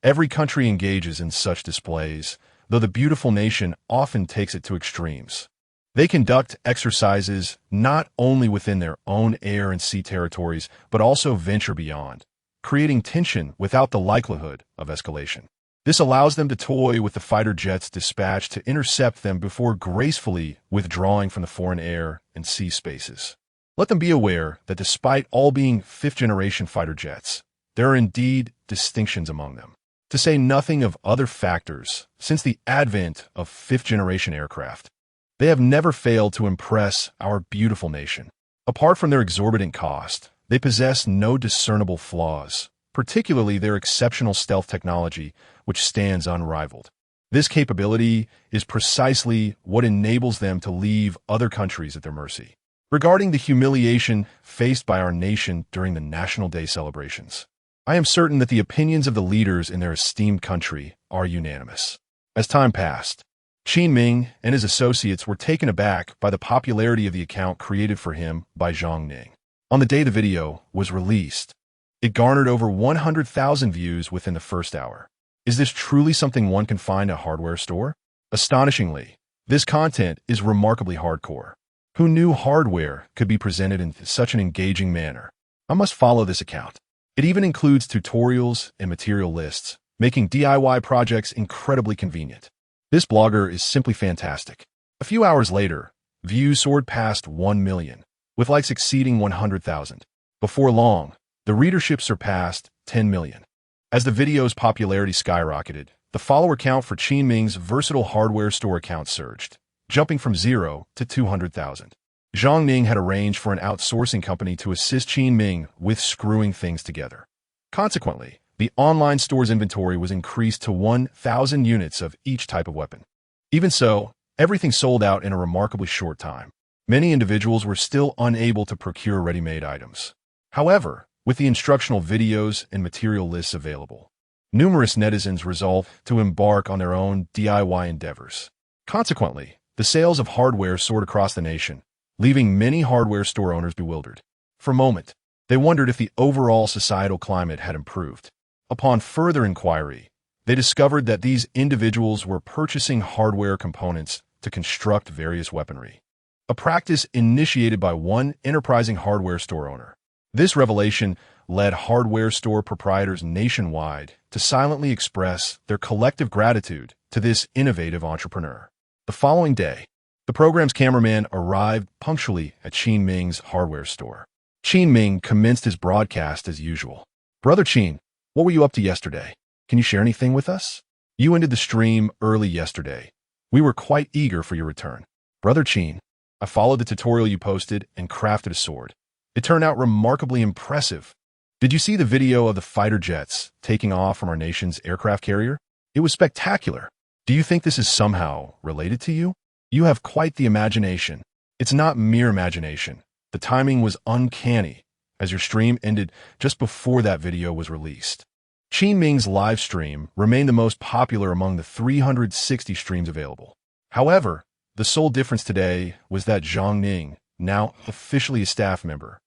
Every country engages in such displays, though the beautiful nation often takes it to extremes. They conduct exercises not only within their own air and sea territories, but also venture beyond, creating tension without the likelihood of escalation. This allows them to toy with the fighter jets dispatched to intercept them before gracefully withdrawing from the foreign air and sea spaces. Let them be aware that despite all being fifth-generation fighter jets, there are indeed distinctions among them. to say nothing of other factors since the advent of fifth-generation aircraft. They have never failed to impress our beautiful nation. Apart from their exorbitant cost, they possess no discernible flaws, particularly their exceptional stealth technology, which stands unrivaled. This capability is precisely what enables them to leave other countries at their mercy. Regarding the humiliation faced by our nation during the National Day celebrations, I am certain that the opinions of the leaders in their esteemed country are unanimous. As time passed, Qin Ming and his associates were taken aback by the popularity of the account created for him by Zhang Ning. On the day the video was released, it garnered over 100,000 views within the first hour. Is this truly something one can find at a hardware store? Astonishingly, this content is remarkably hardcore. Who knew hardware could be presented in such an engaging manner? I must follow this account. It even includes tutorials and material lists, making DIY projects incredibly convenient. This blogger is simply fantastic. A few hours later, views soared past 1 million, with likes exceeding 100,000. Before long, the readership surpassed 10 million. As the video's popularity skyrocketed, the follower count for Qin Ming's versatile hardware store account surged, jumping from 0 to 200,000. Zhang Ning had arranged for an outsourcing company to assist Qin Ming with screwing things together. Consequently, the online store's inventory was increased to 1,000 units of each type of weapon. Even so, everything sold out in a remarkably short time. Many individuals were still unable to procure ready-made items. However, with the instructional videos and material lists available, numerous netizens resolved to embark on their own DIY endeavors. Consequently, the sales of hardware soared across the nation, leaving many hardware store owners bewildered. For a moment, they wondered if the overall societal climate had improved. Upon further inquiry, they discovered that these individuals were purchasing hardware components to construct various weaponry, a practice initiated by one enterprising hardware store owner. This revelation led hardware store proprietors nationwide to silently express their collective gratitude to this innovative entrepreneur. The following day, the program's cameraman arrived punctually at Qin Ming's hardware store. Qin Ming commenced his broadcast as usual. "Brother Qin, what were you up to yesterday? Can you share anything with us? You ended the stream early yesterday. We were quite eager for your return." "Brother Qin, I followed the tutorial you posted and crafted a sword. It turned out remarkably impressive. Did you see the video of the fighter jets taking off from our nation's aircraft carrier? It was spectacular. Do you think this is somehow related to you? You have quite the imagination." "It's not mere imagination. The timing was uncanny, as your stream ended just before that video was released." Qin Ming's live stream remained the most popular among the 360 streams available. However, the sole difference today was that Zhang Ning, now officially a staff member,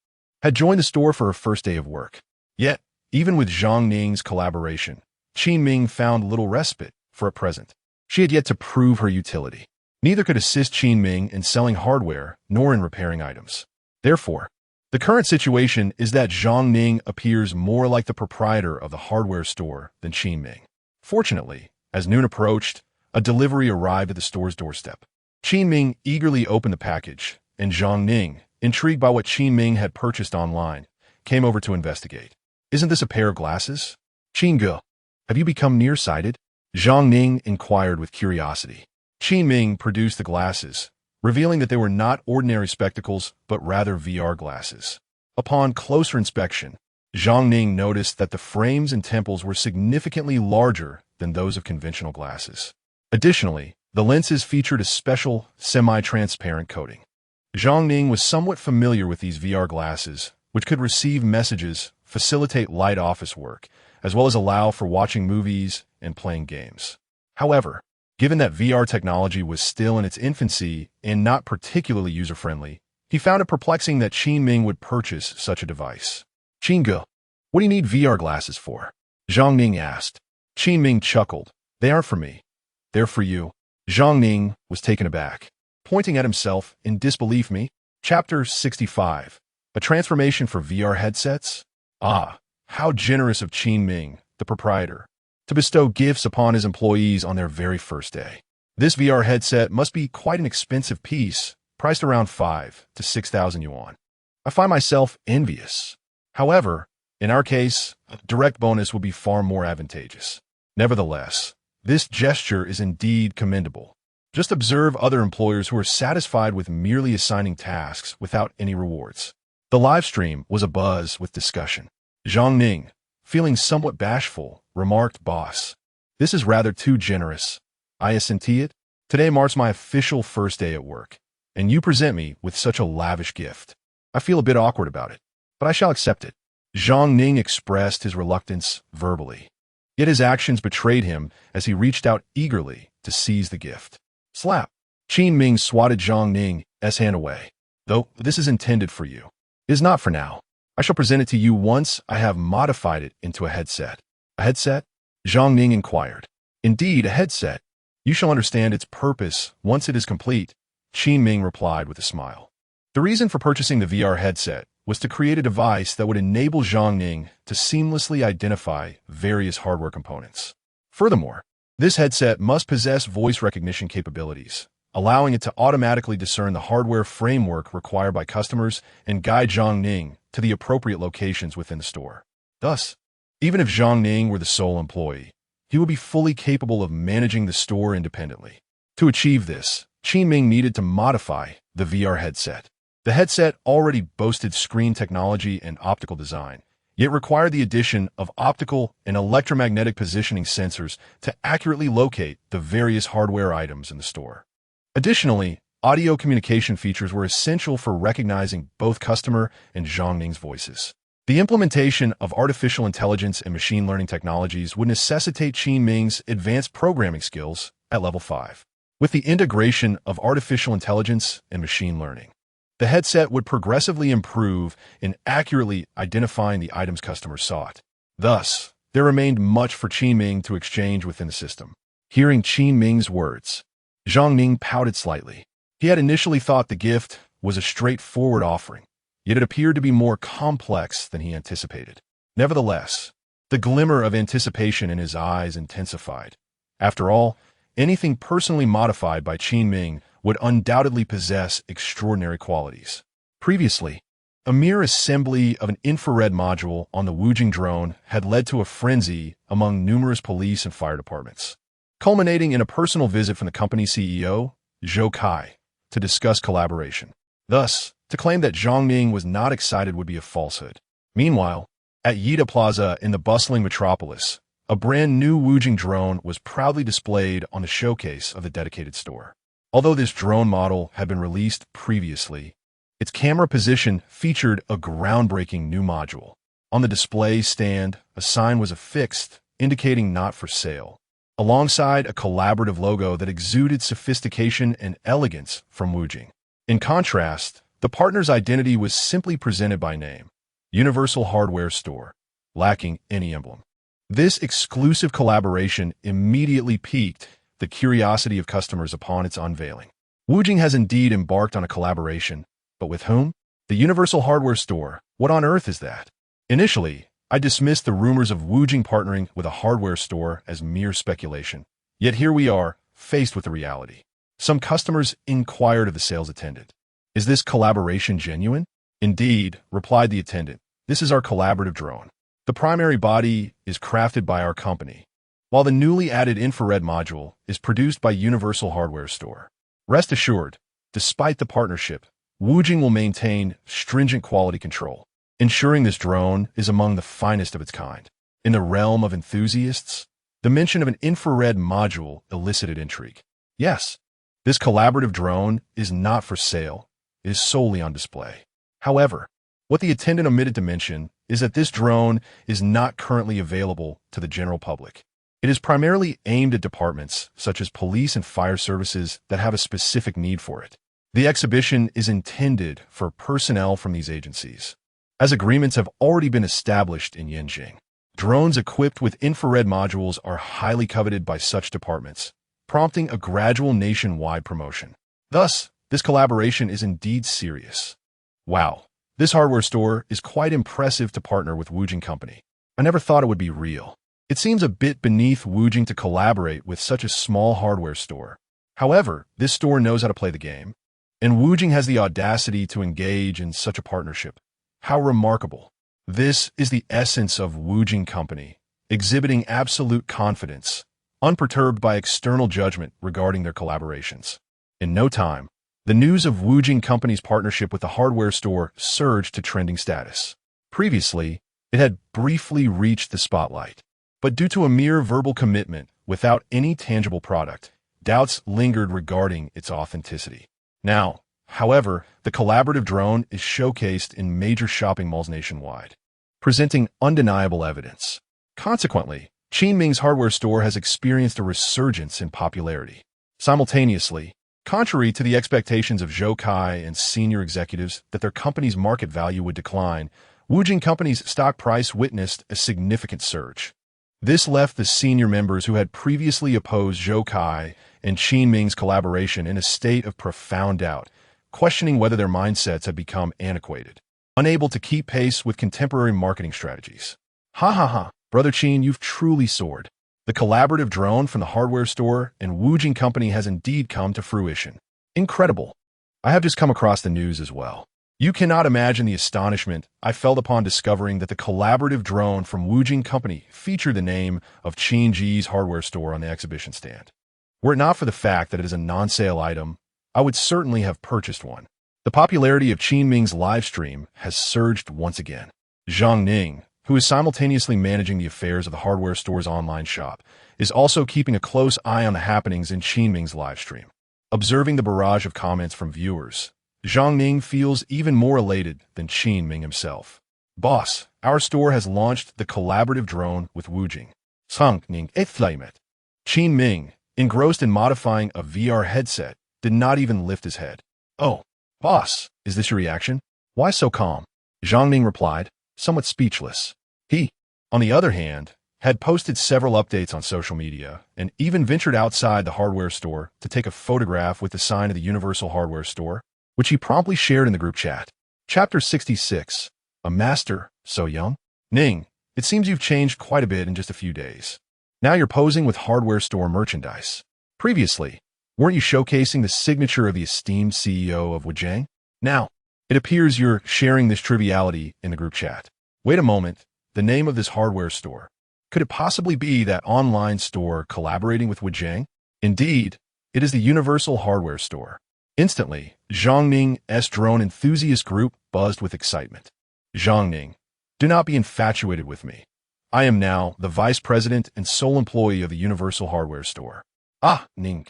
had joined the store for her first day of work. Yet, even with Zhang Ning's collaboration, Qin Ming found little respite for at present. She had yet to prove her utility. Neither could assist Qin Ming in selling hardware nor in repairing items. Therefore, the current situation is that Zhang Ning appears more like the proprietor of the hardware store than Qin Ming. Fortunately, as noon approached, a delivery arrived at the store's doorstep. Qin Ming eagerly opened the package, and Zhang Ning, intrigued by what Qin Ming had purchased online, came over to investigate. "Isn't this a pair of glasses? Qin Ge, have you become nearsighted?" Zhang Ning inquired with curiosity. Qin Ming produced the glasses, revealing that they were not ordinary spectacles, but rather VR glasses. Upon closer inspection, Zhang Ning noticed that the frames and temples were significantly larger than those of conventional glasses. Additionally, the lenses featured a special, semi-transparent coating. Zhang Ning was somewhat familiar with these VR glasses, which could receive messages, facilitate light office work, as well as allow for watching movies and playing games. However, given that VR technology was still in its infancy and not particularly user-friendly, he found it perplexing that Qin Ming would purchase such a device. "Qin Ge, what do you need VR glasses for?" Zhang Ning asked. Qin Ming chuckled. "They aren't for me. They're for you." Zhang Ning was taken aback, pointing at himself in disbelief. Chapter 65. A transformation for VR headsets? Ah, how generous of Qin Ming, the proprietor, to bestow gifts upon his employees on their very first day. This VR headset must be quite an expensive piece, priced around 5,000 to 6,000 yuan. I find myself envious. However, in our case, a direct bonus would be far more advantageous. Nevertheless, this gesture is indeed commendable. Just observe other employers who are satisfied with merely assigning tasks without any rewards. The live stream was abuzz with discussion. Zhang Ning, feeling somewhat bashful, remarked, "Boss, this is rather too generous. I assent it. Today marks my official first day at work, and you present me with such a lavish gift. I feel a bit awkward about it, but I shall accept it." Zhang Ning expressed his reluctance verbally, yet his actions betrayed him as he reached out eagerly to seize the gift. Slap! Qin Ming swatted Zhang Ning's hand away. "Though this is intended for you. It is not for now. I shall present it to you once I have modified it into a headset." "A headset?" Zhang Ning inquired. "Indeed, a headset. You shall understand its purpose once it is complete," Qin Ming replied with a smile. The reason for purchasing the VR headset was to create a device that would enable Zhang Ning to seamlessly identify various hardware components. Furthermore, this headset must possess voice recognition capabilities, allowing it to automatically discern the hardware framework required by customers and guide Zhang Ning to the appropriate locations within the store. Thus, even if Zhang Ning were the sole employee, he would be fully capable of managing the store independently. To achieve this, Qin Ming needed to modify the VR headset. The headset already boasted screen technology and optical design, yet required the addition of optical and electromagnetic positioning sensors to accurately locate the various hardware items in the store. Additionally, audio communication features were essential for recognizing both customer and Zhang Ning's voices. The implementation of artificial intelligence and machine learning technologies would necessitate Qin Ming's advanced programming skills at level 5. With the integration of artificial intelligence and machine learning, the headset would progressively improve in accurately identifying the items customers sought. Thus, there remained much for Qin Ming to exchange within the system. Hearing Qin Ming's words, Zhang Ning pouted slightly. He had initially thought the gift was a straightforward offering, yet it appeared to be more complex than he anticipated. Nevertheless, the glimmer of anticipation in his eyes intensified. After all, anything personally modified by Qin Ming would undoubtedly possess extraordinary qualities. Previously, a mere assembly of an infrared module on the Wujing drone had led to a frenzy among numerous police and fire departments, culminating in a personal visit from the company's CEO, Zhou Kai, to discuss collaboration. Thus, to claim that Zhang Ning was not excited would be a falsehood. Meanwhile, at Yida Plaza in the bustling metropolis, a brand new Wujing drone was proudly displayed on the showcase of the dedicated store. Although this drone model had been released previously, its camera position featured a groundbreaking new module. On the display stand, a sign was affixed indicating not for sale, alongside a collaborative logo that exuded sophistication and elegance from Wujing. In contrast, the partner's identity was simply presented by name, Universal Hardware Store, lacking any emblem. This exclusive collaboration immediately piqued the curiosity of customers upon its unveiling. Wujing has indeed embarked on a collaboration, but with whom? The Universal Hardware Store. What on earth is that? Initially, I dismissed the rumors of Wujing partnering with a hardware store as mere speculation. Yet here we are, faced with the reality. Some customers inquired of the sales attendant, "Is this collaboration genuine?" "Indeed," replied the attendant. "This is our collaborative drone. The primary body is crafted by our company, while the newly added infrared module is produced by Universal Hardware Store. Rest assured, despite the partnership, Wujing will maintain stringent quality control, ensuring this drone is among the finest of its kind." In the realm of enthusiasts, the mention of an infrared module elicited intrigue. Yes, this collaborative drone is not for sale, it is solely on display. However, what the attendant omitted to mention is that this drone is not currently available to the general public. It is primarily aimed at departments such as police and fire services that have a specific need for it. The exhibition is intended for personnel from these agencies, as agreements have already been established in Yanjing. Drones equipped with infrared modules are highly coveted by such departments, prompting a gradual nationwide promotion. Thus, this collaboration is indeed serious. Wow, this hardware store is quite impressive to partner with Wujing Company. I never thought it would be real. It seems a bit beneath Wujing to collaborate with such a small hardware store. However, this store knows how to play the game, and Wujing has the audacity to engage in such a partnership. How remarkable. This is the essence of Wujing Company, exhibiting absolute confidence, unperturbed by external judgment regarding their collaborations. In no time, the news of Wujing Company's partnership with the hardware store surged to trending status. Previously, it had briefly reached the spotlight, but due to a mere verbal commitment without any tangible product, doubts lingered regarding its authenticity. Now, however, the collaborative drone is showcased in major shopping malls nationwide, presenting undeniable evidence. Consequently, Qin Ming's hardware store has experienced a resurgence in popularity. Simultaneously, contrary to the expectations of Zhou Kai and senior executives that their company's market value would decline, Wujing Company's stock price witnessed a significant surge. This left the senior members who had previously opposed Zhou Kai and Qin Ming's collaboration in a state of profound doubt, questioning whether their mindsets had become antiquated, unable to keep pace with contemporary marketing strategies. Ha ha ha, Brother Qin, you've truly soared. The collaborative drone from the hardware store and Wujing Company has indeed come to fruition. Incredible. I have just come across the news as well. You cannot imagine the astonishment I felt upon discovering that the collaborative drone from Wujing Company featured the name of Qin Ji's hardware store on the exhibition stand. Were it not for the fact that it is a non-sale item, I would certainly have purchased one. The popularity of Qin Ming's live stream has surged once again. Zhang Ning, who is simultaneously managing the affairs of the hardware store's online shop, is also keeping a close eye on the happenings in Qin Ming's live stream. Observing the barrage of comments from viewers, Zhang Ning feels even more elated than Qin Ming himself. Boss, our store has launched the collaborative drone with Wujing. Zhang Ning exclaimed. Qin Ming, engrossed in modifying a VR headset, did not even lift his head. Oh, boss, is this your reaction? Why so calm? Zhang Ning replied, somewhat speechless. He, on the other hand, had posted several updates on social media and even ventured outside the hardware store to take a photograph with the sign of the Universal Hardware Store, which he promptly shared in the group chat. Chapter 66. A Master So Young? Ning, it seems you've changed quite a bit in just a few days. Now you're posing with hardware store merchandise. Previously, weren't you showcasing the signature of the esteemed CEO of Wujing? Now, it appears you're sharing this triviality in the group chat. Wait a moment, the name of this hardware store. Could it possibly be that online store collaborating with Wujing? Indeed, it is the Universal Hardware Store. Instantly, Zhang Ning's drone enthusiast group buzzed with excitement. Zhang Ning, do not be infatuated with me. I am now the vice president and sole employee of the Universal Hardware Store. Ah, Ning,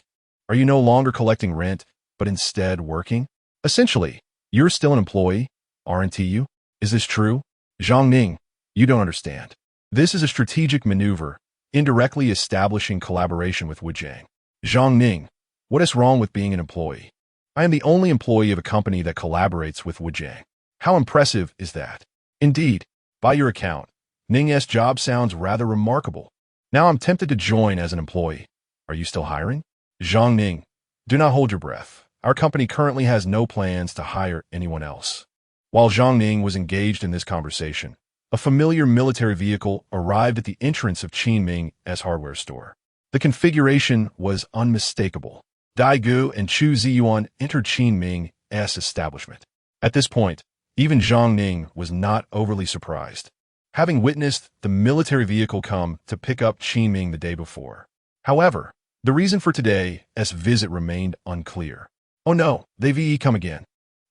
are you no longer collecting rent, but instead working? Essentially, you're still an employee, aren't you? Is this true? Zhang Ning, you don't understand. This is a strategic maneuver, indirectly establishing collaboration with Wujing. Zhang Ning, what is wrong with being an employee? I am the only employee of a company that collaborates with Wujing. How impressive is that? Indeed, by your account, Ning's job sounds rather remarkable. Now I'm tempted to join as an employee. Are you still hiring? Zhang Ning, do not hold your breath. Our company currently has no plans to hire anyone else. While Zhang Ning was engaged in this conversation, a familiar military vehicle arrived at the entrance of Qin Ming's hardware store. The configuration was unmistakable. Dai Gu and Chu Ziyuan entered Qin Ming's establishment. At this point, even Zhang Ning was not overly surprised, having witnessed the military vehicle come to pick up Qin Ming the day before. However, the reason for today's visit remained unclear. Oh no, they've come again.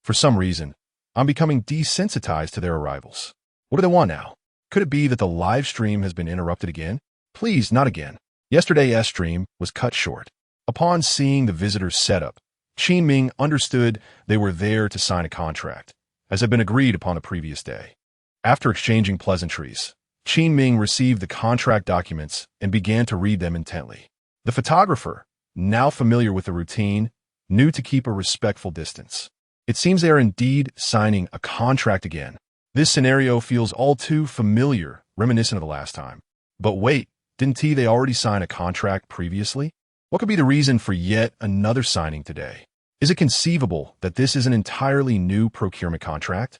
For some reason, I'm becoming desensitized to their arrivals. What do they want now? Could it be that the live stream has been interrupted again? Please, not again. Yesterday's stream was cut short. Upon seeing the visitors' setup, Qin Ming understood they were there to sign a contract, as had been agreed upon the previous day. After exchanging pleasantries, Qin Ming received the contract documents and began to read them intently. The photographer, now familiar with the routine, knew to keep a respectful distance. It seems they are indeed signing a contract again. This scenario feels all too familiar, reminiscent of the last time. But wait, didn't they already sign a contract previously? What could be the reason for yet another signing today? Is it conceivable that this is an entirely new procurement contract?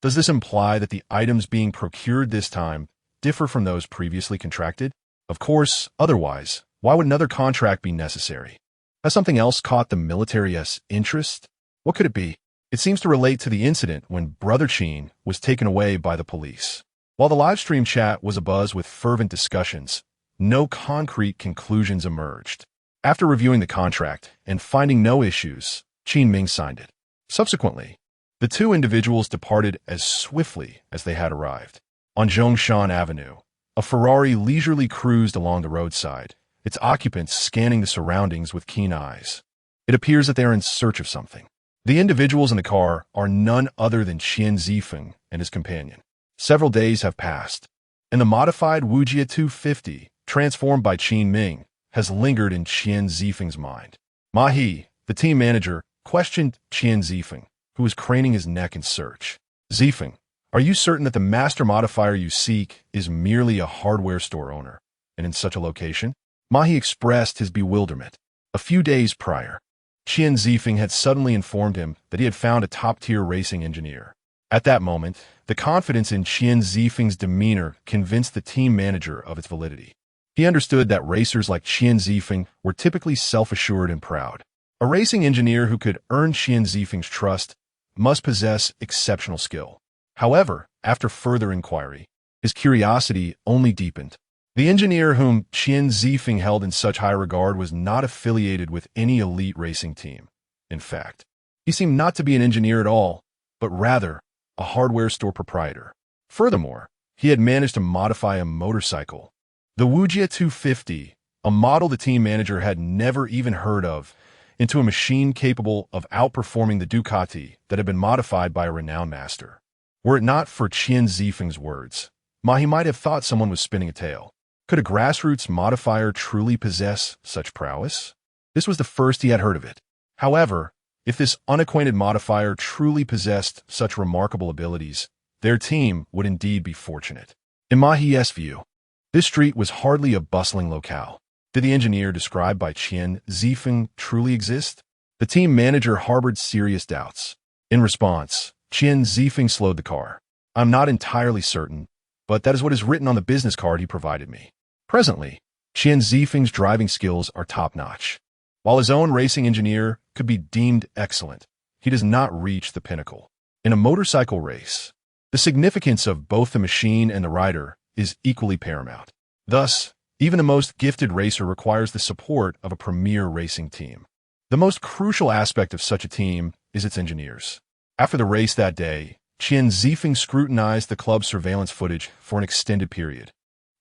Does this imply that the items being procured this time differ from those previously contracted? Of course, otherwise, why would another contract be necessary? Has something else caught the military's interest? What could it be? It seems to relate to the incident when Brother Qin was taken away by the police. While the live stream chat was abuzz with fervent discussions, no concrete conclusions emerged. After reviewing the contract and finding no issues, Qin Ming signed it. Subsequently, the two individuals departed as swiftly as they had arrived. On Zhongshan Avenue, a Ferrari leisurely cruised along the roadside, its occupants scanning the surroundings with keen eyes. It appears that they are in search of something. The individuals in the car are none other than Qian Zifeng and his companion. Several days have passed, and the modified Wujia 250, transformed by Qin Ming, has lingered in Qian Zifeng's mind. Ma He, the team manager, questioned Qian Zifeng, who was craning his neck in search. Zifeng, are you certain that the master modifier you seek is merely a hardware store owner, and in such a location? Ma He expressed his bewilderment. A few days prior, Qian Zifeng had suddenly informed him that he had found a top-tier racing engineer. At that moment, the confidence in Qian Zifeng's demeanor convinced the team manager of its validity. He understood that racers like Qian Zifeng were typically self-assured and proud. A racing engineer who could earn Qian Zifeng's trust must possess exceptional skill. However, after further inquiry, his curiosity only deepened. The engineer whom Qian Zifeng held in such high regard was not affiliated with any elite racing team. In fact, he seemed not to be an engineer at all, but rather a hardware store proprietor. Furthermore, he had managed to modify a motorcycle. The Wujia 250, a model the team manager had never even heard of, into a machine capable of outperforming the Ducati that had been modified by a renowned master. Were it not for Qian Zifeng's words, He might have thought someone was spinning a tale. Could a grassroots modifier truly possess such prowess? This was the first he had heard of it. However, if this unacquainted modifier truly possessed such remarkable abilities, their team would indeed be fortunate. In Mahi's view, this street was hardly a bustling locale. Did the engineer described by Qian Zifeng truly exist? The team manager harbored serious doubts. In response, Qian Zifeng slowed the car. I'm not entirely certain, but that is what is written on the business card he provided me. Presently, Qian Zifeng's driving skills are top-notch. While his own racing engineer could be deemed excellent, he does not reach the pinnacle. In a motorcycle race, the significance of both the machine and the rider is equally paramount. Thus, even the most gifted racer requires the support of a premier racing team. The most crucial aspect of such a team is its engineers. After the race that day, Qian Zifeng scrutinized the club's surveillance footage for an extended period,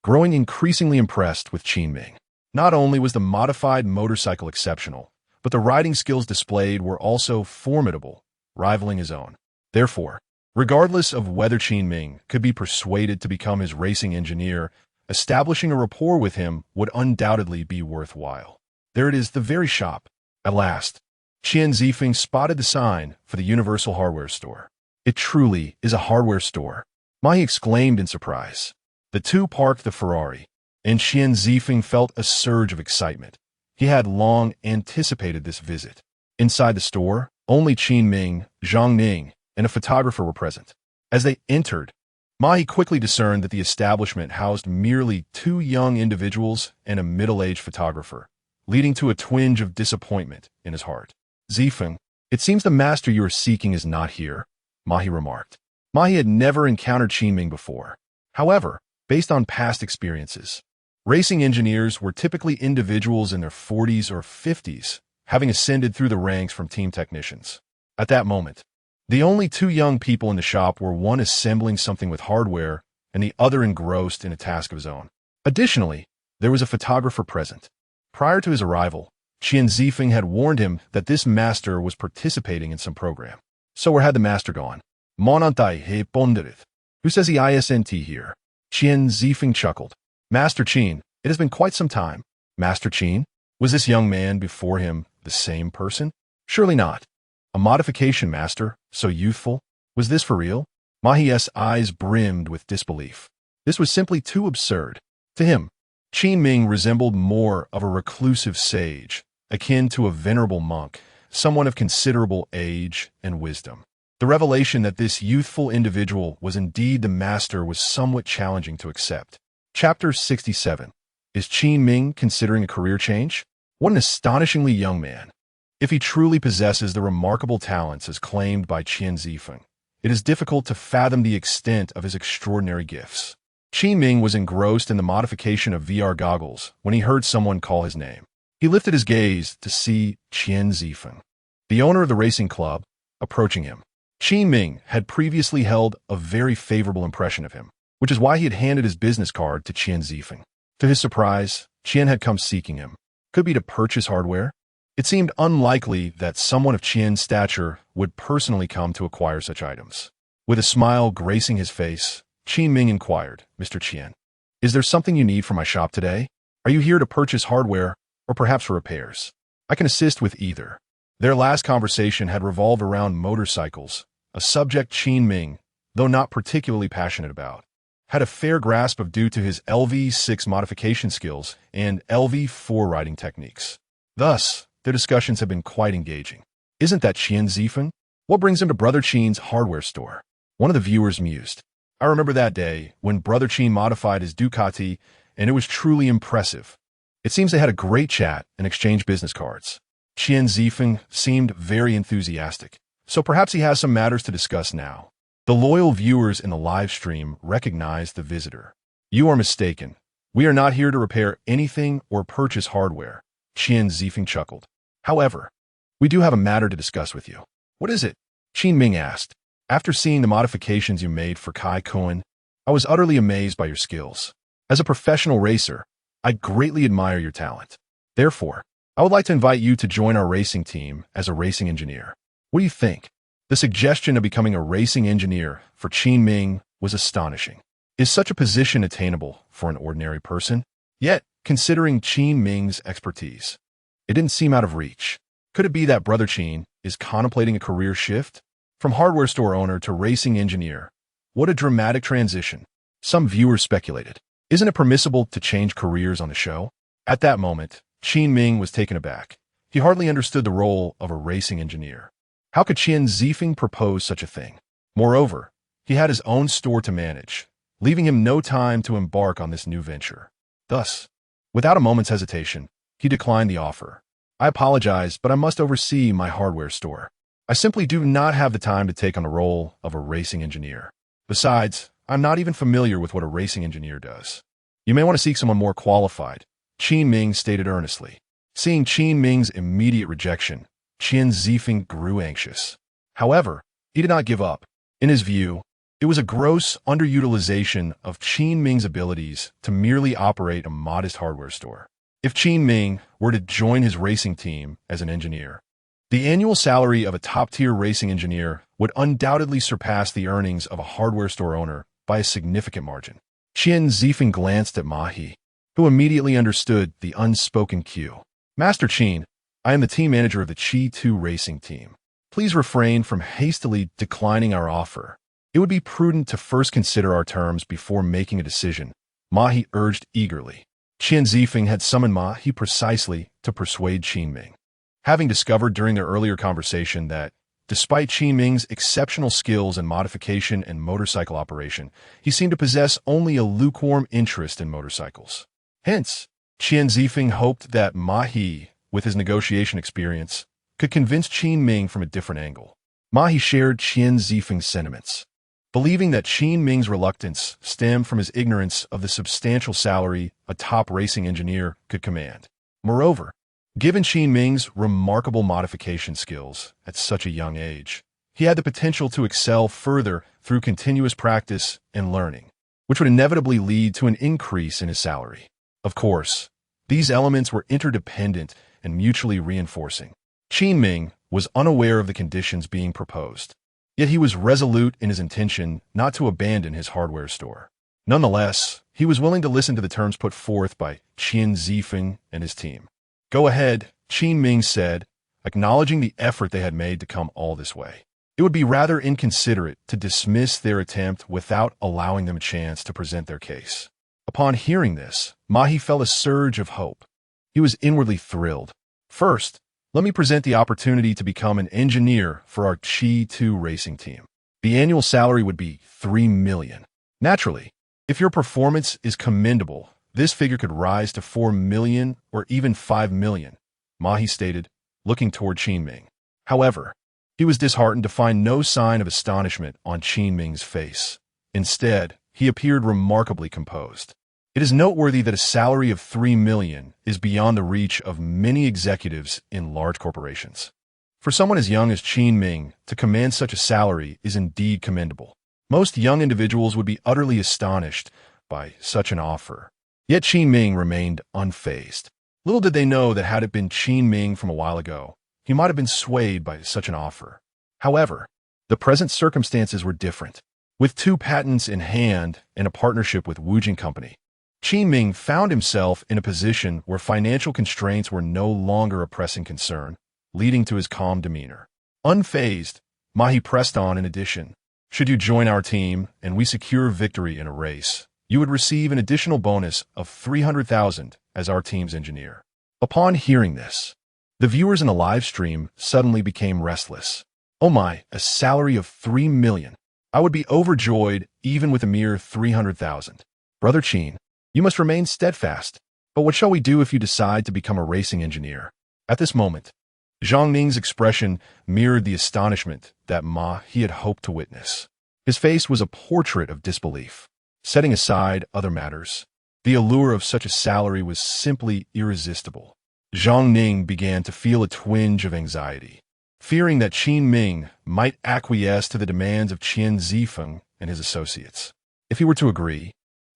growing increasingly impressed with Qin Ming. Not only was the modified motorcycle exceptional, but the riding skills displayed were also formidable, rivaling his own. Therefore, regardless of whether Qin Ming could be persuaded to become his racing engineer, establishing a rapport with him would undoubtedly be worthwhile. There it is, the very shop. At last, Qian Zifeng spotted the sign for the Universal Hardware Store. It truly is a hardware store, He exclaimed in surprise. The two parked the Ferrari, and Qian Zifeng felt a surge of excitement. He had long anticipated this visit. Inside the store, only Qin Ming, Zhang Ning, and a photographer were present. As they entered, He quickly discerned that the establishment housed merely two young individuals and a middle-aged photographer, leading to a twinge of disappointment in his heart. Zifeng, it seems the master you are seeking is not here, He remarked. He had never encountered Qin Ming before. However, based on past experiences, racing engineers were typically individuals in their 40s or 50s, having ascended through the ranks from team technicians. At that moment, the only two young people in the shop were one assembling something with hardware and the other engrossed in a task of his own. Additionally, there was a photographer present. Prior to his arrival, Qian Zifeng had warned him that this master was participating in some program. So where had the master gone? Monantai he pondered. Who says he isn't here? Qian Zifeng chuckled. Master Qin, it has been quite some time. Master Qin? Was this young man before him the same person? Surely not. A modification master, so youthful? Was this for real? Mahi's eyes brimmed with disbelief. This was simply too absurd. To him, Qin Ming resembled more of a reclusive sage, akin to a venerable monk, someone of considerable age and wisdom. The revelation that this youthful individual was indeed the master was somewhat challenging to accept. Chapter 67. Is Qin Ming considering a career change? What an astonishingly young man. If he truly possesses the remarkable talents as claimed by Qian Zifeng, it is difficult to fathom the extent of his extraordinary gifts. Qin Ming was engrossed in the modification of VR goggles when he heard someone call his name. He lifted his gaze to see Qian Zifeng, the owner of the racing club, approaching him. Qin Ming had previously held a very favorable impression of him, which is why he had handed his business card to Qian Zifeng. To his surprise, Qian had come seeking him. Could be to purchase hardware? It seemed unlikely that someone of Qian's stature would personally come to acquire such items. With a smile gracing his face, Qin Ming inquired, "Mr. Qian, is there something you need from my shop today? Are you here to purchase hardware, or perhaps for repairs? I can assist with either." Their last conversation had revolved around motorcycles, a subject Qin Ming, though not particularly passionate about, had a fair grasp of due to his LV6 modification skills and LV4 riding techniques. Thus, their discussions have been quite engaging. "Isn't that Qian Zifeng? What brings him to Brother Qin's hardware store?" One of the viewers mused. "I remember that day when Brother Qin modified his Ducati, and it was truly impressive. It seems they had a great chat and exchanged business cards." Qian Zifeng seemed very enthusiastic, so perhaps he has some matters to discuss now. The loyal viewers in the live stream recognized the visitor. "You are mistaken. We are not here to repair anything or purchase hardware," Qian Zifeng chuckled. "However, we do have a matter to discuss with you." "What is it?" Qin Ming asked. "After seeing the modifications you made for Kai Kun, I was utterly amazed by your skills. As a professional racer, I greatly admire your talent. Therefore, I would like to invite you to join our racing team as a racing engineer. What do you think?" The suggestion of becoming a racing engineer for Qin Ming was astonishing. Is such a position attainable for an ordinary person? Yet, considering Qin Ming's expertise, it didn't seem out of reach. Could it be that Brother Qin is contemplating a career shift? From hardware store owner to racing engineer. What a dramatic transition. Some viewers speculated. Isn't it permissible to change careers on the show? At that moment, Qin Ming was taken aback. He hardly understood the role of a racing engineer. How could Qian Zifeng propose such a thing? Moreover, he had his own store to manage, leaving him no time to embark on this new venture. Thus, without a moment's hesitation, he declined the offer. "I apologize, but I must oversee my hardware store. I simply do not have the time to take on the role of a racing engineer. Besides, I'm not even familiar with what a racing engineer does." "You may want to seek someone more qualified," Qin Ming stated earnestly. Seeing Qin Ming's immediate rejection, Qian Zifeng grew anxious. However, he did not give up. In his view, it was a gross underutilization of Qin Ming's abilities to merely operate a modest hardware store. If Qin Ming were to join his racing team as an engineer, the annual salary of a top-tier racing engineer would undoubtedly surpass the earnings of a hardware store owner by a significant margin. Qian Zifeng glanced at Mahi, who immediately understood the unspoken cue. "Master Qin, I am the team manager of the Qi 2 racing team. Please refrain from hastily declining our offer. It would be prudent to first consider our terms before making a decision," Mahi urged eagerly. Qian Zifeng had summoned Mahi precisely to persuade Qin Ming. Having discovered during their earlier conversation that, despite Qin Ming's exceptional skills in modification and motorcycle operation, he seemed to possess only a lukewarm interest in motorcycles. Hence, Qian Zifeng hoped that Mahi, with his negotiation experience, could convince Qin Ming from a different angle. Mahi shared Qian Zifeng's sentiments, believing that Qin Ming's reluctance stemmed from his ignorance of the substantial salary a top racing engineer could command. Moreover, given Qin Ming's remarkable modification skills at such a young age, he had the potential to excel further through continuous practice and learning, which would inevitably lead to an increase in his salary. Of course, these elements were interdependent and mutually reinforcing. Qin Ming was unaware of the conditions being proposed, yet he was resolute in his intention not to abandon his hardware store. Nonetheless, he was willing to listen to the terms put forth by Qian Zifeng and his team. "Go ahead," Qin Ming said, acknowledging the effort they had made to come all this way. It would be rather inconsiderate to dismiss their attempt without allowing them a chance to present their case. Upon hearing this, Mahi felt a surge of hope. He was inwardly thrilled. "First, let me present the opportunity to become an engineer for our Qi 2 racing team. The annual salary would be 3 million. Naturally, if your performance is commendable, this figure could rise to 4 million or even 5 million, Mahi stated, looking toward Qin Ming. However, He was disheartened to find no sign of astonishment on Qin Ming's face. Instead, he appeared remarkably composed. It is noteworthy that a salary of 3 million is beyond the reach of many executives in large corporations. For someone as young as Qin Ming to command such a salary is indeed commendable. Most young individuals would be utterly astonished by such an offer. Yet Qin Ming remained unfazed. Little did they know that had it been Qin Ming from a while ago, he might have been swayed by such an offer. However, the present circumstances were different. With 2 patents in hand and a partnership with Wujing Company, Qin Ming found himself in a position where financial constraints were no longer a pressing concern, leading to his calm demeanor. Unfazed, Mahi pressed on. In addition, should you join our team and we secure victory in a race, you would receive an additional bonus of 300,000 as our team's engineer. Upon hearing this, the viewers in the live stream suddenly became restless. Oh my, a salary of 3 million. I would be overjoyed even with a mere 300,000. Brother Qin, you must remain steadfast. But what shall we do if you decide to become a racing engineer? At this moment, Zhang Ning's expression mirrored the astonishment that he had hoped to witness. His face was a portrait of disbelief. Setting aside other matters, the allure of such a salary was simply irresistible. Zhang Ning began to feel a twinge of anxiety, fearing that Qin Ming might acquiesce to the demands of Qian Zifeng and his associates. If he were to agree,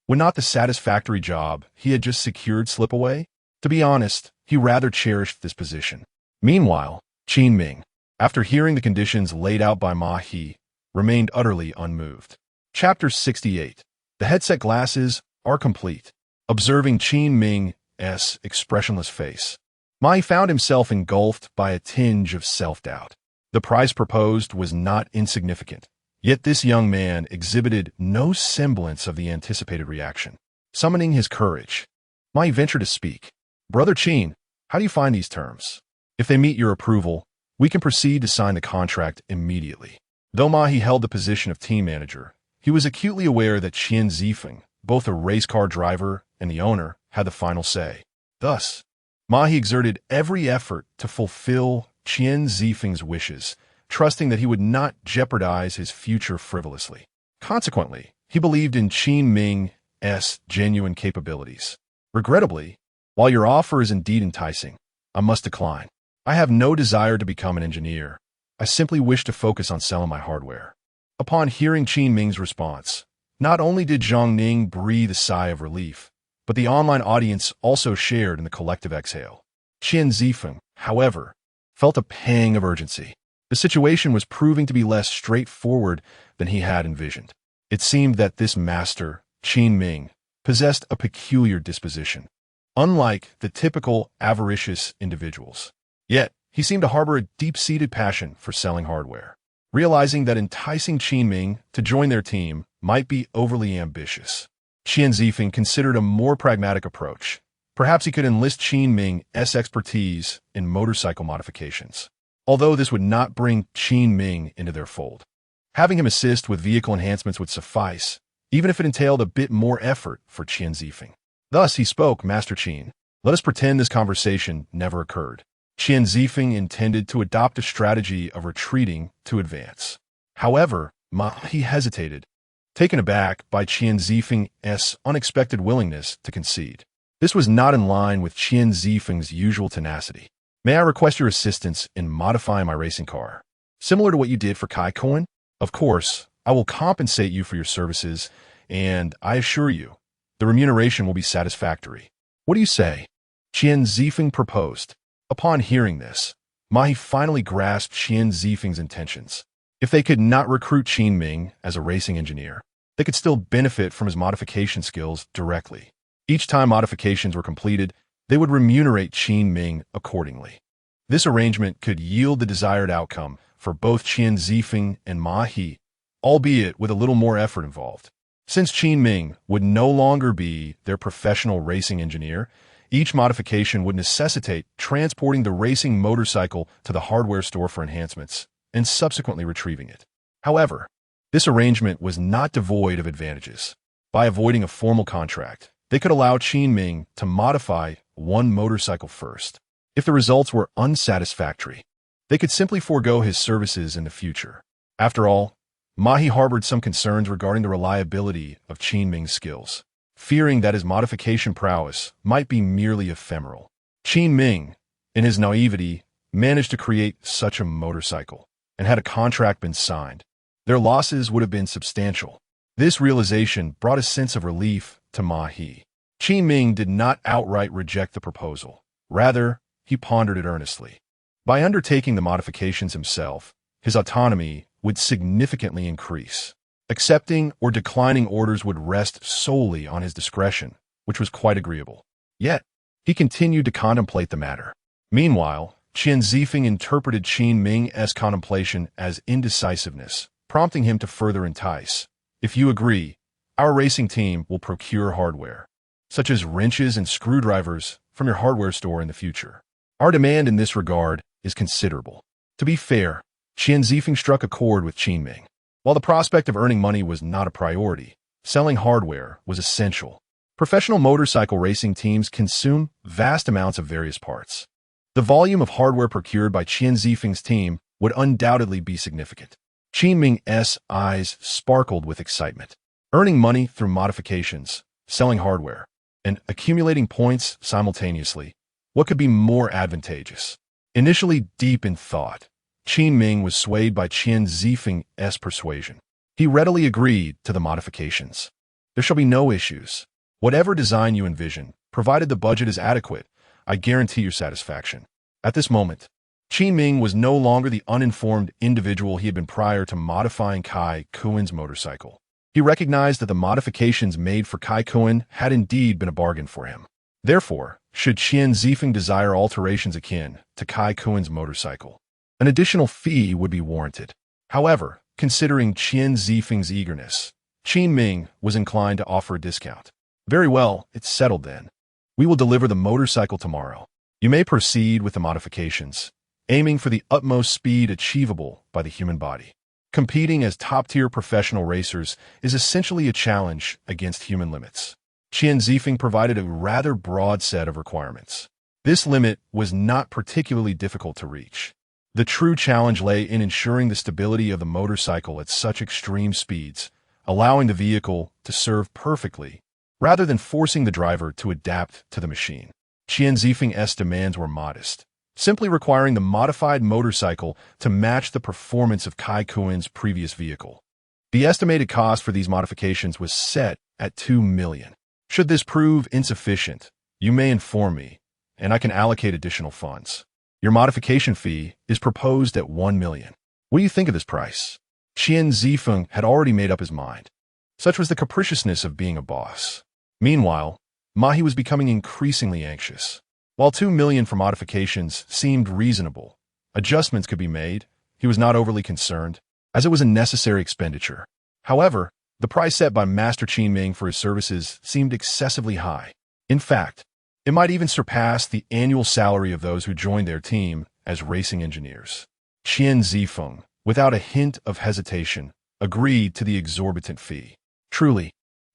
would not the satisfactory job he had just secured slip away? To be honest, he rather cherished this position. Meanwhile, Qin Ming, after hearing the conditions laid out by He, remained utterly unmoved. Chapter 68. The headset glasses are complete. Observing Qin Ming's expressionless face, He found himself engulfed by a tinge of self-doubt. The price proposed was not insignificant, yet this young man exhibited no semblance of the anticipated reaction. Summoning his courage, He ventured to speak. Brother Qin, how do you find these terms? If they meet your approval, we can proceed to sign the contract immediately. Though He held the position of team manager, he was acutely aware that Qian Zifeng, both a race car driver and the owner, had the final say. Thus, He exerted every effort to fulfill Qian Zifeng's wishes, trusting that he would not jeopardize his future frivolously. Consequently, he believed in Qin Ming's genuine capabilities. Regrettably, while your offer is indeed enticing, I must decline. I have no desire to become an engineer. I simply wish to focus on selling my hardware. Upon hearing Qin Ming's response, not only did Zhang Ning breathe a sigh of relief, but the online audience also shared in the collective exhale. Qian Zifeng, however, felt a pang of urgency. The situation was proving to be less straightforward than he had envisioned. It seemed that this master, Qin Ming, possessed a peculiar disposition, unlike the typical avaricious individuals. Yet, he seemed to harbor a deep-seated passion for selling hardware. Realizing that enticing Qin Ming to join their team might be overly ambitious, Qian Zifeng considered a more pragmatic approach. Perhaps he could enlist Qin Ming's expertise in motorcycle modifications, although this would not bring Qin Ming into their fold. Having him assist with vehicle enhancements would suffice, even if it entailed a bit more effort for Qian Zifeng. Thus he spoke, Master Qin, let us pretend this conversation never occurred. Qian Zifeng intended to adopt a strategy of retreating to advance. However, he hesitated, taken aback by Qian Zifeng's unexpected willingness to concede. This was not in line with Qian Zifeng's usual tenacity. May I request your assistance in modifying my racing car? Similar to what you did for Kai Coin? Of course, I will compensate you for your services, and I assure you, the remuneration will be satisfactory. What do you say? Qian Zifeng proposed. Upon hearing this, He finally grasped Qian Zifeng's intentions. If they could not recruit Qin Ming as a racing engineer, they could still benefit from his modification skills directly. Each time modifications were completed, they would remunerate Qin Ming accordingly. This arrangement could yield the desired outcome for both Qian Zifeng and He, albeit with a little more effort involved. Since Qin Ming would no longer be their professional racing engineer, each modification would necessitate transporting the racing motorcycle to the hardware store for enhancements, and subsequently retrieving it. However, this arrangement was not devoid of advantages. By avoiding a formal contract, they could allow Qin Ming to modify one motorcycle first. If the results were unsatisfactory, They could simply forego his services in the future. After all, Ma He harbored some concerns regarding the reliability of Qin Ming's skills, fearing that his modification prowess might be merely ephemeral. Qin Ming, in his naivety, managed to create such a motorcycle, and had a contract been signed, their losses would have been substantial. This realization brought a sense of relief to Ma He. Qin Ming did not outright reject the proposal. Rather, he pondered it earnestly. By undertaking the modifications himself, his autonomy would significantly increase. Accepting or declining orders would rest solely on his discretion, which was quite agreeable. Yet, he continued to contemplate the matter. Meanwhile, Qian Zifeng interpreted Qin Ming's contemplation as indecisiveness, prompting him to further entice. If you agree, our racing team will procure hardware, such as wrenches and screwdrivers, from your hardware store in the future. Our demand in this regard is considerable. To be fair, Qian Zifeng struck a chord with Qin Ming. While the prospect of earning money was not a priority, selling hardware was essential. Professional motorcycle racing teams consume vast amounts of various parts. The volume of hardware procured by Qian Zifeng's team would undoubtedly be significant. Qin Ming's eyes sparkled with excitement. Earning money through modifications, selling hardware, and accumulating points simultaneously, what could be more advantageous? Initially deep in thought, Qin Ming was swayed by Qian Zifeng's persuasion. He readily agreed to the modifications. There shall be no issues. Whatever design you envision, provided the budget is adequate, I guarantee your satisfaction. At this moment, Qin Ming was no longer the uninformed individual he had been prior to modifying Kai Kuen's motorcycle. He recognized that the modifications made for Kai Kuen had indeed been a bargain for him. Therefore, should Qian Zifeng desire alterations akin to Kai Kuen's motorcycle, an additional fee would be warranted. However, considering Qian Zifeng's eagerness, Qin Ming was inclined to offer a discount. Very well, it's settled then. We will deliver the motorcycle tomorrow. You may proceed with the modifications, aiming for the utmost speed achievable by the human body. Competing as top-tier professional racers is essentially a challenge against human limits. Qian Zifeng provided a rather broad set of requirements. This limit was not particularly difficult to reach. The true challenge lay in ensuring the stability of the motorcycle at such extreme speeds, allowing the vehicle to serve perfectly, rather than forcing the driver to adapt to the machine. Qian Zifeng's demands were modest, simply requiring the modified motorcycle to match the performance of Kai Kuen's previous vehicle. The estimated cost for these modifications was set at 2 million. Should this prove insufficient, you may inform me, and I can allocate additional funds. Your modification fee is proposed at 1 million. What do you think of this price? Qian Zifeng had already made up his mind. Such was the capriciousness of being a boss. Meanwhile, Ma He was becoming increasingly anxious. While 2 million for modifications seemed reasonable, adjustments could be made, he was not overly concerned, as it was a necessary expenditure. However, the price set by Master Qin Ming for his services seemed excessively high. In fact, it might even surpass the annual salary of those who joined their team as racing engineers. Qian Zifeng, without a hint of hesitation, agreed to the exorbitant fee. Truly,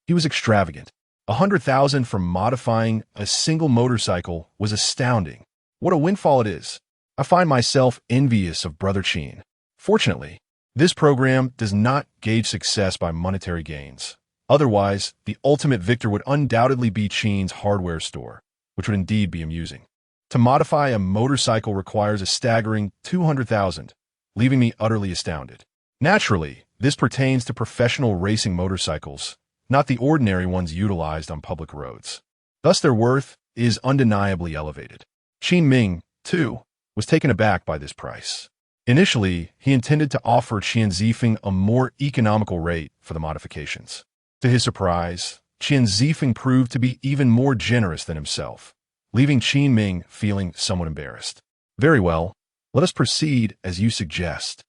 he was extravagant. 100,000 for modifying a single motorcycle was astounding. What a windfall it is. I find myself envious of Brother Qin. Fortunately, this program does not gauge success by monetary gains. Otherwise, the ultimate victor would undoubtedly be Qin's hardware store, which would indeed be amusing. To modify a motorcycle requires a staggering 200,000, leaving me utterly astounded. Naturally, this pertains to professional racing motorcycles, not the ordinary ones utilized on public roads. Thus their worth is undeniably elevated. Qin Ming, too, was taken aback by this price. Initially, he intended to offer Qian Zifeng a more economical rate for the modifications. To his surprise, Qian Zifeng proved to be even more generous than himself, leaving Qin Ming feeling somewhat embarrassed. Very well, let us proceed as you suggest.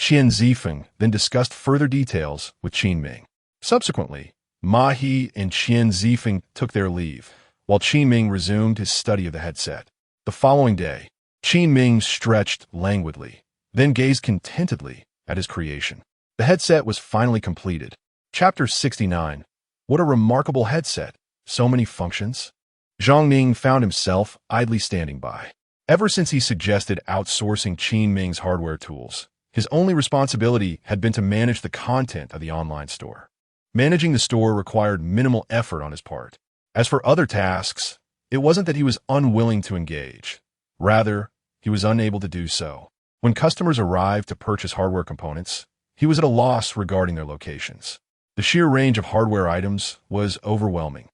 Qian Zifeng then discussed further details with Qin Ming. Subsequently, Ma He and Qian Zifeng took their leave, while Qin Ming resumed his study of the headset. The following day, Qin Ming stretched languidly, then gazed contentedly at his creation. The headset was finally completed. Chapter 69. What a remarkable headset. So many functions. Zhang Ning found himself idly standing by. Ever since he suggested outsourcing Qin Ming's hardware tools, his only responsibility had been to manage the content of the online store. Managing the store required minimal effort on his part. As for other tasks, it wasn't that he was unwilling to engage. Rather, he was unable to do so. When customers arrived to purchase hardware components, he was at a loss regarding their locations. The sheer range of hardware items was overwhelming,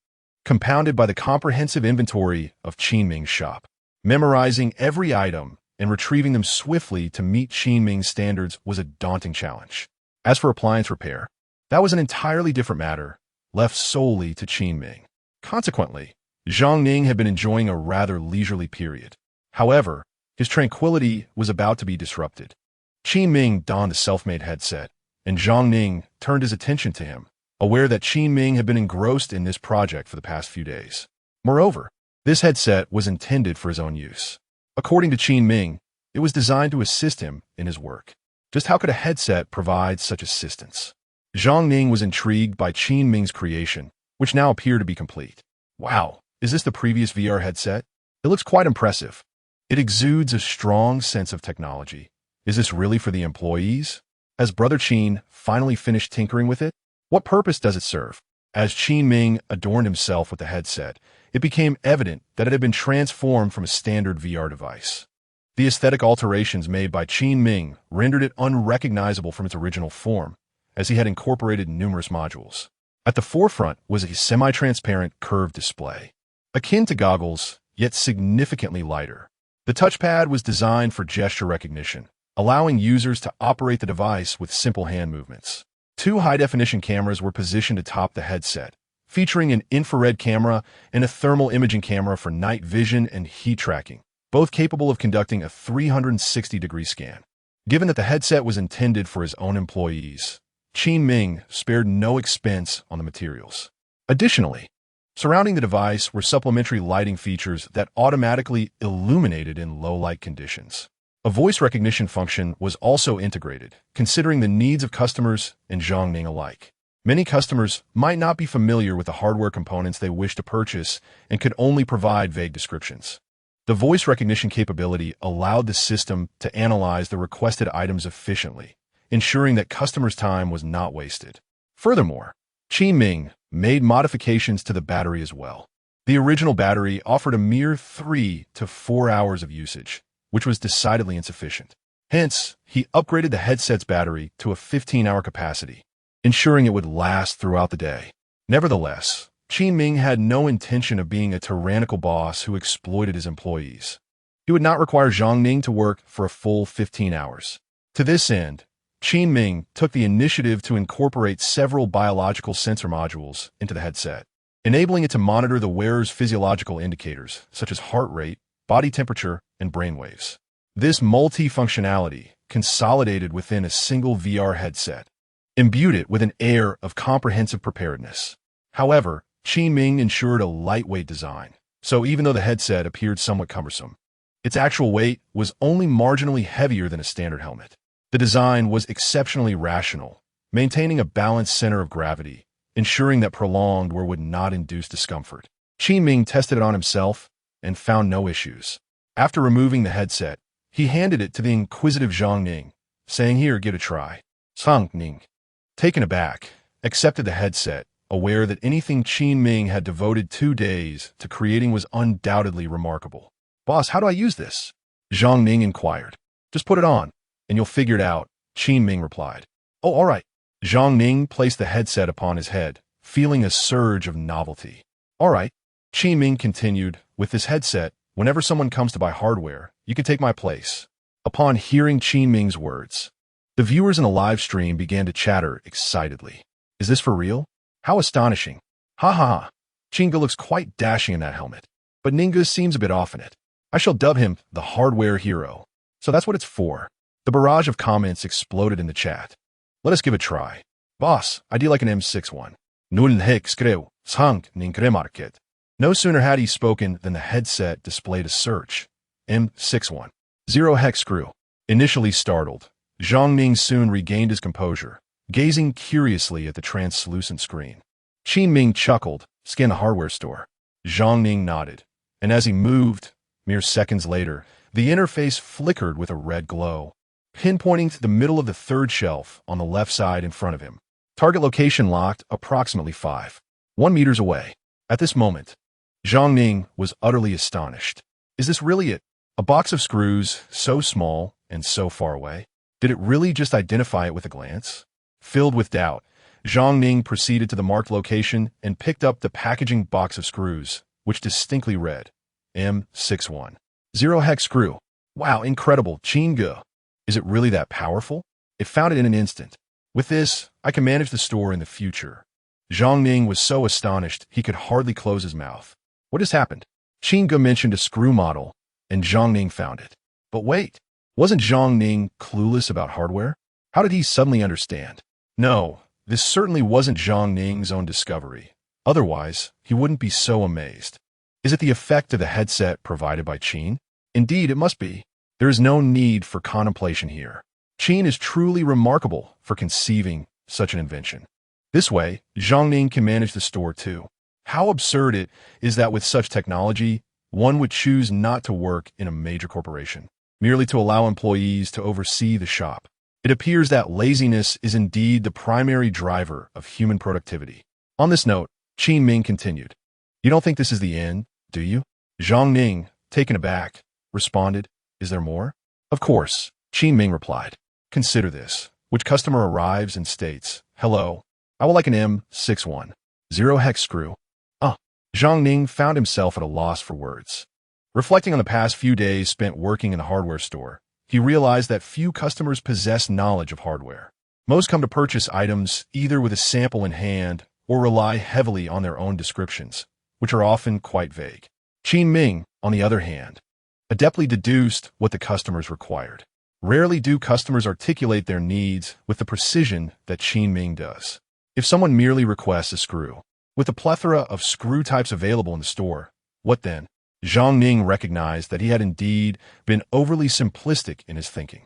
compounded by the comprehensive inventory of Qin Ming's shop. Memorizing every item and retrieving them swiftly to meet Qin Ming's standards was a daunting challenge. As for appliance repair, that was an entirely different matter, left solely to Qin Ming. Consequently, Zhang Ning had been enjoying a rather leisurely period. However, his tranquility was about to be disrupted. Qin Ming donned the self-made headset, and Zhang Ning turned his attention to him, aware that Qin Ming had been engrossed in this project for the past few days. Moreover, this headset was intended for his own use. According to Qin Ming, it was designed to assist him in his work. Just how could a headset provide such assistance? Zhang Ning was intrigued by Qin Ming's creation, which now appeared to be complete. Wow, is this the previous VR headset? It looks quite impressive. It exudes a strong sense of technology. Is this really for the employees? Has Brother Qin finally finished tinkering with it? What purpose does it serve? As Qin Ming adorned himself with the headset, it became evident that it had been transformed from a standard VR device. The aesthetic alterations made by Qin Ming rendered it unrecognizable from its original form, as he had incorporated numerous modules. At the forefront was a semi-transparent curved display, akin to goggles, yet significantly lighter. The touchpad was designed for gesture recognition, allowing users to operate the device with simple hand movements. Two high-definition cameras were positioned atop the headset, featuring an infrared camera and a thermal imaging camera for night vision and heat tracking, both capable of conducting a 360-degree scan. Given that the headset was intended for his own employees, Qin Ming spared no expense on the materials. Additionally, surrounding the device were supplementary lighting features that automatically illuminated in low-light conditions. A voice recognition function was also integrated, considering the needs of customers and Zhang Ning alike. Many customers might not be familiar with the hardware components they wish to purchase and could only provide vague descriptions. The voice recognition capability allowed the system to analyze the requested items efficiently, ensuring that customers' time was not wasted. Furthermore, Qin Ming made modifications to the battery as well. The original battery offered a mere 3 to 4 hours of usage, which was decidedly insufficient. Hence, he upgraded the headset's battery to a 15-hour capacity, ensuring it would last throughout the day. Nevertheless, Qin Ming had no intention of being a tyrannical boss who exploited his employees. He would not require Zhang Ning to work for a full 15 hours. To this end, Qin Ming took the initiative to incorporate several biological sensor modules into the headset, enabling it to monitor the wearer's physiological indicators, such as heart rate, body temperature, and brainwaves. This multi-functionality, consolidated within a single VR headset, imbued it with an air of comprehensive preparedness. However, Qin Ming ensured a lightweight design, so even though the headset appeared somewhat cumbersome, its actual weight was only marginally heavier than a standard helmet. The design was exceptionally rational, maintaining a balanced center of gravity, ensuring that prolonged wear would not induce discomfort. Qin Ming tested it on himself and found no issues. After removing the headset, he handed it to the inquisitive Zhang Ning, saying, "Here, give it a try." Zhang Ning, taken aback, accepted the headset, aware that anything Qin Ming had devoted 2 days to creating was undoubtedly remarkable. "Boss, how do I use this?" Zhang Ning inquired. "Just put it on, and you'll figure it out," Qin Ming replied. "Oh, all right." Zhang Ning placed the headset upon his head, feeling a surge of novelty. "All right," Qin Ming continued, "with this headset, whenever someone comes to buy hardware, you can take my place." Upon hearing Qin Ming's words, the viewers in the live stream began to chatter excitedly. "Is this for real? How astonishing. Ha ha ha. Chinga looks quite dashing in that helmet, but Ninga seems a bit off in it. I shall dub him the hardware hero. So that's what it's for." The barrage of comments exploded in the chat. "Let us give it a try. Boss, I do like an M61. Null hek skrev, sank ning kremarket." No sooner had he spoken than the headset displayed a search. M61. 0 hex screw. Initially startled, Zhang Ning soon regained his composure, gazing curiously at the translucent screen. Qin Ming chuckled, "Scan the hardware store." Zhang Ning nodded, and as he moved, mere seconds later, The interface flickered with a red glow, pinpointing to the middle of the third shelf on the left side in front of him. Target location locked approximately 1 meters away. At this moment, Zhang Ning was utterly astonished. Is this really it? A box of screws so small and so far away? Did it really just identify it with a glance? Filled with doubt, Zhang Ning proceeded to the marked location and picked up the packaging box of screws, which distinctly read M61. 0-hex screw. Wow, incredible, Qin Ge. Is it really that powerful? It found it in an instant. With this, I can manage the store in the future. Zhang Ning was so astonished he could hardly close his mouth. What has happened? Qin Ge mentioned a screw model, and Zhang Ning found it. But wait, wasn't Zhang Ning clueless about hardware? How did he suddenly understand? No, this certainly wasn't Zhang Ning's own discovery. Otherwise, he wouldn't be so amazed. Is it the effect of the headset provided by Qin? Indeed, it must be. There is no need for contemplation here. Qin is truly remarkable for conceiving such an invention. This way, Zhang Ning can manage the store too. How absurd it is that with such technology, one would choose not to work in a major corporation, merely to allow employees to oversee the shop. It appears that laziness is indeed the primary driver of human productivity. On this note, Qin Ming continued. You don't think this is the end, do you? Zhang Ning, taken aback, responded, Is there more? Of course, Qin Ming replied. Consider this. Which customer arrives and states, Hello, I would like an M61. 0-hex screw. Zhang Ning found himself at a loss for words. Reflecting on the past few days spent working in the hardware store, he realized that few customers possess knowledge of hardware. Most come to purchase items either with a sample in hand or rely heavily on their own descriptions, which are often quite vague. Qin Ming, on the other hand, adeptly deduced what the customers required. Rarely do customers articulate their needs with the precision that Qin Ming does. If someone merely requests a screw, with a plethora of screw types available in the store, what then? Zhang Ning recognized that he had indeed been overly simplistic in his thinking.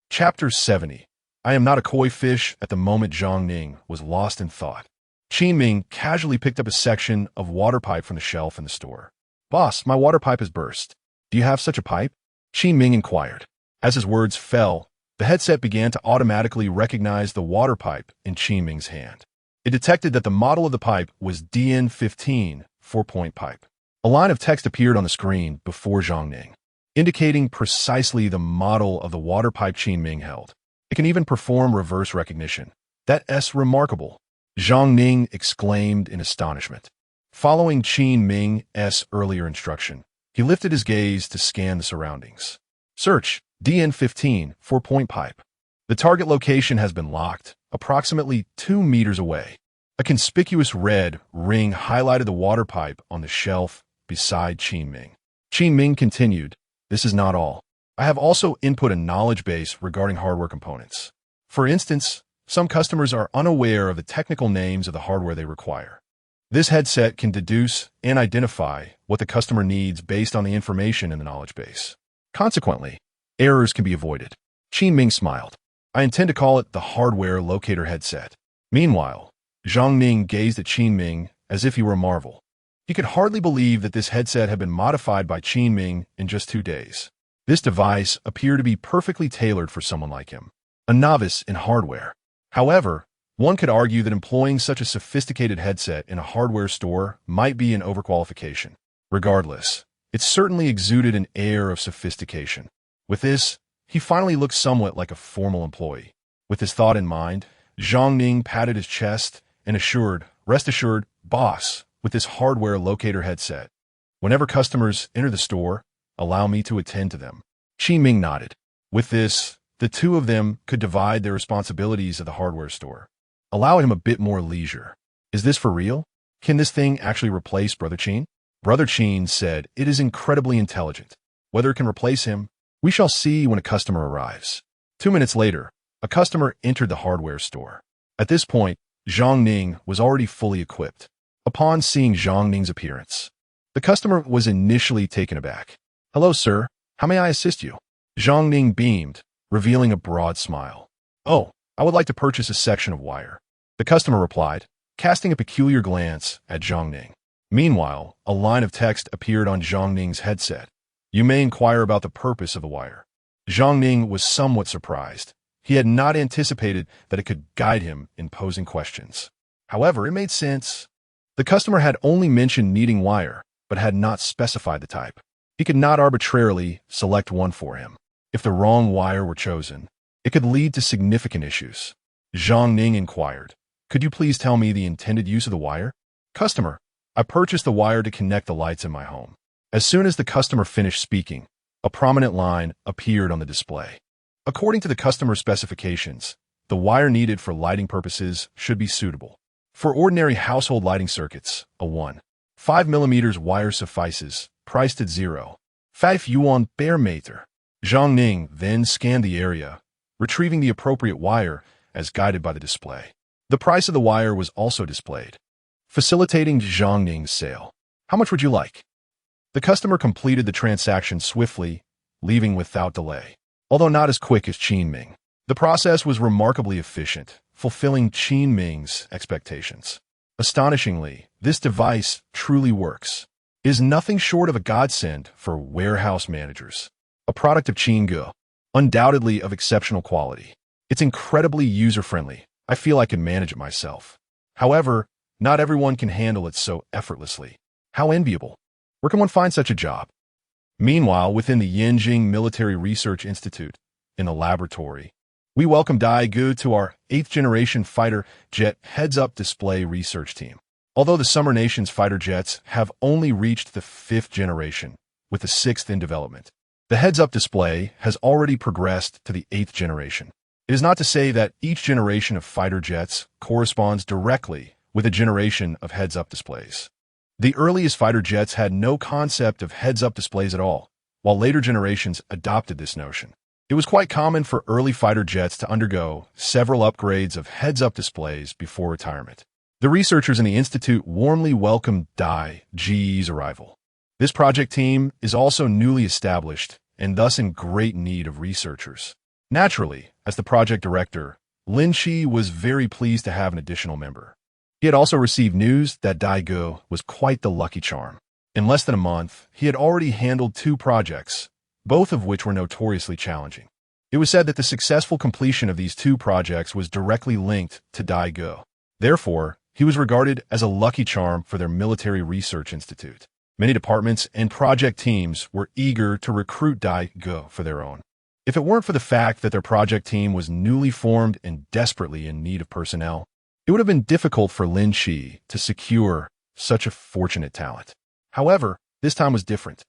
Chapter 70. I am not a koi fish. At the moment Zhang Ning was lost in thought, Qin Ming casually picked up a section of water pipe from the shelf in the store. Boss, my water pipe has burst. Do you have such a pipe? Qin Ming inquired. As his words fell, the headset began to automatically recognize the water pipe in Qin Ming's hand. It detected that the model of the pipe was DN15, 4-point pipe. A line of text appeared on the screen before Zhang Ning, indicating precisely the model of the water pipe Qin Ming held. It can even perform reverse recognition. That's remarkable, Zhang Ning exclaimed in astonishment. Following Qin Ming's earlier instruction, he lifted his gaze to scan the surroundings. Search, DN15, 4-point pipe. The target location has been locked, approximately 2 meters away. A conspicuous red ring highlighted the water pipe on the shelf beside Qin Ming. Qin Ming continued, This is not all. I have also input a knowledge base regarding hardware components. For instance, some customers are unaware of the technical names of the hardware they require. This headset can deduce and identify what the customer needs based on the information in the knowledge base. Consequently, errors can be avoided. Qin Ming smiled. I intend to call it the hardware locator headset. Meanwhile, Zhang Ning gazed at Qin Ming as if he were a marvel. He could hardly believe that this headset had been modified by Qin Ming in just 2 days. This device appeared to be perfectly tailored for someone like him, a novice in hardware. However, one could argue that employing such a sophisticated headset in a hardware store might be an overqualification. Regardless, it certainly exuded an air of sophistication. With this, he finally looked somewhat like a formal employee. With his thought in mind, Zhang Ning patted his chest and assured, Rest assured, boss, with this hardware locator headset. Whenever customers enter the store, allow me to attend to them. Qin Ming nodded. With this, the two of them could divide their responsibilities at the hardware store, allowing him a bit more leisure. Is this for real? Can this thing actually replace Brother Qin? Brother Qin said it is incredibly intelligent. Whether it can replace him, we shall see when a customer arrives. 2 minutes later, a customer entered the hardware store. At this point, Zhang Ning was already fully equipped. Upon seeing Zhang Ning's appearance, the customer was initially taken aback. Hello, sir. How may I assist you? Zhang Ning beamed, revealing a broad smile. Oh, I would like to purchase a section of wire. The customer replied, casting a peculiar glance at Zhang Ning. Meanwhile, a line of text appeared on Zhang Ning's headset, You may inquire about the purpose of the wire. Zhang Ning was somewhat surprised. He had not anticipated that it could guide him in posing questions. However, it made sense. The customer had only mentioned needing wire, but had not specified the type. He could not arbitrarily select one for him. If the wrong wire were chosen, it could lead to significant issues. Zhang Ning inquired, "Could you please tell me the intended use of the wire?" Customer, I purchased the wire to connect the lights in my home. As soon as the customer finished speaking, a prominent line appeared on the display. According to the customer specifications, the wire needed for lighting purposes should be suitable. For ordinary household lighting circuits, a 1.5 mm wire suffices, priced at 0.5 yuan per meter. Zhang Ning then scanned the area, retrieving the appropriate wire as guided by the display. The price of the wire was also displayed, facilitating Zhang Ning's sale. How much would you like? The customer completed the transaction swiftly, leaving without delay. Although not as quick as Qin Ming, the process was remarkably efficient, fulfilling Qin Ming's expectations. Astonishingly, this device truly works. It is nothing short of a godsend for warehouse managers. A product of Qin Ming, undoubtedly of exceptional quality. It's incredibly user-friendly. I feel I can manage it myself. However, not everyone can handle it so effortlessly. How enviable. Where can one find such a job? Meanwhile, within the Yanjing Military Research Institute, in the laboratory, we welcome Daigou to our 8th-generation fighter jet heads-up display research team. Although the Summer Nation's fighter jets have only reached the 5th generation, with the 6th in development, the heads-up display has already progressed to the 8th generation. It is not to say that each generation of fighter jets corresponds directly with a generation of heads-up displays. The earliest fighter jets had no concept of heads-up displays at all, while later generations adopted this notion. It was quite common for early fighter jets to undergo several upgrades of heads-up displays before retirement. The researchers in the institute warmly welcomed Daigou's arrival. This project team is also newly established and thus in great need of researchers. Naturally, as the project director, Lin Shi was very pleased to have an additional member. He had also received news that Daigou was quite the lucky charm. In less than a month, he had already handled 2 projects, both of which were notoriously challenging. It was said that the successful completion of these 2 projects was directly linked to Daigou. Therefore, he was regarded as a lucky charm for their military research institute. Many departments and project teams were eager to recruit Daigou for their own. If it weren't for the fact that their project team was newly formed and desperately in need of personnel, it would have been difficult for Lin Shi to secure such a fortunate talent. However, this time was different.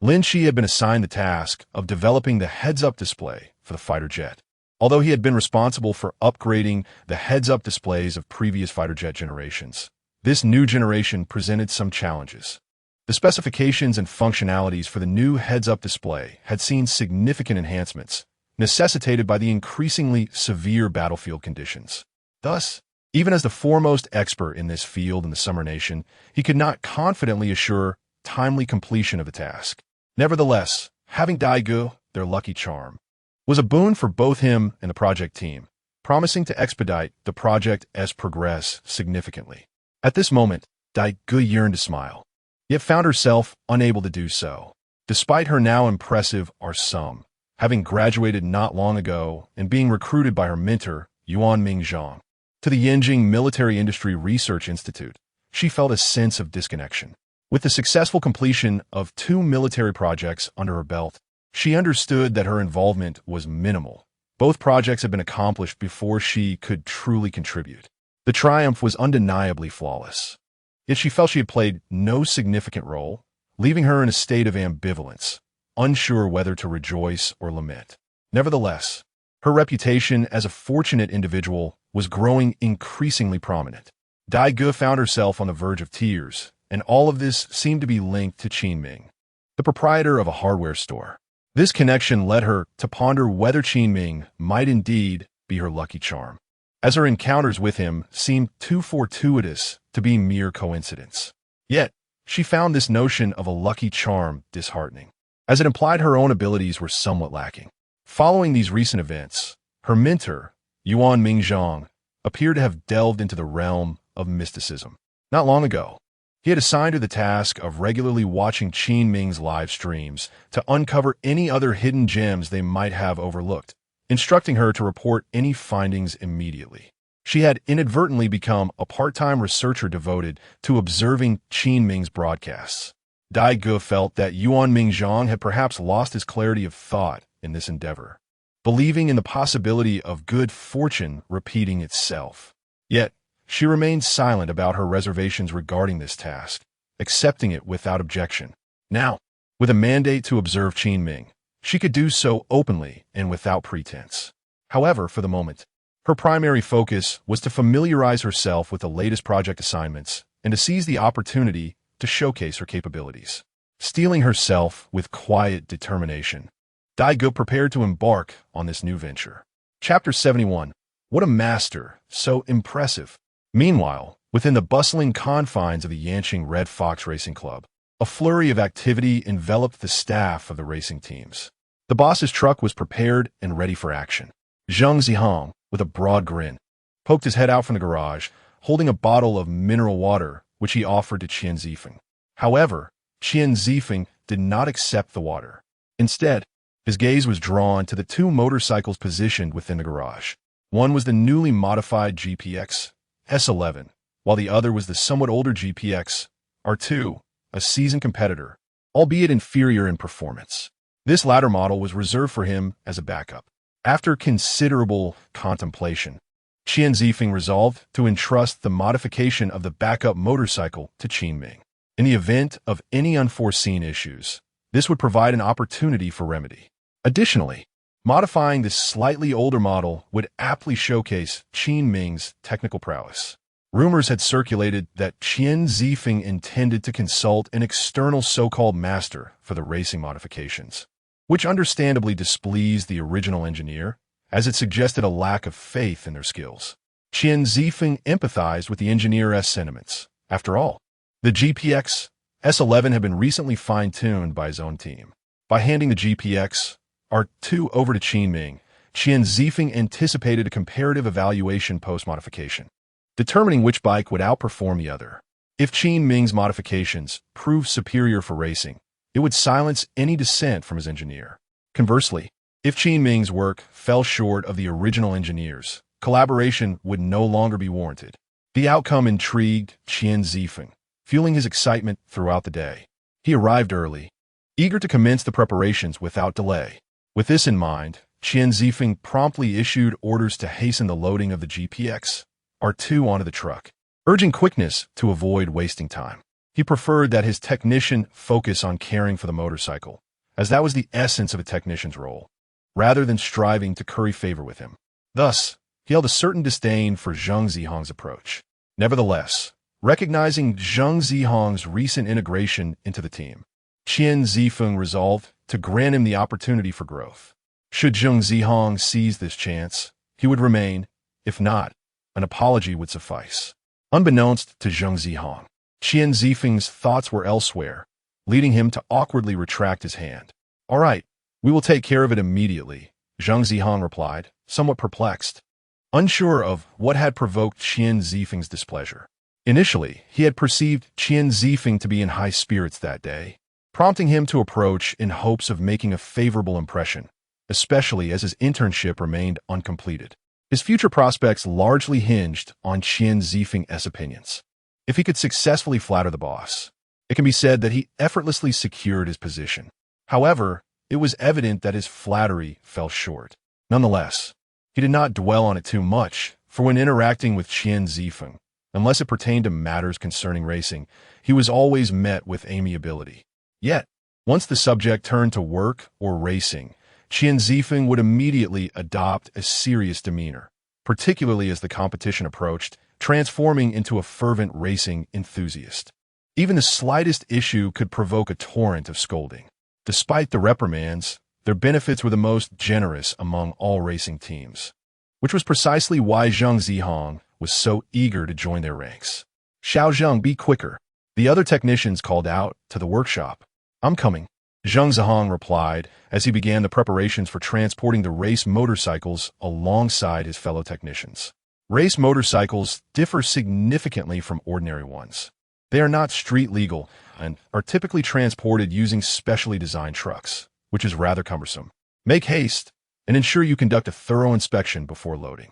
Lin Shi had been assigned the task of developing the heads-up display for the fighter jet. Although he had been responsible for upgrading the heads-up displays of previous fighter jet generations, this new generation presented some challenges. The specifications and functionalities for the new heads-up display had seen significant enhancements, necessitated by the increasingly severe battlefield conditions. Thus, even as the foremost expert in this field in the Summer Nation, he could not confidently assure timely completion of the task. Nevertheless, having Daigou, their lucky charm, was a boon for both him and the project team, promising to expedite the project as progress significantly. At this moment, Daigou yearned to smile, yet found herself unable to do so, despite her now impressive Arsum, having graduated not long ago and being recruited by her mentor, Yuan Mingzhang, to the Yanjing Military Industry Research Institute. She felt a sense of disconnection. With the successful completion of 2 military projects under her belt, she understood that her involvement was minimal. Both projects had been accomplished before she could truly contribute. The triumph was undeniably flawless. Yet she felt she had played no significant role, leaving her in a state of ambivalence, unsure whether to rejoice or lament. Nevertheless, her reputation as a fortunate individual was growing increasingly prominent. Daigou found herself on the verge of tears, and all of this seemed to be linked to Qin Ming, the proprietor of a hardware store. This connection led her to ponder whether Qin Ming might indeed be her lucky charm, as her encounters with him seemed too fortuitous to be mere coincidence. Yet, she found this notion of a lucky charm disheartening, as it implied her own abilities were somewhat lacking. Following these recent events, her mentor, Yuan Mingzhang, appeared to have delved into the realm of mysticism. Not long ago, He had assigned her the task of regularly watching Qin Ming's live streams to uncover any other hidden gems they might have overlooked, instructing her to report any findings immediately. She had inadvertently become a part-time researcher devoted to observing Qin Ming's broadcasts. Dai Ge felt that Yuan Mingzhang had perhaps lost his clarity of thought in this endeavor, believing in the possibility of good fortune repeating itself. Yet, she remained silent about her reservations regarding this task, accepting it without objection. Now, with a mandate to observe Qin Ming, she could do so openly and without pretense. However, for the moment, her primary focus was to familiarize herself with the latest project assignments and to seize the opportunity to showcase her capabilities. Steeling herself with quiet determination, Dai Ge prepared to embark on this new venture. Chapter 71. What a master, so impressive. Meanwhile, within the bustling confines of the Yanqing Red Fox Racing Club, a flurry of activity enveloped the staff of the racing teams. The boss's truck was prepared and ready for action. Zhang Zihong, with a broad grin, poked his head out from the garage, holding a bottle of mineral water, which he offered to Qian Zifeng. However, Qian Zifeng did not accept the water. Instead, his gaze was drawn to the two motorcycles positioned within the garage. One was the newly modified GPX S11, while the other was the somewhat older GPX R2, a seasoned competitor, albeit inferior in performance. This latter model was reserved for him as a backup. After considerable contemplation, Qian Zifeng resolved to entrust the modification of the backup motorcycle to Qin Ming. In the event of any unforeseen issues, this would provide an opportunity for remedy. Additionally, modifying this slightly older model would aptly showcase Qin Ming's technical prowess. Rumors had circulated that Qian Zifeng intended to consult an external so-called master for the racing modifications, which understandably displeased the original engineer, as it suggested a lack of faith in their skills. Qian Zifeng empathized with the engineer's sentiments. After all, the GPX S11 had been recently fine-tuned by his own team. By handing the GPX R2 over to Qin Ming, Qian Zifeng anticipated a comparative evaluation post-modification, determining which bike would outperform the other. If Qin Ming's modifications proved superior for racing, it would silence any dissent from his engineer. Conversely, if Qin Ming's work fell short of the original engineer's, collaboration would no longer be warranted. The outcome intrigued Qian Zifeng, fueling his excitement throughout the day. He arrived early, eager to commence the preparations without delay. With this in mind, Qian Zifeng promptly issued orders to hasten the loading of the GPX R2 onto the truck, urging quickness to avoid wasting time. He preferred that his technician focus on caring for the motorcycle, as that was the essence of a technician's role, rather than striving to curry favor with him. Thus, he held a certain disdain for Zhang Zihong's approach. Nevertheless, recognizing Zhang Zihong's recent integration into the team, Qian Zifeng resolved to grant him the opportunity for growth. Should Zhang Zihong seize this chance, he would remain. If not, an apology would suffice. Unbeknownst to Zhang Zihong, Qian Zifeng's thoughts were elsewhere, leading him to awkwardly retract his hand. "All right, we will take care of it immediately," Zhang Zihong replied, somewhat perplexed, unsure of what had provoked Qian Zifeng's displeasure. Initially, he had perceived Qian Zifeng to be in high spirits that day, prompting him to approach in hopes of making a favorable impression, especially as his internship remained uncompleted. His future prospects largely hinged on Qian Zifeng's opinions. If he could successfully flatter the boss, it can be said that he effortlessly secured his position. However, it was evident that his flattery fell short. Nonetheless, he did not dwell on it too much, for when interacting with Qian Zifeng, unless it pertained to matters concerning racing, he was always met with amiability. Yet, once the subject turned to work or racing, Qian Zifeng would immediately adopt a serious demeanor, particularly as the competition approached, transforming into a fervent racing enthusiast. Even the slightest issue could provoke a torrent of scolding. Despite the reprimands, their benefits were the most generous among all racing teams, which was precisely why Zhang Zihong was so eager to join their ranks. "Xiao Zhang, be quicker," the other technicians called out to the workshop. "I'm coming," Zhang Zihong replied as he began the preparations for transporting the race motorcycles alongside his fellow technicians. Race motorcycles differ significantly from ordinary ones. They are not street legal and are typically transported using specially designed trucks, which is rather cumbersome. Make haste and ensure you conduct a thorough inspection before loading.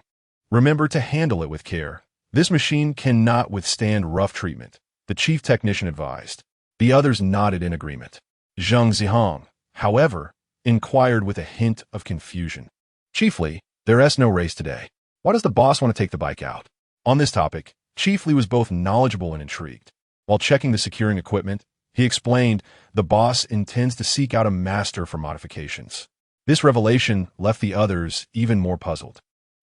Remember to handle it with care. This machine cannot withstand rough treatment, the chief technician advised. The others nodded in agreement. Zhang Zihong, however, inquired with a hint of confusion. Chief Li, there's no race today. Why does the boss want to take the bike out? On this topic, Chief Li was both knowledgeable and intrigued. While checking the securing equipment, he explained the boss intends to seek out a master for modifications. This revelation left the others even more puzzled.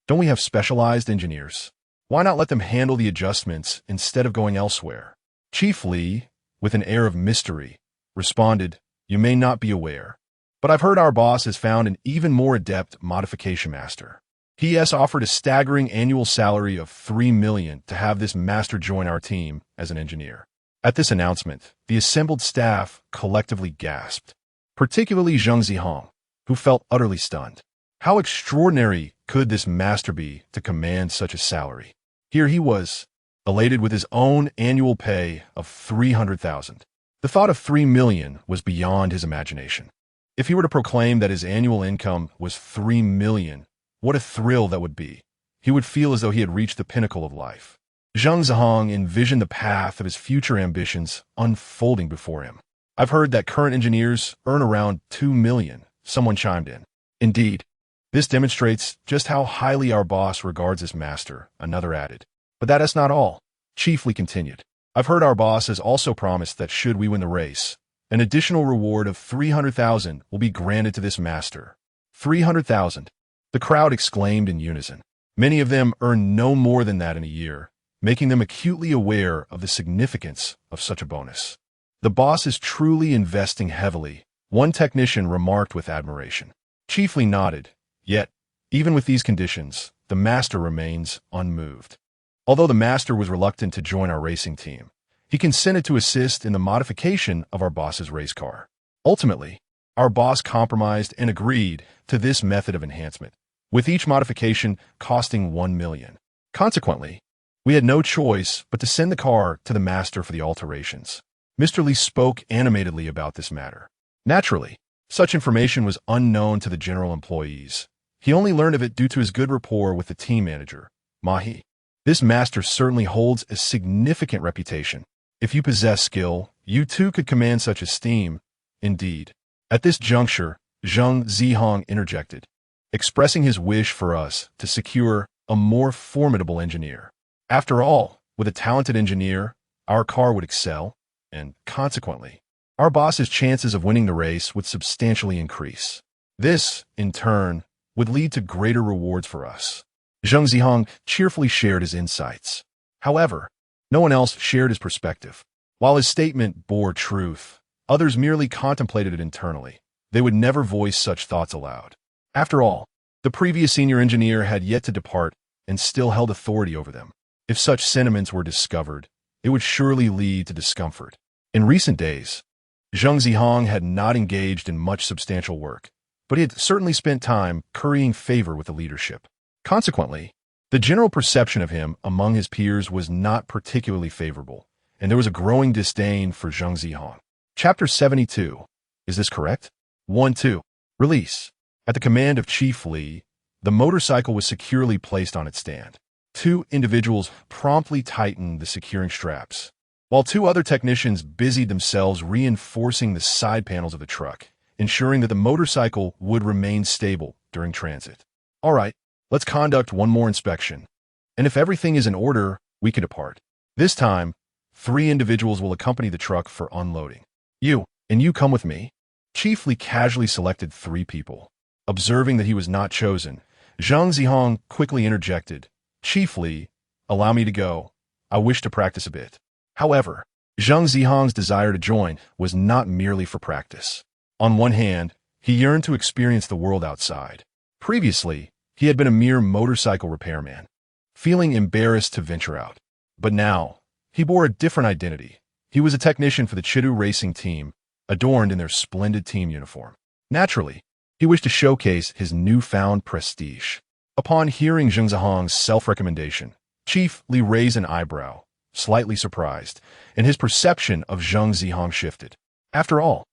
Don't we have specialized engineers? Why not let them handle the adjustments instead of going elsewhere? Chief Li, with an air of mystery, responded, "You may not be aware, but I've heard our boss has found an even more adept modification master. He has offered a staggering annual salary of $3 million to have this master join our team as an engineer." At this announcement, the assembled staff collectively gasped, particularly Zhang Zihong, who felt utterly stunned. How extraordinary could this master be to command such a salary? Here he was, elated with his own annual pay of $300,000. The thought of $3 million was beyond his imagination. If he were to proclaim that his annual income was $3 million, what a thrill that would be. He would feel as though he had reached the pinnacle of life. Zhang Zihong envisioned the path of his future ambitions unfolding before him. "I've heard that current engineers earn around $2 million, someone chimed in. "Indeed. This demonstrates just how highly our boss regards his master," another added. "But that is not all," Chief Li continued. "I've heard our boss has also promised that should we win the race, an additional reward of $300,000 will be granted to this master." $300,000. The crowd exclaimed in unison. Many of them earn no more than that in a year, making them acutely aware of the significance of such a bonus. "The boss is truly investing heavily," one technician remarked with admiration. Chief Li nodded. Yet, even with these conditions, the master remains unmoved. Although the master was reluctant to join our racing team, he consented to assist in the modification of our boss's race car. Ultimately, our boss compromised and agreed to this method of enhancement, with each modification costing $1 million. Consequently, we had no choice but to send the car to the master for the alterations. Mr. Li spoke animatedly about this matter. Naturally, such information was unknown to the general employees. He only learned of it due to his good rapport with the team manager, Mahi. This master certainly holds a significant reputation. If you possess skill, you too could command such esteem. Indeed. At this juncture, Zhang Zihong interjected, expressing his wish for us to secure a more formidable engineer. After all, with a talented engineer, our car would excel, and consequently, our boss's chances of winning the race would substantially increase. This, in turn, would lead to greater rewards for us. Zhang Zihong cheerfully shared his insights. However, no one else shared his perspective. While his statement bore truth, others merely contemplated it internally. They would never voice such thoughts aloud. After all, the previous senior engineer had yet to depart and still held authority over them. If such sentiments were discovered, it would surely lead to discomfort. In recent days, Zhang Zihong had not engaged in much substantial work, but he had certainly spent time currying favor with the leadership. Consequently, the general perception of him among his peers was not particularly favorable, and there was a growing disdain for Zhang Zihong. Chapter 72. Is this correct? 1-2. Release. At the command of Chief Li, the motorcycle was securely placed on its stand. Two individuals promptly tightened the securing straps, while two other technicians busied themselves reinforcing the side panels of the truck, ensuring that the motorcycle would remain stable during transit. All right, let's conduct one more inspection, and if everything is in order, we can depart. This time, 3 individuals will accompany the truck for unloading. You come with me. Chief Li casually selected 3 people. Observing that he was not chosen, Zhang Zihong quickly interjected, "Chief Li, allow me to go. I wish to practice a bit." However, Zhang Zihong's desire to join was not merely for practice. On one hand, he yearned to experience the world outside. Previously, he had been a mere motorcycle repairman, feeling embarrassed to venture out. But now, he bore a different identity. He was a technician for the Chidu racing team, adorned in their splendid team uniform. Naturally, he wished to showcase his newfound prestige. Upon hearing Zhang Zihong's self-recommendation, Chief Li raised an eyebrow, slightly surprised, and his perception of Zheng Zihong shifted. After all,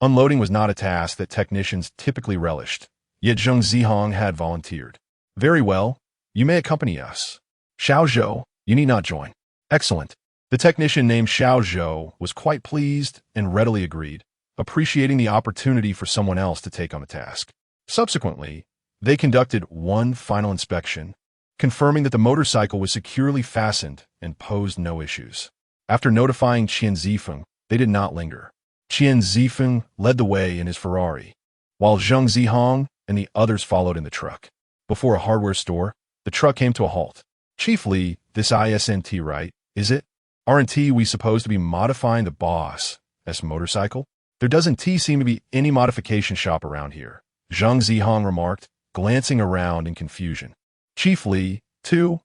unloading was not a task that technicians typically relished, yet Zheng Zihong had volunteered. Very well, you may accompany us. Xiao Zhou, you need not join. Excellent. The technician named Xiao Zhou was quite pleased and readily agreed, appreciating the opportunity for someone else to take on the task. Subsequently, they conducted one final inspection, confirming that the motorcycle was securely fastened and posed no issues. After notifying Qin Zifeng, they did not linger. Qin Zifeng led the way in his Ferrari, while Zheng Zihong and the others followed in the truck. Before a hardware store, the truck came to a halt. Chiefly, this isn't right, is it? Aren't we supposed to be modifying the boss's motorcycle? There doesn't seem to be any modification shop around here, Zheng Zihong remarked, glancing around in confusion. Chief Li, too,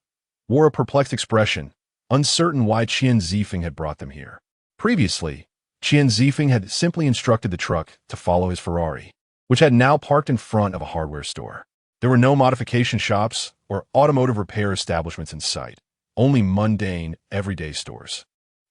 wore a perplexed expression, uncertain why Qin Zifeng had brought them here. Previously, Qin Zifeng had simply instructed the truck to follow his Ferrari, which had now parked in front of a hardware store. There were no modification shops or automotive repair establishments in sight, only mundane, everyday stores.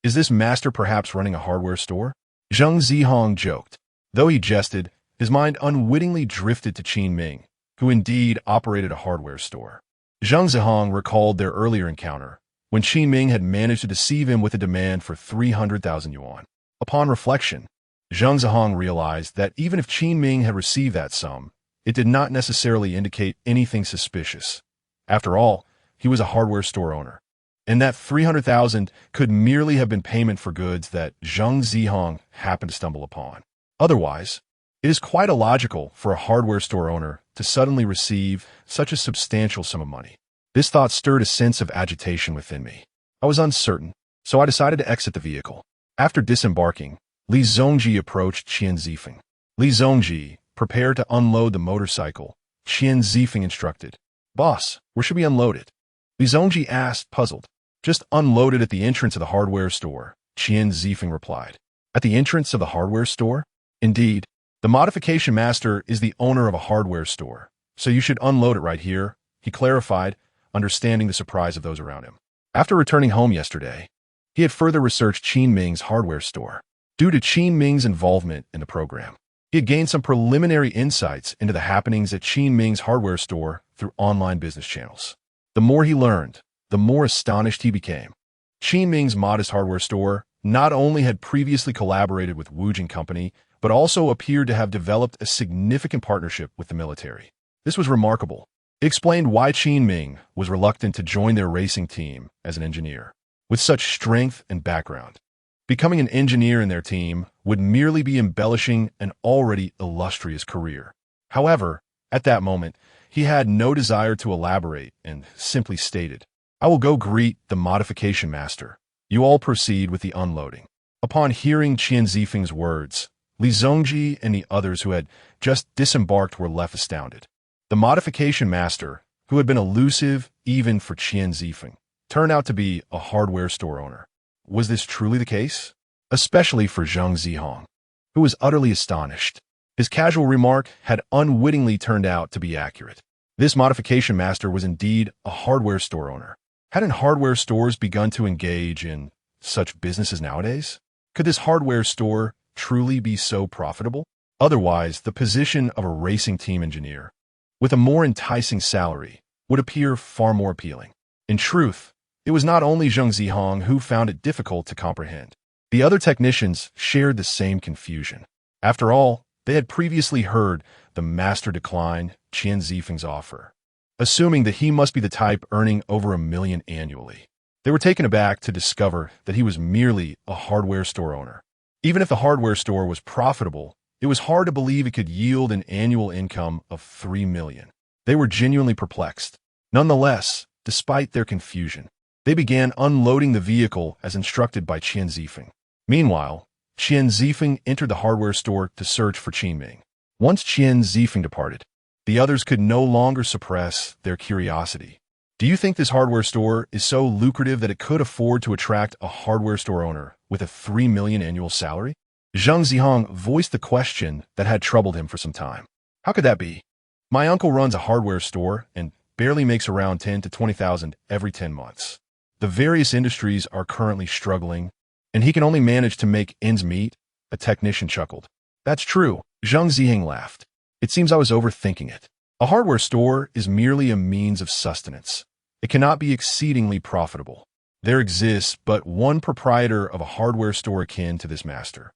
Is this master perhaps running a hardware store? Zheng Zihong joked. Though he jested, his mind unwittingly drifted to Qin Ming, who indeed operated a hardware store. Zheng Zihong recalled their earlier encounter, when Qin Ming had managed to deceive him with a demand for 300,000 yuan. Upon reflection, Zheng Zihong realized that even if Qin Ming had received that sum, it did not necessarily indicate anything suspicious. After all, he was a hardware store owner, and that 300,000 could merely have been payment for goods that Zheng Zihong happened to stumble upon. Otherwise, it is quite illogical for a hardware store owner to suddenly receive such a substantial sum of money. This thought stirred a sense of agitation within me. I was uncertain, so I decided to exit the vehicle. After disembarking, Li Zongji approached Qin Zifeng. Li Zongji, prepare to unload the motorcycle, Qin Zifeng instructed. Boss, where should we unload it? Li Zongji asked, puzzled. Just unload it at the entrance of the hardware store, Qin Zifeng replied. At the entrance of the hardware store? Indeed. The modification master is the owner of a hardware store, so you should unload it right here, he clarified, understanding the surprise of those around him. After returning home yesterday, he had further researched Qin Ming's hardware store. Due to Qin Ming's involvement in the program, he had gained some preliminary insights into the happenings at Qin Ming's hardware store through online business channels. The more he learned, the more astonished he became. Qin Ming's modest hardware store not only had previously collaborated with Wujing Company, but also appeared to have developed a significant partnership with the military. This was remarkable. It explained why Qin Ming was reluctant to join their racing team as an engineer. With such strength and background, becoming an engineer in their team would merely be embellishing an already illustrious career. However, at that moment, he had no desire to elaborate and simply stated, I will go greet the modification master. You all proceed with the unloading. Upon hearing Qin Zifeng's words, Li Zongji and the others who had just disembarked were left astounded. The modification master, who had been elusive even for Qin Zifeng, turned out to be a hardware store owner. Was this truly the case? Especially for Zheng Zihong, who was utterly astonished. His casual remark had unwittingly turned out to be accurate. This modification master was indeed a hardware store owner. Hadn't hardware stores begun to engage in such businesses nowadays? Could this hardware store truly be so profitable? Otherwise, the position of a racing team engineer, with a more enticing salary, would appear far more appealing. In truth, it was not only Zheng Zihong who found it difficult to comprehend. The other technicians shared the same confusion. After all, they had previously heard the master decline Qin Zifeng's offer, assuming that he must be the type earning over $1 million annually. They were taken aback to discover that he was merely a hardware store owner. Even if the hardware store was profitable, it was hard to believe it could yield an annual income of $3 million. They were genuinely perplexed. Nonetheless, despite their confusion, they began unloading the vehicle as instructed by Qin Zifeng. Meanwhile, Qin Zifeng entered the hardware store to search for Qin Ming. Once Qin Zifeng departed, the others could no longer suppress their curiosity. Do you think this hardware store is so lucrative that it could afford to attract a hardware store owner with a $3 million annual salary? Zheng Zihong voiced the question that had troubled him for some time. How could that be? My uncle runs a hardware store and barely makes around 10 to 20,000 every 10 months. The various industries are currently struggling, and he can only manage to make ends meet, a technician chuckled. That's true, Zhang Ziying laughed. It seems I was overthinking it. A hardware store is merely a means of sustenance. It cannot be exceedingly profitable. There exists but one proprietor of a hardware store akin to this master,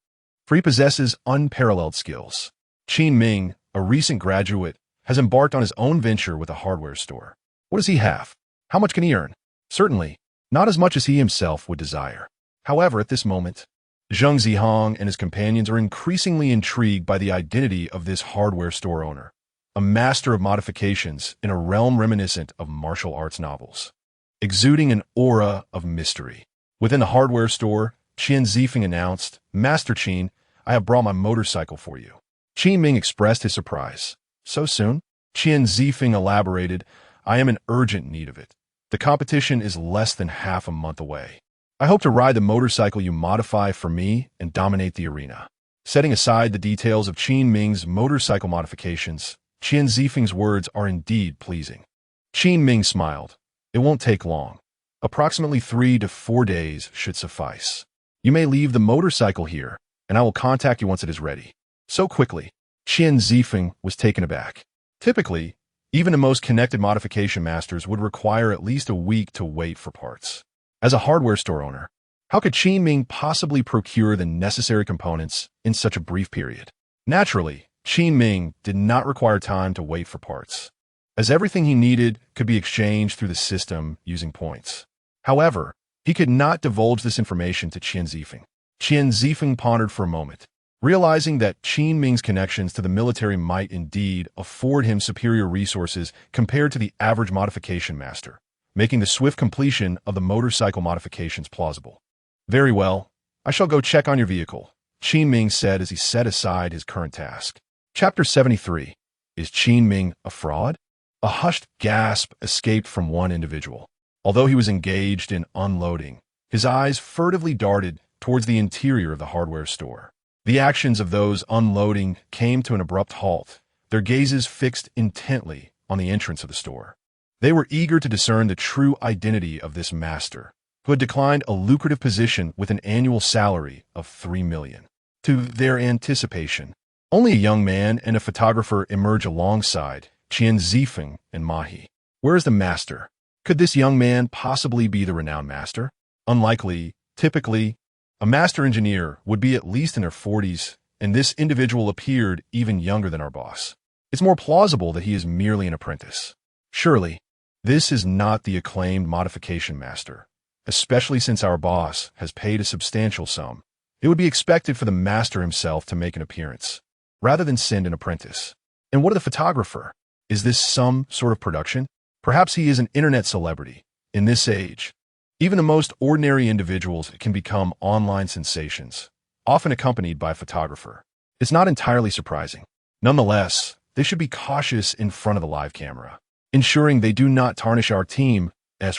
for he possesses unparalleled skills. Qin Ming, a recent graduate, has embarked on his own venture with a hardware store. What does he have? How much can he earn? Certainly, not as much as he himself would desire. However, at this moment, Zhang Zihong and his companions are increasingly intrigued by the identity of this hardware store owner, a master of modifications in a realm reminiscent of martial arts novels, exuding an aura of mystery. Within the hardware store, Qian Zifeng announced, "Master Qin, I have brought my motorcycle for you." Qin Ming expressed his surprise. "So soon?" Qian Zifeng elaborated, "I am in urgent need of it. The competition is less than half a month away. I hope to ride the motorcycle you modify for me and dominate the arena." Setting aside the details of Qin Ming's motorcycle modifications, Qian Zifeng's words are indeed pleasing. Qin Ming smiled. "It won't take long. Approximately 3 to 4 days should suffice. You may leave the motorcycle here, and I will contact you once it is ready." So quickly, Qian Zifeng was taken aback. Typically, even the most connected modification masters would require at least a week to wait for parts. As a hardware store owner, how could Qin Ming possibly procure the necessary components in such a brief period? Naturally, Qin Ming did not require time to wait for parts, as everything he needed could be exchanged through the system using points. However, he could not divulge this information to Qian Zifeng. Qian Zifeng pondered for a moment, realizing that Qin Ming's connections to the military might indeed afford him superior resources compared to the average modification master, making the swift completion of the motorcycle modifications plausible. "Very well, I shall go check on your vehicle," Qin Ming said as he set aside his current task. Chapter 73. Is Qin Ming a fraud? A hushed gasp escaped from one individual. Although he was engaged in unloading, his eyes furtively darted towards the interior of the hardware store. The actions of those unloading came to an abrupt halt, their gazes fixed intently on the entrance of the store. They were eager to discern the true identity of this master, who had declined a lucrative position with an annual salary of 3 million. To their anticipation, only a young man and a photographer emerge alongside Qian Zifeng and Mahi. Where is the master? Could this young man possibly be the renowned master? Unlikely. Typically, a master engineer would be at least in their 40s, and this individual appeared even younger than our boss. It's more plausible that he is merely an apprentice. Surely, this is not the acclaimed modification master, especially since our boss has paid a substantial sum. It would be expected for the master himself to make an appearance, rather than send an apprentice. And what of the photographer? Is this some sort of production? Perhaps he is an internet celebrity. In this age, even the most ordinary individuals can become online sensations, often accompanied by a photographer. It's not entirely surprising. Nonetheless, they should be cautious in front of the live camera, ensuring they do not tarnish our team's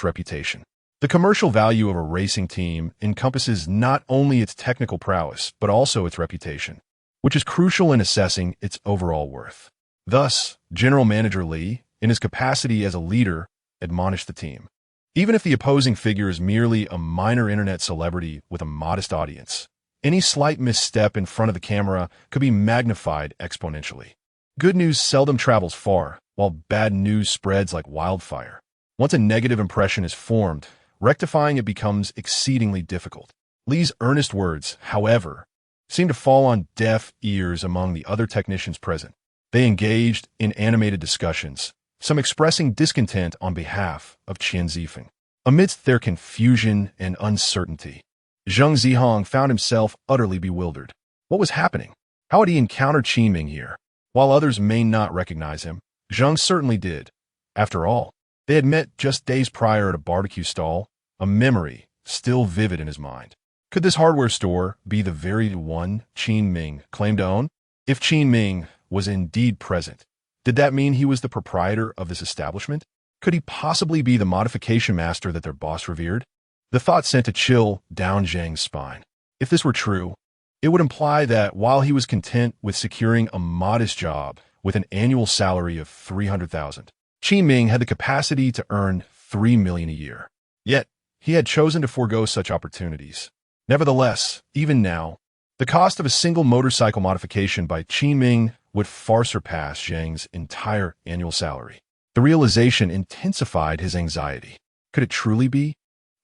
reputation. The commercial value of a racing team encompasses not only its technical prowess, but also its reputation, which is crucial in assessing its overall worth. Thus, General Manager Li, in his capacity as a leader, admonished the team. Even if the opposing figure is merely a minor internet celebrity with a modest audience, any slight misstep in front of the camera could be magnified exponentially. Good news seldom travels far, while bad news spreads like wildfire. Once a negative impression is formed, rectifying it becomes exceedingly difficult. Li's earnest words, however, seemed to fall on deaf ears among the other technicians present. They engaged in animated discussions, some expressing discontent on behalf of Qian Zifeng. Amidst their confusion and uncertainty, Zhang Zihong found himself utterly bewildered. What was happening? How had he encountered Qin Ming here? While others may not recognize him, Zhang certainly did. After all, they had met just days prior at a barbecue stall, a memory still vivid in his mind. Could this hardware store be the very one Qin Ming claimed to own? If Qin Ming was indeed present, did that mean he was the proprietor of this establishment? Could he possibly be the modification master that their boss revered? The thought sent a chill down Zhang's spine. If this were true, it would imply that while he was content with securing a modest job with an annual salary of 300,000, Qin Ming had the capacity to earn 3 million a year. Yet, he had chosen to forego such opportunities. Nevertheless, even now, the cost of a single motorcycle modification by Qin Ming would far surpass Zhang's entire annual salary. The realization intensified his anxiety. Could it truly be?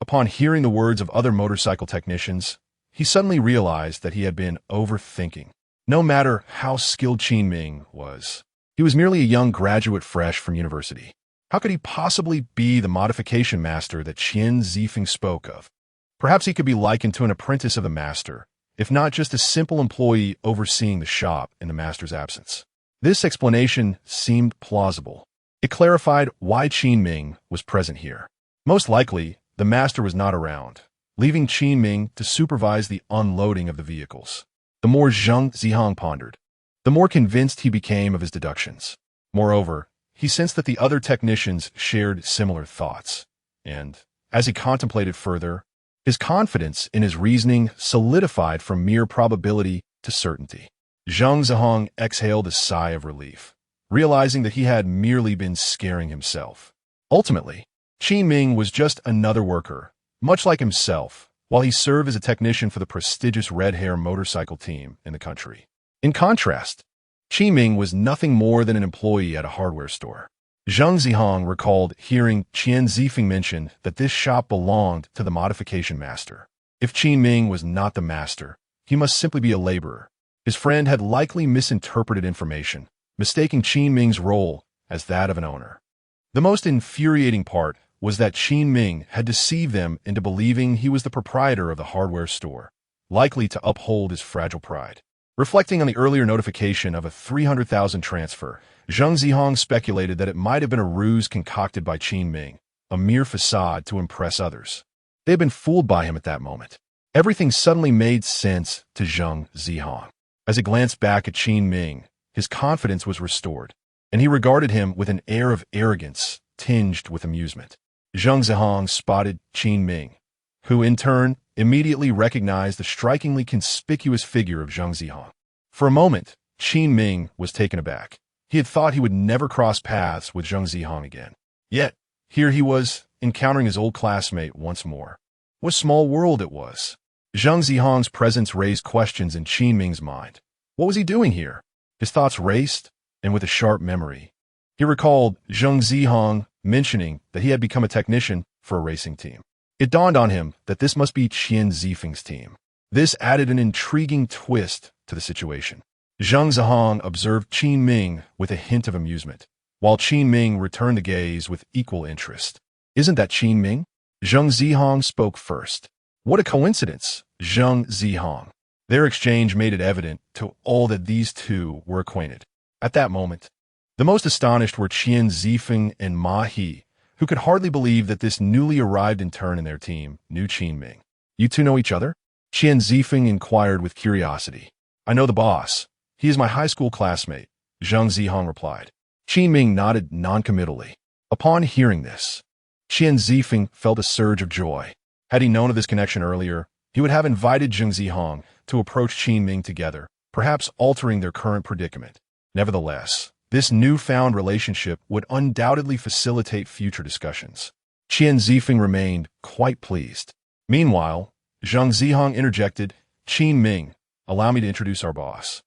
Upon hearing the words of other motorcycle technicians, he suddenly realized that he had been overthinking. No matter how skilled Qin Ming was, he was merely a young graduate fresh from university. How could he possibly be the modification master that Qian Zifeng spoke of? Perhaps he could be likened to an apprentice of the master, if not just a simple employee overseeing the shop in the master's absence. This explanation seemed plausible. It clarified why Qin Ming was present here. Most likely, the master was not around, leaving Qin Ming to supervise the unloading of the vehicles. The more Zhang Zihong pondered, the more convinced he became of his deductions. Moreover, he sensed that the other technicians shared similar thoughts, and, as he contemplated further, his confidence in his reasoning solidified from mere probability to certainty. Zhang Zihong exhaled a sigh of relief, realizing that he had merely been scaring himself. Ultimately, Qin Ming was just another worker, much like himself, while he served as a technician for the prestigious Red Hair motorcycle team in the country. In contrast, Qin Ming was nothing more than an employee at a hardware store. Zhang Zihong recalled hearing Qian Zifeng mention that this shop belonged to the modification master. If Qin Ming was not the master, he must simply be a laborer. His friend had likely misinterpreted information, mistaking Qin Ming's role as that of an owner. The most infuriating part was that Qin Ming had deceived them into believing he was the proprietor of the hardware store, likely to uphold his fragile pride. Reflecting on the earlier notification of a 300,000 transfer, Zhang Zihong speculated that it might have been a ruse concocted by Qin Ming, a mere facade to impress others. They had been fooled by him at that moment. Everything suddenly made sense to Zhang Zihong. As he glanced back at Qin Ming, his confidence was restored, and he regarded him with an air of arrogance tinged with amusement. Zhang Zihong spotted Qin Ming, who in turn immediately recognized the strikingly conspicuous figure of Zhang Zihong. For a moment, Qin Ming was taken aback. He had thought he would never cross paths with Zhang Zihong again. Yet, here he was, encountering his old classmate once more. What a small world it was. Zhang Zihong's presence raised questions in Qin Ming's mind. What was he doing here? His thoughts raced, and with a sharp memory, he recalled Zhang Zihong mentioning that he had become a technician for a racing team. It dawned on him that this must be Qian Zifeng's team. This added an intriguing twist to the situation. Zhang Zihong observed Qin Ming with a hint of amusement, while Qin Ming returned the gaze with equal interest. Isn't that Qin Ming? Zhang Zihong spoke first. What a coincidence, Zhang Zihong. Their exchange made it evident to all that these two were acquainted. At that moment, the most astonished were Qian Zifeng and Ma He, who could hardly believe that this newly arrived intern in their team knew Qin Ming. You two know each other? Qian Zifeng inquired with curiosity. I know the boss. He is my high school classmate, Zhang Zihong replied. Qin Ming nodded noncommittally. Upon hearing this, Qian Zifeng felt a surge of joy. Had he known of this connection earlier, he would have invited Zhang Zihong to approach Qin Ming together, perhaps altering their current predicament. Nevertheless, this newfound relationship would undoubtedly facilitate future discussions. Qian Zifeng remained quite pleased. Meanwhile, Zhang Zihong interjected, Qin Ming, allow me to introduce our boss,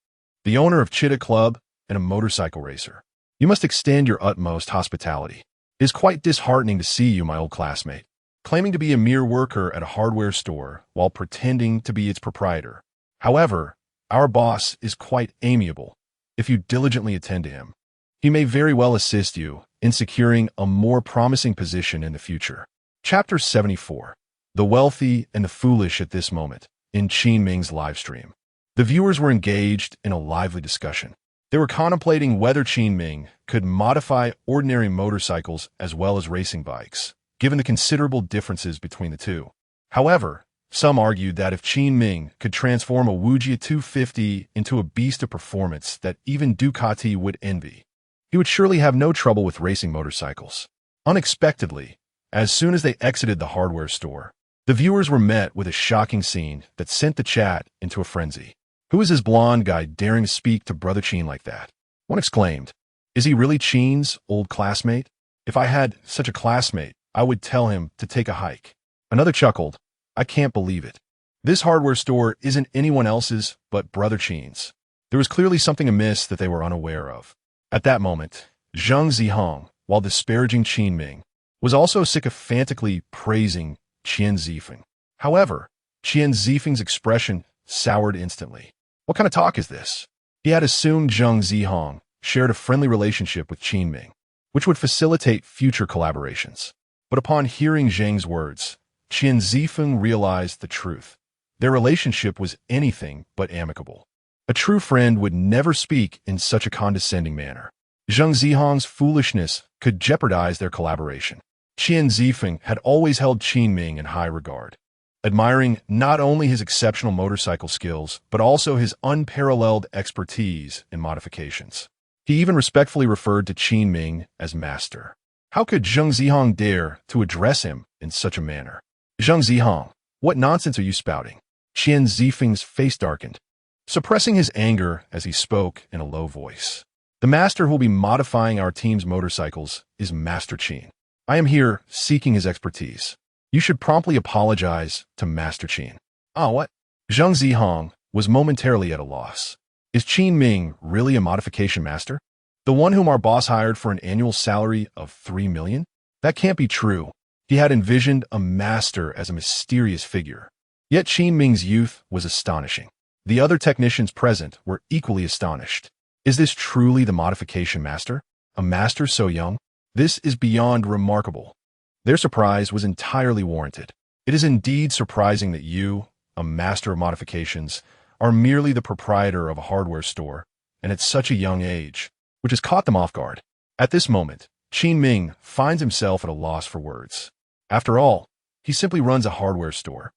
the owner of Cheetah Club and a motorcycle racer. You must extend your utmost hospitality. It is quite disheartening to see you, my old classmate, claiming to be a mere worker at a hardware store while pretending to be its proprietor. However, our boss is quite amiable. If you diligently attend to him, he may very well assist you in securing a more promising position in the future. Chapter 74. The Wealthy and the Foolish at this moment, in Qin Ming's livestream. The viewers were engaged in a lively discussion. They were contemplating whether Qin Ming could modify ordinary motorcycles as well as racing bikes, given the considerable differences between the two. However, some argued that if Qin Ming could transform a Wujia 250 into a beast of performance that even Ducati would envy, he would surely have no trouble with racing motorcycles. Unexpectedly, as soon as they exited the hardware store, the viewers were met with a shocking scene that sent the chat into a frenzy. Who is this blonde guy daring to speak to Brother Qin like that? One exclaimed. Is he really Qin's old classmate? If I had such a classmate, I would tell him to take a hike. Another chuckled. I can't believe it. This hardware store isn't anyone else's but Brother Qin's. There was clearly something amiss that they were unaware of. At that moment, Zhang Zihong, while disparaging Qin Ming, was also sycophantically praising Qian Zifeng. However, Qian Zifeng's expression soured instantly. What kind of talk is this? He had assumed Zhang Zihong shared a friendly relationship with Qin Ming, which would facilitate future collaborations. But upon hearing Zhang's words, Qian Zifeng realized the truth. Their relationship was anything but amicable. A true friend would never speak in such a condescending manner. Zhang Zihong's foolishness could jeopardize their collaboration. Qian Zifeng had always held Qin Ming in high regard, admiring not only his exceptional motorcycle skills, but also his unparalleled expertise in modifications. He even respectfully referred to Qin Ming as master. How could Zhang Zihong dare to address him in such a manner? Zhang Zihong, what nonsense are you spouting? Qian Zifeng's face darkened, suppressing his anger as he spoke in a low voice. The master who will be modifying our team's motorcycles is Master Qin. I am here seeking his expertise. You should promptly apologize to Master Qin. Ah, what? Zhang Zihong was momentarily at a loss. Is Qin Ming really a modification master? The one whom our boss hired for an annual salary of 3 million? That can't be true. He had envisioned a master as a mysterious figure. Yet Qin Ming's youth was astonishing. The other technicians present were equally astonished. Is this truly the modification master? A master so young? This is beyond remarkable. Their surprise was entirely warranted. It is indeed surprising that you, a master of modifications, are merely the proprietor of a hardware store, and at such a young age, which has caught them off guard. At this moment, Qin Ming finds himself at a loss for words. After all, he simply runs a hardware store,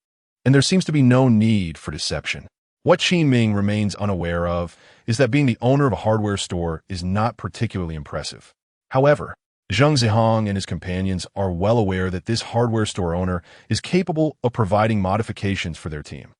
and there seems to be no need for deception. What Qin Ming remains unaware of is that being the owner of a hardware store is not particularly impressive. However, Zhang Zihong and his companions are well aware that this hardware store owner is capable of providing modifications for their team.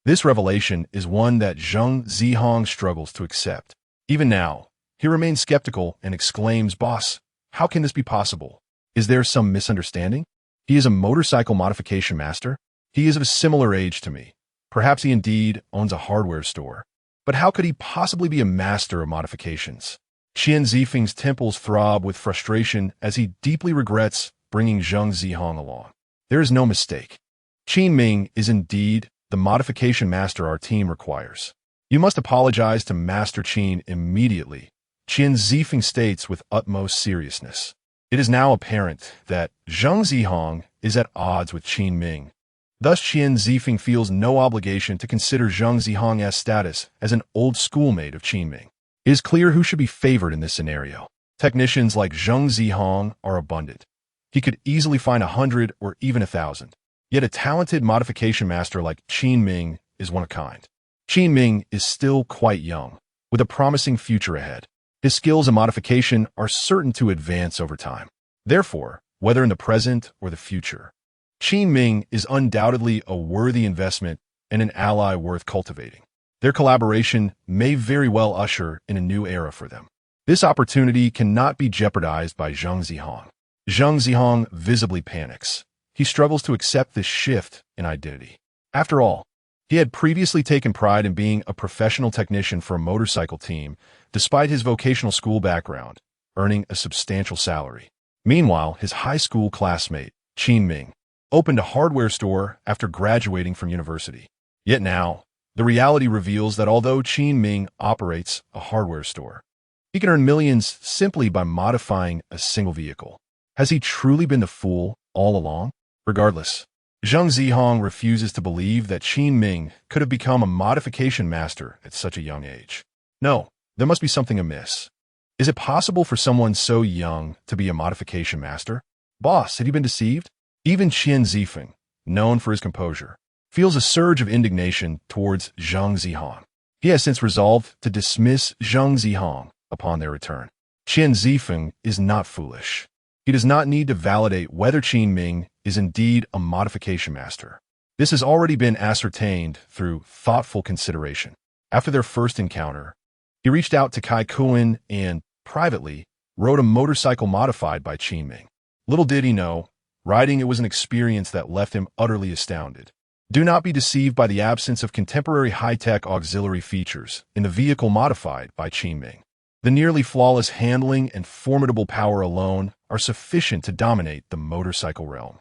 This revelation is one that Zhang Zihong struggles to accept. Even now, he remains skeptical and exclaims, "Boss, how can this be possible? Is there some misunderstanding? He is a motorcycle modification master. He is of a similar age to me. Perhaps he indeed owns a hardware store. But how could he possibly be a master of modifications?" Qian Zifeng's temples throb with frustration as he deeply regrets bringing Zhang Zihong along. There is no mistake. Qin Ming is indeed the modification master our team requires. You must apologize to Master Qin immediately, Qian Zifeng states with utmost seriousness. It is now apparent that Zhang Zihong is at odds with Qin Ming. Thus, Qian Zifeng feels no obligation to consider Zhang Zihong's status as an old schoolmate of Qin Ming. It is clear who should be favored in this scenario. Technicians like Zhang Zihong are abundant. He could easily find 100 or even 1,000. Yet a talented modification master like Qin Ming is one of a kind. Qin Ming is still quite young, with a promising future ahead. His skills in modification are certain to advance over time. Therefore, whether in the present or the future, Qin Ming is undoubtedly a worthy investment and an ally worth cultivating. Their collaboration may very well usher in a new era for them. This opportunity cannot be jeopardized by Zhang Zihong. Zhang Zihong visibly panics. He struggles to accept this shift in identity. After all, he had previously taken pride in being a professional technician for a motorcycle team, despite his vocational school background, earning a substantial salary. Meanwhile, his high school classmate, Qin Ming, opened a hardware store after graduating from university. Yet now, the reality reveals that although Qin Ming operates a hardware store, he can earn millions simply by modifying a single vehicle. Has he truly been the fool all along? Regardless, Zhang Zihong refuses to believe that Qin Ming could have become a modification master at such a young age. No, there must be something amiss. Is it possible for someone so young to be a modification master? Boss, have you been deceived? Even Qian Zifeng, known for his composure, feels a surge of indignation towards Zhang Zihong. He has since resolved to dismiss Zhang Zihong upon their return. Qian Zifeng is not foolish. He does not need to validate whether Qin Ming is indeed a modification master. This has already been ascertained through thoughtful consideration. After their first encounter, he reached out to Kai Kuan and, privately, rode a motorcycle modified by Qin Ming. Little did he know, Riding it was an experience that left him utterly astounded. Do not be deceived by the absence of contemporary high-tech auxiliary features in the vehicle modified by Qin Ming. The nearly flawless handling and formidable power alone are sufficient to dominate the motorcycle realm.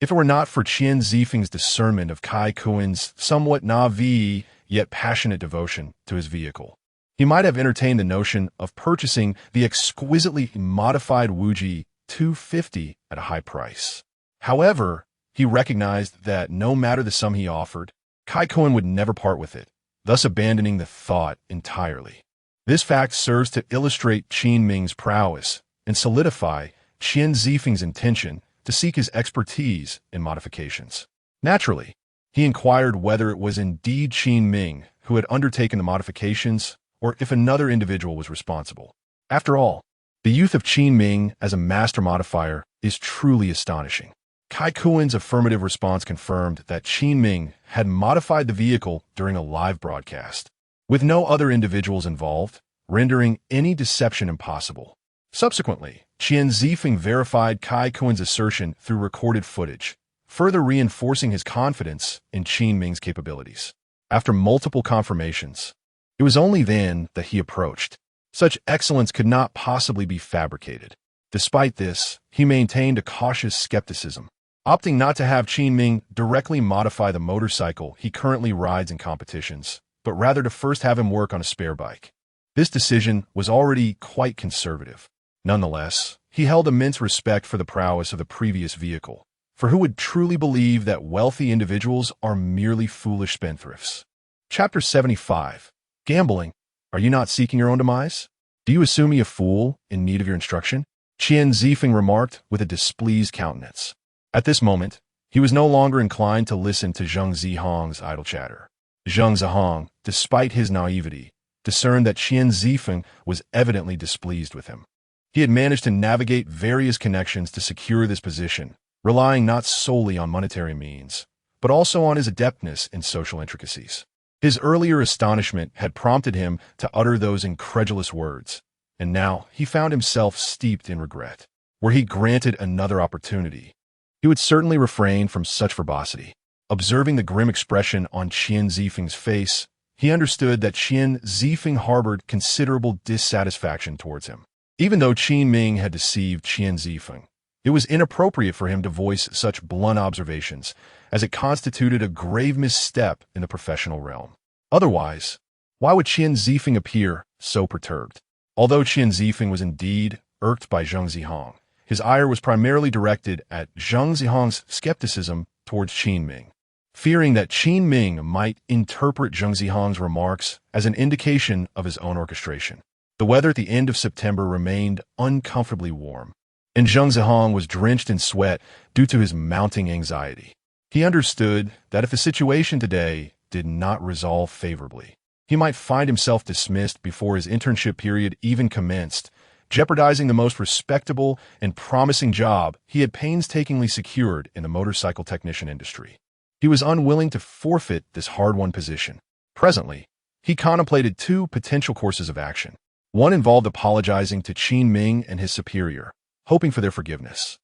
If it were not for Qian Zifeng's discernment of Kai Kuen's somewhat naive yet passionate devotion to his vehicle, he might have entertained the notion of purchasing the exquisitely modified Wuji 250 at a high price. However, he recognized that no matter the sum he offered, Kai Kuen would never part with it, thus abandoning the thought entirely. This fact serves to illustrate Qin Ming's prowess and solidify Qian Zifeng's intention to seek his expertise in modifications. Naturally, he inquired whether it was indeed Qin Ming who had undertaken the modifications or if another individual was responsible. After all, the youth of Qin Ming as a master modifier is truly astonishing. Kai Kuen's affirmative response confirmed that Qin Ming had modified the vehicle during a live broadcast, with no other individuals involved, rendering any deception impossible. Subsequently, Qian Zifeng verified Kai Kuen's assertion through recorded footage, further reinforcing his confidence in Qin Ming's capabilities. After multiple confirmations, it was only then that he approached. Such excellence could not possibly be fabricated. Despite this, he maintained a cautious skepticism, opting not to have Qin Ming directly modify the motorcycle he currently rides in competitions, but rather to first have him work on a spare bike. This decision was already quite conservative. Nonetheless, he held immense respect for the prowess of the previous vehicle, for who would truly believe that wealthy individuals are merely foolish spendthrifts? Chapter 75. Gambling. Are you not seeking your own demise? Do you assume me a fool in need of your instruction? Qian Zifeng remarked with a displeased countenance. At this moment, he was no longer inclined to listen to Zheng Zihong's idle chatter. Zheng Zihong, despite his naivety, discerned that Qian Zifeng was evidently displeased with him. He had managed to navigate various connections to secure this position, relying not solely on monetary means, but also on his adeptness in social intricacies. His earlier astonishment had prompted him to utter those incredulous words, and now he found himself steeped in regret. Were he granted another opportunity, he would certainly refrain from such verbosity. Observing the grim expression on Qian Zifeng's face, he understood that Qian Zifeng harbored considerable dissatisfaction towards him. Even though Qin Ming had deceived Qian Zifeng, it was inappropriate for him to voice such blunt observations, as it constituted a grave misstep in the professional realm. Otherwise, why would Qian Zifeng appear so perturbed? Although Qian Zifeng was indeed irked by Zheng Zihong, his ire was primarily directed at Zheng Zihong's skepticism towards Qin Ming, fearing that Qin Ming might interpret Zheng Zihong's remarks as an indication of his own orchestration. The weather at the end of September remained uncomfortably warm, and Zheng Zihong was drenched in sweat due to his mounting anxiety. He understood that if the situation today did not resolve favorably, he might find himself dismissed before his internship period even commenced, jeopardizing the most respectable and promising job he had painstakingly secured in the motorcycle technician industry. He was unwilling to forfeit this hard-won position. Presently, he contemplated two potential courses of action. One involved apologizing to Qin Ming and his superior, hoping for their forgiveness.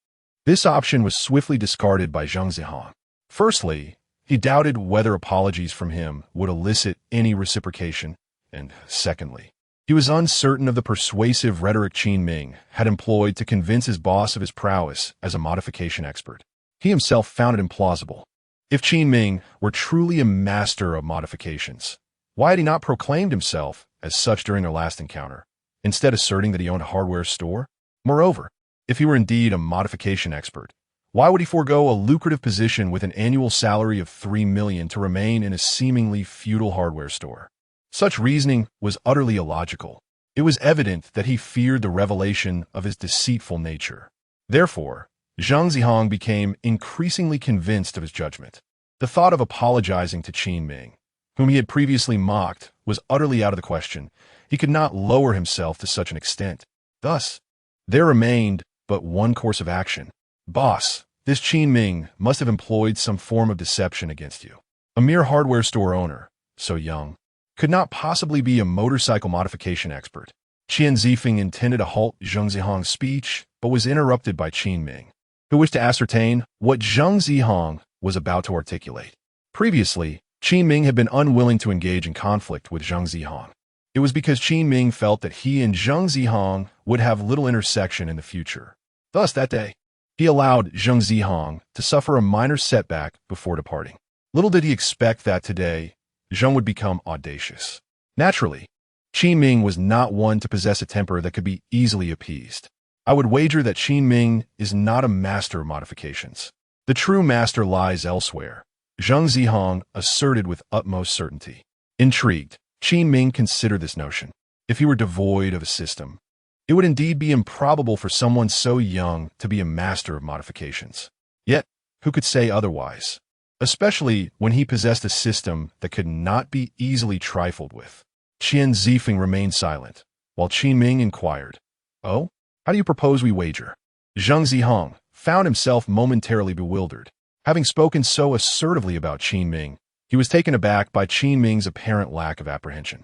This option was swiftly discarded by Zheng Zihong. Firstly, he doubted whether apologies from him would elicit any reciprocation, and secondly, he was uncertain of the persuasive rhetoric Qin Ming had employed to convince his boss of his prowess as a modification expert. He himself found it implausible. If Qin Ming were truly a master of modifications, why had he not proclaimed himself as such during their last encounter, instead asserting that he owned a hardware store? Moreover, if he were indeed a modification expert, why would he forego a lucrative position with an annual salary of $3 million to remain in a seemingly feudal hardware store? Such reasoning was utterly illogical. It was evident that he feared the revelation of his deceitful nature. Therefore, Zheng Zihong became increasingly convinced of his judgment. The thought of apologizing to Qin Ming, whom he had previously mocked, was utterly out of the question. He could not lower himself to such an extent. Thus, there remained but one course of action. Boss, this Qin Ming must have employed some form of deception against you. A mere hardware store owner, so young, could not possibly be a motorcycle modification expert. Qian Zifeng intended to halt Zheng Zihong's speech, but was interrupted by Qin Ming. who wished to ascertain what Zheng Zihong was about to articulate. Previously, Qin Ming had been unwilling to engage in conflict with Zheng Zihong. It was because Qin Ming felt that he and Zheng Zihong would have little intersection in the future. Thus, that day, he allowed Zheng Zihong to suffer a minor setback before departing. Little did he expect that today, Zheng would become audacious. Naturally, Qin Ming was not one to possess a temper that could be easily appeased. I would wager that Qin Ming is not a master of modifications. The true master lies elsewhere, Zheng Zihong asserted with utmost certainty. Intrigued, Qin Ming considered this notion. If he were devoid of a system, it would indeed be improbable for someone so young to be a master of modifications. Yet, who could say otherwise? Especially when he possessed a system that could not be easily trifled with. Qian Zifeng remained silent, while Qin Ming inquired, "Oh, how do you propose we wager?" Zheng Zihong found himself momentarily bewildered. Having spoken so assertively about Qin Ming, he was taken aback by Qin Ming's apparent lack of apprehension.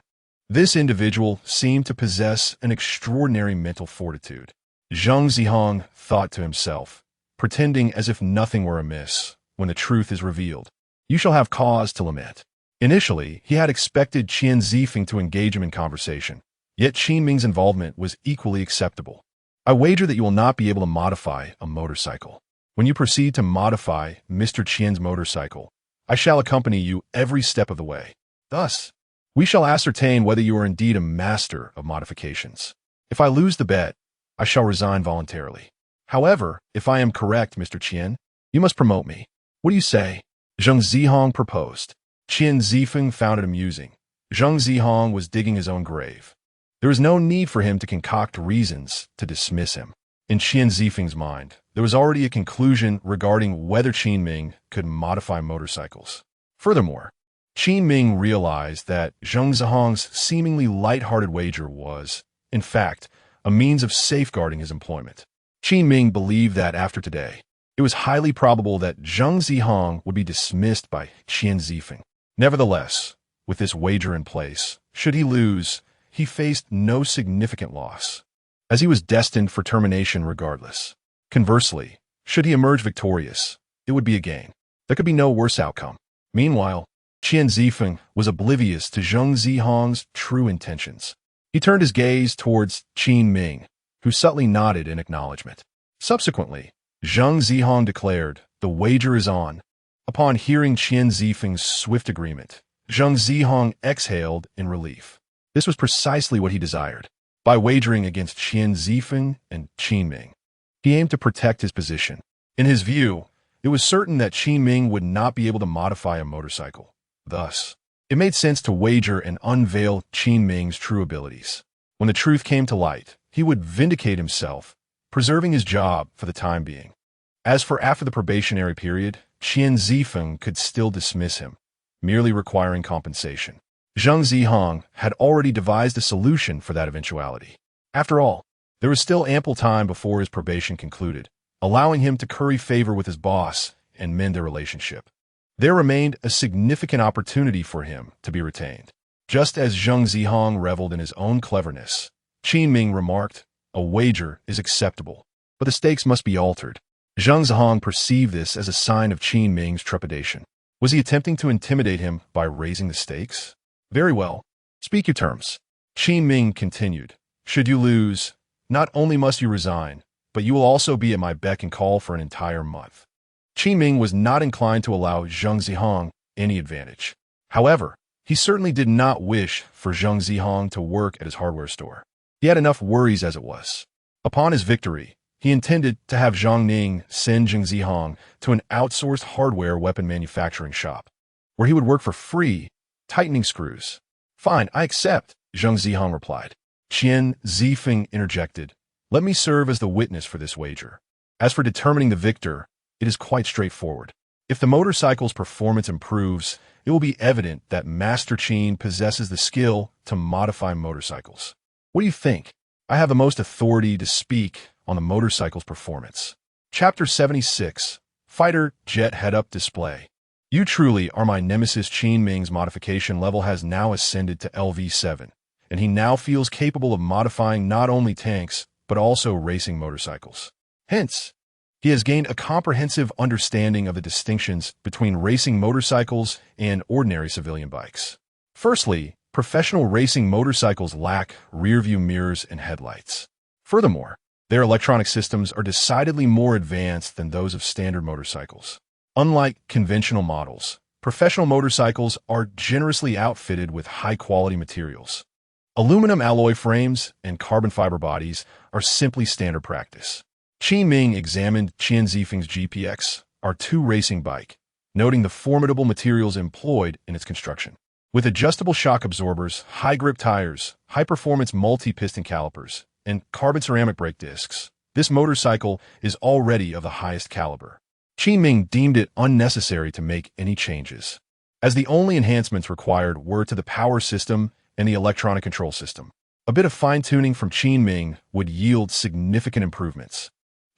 This individual seemed to possess an extraordinary mental fortitude. Zheng Zihong thought to himself, pretending as if nothing were amiss, when the truth is revealed, you shall have cause to lament. Initially, he had expected Qian Zifeng to engage him in conversation, yet Qin Ming's involvement was equally acceptable. I wager that you will not be able to modify a motorcycle. When you proceed to modify Mr. Qian's motorcycle, I shall accompany you every step of the way. Thus, we shall ascertain whether you are indeed a master of modifications. If I lose the bet, I shall resign voluntarily. However, if I am correct, Mr. Qian, you must promote me. What do you say? Zheng Zihong proposed. Qian Zifeng found it amusing. Zheng Zihong was digging his own grave. There was no need for him to concoct reasons to dismiss him. In Qian Zifeng's mind, there was already a conclusion regarding whether Qin Ming could modify motorcycles. Furthermore, Qin Ming realized that Zheng Zihong's seemingly light-hearted wager was, in fact, a means of safeguarding his employment. Qin Ming believed that after today, it was highly probable that Zheng Zihong would be dismissed by Qian Zifeng. Nevertheless, with this wager in place, should he lose, he faced no significant loss, as he was destined for termination regardless. Conversely, should he emerge victorious, it would be a gain. There could be no worse outcome. Meanwhile, Qian Zifeng was oblivious to Zheng Zihong's true intentions. He turned his gaze towards Qin Ming, who subtly nodded in acknowledgement. Subsequently, Zheng Zihong declared, "The wager is on." Upon hearing Qian Zifeng's swift agreement, Zheng Zihong exhaled in relief. This was precisely what he desired. By wagering against Qian Zifeng and Qin Ming, he aimed to protect his position. In his view, it was certain that Qin Ming would not be able to modify a motorcycle. Thus, it made sense to wager and unveil Qin Ming's true abilities. When the truth came to light, he would vindicate himself, preserving his job for the time being. As for after the probationary period, Qian Zifeng could still dismiss him, merely requiring compensation. Zheng Zihong had already devised a solution for that eventuality. After all, there was still ample time before his probation concluded, allowing him to curry favor with his boss and mend their relationship. There remained a significant opportunity for him to be retained. Just as Zheng Zihong reveled in his own cleverness, Qin Ming remarked, "A wager is acceptable, but the stakes must be altered." Zheng Zihong perceived this as a sign of Qin Ming's trepidation. Was he attempting to intimidate him by raising the stakes? Very well. Speak your terms. Qin Ming continued. Should you lose, not only must you resign, but you will also be at my beck and call for an entire month. Qin Ming was not inclined to allow Zheng Zihong any advantage. However, he certainly did not wish for Zheng Zihong to work at his hardware store. He had enough worries as it was. Upon his victory, he intended to have Zhang Ning send Zheng Zihong to an outsourced hardware weapon manufacturing shop, where he would work for free, tightening screws. Fine, I accept, Zheng Zihong replied. Qian Zifeng interjected. Let me serve as the witness for this wager. As for determining the victor, it is quite straightforward. If the motorcycle's performance improves, it will be evident that Master Qin possesses the skill to modify motorcycles. What do you think? I have the most authority to speak on the motorcycle's performance. Chapter 76, Fighter Jet Head-Up Display. You truly are my nemesis. Qin Ming's modification level has now ascended to LV7, and he now feels capable of modifying not only tanks, but also racing motorcycles. Hence, He has gained a comprehensive understanding of the distinctions between racing motorcycles and ordinary civilian bikes. Firstly, professional racing motorcycles lack rear-view mirrors and headlights. Furthermore, their electronic systems are decidedly more advanced than those of standard motorcycles. Unlike conventional models, professional motorcycles are generously outfitted with high-quality materials. Aluminum alloy frames and carbon fiber bodies are simply standard practice. Qin Ming examined Qian Zifeng's GPX R2 racing bike, noting the formidable materials employed in its construction. With adjustable shock absorbers, high-grip tires, high-performance multi-piston calipers, and carbon ceramic brake discs, this motorcycle is already of the highest caliber. Qin Ming deemed it unnecessary to make any changes, as the only enhancements required were to the power system and the electronic control system. A bit of fine-tuning from Qin Ming would yield significant improvements.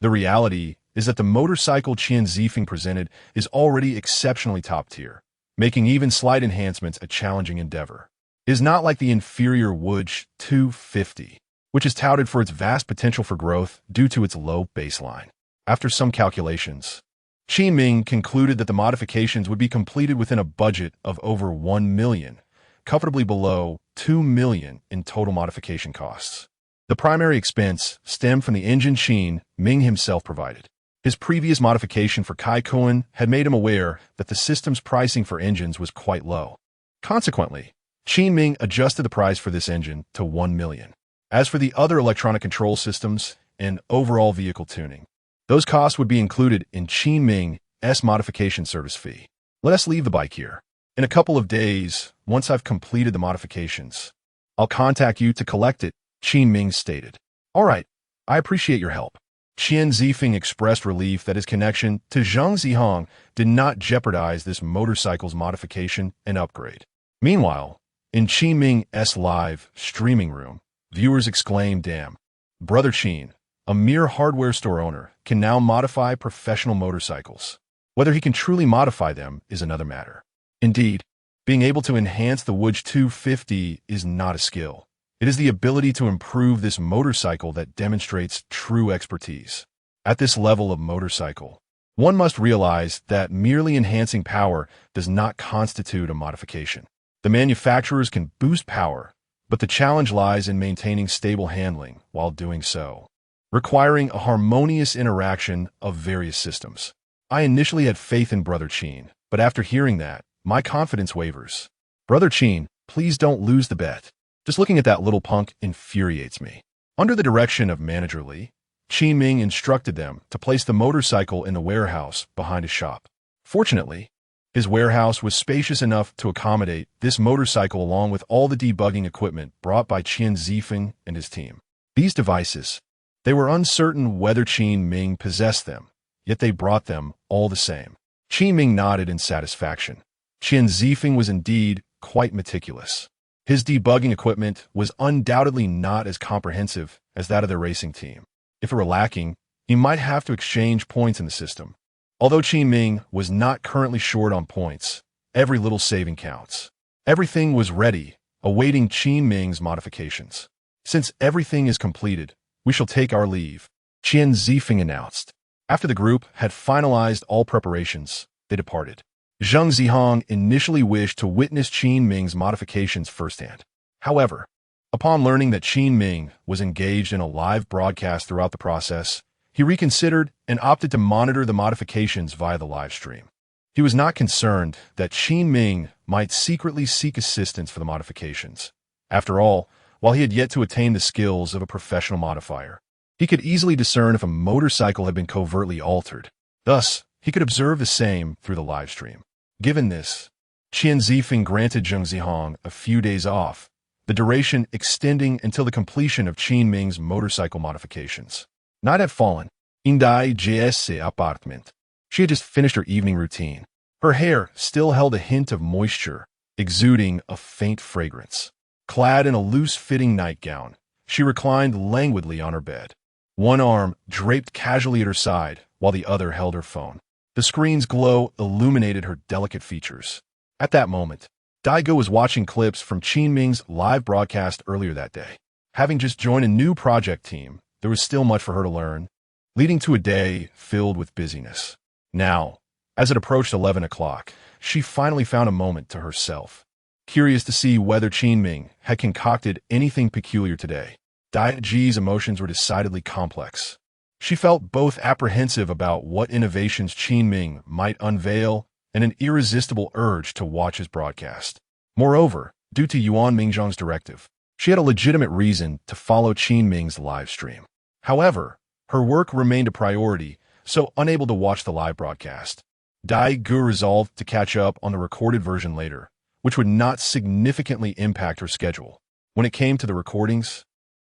The reality is that the motorcycle Qian Zifeng presented is already exceptionally top-tier, making even slight enhancements a challenging endeavor. It is not like the inferior Wuj 250, which is touted for its vast potential for growth due to its low baseline. After some calculations, Qin Ming concluded that the modifications would be completed within a budget of over 1 million, comfortably below 2 million in total modification costs. The primary expense stemmed from the engine Qin Ming himself provided. His previous modification for Kai Kuan had made him aware that the system's pricing for engines was quite low. Consequently, Qin Ming adjusted the price for this engine to 1 million. As for the other electronic control systems and overall vehicle tuning, those costs would be included in Qin Ming's modification service fee. Let us leave the bike here. In a couple of days, once I've completed the modifications, I'll contact you to collect it, Qin Ming stated. All right, I appreciate your help. Qian Zifeng expressed relief that his connection to Zhang Zihong did not jeopardize this motorcycle's modification and upgrade. Meanwhile, in Qin Ming's live streaming room, viewers exclaimed, "Damn, Brother Qin, a mere hardware store owner, can now modify professional motorcycles. Whether he can truly modify them is another matter." Indeed, being able to enhance the Wuj 250 is not a skill. It is the ability to improve this motorcycle that demonstrates true expertise. At this level of motorcycle, one must realize that merely enhancing power does not constitute a modification. The manufacturers can boost power, but the challenge lies in maintaining stable handling while doing so, requiring a harmonious interaction of various systems. I initially had faith in Brother Qin, but after hearing that, my confidence wavers. Brother Qin, please don't lose the bet. Just looking at that little punk infuriates me. Under the direction of Manager Li, Qin Ming instructed them to place the motorcycle in the warehouse behind his shop. Fortunately, his warehouse was spacious enough to accommodate this motorcycle along with all the debugging equipment brought by Qian Zifeng and his team. These devices, they were uncertain whether Qin Ming possessed them, yet they brought them all the same. Qin Ming nodded in satisfaction. Qian Zifeng was indeed quite meticulous. His debugging equipment was undoubtedly not as comprehensive as that of the racing team. If it were lacking, he might have to exchange points in the system. Although Qin Ming was not currently short on points, every little saving counts. Everything was ready, awaiting Qin Ming's modifications. Since everything is completed, we shall take our leave, Qian Zifeng announced. After the group had finalized all preparations, they departed. Zhang Zihong initially wished to witness Qin Ming's modifications firsthand. However, upon learning that Qin Ming was engaged in a live broadcast throughout the process, he reconsidered and opted to monitor the modifications via the live stream. He was not concerned that Qin Ming might secretly seek assistance for the modifications. After all, while he had yet to attain the skills of a professional modifier, he could easily discern if a motorcycle had been covertly altered. Thus, he could observe the same through the live stream. Given this, Qian Zifeng granted Zhang Zihong a few days off, the duration extending until the completion of Qin Ming's motorcycle modifications. Night had fallen. In Dai Jesse apartment, she had just finished her evening routine. Her hair still held a hint of moisture, exuding a faint fragrance. Clad in a loose-fitting nightgown, she reclined languidly on her bed. One arm draped casually at her side, while the other held her phone. The screen's glow illuminated her delicate features. At that moment, Daigo was watching clips from Qin Ming's live broadcast earlier that day. Having just joined a new project team, there was still much for her to learn. leading to a day filled with busyness. Now, as it approached 11 o'clock, she finally found a moment to herself. Curious to see whether Qin Ming had concocted anything peculiar today, Daxia's emotions were decidedly complex. She felt both apprehensive about what innovations Qin Ming might unveil and an irresistible urge to watch his broadcast. Moreover, due to Yuan Mingzhang's directive, she had a legitimate reason to follow Qin Ming's live stream. However, her work remained a priority, so unable to watch the live broadcast. Daxia resolved to catch up on the recorded version later, which would not significantly impact her schedule. When it came to the recordings,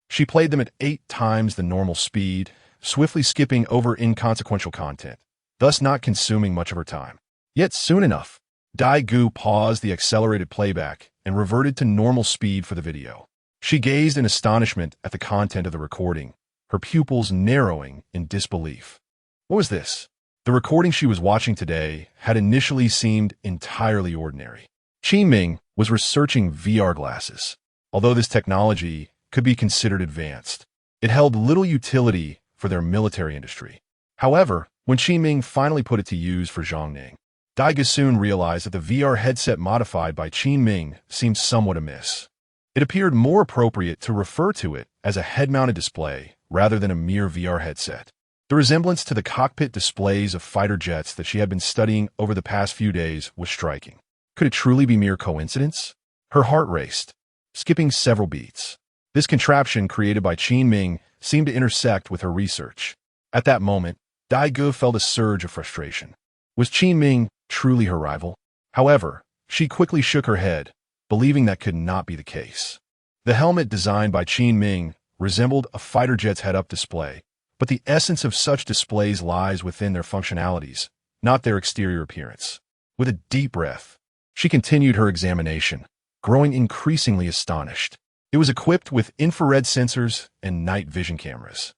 she played them at 8 times the normal speed, swiftly skipping over inconsequential content, thus not consuming much of her time. Yet soon enough, Daxia paused the accelerated playback and reverted to normal speed for the video. She gazed in astonishment at the content of the recording, her pupils narrowing in disbelief. What was this? The recording she was watching today had initially seemed entirely ordinary. Qin Ming was researching VR glasses. Although this technology could be considered advanced, it held little utility for their military industry. However, when Qin Ming finally put it to use for Zhongning, Daxia soon realized that the VR headset modified by Qin Ming seemed somewhat amiss. It appeared more appropriate to refer to it as a head-mounted display rather than a mere VR headset. The resemblance to the cockpit displays of fighter jets that she had been studying over the past few days was striking. Could it truly be mere coincidence? Her heart raced, skipping several beats. This contraption created by Qin Ming seemed to intersect with her research. At that moment, Daxia felt a surge of frustration. Was Qin Ming truly her rival? However, she quickly shook her head, believing that could not be the case. The helmet designed by Qin Ming resembled a fighter jet's head-up display, but the essence of such displays lies within their functionalities, not their exterior appearance. With a deep breath, she continued her examination, growing increasingly astonished. It was equipped with infrared sensors and night vision cameras.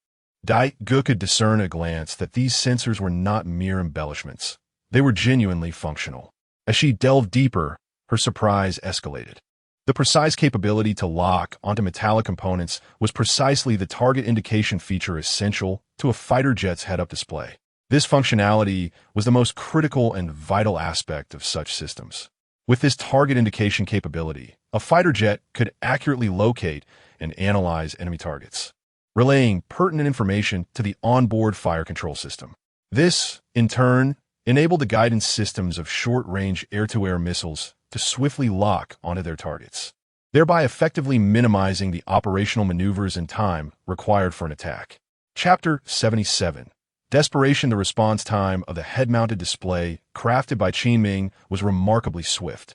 Daxia could discern at a glance that these sensors were not mere embellishments. They were genuinely functional. As she delved deeper, her surprise escalated. The precise capability to lock onto metallic components was precisely the target indication feature essential to a fighter jet's head-up display. This functionality was the most critical and vital aspect of such systems. With this target indication capability, a fighter jet could accurately locate and analyze enemy targets, relaying pertinent information to the onboard fire control system. This, in turn, enabled the guidance systems of short-range air-to-air missiles to swiftly lock onto their targets, thereby effectively minimizing the operational maneuvers and time required for an attack. Chapter 77. Desperation. The response time of the head-mounted display crafted by Qin Ming was remarkably swift,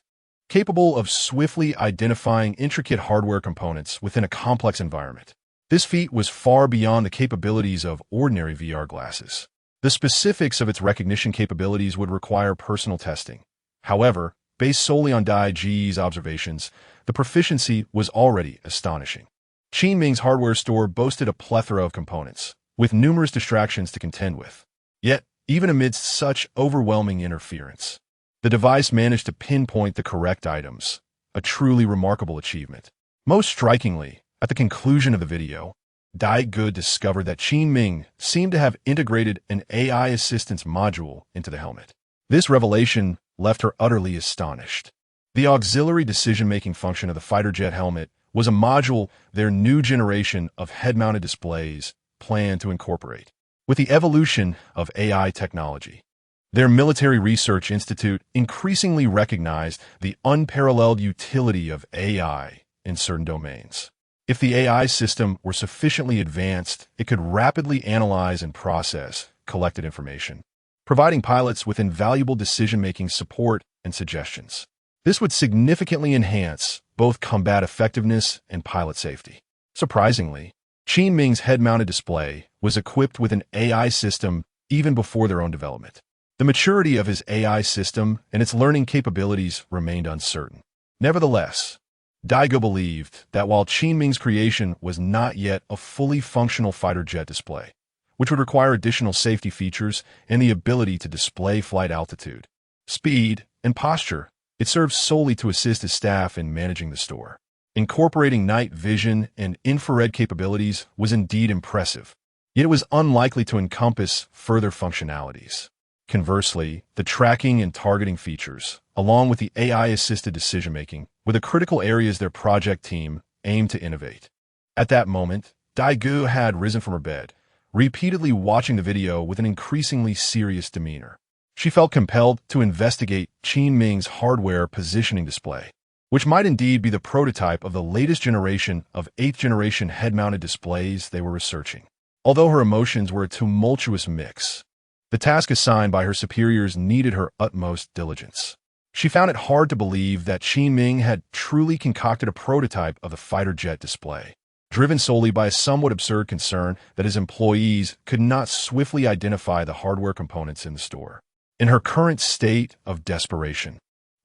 capable of swiftly identifying intricate hardware components within a complex environment. This feat was far beyond the capabilities of ordinary VR glasses. The specifics of its recognition capabilities would require personal testing. However, based solely on Daxia's observations, the proficiency was already astonishing. Qin Ming's hardware store boasted a plethora of components, with numerous distractions to contend with. Yet, even amidst such overwhelming interference, the device managed to pinpoint the correct items, a truly remarkable achievement. Most strikingly, at the conclusion of the video, Daxia discovered that Qin Ming seemed to have integrated an AI assistance module into the helmet. This revelation left her utterly astonished. The auxiliary decision-making function of the fighter jet helmet was a module their new generation of head-mounted displays planned to incorporate. With the evolution of AI technology, their military research institute increasingly recognized the unparalleled utility of AI in certain domains. If the AI system were sufficiently advanced, it could rapidly analyze and process collected information, providing pilots with invaluable decision-making support and suggestions. This would significantly enhance both combat effectiveness and pilot safety. Surprisingly, Qin Ming's head-mounted display was equipped with an AI system even before their own development. The maturity of his AI system and its learning capabilities remained uncertain. Nevertheless, Daxia believed that while Qin Ming's creation was not yet a fully functional fighter jet display, which would require additional safety features and the ability to display flight altitude, speed, and posture, it served solely to assist his staff in managing the store. Incorporating night vision and infrared capabilities was indeed impressive. yet it was unlikely to encompass further functionalities. Conversely, the tracking and targeting features, along with the AI-assisted decision-making, were the critical areas their project team aimed to innovate. At that moment, Daegu had risen from her bed, repeatedly watching the video with an increasingly serious demeanor. She felt compelled to investigate Qin Ming's hardware positioning display, which might indeed be the prototype of the latest generation of 8th-generation head-mounted displays they were researching. Although her emotions were a tumultuous mix, the task assigned by her superiors needed her utmost diligence. She found it hard to believe that Qin Ming had truly concocted a prototype of the fighter jet display, driven solely by a somewhat absurd concern that his employees could not swiftly identify the hardware components in the store. In her current state of desperation,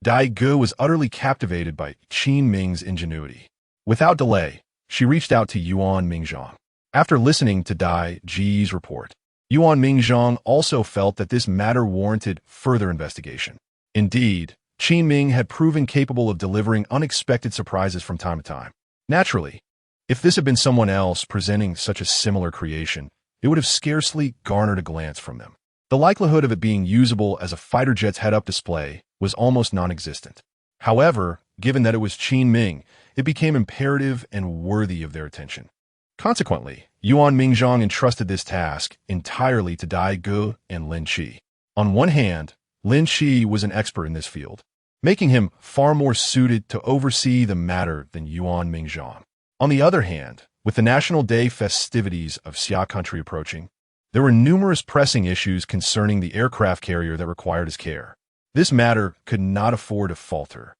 Daegu was utterly captivated by Qin Ming's ingenuity. Without delay, she reached out to Yuan Mingzhang. After listening to Daigu's report, Yuan Mingzhang also felt that this matter warranted further investigation. Indeed, Qin Ming had proven capable of delivering unexpected surprises from time to time. Naturally, if this had been someone else presenting such a similar creation, it would have scarcely garnered a glance from them. The likelihood of it being usable as a fighter jet's head-up display was almost non-existent. However, given that it was Qin Ming, it became imperative and worthy of their attention. Consequently, Yuan Mingzhang entrusted this task entirely to Daegu and Lin Qi. On one hand, Lin Qi was an expert in this field, making him far more suited to oversee the matter than Yuan Mingzhang. On the other hand, with the National Day festivities of Xia country approaching, there were numerous pressing issues concerning the aircraft carrier that required his care. This matter could not afford to falter.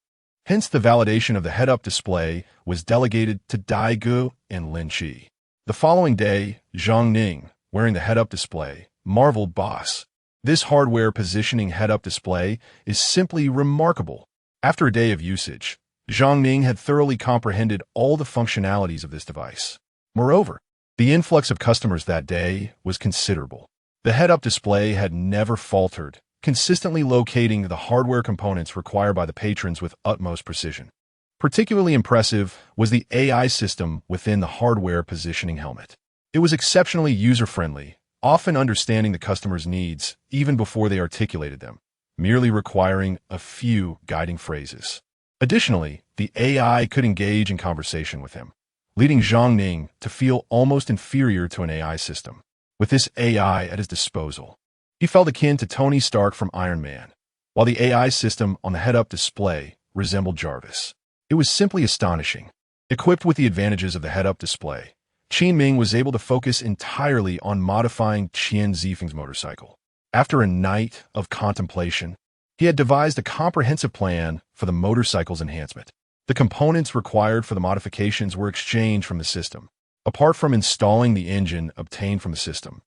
Hence, the validation of the head-up display was delegated to Daegu and Lin Qi. The following day, Zhang Ning, wearing the head-up display, marveled, "Boss, this hardware positioning head-up display is simply remarkable." After a day of usage, Zhang Ning had thoroughly comprehended all the functionalities of this device. Moreover, the influx of customers that day was considerable. The head-up display had never faltered, consistently locating the hardware components required by the patrons with utmost precision. Particularly impressive was the AI system within the hardware positioning helmet. It was exceptionally user-friendly, often understanding the customer's needs even before they articulated them, merely requiring a few guiding phrases. Additionally, the AI could engage in conversation with him, leading Zhang Ning to feel almost inferior to an AI system. With this AI at his disposal, he felt akin to Tony Stark from Iron Man, while the AI system on the head-up display resembled Jarvis. It was simply astonishing. Equipped with the advantages of the head-up display, Qin Ming was able to focus entirely on modifying Qian Zifeng's motorcycle. After a night of contemplation, he had devised a comprehensive plan for the motorcycle's enhancement. The components required for the modifications were exchanged from the system. Apart from installing the engine obtained from the system,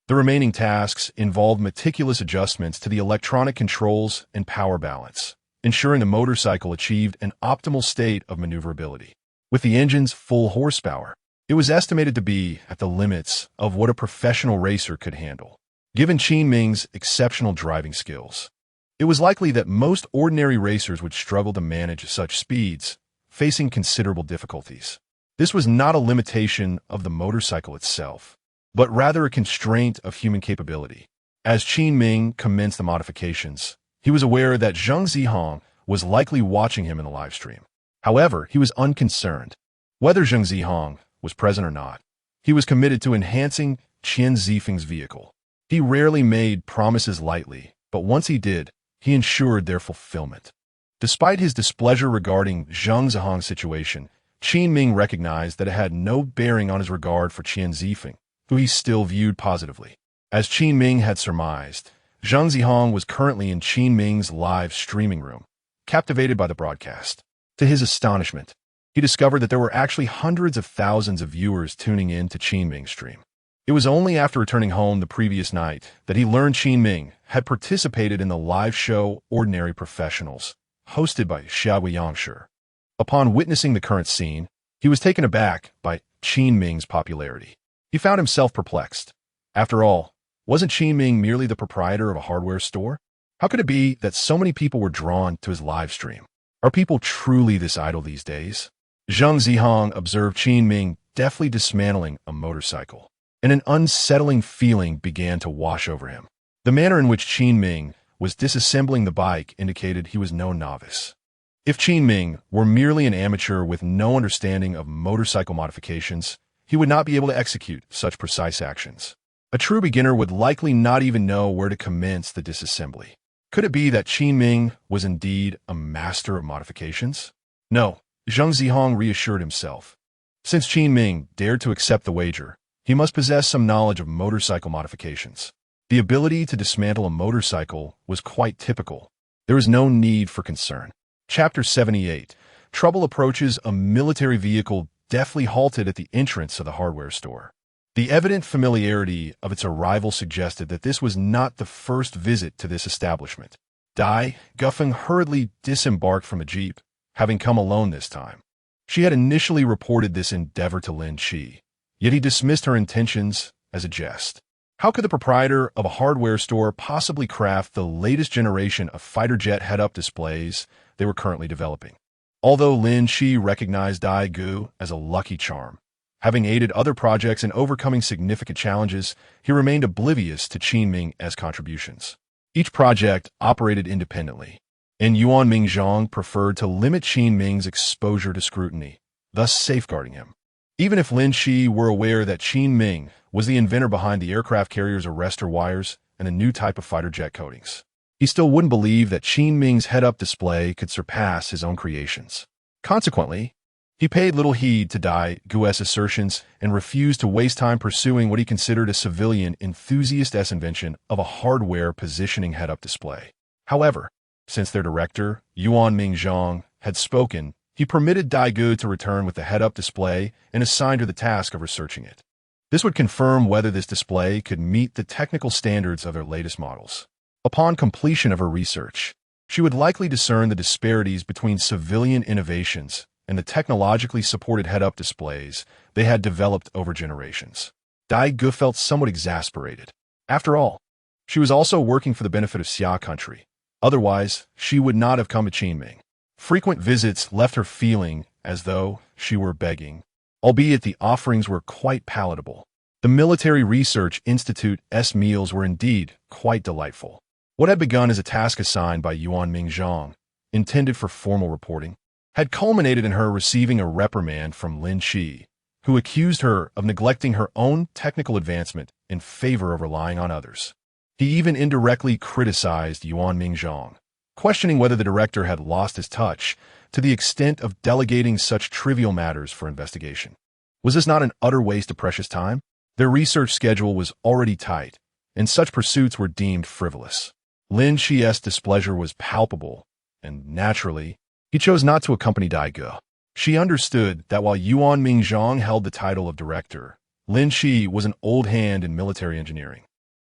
the remaining tasks involved meticulous adjustments to the electronic controls and power balance, ensuring the motorcycle achieved an optimal state of maneuverability. With the engine's full horsepower, it was estimated to be at the limits of what a professional racer could handle. Given Qin Ming's exceptional driving skills, it was likely that most ordinary racers would struggle to manage such speeds, facing considerable difficulties. This was not a limitation of the motorcycle itself, but rather a constraint of human capability. As Qin Ming commenced the modifications, he was aware that Zhang Zihong was likely watching him in the live stream. However, he was unconcerned. Whether Zhang Zihong was present or not, he was committed to enhancing Qian Zifeng's vehicle. He rarely made promises lightly, but once he did, he ensured their fulfillment. Despite his displeasure regarding Zhang Zihong's situation, Qin Ming recognized that it had no bearing on his regard for Qian Zifeng, who he still viewed positively. As Qin Ming had surmised, Zhang Zihong was currently in Qin Ming's live streaming room, captivated by the broadcast. To his astonishment, he discovered that there were actually hundreds of thousands of viewers tuning in to Qin Ming's stream. It was only after returning home the previous night that he learned Qin Ming had participated in the live show Ordinary Professionals, hosted by Xia Guiyangshi. Upon witnessing the current scene, he was taken aback by Qin Ming's popularity. He found himself perplexed. After all, wasn't Qin Ming merely the proprietor of a hardware store? How could it be that so many people were drawn to his live stream? Are people truly this idle these days? Zhang Zihong observed Qin Ming deftly dismantling a motorcycle. and an unsettling feeling began to wash over him. The manner in which Qin Ming was disassembling the bike indicated he was no novice. If Qin Ming were merely an amateur with no understanding of motorcycle modifications, he would not be able to execute such precise actions. A true beginner would likely not even know where to commence the disassembly. Could it be that Qin Ming was indeed a master of modifications? No, Zhang Zihong reassured himself. Since Qin Ming dared to accept the wager, he must possess some knowledge of motorcycle modifications. The ability to dismantle a motorcycle was quite typical. There was no need for concern. Chapter 78. Trouble approaches a military vehicle deftly halted at the entrance of the hardware store. The evident familiarity of its arrival suggested that this was not the first visit to this establishment. Dai Guffeng hurriedly disembarked from a jeep, having come alone this time. She had initially reported this endeavor to Lin Qi, yet he dismissed her intentions as a jest. How could the proprietor of a hardware store possibly craft the latest generation of fighter jet head-up displays they were currently developing? Although Lin Qi recognized Dai Gu as a lucky charm, having aided other projects in overcoming significant challenges, he remained oblivious to Qin Ming's contributions. Each project operated independently, and Yuan Mingzhong preferred to limit Qin Ming's exposure to scrutiny, thus safeguarding him. Even if Lin Qi were aware that Qin Ming was the inventor behind the aircraft carrier's arrestor wires and a new type of fighter jet coatings, he still wouldn't believe that Qin Ming's head-up display could surpass his own creations. Consequently, he paid little heed to Dai Gu's assertions and refused to waste time pursuing what he considered a civilian enthusiast's invention of a hardware positioning head-up display. However, since their director, Yuan Mingzhong, had spoken, he permitted Dai Gu to return with the head-up display and assigned her the task of researching it. This would confirm whether this display could meet the technical standards of their latest models. Upon completion of her research, she would likely discern the disparities between civilian innovations and the technologically supported head-up displays they had developed over generations. Dai Gu felt somewhat exasperated. After all, she was also working for the benefit of Xia country. Otherwise, she would not have come to Qin Ming. Frequent visits left her feeling as though she were begging, albeit the offerings were quite palatable. The Military Research Institute's meals were indeed quite delightful. What had begun as a task assigned by Yuan Mingzhong, intended for formal reporting, had culminated in her receiving a reprimand from Lin Qi, who accused her of neglecting her own technical advancement in favor of relying on others. He even indirectly criticized Yuan Mingzhong, questioning whether the director had lost his touch to the extent of delegating such trivial matters for investigation. Was this not an utter waste of precious time? Their research schedule was already tight, and such pursuits were deemed frivolous. Lin Qi's displeasure was palpable, and naturally, he chose not to accompany Dai Gu. She understood that while Yuan Mingzhong held the title of director, Lin Qi was an old hand in military engineering,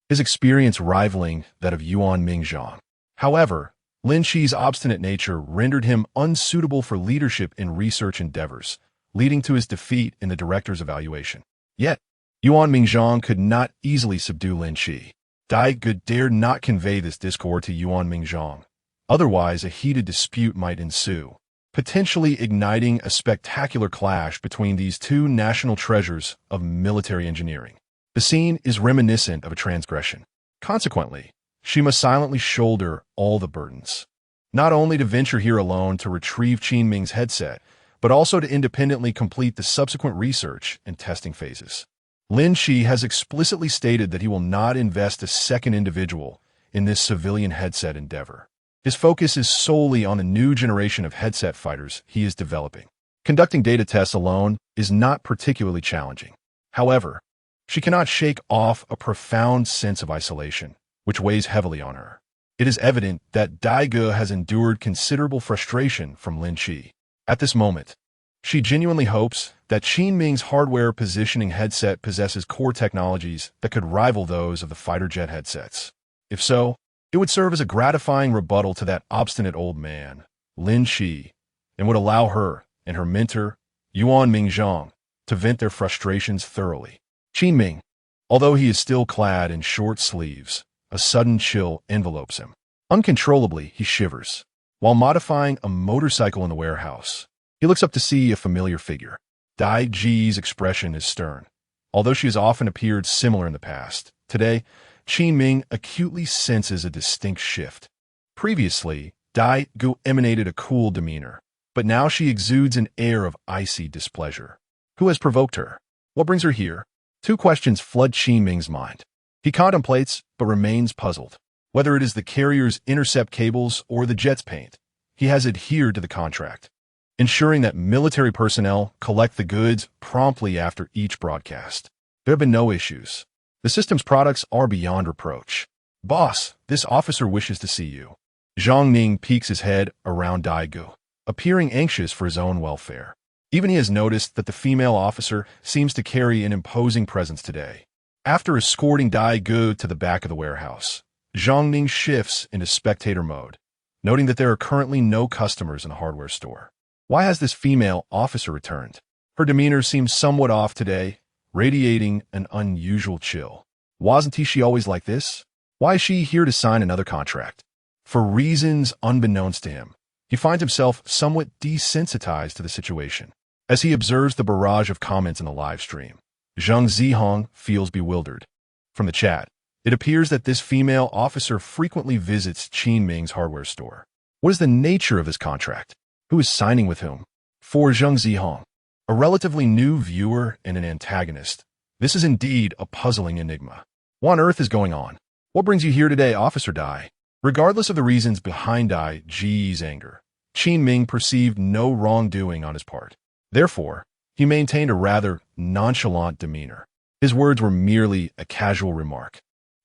his experience rivaling that of Yuan Mingzhong. However, Lin Qi's obstinate nature rendered him unsuitable for leadership in research endeavors, leading to his defeat in the director's evaluation. Yet, Yuan Mingzhong could not easily subdue Lin Qi. Dai Gu dared not convey this discord to Yuan Mingzhong. Otherwise, a heated dispute might ensue, potentially igniting a spectacular clash between these two national treasures of military engineering. The scene is reminiscent of a transgression. Consequently, she must silently shoulder all the burdens, not only to venture here alone to retrieve Qin Ming's headset, but also to independently complete the subsequent research and testing phases. Lin Qi has explicitly stated that he will not invest a second individual in this civilian headset endeavor. His focus is solely on the new generation of headset fighters he is developing. Conducting data tests alone is not particularly challenging. However, she cannot shake off a profound sense of isolation, which weighs heavily on her. It is evident that Dai Gu has endured considerable frustration from Lin Qi. At this moment, she genuinely hopes that Qin Ming's hardware positioning headset possesses core technologies that could rival those of the fighter jet headsets. If so, it would serve as a gratifying rebuttal to that obstinate old man, Lin Qi, and would allow her and her mentor, Yuan Mingzhong, to vent their frustrations thoroughly. Qin Ming, although he is still clad in short sleeves, a sudden chill envelopes him. Uncontrollably, he shivers. While modifying a motorcycle in the warehouse, he looks up to see a familiar figure. Dai Ji's expression is stern, Although she has often appeared similar in the past, today, Qin Ming acutely senses a distinct shift. Previously, Dai Gu emanated a cool demeanor, but now she exudes an air of icy displeasure. Who has provoked her? What brings her here? Two questions flood Qin Ming's mind. He contemplates, but remains puzzled. Whether it is the carrier's intercept cables or the jet's paint, he has adhered to the contract, ensuring that military personnel collect the goods promptly after each broadcast. There have been no issues. The system's products are beyond reproach. Boss, this officer wishes to see you. Zhang Ning peeks his head around Daiguo, appearing anxious for his own welfare. Even he has noticed that the female officer seems to carry an imposing presence today. After escorting Daiguo to the back of the warehouse, Zhang Ning shifts into spectator mode, noting that there are currently no customers in the hardware store. Why has this female officer returned? Her demeanor seems somewhat off today, radiating an unusual chill. Wasn't she always like this? Why is she here to sign another contract? For reasons unbeknownst to him, he finds himself somewhat desensitized to the situation. As he observes the barrage of comments in the live stream, Zhang Zihong feels bewildered. From the chat, it appears that this female officer frequently visits Qin Ming's hardware store. What is the nature of his contract? Who is signing with whom? For Zhang Zihong, a relatively new viewer and an antagonist, this is indeed a puzzling enigma. What on earth is going on? What brings you here today, Officer Dai? Regardless of the reasons behind Dai Ji's anger, Qin Ming perceived no wrongdoing on his part. Therefore, he maintained a rather nonchalant demeanor. His words were merely a casual remark.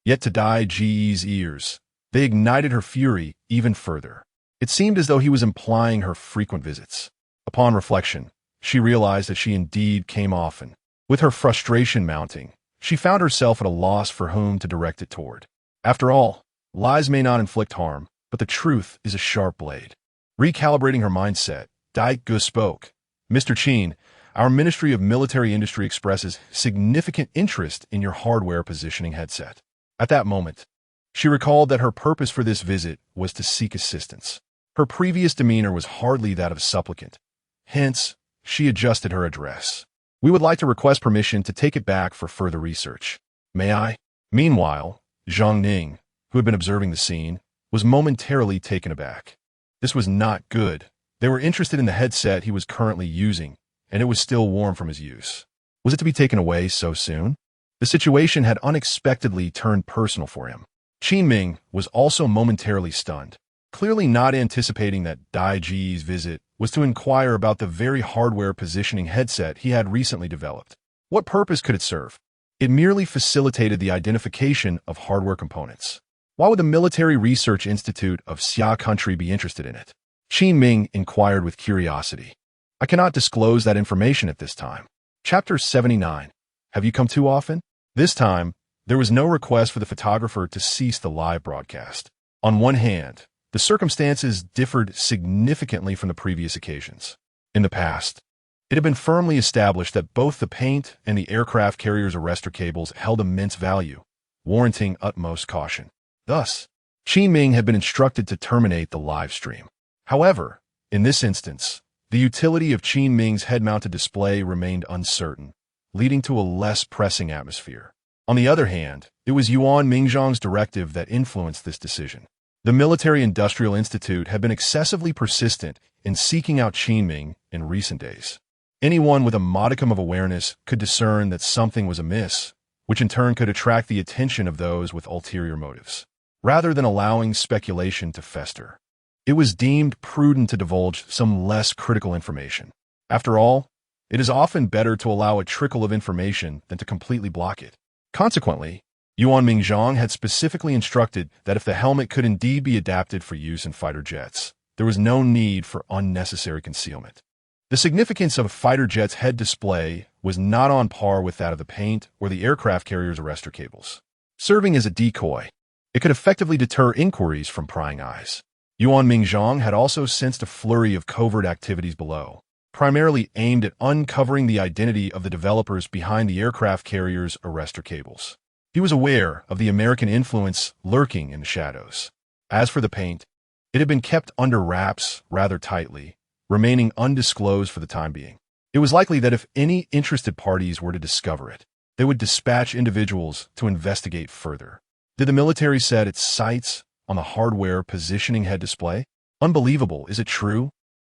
Yet to Dai Ji's ears, they ignited her fury even further. It seemed as though he was implying her frequent visits. Upon reflection, she realized that she indeed came often. With her frustration mounting, she found herself at a loss for whom to direct it toward. After all, lies may not inflict harm, but the truth is a sharp blade. Recalibrating her mindset, Daiguo spoke. Mr. Qin, our Ministry of Military Industry expresses significant interest in your hardware positioning headset. At that moment, she recalled that her purpose for this visit was to seek assistance. Her previous demeanor was hardly that of a supplicant. Hence, she adjusted her address. We would like to request permission to take it back for further research. May I? Meanwhile, Zhang Ning, who had been observing the scene, was momentarily taken aback. This was not good. They were interested in the headset he was currently using, and it was still warm from his use. Was it to be taken away so soon? The situation had unexpectedly turned personal for him. Qin Ming was also momentarily stunned, clearly not anticipating that Dai Ji's visit was to inquire about the very hardware positioning headset he had recently developed. What purpose could it serve? It merely facilitated the identification of hardware components. Why would the Military Research Institute of Xia Country be interested in it? Qin Ming inquired with curiosity. I cannot disclose that information at this time. Chapter 79. Have you come too often? This time, there was no request for the photographer to cease the live broadcast. On one hand, the circumstances differed significantly from the previous occasions. In the past, it had been firmly established that both the paint and the aircraft carrier's arrestor cables held immense value, warranting utmost caution. Thus, Qin Ming had been instructed to terminate the live stream. However, in this instance, the utility of Qin Ming's head-mounted display remained uncertain, leading to a less pressing atmosphere. On the other hand, it was Yuan Mingzhang's directive that influenced this decision. The Military Industrial Institute had been excessively persistent in seeking out Qin Ming in recent days. Anyone with a modicum of awareness could discern that something was amiss, which in turn could attract the attention of those with ulterior motives. Rather than allowing speculation to fester, it was deemed prudent to divulge some less critical information. After all, it is often better to allow a trickle of information than to completely block it. Consequently, Yuan Mingzhang had specifically instructed that if the helmet could indeed be adapted for use in fighter jets, there was no need for unnecessary concealment. The significance of a fighter jet's head display was not on par with that of the paint or the aircraft carrier's arrestor cables. Serving as a decoy, it could effectively deter inquiries from prying eyes. Yuan Mingzhang had also sensed a flurry of covert activities below, primarily aimed at uncovering the identity of the developers behind the aircraft carrier's arrestor cables. He was aware of the American influence lurking in the shadows. As for the paint, it had been kept under wraps rather tightly, remaining undisclosed for the time being. It was likely that if any interested parties were to discover it, they would dispatch individuals to investigate further. Did the military set its sights on the hardware positioning head display? Unbelievable, is it true?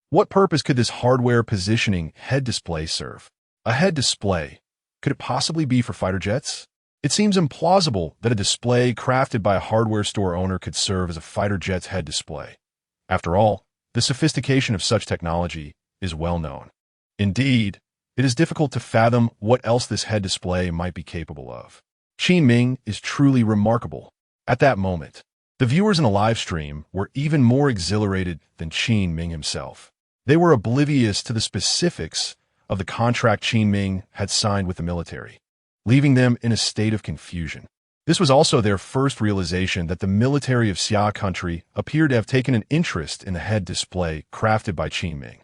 What purpose could this hardware positioning head display serve? A head display. Could it possibly be for fighter jets? It seems implausible that a display crafted by a hardware store owner could serve as a fighter jet's head display. After all, the sophistication of such technology is well known. Indeed, it is difficult to fathom what else this head display might be capable of. Qin Ming is truly remarkable. At that moment, the viewers in the live stream were even more exhilarated than Qin Ming himself. They were oblivious to the specifics of the contract Qin Ming had signed with the military, leaving them in a state of confusion. This was also their first realization that the military of Xia country appeared to have taken an interest in the head display crafted by Qin Ming.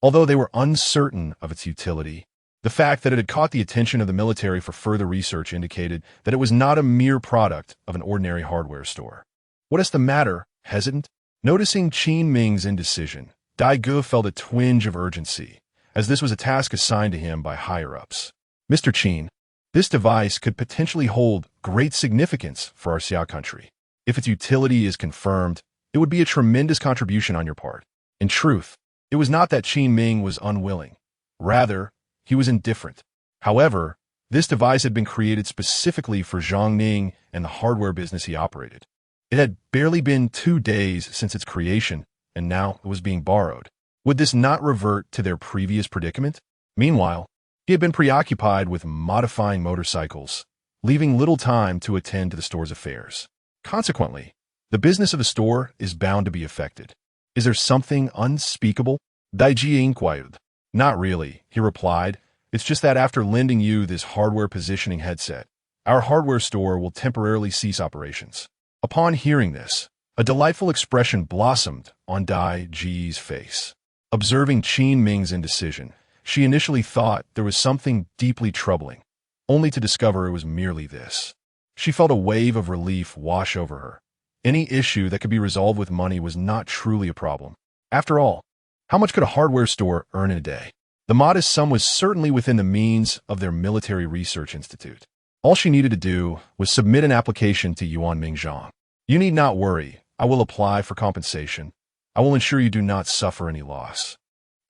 Although they were uncertain of its utility, the fact that it had caught the attention of the military for further research indicated that it was not a mere product of an ordinary hardware store. What is the matter? Hesitant? Noticing Qin Ming's indecision, Dai Ge felt a twinge of urgency, as this was a task assigned to him by higher-ups. Mr. Qin, this device could potentially hold great significance for our Xia country. If its utility is confirmed, it would be a tremendous contribution on your part. In truth, it was not that Qin Ming was unwilling. Rather, he was indifferent. However, this device had been created specifically for Zhang Ning and the hardware business he operated. It had barely been 2 days since its creation, and now it was being borrowed. Would this not revert to their previous predicament? Meanwhile, he had been preoccupied with modifying motorcycles, leaving little time to attend to the store's affairs. Consequently, the business of the store is bound to be affected. Is there something unspeakable? Daiji inquired. Not really, he replied. It's just that after lending you this hardware positioning headset, our hardware store will temporarily cease operations. Upon hearing this, a delightful expression blossomed on Dai Ji's face. Observing Qin Ming's indecision, she initially thought there was something deeply troubling, only to discover it was merely this. She felt a wave of relief wash over her. Any issue that could be resolved with money was not truly a problem. After all, how much could a hardware store earn in a day? The modest sum was certainly within the means of their military research institute. All she needed to do was submit an application to Yuan Mingzhang. You need not worry. I will apply for compensation. I will ensure you do not suffer any loss.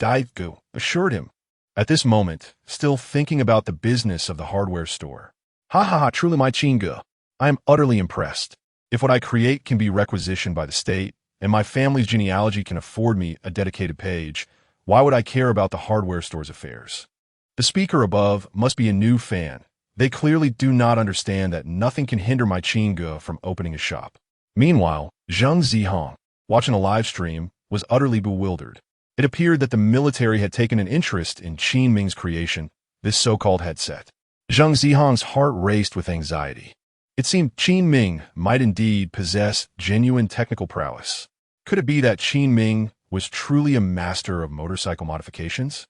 Dai Ge assured him. At this moment, still thinking about the business of the hardware store. Truly my Qin Ge. I am utterly impressed. If what I create can be requisitioned by the state, and my family's genealogy can afford me a dedicated page, why would I care about the hardware store's affairs? The speaker above must be a new fan. They clearly do not understand that nothing can hinder my Qin Ge from opening a shop. Meanwhile, Zhang Zihong, watching the live stream, was utterly bewildered. It appeared that the military had taken an interest in Qin Ming's creation, this so-called headset. Zhang Zihong's heart raced with anxiety. It seemed Qin Ming might indeed possess genuine technical prowess. Could it be that Qin Ming was truly a master of motorcycle modifications?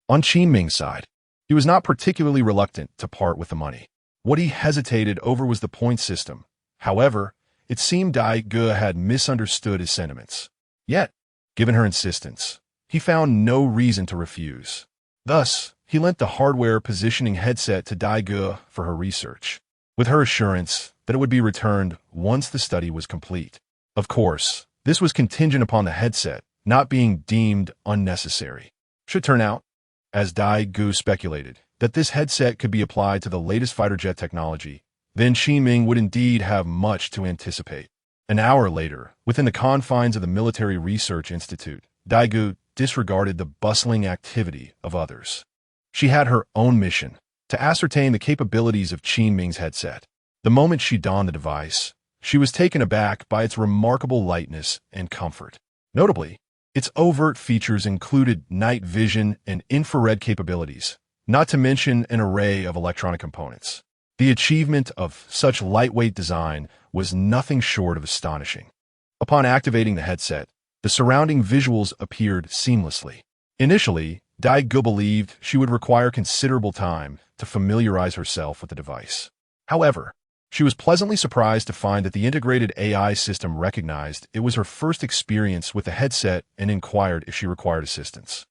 On Qin Ming's side, he was not particularly reluctant to part with the money. What he hesitated over was the point system. However, it seemed Dai Ge had misunderstood his sentiments. Yet, given her insistence, he found no reason to refuse. Thus, he lent the hardware positioning headset to Dai Ge for her research, with her assurance that it would be returned once the study was complete. Of course, this was contingent upon the headset not being deemed unnecessary. Should turn out, as Dai Ge speculated, that this headset could be applied to the latest fighter jet technology, then Qin Ming would indeed have much to anticipate. An hour later, within the confines of the Military Research Institute, Dai Ge disregarded the bustling activity of others. She had her own mission, to ascertain the capabilities of Qin Ming's headset. The moment she donned the device, she was taken aback by its remarkable lightness and comfort. Notably, its overt features included night vision and infrared capabilities, not to mention an array of electronic components. The achievement of such lightweight design was nothing short of astonishing. Upon activating the headset, the surrounding visuals appeared seamlessly. Initially, Dai Ge believed she would require considerable time to familiarize herself with the device. However, she was pleasantly surprised to find that the integrated AI system recognized it was her first experience with the headset and inquired if she required assistance.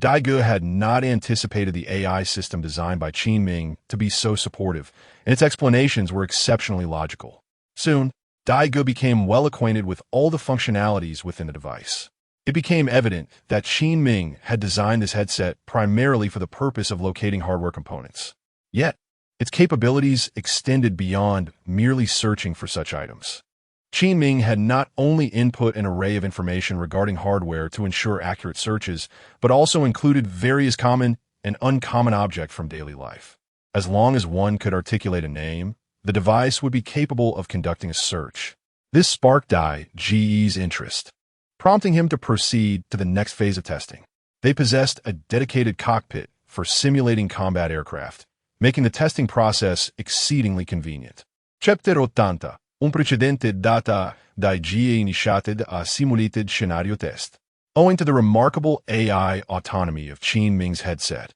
Daige had not anticipated the AI system designed by Qin Ming to be so supportive, and its explanations were exceptionally logical. Soon, Daige became well acquainted with all the functionalities within the device. It became evident that Qin Ming had designed this headset primarily for the purpose of locating hardware components. Yet, its capabilities extended beyond merely searching for such items. Qin Ming had not only input an array of information regarding hardware to ensure accurate searches, but also included various common and uncommon objects from daily life. As long as one could articulate a name, the device would be capable of conducting a search. This sparked Daige's interest, prompting him to proceed to the next phase of testing. They possessed a dedicated cockpit for simulating combat aircraft, making the testing process exceedingly convenient. Chapter 80. Un precedente data Daige initiated a simulated scenario test. Owing to the remarkable AI autonomy of Qin Ming's headset,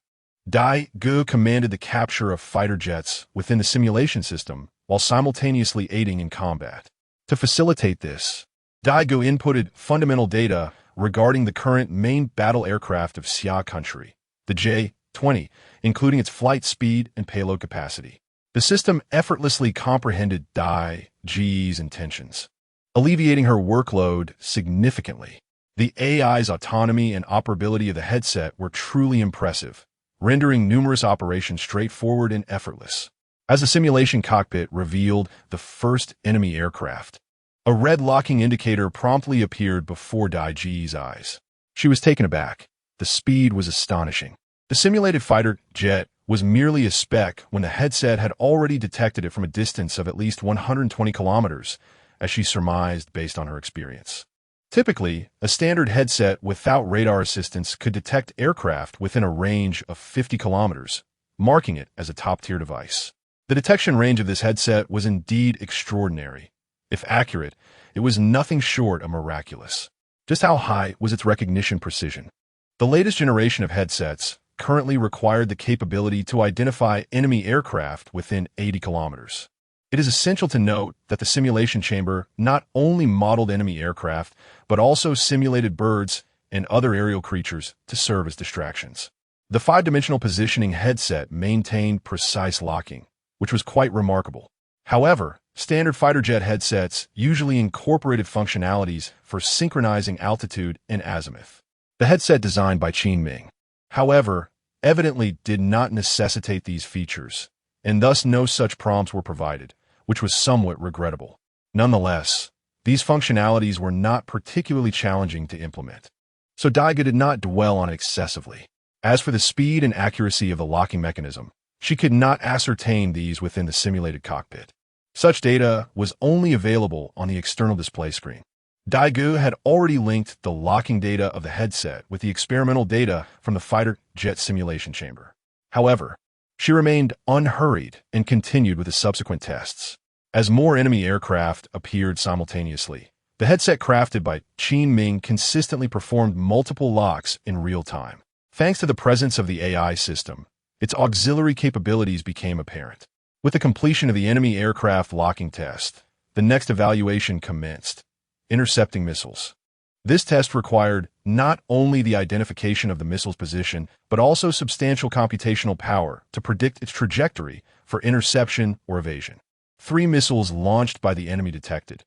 Daige commanded the capture of fighter jets within the simulation system while simultaneously aiding in combat. To facilitate this, Daige inputted fundamental data regarding the current main battle aircraft of Xia country, the J-20, including its flight speed and payload capacity. The system effortlessly comprehended Daige's intentions, alleviating her workload significantly. The AI's autonomy and operability of the headset were truly impressive, rendering numerous operations straightforward and effortless. As the simulation cockpit revealed the first enemy aircraft, a red locking indicator promptly appeared before Daige's eyes. She was taken aback. The speed was astonishing. The simulated fighter jet was merely a speck when the headset had already detected it from a distance of at least 120 kilometers, as she surmised based on her experience. Typically, a standard headset without radar assistance could detect aircraft within a range of 50 kilometers, marking it as a top-tier device. The detection range of this headset was indeed extraordinary. If accurate, it was nothing short of miraculous. Just how high was its recognition precision? The latest generation of headsets currently required the capability to identify enemy aircraft within 80 kilometers. It is essential to note that the simulation chamber not only modeled enemy aircraft, but also simulated birds and other aerial creatures to serve as distractions. The five-dimensional positioning headset maintained precise locking, which was quite remarkable. However, standard fighter jet headsets usually incorporated functionalities for synchronizing altitude and azimuth. The headset designed by Qin Ming, however, evidently did not necessitate these features, and thus no such prompts were provided, which was somewhat regrettable. Nonetheless, these functionalities were not particularly challenging to implement, so Daige did not dwell on it excessively. As for the speed and accuracy of the locking mechanism, she could not ascertain these within the simulated cockpit. Such data was only available on the external display screen. Daige had already linked the locking data of the headset with the experimental data from the fighter jet simulation chamber. However, she remained unhurried and continued with the subsequent tests. As more enemy aircraft appeared simultaneously, the headset crafted by Qin Ming consistently performed multiple locks in real time. Thanks to the presence of the AI system, its auxiliary capabilities became apparent. With the completion of the enemy aircraft locking test, the next evaluation commenced: intercepting missiles. This test required not only the identification of the missile's position, but also substantial computational power to predict its trajectory for interception or evasion. 3 missiles launched by the enemy detected.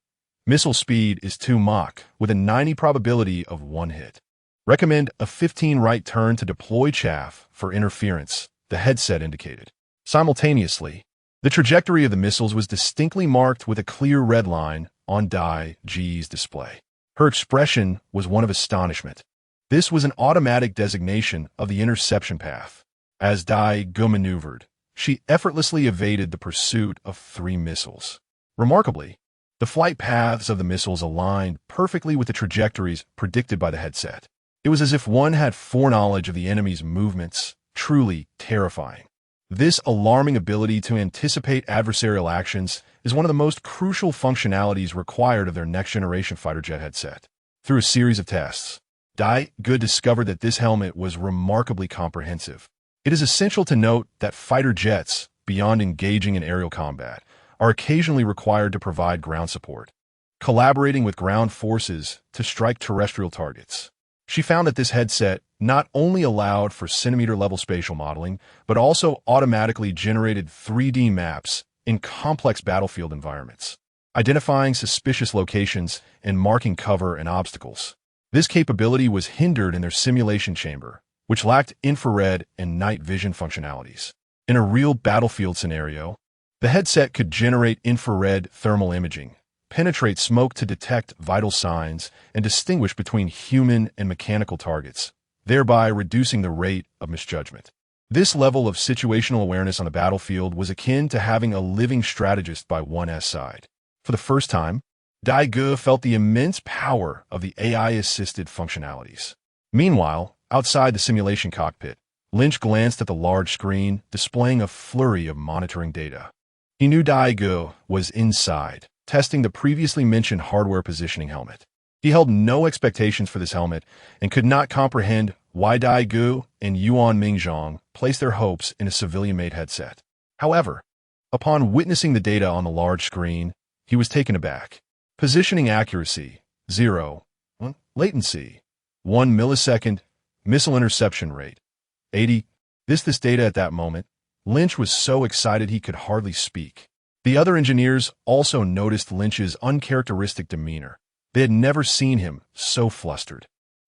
Missile speed is 2 Mach, with a 90 probability of 1 hit. Recommend a 15 right turn to deploy chaff for interference, the headset indicated. Simultaneously, the trajectory of the missiles was distinctly marked with a clear red line on Daige's display. Her expression was one of astonishment. This was an automatic designation of the interception path. As Daige maneuvered, she effortlessly evaded the pursuit of 3 missiles. Remarkably, the flight paths of the missiles aligned perfectly with the trajectories predicted by the headset. It was as if one had foreknowledge of the enemy's movements, truly terrifying. This alarming ability to anticipate adversarial actions is one of the most crucial functionalities required of their next-generation fighter jet headset. Through a series of tests, Daige discovered that this helmet was remarkably comprehensive. It is essential to note that fighter jets, beyond engaging in aerial combat, are occasionally required to provide ground support, collaborating with ground forces to strike terrestrial targets. She found that this headset not only allowed for centimeter-level spatial modeling, but also automatically generated 3D maps in complex battlefield environments, identifying suspicious locations and marking cover and obstacles. This capability was hindered in their simulation chamber, which lacked infrared and night vision functionalities. In a real battlefield scenario, the headset could generate infrared thermal imaging, penetrate smoke to detect vital signs, and distinguish between human and mechanical targets, thereby reducing the rate of misjudgment. This level of situational awareness on the battlefield was akin to having a living strategist by one's side. For the first time, Daige felt the immense power of the AI-assisted functionalities. Meanwhile, outside the simulation cockpit, Lynch glanced at the large screen, displaying a flurry of monitoring data. He knew Daige was inside, testing the previously mentioned hardware positioning helmet. He held no expectations for this helmet and could not comprehend why Daige and Yuan Mingzhong placed their hopes in a civilian-made headset. However, upon witnessing the data on the large screen, he was taken aback. Positioning accuracy, 0. Latency, 1 millisecond. Missile interception rate, 80. This data at that moment, Lynch was so excited he could hardly speak. The other engineers also noticed Lynch's uncharacteristic demeanor. They had never seen him so flustered.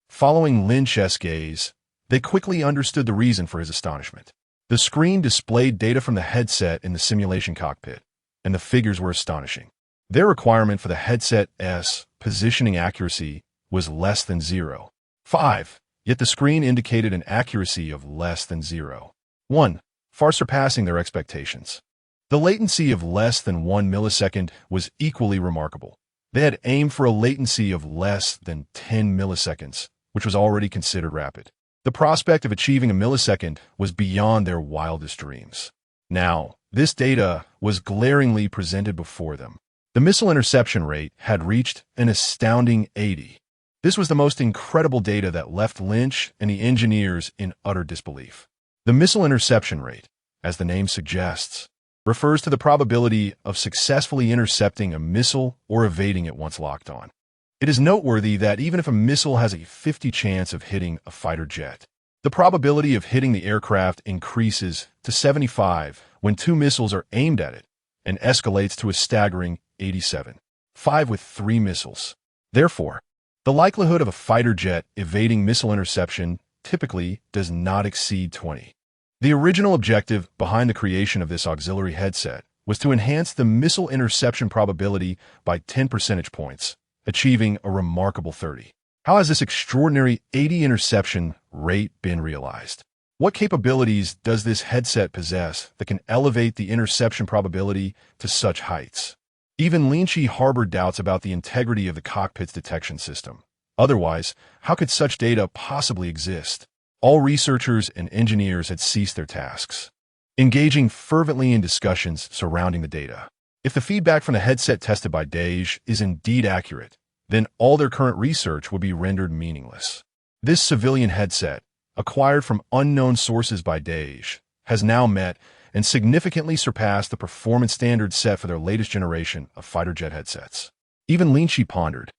Following Lynch's gaze, they quickly understood the reason for his astonishment. The screen displayed data from the headset in the simulation cockpit, and the figures were astonishing. Their requirement for the headset's positioning accuracy was less than 0.5, yet the screen indicated an accuracy of less than 0.1, far surpassing their expectations. The latency of less than 1 millisecond was equally remarkable. They had aimed for a latency of less than 10 milliseconds, which was already considered rapid. The prospect of achieving a millisecond was beyond their wildest dreams. Now, this data was glaringly presented before them. The missile interception rate had reached an astounding 80. This was the most incredible data that left Lynch and the engineers in utter disbelief. The missile interception rate, as the name suggests, refers to the probability of successfully intercepting a missile or evading it once locked on. It is noteworthy that even if a missile has a 50 chance of hitting a fighter jet, the probability of hitting the aircraft increases to 75 when 2 missiles are aimed at it and escalates to a staggering 87. 5 with 3 missiles. Therefore, the likelihood of a fighter jet evading missile interception typically does not exceed 20. The original objective behind the creation of this auxiliary headset was to enhance the missile interception probability by 10 percentage points, achieving a remarkable 30. How has this extraordinary 80 interception rate been realized? What capabilities does this headset possess that can elevate the interception probability to such heights? Even Lynch harbored doubts about the integrity of the cockpit's detection system. Otherwise, how could such data possibly exist? All researchers and engineers had ceased their tasks, engaging fervently in discussions surrounding the data. If the feedback from the headset tested by Daige is indeed accurate, then all their current research would be rendered meaningless. This civilian headset, acquired from unknown sources by Daige, has now met and significantly surpassed the performance standards set for their latest generation of fighter jet headsets. Even Lynch pondered,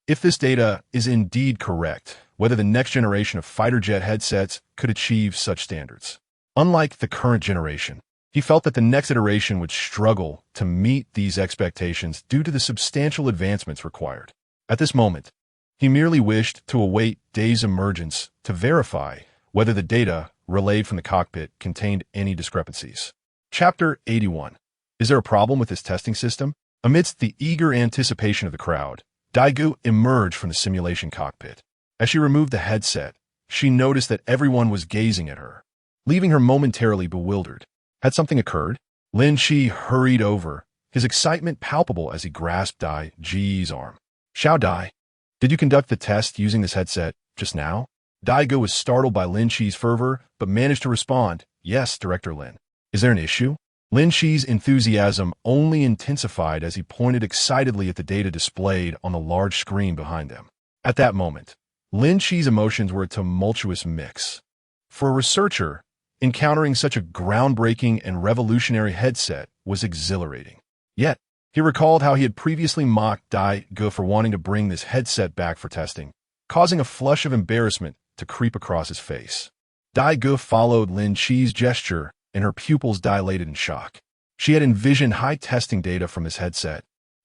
if this data is indeed correct, whether the next generation of fighter jet headsets could achieve such standards. Unlike the current generation, he felt that the next iteration would struggle to meet these expectations due to the substantial advancements required. At this moment, he merely wished to await Daige's emergence to verify whether the data relayed from the cockpit contained any discrepancies. Chapter 81. Is there a problem with this testing system? Amidst the eager anticipation of the crowd, Daige emerged from the simulation cockpit. As she removed the headset, she noticed that everyone was gazing at her, leaving her momentarily bewildered. Had something occurred? Lin Chi hurried over, his excitement palpable as he grasped Daige's arm. Xiao Dai, did you conduct the test using this headset just now? Daige was startled by Lin Chi's fervor, but managed to respond, Yes, Director Lin. Is there an issue? Lin Chi's enthusiasm only intensified as he pointed excitedly at the data displayed on the large screen behind them. At that moment, Lin Chi's emotions were a tumultuous mix. For a researcher, encountering such a groundbreaking and revolutionary headset was exhilarating. Yet, he recalled how he had previously mocked Daige for wanting to bring this headset back for testing, causing a flush of embarrassment to creep across his face. Dai Ge followed Lin Qi's gesture, and her pupils dilated in shock. She had envisioned high testing data from his headset,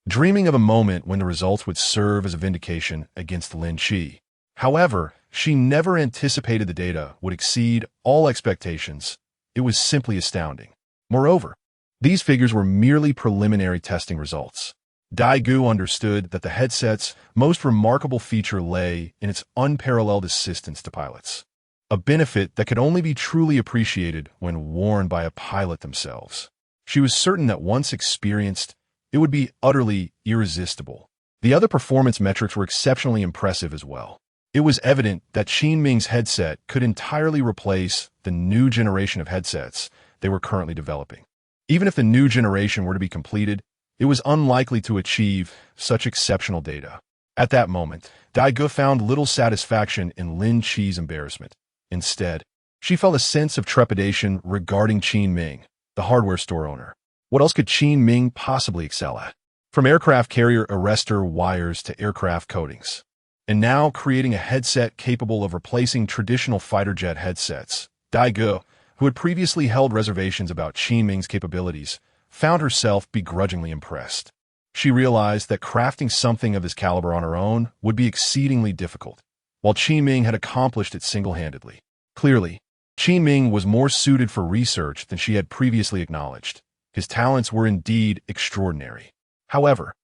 dreaming of a moment when the results would serve as a vindication against Lin Qi. However, she never anticipated the data would exceed all expectations. It was simply astounding. Moreover, these figures were merely preliminary testing results. Dai Ge understood that the headset's most remarkable feature lay in its unparalleled assistance to pilots, a benefit that could only be truly appreciated when worn by a pilot themselves. She was certain that once experienced, it would be utterly irresistible. The other performance metrics were exceptionally impressive as well. It was evident that Qin Ming's headset could entirely replace the new generation of headsets they were currently developing. Even if the new generation were to be completed, it was unlikely to achieve such exceptional data. At that moment, Dai Ge found little satisfaction in Lin Qi's embarrassment. Instead, she felt a sense of trepidation regarding Qin Ming, the hardware store owner. What else could Qin Ming possibly excel at? From aircraft carrier arrestor wires to aircraft coatings. And now creating a headset capable of replacing traditional fighter jet headsets. Dai Ge, who had previously held reservations about Qin Ming's capabilities, found herself begrudgingly impressed. She realized that crafting something of this caliber on her own would be exceedingly difficult, while Qin Ming had accomplished it single-handedly. Clearly, Qin Ming was more suited for research than she had previously acknowledged. His talents were indeed extraordinary. However,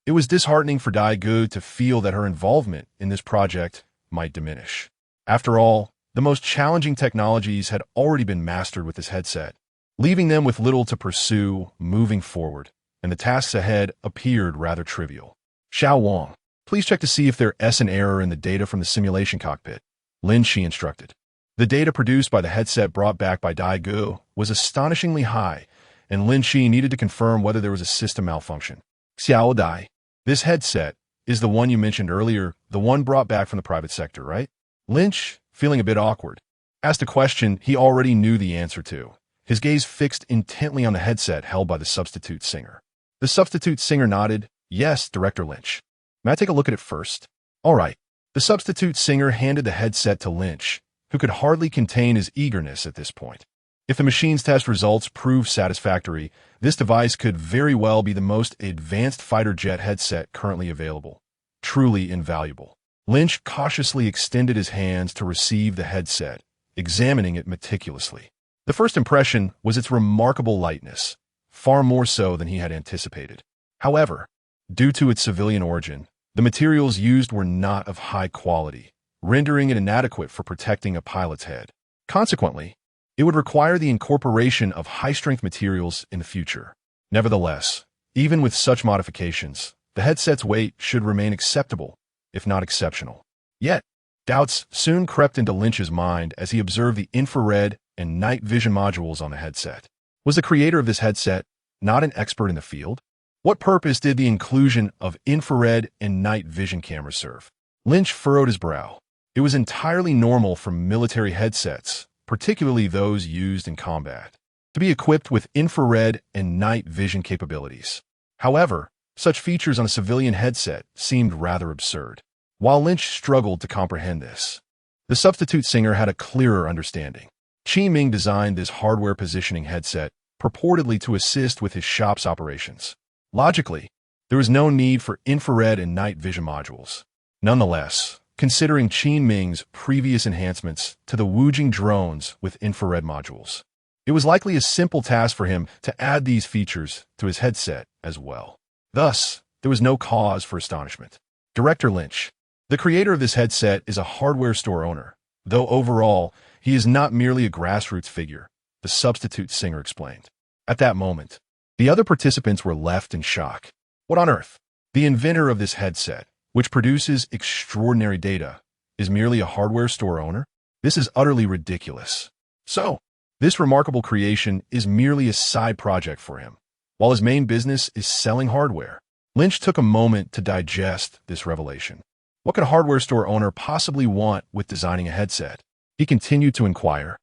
it was disheartening for Dai Ge to feel that her involvement in this project might diminish. After all, the most challenging technologies had already been mastered with this headset, leaving them with little to pursue moving forward, and the tasks ahead appeared rather trivial. Xiao Wang, please check to see if there is an error in the data from the simulation cockpit, Lin Qi instructed. The data produced by the headset brought back by Dai Ge was astonishingly high, and Lin Qi needed to confirm whether there was a system malfunction. Xiao Dai, this headset is the one you mentioned earlier, the one brought back from the private sector, right? Lynch, feeling a bit awkward, asked a question he already knew the answer to, his gaze fixed intently on the headset held by the substitute singer. The substitute singer nodded. Yes, Director Lynch. May I take a look at it first? All right. The substitute singer handed the headset to Lynch, who could hardly contain his eagerness at this point. If the machine's test results prove satisfactory, this device could very well be the most advanced fighter jet headset currently available. Truly invaluable. Lynch cautiously extended his hands to receive the headset, examining it meticulously. The first impression was its remarkable lightness, far more so than he had anticipated. However, due to its civilian origin, the materials used were not of high quality, rendering it inadequate for protecting a pilot's head. Consequently, it would require the incorporation of high-strength materials in the future. Nevertheless, even with such modifications, the headset's weight should remain acceptable, if not exceptional. Yet, doubts soon crept into Lynch's mind as he observed the infrared and night vision modules on the headset. Was the creator of this headset not an expert in the field? What purpose did the inclusion of infrared and night vision cameras serve? Lynch furrowed his brow. It was entirely normal for military headsets, particularly those used in combat, to be equipped with infrared and night vision capabilities. However, such features on a civilian headset seemed rather absurd. While Lynch struggled to comprehend this, the substitute singer had a clearer understanding. Qin Ming designed this hardware positioning headset purportedly to assist with his shop's operations. Logically, there was no need for infrared and night vision modules. Nonetheless, considering Qin Ming's previous enhancements to the Wujing drones with infrared modules, it was likely a simple task for him to add these features to his headset as well. Thus, there was no cause for astonishment. Director Lynch, the creator of this headset, is a hardware store owner, though overall, he is not merely a grassroots figure, the substitute singer explained. At that moment, the other participants were left in shock. What on earth? The inventor of this headset, which produces extraordinary data, is merely a hardware store owner? This is utterly ridiculous. So, this remarkable creation is merely a side project for him, while his main business is selling hardware. Lynch took a moment to digest this revelation. What could a hardware store owner possibly want with designing a headset? He continued to inquire,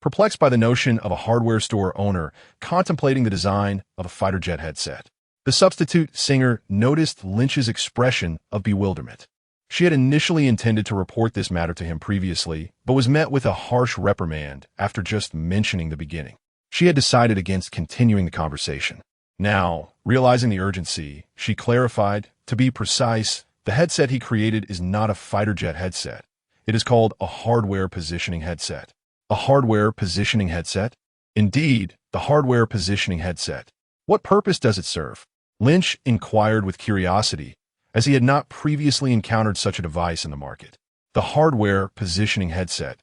perplexed by the notion of a hardware store owner contemplating the design of a fighter jet headset. The substitute singer noticed Lynch's expression of bewilderment. She had initially intended to report this matter to him previously, but was met with a harsh reprimand after just mentioning the beginning. She had decided against continuing the conversation. Now, realizing the urgency, she clarified, to be precise, the headset he created is not a fighter jet headset. It is called a hardware positioning headset. A hardware positioning headset? Indeed, the hardware positioning headset. What purpose does it serve? Lynch inquired with curiosity, as he had not previously encountered such a device in the market. The hardware positioning headset,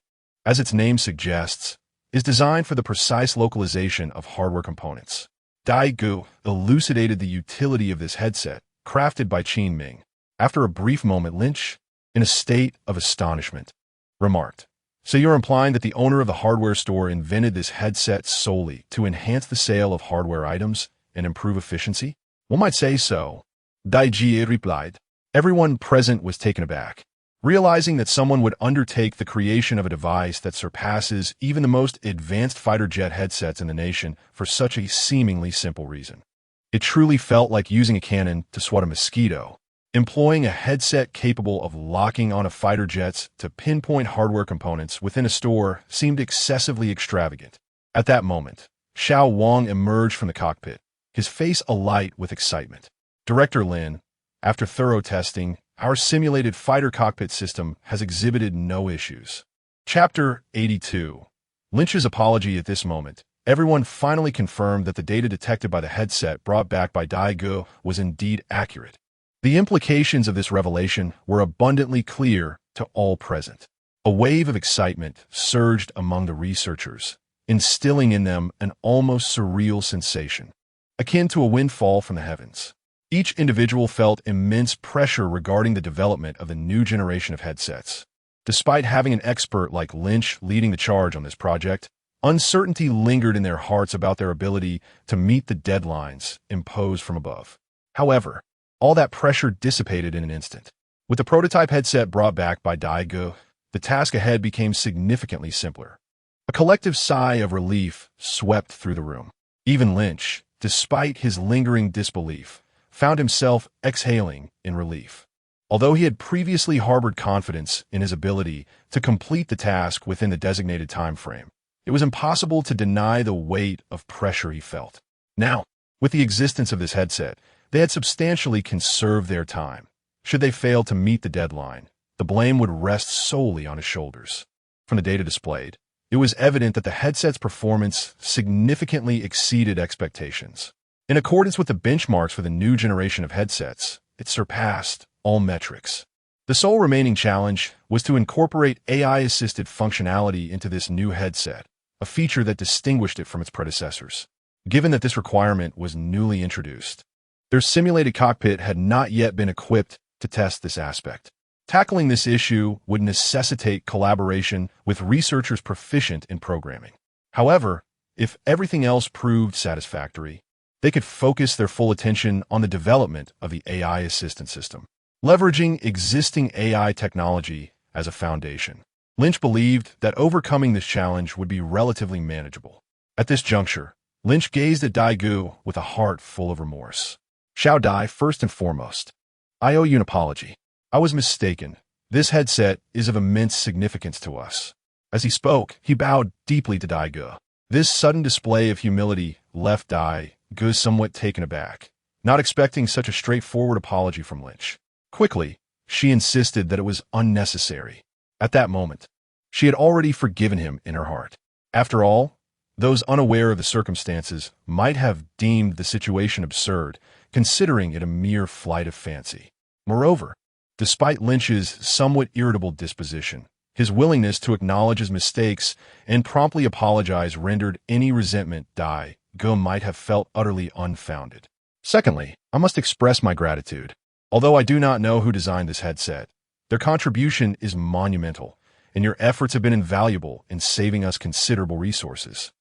as its name suggests, is designed for the precise localization of hardware components. Dai Gu elucidated the utility of this headset, crafted by Qin Ming. After a brief moment, Lynch, in a state of astonishment, remarked, "So you're implying that the owner of the hardware store invented this headset solely to enhance the sale of hardware items and improve efficiency?" "One might say so," Dai Ji replied. Everyone present was taken aback, realizing that someone would undertake the creation of a device that surpasses even the most advanced fighter jet headsets in the nation for such a seemingly simple reason. It truly felt like using a cannon to swat a mosquito. Employing a headset capable of locking on a fighter jets to pinpoint hardware components within a store seemed excessively extravagant. At that moment, Xiao Wang emerged from the cockpit, his face alight with excitement. "Director Lin, after thorough testing, our simulated fighter cockpit system has exhibited no issues." Chapter 82. Lynch's apology. At this moment, everyone finally confirmed that the data detected by the headset brought back by Dai Gu was indeed accurate. The implications of this revelation were abundantly clear to all present. A wave of excitement surged among the researchers, instilling in them an almost surreal sensation, akin to a windfall from the heavens. Each individual felt immense pressure regarding the development of the new generation of headsets. Despite having an expert like Lynch leading the charge on this project, uncertainty lingered in their hearts about their ability to meet the deadlines imposed from above. However, all that pressure dissipated in an instant. With the prototype headset brought back by Dai Gu, the task ahead became significantly simpler. A collective sigh of relief swept through the room. Even Lynch, despite his lingering disbelief, found himself exhaling in relief. Although he had previously harbored confidence in his ability to complete the task within the designated time frame, it was impossible to deny the weight of pressure he felt. Now, with the existence of this headset, they had substantially conserved their time. Should they fail to meet the deadline, the blame would rest solely on his shoulders. From the data displayed, it was evident that the headset's performance significantly exceeded expectations. In accordance with the benchmarks for the new generation of headsets, it surpassed all metrics. The sole remaining challenge was to incorporate AI-assisted functionality into this new headset, a feature that distinguished it from its predecessors. Given that this requirement was newly introduced, their simulated cockpit had not yet been equipped to test this aspect. Tackling this issue would necessitate collaboration with researchers proficient in programming. However, if everything else proved satisfactory, they could focus their full attention on the development of the AI assistant system. Leveraging existing AI technology as a foundation, Lynch believed that overcoming this challenge would be relatively manageable. At this juncture, Lynch gazed at Dai Gu with a heart full of remorse. "Xiao Dai, first and foremost, I owe you an apology. I was mistaken. This headset is of immense significance to us." As he spoke, he bowed deeply to Dai Gu. This sudden display of humility left Dai Gu somewhat taken aback, not expecting such a straightforward apology from Lynch. Quickly, she insisted that it was unnecessary. At that moment, she had already forgiven him in her heart. After all, those unaware of the circumstances might have deemed the situation absurd, considering it a mere flight of fancy. Moreover, despite Lynch's somewhat irritable disposition, his willingness to acknowledge his mistakes and promptly apologize rendered any resentment Dai Gu might have felt utterly unfounded. Secondly, I must express my gratitude. Although I do not know who designed this headset, their contribution is monumental, and your efforts have been invaluable in saving us considerable resources.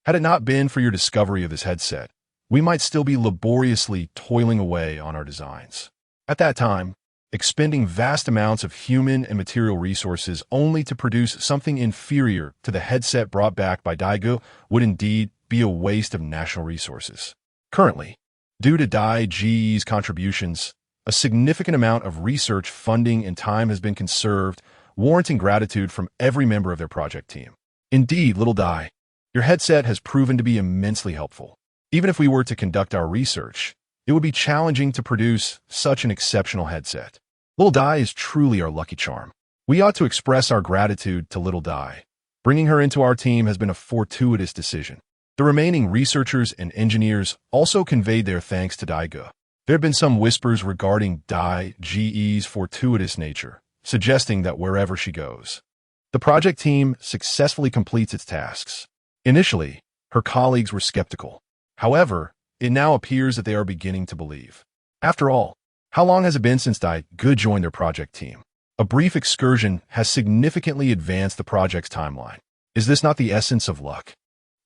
Had it not been for your discovery of this headset, we might still be laboriously toiling away on our designs. At that time, expending vast amounts of human and material resources only to produce something inferior to the headset brought back by Dai Gu would indeed be a waste of national resources. Currently, due to Dai Ji's contributions, A significant amount of research funding and time has been conserved, warranting gratitude from every member of their project team. Indeed, little Dai, your headset has proven to be immensely helpful. Even if we were to conduct our research, it would be challenging to produce such an exceptional headset. Little Dai is truly our lucky charm. We ought to express our gratitude to Little Dai. Bringing her into our team has been a fortuitous decision. The remaining researchers and engineers also conveyed their thanks to Daigo. There have been some whispers regarding Dai Ge's fortuitous nature, suggesting that wherever she goes, the project team successfully completes its tasks. Initially, her colleagues were skeptical. However, it now appears that they are beginning to believe. After all, how long has it been since Daigo joined their project team? A brief excursion has significantly advanced the project's timeline. Is this not the essence of luck?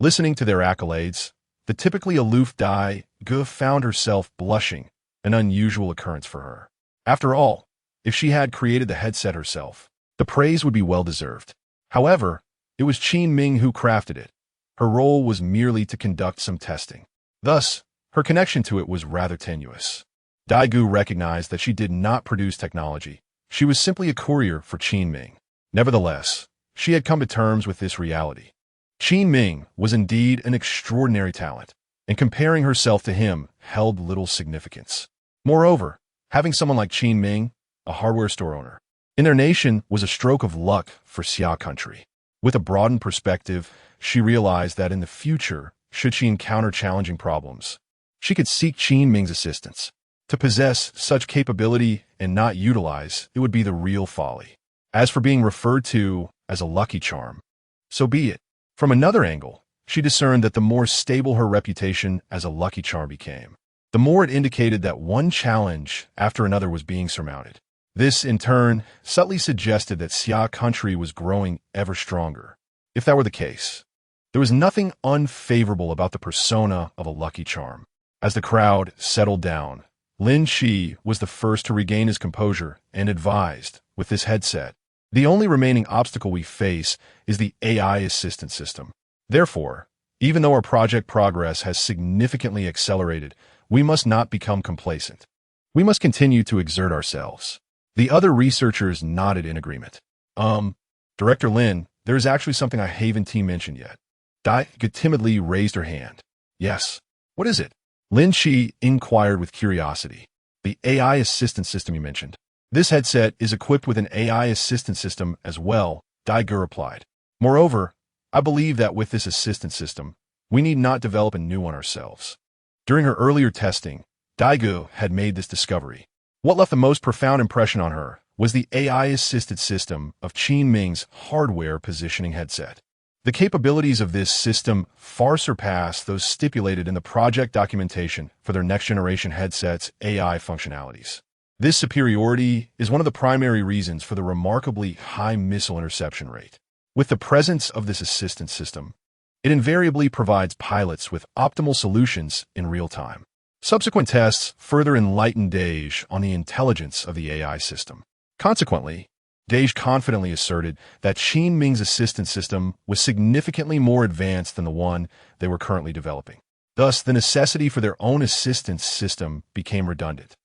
Listening to their accolades, the typically aloof Daigo found herself blushing, an unusual occurrence for her. After all, if she had created the headset herself, the praise would be well-deserved. However, it was Qin Ming who crafted it. Her role was merely to conduct some testing. Thus, her connection to it was rather tenuous. Daigo recognized that she did not produce technology. She was simply a courier for Qin Ming. Nevertheless, she had come to terms with this reality. Qin Ming was indeed an extraordinary talent, and comparing herself to him held little significance. Moreover, having someone like Qin Ming, a hardware store owner, in their nation was a stroke of luck for Xia country. With a broadened perspective, she realized that in the future, should she encounter challenging problems, she could seek Qin Ming's assistance. To possess such capability and not utilize it would be the real folly. As for being referred to as a lucky charm, so be it. From another angle, she discerned that the more stable her reputation as a lucky charm became, the more it indicated that one challenge after another was being surmounted. This, in turn, subtly suggested that Xia country was growing ever stronger. If that were the case, there was nothing unfavorable about the persona of a lucky charm. As the crowd settled down, Lin Shi was the first to regain his composure and advised, with this headset, the only remaining obstacle we face is the AI assistant system. Therefore, even though our project progress has significantly accelerated, we must not become complacent. We must continue to exert ourselves. The other researchers nodded in agreement. Director Lin, there is actually something I haven't mentioned yet. Daigo timidly raised her hand. Yes. What is it? Lin Shi inquired with curiosity. The AI assistant system you mentioned. This headset is equipped with an AI assistant system as well, Daigo replied. Moreover, I believe that with this assistant system, we need not develop a new one ourselves. During her earlier testing, Daigo had made this discovery. What left the most profound impression on her was the AI-assisted system of Qin Ming's hardware positioning headset. The capabilities of this system far surpass those stipulated in the project documentation for their next-generation headset's AI functionalities. This superiority is one of the primary reasons for the remarkably high missile interception rate. With the presence of this assistant system, it invariably provides pilots with optimal solutions in real time. Subsequent tests further enlightened Dage on the intelligence of the AI system. Consequently, Dage confidently asserted that Qin Ming's assistant system was significantly more advanced than the one they were currently developing. Thus, the necessity for their own assistance system became redundant.